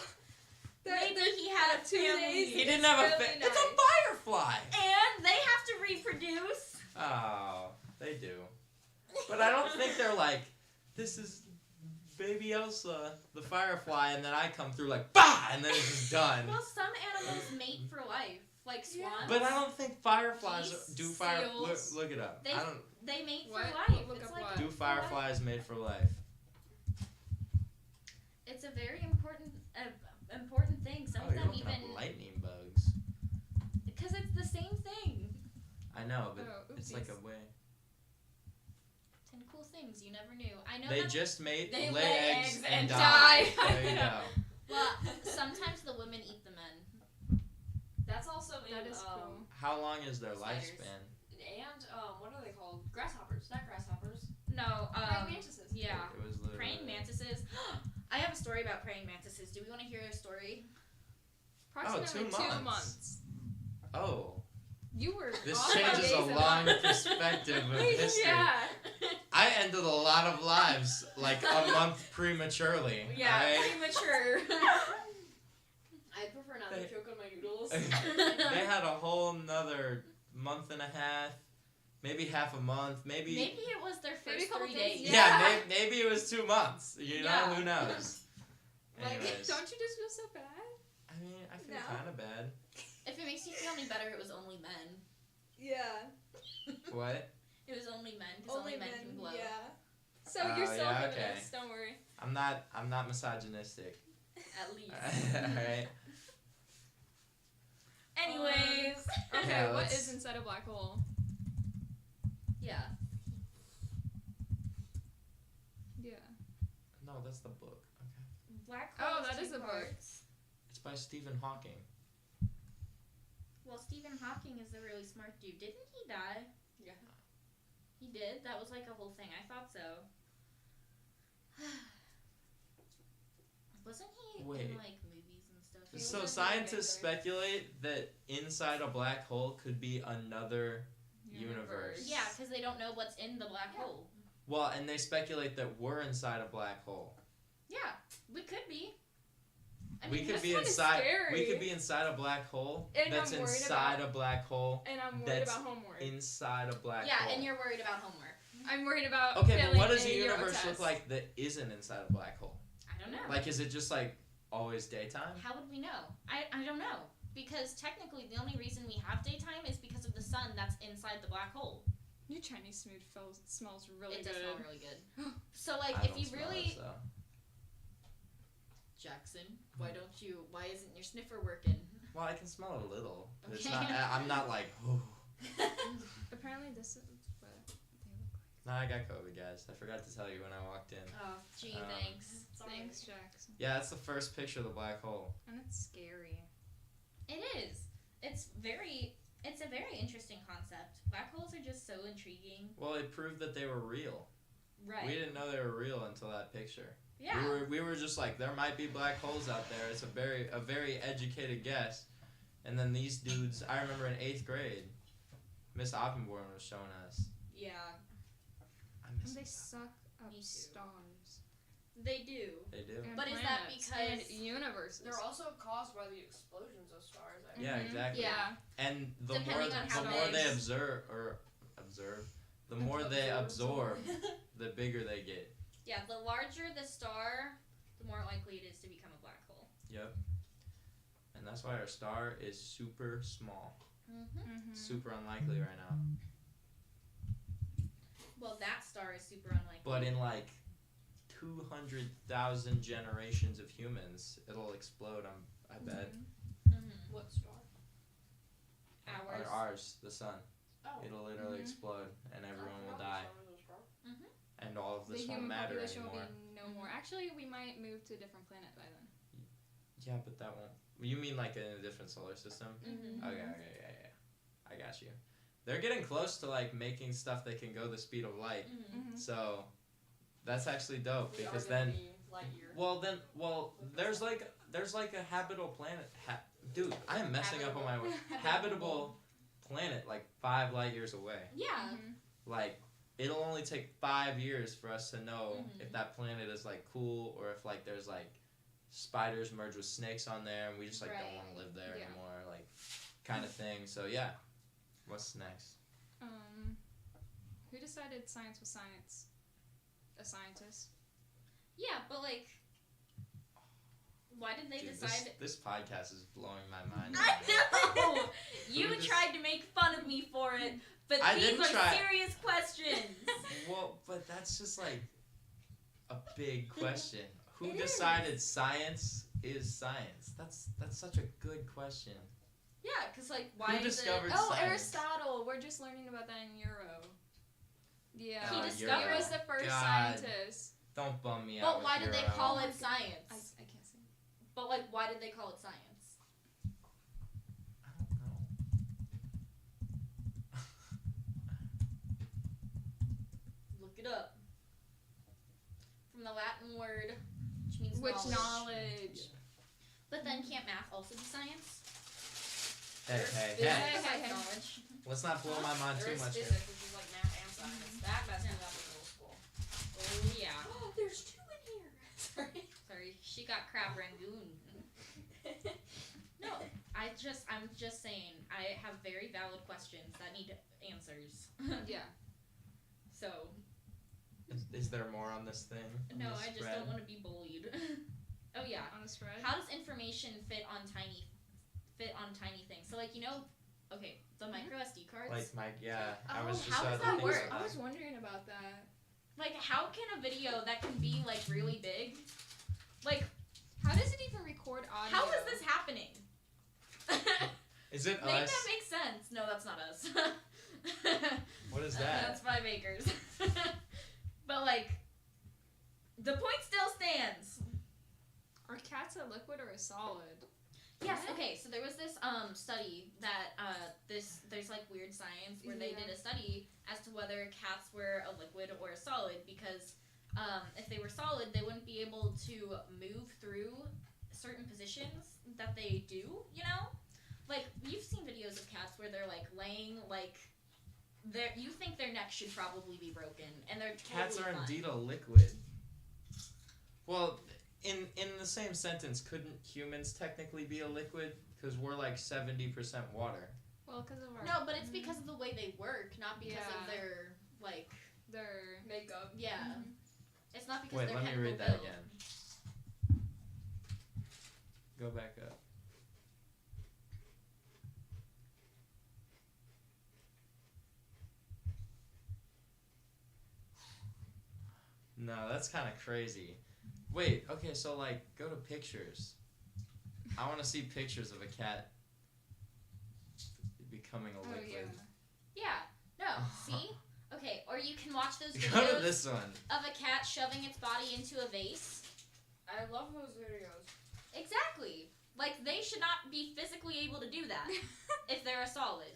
Maybe he had a 2 family. days. He didn't have a really It's a firefly! And they have to reproduce. Oh, they do. But I don't think they're like, this is baby Elsa, the firefly, and then I come through like, bah! And then it's just done. Well, some animals mate for life, like swans. But I don't think fireflies do fire. seals. Look it up. They, I don't. they mate What? for life. Look It's up like what? Do fireflies mate for life? It's a very important thing. Some Oh, of you're them looking up even lightning bugs. because it's the same thing. I know, but Oh, it's like oopsies. a way. 10 cool things you never knew. I know They that just mate, they lay eggs, and die. There you go. well, sometimes the women eat the men. That's also in That is cool. How long is their Spiders. lifespan? and what are they called? Grasshoppers, not grasshoppers. No, Praying mantises. Yeah. It was literally Praying mantises. I have a story about praying mantises. Do we want to hear a story? Approximately 2 2 months. months. Oh, You were this on changes days a and long months. perspective of history. Yeah. I ended a lot of lives like a month prematurely. Yeah, alright? premature. I prefer not They- to choke on my noodles. They had a whole nother month and a half, maybe half a month, maybe. Maybe it was their Maybe first a couple 3 days, days. Yeah, maybe it was 2 months. You know, Yeah. who knows? Like, Anyways, don't you just feel so bad? I mean, I feel No. kind of bad. If it makes you feel any better, it was only men. Yeah. What? It was only men because only men can blow. Yeah. So Oh, you're still yeah, a okay. feminist, don't worry. I'm not misogynistic. At least. Alright. Anyways. Okay, Yeah, what let's- is inside a black hole? Yeah. Yeah. No, that's the book. Okay. Black hole. Oh, that is two a book. parts. It's by Stephen Hawking. Well, Stephen Hawking is a really smart dude. Didn't he die? Yeah. He did? That was like a whole thing. I thought so. Wasn't he Wait. in like movies and stuff? He So was in scientists Big Brother. speculate that inside a black hole could be another universe. Yeah, because they don't know what's in the black hole. Well, and they speculate that we're inside a black hole. Yeah, we could be. I We mean, could that's be kinda inside. scary. We could be inside a black hole And that's I'm worried inside about- a black hole. And I'm worried that's about homework. inside a black Yeah, hole. and you're worried about homework. I'm worried about Okay, but failing what does a Euro universe test. look like that isn't inside a black hole? I don't know. Like, is it just like always daytime? How would we know? I don't know. Because technically the only reason we have daytime is because of the sun that's inside the black hole. Your Chinese food smells really It good. does smell really good. So like I if don't you smell really it, so. Jackson, why isn't your sniffer working? Well, I can smell it a little. But It's Okay. not. I'm not like. Ooh. Apparently this is what they look No, I got COVID, guys. I forgot to tell you when I walked in. Oh, gee, Um, thanks. like. Thanks, Jackson. Yeah, that's the first picture of the black hole. And it's scary. It is. It's a very interesting concept. Black holes are just so intriguing. Well, it proved that they were real. Right. We didn't know they were real until that picture. Yeah. We were just like, there might be black holes out there. It's a very educated guess. And then these dudes, I remember in 8th grade, Miss Oppenborn was showing us. Yeah. I And miss they Miss suck up Me too. stars. They do. They do. And But is that planets because- and universes? They're also caused by the explosions of stars. I Yeah, Mhm. exactly. Yeah. And the Depending more on how the more they big. observe, the more they absorb, the bigger they get. Yeah, the larger the star, the more likely it is to become a black hole. Yep. And and that's why our star is super small. Mm-hmm. Super unlikely right now. Well, that star is super unlikely. But in like 200,000 generations of humans, it'll explode. I bet. What star? Ours. The sun. Oh. It'll literally explode, and everyone will die. And all of The this won't human matter population anymore. will be no more. Actually, we might move to a different planet by then. Yeah, but that won't. You mean like in a different solar system? Mhm. Okay, yeah. I got you. They're getting close to like making stuff that can go the speed of light. So that's actually dope because then. There's like a habitable planet. Dude, I am messing up on my word. Habitable planet like 5 light years away. Yeah. Like it'll only take 5 years for us to know if that planet is like cool or if like there's like spiders merge with snakes on there and we just like don't want to live there anymore, like kind of thing. So yeah. What's next? Who decided science was science? A scientist. Yeah, but like, why did they Dude, decide? This podcast is blowing my mind. I know. You tried to make fun of me for it, but these are serious questions. Well, but that's just like a big question. Who decided science is science? That's such a good question. Yeah, because like, why Who discovered Oh, science? Aristotle. We're just learning about that in Euro. Yeah. He discovered. He was the first God. scientist. Don't bum me out. But why did they call it science? I can't say. But like, why did they call it science? I don't know. Look it up. From the Latin word, which means knowledge. But then can't math also be science? Hey. Knowledge. Let's not blow my mind too There is much here. physics, which is like math and science. That messed me up in middle school. Oh yeah. Oh, there's 2 in here. Sorry, she got crab rangoon. No, I'm just saying, I have very valid questions that need answers. Yeah. So. Is there more on this thing? No, I just don't want to be bullied. Oh yeah. On the spread. How does information fit on tiny things? So like, okay, the micro SD cards. Like I Oh, was just how does that thinking work? I about was wondering about that. Like, how can a video that can be like really big, like, how does it even record audio? how is this happening? Is it Make us? that make sense. No, that's not us. What is that? That's 5 acres. But like, the point still stands. Are cats a liquid or a solid? Yes. Okay. So there was this study that there's like weird science where they did a study as to whether cats were a liquid or a solid because if they were solid they wouldn't be able to move through certain positions that they do. Like you've seen videos of cats where they're like laying like you think their neck should probably be broken and they're totally Cats are fine. indeed a liquid. Well. In the same sentence, couldn't humans technically be a liquid? Because we're like 70% water. Well, because of our... No, but it's because of the way they work, not because of Yeah. their, like... Their makeup. Yeah. It's not because Wait, they're let me chemical read that built. again. Go back up. No, that's kind of crazy. Wait, okay, so like, go to pictures. I want to see pictures of a cat becoming a liquid. Yeah. No, see? Okay, or you can watch those Go to videos this one. of a cat shoving its body into a vase. I love those videos. Exactly. Like, they should not be physically able to do that if they're a solid.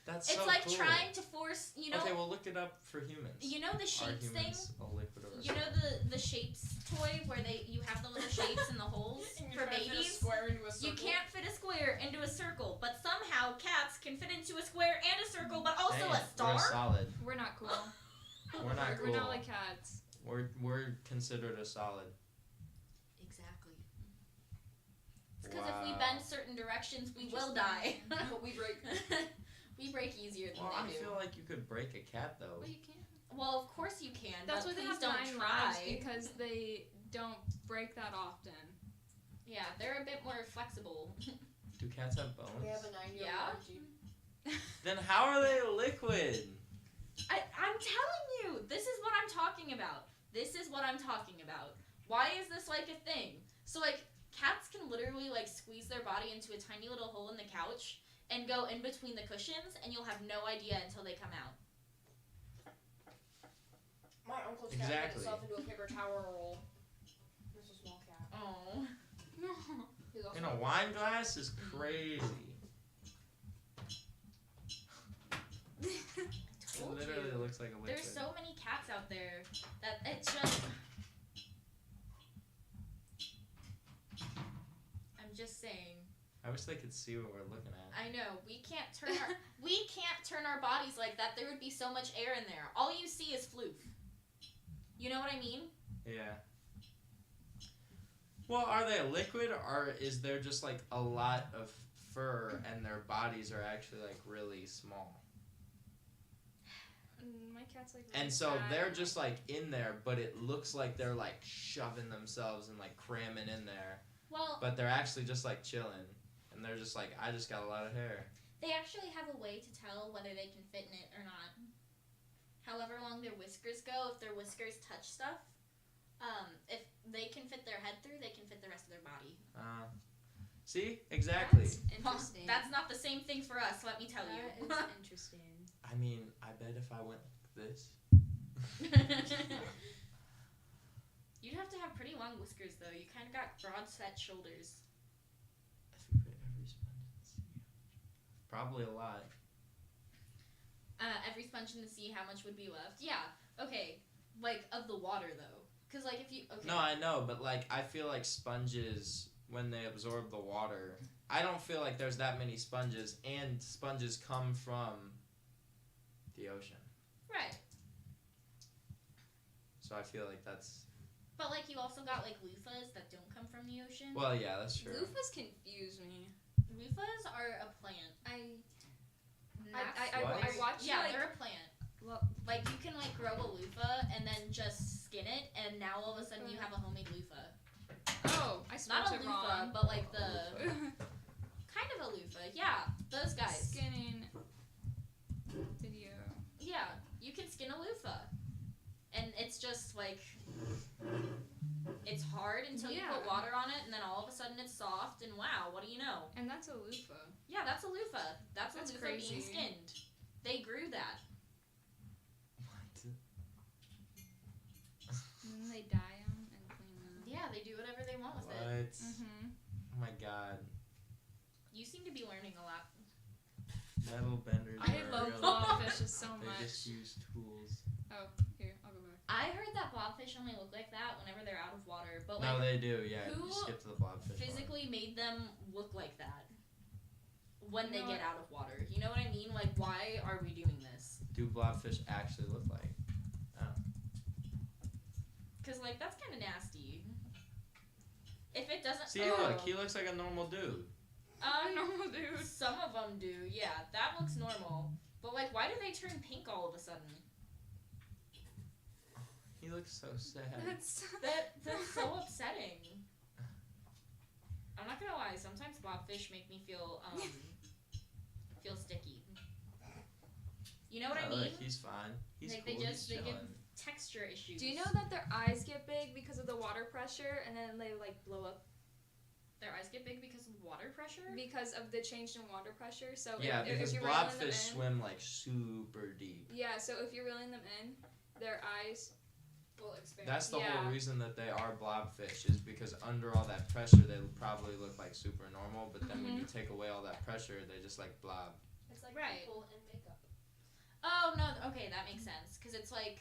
That's It's so like cool. trying to force, Okay, well look it up for humans. You know the Are shapes thing? humans a liquid or a You know the shapes toy where you have the little shapes in the holes And you for try to fit a babies? square into a You circle. can't fit a square into a circle, but somehow cats can fit into a square and a circle, but also Dang a it, star. We're solid. We're not cool. We're not cool. We're not like cats. We're considered a solid. Exactly. It's because if we bend certain directions, we will die. But we break. We break easier than Well, I they do. feel like you could break a cat though. Well, you can't. Well, of course you can. That's but why they please have don't 9 try. lives because they don't break that often. Yeah, they're a bit more flexible. Do cats have bones? We have a 9-year-old Yeah. Archie. Then how are they liquid? I'm telling you, this is what I'm talking about. This is what I'm talking about. Why is this like a thing? So like cats can literally like squeeze their body into a tiny little hole in the couch and go in between the cushions, and you'll have no idea until they come out. My uncle's cat made Exactly. itself into a paper towel roll. It's a small cat. Oh. He's also In a wine glass is crazy. It Told literally you. looks like a liquid. There's so many cats out there that it's just. I'm just saying. I wish they could see what we're looking at. I know we can't turn our bodies like that. There would be so much air in there. All you see is floof. You know what I mean? Yeah. Well, are they a liquid, or is there just like a lot of fur and their bodies are actually like really small? My cat's like. And so they're just like in there, but it looks like they're like shoving themselves and like cramming in there. Well, But they're actually just like chilling, and they're just like, I just got a lot of hair. they actually have a way to tell whether they can fit in it or not. However long their whiskers go, if their whiskers touch stuff, if they can fit their head through, they can fit the rest of their body. See, exactly. That's interesting. That's not the same thing for us, let me tell you. That is interesting. I mean, I bet if I went like this. You'd have to have pretty long whiskers, though. You kind of got broad set shoulders. If we put every sponge in the sea, probably a lot. Every sponge in the sea, how much would be left? Yeah. Okay. Like, of the water, though. Because, like, if you... Okay. No, I know, but like I feel like sponges, when they absorb the water, I don't feel like there's that many sponges, and sponges come from the ocean. Right. So I feel like that's... But, like, you also got, like, loofahs that don't come from the ocean. Well, yeah, that's true. Loofahs confuse me. Loofahs are a plant. I What? watched Yeah, like, they're a plant. well, Like, you can, like, grow a loofah and then just skin it, and now all of a sudden you have a homemade loofah. oh, I spelled Not a it loofah, wrong. but, like, the... kind of a loofah. Yeah, those guys. Skinning video. Yeah, you can skin a loofah. And it's just, like... It's hard until you put Yeah. water on it, and then all of a sudden it's soft, and wow, what do you know? And that's a loofah. Yeah, that's a loofah. That's a That's loofah being crazy. skinned. They grew that. What? And then they dye them and clean them. Yeah, they do whatever they want with What? it. Mm-hmm. Oh my god. You seem to be learning a lot. Metal benders I are love really... blobfishes so They much. just use tools. Oh, here, I'll go back. I heard that blobfish only look like that whenever they're out of water, but No, like they do, yeah. who You skip to the blobfish physically made them look like that when they No, get out of water? You know what I mean? Like, why are we doing this? one. Do blobfish actually look like? Oh. Because, like, that's kind of nasty. If it doesn't... See, look, he looks like a normal dude. Normal dude. Some of them do, yeah. That looks normal. But, like, why do they turn pink all of a sudden? He looks so sad. That's so upsetting. I'm not gonna lie, sometimes blobfish make me feel sticky. You know what I mean? Look, he's fine. He's Like, cool. they He's give chilling. texture issues. Do you know that their eyes get big because of the water pressure and then they like blow up? Their eyes get big because of water pressure? Because of the change in water pressure. So Yeah, if because you're reeling them blobfish in, swim like super deep. yeah, so if you're reeling them in, their eyes will expand. That's the yeah. whole reason that they are blobfish, is because under all that pressure they probably look like super normal, but then when you take away all that pressure they just like blob. It's like Right. people in makeup. Oh no, okay, that makes sense. Cause it's like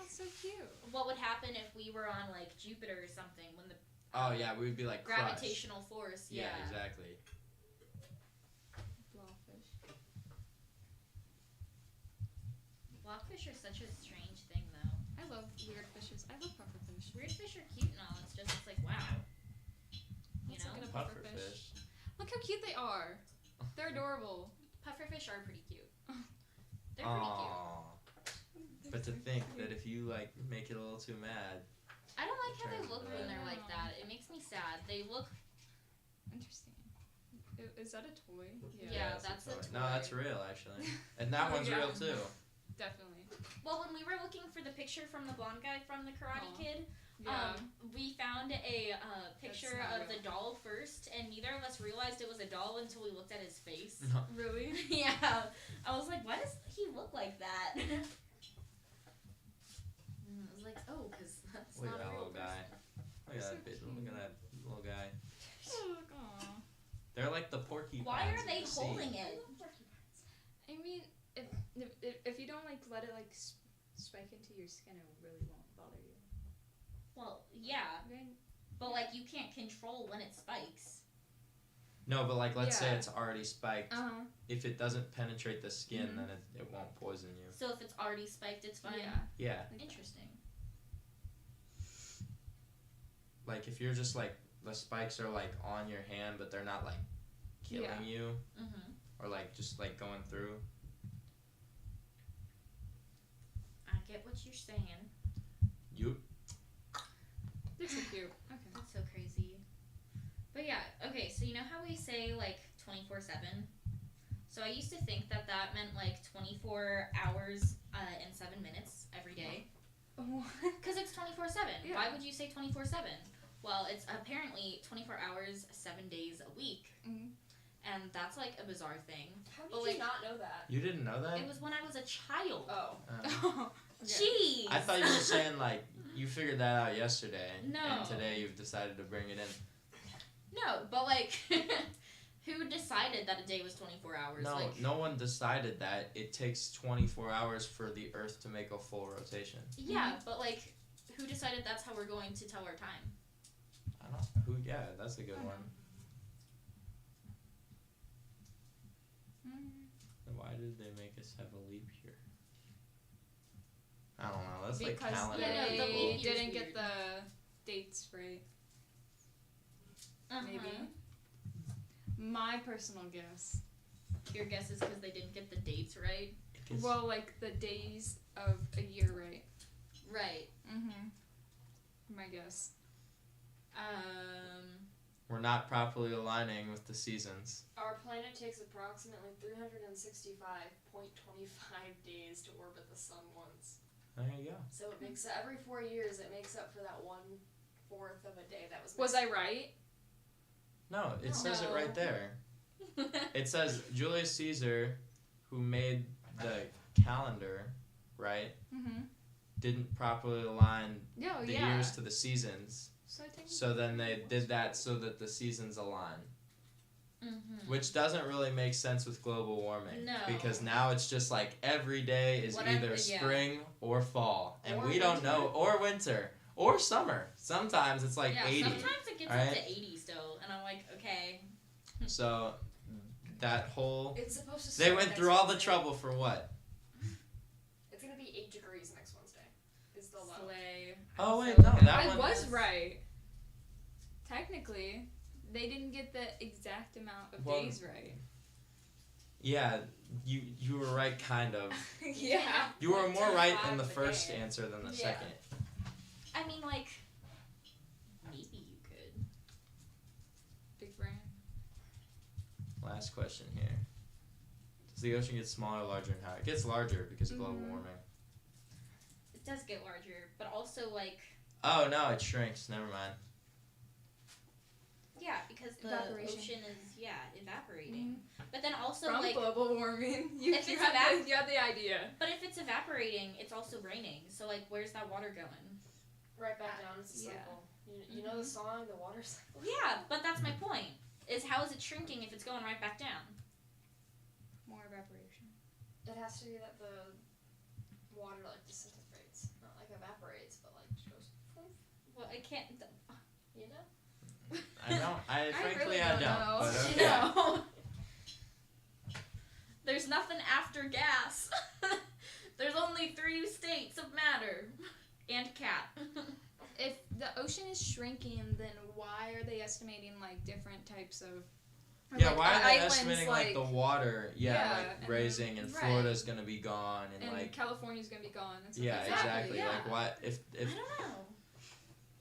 so cute. what would happen if we were on like Jupiter or something when the Oh yeah, we would be like crushed. gravitational force. Yeah. exactly. Blobfish. Blobfish are such a strange thing, though. I love weird fishes. I love pufferfish. Weird fish are cute and all. It's like wow. You Let's know, look at a Pufferfish. Look how cute they are. They're adorable. pufferfish are pretty cute. They're pretty cute. Aww. But to think that if you like make it a little too mad, I don't like how they Turns look to when that. they're like that. It makes me sad. They look Is that a toy? Yeah, that's a toy. No, that's real actually, and that one's Yeah. real too. Definitely. Well, when we were looking for the picture from the blonde guy from the Karate Kid, Yeah. we found a picture not of real. the doll first, and neither of us realized it was a doll until we looked at his face. Really? Yeah. I was like, why does he look like that? And I was like, oh, because that's Look not at that a real little guy. Look at person. that bitch. Look at that little guy. Aw. They're like the porcupines. Why are of they the sea. holding it? I mean, if you don't like let it like spike into your skin, it really won't bother you. Well, yeah. But, like, you can't control when it spikes. No, but like let's say Yeah. it's already spiked. Uh-huh. If it doesn't penetrate the skin, then it won't poison you. So if it's already spiked, it's fine? Yeah. Interesting. Like if you're just like the spikes are like on your hand, but they're not like killing Yeah. you, Mhm. or like just like going through. I get what you're saying. You. They're so cute. Okay. That's so crazy. But yeah, okay, so you know how we say like 24/7? So I used to think that that meant like 24 hours and 7 minutes every day. Because it's 24/7. Yeah. Why would you say 24/7? Well, it's apparently 24 hours, 7 days a week. Mm-hmm. And that's like a bizarre thing. How did But, you like, not know that? You didn't know that? It was when I was a child. Oh. Jeez! I thought you were saying like you figured that out yesterday, No. and today you've decided to bring it in. No, but like, who decided that a day was 24 hours? No, Like, no one decided that. It takes 24 hours for the Earth to make a full rotation. yeah, but like, who decided that's how we're going to tell our time? I don't. Who? Yeah, that's a good one. Then why did they make us have a leap year? I don't know. That's like Because calendar. they the leap year's didn't weird. get the dates right. Maybe. My personal guess. Your guess is because they didn't get the dates right? Well, like the days of a year right. Right. Mm-hmm. My guess. We're not properly aligning with the seasons. Our planet takes approximately 365.25 days to orbit the sun once. There you go. So it makes every 4 years it makes up for that 1/4 of a day that was. Was I right? No, it No. says it right there. It says Julius Caesar, who made the calendar, right? Mm-hmm. Didn't properly align Oh, the yeah. years to the seasons. So I think. So then they did that so that the seasons align. Mm-hmm. Which doesn't really make sense with global warming. No. Because now it's just like every day is Whatever- either yeah. spring or fall. And Or we don't winter. know. Or winter. Or summer. Sometimes it's like yeah, 80. sometimes it gets right? up to 80 still, and I'm like, okay. So that whole... It's supposed to They start went next through all the Wednesday. trouble for what? It's gonna be 8 degrees next Wednesday. Is the low. Slay. Oh I'm wait, so no, happy. that I one... was right. Technically, they didn't get the exact amount of Well, days right. Yeah, you were right, kind of. Yeah. You were more right in the of a first day. answer than the Yeah. second. I mean, like, maybe you could. Big brain. Last question here. Does the ocean get smaller, larger, and higher? It gets larger because of global Mhm. warming. It does get larger, but also, like, Oh no, it shrinks. Never mind. yeah, because the Evaporation. ocean is, evaporating. But then also, From like, global warming, you if it's had the idea. but if it's evaporating, it's also raining. So, like, where's that water going? Right back down. It's a Yeah. cycle. You know the song, the water cycle. Yeah, but that's my point. Is how is it shrinking if it's going right back down? More evaporation. It has to be that the water like disintegrates, not like evaporates, but like just goes. Poof, Well, I can't. you know. I don't. I frankly really I don't don't. know. But okay. No. There's nothing after gas. There's only 3 states of matter. And cat. If the ocean is shrinking, then why are they estimating like different types of? or, Yeah, like, why are they islands, estimating like the water? Yeah, Yeah, like and raising, and right. Florida's gonna be gone, and and like California's gonna be gone. And stuff yeah, like that. exactly. Yeah. Like what if I don't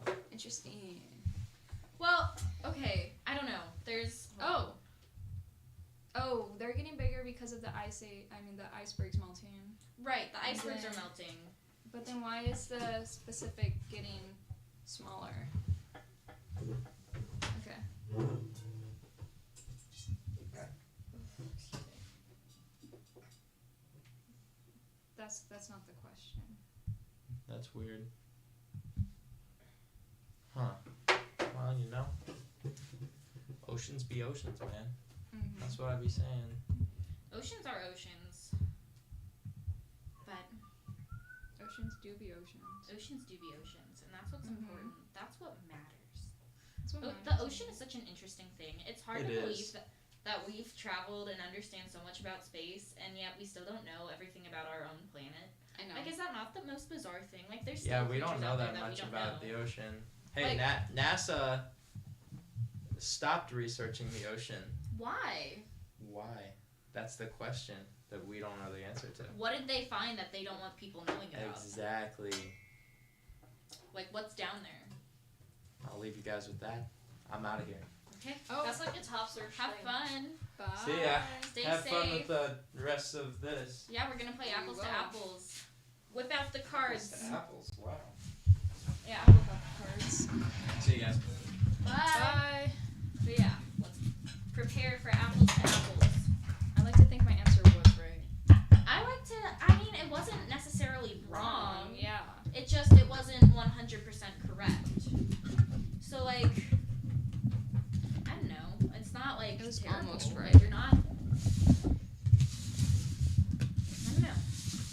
know. Interesting. Well, okay. I don't know. There's. Oh. because of the the icebergs melting. Right, the And icebergs are then- melting. But then why is the Pacific getting smaller? Okay. That's not the question. That's weird. Huh. Well, you know. Oceans be oceans, man. Mm-hmm. That's what I be saying. Oceans are oceans. But Oceans do be oceans. oceans do be oceans, and that's what's Mhm. important. That's what matters. That's what The matters. ocean is such an interesting thing. It's hard It to believe is. that we've traveled and understand so much about space, and yet we still don't know everything about our own planet. I know. Like, is that not the most bizarre thing? Like, there's still Yeah, we don't creatures know out there that we much don't about know. the ocean. Hey, Like- NASA stopped researching the ocean. Why? Why? That's the question that we don't know the answer to. What did they find that they don't want people knowing about? Exactly. Like, what's down there? I'll leave you guys with that. I'm out of here. Okay. Oh, that's like a top search Have thing. fun. Bye. See ya. Stay Have safe. fun with the rest of this. Yeah, we're gonna play We apples to will. apples. Whip out the cards. Apples. Wow. Yeah. I'll look up the cards. See you guys. Bye. So yeah, let's prepare for apples to apples. I like to think my answer was right. I mean, it wasn't necessarily wrong. Yeah. It wasn't 100% correct. So, like, I don't know. It's not like It was terrible. almost right. Like, you're not. I don't know.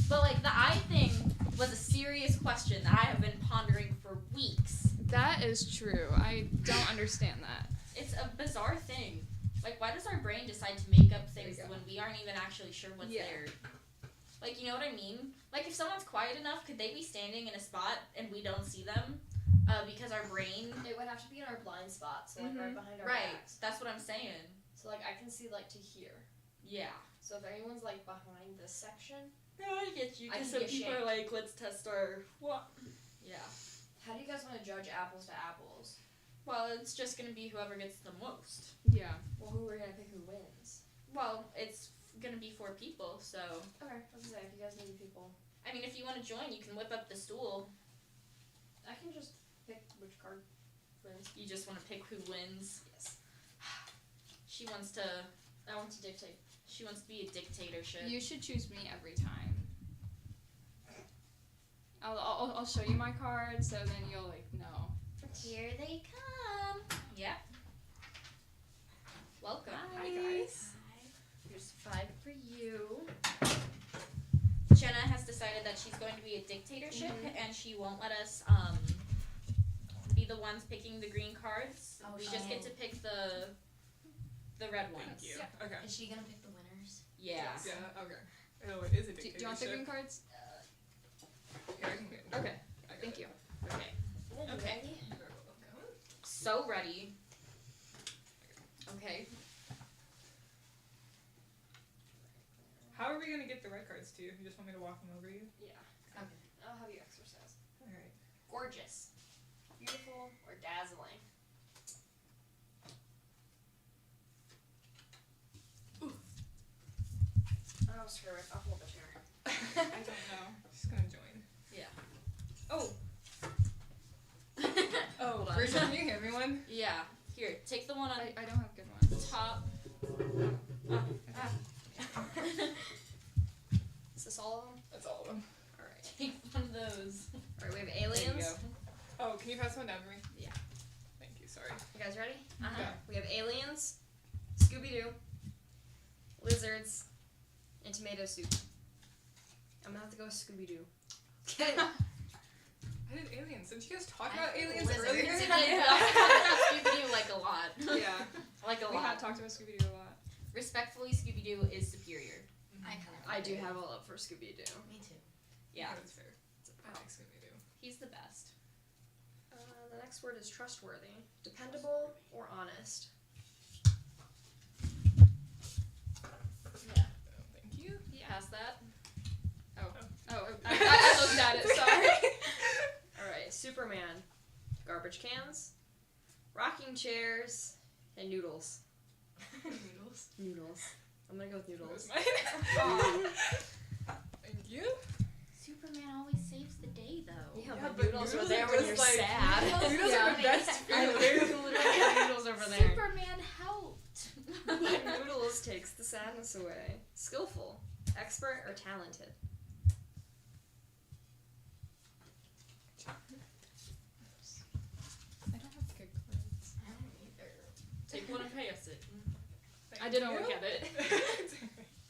But, like, the eye thing was a serious question that I have been pondering for weeks. That is true. I don't understand that. It's a bizarre thing. Like, why does our brain decide to make up things There you go. when we aren't even actually sure what's Yeah. there? Like, you know what I mean? Like, if someone's quiet enough, could they be standing in a spot and we don't see them? Because our brain... It would have to be in our blind spot, so like right behind our Right, backs. that's what I'm saying. So like I can see like to here. Yeah. So if anyone's like behind this section, Yeah, I get you. I Because can some get people are shanked. like, let's test our... What? Yeah. how do you guys want to judge apples to apples? Well, it's just going to be whoever gets the most. Yeah. Well, who are gonna pick who wins? Well, it's going to be 4 people, so... Okay, I was gonna say if you guys need people, I mean, if you want to join, you can whip up the stool. I can just pick which card wins. You just want to pick who wins. Yes. She wants to... I want to dictate. She wants to be a dictatorship. You should choose me every time. I'll show you my card, so then you'll like know. Here they come. Yep. Welcome. Hi guys. Here's 5 for you. Jenna has decided that she's going to be a dictatorship, and she won't let us be the ones picking the green cards. Oh, We just get to pick the red ones. Thank you. Okay. Is she gonna pick the winners? Yeah. Yeah. Okay. Oh, it is a Do dictatorship. you want the green cards? Here, I can get it. Okay. I got Thank it. you. Okay. Okay. So ready. Okay. How are we gonna get the red cards to you? You just want me to walk them over you? Yeah. Okay. I'll have you exercise. Alright. Gorgeous, beautiful, or dazzling. Oh, screw it. I'll hold the chair. I don't know. Just gonna join. Yeah. Oh. Oh, Hold on. first can you hear me one? Yeah. Here, take the one on I don't have good ones. top. Is this all of them? That's all of them. Alright. Take one of those. Alright, we have There you aliens. go. Oh, can you pass one down for me? Yeah. Thank you, sorry. You guys ready? Uh-huh. Yeah. We have aliens, Scooby-Doo, lizards, and tomato soup. I'm gonna have to go with Scooby-Doo. Okay. I did aliens. Didn't you guys talk about aliens Lizards. earlier? Yeah. I talked about Scooby-Doo like a lot. Yeah. Like a We lot. have talked about Scooby-Doo a lot. Respectfully, Scooby-Doo is superior. I do have a love for Scooby-Doo. Me too. Yeah. That's fair. I like Scooby-Doo. He's the best. The next word is trustworthy, dependable, or honest. Yeah. Thank you. Pass that. Oh, I looked at it. Sorry. Alright, Superman, garbage cans, rocking chairs, and noodles. Noodles. Noodles. I'm gonna go with noodles. Thank you. Superman always saves the day, though. Yeah, Yeah, but but noodles are noodles there are when just you're like- sad. Noodles are the best I food. literally have noodles over there. Superman helped. But noodles takes the sadness away. Skillful, expert, or talented? I don't have good cards. I don't either. Take one and pass it. I didn't you. look at it.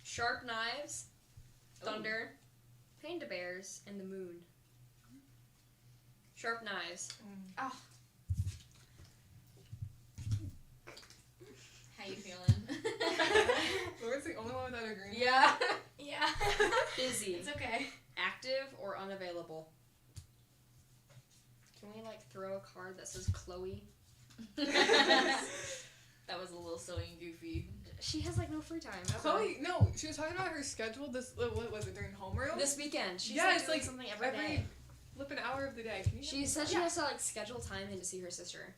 Sharp knives, thunder, panda bears, and the moon. Sharp knives. Oh. How you feeling? Laura's the only one without a green. Yeah. Yeah. Busy. It's okay. Active or unavailable? Can we like throw a card that says Chloe? That was a little silly and goofy. She has like no free time. Chloe, no, she was talking about her schedule. This what was it during homeroom? This weekend. She's yeah, like it's doing like something every day. Flipping hour of the day. Can you? She said she has to like schedule time in to see her sister.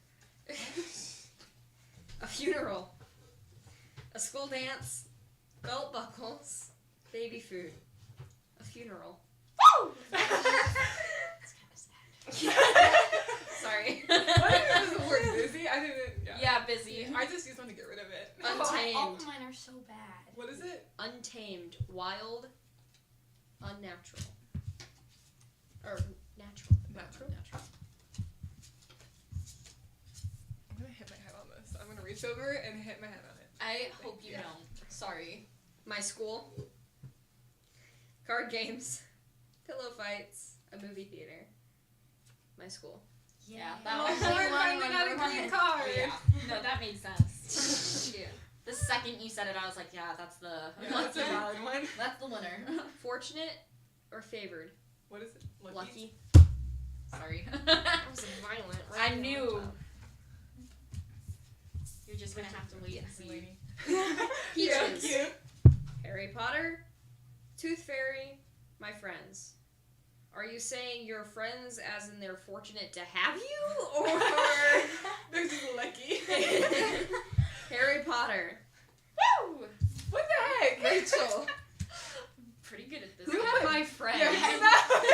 A funeral. A school dance. Belt buckles. Baby food. A funeral. Woo! Sorry. What is the word busy? I didn't. Yeah, busy. I just used one to get rid of it. Untamed. All of mine are so bad. What is it? Untamed. Wild. Unnatural. Or natural. Natural. I'm gonna hit my head on this. I'm gonna reach over and hit my head on it. I hope you don't. Sorry. My school. Card games. Pillow fights. A movie theater. My school. Yeah, Oh, was Lord, like finally got a green card. Yeah. No, that made sense. Yeah. The second you said it, I was like, yeah, that's the That's a valid one. That's the winner. Fortunate or favored? What is it? Lucky. Sorry. That was violent. Right? I knew. You're just gonna have to wait and see. Peaches. Yeah, Harry Potter. Tooth Fairy. My friends. Are you saying you're friends as in they're fortunate to have you? Or They're just lucky. Harry Potter? Woo! What the heck? Rachel. Pretty good at this. You have my friends. Yeah, exactly.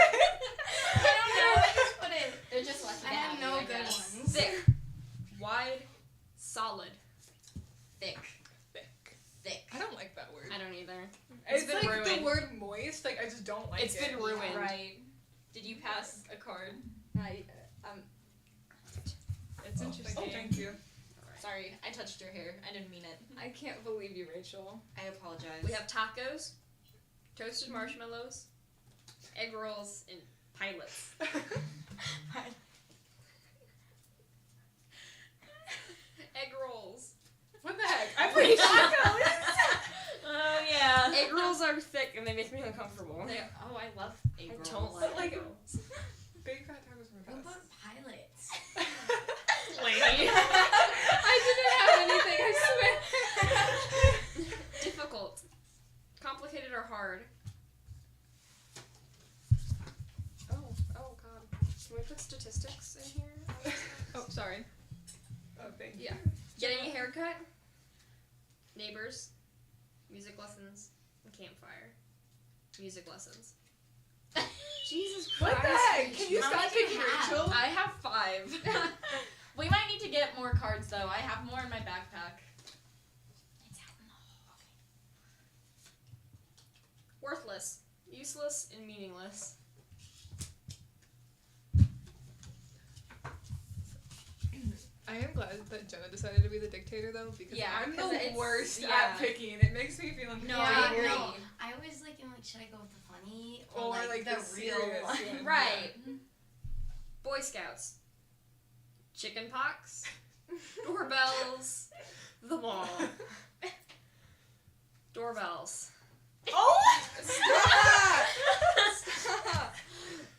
I don't know. I just put it. They're just lucky. I have no good guess. ones. Thick. Wide. Solid. Thick. Thick. I don't like that word. I don't either. It's been like ruined. the word moist. Like I just don't like It's it. been ruined. Right. Did you pass a card? It's interesting. Oh, thank you. Sorry, I touched your hair. I didn't mean it. I can't believe you, Rachel. I apologize. We have tacos, toasted marshmallows, egg rolls, and pilots. Egg rolls. What the heck? I put tacos. Oh yeah. Egg rolls are thick and they make me uncomfortable. Oh, I love egg I rolls. don't like Like- egg rolls. Big fat tacos are What the best. about pilots? Lady. I didn't have anything, I swear. Difficult. Complicated or hard? Oh god. Can we put statistics in here? Oh, sorry. Oh, thank you. Yeah. Getting a haircut? Neighbors? Music lessons? And campfire? Music lessons. Jesus Christ. What the heck? Can you How stop many do you picking have? Rachel? I have 5. We might need to get more cards though. I have more in my backpack. It's out in the hall. Worthless. Useless and meaningless. I am glad that Jenna decided to be the dictator though, because Yeah, I'm 'cause the it's- worst yeah. at picking. It makes me feel No, Yeah, I agree. no. I always like, am like, should I go with the funny or, Or, like, the the real serious one? one. Right. Boy Scouts. Chicken pox. Doorbells. The mall. Doorbells. Oh! Stop! Stop.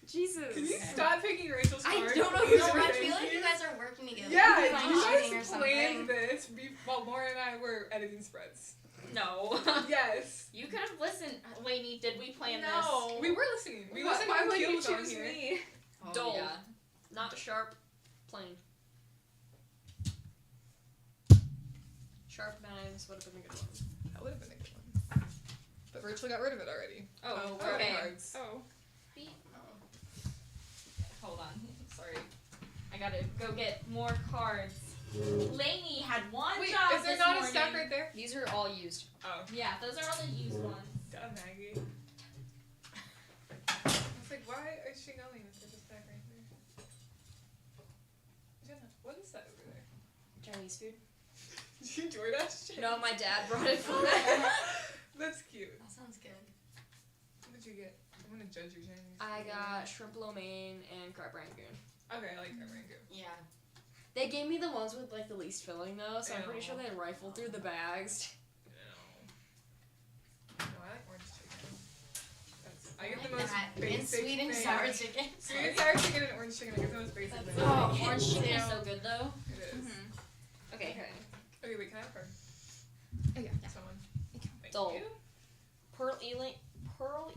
Jesus. Can you stop picking Rachel's I cards? don't know please? No, I Thank feel like you. you guys are working together. Yeah, Like, you cheating or guys something. planned this while Lauren and I were editing spreads. No. Yes. You could have listened. Lainey, did we plan No. We were listening. We listened Why when would Teal you was on choose here. me? this? Oh, Dull. yeah. Not sharp. Plain. Sharp knives would have been a good one. That would have been a good one. But Rachel got rid of it already. Oh, we're out of okay. cards. Oh. Hold on. Sorry. I gotta go get more cards. Laney had one Wait, job is there this not morning. a stack right there? These are all used. Oh. Yeah, those are all the used ones. Dumb Maggie. I was like, why is she going if there's a stack right there? Jenna, what is that over there? Chinese food. Did you DoorDash? No, my dad brought it for me. That's cute. That sounds good. What did you get? I'm gonna judge your Chinese. I got shrimp lo mein and crab rangoon. Okay, I like crab rangoon. Yeah. They gave me the ones with like the least filling though, so I'm pretty Ew. sure they rifled through the bags. No, I like orange chicken. I get the like most that. And basic sweet and thing. sour chicken. Sweet and sour chicken and orange chicken. I get the most basic thing. Oh, orange chicken is so good though. It is. Okay. Okay, wait, can I have her? Okay. Someone. Thank Dull. you. Pearl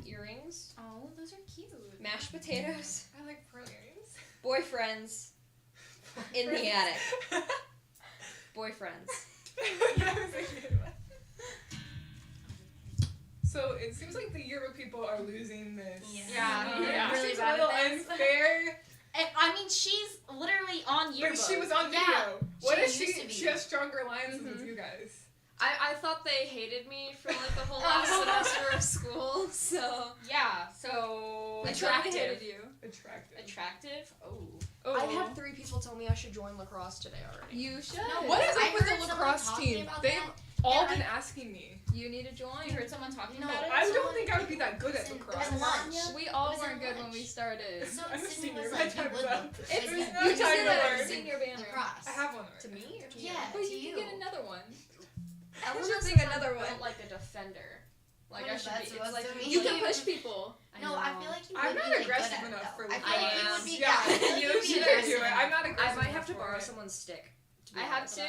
earrings. Oh, those are cute. Mashed potatoes. I like pearl earrings. Boyfriends. In the attic. Boyfriends. So it seems like the yearbook people are losing this. Yeah. It Really seems a bad little at this. unfair. And, I mean, she's literally on yearbook. But she was on video. Yeah, What if used she? to be. She has stronger lines than you guys. I thought they hated me for like the whole last semester of school, so Yeah, so attractive. Attractive? Oh. I've had 3 people tell me I should join lacrosse today already. You should. No, what is I up with heard the someone lacrosse talking team? about They've that, all and been I- asking me. You need to join. You heard someone talking No, about it? I don't think I would be that good at lacrosse. We all Was it weren't good when lunch? we started. So I'm a Sydney senior was by like, the time you would it's love up. this. There's Like, no You time just to did a learn. senior banner. lacrosse. I have one To already. me or to Yeah, you? But to you you. can get another one. I Who's was just just think another built one? like a defender. Like What I is should that be. It's supposed like to mean? You can push people. No, I feel like you I'm would not be, like, aggressive good at enough it, for though. I lacrosse. feel like you would be. Yeah, I feel like you would be should aggressive do it. I'm not I aggressive might have to enough borrow for it. someone's stick. To be I have honest. 2.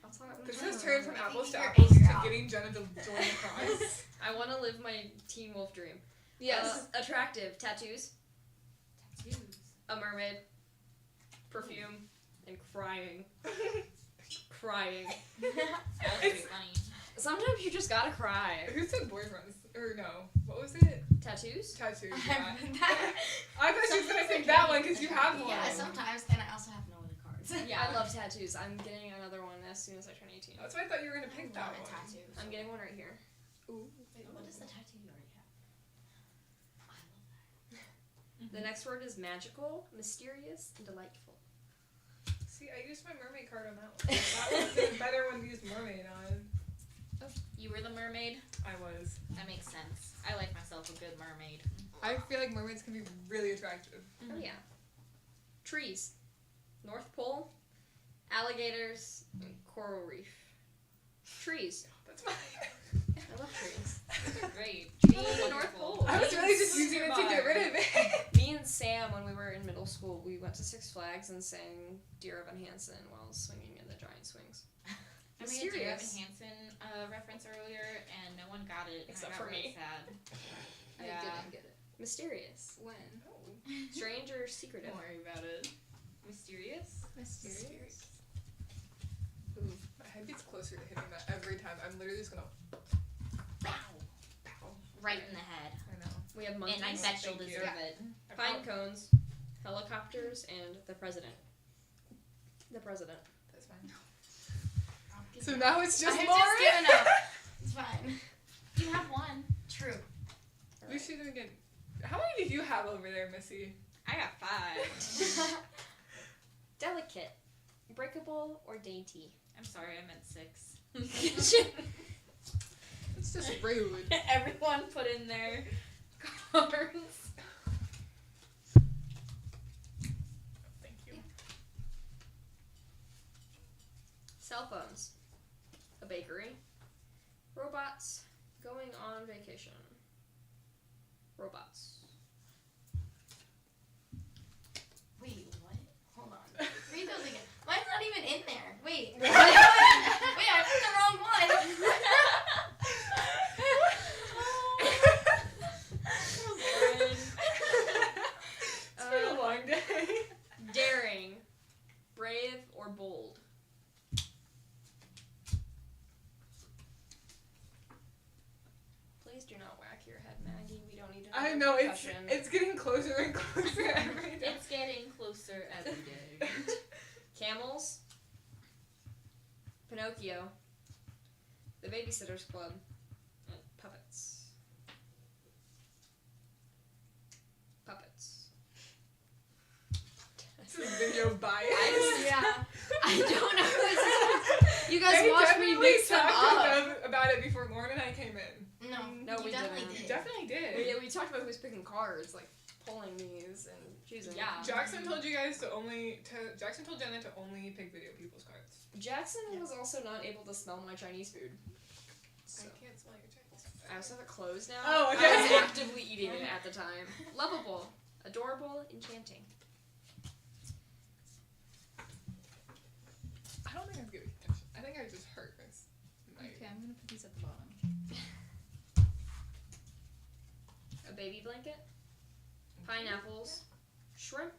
I'll talk This has turned from I think apples you to can apples figure to out. getting Jenna to join lacrosse. I want to live my Teen Wolf dream. Yes. Attractive tattoos. A mermaid. Perfume. And crying. Crying. That would be funny. Sometimes you just gotta cry. Who said boyfriends? Or no? What was it? Tattoos? Tattoos. Yeah. I thought she was gonna pick that one because you have one. Yeah, sometimes, and I also have no other cards. Yeah, I love tattoos. I'm getting another one as soon as I turn 18. That's why I thought you were gonna pick that a one. tattoo. I'm getting one right here. Wait, what is the tattoo you already have? The next word is magical, mysterious, and delightful. See, I used my mermaid card on that one. That was the better one to use mermaid on. You were the mermaid? I was. That makes sense. I like myself a good mermaid. I feel like mermaids can be really attractive. Oh yeah. Trees. North Pole, alligators, and coral reef. Trees. That's mine. I love trees. Great. The North Pole. I was really just using it to get rid of it. Me and Sam, when we were in middle school, we went to Six Flags and sang Dear Evan Hansen while swinging in the giant swings. I made a Dear Evan Mysterious. Hansen reference earlier, and no one got it. Except and I for got really me. sad. I Yeah. didn't get it. Mysterious. When? Strange or secretive? Don't worry about it. Mysterious? Mysterious. Ooh, my head gets closer to hitting that every time. I'm literally just gonna. Pow. Right in the head. I know. We have monkeys. And I bet you'll Thank you. deserve it. Pine cones, helicopters, and the president. The president. That's fine. So now it's just I've more. just given up. It's fine. You have one. True. We should again. How many do you have over there, Missy? I got 5. Delicate, breakable, or dainty. I'm sorry, I meant 6. It's just rude. Everyone put in their cards. Thank you. Cell phones. A bakery. Robots. Going on vacation. Robots. Wait, what? Hold on. Read those again. Mine's not even in there. Wait. Wait, I put the wrong one. It's been a long day. Daring. Brave or bold. do not whack your head, Maggie. We don't need to. I know it's getting closer and closer every day. It's getting closer every day. Camels. Pinocchio. The Babysitter's Club. And puppets. Puppets. This is video bias. I don't know. You guys watched me mix them up. About it before Lauren and I came in. No, we definitely didn't. did. You definitely did. We talked about who's picking cards, like pulling these and choosing. Yeah. Jackson told you guys Jackson told Jenna to only pick video people's cards. Jackson was also not able to smell my Chinese food. So. I can't smell your Chinese food. I also have it closed now. Oh, okay. I was actively eating it at the time. Lovable, adorable, enchanting. I don't think I was giving attention. I think I just hurt this. Okay, I'm gonna put these at the bottom. A baby blanket. Pineapples. Shrimp.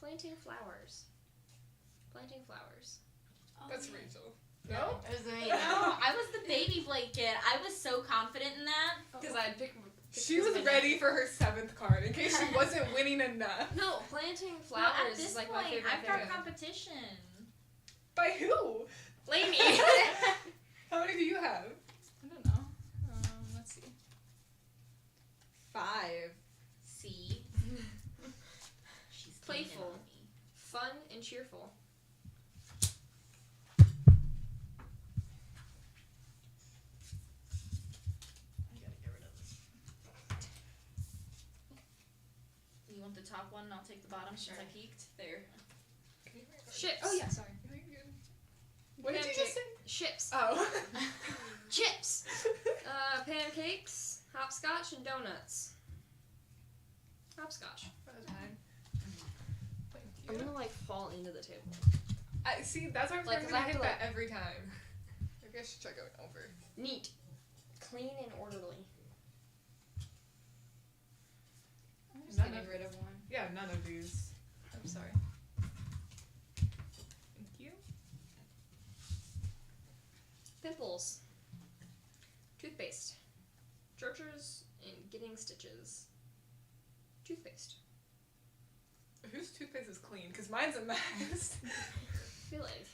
Planting flowers. Planting flowers. That's Rachel. No? It was me. No, I was the baby blanket. I was so confident in that. Because I had picked. She was ready for her 7th card in case she wasn't winning enough. No, planting Well, at flowers this is like point, my favorite I've got thing. competition. By who? Laney. How many do you have? I don't know. Let's see. 5. See? She's Playful. gaining on me. Fun and cheerful. I gotta get rid of this. You want the top one and I'll take the bottom since I peeked? There. Chips. Oh yeah, sorry. What did you just say? Chips. Oh. Chips. Pancakes, hopscotch, and donuts. Hopscotch. I'm gonna like fall into the table. I see. That's why I'm Like, like, 'cause gonna I have hit to, that every time. Maybe I should try going over. Neat, clean, and orderly. I'm just None getting of- rid of one. Yeah, none of these. I'm sorry. Thank you. Pimples. Toothpaste. Churches and getting stitches. Toothpaste. Whose toothpaste is clean? Because mine's a mess. I feel like.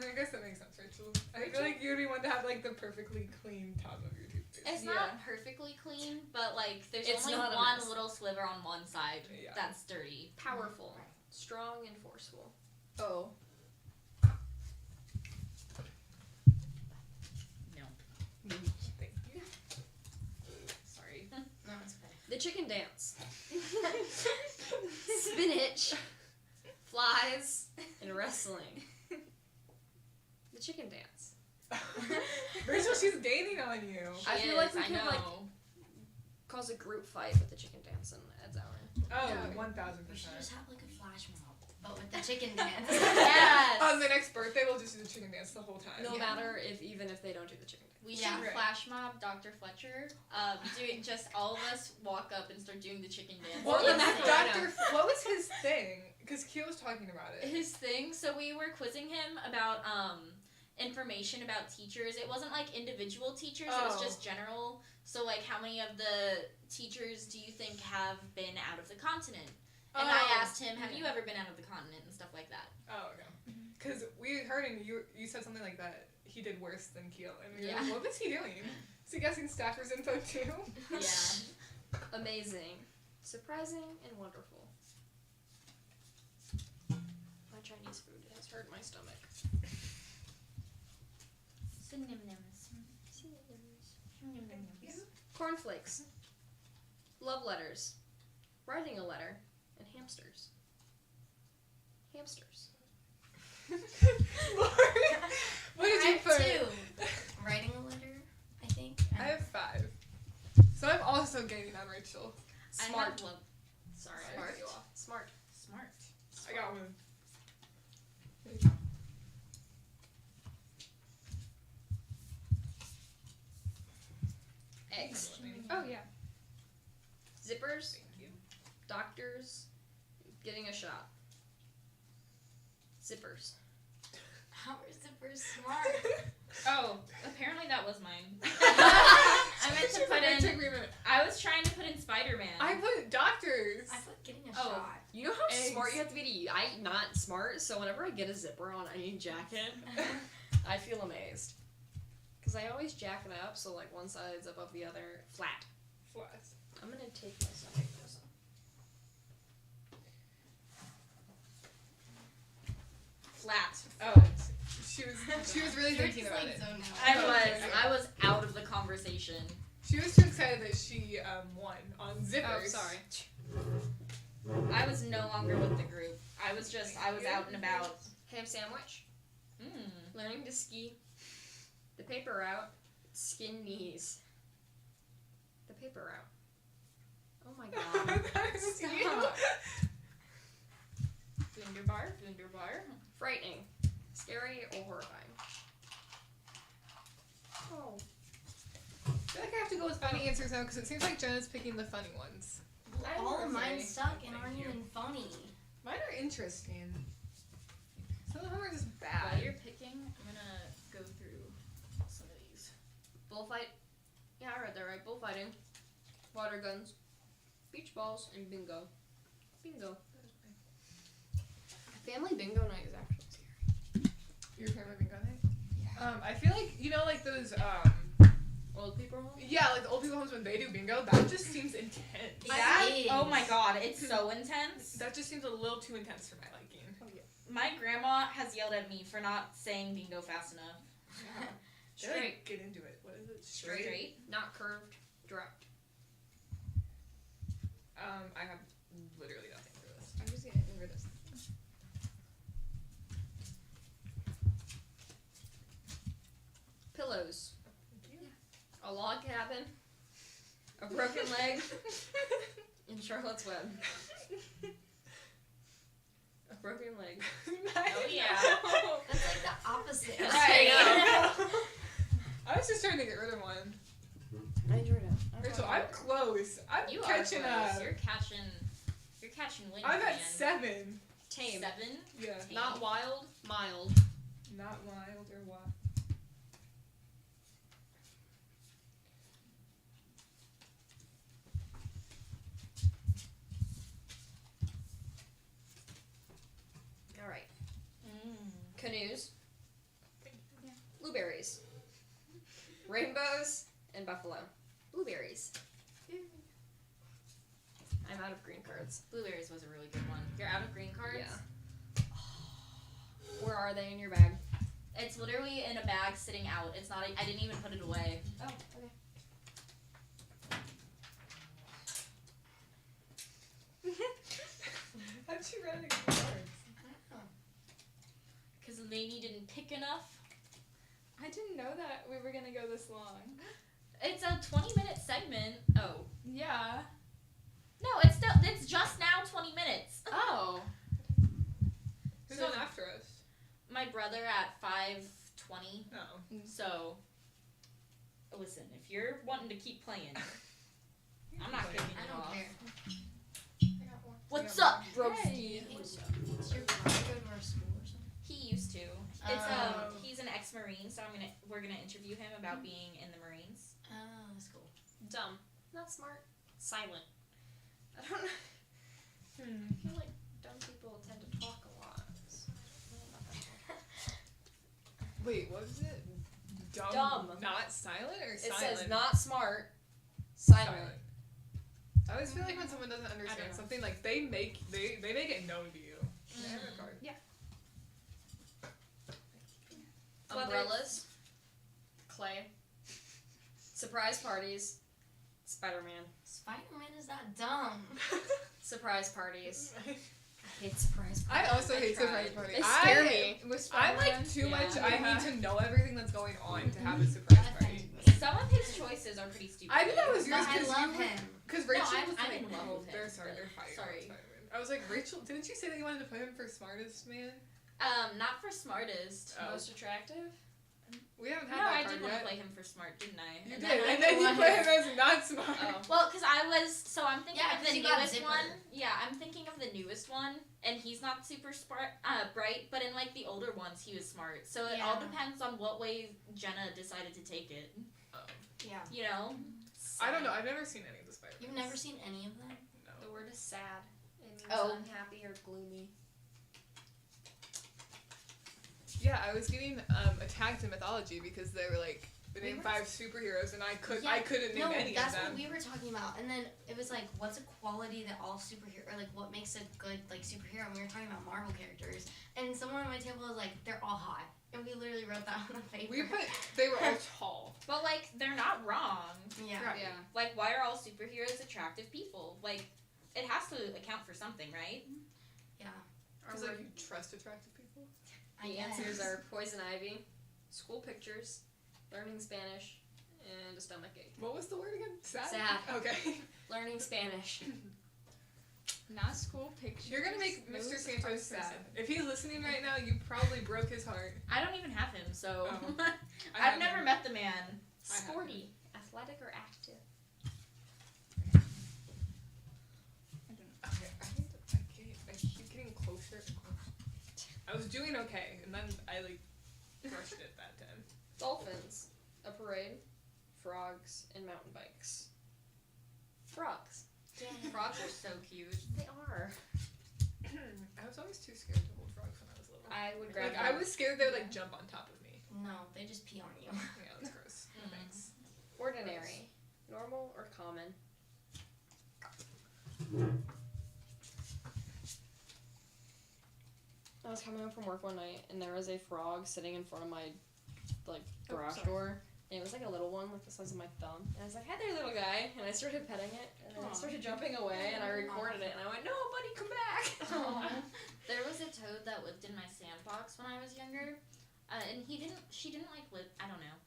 I guess that makes sense, Rachel. I feel like you'd be one to have like the perfectly clean top of your toothpaste. It's not perfectly clean, but like there's It's only not a one mess. little sliver on one side Yeah. that's dirty. Powerful. Strong and forceful. Oh. No. Thank you. Sorry. No, it's okay. The chicken dance. Spinach. Flies. And wrestling. The chicken dance. Rachel, she's gaining on you. I feel like we I could know. like cause a group fight with the chicken dance in Ed's hour. Oh, Yeah. 1000%. We should just have like a flash mob, but with the chicken dance. Yes. On the next birthday, we'll just do the chicken dance the whole time. No matter even if they don't do the chicken dance. We should Yeah. flash mob Dr. Fletcher. Doing just all of us walk up and start doing the chicken dance. What Or was the Macarena. What was his thing? Because Keo was talking about it. His thing. So we were quizzing him about information about teachers. It wasn't like individual teachers. It was Oh. just general. So like, how many of the teachers do you think have been out of the continent? And I asked him, have you ever been out of the continent and stuff like that? Oh, okay. Because we heard and you said something like that. He did worse than Keo, and we were Yeah. like, what was he doing? Is he guessing staffers info too? Yeah. Amazing. Surprising and wonderful. My Chinese food has hurt my stomach. Synonyms. Cornflakes. Love letters. Writing a letter. And hamsters. Hamsters. What did I you have put? 2. Writing a letter, I think. I have 5. So I'm also gaining on Rachel. Smart. Sorry. Smart. Smart. Smart. I got one. Eggs. Oh yeah. Zippers. Thank you. Doctors. Getting a shot. Zippers. How are zippers smart? Oh, apparently that was mine. I meant to She's put like, it in took me I'm not smart, so whenever I get a zipper on any jacket, I feel amazed. Because I always jack it up, so like one side's above the other, flat. Flat. I'm gonna take my stomach this Flat. Oh, she was really thinking about it. I was out of the conversation. She was too excited that she won on zippers. Oh, sorry. I was no longer with the group. I was out and about. Ham sandwich. Mm. Learning to ski. The paper route. Skin knees. The paper route. Oh my god. Stop. Wunderbar. Frightening. Scary or horrifying. Oh. I feel like I have to go with funny answers now because it seems like Jenna's picking the funny ones. All of mine suck and aren't even funny. Mine are interesting. Some of them are just bad. While you're picking, I'm gonna go through some of these. Bullfight. Yeah, I read that right. Bullfighting. Water guns. Beach balls. And bingo. Bingo. Family bingo night is actually scary. Your family bingo night? Yeah. I feel like, like those, old people homes? Yeah, like the old people homes when they do bingo, that just seems intense. Oh my god, it's so intense. That just seems a little too intense for my liking. Oh, yeah. My grandma has yelled at me for not saying bingo fast enough. Yeah. Straight. Get into it. What is it? Straight. Not curved. Direct. I have literally nothing for this. I'm just gonna remember this. Pillows. A log cabin. A broken leg. In Charlotte's Web. A broken leg. Oh yeah. That's like the opposite. Right. I was just trying to get rid of one. I enjoyed it. Rachel, I'm close. I'm You catching are close. up. You're catching wind. I'm man. at 7. Tame. 7? Yeah. Tame. Not wild. Mild. Not wild or what? Alright. Canoes. Blueberries. Rainbows and buffalo. Blueberries. I'm out of green cards. Blueberries was a really good one. You're out of green cards? Yeah. Where are they in your bag? It's literally in a bag sitting out. It's not. I didn't even put it away. Oh, okay. How'd you run out of green cards? Because Laney didn't pick enough. I didn't know that we were gonna go this long. It's a 20-minute segment. Oh. Yeah. No, it's just now 20 minutes. Oh. Who's So- on after us? My brother at 5:20. Oh. So, listen, if you're wanting to keep playing, I'm not kicking I you don't off. care. What's up, bro? Hey. What's your brother go to our school or something? He used to. It's Oh. he's an ex-Marine, so we're gonna interview him about being in the Marines. Oh, that's cool. Dumb. Not smart. Silent. I don't know. I feel like dumb people tend to talk a lot. So I don't know about that. Wait, what was it? Dumb. Not silent or It silent? says not smart. Silent. I always feel like when someone doesn't understand something, like they make it known to you. I have a card. Yeah. Umbrellas. Clay. Surprise parties. Spider-Man. Spider-Man is not dumb. Surprise parties. I hate surprise I parties. also hate surprise parties. They scare me. With I'm like too much. Yeah. I need to know everything that's going on to have a surprise party. Some of his choices are pretty stupid. I knew that was But yours I because love you him. because No, Rachel I'm was like, in love oh, with him, they're sorry, but- they're fighting. sorry. Spider-Man. I was like, Rachel, didn't you say that you wanted to put him for smartest man? Not for smartest. Oh. Most attractive? We haven't had No, I that did card want to yet. play him for smart, didn't I? You And did, then and then you put him as not smart. Oh. Well, because I'm thinking Yeah, of 'cause the you got newest Zipper. one. Yeah, I'm thinking of the newest one, and he's not super bright, but in like the older ones, he was smart. So it all Yeah. depends on what way Jenna decided to take it. Yeah. You know? I don't know. I've never seen any of the Spider-Man. You've never seen any of them? No. The word is sad. It means Oh. unhappy or gloomy. Yeah, I was getting attacked in mythology because they were like they named 5 superheroes and I couldn't name any that's of them. what we were talking about. And then it was like, what's a quality that all superhero, or like what makes a good like superhero? And we were talking about Marvel characters, and someone on my table was like, they're all hot, and we literally wrote that on the paper. They were all tall. But like, they're not wrong. Yeah. Right. Yeah. Like, why are all superheroes attractive people? Like, it has to account for something, right? Yeah. Because like you trust attractive people. The answers are poison ivy, school pictures, learning Spanish, and a stomachache. What was the word again? Sad? Sad. Okay. Learning Spanish. Not school pictures. You're gonna make Mr. Those Santos are sad. sad. If he's listening right now, you probably broke his heart. I don't even have him, so I I've have never him. met the man. I have Sporty, athletic, or active? Okay, I keep getting closer and closer. I was doing okay, and then I like crushed it that time. Dolphins, a parade, frogs, and mountain bikes. Frogs. Frogs are so cute. They are. I was always too scared to hold frogs when I was little. I would grab Like, I was scared they would like jump on top of me. No, they just pee on you. Yeah, that's gross. No thanks. Ordinary, normal, or common? I was coming home from work one night and there was a frog sitting in front of my garage door. And it was like a little one, like the size of my thumb. And I was like, "Hi there, little guy." And I started petting it, and then it started jumping away, and I recorded it, and I went, "No, buddy, come back." There was a toad that lived in my sandbox when I was younger, and she didn't like live. I don't know.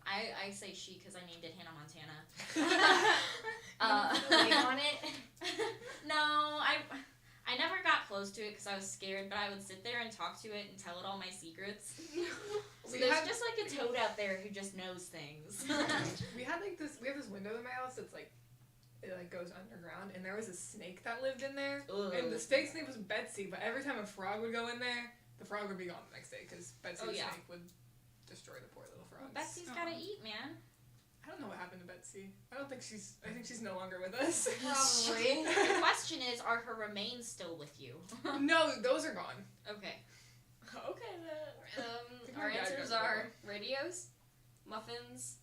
I say she because I named it Hannah Montana. On it? No, I never got close to it because I was scared, but I would sit there and talk to it and tell it all my secrets. So there's just like a toad out there who just knows things. We have this window in my house that's like, it like goes underground, and there was a snake that lived in there, and the snake's name was Betsy, but every time a frog would go in there, the frog would be gone the next day because Betsy the snake would destroy the poor little frogs. Betsy's gotta eat, man. I don't know what happened to Betsy. I think she's no longer with us. Probably. The question is, are her remains still with you? No, those are gone. Okay. Okay then. think Our my dad answers got are radios, muffins,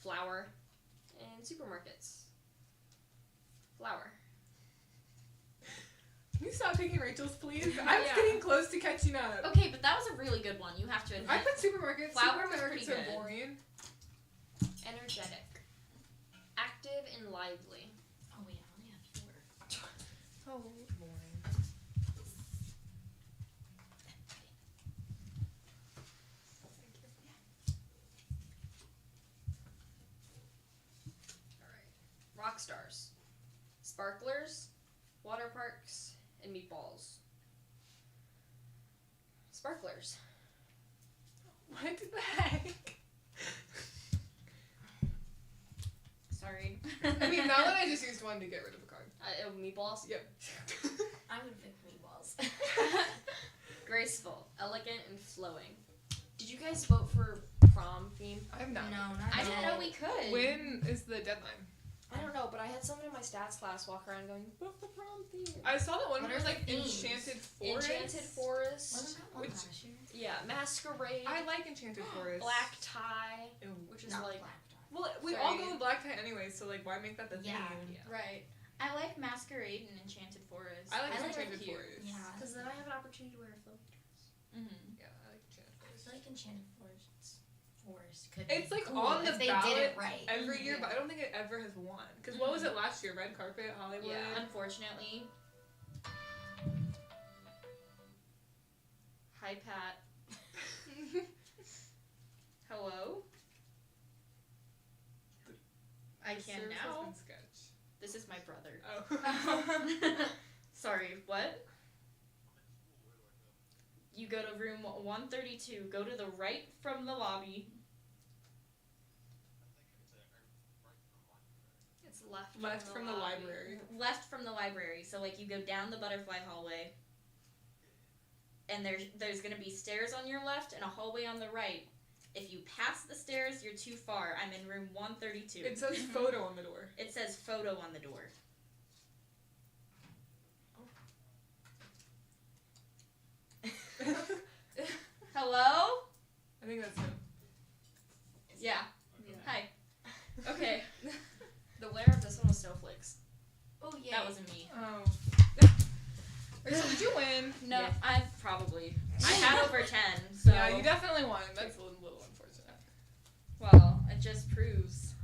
flour, and supermarkets. Flour. Can you stop picking Rachel's, please? I was getting close to catching up. Okay, but that was a really good one. You have to admit. I put supermarkets. Flour was Supermarkets pretty are good. boring. Energetic. Active and lively. Oh wait, I only have 4. So boring. Rock stars. Sparklers, water parks, and meatballs. Sparklers. What the heck? Sorry. I mean, now that I just used one to get rid of a card. Meatballs? Yep. I would pick meatballs. Graceful, elegant, and flowing. Did you guys vote for prom theme? I'm not. No, not I at didn't all. know we could. When is the deadline? I don't know, but I had someone in my stats class walk around going, "Vote for prom theme." I saw that one What where are it was like the themes? Enchanted Forest. Enchanted Forest. Wasn't that one Which- last year? Yeah, masquerade. I like Enchanted Forest. Black tie, Ew. which is Not like black tie. Well, we Sorry. all go in black tie anyway, so like, why make that the Yeah. theme? right. I like Masquerade and Enchanted Forest. I like I like Enchanted cute. Forest. Yeah. Because then I have an opportunity to wear a flowy dress. Mm-hmm. Yeah, I like Enchanted I Forest. feel like Enchanted Forest could It's be like cool on the if they ballot did it right. every year, but I don't think it ever has won. Because what was it last year? Red carpet, Hollywood. Yeah, unfortunately. Hi, Pat. Hello? I The can service now. has been sketch. This is my brother. Oh. Sorry, what? You go to room 132. Go to the right from the lobby. It's left. Left from the library. Left from the library. So like you go down the butterfly hallway. And there's gonna be stairs on your left and a hallway on the right. If you pass the stairs, you're too far. I'm in room 132. It says photo on the door. It says photo on the door. Hello? I think that's him. Yeah. Hi. Okay. The winner of this one was Snowflakes. Oh, yeah. That wasn't me. Oh. Okay, so did you win? No, Yeah. I probably. I had over 10, so. Yeah, you definitely won. That's a little unfortunate. Well, it just proves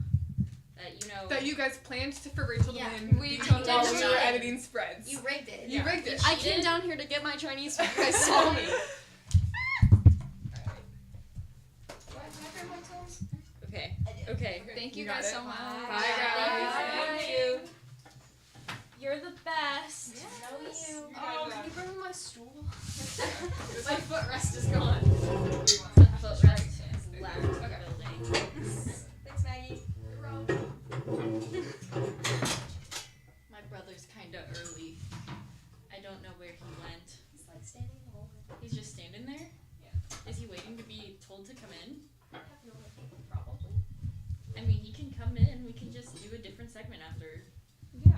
that, you know. That you guys planned for Rachel to win. We while totally we were did. editing spreads. You rigged it. You rigged it. I came down here to get my Chinese food. You guys saw me. Okay. Okay. Thank you You got guys it. so much. Bye, guys. Thank you. You're the best. So you. Oh, can you bring me my stool? My footrest is gone. Footrest is left in the building. Thanks, Maggie. My brother's kinda early. I don't know where he went. He's like standing in the hallway. He's just standing there? Yeah. Is he waiting to be told to come in? I have no idea. Probably. I mean, he can come in. We can just do a different segment after. Yeah.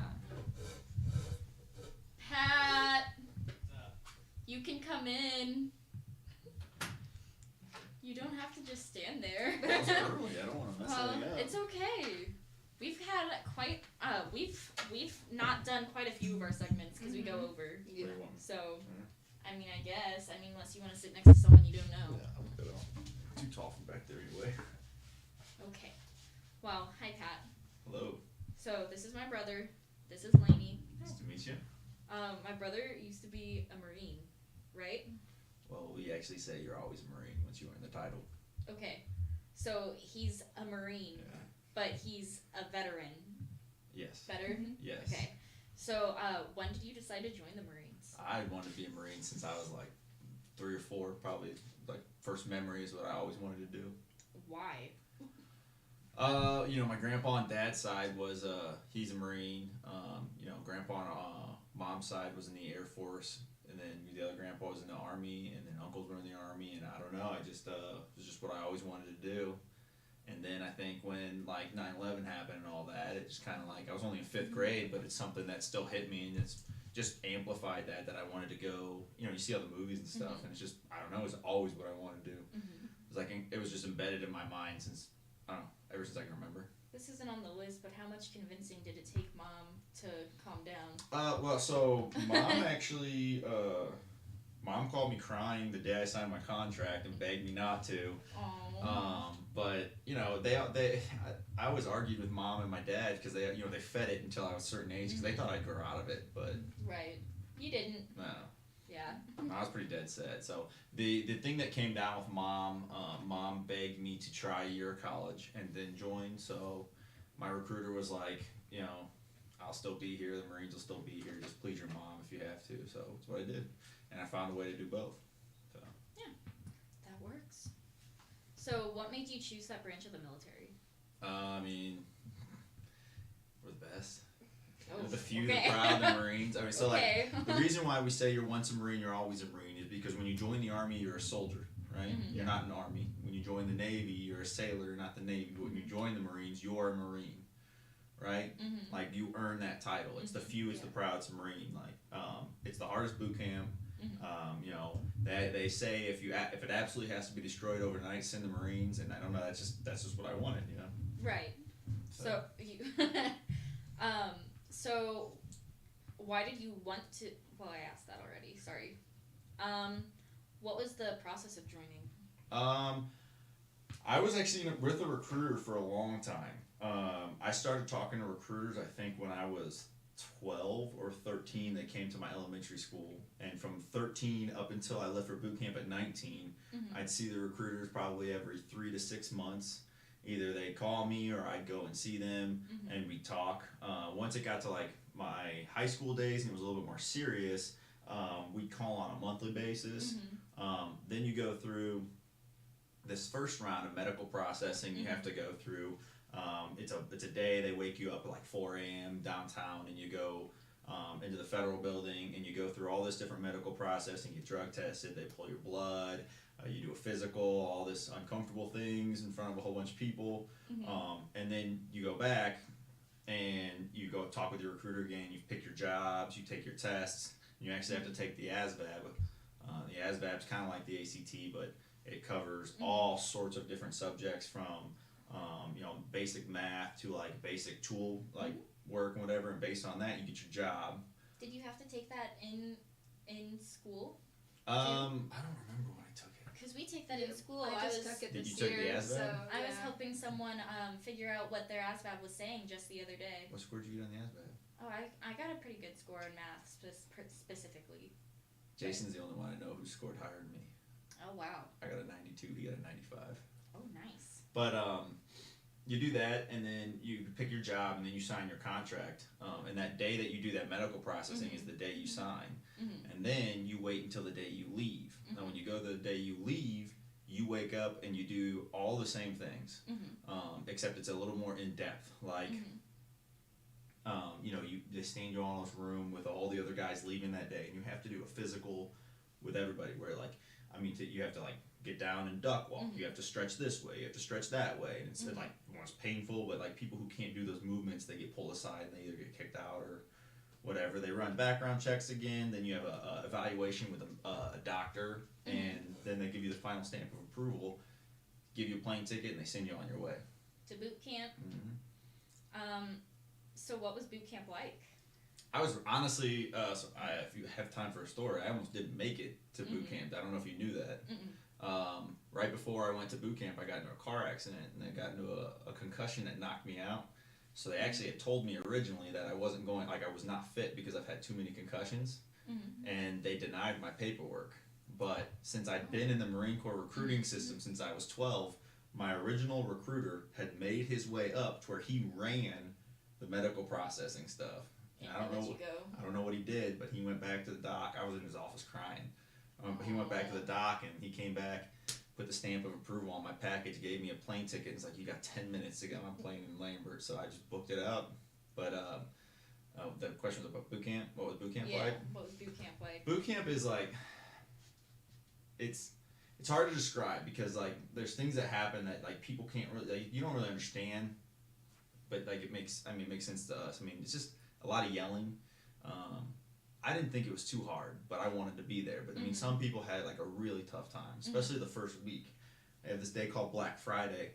Pat! You can come in. You don't have to just stand there. It's early. I don't want to mess anything up. It's okay. We've had quite, we've not done quite a few of our segments because we go over. Yeah. So, I mean, I guess, unless you want to sit next to someone you don't know. Yeah, I'm good. Too tall from back there anyway. Okay. Well, hi Pat. Hello. So, this is my brother. This is Laney. Nice to meet you. My brother used to be a Marine, right? Well, we actually say you're always a Marine once you earn the title. Okay. So, he's a Marine, but he's a veteran. Yes. Better? Yes. Okay. So, when did you decide to join the Marines? I wanted to be a Marine since I was like 3 or 4, probably like first memory is what I always wanted to do. Why? My grandpa on dad's side was he's a Marine. Grandpa on mom's side was in the Air Force, and then the other grandpa was in the Army, and then uncles were in the Army, and I don't know, it was just what I always wanted to do. And then I think when like 9/11 happened and all that, it just kind of like I was only in 5th grade, but it's something that still hit me, and it's just amplified that I wanted to go. You see all the movies and stuff, and it's just I don't know, it's always what I wanted to do. It's like it was just embedded in my mind since I don't know, ever since I can remember. This isn't on the list, but how much convincing did it take Mom to calm down? So Mom actually, Mom called me crying the day I signed my contract and begged me not to. But I always argued with Mom and my dad because they fed it until I was a certain age because they thought I'd grow out of it, but Right. You didn't. no. Yeah. I was pretty dead set. So the thing that came down with Mom, Mom begged me to try a year of college and then join. So my recruiter was like, I'll still be here. The Marines will still be here. Just please your mom if you have to. So that's what I did, and I found a way to do both. So yeah, that works. So what made you choose that branch of the military? We're the best. Oh, the few, okay. the proud, the Marines. So Okay. the reason why we say you're once a Marine, you're always a Marine is because when you join the Army, you're a soldier, right? Mhm. You're not an Army. When you join the Navy, you're a sailor, not the Navy. But when you join the Marines, you're a Marine, right? Mhm. Like you earn that title. It's the few, it's the proud, it's a Marine. Like it's the hardest boot camp. They say if it absolutely has to be destroyed overnight, send the Marines. And I don't know. That's just what I wanted, Right. So you. So why did you want to? Well, I asked that already. Sorry. What was the process of joining? I was actually with a recruiter for a long time. I started talking to recruiters, I think, when I was 12 or 13. They came to my elementary school. And from 13 up until I left for boot camp at 19, I'd see the recruiters probably every 3 to 6 months. Either they'd call me or I'd go and see them and we'd talk. Once it got to like my high school days and it was a little bit more serious, we'd call on a monthly basis. Then you go through this first round of medical processing you have to go through. It's a day. They wake you up at like 4 a.m. downtown and you go into the federal building and you go through all this different medical processing. You get drug tested. They pull your blood. You do a physical, all this uncomfortable things in front of a whole bunch of people. And then you go back and you go talk with your recruiter again. You pick your jobs. You take your tests. You actually have to take the ASVAB. The ASVAB's kind of like the ACT, but It covers all sorts of different subjects from, basic math to like basic tool like work and whatever. And based on that, you get your job. Did you have to take that in school? I don't remember when I took it. Because we take that in school. I just took it Did this you take the year, ASVAB? so I was helping someone figure out what their ASVAB was saying just the other day. What score did you get on the ASVAB? Oh, I got a pretty good score in math specifically. Jason's the only one I know who scored higher than me. Oh, wow. I got a 92. He got a 95. Oh, nice. But you do that, and then you pick your job, and then you sign your contract. And that day that you do that medical processing is the day you sign. And then you wait until the day you leave. Now, when you go the day you leave, you wake up and you do all the same things, except it's a little more in depth. Like, they stand you all in this room with all the other guys leaving that day, and you have to do a physical with everybody. Where you have to like get down and duck walk. You have to stretch this way. You have to stretch that way, and it's like it's painful. But like people who can't do those movements, they get pulled aside and they either get kicked out or whatever. They run background checks again. Then you have a evaluation with a doctor, and then they give you the final stamp of approval, give you a plane ticket, and they send you on your way to boot camp. So what was boot camp like? I was honestly, if you have time for a story, I almost didn't make it to boot camp. I don't know if you knew that. Right before I went to boot camp, I got into a car accident, and I got into a concussion that knocked me out. So they actually had told me originally that I wasn't going, like I was not fit because I've had too many concussions, and they denied my paperwork. But since I'd been in the Marine Corps recruiting system since I was 12, my original recruiter had made his way up to where he ran the medical processing stuff. I don't know what he did, but he went back to the doc. I was in his office crying. But he went back to the doc, and he came back, put the stamp of approval on my package, gave me a plane ticket, and it's like, you got 10 minutes to get on a plane in Lambert. So I just booked it out. But the question was about boot camp. What was boot camp like? What was boot camp like? Boot camp is like, it's hard to describe because like there's things that happen that like people can't really, like, you don't really understand. But like it makes sense to us. I mean, it's just a lot of yelling. I didn't think it was too hard, but I wanted to be there. But I mean, some people had like a really tough time, especially the first week. They have this day called Black Friday,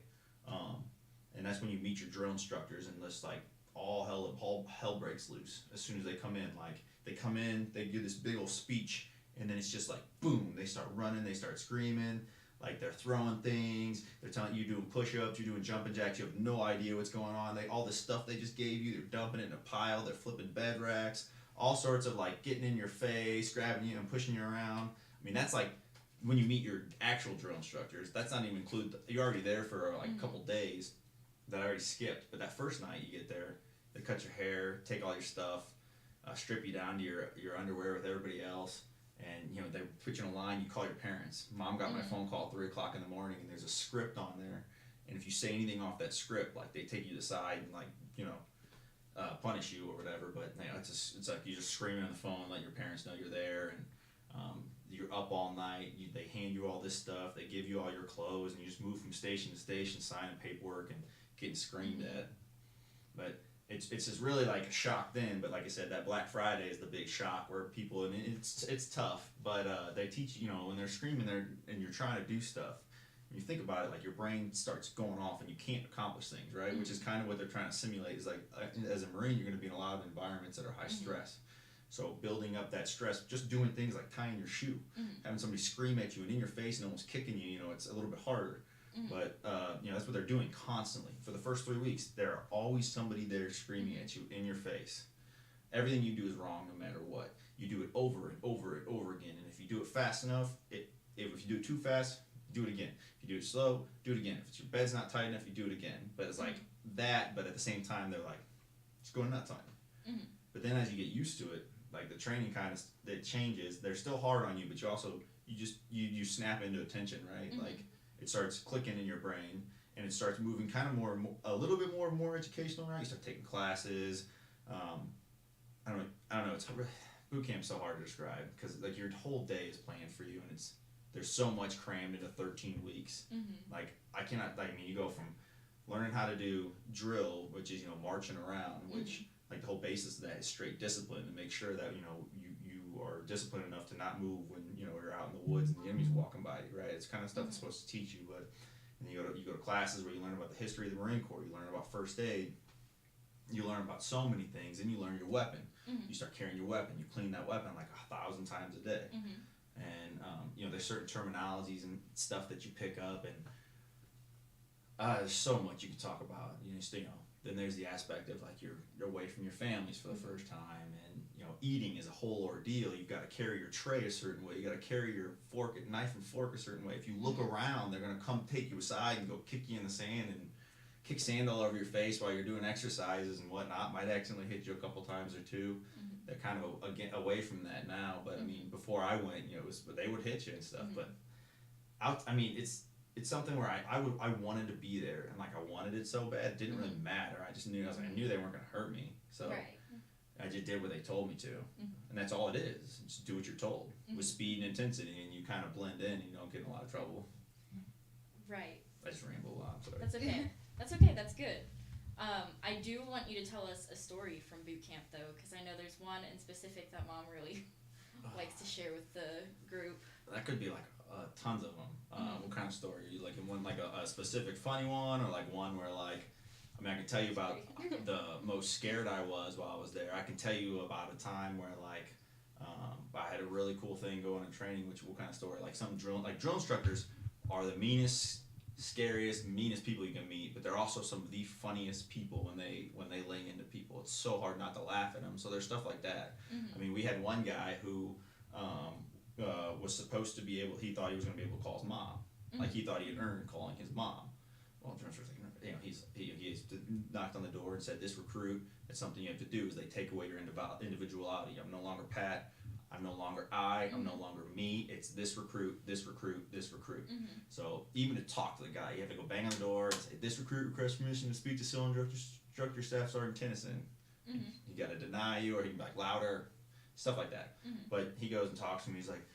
and that's when you meet your drill instructors, and just like all hell breaks loose as soon as they come in. Like they come in, they give this big old speech, and then it's just like boom, they start running, they start screaming. Like they're throwing things, they're telling you doing push-ups, you're doing jumping jacks, you have no idea what's going on. All this stuff they just gave you, they're dumping it in a pile, they're flipping bed racks, all sorts of like getting in your face, grabbing you and pushing you around. I mean, that's like when you meet your actual drill instructors. That's not even include, you're already there for like a couple days that I already skipped. But that first night you get there, they cut your hair, take all your stuff, strip you down to your underwear with everybody else. And they put you in a line. You call your parents. Mom got my phone call at 3 o'clock in the morning, and there's a script on there. And if you say anything off that script, like they take you to the side and like punish you or whatever. But it's like you just screaming on the phone, let your parents know you're there, and you're up all night. They hand you all this stuff. They give you all your clothes, and you just move from station to station, signing paperwork and getting screamed at. But it's just really like a shock then, but like I said, that Black Friday is the big shock where people, and it's tough, but they teach when they're screaming there and you're trying to do stuff. When you think about it, like your brain starts going off and you can't accomplish things, right? Which is kind of what they're trying to simulate. Is like as a Marine, you're going to be in a lot of environments that are high stress. So building up that stress, just doing things like tying your shoe, having somebody scream at you and in your face and almost kicking you, it's a little bit harder. But that's what they're doing constantly. For the first 3 weeks, there are always somebody there screaming at you in your face. Everything you do is wrong no matter what. You do it over and over and over again. And if you do it fast enough, if you do it too fast, do it again. If you do it slow, do it again. If your bed's not tight enough, you do it again. But it's like that, but at the same time, they're like, it's going nuts on you. But then as you get used to it, like the training it changes. They're still hard on you, but you also, you snap into attention, right? Like, it starts clicking in your brain, and it starts moving kind of a little bit more educational, right? You start taking classes. I don't know. It's boot camp's so hard to describe because like your whole day is planned for you, and there's so much crammed into 13 weeks. Like I cannot. You go from learning how to do drill, which is marching around, which like the whole basis of that is straight discipline to make sure that you are disciplined enough to not move when you're out in the woods and the enemy's walking by you, right? It's kind of stuff that's supposed to teach you. But and you go to classes where you learn about the history of the Marine Corps, you learn about first aid, you learn about so many things, and you learn your weapon. You start carrying your weapon, you clean that weapon like 1,000 times a day. And there's certain terminologies and stuff that you pick up, and there's so much you can talk about. Then there's the aspect of like you're away from your families for the first time, and eating is a whole ordeal. You've got to carry your tray a certain way. You got to carry your knife and fork a certain way. If you look around, they're gonna come take you aside and go kick you in the sand and kick sand all over your face while you're doing exercises and whatnot. Might accidentally hit you a couple times or two. They're kind of away from that now, but I mean, before I went, they would hit you and stuff. But it's something where I wanted to be there, and like I wanted it so bad. It didn't really matter. I just knew I knew they weren't gonna hurt me, so I just did what they told me to, and that's all it is. Just do what you're told with speed and intensity, and you kind of blend in. And you don't get in a lot of trouble. Right. I just ramble a lot. I'm sorry. That's okay. That's okay. That's good. I do want you to tell us a story from boot camp, though, because I know there's one in specific that Mom really likes to share with the group. That could be like tons of them. What kind of story? Like in one, like a specific funny one, or like one where like, I can tell you about the most scared I was while I was there. I can tell you about a time where like I had a really cool thing going in training. What kind of story? Like some drill instructors are the meanest, scariest, meanest people you can meet, but they're also some of the funniest people when they lay into people. It's so hard not to laugh at them. So there's stuff like that. We had one guy who was supposed to be able. He thought he was going to be able to call his mom. Like he thought he had earned calling his mom. Well, the was like, he knocked on the door and said, "This recruit, it's something you have to do. Is they take away your individuality. I'm no longer Pat. I'm no longer I'm no longer me. It's this recruit, this recruit, this recruit." So even to talk to the guy, you have to go bang on the door and say, "This recruit requests permission to speak to Cylinder Instructor Staff Sergeant Tennyson." You got to deny you, or he can be like louder, stuff like that. But he goes and talks to me. He's like,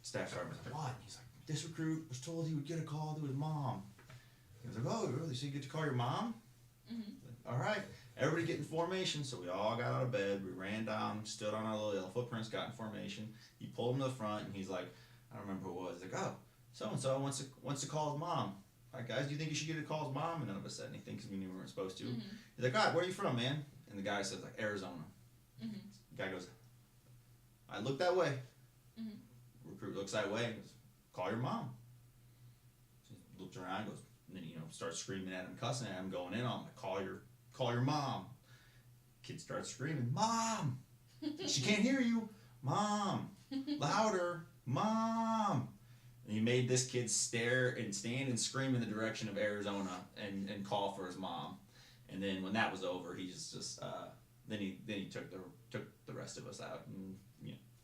Staff Sergeant's like, "What?" He's like, "This recruit was told he would get a call to his mom." He was like, "Oh, really? So you get to call your mom?" All right. Everybody get in formation. So we all got out of bed. We ran down, stood on our little yellow footprints, got in formation. He pulled him to the front, and he's like, I don't remember who it was. He's like, "Oh, so-and-so wants to call his mom. All right, guys, do you think you should get to call his mom?" And none of us said anything because we knew we weren't supposed to. He's like, "All right, where are you from, man?" And the guy says, like, "Arizona." The guy goes, "I look that way." Recruit looks that way and goes, "Call your mom." So he looks around and goes, and then starts screaming at him, cussing at him, going in on him, like, call your mom. Kid starts screaming, "Mom! She can't hear you! Mom! Louder! Mom!" And he made this kid stare and stand and scream in the direction of Arizona and call for his mom. And then when that was over, he just then he took the rest of us out and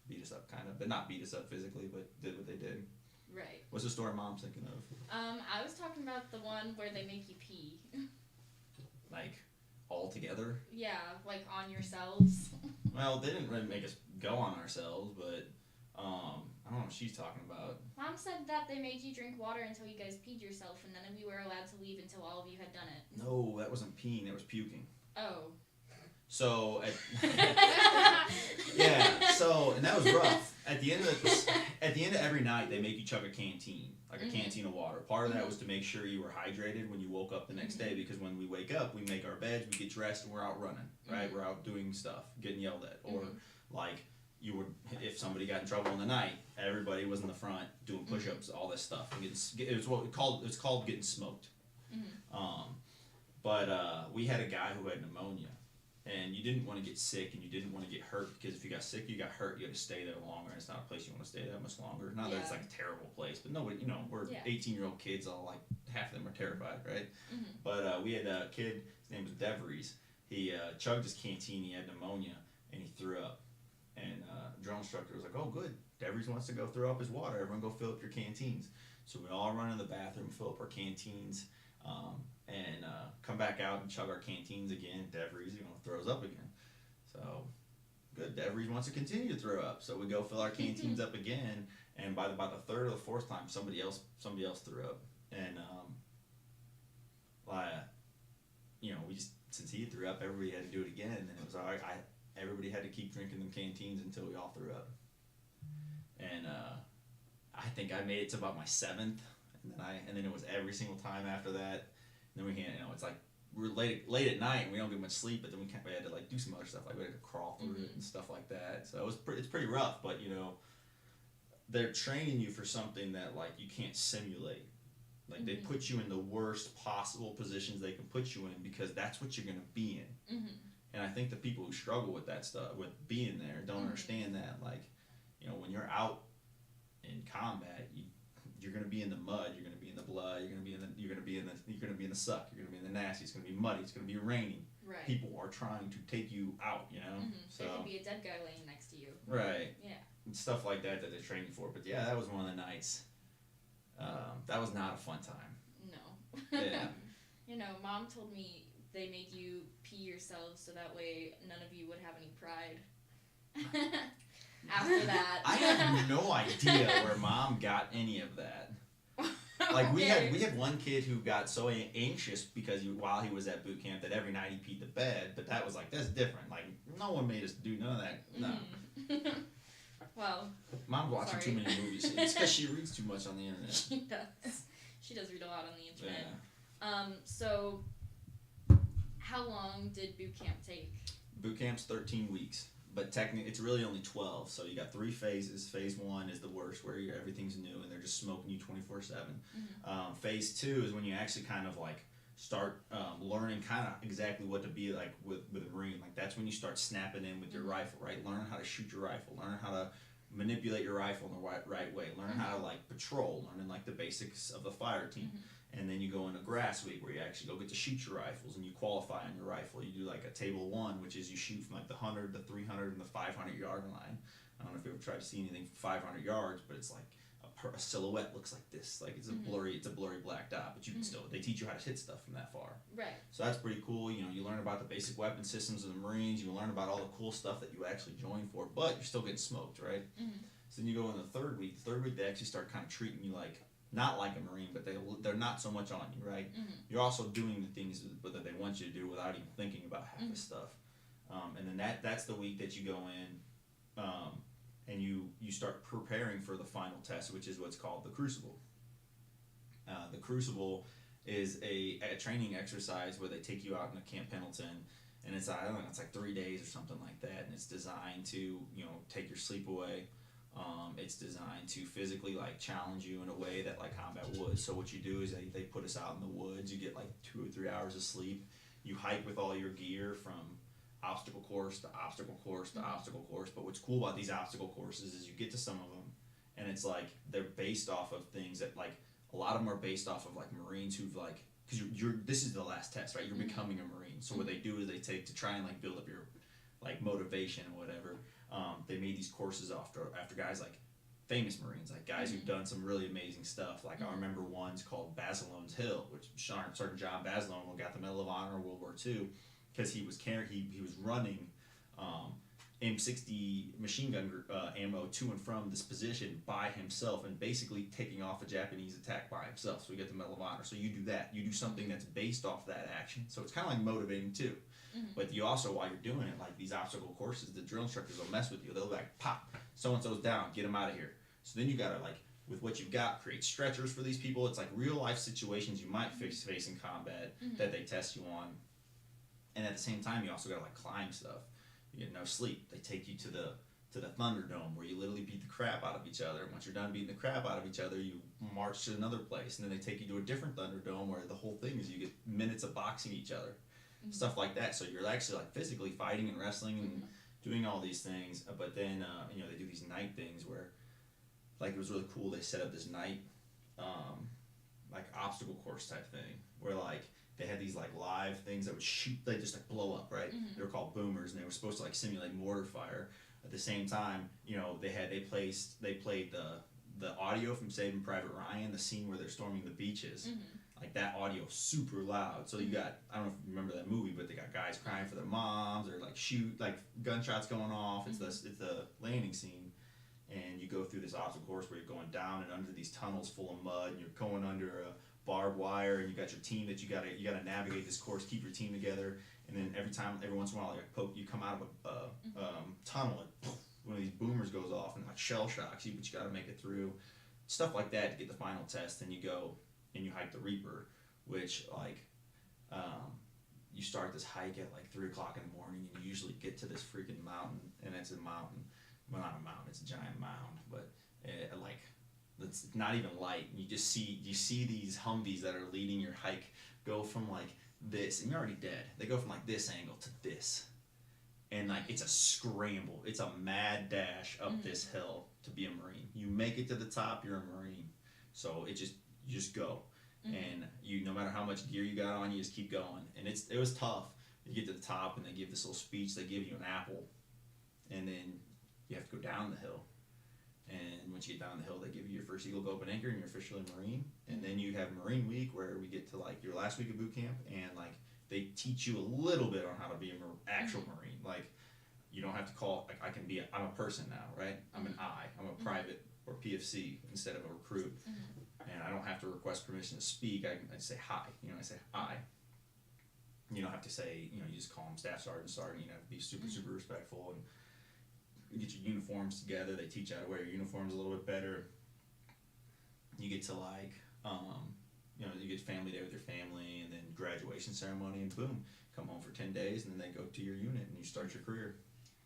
beat us up kind of, but not beat us up physically, but did what they did. Right. What's the story Mom's thinking of? I was talking about the one where they make you pee. Like, all together? Yeah, like on yourselves. Well, they didn't really make us go on ourselves, but I don't know what she's talking about. Mom said that they made you drink water until you guys peed yourself, and then we were allowed to leave until all of you had done it. No, that wasn't peeing, that was puking. Oh. So, and that was rough. At the end of every night, they make you chug a canteen, like a canteen of water. Part of that was to make sure you were hydrated when you woke up the next day, because when we wake up, we make our beds, we get dressed, and we're out running, right? We're out doing stuff, getting yelled at, or like if somebody got in trouble in the night, everybody was in the front doing push-ups, all this stuff. And it's called getting smoked. But we had a guy who had pneumonia. And you didn't want to get sick, and you didn't want to get hurt, because if you got sick, you got hurt, you had to stay there longer, and it's not a place you want to stay that much longer. Not that it's like a terrible place, but nobody, we're 18-year-old kids, all like half of them are terrified, right? But we had a kid, his name was DeVries. He chugged his canteen, he had pneumonia, and he threw up. And drill instructor was like, "Oh, good, DeVries wants to go throw up his water. Everyone go fill up your canteens." So we all run in the bathroom, fill up our canteens, and come back out and chug our canteens again. DeVries, throws up again. So, good. DeVries wants to continue to throw up. So we go fill our canteens up again, and by about the third or the fourth time, somebody else threw up, and we just, since he threw up, everybody had to do it again, and then it was all right. Everybody had to keep drinking them canteens until we all threw up. and I think I made it to about my 7th, and then it was every single time after that. And then we can't, it's like we're late at night and we don't get much sleep, but then we had to like do some other stuff, like we had to crawl through it and stuff like that. So it's pretty rough, but they're training you for something that like you can't simulate. Like they put you in the worst possible positions they can put you in because that's what you're gonna be in. And I think the people who struggle with that stuff, with being there, don't understand that. Like, when you're out in combat, you're gonna be in the mud, you're gonna be in the blood, you're gonna be in the suck, you're gonna be in the nasty. It's gonna be muddy. It's gonna be raining. Right. People are trying to take you out. So there could be a dead guy laying next to you. Right. Yeah. And stuff like that they train you for. But yeah, that was one of the nights. That was not a fun time. No. Yeah. Mom told me they made you pee yourselves so that way none of you would have any pride. After that. I have no idea where Mom got any of that. Like we had one kid who got so anxious because while he was at boot camp that every night he peed the bed, but that was like, that's different. Like no one made us do none of that. No. Well, Mom's watching too many movies. It's because she reads too much on the internet. She does. She does read a lot on the internet. Yeah. So how long did boot camp take? Boot camp's 13 weeks, but technically it's really only 12. So you got 3 phases. Phase 1 is the worst, where everything's new and they're just smoking you 24/7. Phase 2 is when you actually kind of like start learning kind of exactly what to be like with a Marine. Like that's when you start snapping in with your rifle, right? Learn how to shoot your rifle, learn how to manipulate your rifle in the right way, learn how to like patrol, learning like the basics of the fire team. And then you go into grass week where you actually go get to shoot your rifles and you qualify on your rifle. You do like a table 1, which is you shoot from like the 100, the 300, and the 500 yard line. I don't know if you ever tried to see anything from 500 yards, but it's like a silhouette looks like this. Like it's a blurry black dot, but you can still, they teach you how to hit stuff from that far. Right. So that's pretty cool. You learn about the basic weapon systems of the Marines. You learn about all the cool stuff that you actually join for, but you're still getting smoked, right? So then you go in the 3rd week. The 3rd week they actually start kind of treating you like, not like a Marine, but they're not so much on you, right? You're also doing the things that they want you to do without even thinking about half the stuff. And then that's the week that you go in, and you start preparing for the final test, which is what's called the Crucible. The Crucible is a training exercise where they take you out into Camp Pendleton, and it's it's like 3 days or something like that, and it's designed to take your sleep away. It's designed to physically like challenge you in a way that like combat would. So what you do is they put us out in the woods. You get like 2 or 3 hours of sleep. You hike with all your gear from obstacle course to obstacle course to obstacle course. But what's cool about these obstacle courses is you get to some of them, and it's like they're based off of things that like a lot of them are based off of like Marines who've like, because you're this is the last test, right? You're becoming a Marine. So what they do is they take to try and like build up your like motivation or whatever. They made these courses after guys like famous Marines, like guys who've done some really amazing stuff. Like I remember one's called Basilone's Hill, which Sergeant John Basilone got the Medal of Honor in World War II because he was running M60 machine gun ammo to and from this position by himself and basically taking off a Japanese attack by himself. So we get the Medal of Honor. So you do that. You do something that's based off that action. So it's kind of like motivating too. But you also, while you're doing it, like these obstacle courses, the drill instructors will mess with you. They'll like, pop, so-and-so's down, get them out of here. So then you gotta like, with what you've got, create stretchers for these people. It's like real life situations you might face in combat that they test you on. And at the same time, you also gotta like climb stuff. You get no sleep. They take you to the Thunderdome where you literally beat the crap out of each other. And once you're done beating the crap out of each other, you march to another place. And then they take you to a different Thunderdome where the whole thing is you get minutes of boxing each other. Stuff like that. So you're actually like physically fighting and wrestling and doing all these things. But then they do these night things where like it was really cool. They set up this night like obstacle course type thing where like they had these like live things that would shoot, they just like blow up, right? They were called boomers, and they were supposed to like simulate mortar fire. At the same time, they played the audio from Saving Private Ryan, the scene where they're storming the beaches. Like that audio super loud. So you got, I don't know if you remember that movie, but they got guys crying for their moms or like gunshots going off. It's the landing scene, and you go through this obstacle course where you're going down and under these tunnels full of mud, and you're going under a barbed wire, and you got your team that you gotta navigate this course, keep your team together, and then every once in a while you come out of a tunnel and poof, one of these boomers goes off and like shell shocks you, but you got to make it through. Stuff like that to get the final test. Then you go and you hike the Reaper, which like you start this hike at like 3 o'clock in the morning, and you usually get to this freaking mountain, and it's a mountain. Well, not a mountain, it's a giant mound, but like it's not even light. You just see these Humvees that are leading your hike go from like this, and you're already dead. They go from like this angle to this, and like it's a scramble. It's a mad dash up this hill to be a Marine. You make it to the top, you're a Marine. So you just go, and you no matter how much gear you got on, you just keep going. And it was tough. You get to the top, and they give this little speech. They give you an apple, and then you have to go down the hill. And once you get down the hill, they give you your first Eagle Go Open Anchor, and you're officially a Marine. And then you have Marine Week, where we get to like your last week of boot camp, and like they teach you a little bit on how to be an actual Marine. Like you don't have to call. Like I'm a person now, right? I'm an I. I'm a private or PFC instead of a recruit, and I don't have to request permission to speak. I say hi. I say I. You don't have to say. You just call them Staff Sergeant, Sergeant. You have to be super respectful, and you get your uniforms together. They teach you how to wear your uniforms a little bit better. You get to like, you get family day with your family, and then graduation ceremony, and boom, come home for 10 days, and then they go to your unit, and you start your career.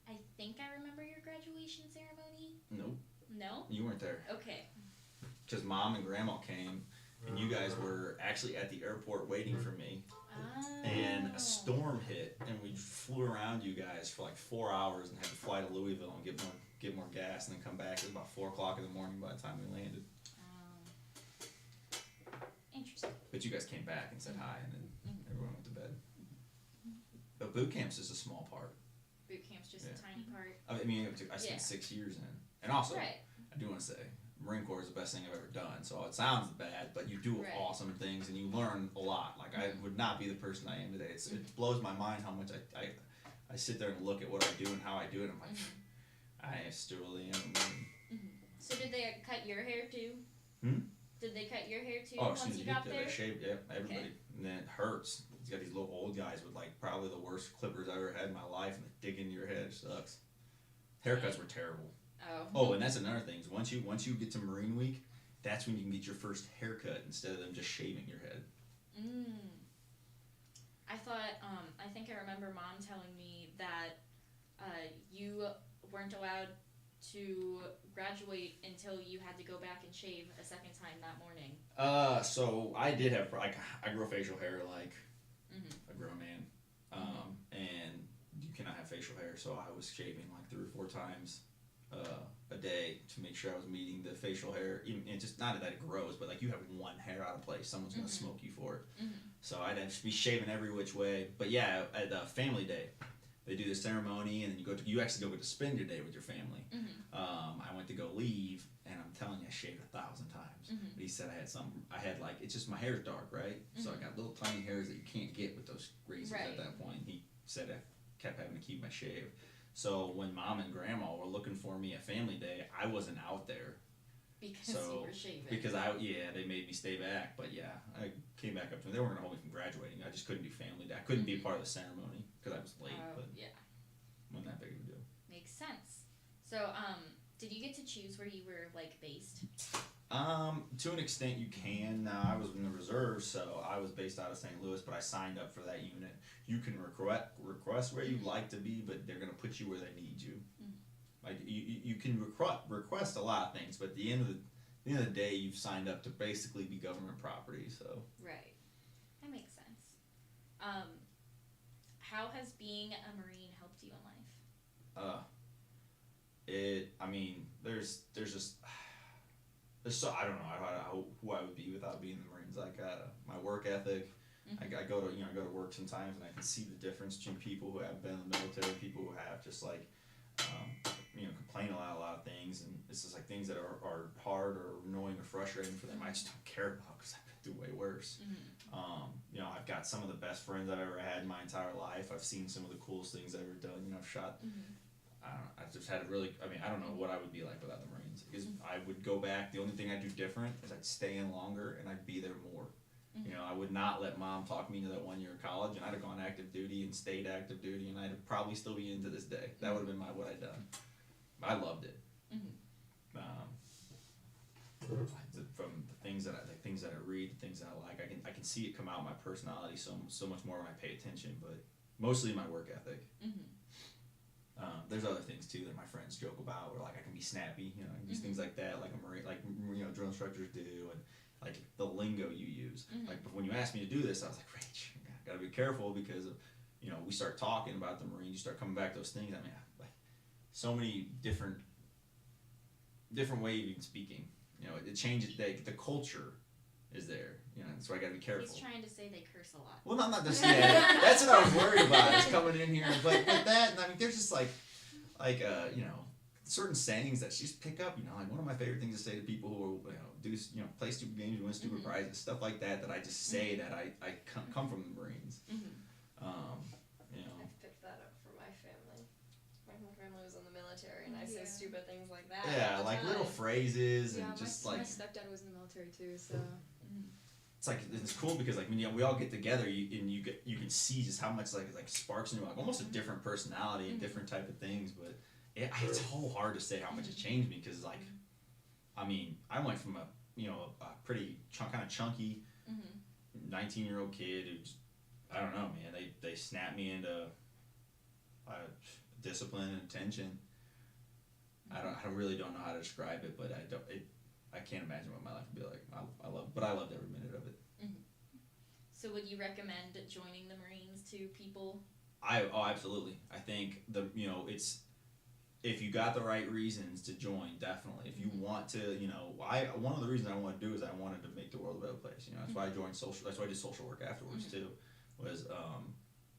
I think I remember your graduation ceremony. Nope. No? You weren't there. Okay. Because Mom and Grandma came, and you guys were actually at the airport waiting for me. And a storm hit, and we flew around you guys for like 4 hours and had to fly to Louisville and get more gas, and then come back. It was about 4 o'clock in the morning by the time we landed. Interesting. But you guys came back and said hi, and then everyone went to bed. But boot camp's just a small part. Boot camp's just a tiny part. I mean, I spent 6 years in it. And also, right. I do want to say, Marine Corps is the best thing I've ever done. So it sounds bad, but you do awesome things, and you learn a lot. Like, I would not be the person I am today. It blows my mind how much I sit there and look at what I do and how I do it. I'm like, I still really am a Marine. So did they cut your hair too? Did they cut your hair too once you got there? They shaved, everybody. Okay. And then it hurts. He's got these little old guys with like probably the worst clippers I ever had in my life, and they dig into your head. It sucks. Haircuts were terrible. Oh, and that's another thing. Is once you get to Marine Week, that's when you can get your first haircut instead of them just shaving your head. I thought, I think I remember Mom telling me that you weren't allowed to graduate until you had to go back and shave a second time that morning. So I did have, like, I grow facial hair like a grown man. And you cannot have facial hair, so I was shaving like 3 or 4 times a day to make sure I was meeting the facial hair. And just not that it grows, but like you have one hair out of place, someone's gonna smoke you for it. So I'd have to be shaving every which way. But yeah, at family day, they do the ceremony, and then you actually go to spend your day with your family. I went to go leave, and I'm telling you, I shaved 1,000 times. But he said I had like, it's just my hair's dark, right? So I got little tiny hairs that you can't get with those razors at that point. He said I kept having to keep my shave. So when Mom and Grandma were looking for me at family day, I wasn't out there. Because you were shaving. Because they made me stay back. But yeah, I came back up to them. They weren't going to hold me from graduating. I just couldn't do family day. I couldn't be a part of the ceremony because I was late. But yeah. Wasn't that big of a deal. Makes sense. So, did you get to choose where you were, like, based? To an extent you can. Now, I was in the reserves, so I was based out of St. Louis, but I signed up for that unit. You can request where you'd like to be, but they're going to put you where they need you. Like, you can request a lot of things, but at the end of the day, you've signed up to basically be government property, so. Right. That makes sense. How has being a Marine helped you in life? I don't know who I would be without being in the Marines. Like my work ethic, I go to work sometimes, and I can see the difference between people who have been in the military and people who have just like complain a lot of things, and it's just like things that are hard or annoying or frustrating for them. I just don't care about because I've been through way worse. I've got some of the best friends I've ever had in my entire life. I've seen some of the coolest things I've ever done. I've shot. I've just had I don't know what I would be like without the Marines. Because I would go back. The only thing I'd do different is I'd stay in longer and I'd be there more. I would not let Mom talk me into that 1 year of college, and I'd have gone active duty and stayed active duty, and I'd probably still be into this day. That would have been what I'd done. I loved it. Mm-hmm. From the things that I read, the things that I like, I can see it come out in my personality so much more when I pay attention, but mostly my work ethic. Mm-hmm. There's other things too that my friends joke about, where like I can be snappy, you know, I can use things like that, like a marine, like drill instructors do, and like the lingo you use. Like when you asked me to do this, I was like, Rach, I gotta be careful because of, we start talking about the Marines, you start coming back to those things. I mean, like so many different ways of even speaking. It changes. The culture is there. So I gotta be careful. He's trying to say they curse a lot. Well, not just that. That's what I was worried about. Is coming in here, but that, I mean, there's just like certain sayings that you just pick up. Like one of my favorite things to say to people who play stupid games, win stupid prizes, stuff like that. That I just say that I come from the Marines. I've picked that up from my family. My whole family was in the military, and I say stupid things like that. Yeah, like little phrases and just my like. My stepdad was in the military too, so. It's like it's cool because like when we all get together, you can see just how much like sparks in you, like almost a different personality and different type of things. But it's so hard to say how much it changed me because like, I mean, I went from a pretty kind of chunky 19-year-old kid who just, I don't know, man. They snapped me into discipline and attention. I really don't know how to describe it, but I can't imagine what my life would be like. I loved every minute of it. So would you recommend joining the Marines to people? Absolutely. I think it's if you got the right reasons to join, definitely. If you want to, one of the reasons I wanted to do is I wanted to make the world a better place. That's why I joined that's why I did social work afterwards too. Was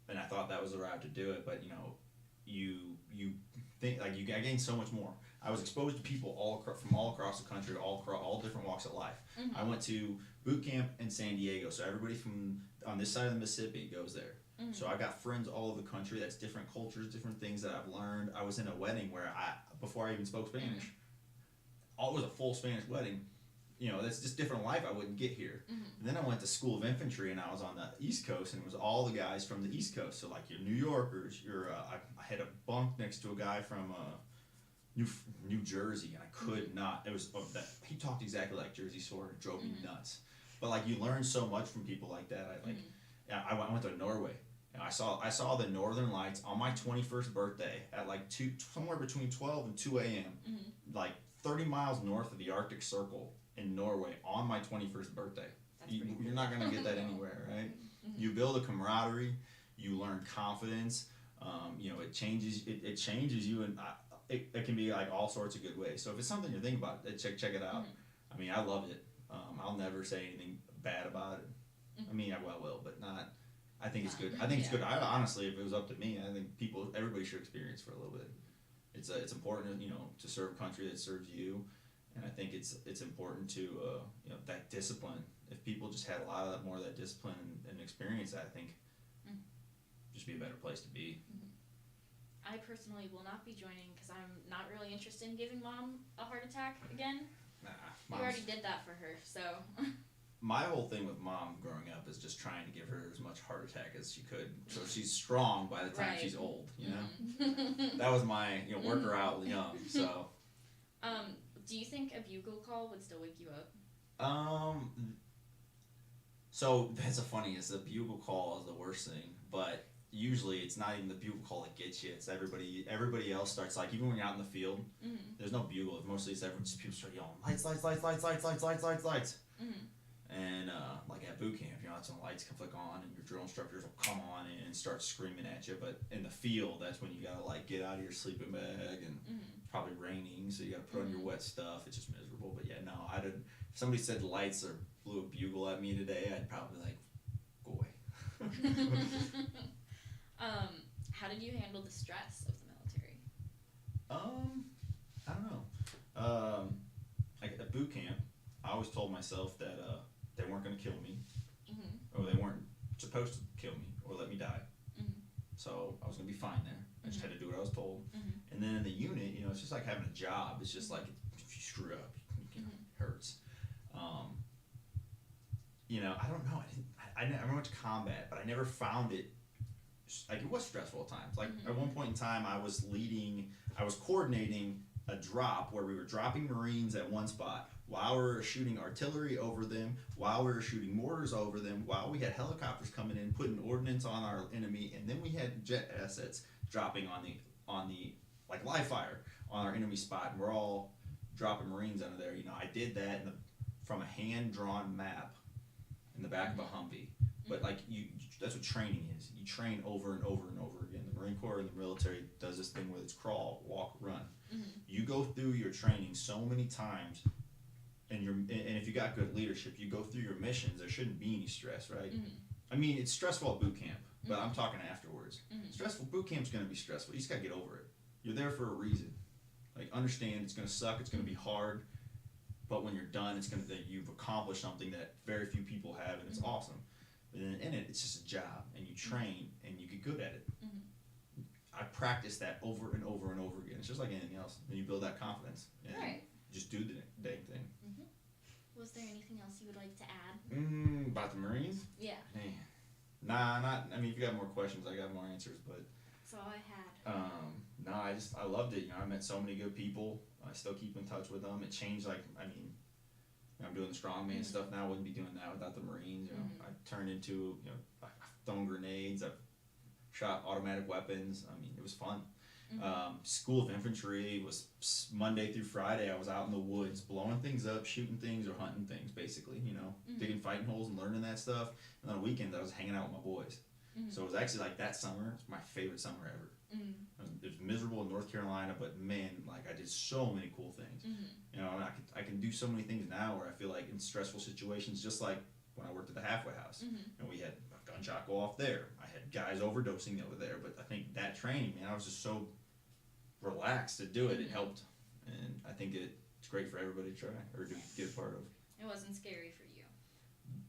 and I thought that was the route to do it, but you think like I gained so much more. I was exposed to people from all across the country, all different walks of life. I went to boot camp in San Diego, so everybody from on this side of the Mississippi goes there. So I got friends all over the country. That's different cultures, different things that I've learned. I was in a wedding where before I even spoke Spanish, it was a full Spanish wedding. That's just different life I wouldn't get here. And then I went to School of Infantry, and I was on the East Coast, and it was all the guys from the East Coast. So like your New Yorkers, I had a bunk next to a guy from New Jersey, and I could not. It was he talked exactly like Jersey Shore. It drove me nuts. But like you learn so much from people like that. I went to Norway, and I saw the Northern Lights on my 21st birthday at like somewhere between 12 and 2 a.m. Like 30 miles north of the Arctic Circle in Norway on my 21st birthday. You're not gonna get that anywhere, right? You build a camaraderie, you learn confidence. It changes you, and it can be like all sorts of good ways. So if it's something you're thinking about, check it out. I mean, I loved it. I'll never say anything bad about it. I mean, I will, but not. I think it's good. I think it's good. Honestly, if it was up to me, I think everybody should experience for a little bit. It's important, to serve a country that serves you, and I think it's important to that discipline. If people just had a lot of more of that discipline and experience, I think just be a better place to be. I personally will not be joining because I'm not really interested in giving Mom a heart attack again. Nah, you already did that for her, so. My whole thing with Mom growing up is just trying to give her as much heart attack as she could, so she's strong by the time she's old. That was my work her out young. So. Do you think a bugle call would still wake you up? So that's the bugle call is the worst thing, but usually it's not even the bugle call that gets you. It's everybody else starts, like, even when you're out in the field, there's no bugle. Mostly it's just people start yelling lights. And like at boot camp, that's when the lights can flick on and your drill instructors will come on in and start screaming at you. But in the field, that's when you gotta like get out of your sleeping bag, and probably raining, so you gotta put on your wet stuff. It's just miserable. But yeah, no, I didn't. If somebody said lights or blew a bugle at me today, I'd probably like go away. How did you handle the stress of the military? I don't know. Like at boot camp, I always told myself that they weren't going to kill me, or they weren't supposed to kill me or let me die. So I was going to be fine there. I just had to do what I was told. And then in the unit, it's just like having a job. It's just like if you screw up, it hurts. I don't know. I never went to combat, but I never found it like it was stressful at times. Like at one point in time, I was coordinating a drop where we were dropping Marines at one spot while we were shooting artillery over them, while we were shooting mortars over them, while we had helicopters coming in, putting ordnance on our enemy, and then we had jet assets dropping on the like live fire on our enemy spot, and we're all dropping Marines under there. You know, I did that from a hand-drawn map in the back of a Humvee. But like that's what training is. You train over and over and over again. The Marine Corps and the military does this thing where it's crawl, walk, run. You go through your training so many times, and if you got good leadership, you go through your missions. There shouldn't be any stress, right? I mean, it's stressful at boot camp, but I'm talking afterwards. Stressful boot camp's gonna be stressful. You just gotta get over it. You're there for a reason. Like, understand it's gonna suck. It's gonna be hard, but when you're done, you've accomplished something that very few people have, and it's awesome. But in it, it's just a job, and you train, and you get good at it. I practice that over and over and over again. It's just like anything else. Then you build that confidence, and Right. just do the dang thing. Was there anything else you would like to add? About the Marines? Yeah. Man. Nah, not. I mean, if you got more questions, I got more answers. But That's all I had. no, I loved it. You know, I met so many good people. I still keep in touch with them. It changed. Like, I mean, I'm doing the strongman stuff now. I wouldn't be doing that without the Marines. You know, I turned into, I've thrown grenades. I've shot automatic weapons. I mean, it was fun. School of Infantry was Monday through Friday. I was out in the woods blowing things up, shooting things, or hunting things, basically, digging fighting holes and learning that stuff. And on the weekends, I was hanging out with my boys. So it was actually like that summer, it's my favorite summer ever. It was miserable in North Carolina, but man, like I did so many cool things. You know, and I can do so many things now where I feel like in stressful situations, just like when I worked at the halfway house, and we had a gunshot go off there. I had guys overdosing over there, but I think that training, man, I was just so relaxed to do it. It helped, and I think it's great for everybody to try or to get a part of. It wasn't scary for you,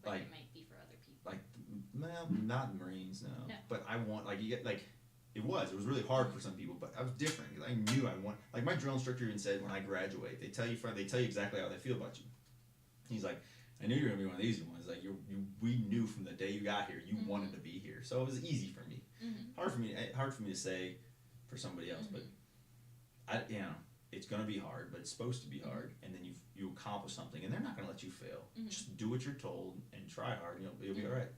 but Like, it might be for other people. like, well, not Marines, no. But I want, like, you get, like, it was really hard for some people, but I was different because I knew I want, like, my drill instructor even said when I graduate, they tell you exactly how they feel about you. He's like, I knew you were gonna be one of the easy ones. Like, we knew from the day you got here, you wanted to be here, so it was easy for me. Hard for me to say for somebody else, but it's gonna be hard, but it's supposed to be hard, and then you accomplish something, and they're not gonna let you fail. Just do what you're told and try hard, and you'll be all right.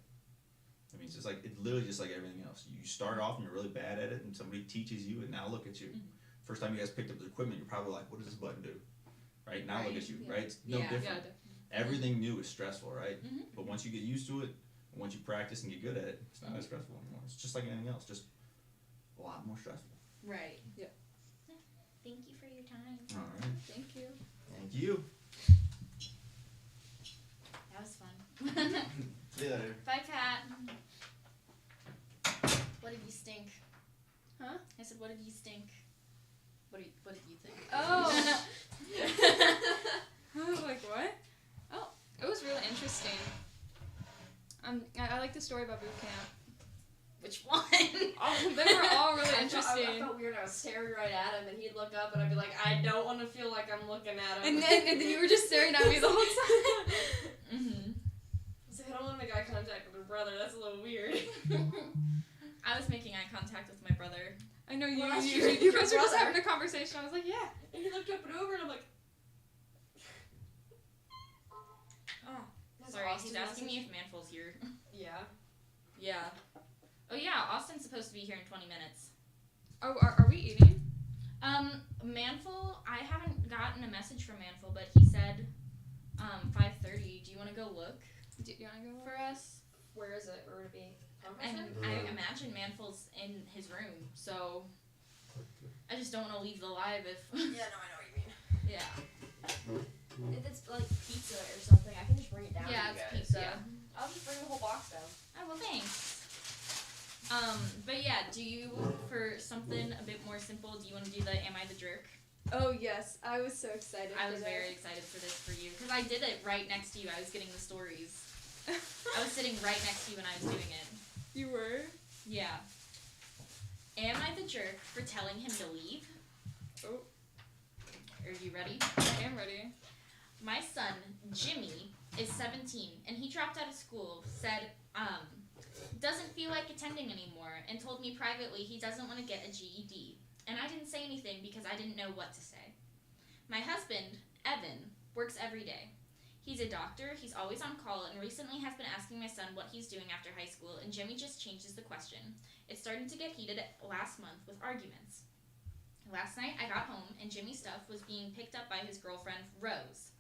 I mean, it's literally just like everything else. You start off and you're really bad at it, and somebody teaches you, and now look at you. First time you guys picked up the equipment, you're probably like, what does this button do? Right? Now look at you, right? It's no different. Everything new is stressful, right? But once you get used to it, once you practice and get good at it, it's not as stressful anymore. It's just like anything else, just a lot more stressful. Right. Yeah. Thank you for your time. All right. Thank you. Thank you. That was fun. See you later. Bye, Pat. What did you stink? Huh? I said, what did you stink? What did you think? Oh. I was like, what? Oh, it was really interesting. I like the story about boot camp. Which one? Oh, they were all really interesting. I felt weird. I was staring right at him, and he'd look up, and I'd be like, I don't want to feel like I'm looking at him. And then you were just staring at me the whole time. I was like, I don't want to make eye contact with my brother. That's a little weird. I was making eye contact with my brother. I know you Well, that's guys your were just brother. having a conversation. I was like, yeah. And he looked up and over, and I'm like, Oh, That's sorry. Austin He's asking me message? if Manful's here. yeah. Yeah. Oh yeah, Austin's supposed to be here in 20 minutes. Oh, are we eating? Manful, I haven't gotten a message from Manful, but he said 5:30. Do you want to go look Do you want to go? for us? Where is it? Where would it be? And Conference I imagine Manful's in his room, so I just don't want to leave the live if. Yeah, no, I know what you mean. Yeah. If it's like pizza or something, I can just bring it down. Yeah, to you it's guys. pizza. Yeah. I'll just bring the whole box down. Oh well, thanks. But yeah, do you, for something a bit more simple, do you want to do the Am I the Jerk? Oh yes, I was so excited. I for was that. very excited for this for you, because I did it right next to you. I was getting the stories. I was sitting right next to you when I was doing it. You were? Yeah. Am I the jerk for telling him to leave? Oh. Are you ready? I am ready. My son, Jimmy, is 17, and he dropped out of school, said, doesn't feel like attending anymore and told me privately he doesn't want to get a GED. And I didn't say anything because I didn't know what to say. My husband, Evan, works every day. He's a doctor, he's always on call, and recently has been asking my son what he's doing after high school, and Jimmy just changes the question. It started to get heated last month with arguments. Last night I got home and Jimmy's stuff was being picked up by his girlfriend, Rose.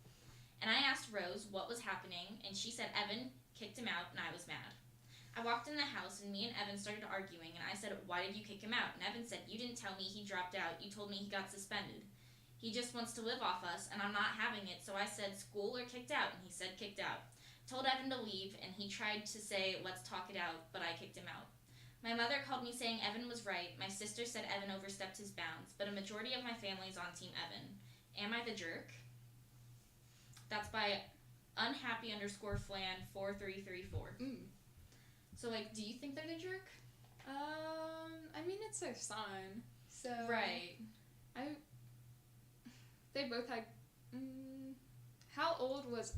And I asked Rose what was happening, and she said Evan kicked him out, and I was mad. I walked in the house, and me and Evan started arguing, and I said, why did you kick him out? And Evan said, you didn't tell me he dropped out. You told me he got suspended. He just wants to live off us, and I'm not having it, so I said, school or kicked out? And he said, kicked out. Told Evan to leave, and he tried to say, let's talk it out, but I kicked him out. My mother called me saying Evan was right. My sister said Evan overstepped his bounds, but a majority of my family is on Team Evan. Am I the jerk? That's by unhappy_flan4334. So, like, do you think they're the jerk? I mean, it's their son, so... Right. They both had... how old was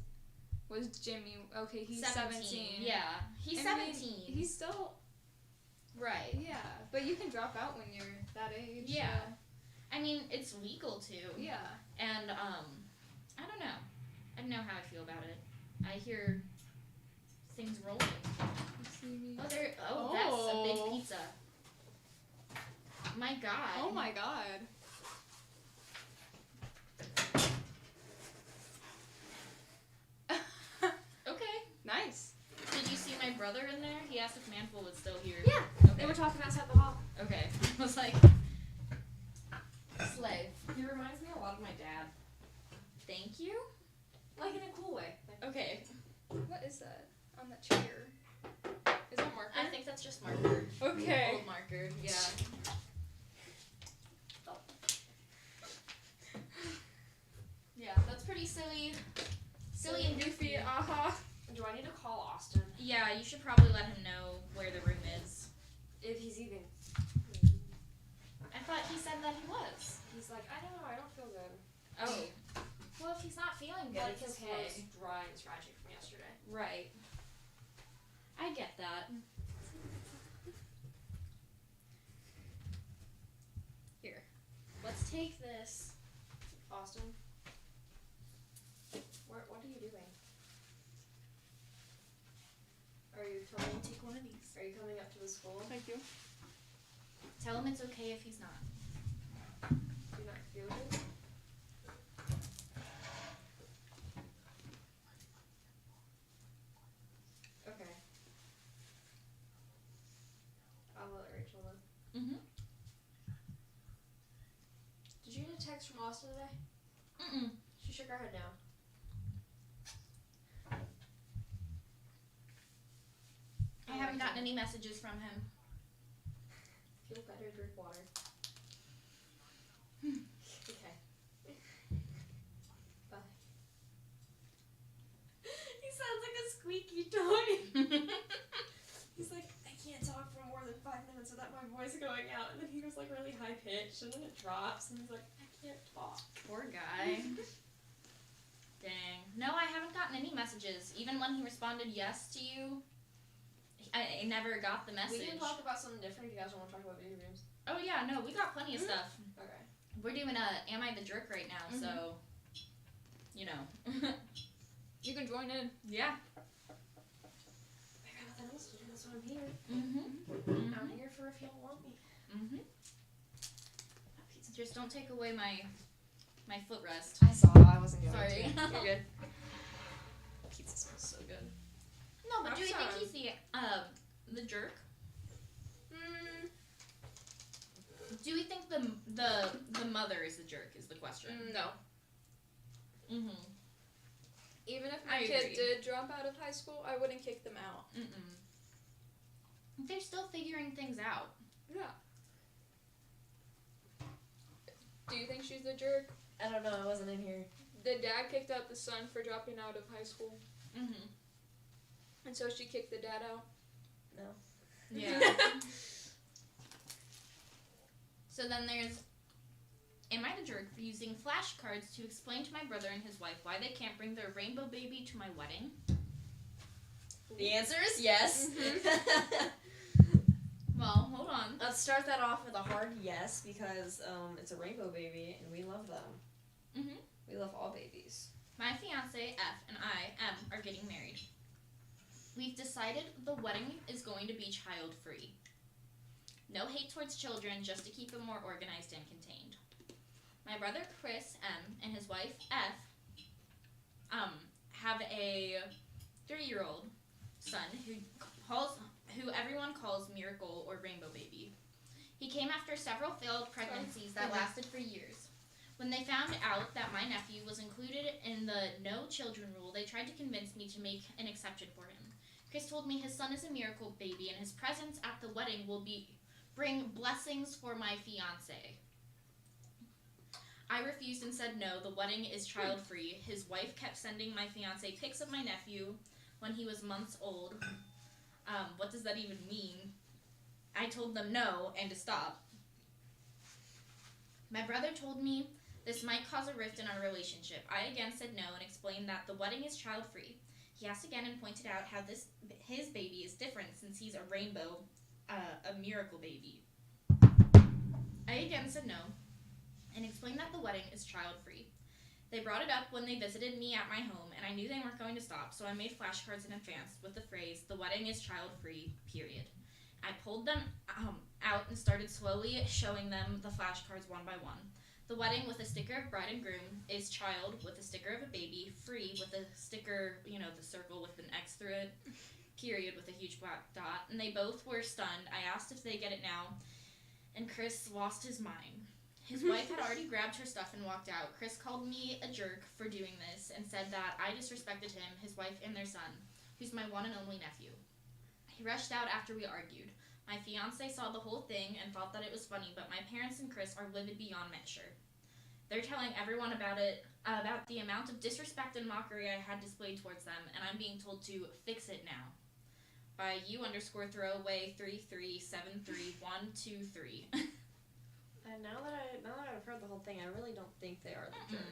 Jimmy? Okay, he's 17. Yeah, he's 17. He's still... Right. Yeah, but you can drop out when you're that age. Yeah. So. I mean, it's legal to. Yeah. And, I don't know. I don't know how I feel about it. I hear things rolling. That's a big pizza. My God. Oh my God. Okay. Nice. Did you see my brother in there? He asked if Manful was still here. Yeah. Okay. They were talking outside the hall. Okay. I was like, slay. He reminds me a lot of my dad. Thank you? Like in a cool way. Okay. What is that on that chair? Is that marker? I think that's just marker. Okay. Old marker, yeah. Yeah, that's pretty silly. Silly and goofy, Do I need to call Austin? Yeah, you should probably let him know where the room is. If he's even... I thought he said that he was. He's like, I don't know, I don't feel good. Oh. Well, if he's not feeling good, Like it's his okay. throat's dry and scratchy from yesterday. Right. I get that. Here. Let's take this. Austin? What are you doing? Are you coming? Take one of these. Are you coming up to the school? Thank you. Tell him it's okay if he's not. Do you not feel good? Okay. I'll let Rachel know. Mm-hmm. Did you get a text from Austin today? Mm-mm. She shook her head no. I haven't gotten any messages from him. Feel better, drink water. Okay. Bye. He sounds like a squeaky toy. He's like, I can't talk for more than 5 minutes without my voice going out. And then he goes like really high pitched and then it drops and he's like, I can't talk. Poor guy. Dang. No, I haven't gotten any messages. Even when he responded yes to you, I never got the message. We can talk about something different if you guys don't want to talk about video games. Oh yeah, no, we got plenty of stuff. Okay. We're doing Am I the Jerk right now, so, you know. You can join in. Yeah. I got nothing else to do, that's why I'm here. Mm-hmm. I'm here for if y'all want me. Mm-hmm. Just don't take away my footrest. I saw it, I wasn't going Sorry. to. You're good. Pizza smells so good. No, but do you think he's the jerk? Do we think the mother is the jerk is the question? No. Mm-hmm. Even if my I kid agree. did drop out of high school, I wouldn't kick them out. Mm-mm. They're still figuring things out. Yeah. Do you think she's the jerk? I don't know, I wasn't in here. The dad kicked out the son for dropping out of high school. Mm-hmm. And so she kicked the dad out. No. Yeah. So then there's, am I the jerk for using flashcards to explain to my brother and his wife why they can't bring their rainbow baby to my wedding? The answer is yes. start that off with a hard yes because it's a rainbow baby and we love them. Mhm. We love all babies. My fiance F and I M are getting married. We've decided the wedding is going to be child free. No hate towards children, just to keep it more organized and contained. My brother Chris M and his wife F have a 3-year-old son who everyone calls Miracle or Rainbow Baby. He came after several failed pregnancies that lasted for years. When they found out that my nephew was included in the no children rule, they tried to convince me to make an exception for him. Chris told me his son is a miracle baby and his presence at the wedding will bring blessings for my fiance. I refused and said no, the wedding is child free. His wife kept sending my fiance pics of my nephew when he was months old. What does that even mean? I told them no and to stop. My brother told me this might cause a rift in our relationship. I again said no and explained that the wedding is child free. He asked again and pointed out how his baby is different since he's a rainbow, a miracle baby. I again said no and explained that the wedding is child free. They brought it up when they visited me at my home, and I knew they weren't going to stop, so I made flashcards in advance with the phrase, "The wedding is child-free, period." I pulled them out and started slowly showing them the flashcards one by one. The wedding with a sticker of bride and groom is child with a sticker of a baby, free with a sticker, the circle with an X through it, period with a huge black dot, and they both were stunned. I asked if they get it now, and Chris lost his mind. His wife had already grabbed her stuff and walked out. Chris called me a jerk for doing this and said that I disrespected him, his wife, and their son, who's my one and only nephew. He rushed out after we argued. My fiance saw the whole thing and thought that it was funny, but my parents and Chris are livid beyond measure. They're telling everyone about the amount of disrespect and mockery I had displayed towards them, and I'm being told to fix it now. By U_throwaway33733123. And now that I've heard the whole thing, I really don't think they are the jerk.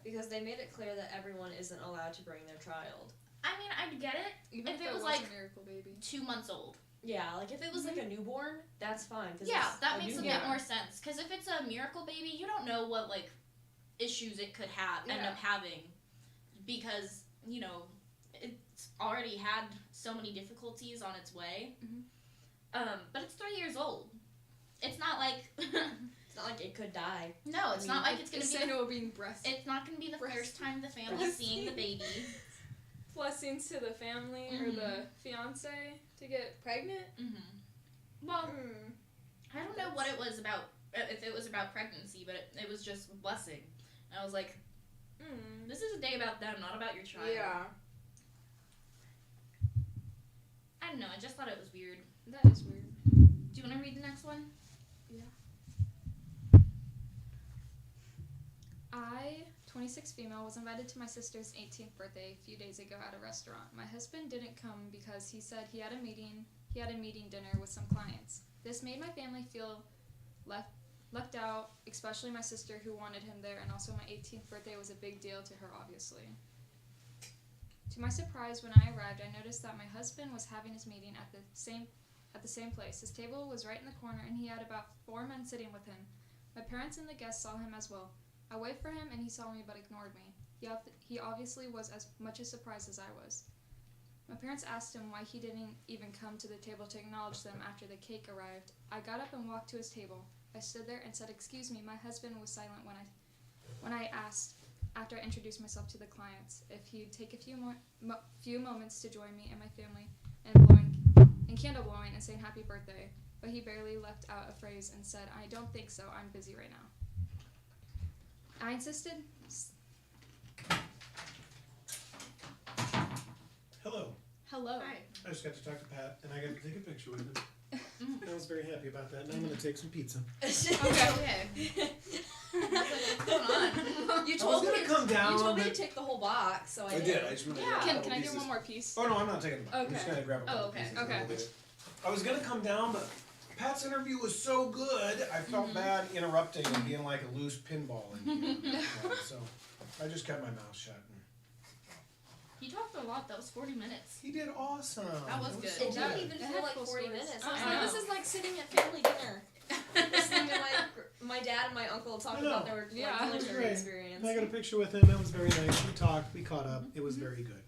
Because they made it clear that everyone isn't allowed to bring their child. I mean, I'd get it Even if if it was a like miracle baby. 2 months old. Yeah, like if it was like a newborn, that's fine. Yeah, that makes a bit more sense. Because if it's a miracle baby, you don't know what issues it could end up having, because it's already had so many difficulties on its way. But it's 3 years old. It's not like it's not like it could die. No, it's not like it's gonna be being breast. It's not gonna be the first time the family's seeing the baby. Blessings to the family or the fiance to get pregnant. Well, I don't know what it was about. If it was about pregnancy, but it was just blessing. And I was like, this is a day about them, not about your child. Yeah. I don't know. I just thought it was weird. That is weird. Do you want to read the next one? Yeah. I, 26 female, was invited to my sister's 18th birthday a few days ago at a restaurant. My husband didn't come because he said he had a meeting dinner with some clients. This made my family feel left out, especially my sister who wanted him there, and also my 18th birthday was a big deal to her, obviously. To my surprise, when I arrived, I noticed that my husband was having his meeting at the same place. His table was right in the corner, and he had about 4 men sitting with him. My parents and the guests saw him as well. I waved for him, and he saw me but ignored me. He obviously was as much as surprised as I was. My parents asked him why he didn't even come to the table to acknowledge them after the cake arrived. I got up and walked to his table. I stood there and said, "Excuse me." My husband was silent when I asked, after I introduced myself to the clients, if he'd take a few moments to join me and my family in candle blowing and saying happy birthday, but he barely left out a phrase and said, "I don't think so, I'm busy right now." I insisted. Hello. Hello. Hi. I just got to talk to Pat, and I got to take a picture with him. I was very happy about that, and I'm going to take some pizza. Okay. You I told was me gonna come down, You told me to but- take the whole box, so I I did. did. I just wanted to grab a Can couple I get pieces. one more piece? Oh no, I'm not taking them. I'm just Okay. gonna grab a couple Oh, okay. pieces. Okay. And we'll do it. I was gonna come down, but Pat's interview was so good. I felt bad interrupting and being like a loose pinball in here. So I just kept my mouth shut. He talked a lot. That was 40 minutes. He did awesome. That was good. So It didn't good. even It feel had like full 40 stories. minutes. I was I like, know. this is like sitting at family dinner. Listening to my dad and my uncle talk I know. about their Yeah. like, It was military great. experience. I got a picture with him. It was very nice. We talked. We caught up. It was very good.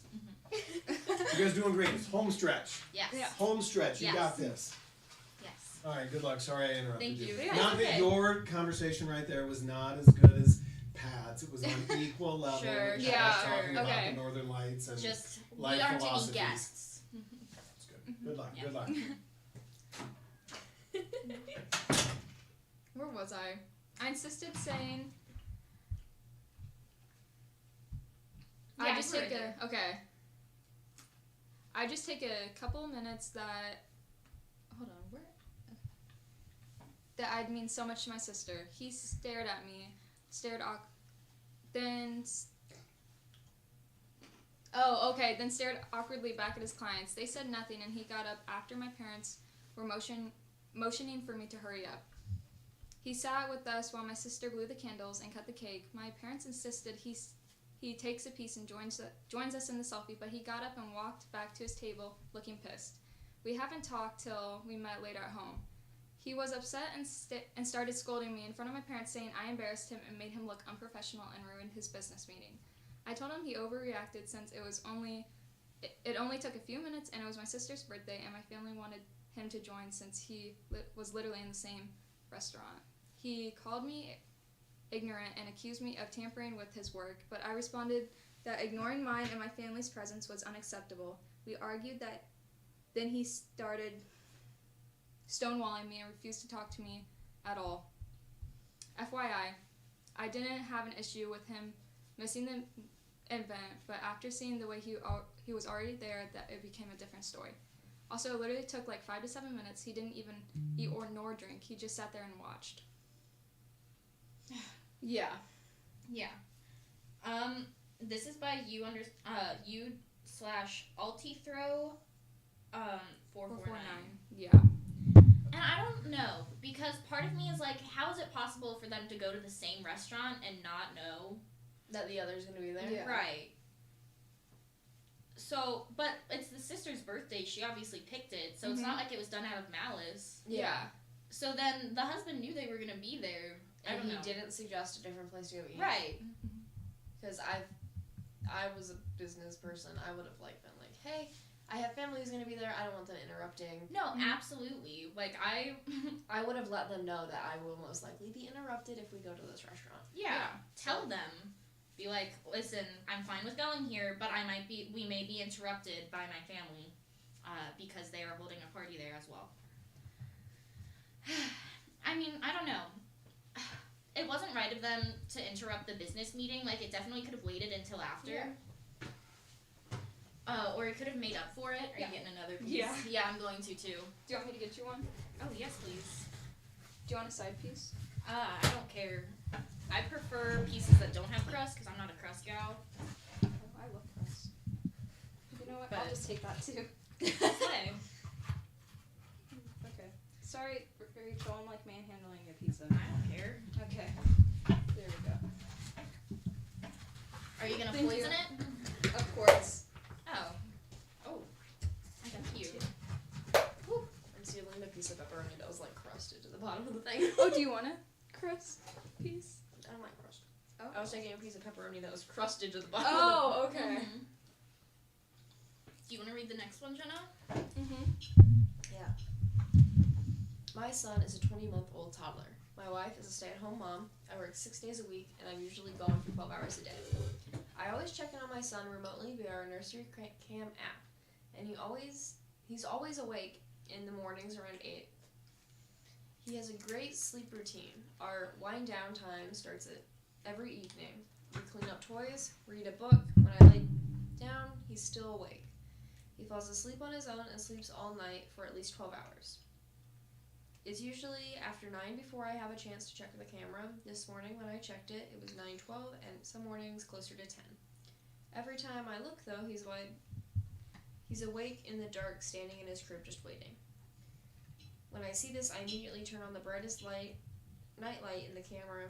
You guys doing great. It's home stretch. Yes. Yeah. Home stretch. You Yes. got this. Yes. All right. Good luck. Sorry I interrupted Thank you. Yeah, Not it's that okay. your conversation right there was not as good as Pat's. It was on equal level. Sure, with sure, Pat sure. talking about Okay. the Northern Lights and Just, we life aren't any philosophies. guests. That's good. Good luck. Yeah. Good luck. Where was I? I insisted saying. Yeah, I just you were take there. okay. I just take a couple minutes that. Hold on, where? That I'd mean so much to my sister. He stared at me, then. Oh, okay. Then stared awkwardly back at his clients. They said nothing, and he got up after my parents were motioning for me to hurry up. He sat with us while my sister blew the candles and cut the cake. My parents insisted he takes a piece and joins us in the selfie, but he got up and walked back to his table looking pissed. We haven't talked till we met later at home. He was upset and started scolding me in front of my parents, saying I embarrassed him and made him look unprofessional and ruined his business meeting. I told him he overreacted since it only took a few minutes and it was my sister's birthday and my family wanted him to join since he was literally in the same restaurant. He called me ignorant and accused me of tampering with his work, but I responded that ignoring mine and my family's presence was unacceptable. We argued that then he started stonewalling me and refused to talk to me at all. FYI, I didn't have an issue with him missing the event, but after seeing the way he was already there, that it became a different story. Also, it literally took like 5 to 7 minutes. He didn't even eat or nor drink. He just sat there and watched. Yeah. Yeah. This is by u/altithrow 449. Yeah. And I don't know, because part of me is like, how is it possible for them to go to the same restaurant and not know That the other's gonna be there. Yeah. Right. So, but it's the sister's birthday. She obviously picked it, so it's not like it was done out of malice. Yeah. So then the husband knew they were gonna be there. I And don't he know. didn't suggest a different place to go eat. Right. Because I was a business person. I would have like been like, hey, I have family who's gonna be there. I don't want them interrupting. No, absolutely. Like I would have let them know that I will most likely be interrupted if we go to this restaurant. Yeah. Tell them. Be like, listen, I'm fine with going here, but we may be interrupted by my family, because they are holding a party there as well. I mean, I don't know. It wasn't right of them to interrupt the business meeting. Like, it definitely could have waited until after. Yeah. Or it could have made up for it. Are Yeah. you getting another piece? Yeah. Yeah, I'm going to too. Do you want me to get you one? Oh, yes, please. Do you want a side piece? I don't care. I prefer pieces that don't have crust because I'm not a crust gal. Oh, I love crust. You know what? I'll But- just take that too. Slay. Okay. Sorry, Rachel, I'm like manhandling your pizza. I don't care. Okay. There we go. Are you gonna Thank poison you. it? Of course. Oh. Oh. Thank you. I'm stealing the piece of pepperoni that was like crusted to the bottom of the thing. Oh, do you want a crust piece? I don't like crust. Oh. I was taking a piece of pepperoni that was crusted to the bottom. Oh, okay. Mhm. Do you want to read the next one, Jenna? Yeah. My son is a 20-month-old toddler. My wife is a stay-at-home mom. I work 6 days a week, and I'm usually gone for 12 hours a day. I always check in on my son remotely via our nursery cam app, and he's always awake in the mornings around 8. He has a great sleep routine. Our wind down time starts at every evening. We clean up toys, read a book. When I lay down, he's still awake. He falls asleep on his own and sleeps all night for at least 12 hours. It's usually after 9 before I have a chance to check the camera. This morning when I checked it, it was 9:12 and some mornings closer to 10. Every time I look though, he's awake in the dark, standing in his crib just waiting. When I see this, I immediately turn on the brightest night light in the camera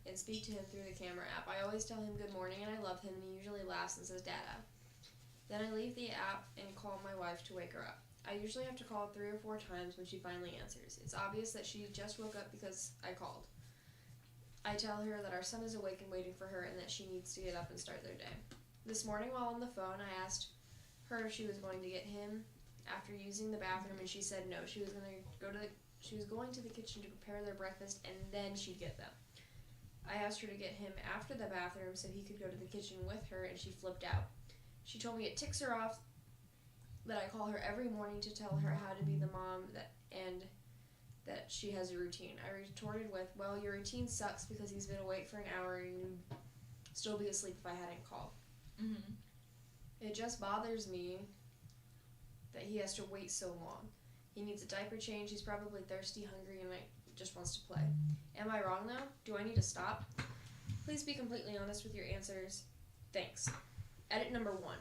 and speak to him through the camera app. I always tell him good morning and I love him, and he usually laughs and says Dada. Then I leave the app and call my wife to wake her up. I usually have to call 3 or 4 times when she finally answers. It's obvious that she just woke up because I called. I tell her that our son is awake and waiting for her and that she needs to get up and start their day. This morning while on the phone, I asked her if she was going to get him after using the bathroom, and she said no. She was going to the kitchen to prepare their breakfast and then she'd get them. I asked her to get him after the bathroom so he could go to the kitchen with her, and she flipped out. She told me it ticks her off that I call her every morning to tell her how to be the mom and that she has a routine. I retorted with, well, your routine sucks because he's been awake for an hour and you'd still be asleep if I hadn't called. Mm-hmm. It just bothers me that he has to wait so long. He needs a diaper change, he's probably thirsty, hungry, and just wants to play. Am I wrong though? Do I need to stop? Please be completely honest with your answers. Thanks. Edit number 1.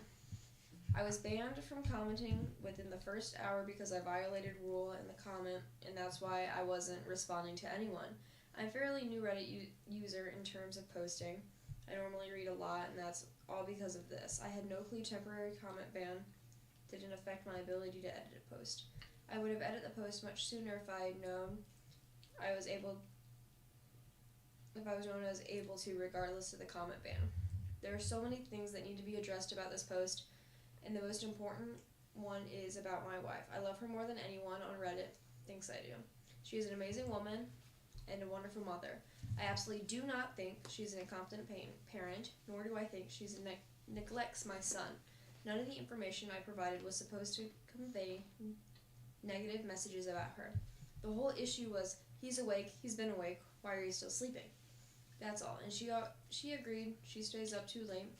I was banned from commenting within the first hour because I violated rule in the comment, and that's why I wasn't responding to anyone. I'm a fairly new Reddit user in terms of posting. I normally read a lot, and that's all because of this. I had no clue temporary comment ban didn't affect my ability to edit a post. I would have edited the post much sooner if I had known I was able to, regardless of the comment ban. There are so many things that need to be addressed about this post, and the most important one is about my wife. I love her more than anyone on Reddit thinks I do. She is an amazing woman and a wonderful mother. I absolutely do not think she's an incompetent parent, nor do I think she neglects my son. None of the information I provided was supposed to convey negative messages about her. The whole issue was, he's awake, he's been awake, why are you still sleeping? That's all, and she agreed. She stays up too late,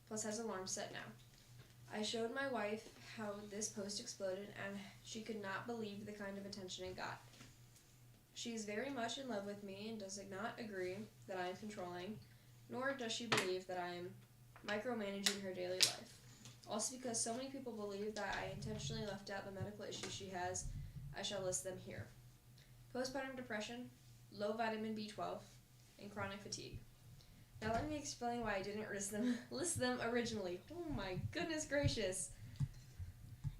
plus has alarm set now. I showed my wife how this post exploded, and she could not believe the kind of attention it got. She is very much in love with me and does not agree that I am controlling, nor does she believe that I am micromanaging her daily life. Also, because so many people believe that I intentionally left out the medical issues she has, I shall list them here. Postpartum depression, low vitamin B12, and chronic fatigue. Now let me explain why I didn't list them originally. Oh my goodness gracious.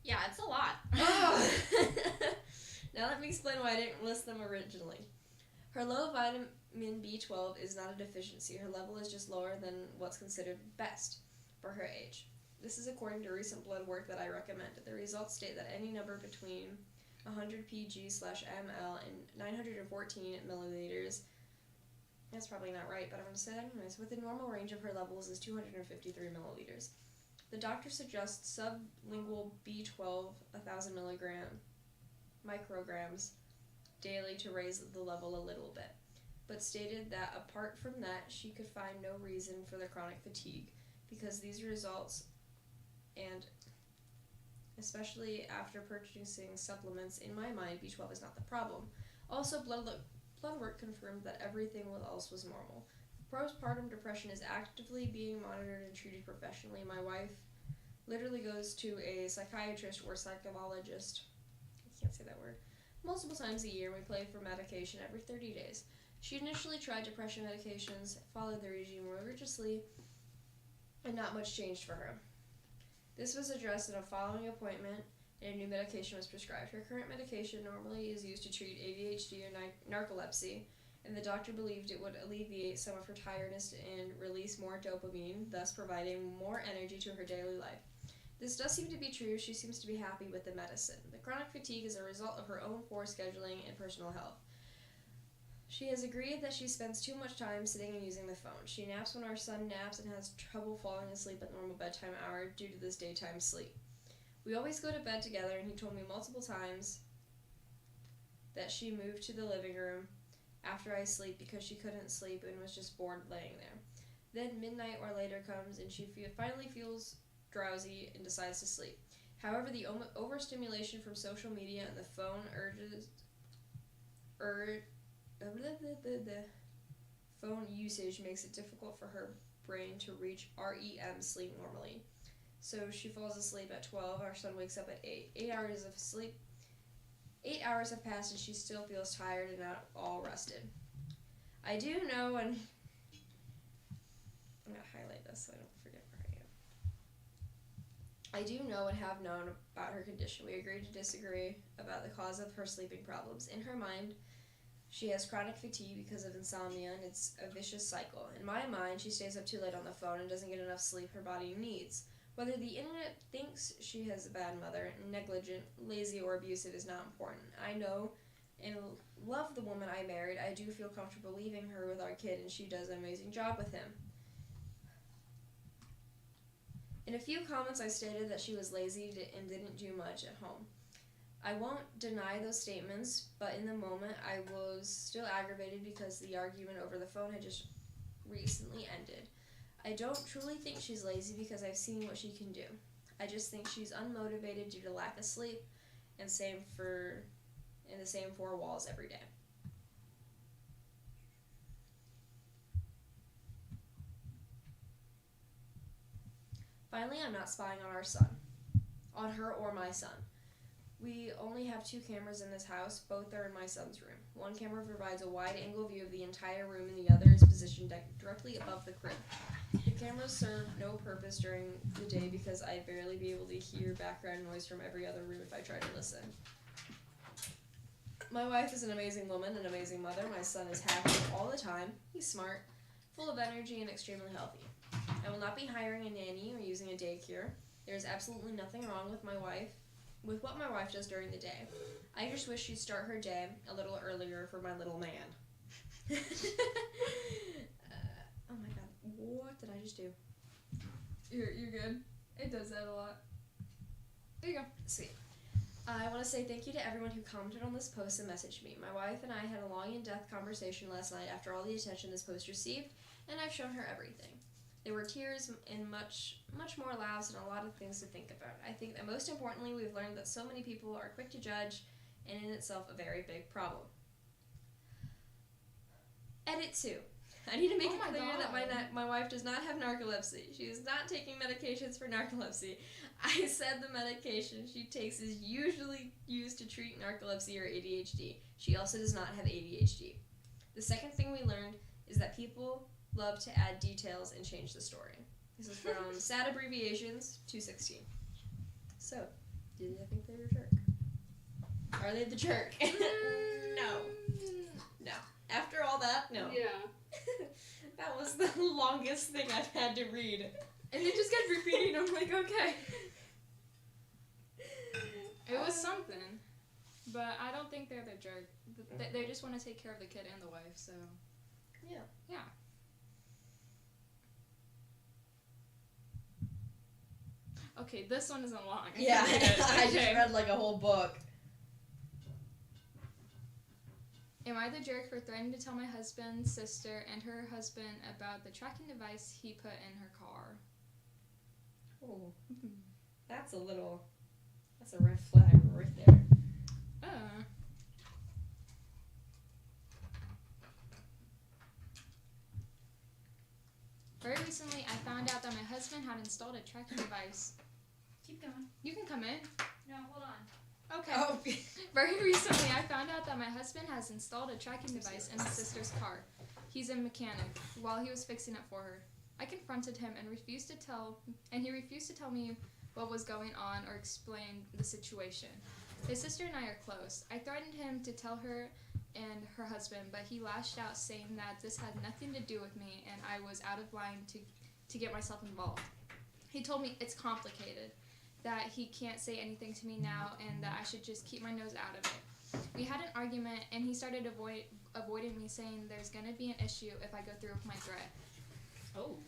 Yeah, it's a lot. Oh. Now let me explain why I didn't list them originally. Her low vitamin B12 is not a deficiency. Her level is just lower than what's considered best for her age. This is according to recent blood work that I recommended. The results state that any number between 100 pg/ml and 914 milliliters, that's probably not right, but I'm going to say that anyways, within normal range of her levels is 253 milliliters. The doctor suggests sublingual B12 1,000 micrograms daily to raise the level a little bit, but stated that apart from that, she could find no reason for the chronic fatigue because these results, and especially after purchasing supplements, in my mind, B12 is not the problem. Also, blood work confirmed that everything else was normal. Postpartum depression is actively being monitored and treated professionally. My wife literally goes to a psychiatrist or psychologist, I can't say that word, multiple times a year. We play for medication every 30 days. She initially tried depression medications, followed the regime religiously, and not much changed for her. This was addressed in a following appointment, and a new medication was prescribed. Her current medication normally is used to treat ADHD or narcolepsy, and the doctor believed it would alleviate some of her tiredness and release more dopamine, thus providing more energy to her daily life. This does seem to be true. She seems to be happy with the medicine. The chronic fatigue is a result of her own poor scheduling and personal health. She has agreed that she spends too much time sitting and using the phone. She naps when our son naps and has trouble falling asleep at normal bedtime hour due to this daytime sleep. We always go to bed together, and he told me multiple times that she moved to the living room after I sleep because she couldn't sleep and was just bored laying there. Then midnight or later comes, and she finally feels drowsy and decides to sleep. However, the overstimulation from social media and the phone phone usage makes it difficult for her brain to reach REM sleep normally. So she falls asleep at 12. Our son wakes up at 8. 8 hours of sleep. 8 hours have passed and she still feels tired and not all rested. I do know, and I'm going to highlight this so I don't forget where I do know and have known about her condition. We agree to disagree about the cause of her sleeping problems. In her mind, she has chronic fatigue because of insomnia, and it's a vicious cycle. In my mind, she stays up too late on the phone and doesn't get enough sleep her body needs. Whether the internet thinks she has a bad mother, negligent, lazy, or abusive is not important. I know and love the woman I married. I do feel comfortable leaving her with our kid, and she does an amazing job with him. In a few comments, I stated that she was lazy and didn't do much at home. I won't deny those statements, but in the moment, I was still aggravated because the argument over the phone had just recently ended. I don't truly think she's lazy because I've seen what she can do. I just think she's unmotivated due to lack of sleep and in the same four walls every day. Finally, I'm not spying on our son, on her or my son. We only have 2 cameras in this house. Both are in my son's room. One camera provides a wide-angle view of the entire room, and the other is positioned directly above the crib. The cameras serve no purpose during the day because I'd barely be able to hear background noise from every other room if I tried to listen. My wife is an amazing woman, an amazing mother. My son is happy all the time. He's smart, full of energy, and extremely healthy. I will not be hiring a nanny or using a daycare. There is absolutely nothing wrong with what my wife does during the day. I just wish she'd start her day a little earlier for my little man. Oh my god, what did I just do? You're good. It does that a lot. There you go. Sweet. I want to say thank you to everyone who commented on this post and messaged me. My wife and I had a long in-depth conversation last night after all the attention this post received, and I've shown her everything. There were tears and much more laughs and a lot of things to think about. I think that most importantly, we've learned that so many people are quick to judge, and in itself a very big problem. Edit 2. I need to make it clear that my wife does not have narcolepsy. She is not taking medications for narcolepsy. I said the medication she takes is usually used to treat narcolepsy or ADHD. She also does not have ADHD. The second thing we learned is that people love to add details and change the story. This is from Sad Abbreviations 216. So, do they think they're a jerk? Are they the jerk? No. No. After all that, no. Yeah. That was the longest thing I've had to read. And it just kept repeating. I'm like, okay. It was something. But I don't think they're the jerk. They just want to take care of the kid and the wife, so. Yeah. Yeah. Okay, this one isn't long. Yeah, I just Okay. read like a whole book. Am I the jerk for threatening to tell my husband's sister and her husband about the tracking device he put in her car? Oh, that's a red flag right there. Very recently, I found out that my husband had installed a tracking device. Keep going. You can come in. No, hold on. Okay. Oh. Very recently, I found out that my husband has installed a tracking device in his sister's car. He's a mechanic. While he was fixing it for her, I confronted him and he refused to tell me what was going on or explain the situation. His sister and I are close. I threatened him to tell her and her husband, but he lashed out saying that this had nothing to do with me and I was out of line to get myself involved. He told me it's complicated, that he can't say anything to me now and that I should just keep my nose out of it. We had an argument and he started avoiding me, saying there's going to be an issue if I go through with my threat. Oh.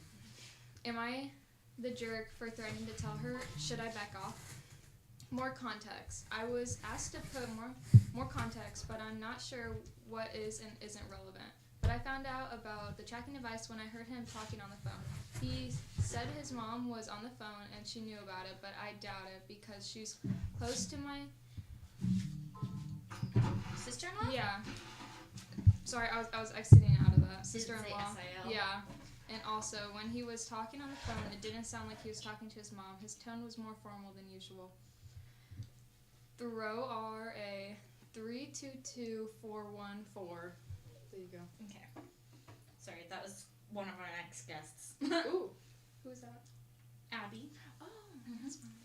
Am I the jerk for threatening to tell her? Should I back off? More context. I was asked to put more context, but I'm not sure what is and isn't relevant. But I found out about the tracking device when I heard him talking on the phone. He said his mom was on the phone and she knew about it, but I doubt it because she's close to my sister-in-law? Yeah. Sorry, I was exiting out of that. Sister-in-law. SIL. Yeah. And also, when he was talking on the phone, it didn't sound like he was talking to his mom. His tone was more formal than usual. Throw RA 322414. There you go. Okay. Sorry, that was one of our next guests. Ooh. Who is that? Abby. Oh, that's fine.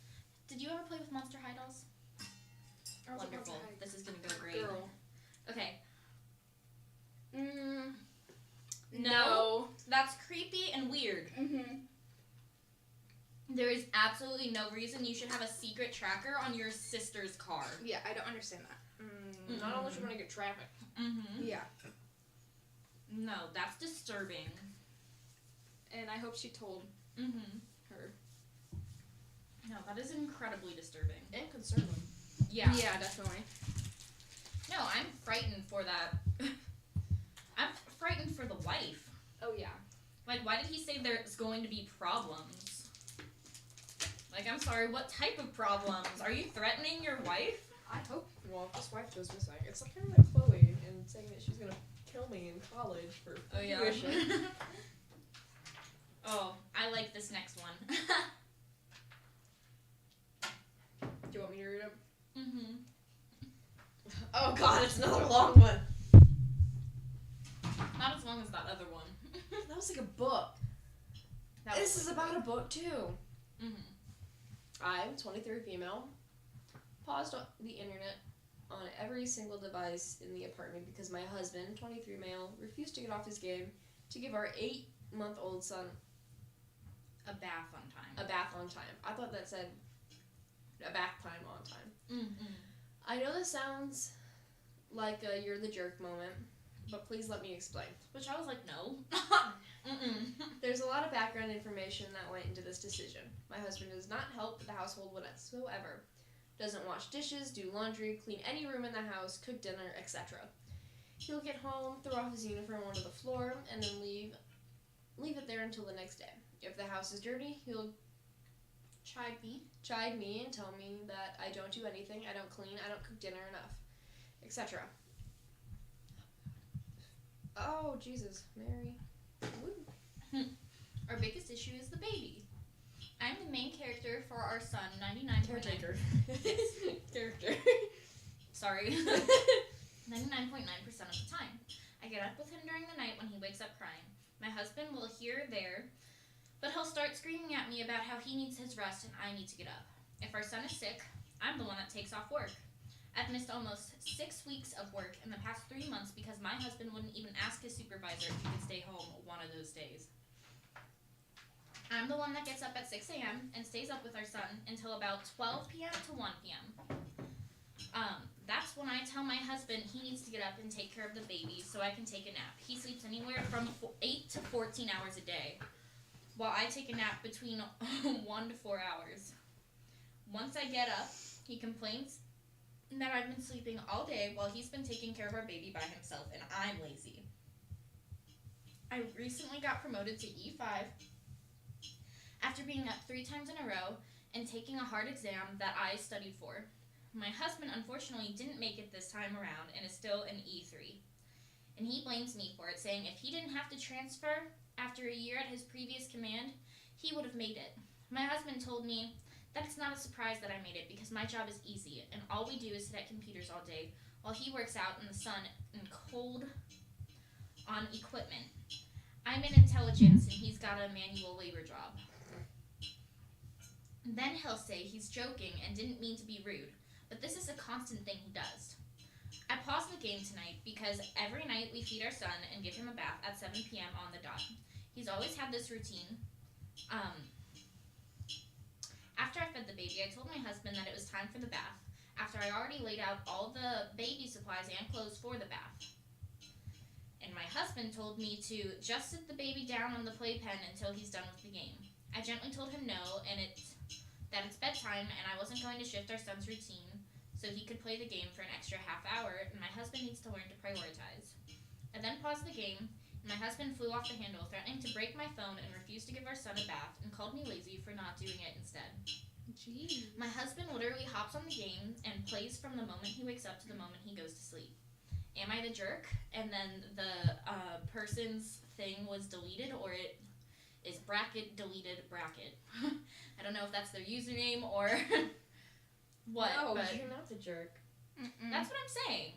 Did you ever play with Monster High dolls? I was a Wonderful. Monster High This is gonna go great. girl. Okay. No. That's creepy and weird. There is absolutely no reason you should have a secret tracker on your sister's car. Yeah, I don't understand that. Not unless you want to get trafficked. Yeah. No, that's disturbing. And I hope she told her. No, that is incredibly disturbing. And concerning. Yeah. Yeah, definitely. No, I'm frightened for that. I'm frightened for the wife. Oh, yeah. Like, why did he say there's going to be problems? Like, I'm sorry, what type of problems? Are you threatening your wife? I hope. Well, if this wife goes missing, it's like kind of like Chloe and saying that she's gonna kill me in college for tuition. Oh, I like this next one. Do you want me to read it? Oh God, it's another long one. Not as long as that other one. That was like a book. This is about a book too. I'm 23 female. Paused the internet on every single device in the apartment because my husband, 23 male, refused to get off his game to give our 8-month-old son a bath on time. A bath on time. I thought that said a bath time on time. I know this sounds like a you're the jerk moment, but please let me explain. Which I was like, no. There's a lot of background information that went into this decision. My husband does not help the household whatsoever. Doesn't wash dishes, do laundry, clean any room in the house, cook dinner, etc. He'll get home, throw off his uniform onto the floor, and then leave it there until the next day. If the house is dirty, he'll chide me and tell me that I don't do anything, I don't clean, I don't cook dinner enough, etc. Oh, Jesus, Mary. Woo. Our biggest issue is the baby. I'm the main character for our son, 99.9%. Caretaker. Character. Sorry. 99.9% of the time. I get up with him during the night when he wakes up crying. My husband will hear there, but he'll start screaming at me about how he needs his rest and I need to get up. If our son is sick, I'm the one that takes off work. I've missed almost 6 weeks of work in the past 3 months because my husband wouldn't even ask his supervisor if he could stay home one of those days. I'm the one that gets up at 6 a.m. and stays up with our son until about 12 p.m. to 1 p.m. That's when I tell my husband he needs to get up and take care of the baby so I can take a nap. He sleeps anywhere from 8 to 14 hours a day, while I take a nap between 1 to 4 hours. Once I get up, he complains that I've been sleeping all day while he's been taking care of our baby by himself and I'm lazy. I recently got promoted to E5 after being up 3 times in a row and taking a hard exam that I studied for. My husband unfortunately didn't make it this time around and is still an E3. And he blames me for it, saying if he didn't have to transfer after a year at his previous command, he would have made it. My husband told me that it's not a surprise that I made it because my job is easy and all we do is sit at computers all day while he works out in the sun and cold on equipment. I'm in intelligence and he's got a manual labor job. Then he'll say he's joking and didn't mean to be rude, but this is a constant thing he does. I paused the game tonight because every night we feed our son and give him a bath at 7 p.m. on the dot. He's always had this routine. After I fed the baby, I told my husband that it was time for the bath, after I already laid out all the baby supplies and clothes for the bath. And my husband told me to just sit the baby down on the playpen until he's done with the game. I gently told him no, and that it's bedtime and I wasn't going to shift our son's routine so he could play the game for an extra half hour, and my husband needs to learn to prioritize. I then paused the game, and my husband flew off the handle, threatening to break my phone and refused to give our son a bath, and called me lazy for not doing it instead. Jeez. My husband literally hops on the game and plays from the moment he wakes up to the moment he goes to sleep. Am I the jerk? And then the person's thing was deleted, or it is bracket deleted bracket. I don't know if that's their username or what. No, but you're not the jerk. that's what I'm saying.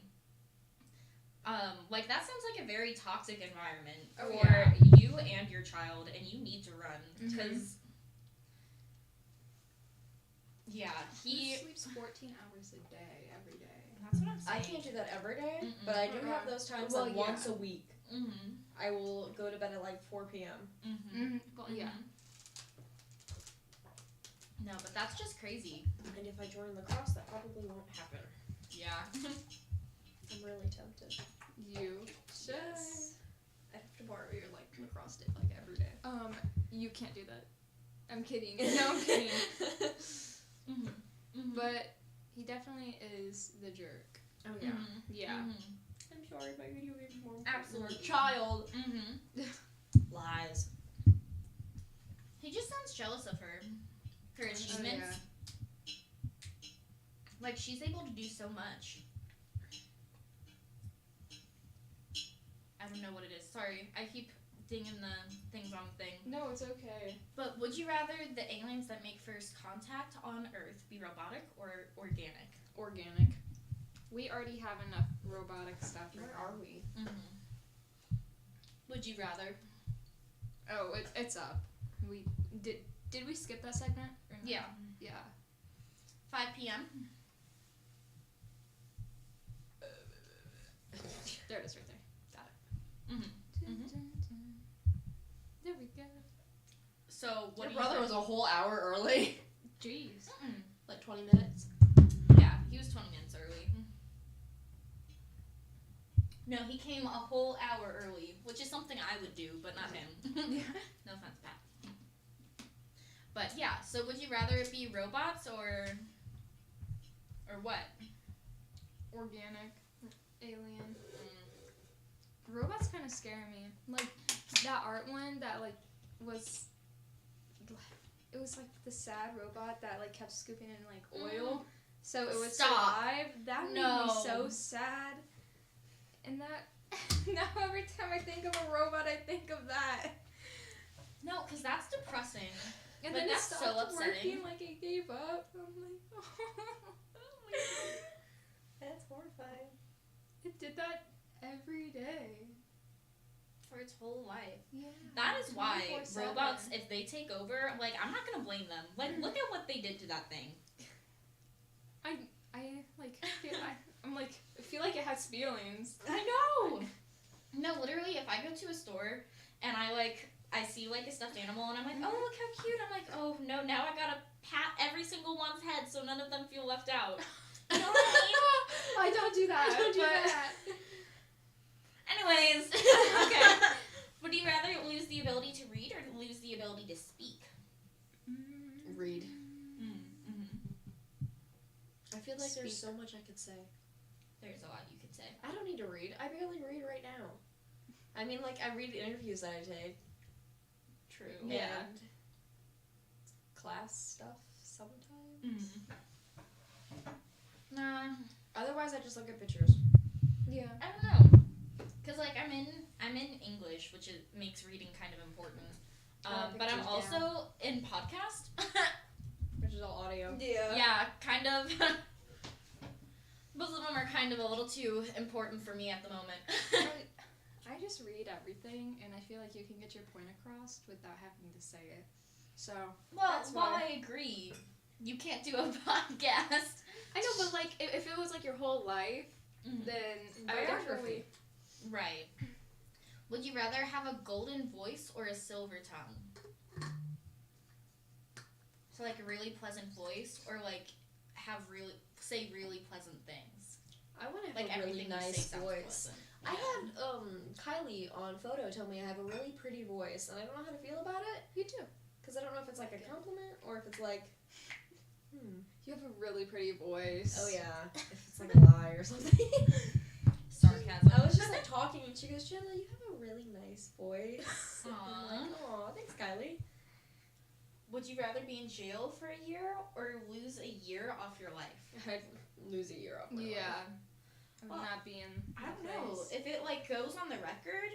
Like that sounds like a very toxic environment for you and your child, and you need to run because Yeah, He sleeps 14 hours a day, every day. That's what I'm saying. I can't do that every day, Mm-mm. but I do have those times Well, like yeah. once a week. Mm-hmm. I will go to bed at like 4 p.m. Mm-hmm. Well, yeah. No, but that's just crazy. And if I join lacrosse, that probably won't happen. Yeah. I'm really tempted. You should. Yes. I have to borrow your like lacrosse stick like every day. You can't do that. I'm kidding. No, I'm kidding. Mm-hmm. Mm-hmm. But he definitely is the jerk. Oh yeah. Mm-hmm. Yeah. Mm-hmm. I'm sorry, my video game's more Absolute child. Mm-hmm. Lies. He just sounds jealous of her achievements. Like, she's able to do so much. I don't know what it is. Sorry, I keep dinging the things on the thing. No, it's okay. But would you rather the aliens that make first contact on Earth be robotic or organic? Organic. We already have enough robotic stuff. Where are we? Mm-hmm. Would you rather? Oh, it's up. We did we skip that segment? Or no? Yeah. Yeah. 5 p.m. There it is, right there. Got it. Mm-hmm. Mm-hmm. There we go. So what? Your brother was a whole hour early. Jeez. Like 20 minutes. Yeah, he was 20 minutes early. No, he came a whole hour early, which is something I would do, but not him. No offense, Pat. But yeah, so would you rather it be robots or what? Organic. Alien. Robots kind of scare me. Like that art one that like was. It was like the sad robot that like kept scooping in like oil, so it would survive. That made me so sad. And that now every time I think of a robot, I think of that. No, because that's depressing. And Like, then that's it so stopped upsetting. working. Like it gave up. I'm like, oh my god. That's horrifying. It did that every day. For its whole life. Yeah. That is why 24/7. robots, if they take over, like, I'm not gonna blame them. Like, look at what they did to that thing. I like I'm like I feel like it has feelings. I know. No, literally, if I go to a store and I see like a stuffed animal and I'm like, oh, look how cute. I'm like, oh no, now I gotta pat every single one's head so none of them feel left out. You know what I I don't do that. I don't do but that. mean? Anyways, okay. Would you rather lose the ability to read or lose the ability to speak? Read. Mm-hmm. I feel like there's Speak. so much I could say. There's a lot you could say. I don't need to read. I barely read right now. I mean, like, I read the interviews that I take. True. And class stuff sometimes. Nah. Otherwise, I just look at pictures. yeah. I don't know, cause like I'm in English, which makes reading kind of important. But I'm pictures also in podcast. Which is all audio. Yeah, kind of. Both of them are kind of a little too important for me at the moment. I just read everything, and I feel like you can get your point across without having to say it. So Well, that's while why. I agree, you can't do a podcast. I know, but like if it was like your whole life, Mhm. then I would definitely. Right. Would you rather have a golden voice or a silver tongue? So like a really pleasant voice, or like have say really pleasant things. I want to have Like a really everything you say nice sounds voice. pleasant. I had Kylie on photo tell me I have a really pretty voice, and I don't know how to feel about it. You do. Because I don't know if it's like a compliment or if it's like, You have a really pretty voice. oh yeah, if it's like a lie or something. Sarcasm. I was just like talking, and she goes, Jenna, you have a really nice voice. And I'm like, aw, thanks, Kylie. Would you rather be in jail for a year or lose a year off your life? I'd lose a year off my life. Yeah. I'm Well, not being. I don't know if it like goes on the record.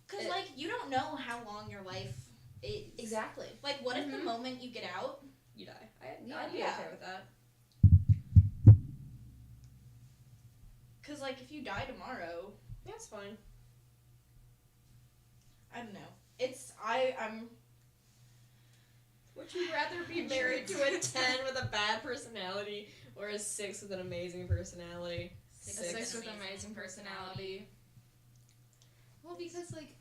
Cause It- like you don't know how long your life is. Exactly. Like what if the moment you get out? You die. Yeah. I'd be Yeah. okay with that. Cause like if you die tomorrow, That's fine. I don't know. I'm. Would you rather be married to a 10 with a bad personality or a 6 with an amazing personality? A 6 with amazing personality. Well, because like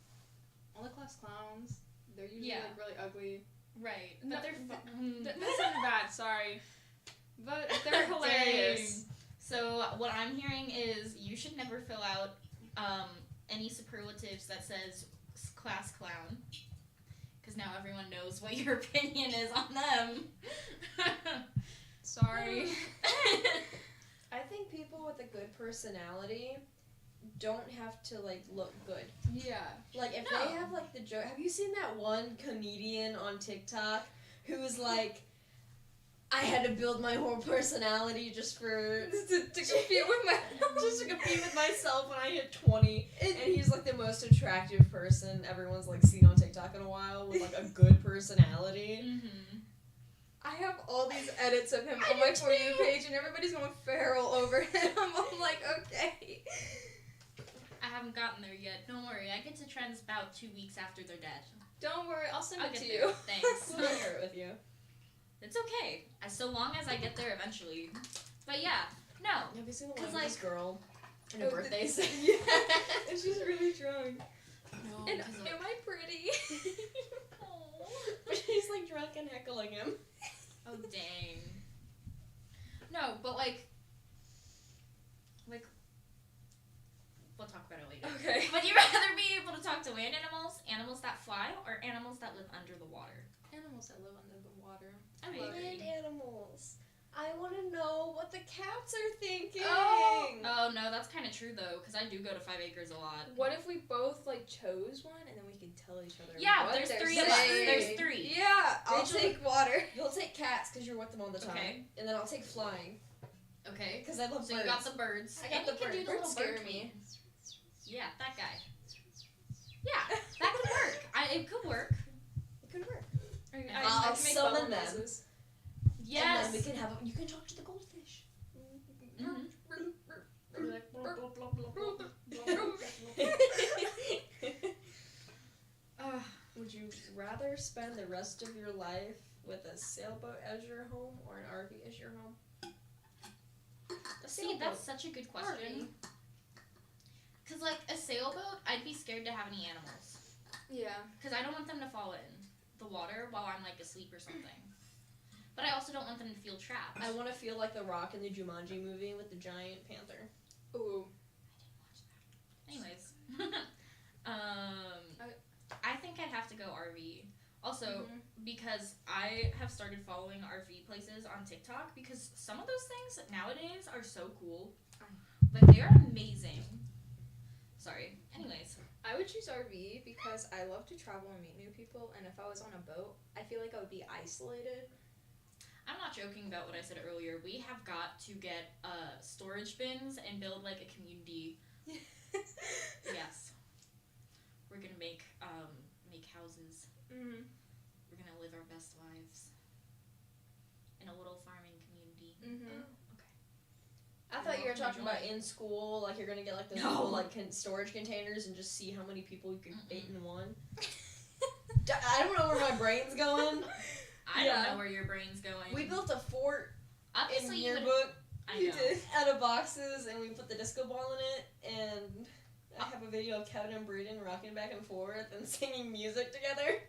all the class clowns, they're usually like really ugly. Right. No, But they're that isn't bad. Sorry, but they're hilarious. So what I'm hearing is you should never fill out any superlatives that says class clown, because now everyone knows what your opinion is on them. Sorry. I think people with a good personality don't have to like look good. Yeah. Like if No. they have like the joke. Have you seen that one comedian on TikTok who's like, I had to build my whole personality just for to compete with my just to compete with myself when I hit 20. And he's like the most attractive person everyone's like seen on TikTok in a while with like a good personality. Mm-hmm. I have all these edits of him on my For You page, and everybody's going feral over him. I'm like, okay. I haven't gotten there yet. Don't worry. I get to trends about 2 weeks after they're dead. Don't worry, I'll send I'll it get to there. you. Thanks. We'll share it with you. It's okay. So long as I get there eventually. But yeah, no. Have you seen the one 'Cause, of like- this girl in her birthday? Yeah. And she's really drunk. No, And because am I pretty? But she's like drunk and heckling him. oh dang. No, but like we'll talk about it later. Okay. Would you rather be able to talk to land animals, animals that fly, or animals that live under the water? Animals that live under the water. I agree. Land animals. I want to know what the cats are thinking. Oh no, that's kind of true though, because I do go to 5 acres a lot. What if we both like chose one and then we could tell each other? Yeah, what there's they're 3 of us. saying? There's 3. Yeah, I'll Rachel- take water. You'll take cats because you're with them all the time. Okay. And then I'll take flying Okay. because I love So birds. you got the birds. I got and the you can do birds. the little Birds scare bird me. tweet. Yeah, that guy. Yeah, that could work. It could work. It could work. I I'll can make summon bubble them. noises. Yes. And then we can have you can talk to the goldfish. Mhm. Would you rather spend the rest of your life with a sailboat as your home or an RV as your home? See, that's such a good question. Cause like a sailboat, I'd be scared to have any animals. Yeah. Cause I don't want them to fall in the water while I'm like asleep or something. But I also don't want them to feel trapped. I want to feel like the Rock in the Jumanji movie with the giant panther. Ooh. Anyways, I think I'd have to go RV. Also, because I have started following RV places on TikTok because some of those things nowadays are so cool. Like, they are amazing. Sorry. Anyways. I would choose RV because I love to travel and meet new people, and if I was on a boat, I feel like I would be isolated. I'm not joking about what I said earlier. We have got to get storage bins and build like a community. Yes. We're gonna make houses. Mm-hmm. We're gonna live our best lives in a little farming community. Mm-hmm. I thought you were talking about in school, like you're gonna get like the No. little like storage containers and just see how many people you can fit in one. I don't know where my brain's going. I don't know where your brain's going. We built a fort Obviously, in you would. yearbook I know. out of boxes, and we put the disco ball in it, and I have a video of Kevin and Braden rocking back and forth and singing music together.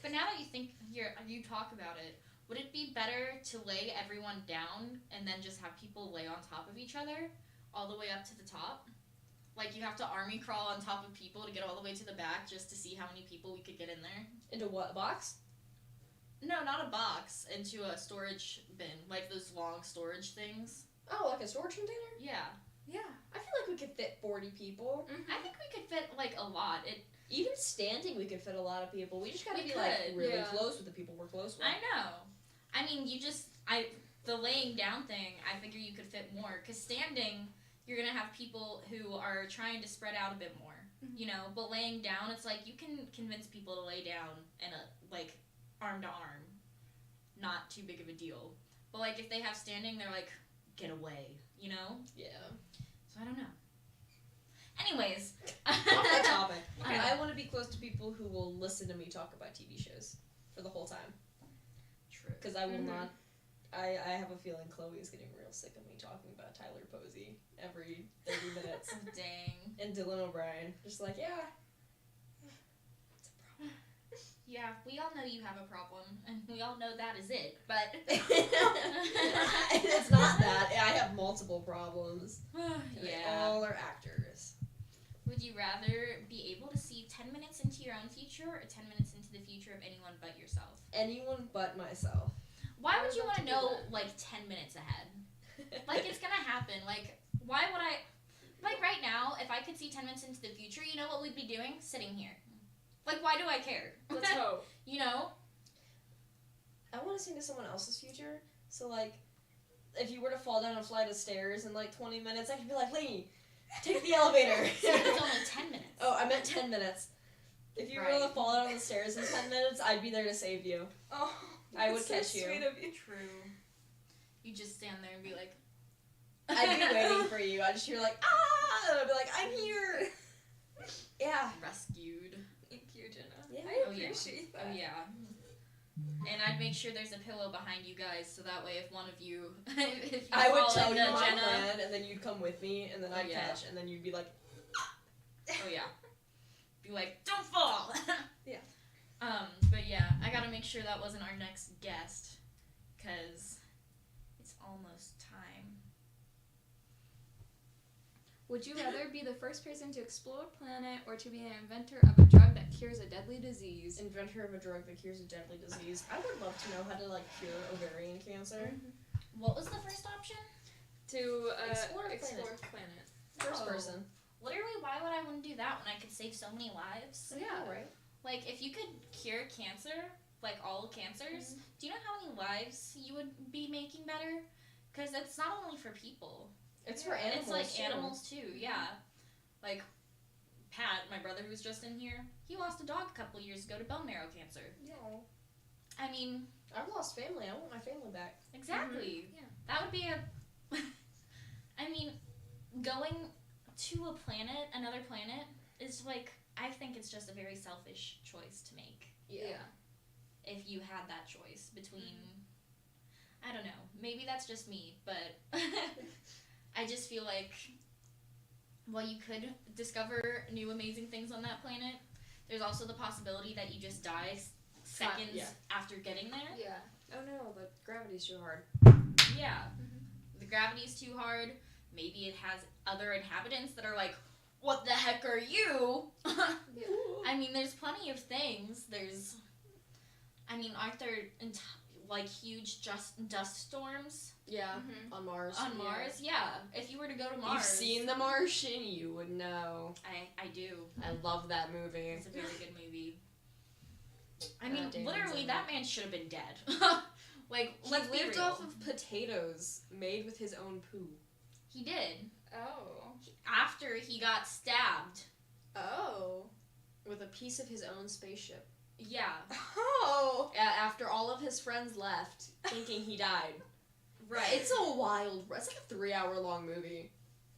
But now that you talk about it, would it be better to lay everyone down and then just have people lay on top of each other all the way up to the top? Like, you have to army crawl on top of people to get all the way to the back just to see how many people we could get in there? Into what, box? No, not a box. Into a storage bin. Like those long storage things. Oh, like a storage container? Yeah. Yeah. I feel like we could fit 40 people. I think we could fit, like, a lot. Even standing, we could fit a lot of people. We just gotta We be, like, could, really yeah. close with the people we're close with. I know. I mean, the laying down thing, I figure you could fit more. Because standing, you're going to have people who are trying to spread out a bit more, you know? But laying down, it's like you can convince people to lay down in a, like, arm to arm. Not too big of a deal. But, like, if they have standing, they're like, get away, you know? Yeah. So I don't know. Anyways. Off that topic. Okay. I want to be close to people who will listen to me talk about TV shows for the whole time. True. Because I will not. I have a feeling Chloe's getting real sick of me talking about Tyler Posey every 30 minutes. Oh, dang. And Dylan O'Brien. Just like, yeah. Yeah, we all know you have a problem, and we all know that is it, but... It's not that. I have multiple problems. They Yeah. all are actors. Would you rather be able to see 10 minutes into your own future or 10 minutes into the future of anyone but yourself? Anyone but myself. Why would you want to know, like, 10 minutes ahead? Like, it's gonna happen. Like, why would I... Like, right now, if I could see 10 minutes into the future, you know what we'd be doing? Sitting here. Like, why do I care? Let's hope. You know? I want to see into someone else's future. So, like, if you were to fall down a flight of stairs in, like, 20 minutes, I could be like, Laney, take the elevator. It's only 10 minutes. Oh, I meant 10 minutes. If you were to fall down the stairs in 10 minutes, I'd be there to save you. Oh, I would that's so catch you. sweet of you. True. You just stand there and be like... I'd be waiting for you. I'd just hear, like, ah! And I'd be like, I'm here. Yeah. Rescued. Thank you, Jenna. Yeah. I appreciate that. Oh, yeah. And I'd make sure there's a pillow behind you guys, so that way if one of you... if you I would fall tell you into my Jenna... plan, and then you'd come with me, and then I'd yeah. catch, and then you'd be like... Oh, yeah. Be like, don't fall! Yeah. But yeah, I gotta make sure that wasn't our next guest, because it's almost time. Would you rather be the first person to explore a planet or to be an inventor of a drug that cures a deadly disease? Inventor of a drug that cures a deadly disease. I would love to know how to, like, cure ovarian cancer. What was the first option? To Explore a planet. First Oh. person. Literally, why would I want to do that when I could save so many lives? Yeah, right. Like, if you could cure cancer, like all cancers, do you know how many lives you would be making better? Because it's not only for people. It's for animals, It's like too. animals too, yeah. Like, Pat, my brother who's just in here, he lost a dog a couple years ago to bone marrow cancer. No. I mean... I've lost family. I want my family back. Exactly. Yeah. That would be a... I mean, going to a planet, another planet, is like... I think it's just a very selfish choice to make. Yeah. If you had that choice between... I don't know. Maybe that's just me, but... I just feel like... While you could discover new amazing things on that planet, there's also the possibility that you just die seconds after getting there. Yeah. Oh no, the gravity's too hard. Yeah. The gravity's too hard. Maybe it has other inhabitants that are like, what the heck are you? I mean, there's plenty of things. There's... I mean, aren't there, like, huge dust storms? Yeah, on Mars. On Mars? Yeah. If you were to go to Mars... You've seen The Martian, you would know. I do. I love that movie. It's a very good movie. I mean, Damon's literally, in that man should have been dead. Like, He let's be lived real. off of potatoes made with his own poo. He did. Oh. After he got stabbed. Oh. With a piece of his own spaceship. Yeah. Oh. After all of his friends left, thinking he died. Right. It's a wild... It's like a 3-hour-long movie.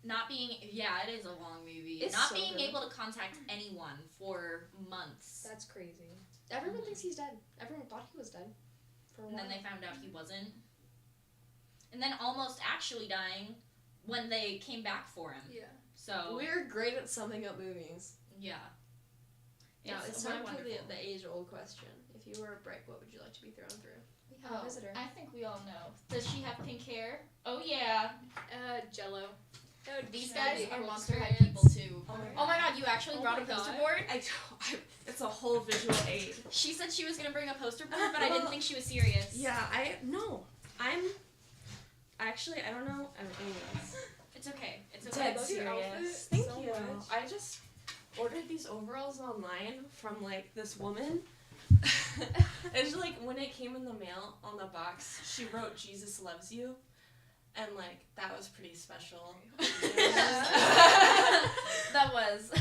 Not being... Yeah, it is a long movie. It's Not so being good. able to contact anyone for months. That's crazy. Everyone thinks he's dead. Everyone thought he was dead. For a And while. then they found out he wasn't. And then almost actually dying when they came back for him. Yeah. So... We're great at summing up movies. Yeah. Now, it's what a time for wonderful- the age-old question. If you were a brick, what would you like to be thrown through? We have Oh, a visitor. I think we all know. Does she have pink hair? Oh, yeah. Jello. These That'd guys be are a Monster good High people, too. Oh my god, you actually Oh brought my a poster God. board? It's a whole visual aid. She said she was going to bring a poster board, but I didn't think she was serious. Yeah, I don't know. Anyways. It's okay. It's Dead okay. serious. Thank you. I just ordered these overalls online from like this woman. It's like when it came in the mail on the box, she wrote "Jesus loves you," and like that was pretty special. That was.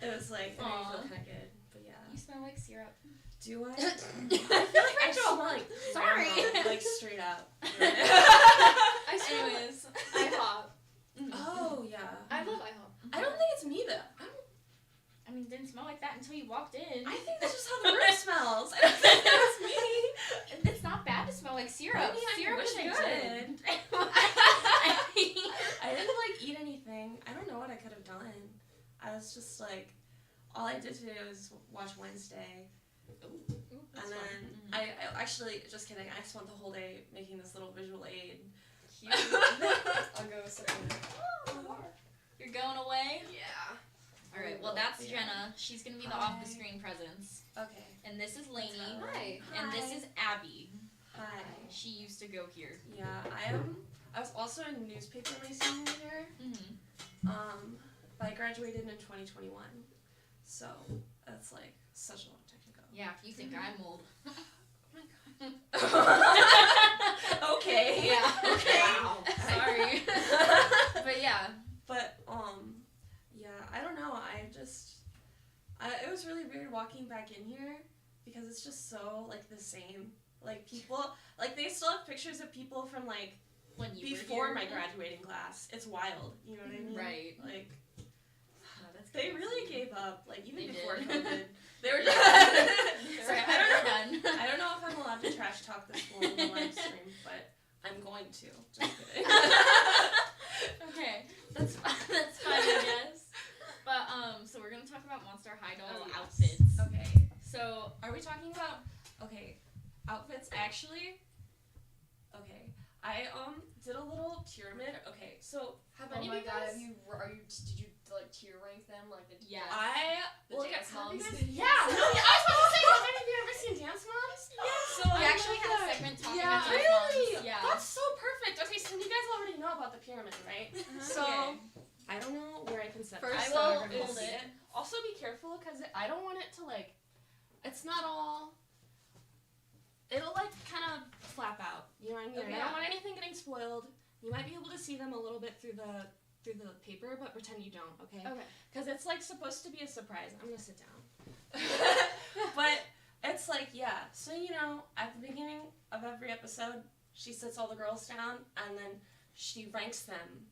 It was like it made me Aw. feel kind of good, but yeah. You smell like syrup. Do I? I feel like I smell like Sorry. grandma, like straight up. I smell Anyways. IHOP. Oh yeah. I love IHOP. I don't think it's me though. walked in. I think that's just how the room smells. I don't think that's me. It's not bad to smell like syrup. I mean, Syrup I wish is I good. did. I didn't like eat anything. I don't know what I could have done. I was just like, all I did today was watch Wednesday. And then I actually, just kidding, I spent the whole day making this little visual aid. Cute. I'll go sit You're going away? Yeah. All right. Well, that's Jenna. She's gonna be the off-the-screen presence. Okay. And this is Laney. Hi. And this is Abby. Hi. She used to go here. Yeah, I was also in newspaper my senior year. But I graduated in 2021. So that's like such a long time ago. Yeah. If you think I'm old. Okay. Yeah. Okay. Wow. Sorry. But yeah. But yeah, I don't know. It was really weird walking back in here because it's just so like the same. Like people, like they still have pictures of people from like when you before were my here. graduating class. It's wild. You know what I mean? Right. Like that's they really gave up. Like even They before did. COVID, they were. Sorry, I don't know if I'm allowed to trash talk the school in the live stream, but I'm going to. Just kidding. Okay, that's fine, I guess. But so we're gonna talk about Monster High Doll outfits. Okay. So Are we talking about outfits actually? Okay. I did a little pyramid. Okay, so Have Oh any of my you guys? God. Did you like tier rank them like the Yes. the dance moms? Yeah, no, I was about to say, have any of you ever seen Dance Moms? So we actually had a segment talking Yeah, about Dance really? Moms. Yeah. That's so perfect. Okay, so you guys already know about the pyramid, right? So I don't know where I can set First this. I will Everyone hold see it. Also be careful because I don't want it to like, it's not all, it'll like kind of flap out. You know what I mean? Okay. I don't want anything getting spoiled. You might be able to see them a little bit through the paper, but pretend you don't, okay? Okay. Because it's like supposed to be a surprise. I'm gonna sit down. But it's like, yeah. So you know, at the beginning of every episode, she sits all the girls down and then she ranks them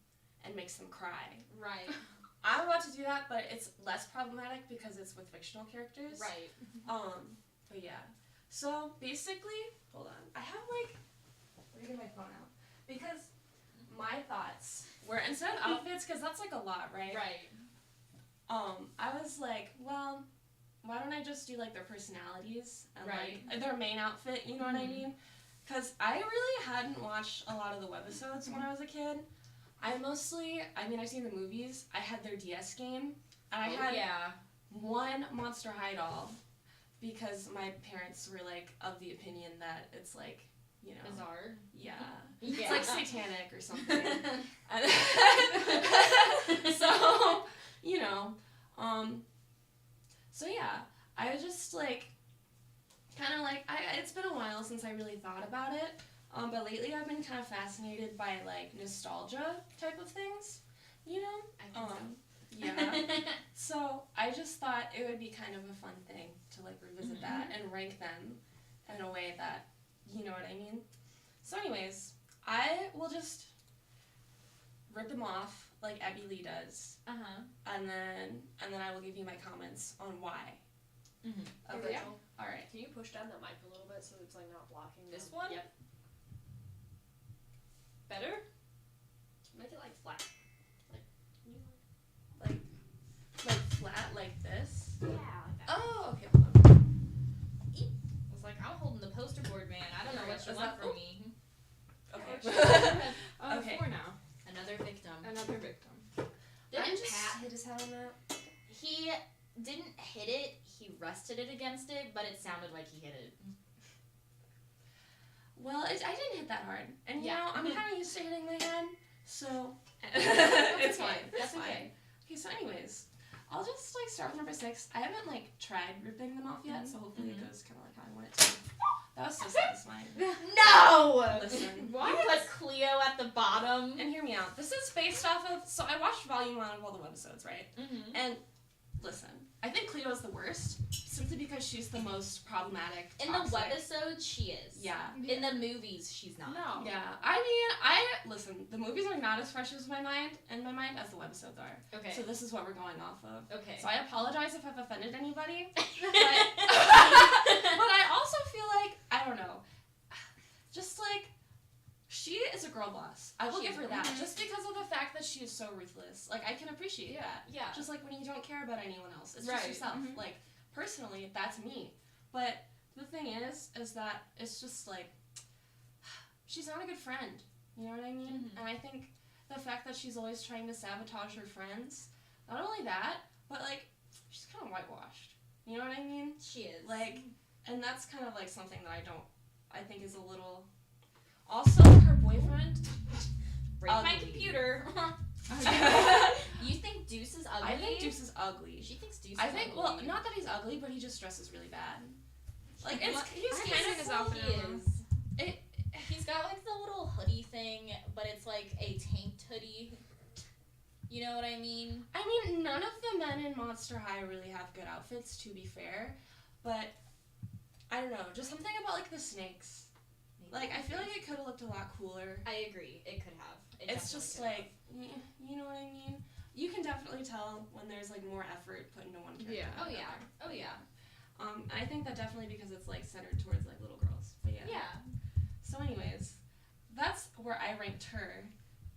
and makes them cry. Right. I'm about to do that, but it's less problematic because it's with fictional characters. Right. But yeah. So basically, hold on. I have like, let me get my phone out because my thoughts were instead of outfits, because that's like a lot, right? Right. I was like, well, why don't I just do like their personalities and Right. like their main outfit? You know what I mean? Because I really hadn't watched a lot of the webisodes when I was a kid. I've seen the movies. I had their DS game, and I had one Monster High doll because my parents were like of the opinion that it's like, you know, bizarre. Yeah. Yeah. It's like satanic or something. So, you know, so yeah, I was just like, kind of like, it's been a while since I really thought about it, but lately I've been kind of fascinated by like nostalgia type of things, you know? I think so. Yeah. So I just thought it would be kind of a fun thing to like revisit that and rank them in a way that, you know what I mean? So anyways, I will just rip them off like Abby Lee does. And then I will give you my comments on why. Okay. Yeah. All right. Can you push down that mic a little bit so it's like not blocking This them? one? Yep. Better? Make it like flat. Like flat like this. Yeah. Like that. Oh, okay. Hold on. I was like, I'm holding the poster board, man. I don't know what you Is want that- from me. Okay. Okay. 4 now. Another victim. Another victim. Didn't Pat hit his head on that? He didn't hit it. He rested it against it, but it sounded like he hit it. Well, I didn't hit that hard, and you Yeah. know I'm kind of used to hitting my head, so That's it's okay. fine. That's It's fine. okay. Okay, so anyways, I'll just like start with number 6. I haven't like tried ripping them off yet, so hopefully it goes kind of like how I want it to. That was so satisfying. No! Listen, You put Cleo at the bottom. and hear me out. This is based off of. So I watched volume 1 of all the webisodes, right? And listen, I think Cleo's the worst simply because she's the most problematic. In the toxic. webisode, she is. Yeah. In the movies, she's not. No. Yeah. I mean, listen. The movies are not as fresh in my mind as the webisodes are. Okay. So this is what we're going off of. Okay. So I apologize if I've offended anybody. but I also feel like I don't know. Just like she is a girl boss. I will give her that. Just because of the fact that she is so ruthless. Like I can appreciate that. Yeah. Just like when you don't care about anyone else. It's Right. just yourself. Like personally, that's me. But the thing is that it's just like she's not a good friend. You know what I mean? And I think the fact that she's always trying to sabotage her friends, not only that, but like she's kind of whitewashed. You know what I mean? She is. Like, and that's kind of like something that I think is a little. Also, her boyfriend. Break my computer. You think Deuce is ugly? I think Deuce is ugly. She thinks Deuce is I think, ugly. well, not that he's ugly, but he just dresses really bad. Like, he's kind his of outfit. He's got like the little hoodie thing, but it's like a tanked hoodie. You know what I mean? I mean, none of the men in Monster High really have good outfits, to be fair. But, I don't know, just something about like the snakes. Like, I feel like it could have looked a lot cooler. I agree. It could have. It's just like, you know what I mean? You can definitely tell when there's like more effort put into one character. Yeah. than Oh the yeah. other. Oh yeah. I think that definitely because it's like centered towards like little girls. But yeah. Yeah. So anyways, that's where I ranked her.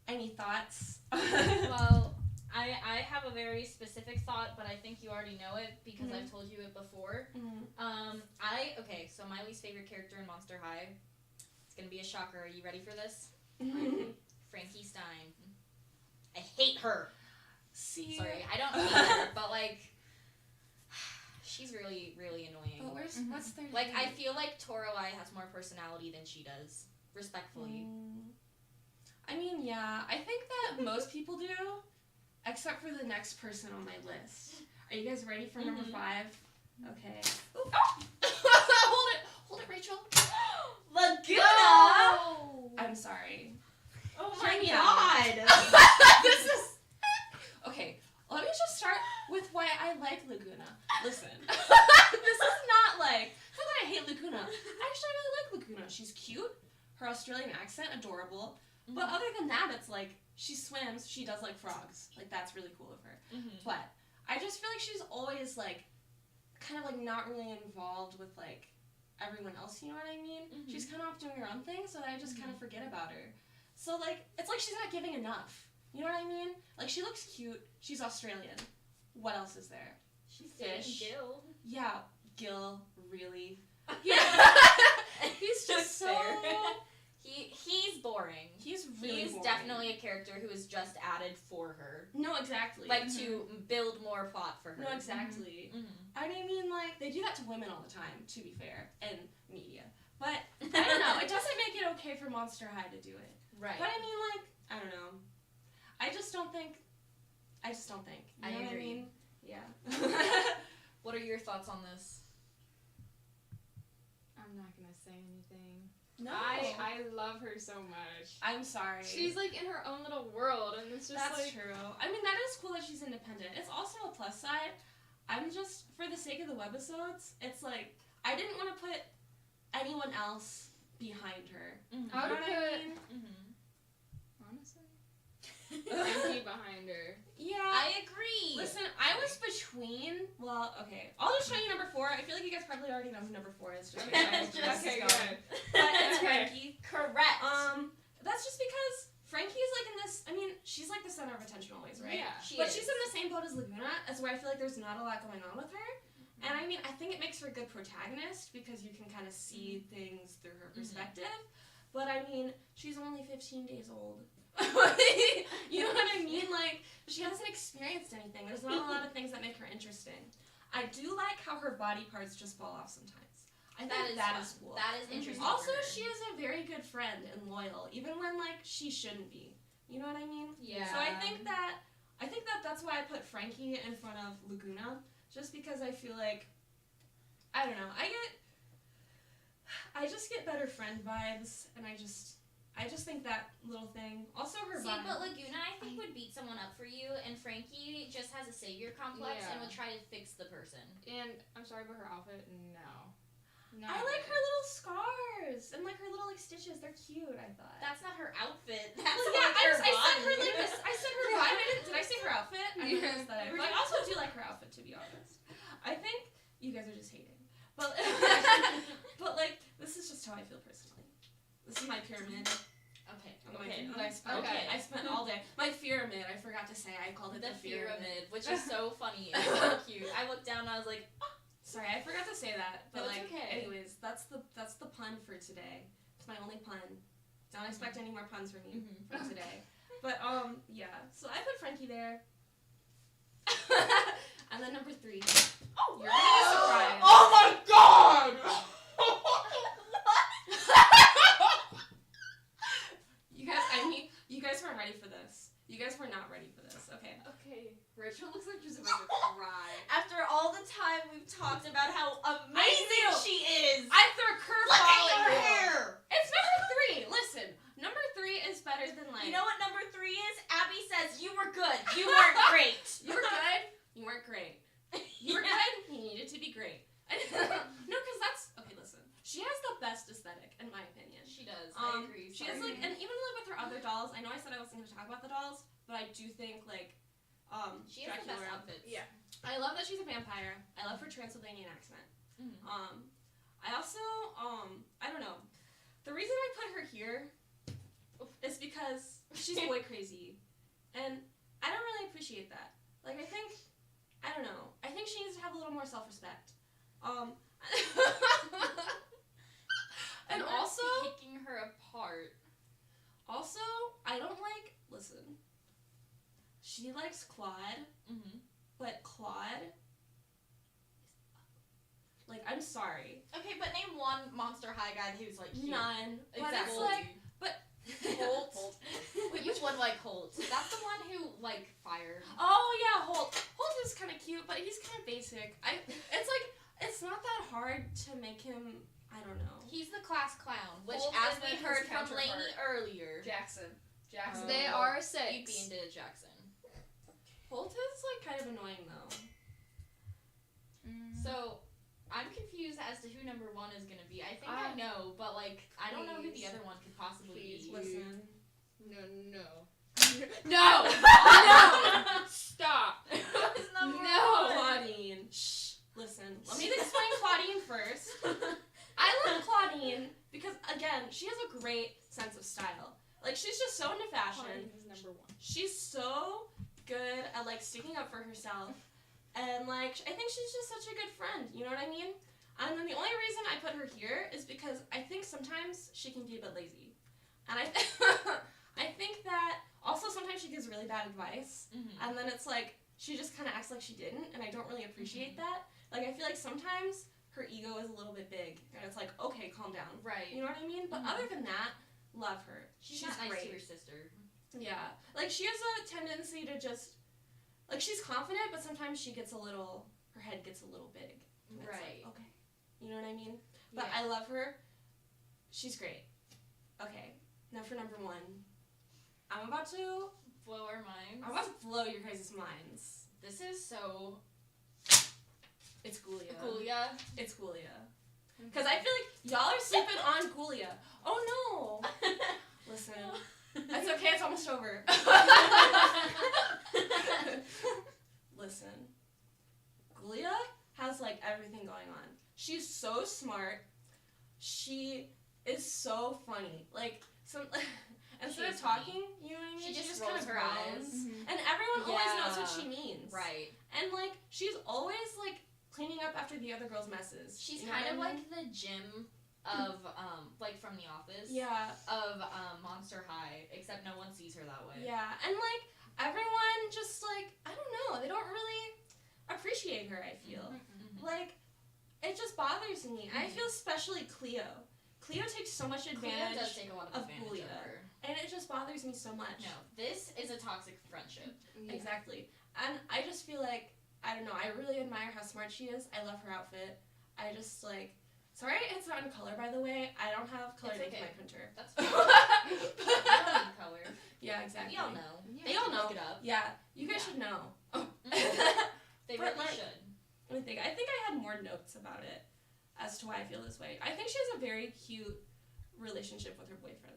Any thoughts? Well, I have a very specific thought, but I think you already know it because I've told you it before. So my least favorite character in Monster High. It's gonna be a shocker. Are you ready for this? Frankie Stein. I hate her. See, sorry, I don't hate her, but like, she's really, really annoying. But what's their like? name? I feel like Toralei has more personality than she does. Respectfully. I mean, yeah, I think that most people do, except for the next person on my list. Are you guys ready for number 5? Okay. Ooh. Hold it, Rachel. Laguna. No! I'm sorry. Oh Hear my me god. out. This is okay. Let me just start with why I like Laguna. Listen, this is not like not that I hate Laguna. Actually, I really like Laguna. She's cute. Her Australian accent, adorable. But other than that, it's like she swims. She does like frogs. Like that's really cool of her. But I just feel like she's always like kind of like not really involved with like everyone else. You know what I mean? She's kind of off doing her own thing, so I just kind of forget about her. So like it's like she's not giving enough. You know what I mean? Like she looks cute. She's Australian. What else is there? She's Fish. Gil. Yeah, Gil. Really? Yeah. He's just so. He's boring. He's really He's boring. definitely a character who is just added for her. No, exactly. Like to build more plot for her. No, exactly. I mean, like they do that to women all the time. To be fair, in media, but I don't know. It doesn't make it okay for Monster High to do it. Right. But I mean, like I don't know. I just don't think. You I know what I agree. mean? Yeah. What are your thoughts on this? I'm not gonna say anything. No. I love her so much. I'm sorry. She's like in her own little world, and it's just That's like true. I mean, that is cool that she's independent. It's also a plus side. I'm just, for the sake of the webisodes, it's like, I didn't want to put anyone else behind her. I You would know have what I put mean? honestly Frankie behind her. Yeah. I agree. Listen, I was between, well, okay. I'll just show you number 4. I feel like you guys probably already know who number 4 is. Just Okay, good. But it's Okay. Frankie. Correct. That's just because Frankie is like in this, I mean, she's like the center of attention always, right? Yeah. But she's in the same boat as Laguna, as where I feel like there's not a lot going on with her. And I mean, I think it makes her a good protagonist because you can kind of see things through her perspective. But I mean, she's only 15 days old. You know what I mean? Like, she hasn't experienced anything. There's not a lot of things that make her interesting. I do like how her body parts just fall off sometimes. I think that is cool. That is interesting. Also, for her. she is a very good friend and loyal, even when like she shouldn't be. You know what I mean? Yeah. So I think that that's why I put Frankie in front of Laguna, just because I feel like I don't know. I just get better friend vibes, and I just I just think that little thing. Also her See, vibe. but Laguna, I think, would beat someone up for you, and Frankie just has a savior complex and Yeah. would try to fix the person. And I'm sorry, but her outfit, no. I like her little scars and like her little like stitches. They're cute. I thought. That's not her outfit. That's Well, like yeah, her I said her body. like this. I said her vibe. Did I say her outfit? I Yeah. noticed that. But I also do like her outfit, to be honest. I think you guys are just hating. But but like this is just how I feel personally. This is my pyramid. Okay. I spent all day. My pyramid. I forgot to say. I called it The the pyramid, which is so funny. It's so cute. I looked down and I was like, Sorry, I forgot to say that. But No, it's like, okay. anyways, that's the pun for today. It's my only pun. Don't expect any more puns from me from today. But yeah. So I put Frankie there. And then number 3. Oh, you're gonna be surprised. Oh my god! You guys weren't ready for this. You guys were not ready for this. Okay. Okay. Rachel looks like she's about to cry. after all the time we've talked about how I amazing know. she is. I threw a curveball Look at at your you. hair. It's number 3. Listen, number 3 is better than like. You know what number 3 is? Abby says you were good. You weren't great. You were good. You weren't great. You were good. You needed to be great. No, because that's okay. Listen, she has the best aesthetic in my opinion. She does. I agree. She has like, and even like with her other dolls. I know I said I wasn't going to talk about the dolls, but I do think like, she has the Dracula. best outfits. Yeah. I love that she's a vampire. I love her Transylvanian accent. Mhm. I also I don't know. The reason I put her here is because she's boy crazy, and I don't really appreciate that. Like I don't know. I think she needs to have a little more self-respect. And also picking her apart. Also, I don't like. Listen. She likes Claude, but Claude. Like, I'm sorry. Okay, but name one Monster High guy who's like cute. None. But Exactly. it's like, but Holt. Wait, which one like Holt? That's the one who like fired. Oh yeah, Holt. Holt is kind of cute, but he's kind of basic. It's not that hard to make him. I don't know. He's the class clown, which Holt as is we his heard from counterpart. Laney earlier. Jackson. They are You 6. beamed it, Jackson. Holt is like kind of annoying though. So I'm confused as to who number 1 is gonna be. I think I know, but like I don't know who the Please. other one could possibly be. Listen. No. No. No! Stop. No, Claudine. Shh. Listen. Let me explain Claudine first. I love Claudine because again, she has a great sense of style. Like she's just so into fashion. Claudine is number 1. She's so good at like sticking up for herself, and like I think she's just such a good friend. You know what I mean? And then the only reason I put her here is because I think sometimes she can be a bit lazy, and I think that also sometimes she gives really bad advice, and then it's like she just kind of acts like she didn't, and I don't really appreciate that. Like I feel like sometimes her ego is a little bit big, and it's like okay, calm down. Right. You know what I mean? But other than that, love her. She's not nice great. to her sister. Yeah. Like, she has a tendency to just... Like, she's confident, but sometimes she gets a little... Her head gets a little big. And it's Right. like, okay. You know what I mean? But Yeah. I love her. She's great. Okay. Now for number 1. I'm about to... Blow our minds. I'm about to blow your guys' minds. This is so... It's Gulia. Gulia. It's Gulia. Because I feel like y'all are sleeping on Gulia. Oh, no. Listen. That's okay, it's almost over. Listen. Gulia has like everything going on. She's so smart. She is so funny. Like instead of talking, you know what I mean? She just kind rolls of her groans. eyes. And everyone always knows what Yeah. she means. Right. And like she's always like cleaning up after the other girls' messes. She's You know kind what of I mean? like the Jim of like from The Office. Yeah. Of Monster High, except no one sees her that way. Yeah, and like everyone just like I don't know, they don't really appreciate her. I feel like it just bothers me. I feel especially Cleo. Cleo takes so much advantage Cleo does take a lot of advantage Julia, of her. and it just bothers me so much. No, this is a toxic friendship. Exactly, and I just feel like I don't know. I really admire how smart she is. I love her outfit. I just like Sorry, it's not in color, by the way. I don't have color It's ink in okay. my printer. That's fine. You don't need color. Yeah, exactly. We all know. Yeah, They all you can know. look it up. Yeah, you guys should know. They But, really like, should. Let me think. I think I had more notes about it as to why I feel this way. I think she has a very cute relationship with her boyfriend.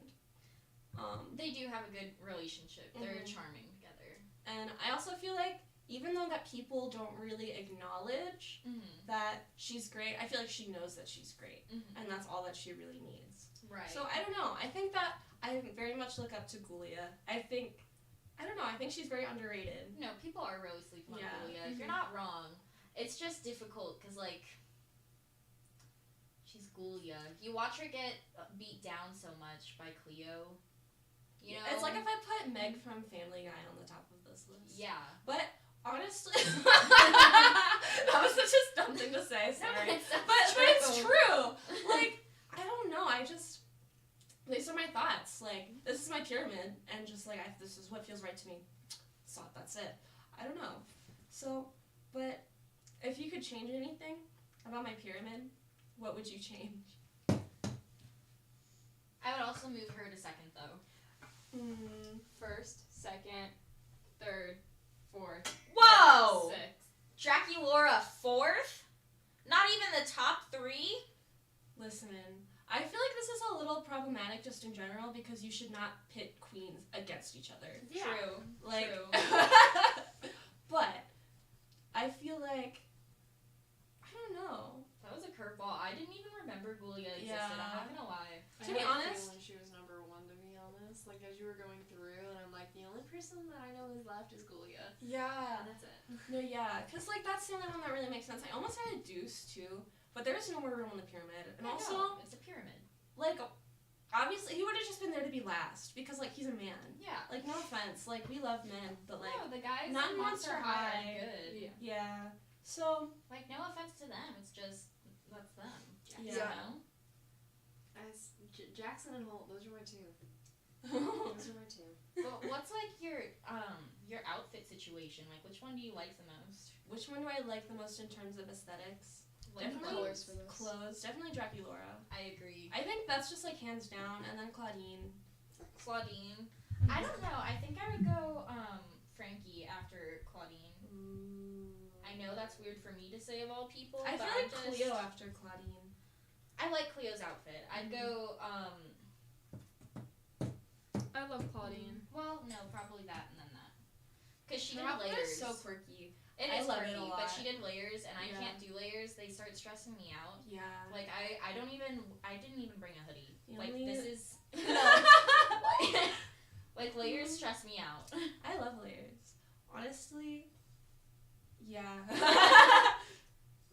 They do have a good relationship. They're Mhm. charming together. And I also feel like even though that people don't really acknowledge that she's great, I feel like she knows that she's great. And that's all that she really needs. Right. So I don't know. I think that I very much look up to Gulia. I think she's very underrated. No, people are really sleeping on Yeah. Julia. You're not wrong. It's just difficult because, like, she's Gulia. You watch her get beat down so much by Cleo. You know? It's like if I put Meg from Family Guy on the top of this list. Yeah. But honestly, that was such a dumb thing to say. Sorry, No, but it's true. Like, I don't know. These are my thoughts. Like, this is my pyramid, and just like this is what feels right to me. So that's it. I don't know. So, but if you could change anything about my pyramid, what would you change? I would also move her to second, though. First, second, third, fourth. Whoa! Sixth. Draculaura fourth? Not even the top three? Listen, I feel like this is a little problematic just in general because you should not pit queens against each other. Yeah. True. Like, True. but I feel like I don't know. That was a curveball. I didn't even remember Gulia existed. I'm not gonna lie. To be honest, when she was number one, to be honest, like as you were going through, and I'm like, the only person that I know is left is Gulia. yeah. And that's it. No, yeah, because like that's the only one that really makes sense. I almost had a Deuce too, but there's no more room on the pyramid. And I also, know, it's a pyramid. like, obviously he would have just been there to be last because like he's a man. Yeah. Like, no offense, like we love men, but like No, the guys not in Monster High. are good. Yeah. So Like, no offense to them. It's just that's them. Yeah. You know? Jackson and Holt, those are my two. Those are my two. But what's like your outfit situation? Like, which one do you like the most? which one do I like the most in terms of aesthetics? Like Definitely clothes for this. Clothes. Definitely Draculaura. I agree. I think that's just like hands down, and then Claudine. Claudine. I don't know. I think I would go Frankie after Claudine. I know that's weird for me to say of all people. I but feel like just, Cleo after Claudine. I like Cleo's outfit. I'd go. I love Claudine. Well, no, probably that and then that. Cause she did Her outfit layers. is so quirky. It I is love quirky, it a lot. but she did layers, and I Yeah. can't do layers. They start stressing me out. Yeah. Like I didn't even bring a hoodie. You Like only- this is like layers stress me out. I love layers. Honestly, yeah.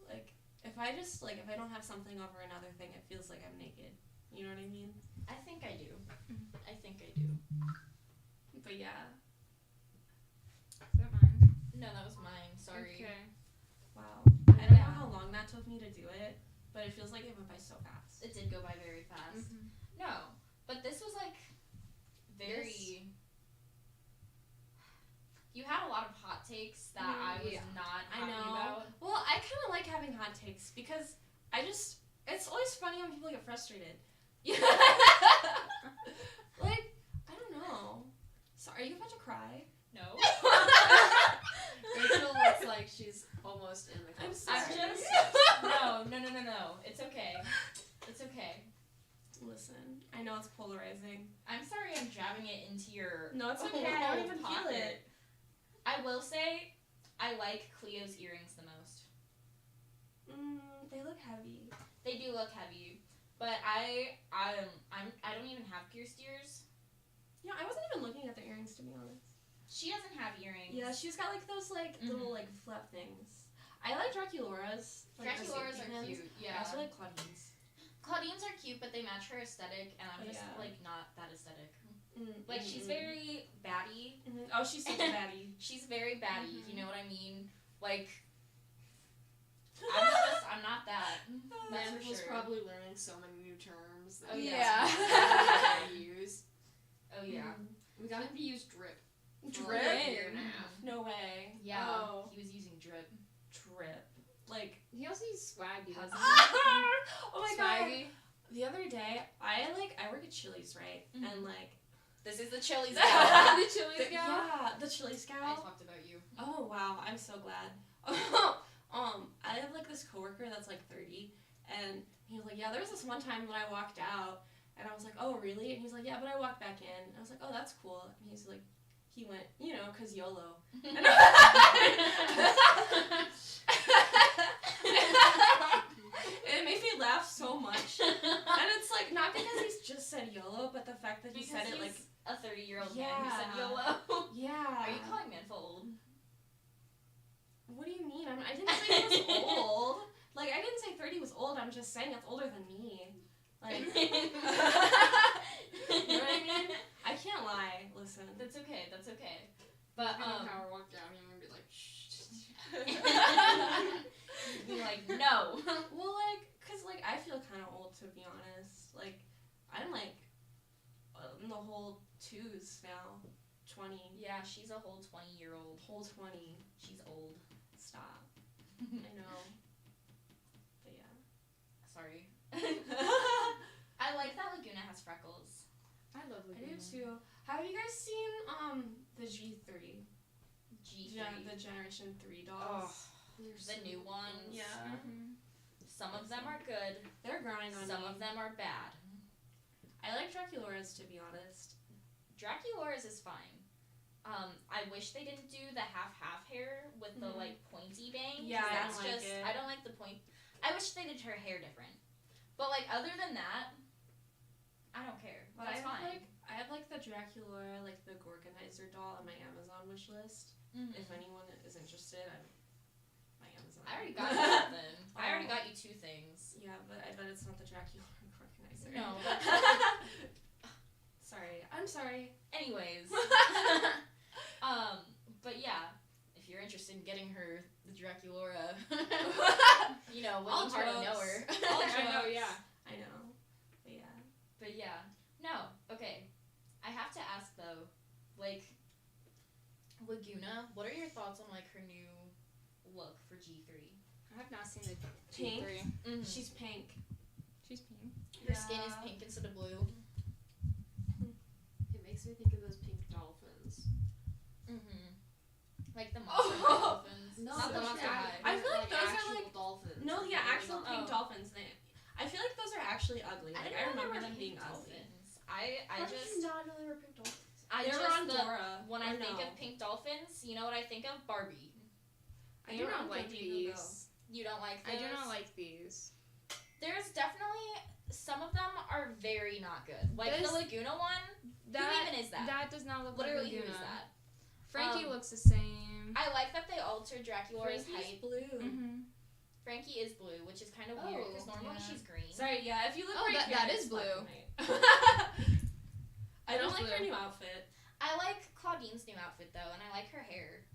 Like if I don't have something over another thing, it feels like I'm naked. You know what I mean? I think I do. I think I do. But yeah. Is that mine? No, that was mine. Sorry. Okay. Wow. I don't know how long that took me to do it, but it feels like it went by so fast. It did go by very fast. No, but this was like very. You had a lot of hot takes that I was not I happy know. about. Well, I kind of like having hot takes because it's always funny when people get frustrated. Yeah. Like, I don't know. So, are you about to cry? No. Rachel looks like she's almost in the I'm conversation. sorry. No. It's okay. It's okay. Listen, I know it's polarizing. I'm sorry I'm jabbing it into your. No, it's okay. I don't even feel pocket. it. I will say, I like Cleo's earrings the most. They look heavy. They do look heavy, but I don't even have pierced ears. Yeah, I wasn't even looking at the earrings to be honest. She doesn't have earrings. Yeah, she's got like those little like flap things. I like Draculaura's. Like, the Draculaura's safety are pins. cute. Yeah. I also like Claudine's. Claudine's are cute, but they match her aesthetic, and I'm just like not that aesthetic. Like she's very batty. Oh, she's such a baddie. She's very batty. You know what I mean? Like. I'm not that. That's Man for was sure. probably learning so many new terms that he yeah. has to use. Oh yeah. We got him to use drip. For Drip? like a year and a half. No way. Yeah. Oh. He was using drip. Drip. like He also uses swaggy, doesn't he? oh my Swaggy. god. The other day, I work at Chili's, right? And like This is the Chili's the gal. Chili's gal? Yeah, the Chili's gal. I talked about you. Oh wow, I'm so glad. I have like this coworker that's like 30, and he was like, yeah, there was this one time when I walked out, and I was like, oh really? And he's like, yeah, but I walked back in. And I was like, oh, that's cool. And he's like, he went, you know, 'cause YOLO. And it made me laugh so much. And it's like not because he's just said YOLO, but the fact that he said it like a 30-year-old man who said YOLO. Yeah. Are you calling Manful old? What do you mean? I didn't say he was old. Like, I didn't say 30 was old. I'm just saying it's older than me. Like, you know what I mean? I can't lie. Listen. That's okay. That's okay. But Power walk down, I'm gonna be like, shh. Be like, no. Well, like, 'cause like I feel kind of old, to be honest. Like, I'm like in the whole twos now. 20. Yeah, she's a whole 20-year-old. Whole 20. She's old. Stop. I know. But yeah. Sorry. I like that Laguna has freckles. I love I Laguna. do too. Have you guys seen the G3? G3. The Generation 3 dolls. The new ones. Yeah. Some of them are good. They're growing on Some me. of them are bad. I like Draculaura's, to be honest. Draculaura's is fine. I wish they didn't do the half hair with the like pointy bang. Yeah, I that's don't like just it. I don't like the point. I wish they did her hair different. But like other than that, I don't care. But That's fine. I have like the Draculaura, like the Gorganizer doll on my Amazon wish list. Mhm. If anyone is interested, I'm my Amazon. I already got you then. I already got you 2 things. Yeah, but I bet it's not the Draculaura Gorganizer. No. Sorry. I'm sorry. Anyways. But yeah, if you're interested in getting her the Draculaura, you know, All William hardly know jokes. her. All I know, jokes. yeah. I know. But yeah. But yeah. No, okay. I have to ask though, like, Laguna, what are your thoughts on like her new look for G3? I have not seen the Pink. G3. Mm-hmm. She's pink. She's pink. Her skin is pink instead of blue. It makes me think of those pink dolphins. Mm-hmm. Like the monster high dolphins. No, Not the those monster are- high. I feel like those are actual like dolphins. No, yeah, Like, actual really pink dolphins. I feel like those are actually ugly. Like, I remember them being ugly. I How did just you not know they were pink dolphins? I They just were on the, Dora. when I Or think no. of pink dolphins, you know what I think of? Barbie. I do not don't like think you these. You don't like I those? do not like these. There's definitely some of them are very not good. Like This- the Laguna one. That, who even is that? That does not look Literally, like who Laguna. is that? Frankie Um, looks the same. I like that they altered Draculaura's Frankie's height. blue. Mm-hmm. Frankie is blue, which is kind of weird because normally yeah. she's green. Sorry, yeah, if you look Oh, right that- here, that it's is blue. black and white. I don't is like her blue. new outfit. I like Claudine's new outfit though, and I like her hair.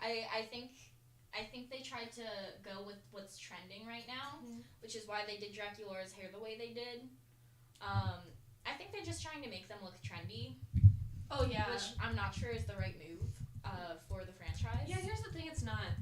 I think they tried to go with what's trending right now, which is why they did Draculaura's hair the way they did. I think they're just trying to make them look trendy, Oh yeah. which I'm not sure is the right move for the franchise. Yeah, here's the thing, it's not.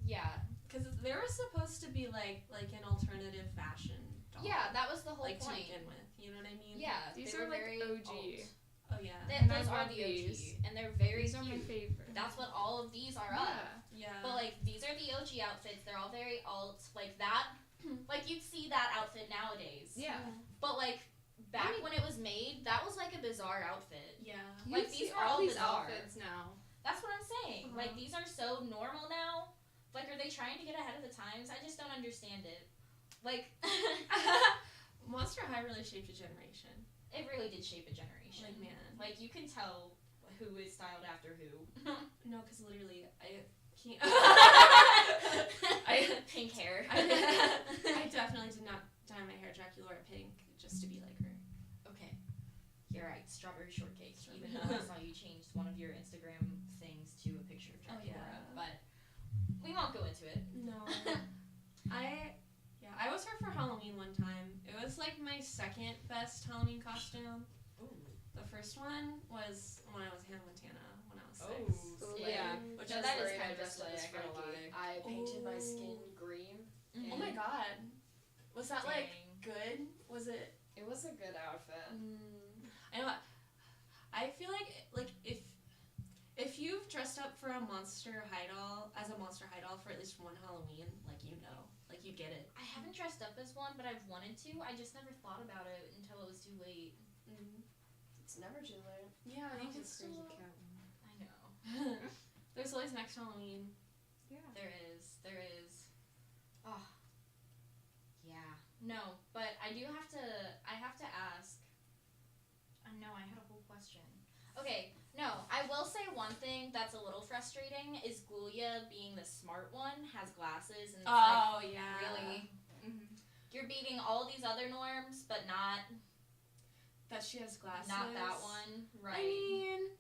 Yeah. Because they were supposed to be like an alternative fashion doll. Yeah, that was the whole like point. to begin with. You know what I mean? Yeah, These they are were like very OG. alt. Oh yeah. And I Those are love the these. OG, and they're very These are my cute. favorite. That's what all of these are of. Yeah. Yeah. But like these are the OG outfits. They're all very alt. Like that, like you'd see that outfit nowadays. Yeah. But like back when it was made, that was like a bizarre outfit. Yeah. Like these are all these bizarre. outfits now. That's what I'm saying. Like these are so normal now. Like are they trying to get ahead of the times? I just don't understand it. Like Monster High really shaped a generation. it really did shape a generation. Like man. Like you can tell who is styled after who. No, because literally I can't. Pink hair. I definitely did not dye my hair Draculaura pink just to be like her. Okay. You're right. Strawberry shortcake. Even though I saw you changed one of your Instagram things to a picture of Oh, Draculaura. yeah. But we won't go into it. No. I was her for Halloween one time. It was like my second best Halloween costume. Ooh. The first one was when I was Hannah Montana when I was 6. Oh, Yeah. Which No, is that is great. kind of a dressed up slay, as I gotta Frankie. lie. I painted my skin Ooh. that like good? Was it? It was a good outfit. I know. I feel like if you've dressed up for a Monster High doll as a Monster High doll for at least one Halloween, like you get it. I haven't dressed up as one, but I've wanted to. I just never thought about it until it was too late. It's never too late. Yeah, I think it's crazy cat one. I know. There's always next Halloween. Yeah. There is. Oh. Yeah. No, but I have to ask. No, I had a whole question. Okay, no, I will say one thing that's a little frustrating is Gulia being the smart one, has glasses, and it's really, you're beating all these other norms, but not that she has glasses. Not that one, right? I mean,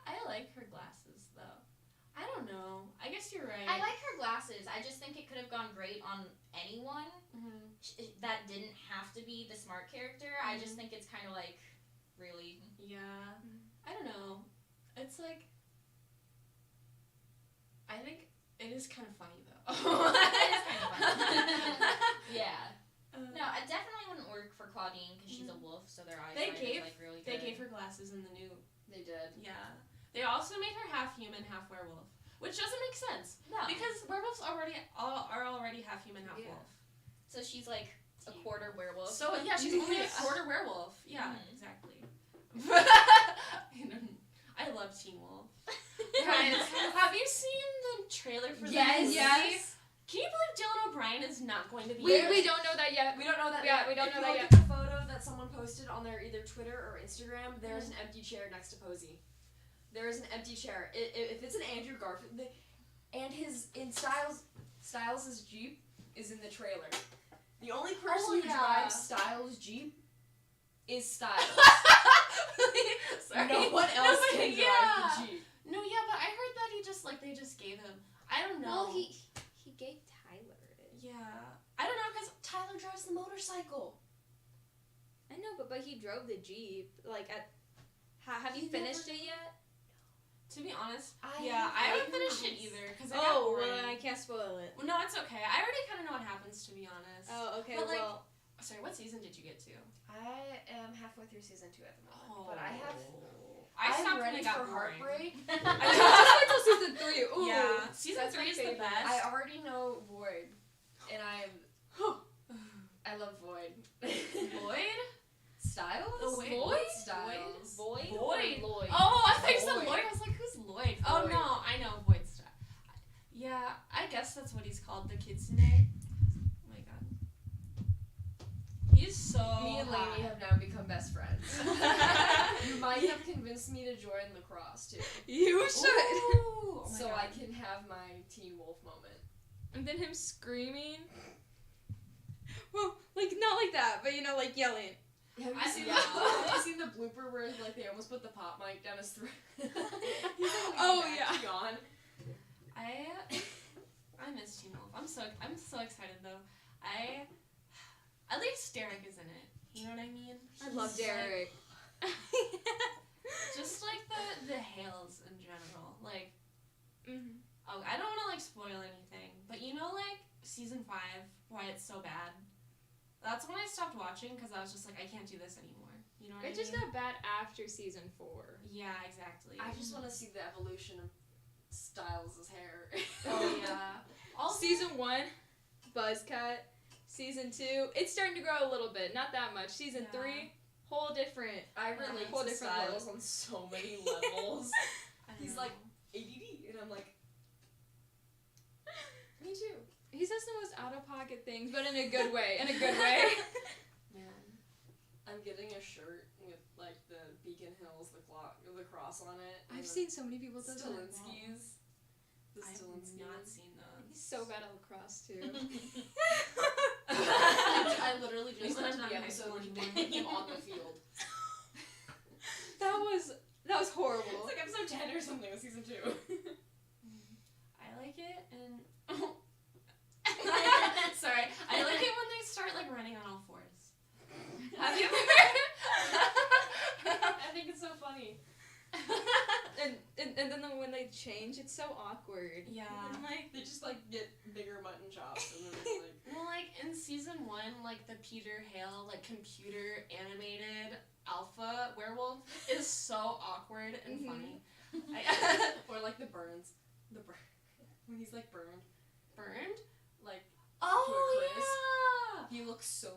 I like her glasses though. I don't know. I guess you're right. I like her glasses. I just think it could have gone great on anyone that didn't have to be the smart character. I just think it's kind of like, really. Yeah. I don't know. It's like, I think it is kind of funny though. It is kind of funny. Yeah. No, it definitely wouldn't work for Claudine because she's a wolf, so their eyesight is like really good. They gave her glasses in the new. They did. Yeah. They also made her half human, half werewolf, which doesn't make sense. No. Because werewolves are already half human, half wolf. So she's like a quarter werewolf. So yeah, she's only a quarter werewolf. Yeah, exactly. I love Teen Wolf. Guys, have you seen the trailer for this? Yes. Can you believe Dylan O'Brien is not going to be? We don't know that yet. We don't know that Yeah, yet. we don't If know you that look yet. at the photo that someone posted on their either Twitter or Instagram, there's an empty chair next to Posey. There is an empty chair. If it's an Andrew Garfield, and Styles' Jeep is in the trailer. The only person who drives Styles' Jeep is Styles. Sorry. No one else can drive the Jeep. No, yeah, but I heard that they just gave him. I don't know. Well, he gave Tyler it. Yeah. I don't know because Tyler drives the motorcycle. I know, but he drove the Jeep. Like have you finished it yet? To be honest, I haven't haven't finished it either because it got boring. Well, I can't spoil it. Well, no, it's okay. I already kind of know what happens, to be honest. Oh, okay. But, well, sorry, what season did you get to? I am halfway through season 2 at the moment, but I I'm stopped ready when it for got boring. Heartbreak. I just went till season 3. Ooh, Yeah, season that's 3 my is the favorite. best. I already know Void, and I love Void. Void? Styles? Void? Styles. Void? Void? Lloyd? Oh, I thought you said Void. Lloyd. I was like, who's Lloyd? Oh, Void. no, I know Void Styles. Yeah, I guess that's what he's called, the kitsune. Oh my god. He's so Me and hot. Laney have now become best friends. You might have convinced me to join lacrosse too. You should. Ooh, oh my so God. I can have my Teen Wolf moment. And then him screaming. Well, like not like that, but like yelling. Have you seen the blooper where like they almost put the pop mic down his throat? He's like, Oh, yeah. Yawn. I miss Teen Wolf. I'm so excited though. At least Derek is in it. You know what I mean? I love Derek. Just like the Hales in general. Like, oh, I don't want to like spoil anything, but like season 5, why it's so bad. That's when I stopped watching because I was just like, I can't do this anymore. You know what I mean? It just got bad after season 4. Yeah, exactly. I just want to see the evolution of Styles' hair. Oh yeah. All season 1, buzz cut. Season 2, it's starting to grow a little bit, not that much. Season 3, whole different. I relate whole to different Styles look. on so many levels. He's know. like ADD, and I'm like, me too. He says the most out of pocket things, but in a good way. In a good way. Man, I'm getting a shirt with like the Beacon Hills, the cross on it. I've seen so many people do that. Stilinskis. The I've Stilinskis. not seen those. He's so bad at lacrosse too. I literally just We watched learned the that in high episode school where he anymore. put him on the field. That was horrible. It's like episode 10 or something of season 2. I like it, and sorry, I like it when they start like running on all fours. Have you ever? I think it's so funny. And And then when they change, it's so awkward. Yeah. And, like, they just, like, get bigger mutton chops, and then it's like... Well, like, in season 1, like, the Peter Hale, like, computer animated alpha werewolf is so awkward and funny. Or, like, the burns. When he's, like, burned. Burned? Like, Oh, to a crisp. yeah! He looks so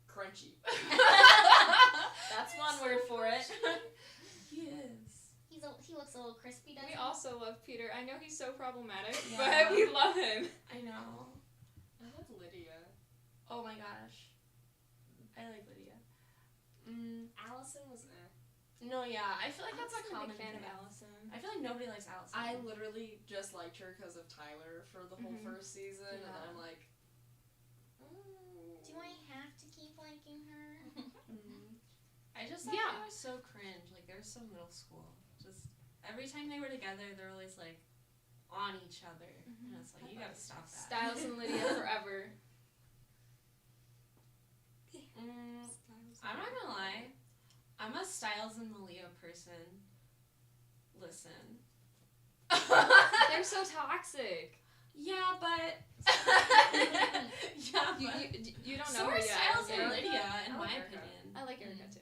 crunchy. That's one word for it. He is. He looks a little crispy, doesn't We he? also love Peter. I know he's so problematic, Yeah. but we love him. I know. I love Lydia. Oh my gosh. I like Lydia. Allison was No, yeah. I feel like I'm that's a just a common big fan of thing. Allison. I feel like nobody likes Allison. I literally just liked her because of Tyler for the whole first season, and Yeah. I'm like, Do I have to keep liking her? I just thought they were so cringe. Like, they're so middle school. Just every time they were together, they're always like on each other, and it's like you gotta stop that. Styles and Lydia forever. I'm not gonna lie. I'm a Styles and Malia person. Listen. They're so toxic. Yeah, but You don't know so her are yet. Styles and Erica. Lydia, in I my like Erica. opinion. I like Erica too.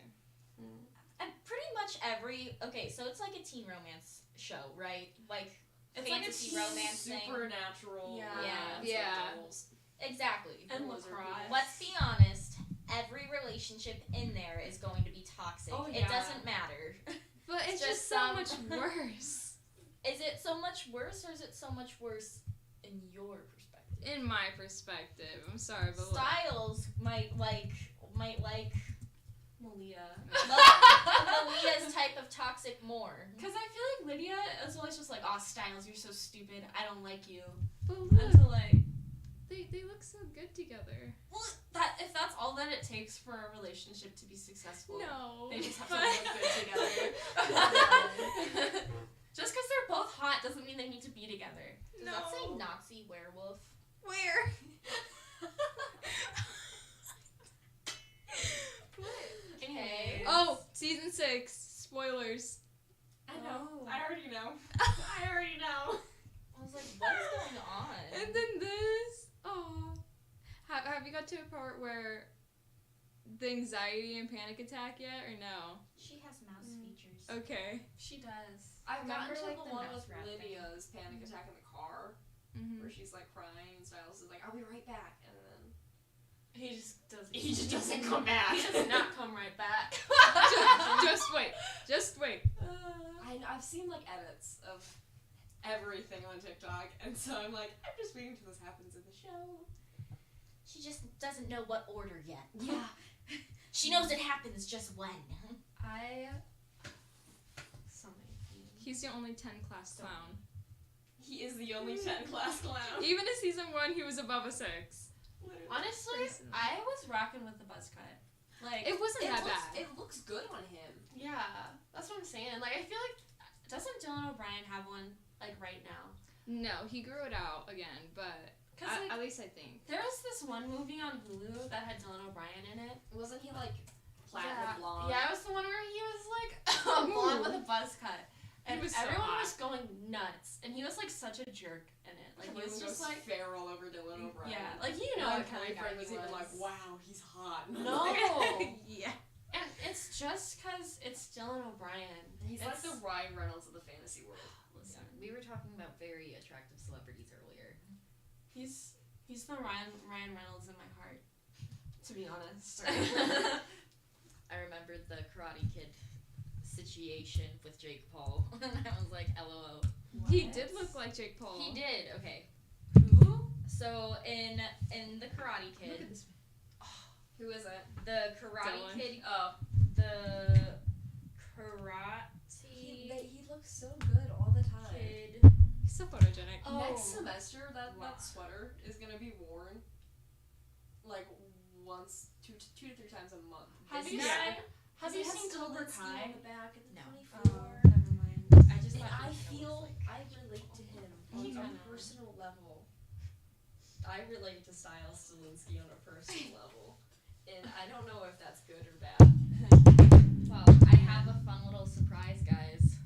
And pretty much every so it's like a teen romance show, right? Like It's like a fantasy romance thing. supernatural. Yeah. Exactly. And lacrosse. Let's be honest. Every relationship in there is going to be toxic. Oh, It yeah. doesn't matter. But it's just so much worse. Is it so much worse, or is it so much worse in your perspective? In my perspective, I'm sorry, but Styles might like Malia. Malia's type of toxic more. Because I feel like Lydia is always just like, "Oh, Styles, you're so stupid. I don't like you." But Until like, they look so good together. well, if that's all that it takes for a relationship to be successful, No. they just have to look good together. Just because they're both hot doesn't mean they need to be together. Does that say Nazi werewolf? Where? Anyways. Oh, season 6. Spoilers. I know. Oh. I already know. I already know. I was like, what's going on? And then this. Oh. Have you got to a part where the anxiety and panic attack yet, or no? She has mouse features. Okay. She does. I've gotten Remember, to like, the the one mouse with rat thing? Lydia's panic attack in the car, where she's like crying, and Styles is like, "I'll be right back," and then He just doesn't come back. He does not come right back. just wait. Just wait. I've seen like edits of everything on TikTok, and so I'm like, I'm just waiting until this happens in the show. She just doesn't know what order yet. Yeah. She knows it happens just when. So many things. He's the only 10 class clown. He is the only 10 class clown. Even in season 1, he was above a 6. Honestly, I was rocking with the buzz cut. Like, It wasn't that looks, bad. It looks good on him. Yeah, that's what I'm saying. Like, I feel like, doesn't Dylan O'Brien have one, like, right now? No, he grew it out again, but at least I think. There was this one movie on Hulu that had Dylan O'Brien in it. Wasn't he like platinum blonde? Yeah, it was the one where he was like blonde with a buzz cut. And was so everyone hot. was going nuts. And he was like such a jerk in it. Like he was just like feral over Dylan O'Brien. yeah, like you know my what kind of guy boyfriend was he even like, was. "Wow, he's hot." No. Yeah. And it's just because it's Dylan O'Brien. He's like the Ryan Reynolds of the fantasy world. Listen, we were talking about very attractive celebrities earlier. He's the Ryan Reynolds in my heart. To be honest. I remembered the Karate Kid situation with Jake Paul, and I was like, LOL. He did look like Jake Paul. He did. Okay. Who? So in the Karate Kid, Who is it? the Karate Dylan. Kid, Oh. the Karate He looks so good all the time. Kid. He's so photogenic. Next semester, that sweater is gonna be worn like once, two to three times a month. Have you Yeah. seen Cobra Linsky Kai? on the back and the No. 24. Never mind. I just And thought I he was feel like, I relate to him on He's a kinda- personal level. I relate to Styles Stilinski on a personal level, and I don't know if that's good or bad. well, I have a fun little surprise, guys.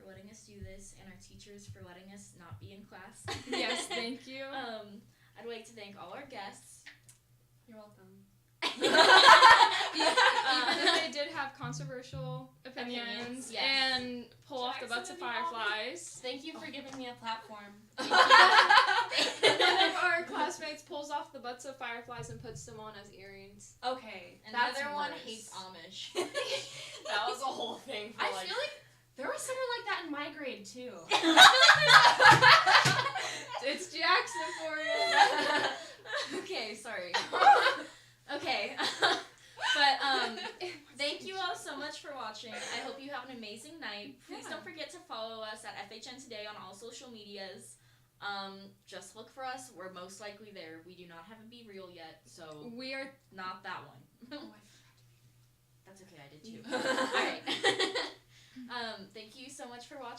for letting us do this, and our teachers for letting us not be in class. Yes, thank you. I'd like to thank all our guests. You're welcome. Even if they did have controversial opinions Yes. and pull off the butts of fireflies. Thank you for giving me a platform. One of our classmates pulls off the butts of fireflies and puts them on as earrings. Okay, Another that's one worse. hates Amish. That was a whole thing. For I like, feel like there was someone like that in my grade too. It's Jackson for you. Okay, sorry. Okay. But thank you all so much for watching. I hope you have an amazing night. Please don't forget to follow us at FHN Today on all social medias. Just look for us. We're most likely there. We do not have a Be Real yet, so We are not that one. That's okay, I did too. Alright. Thank you so much for watching.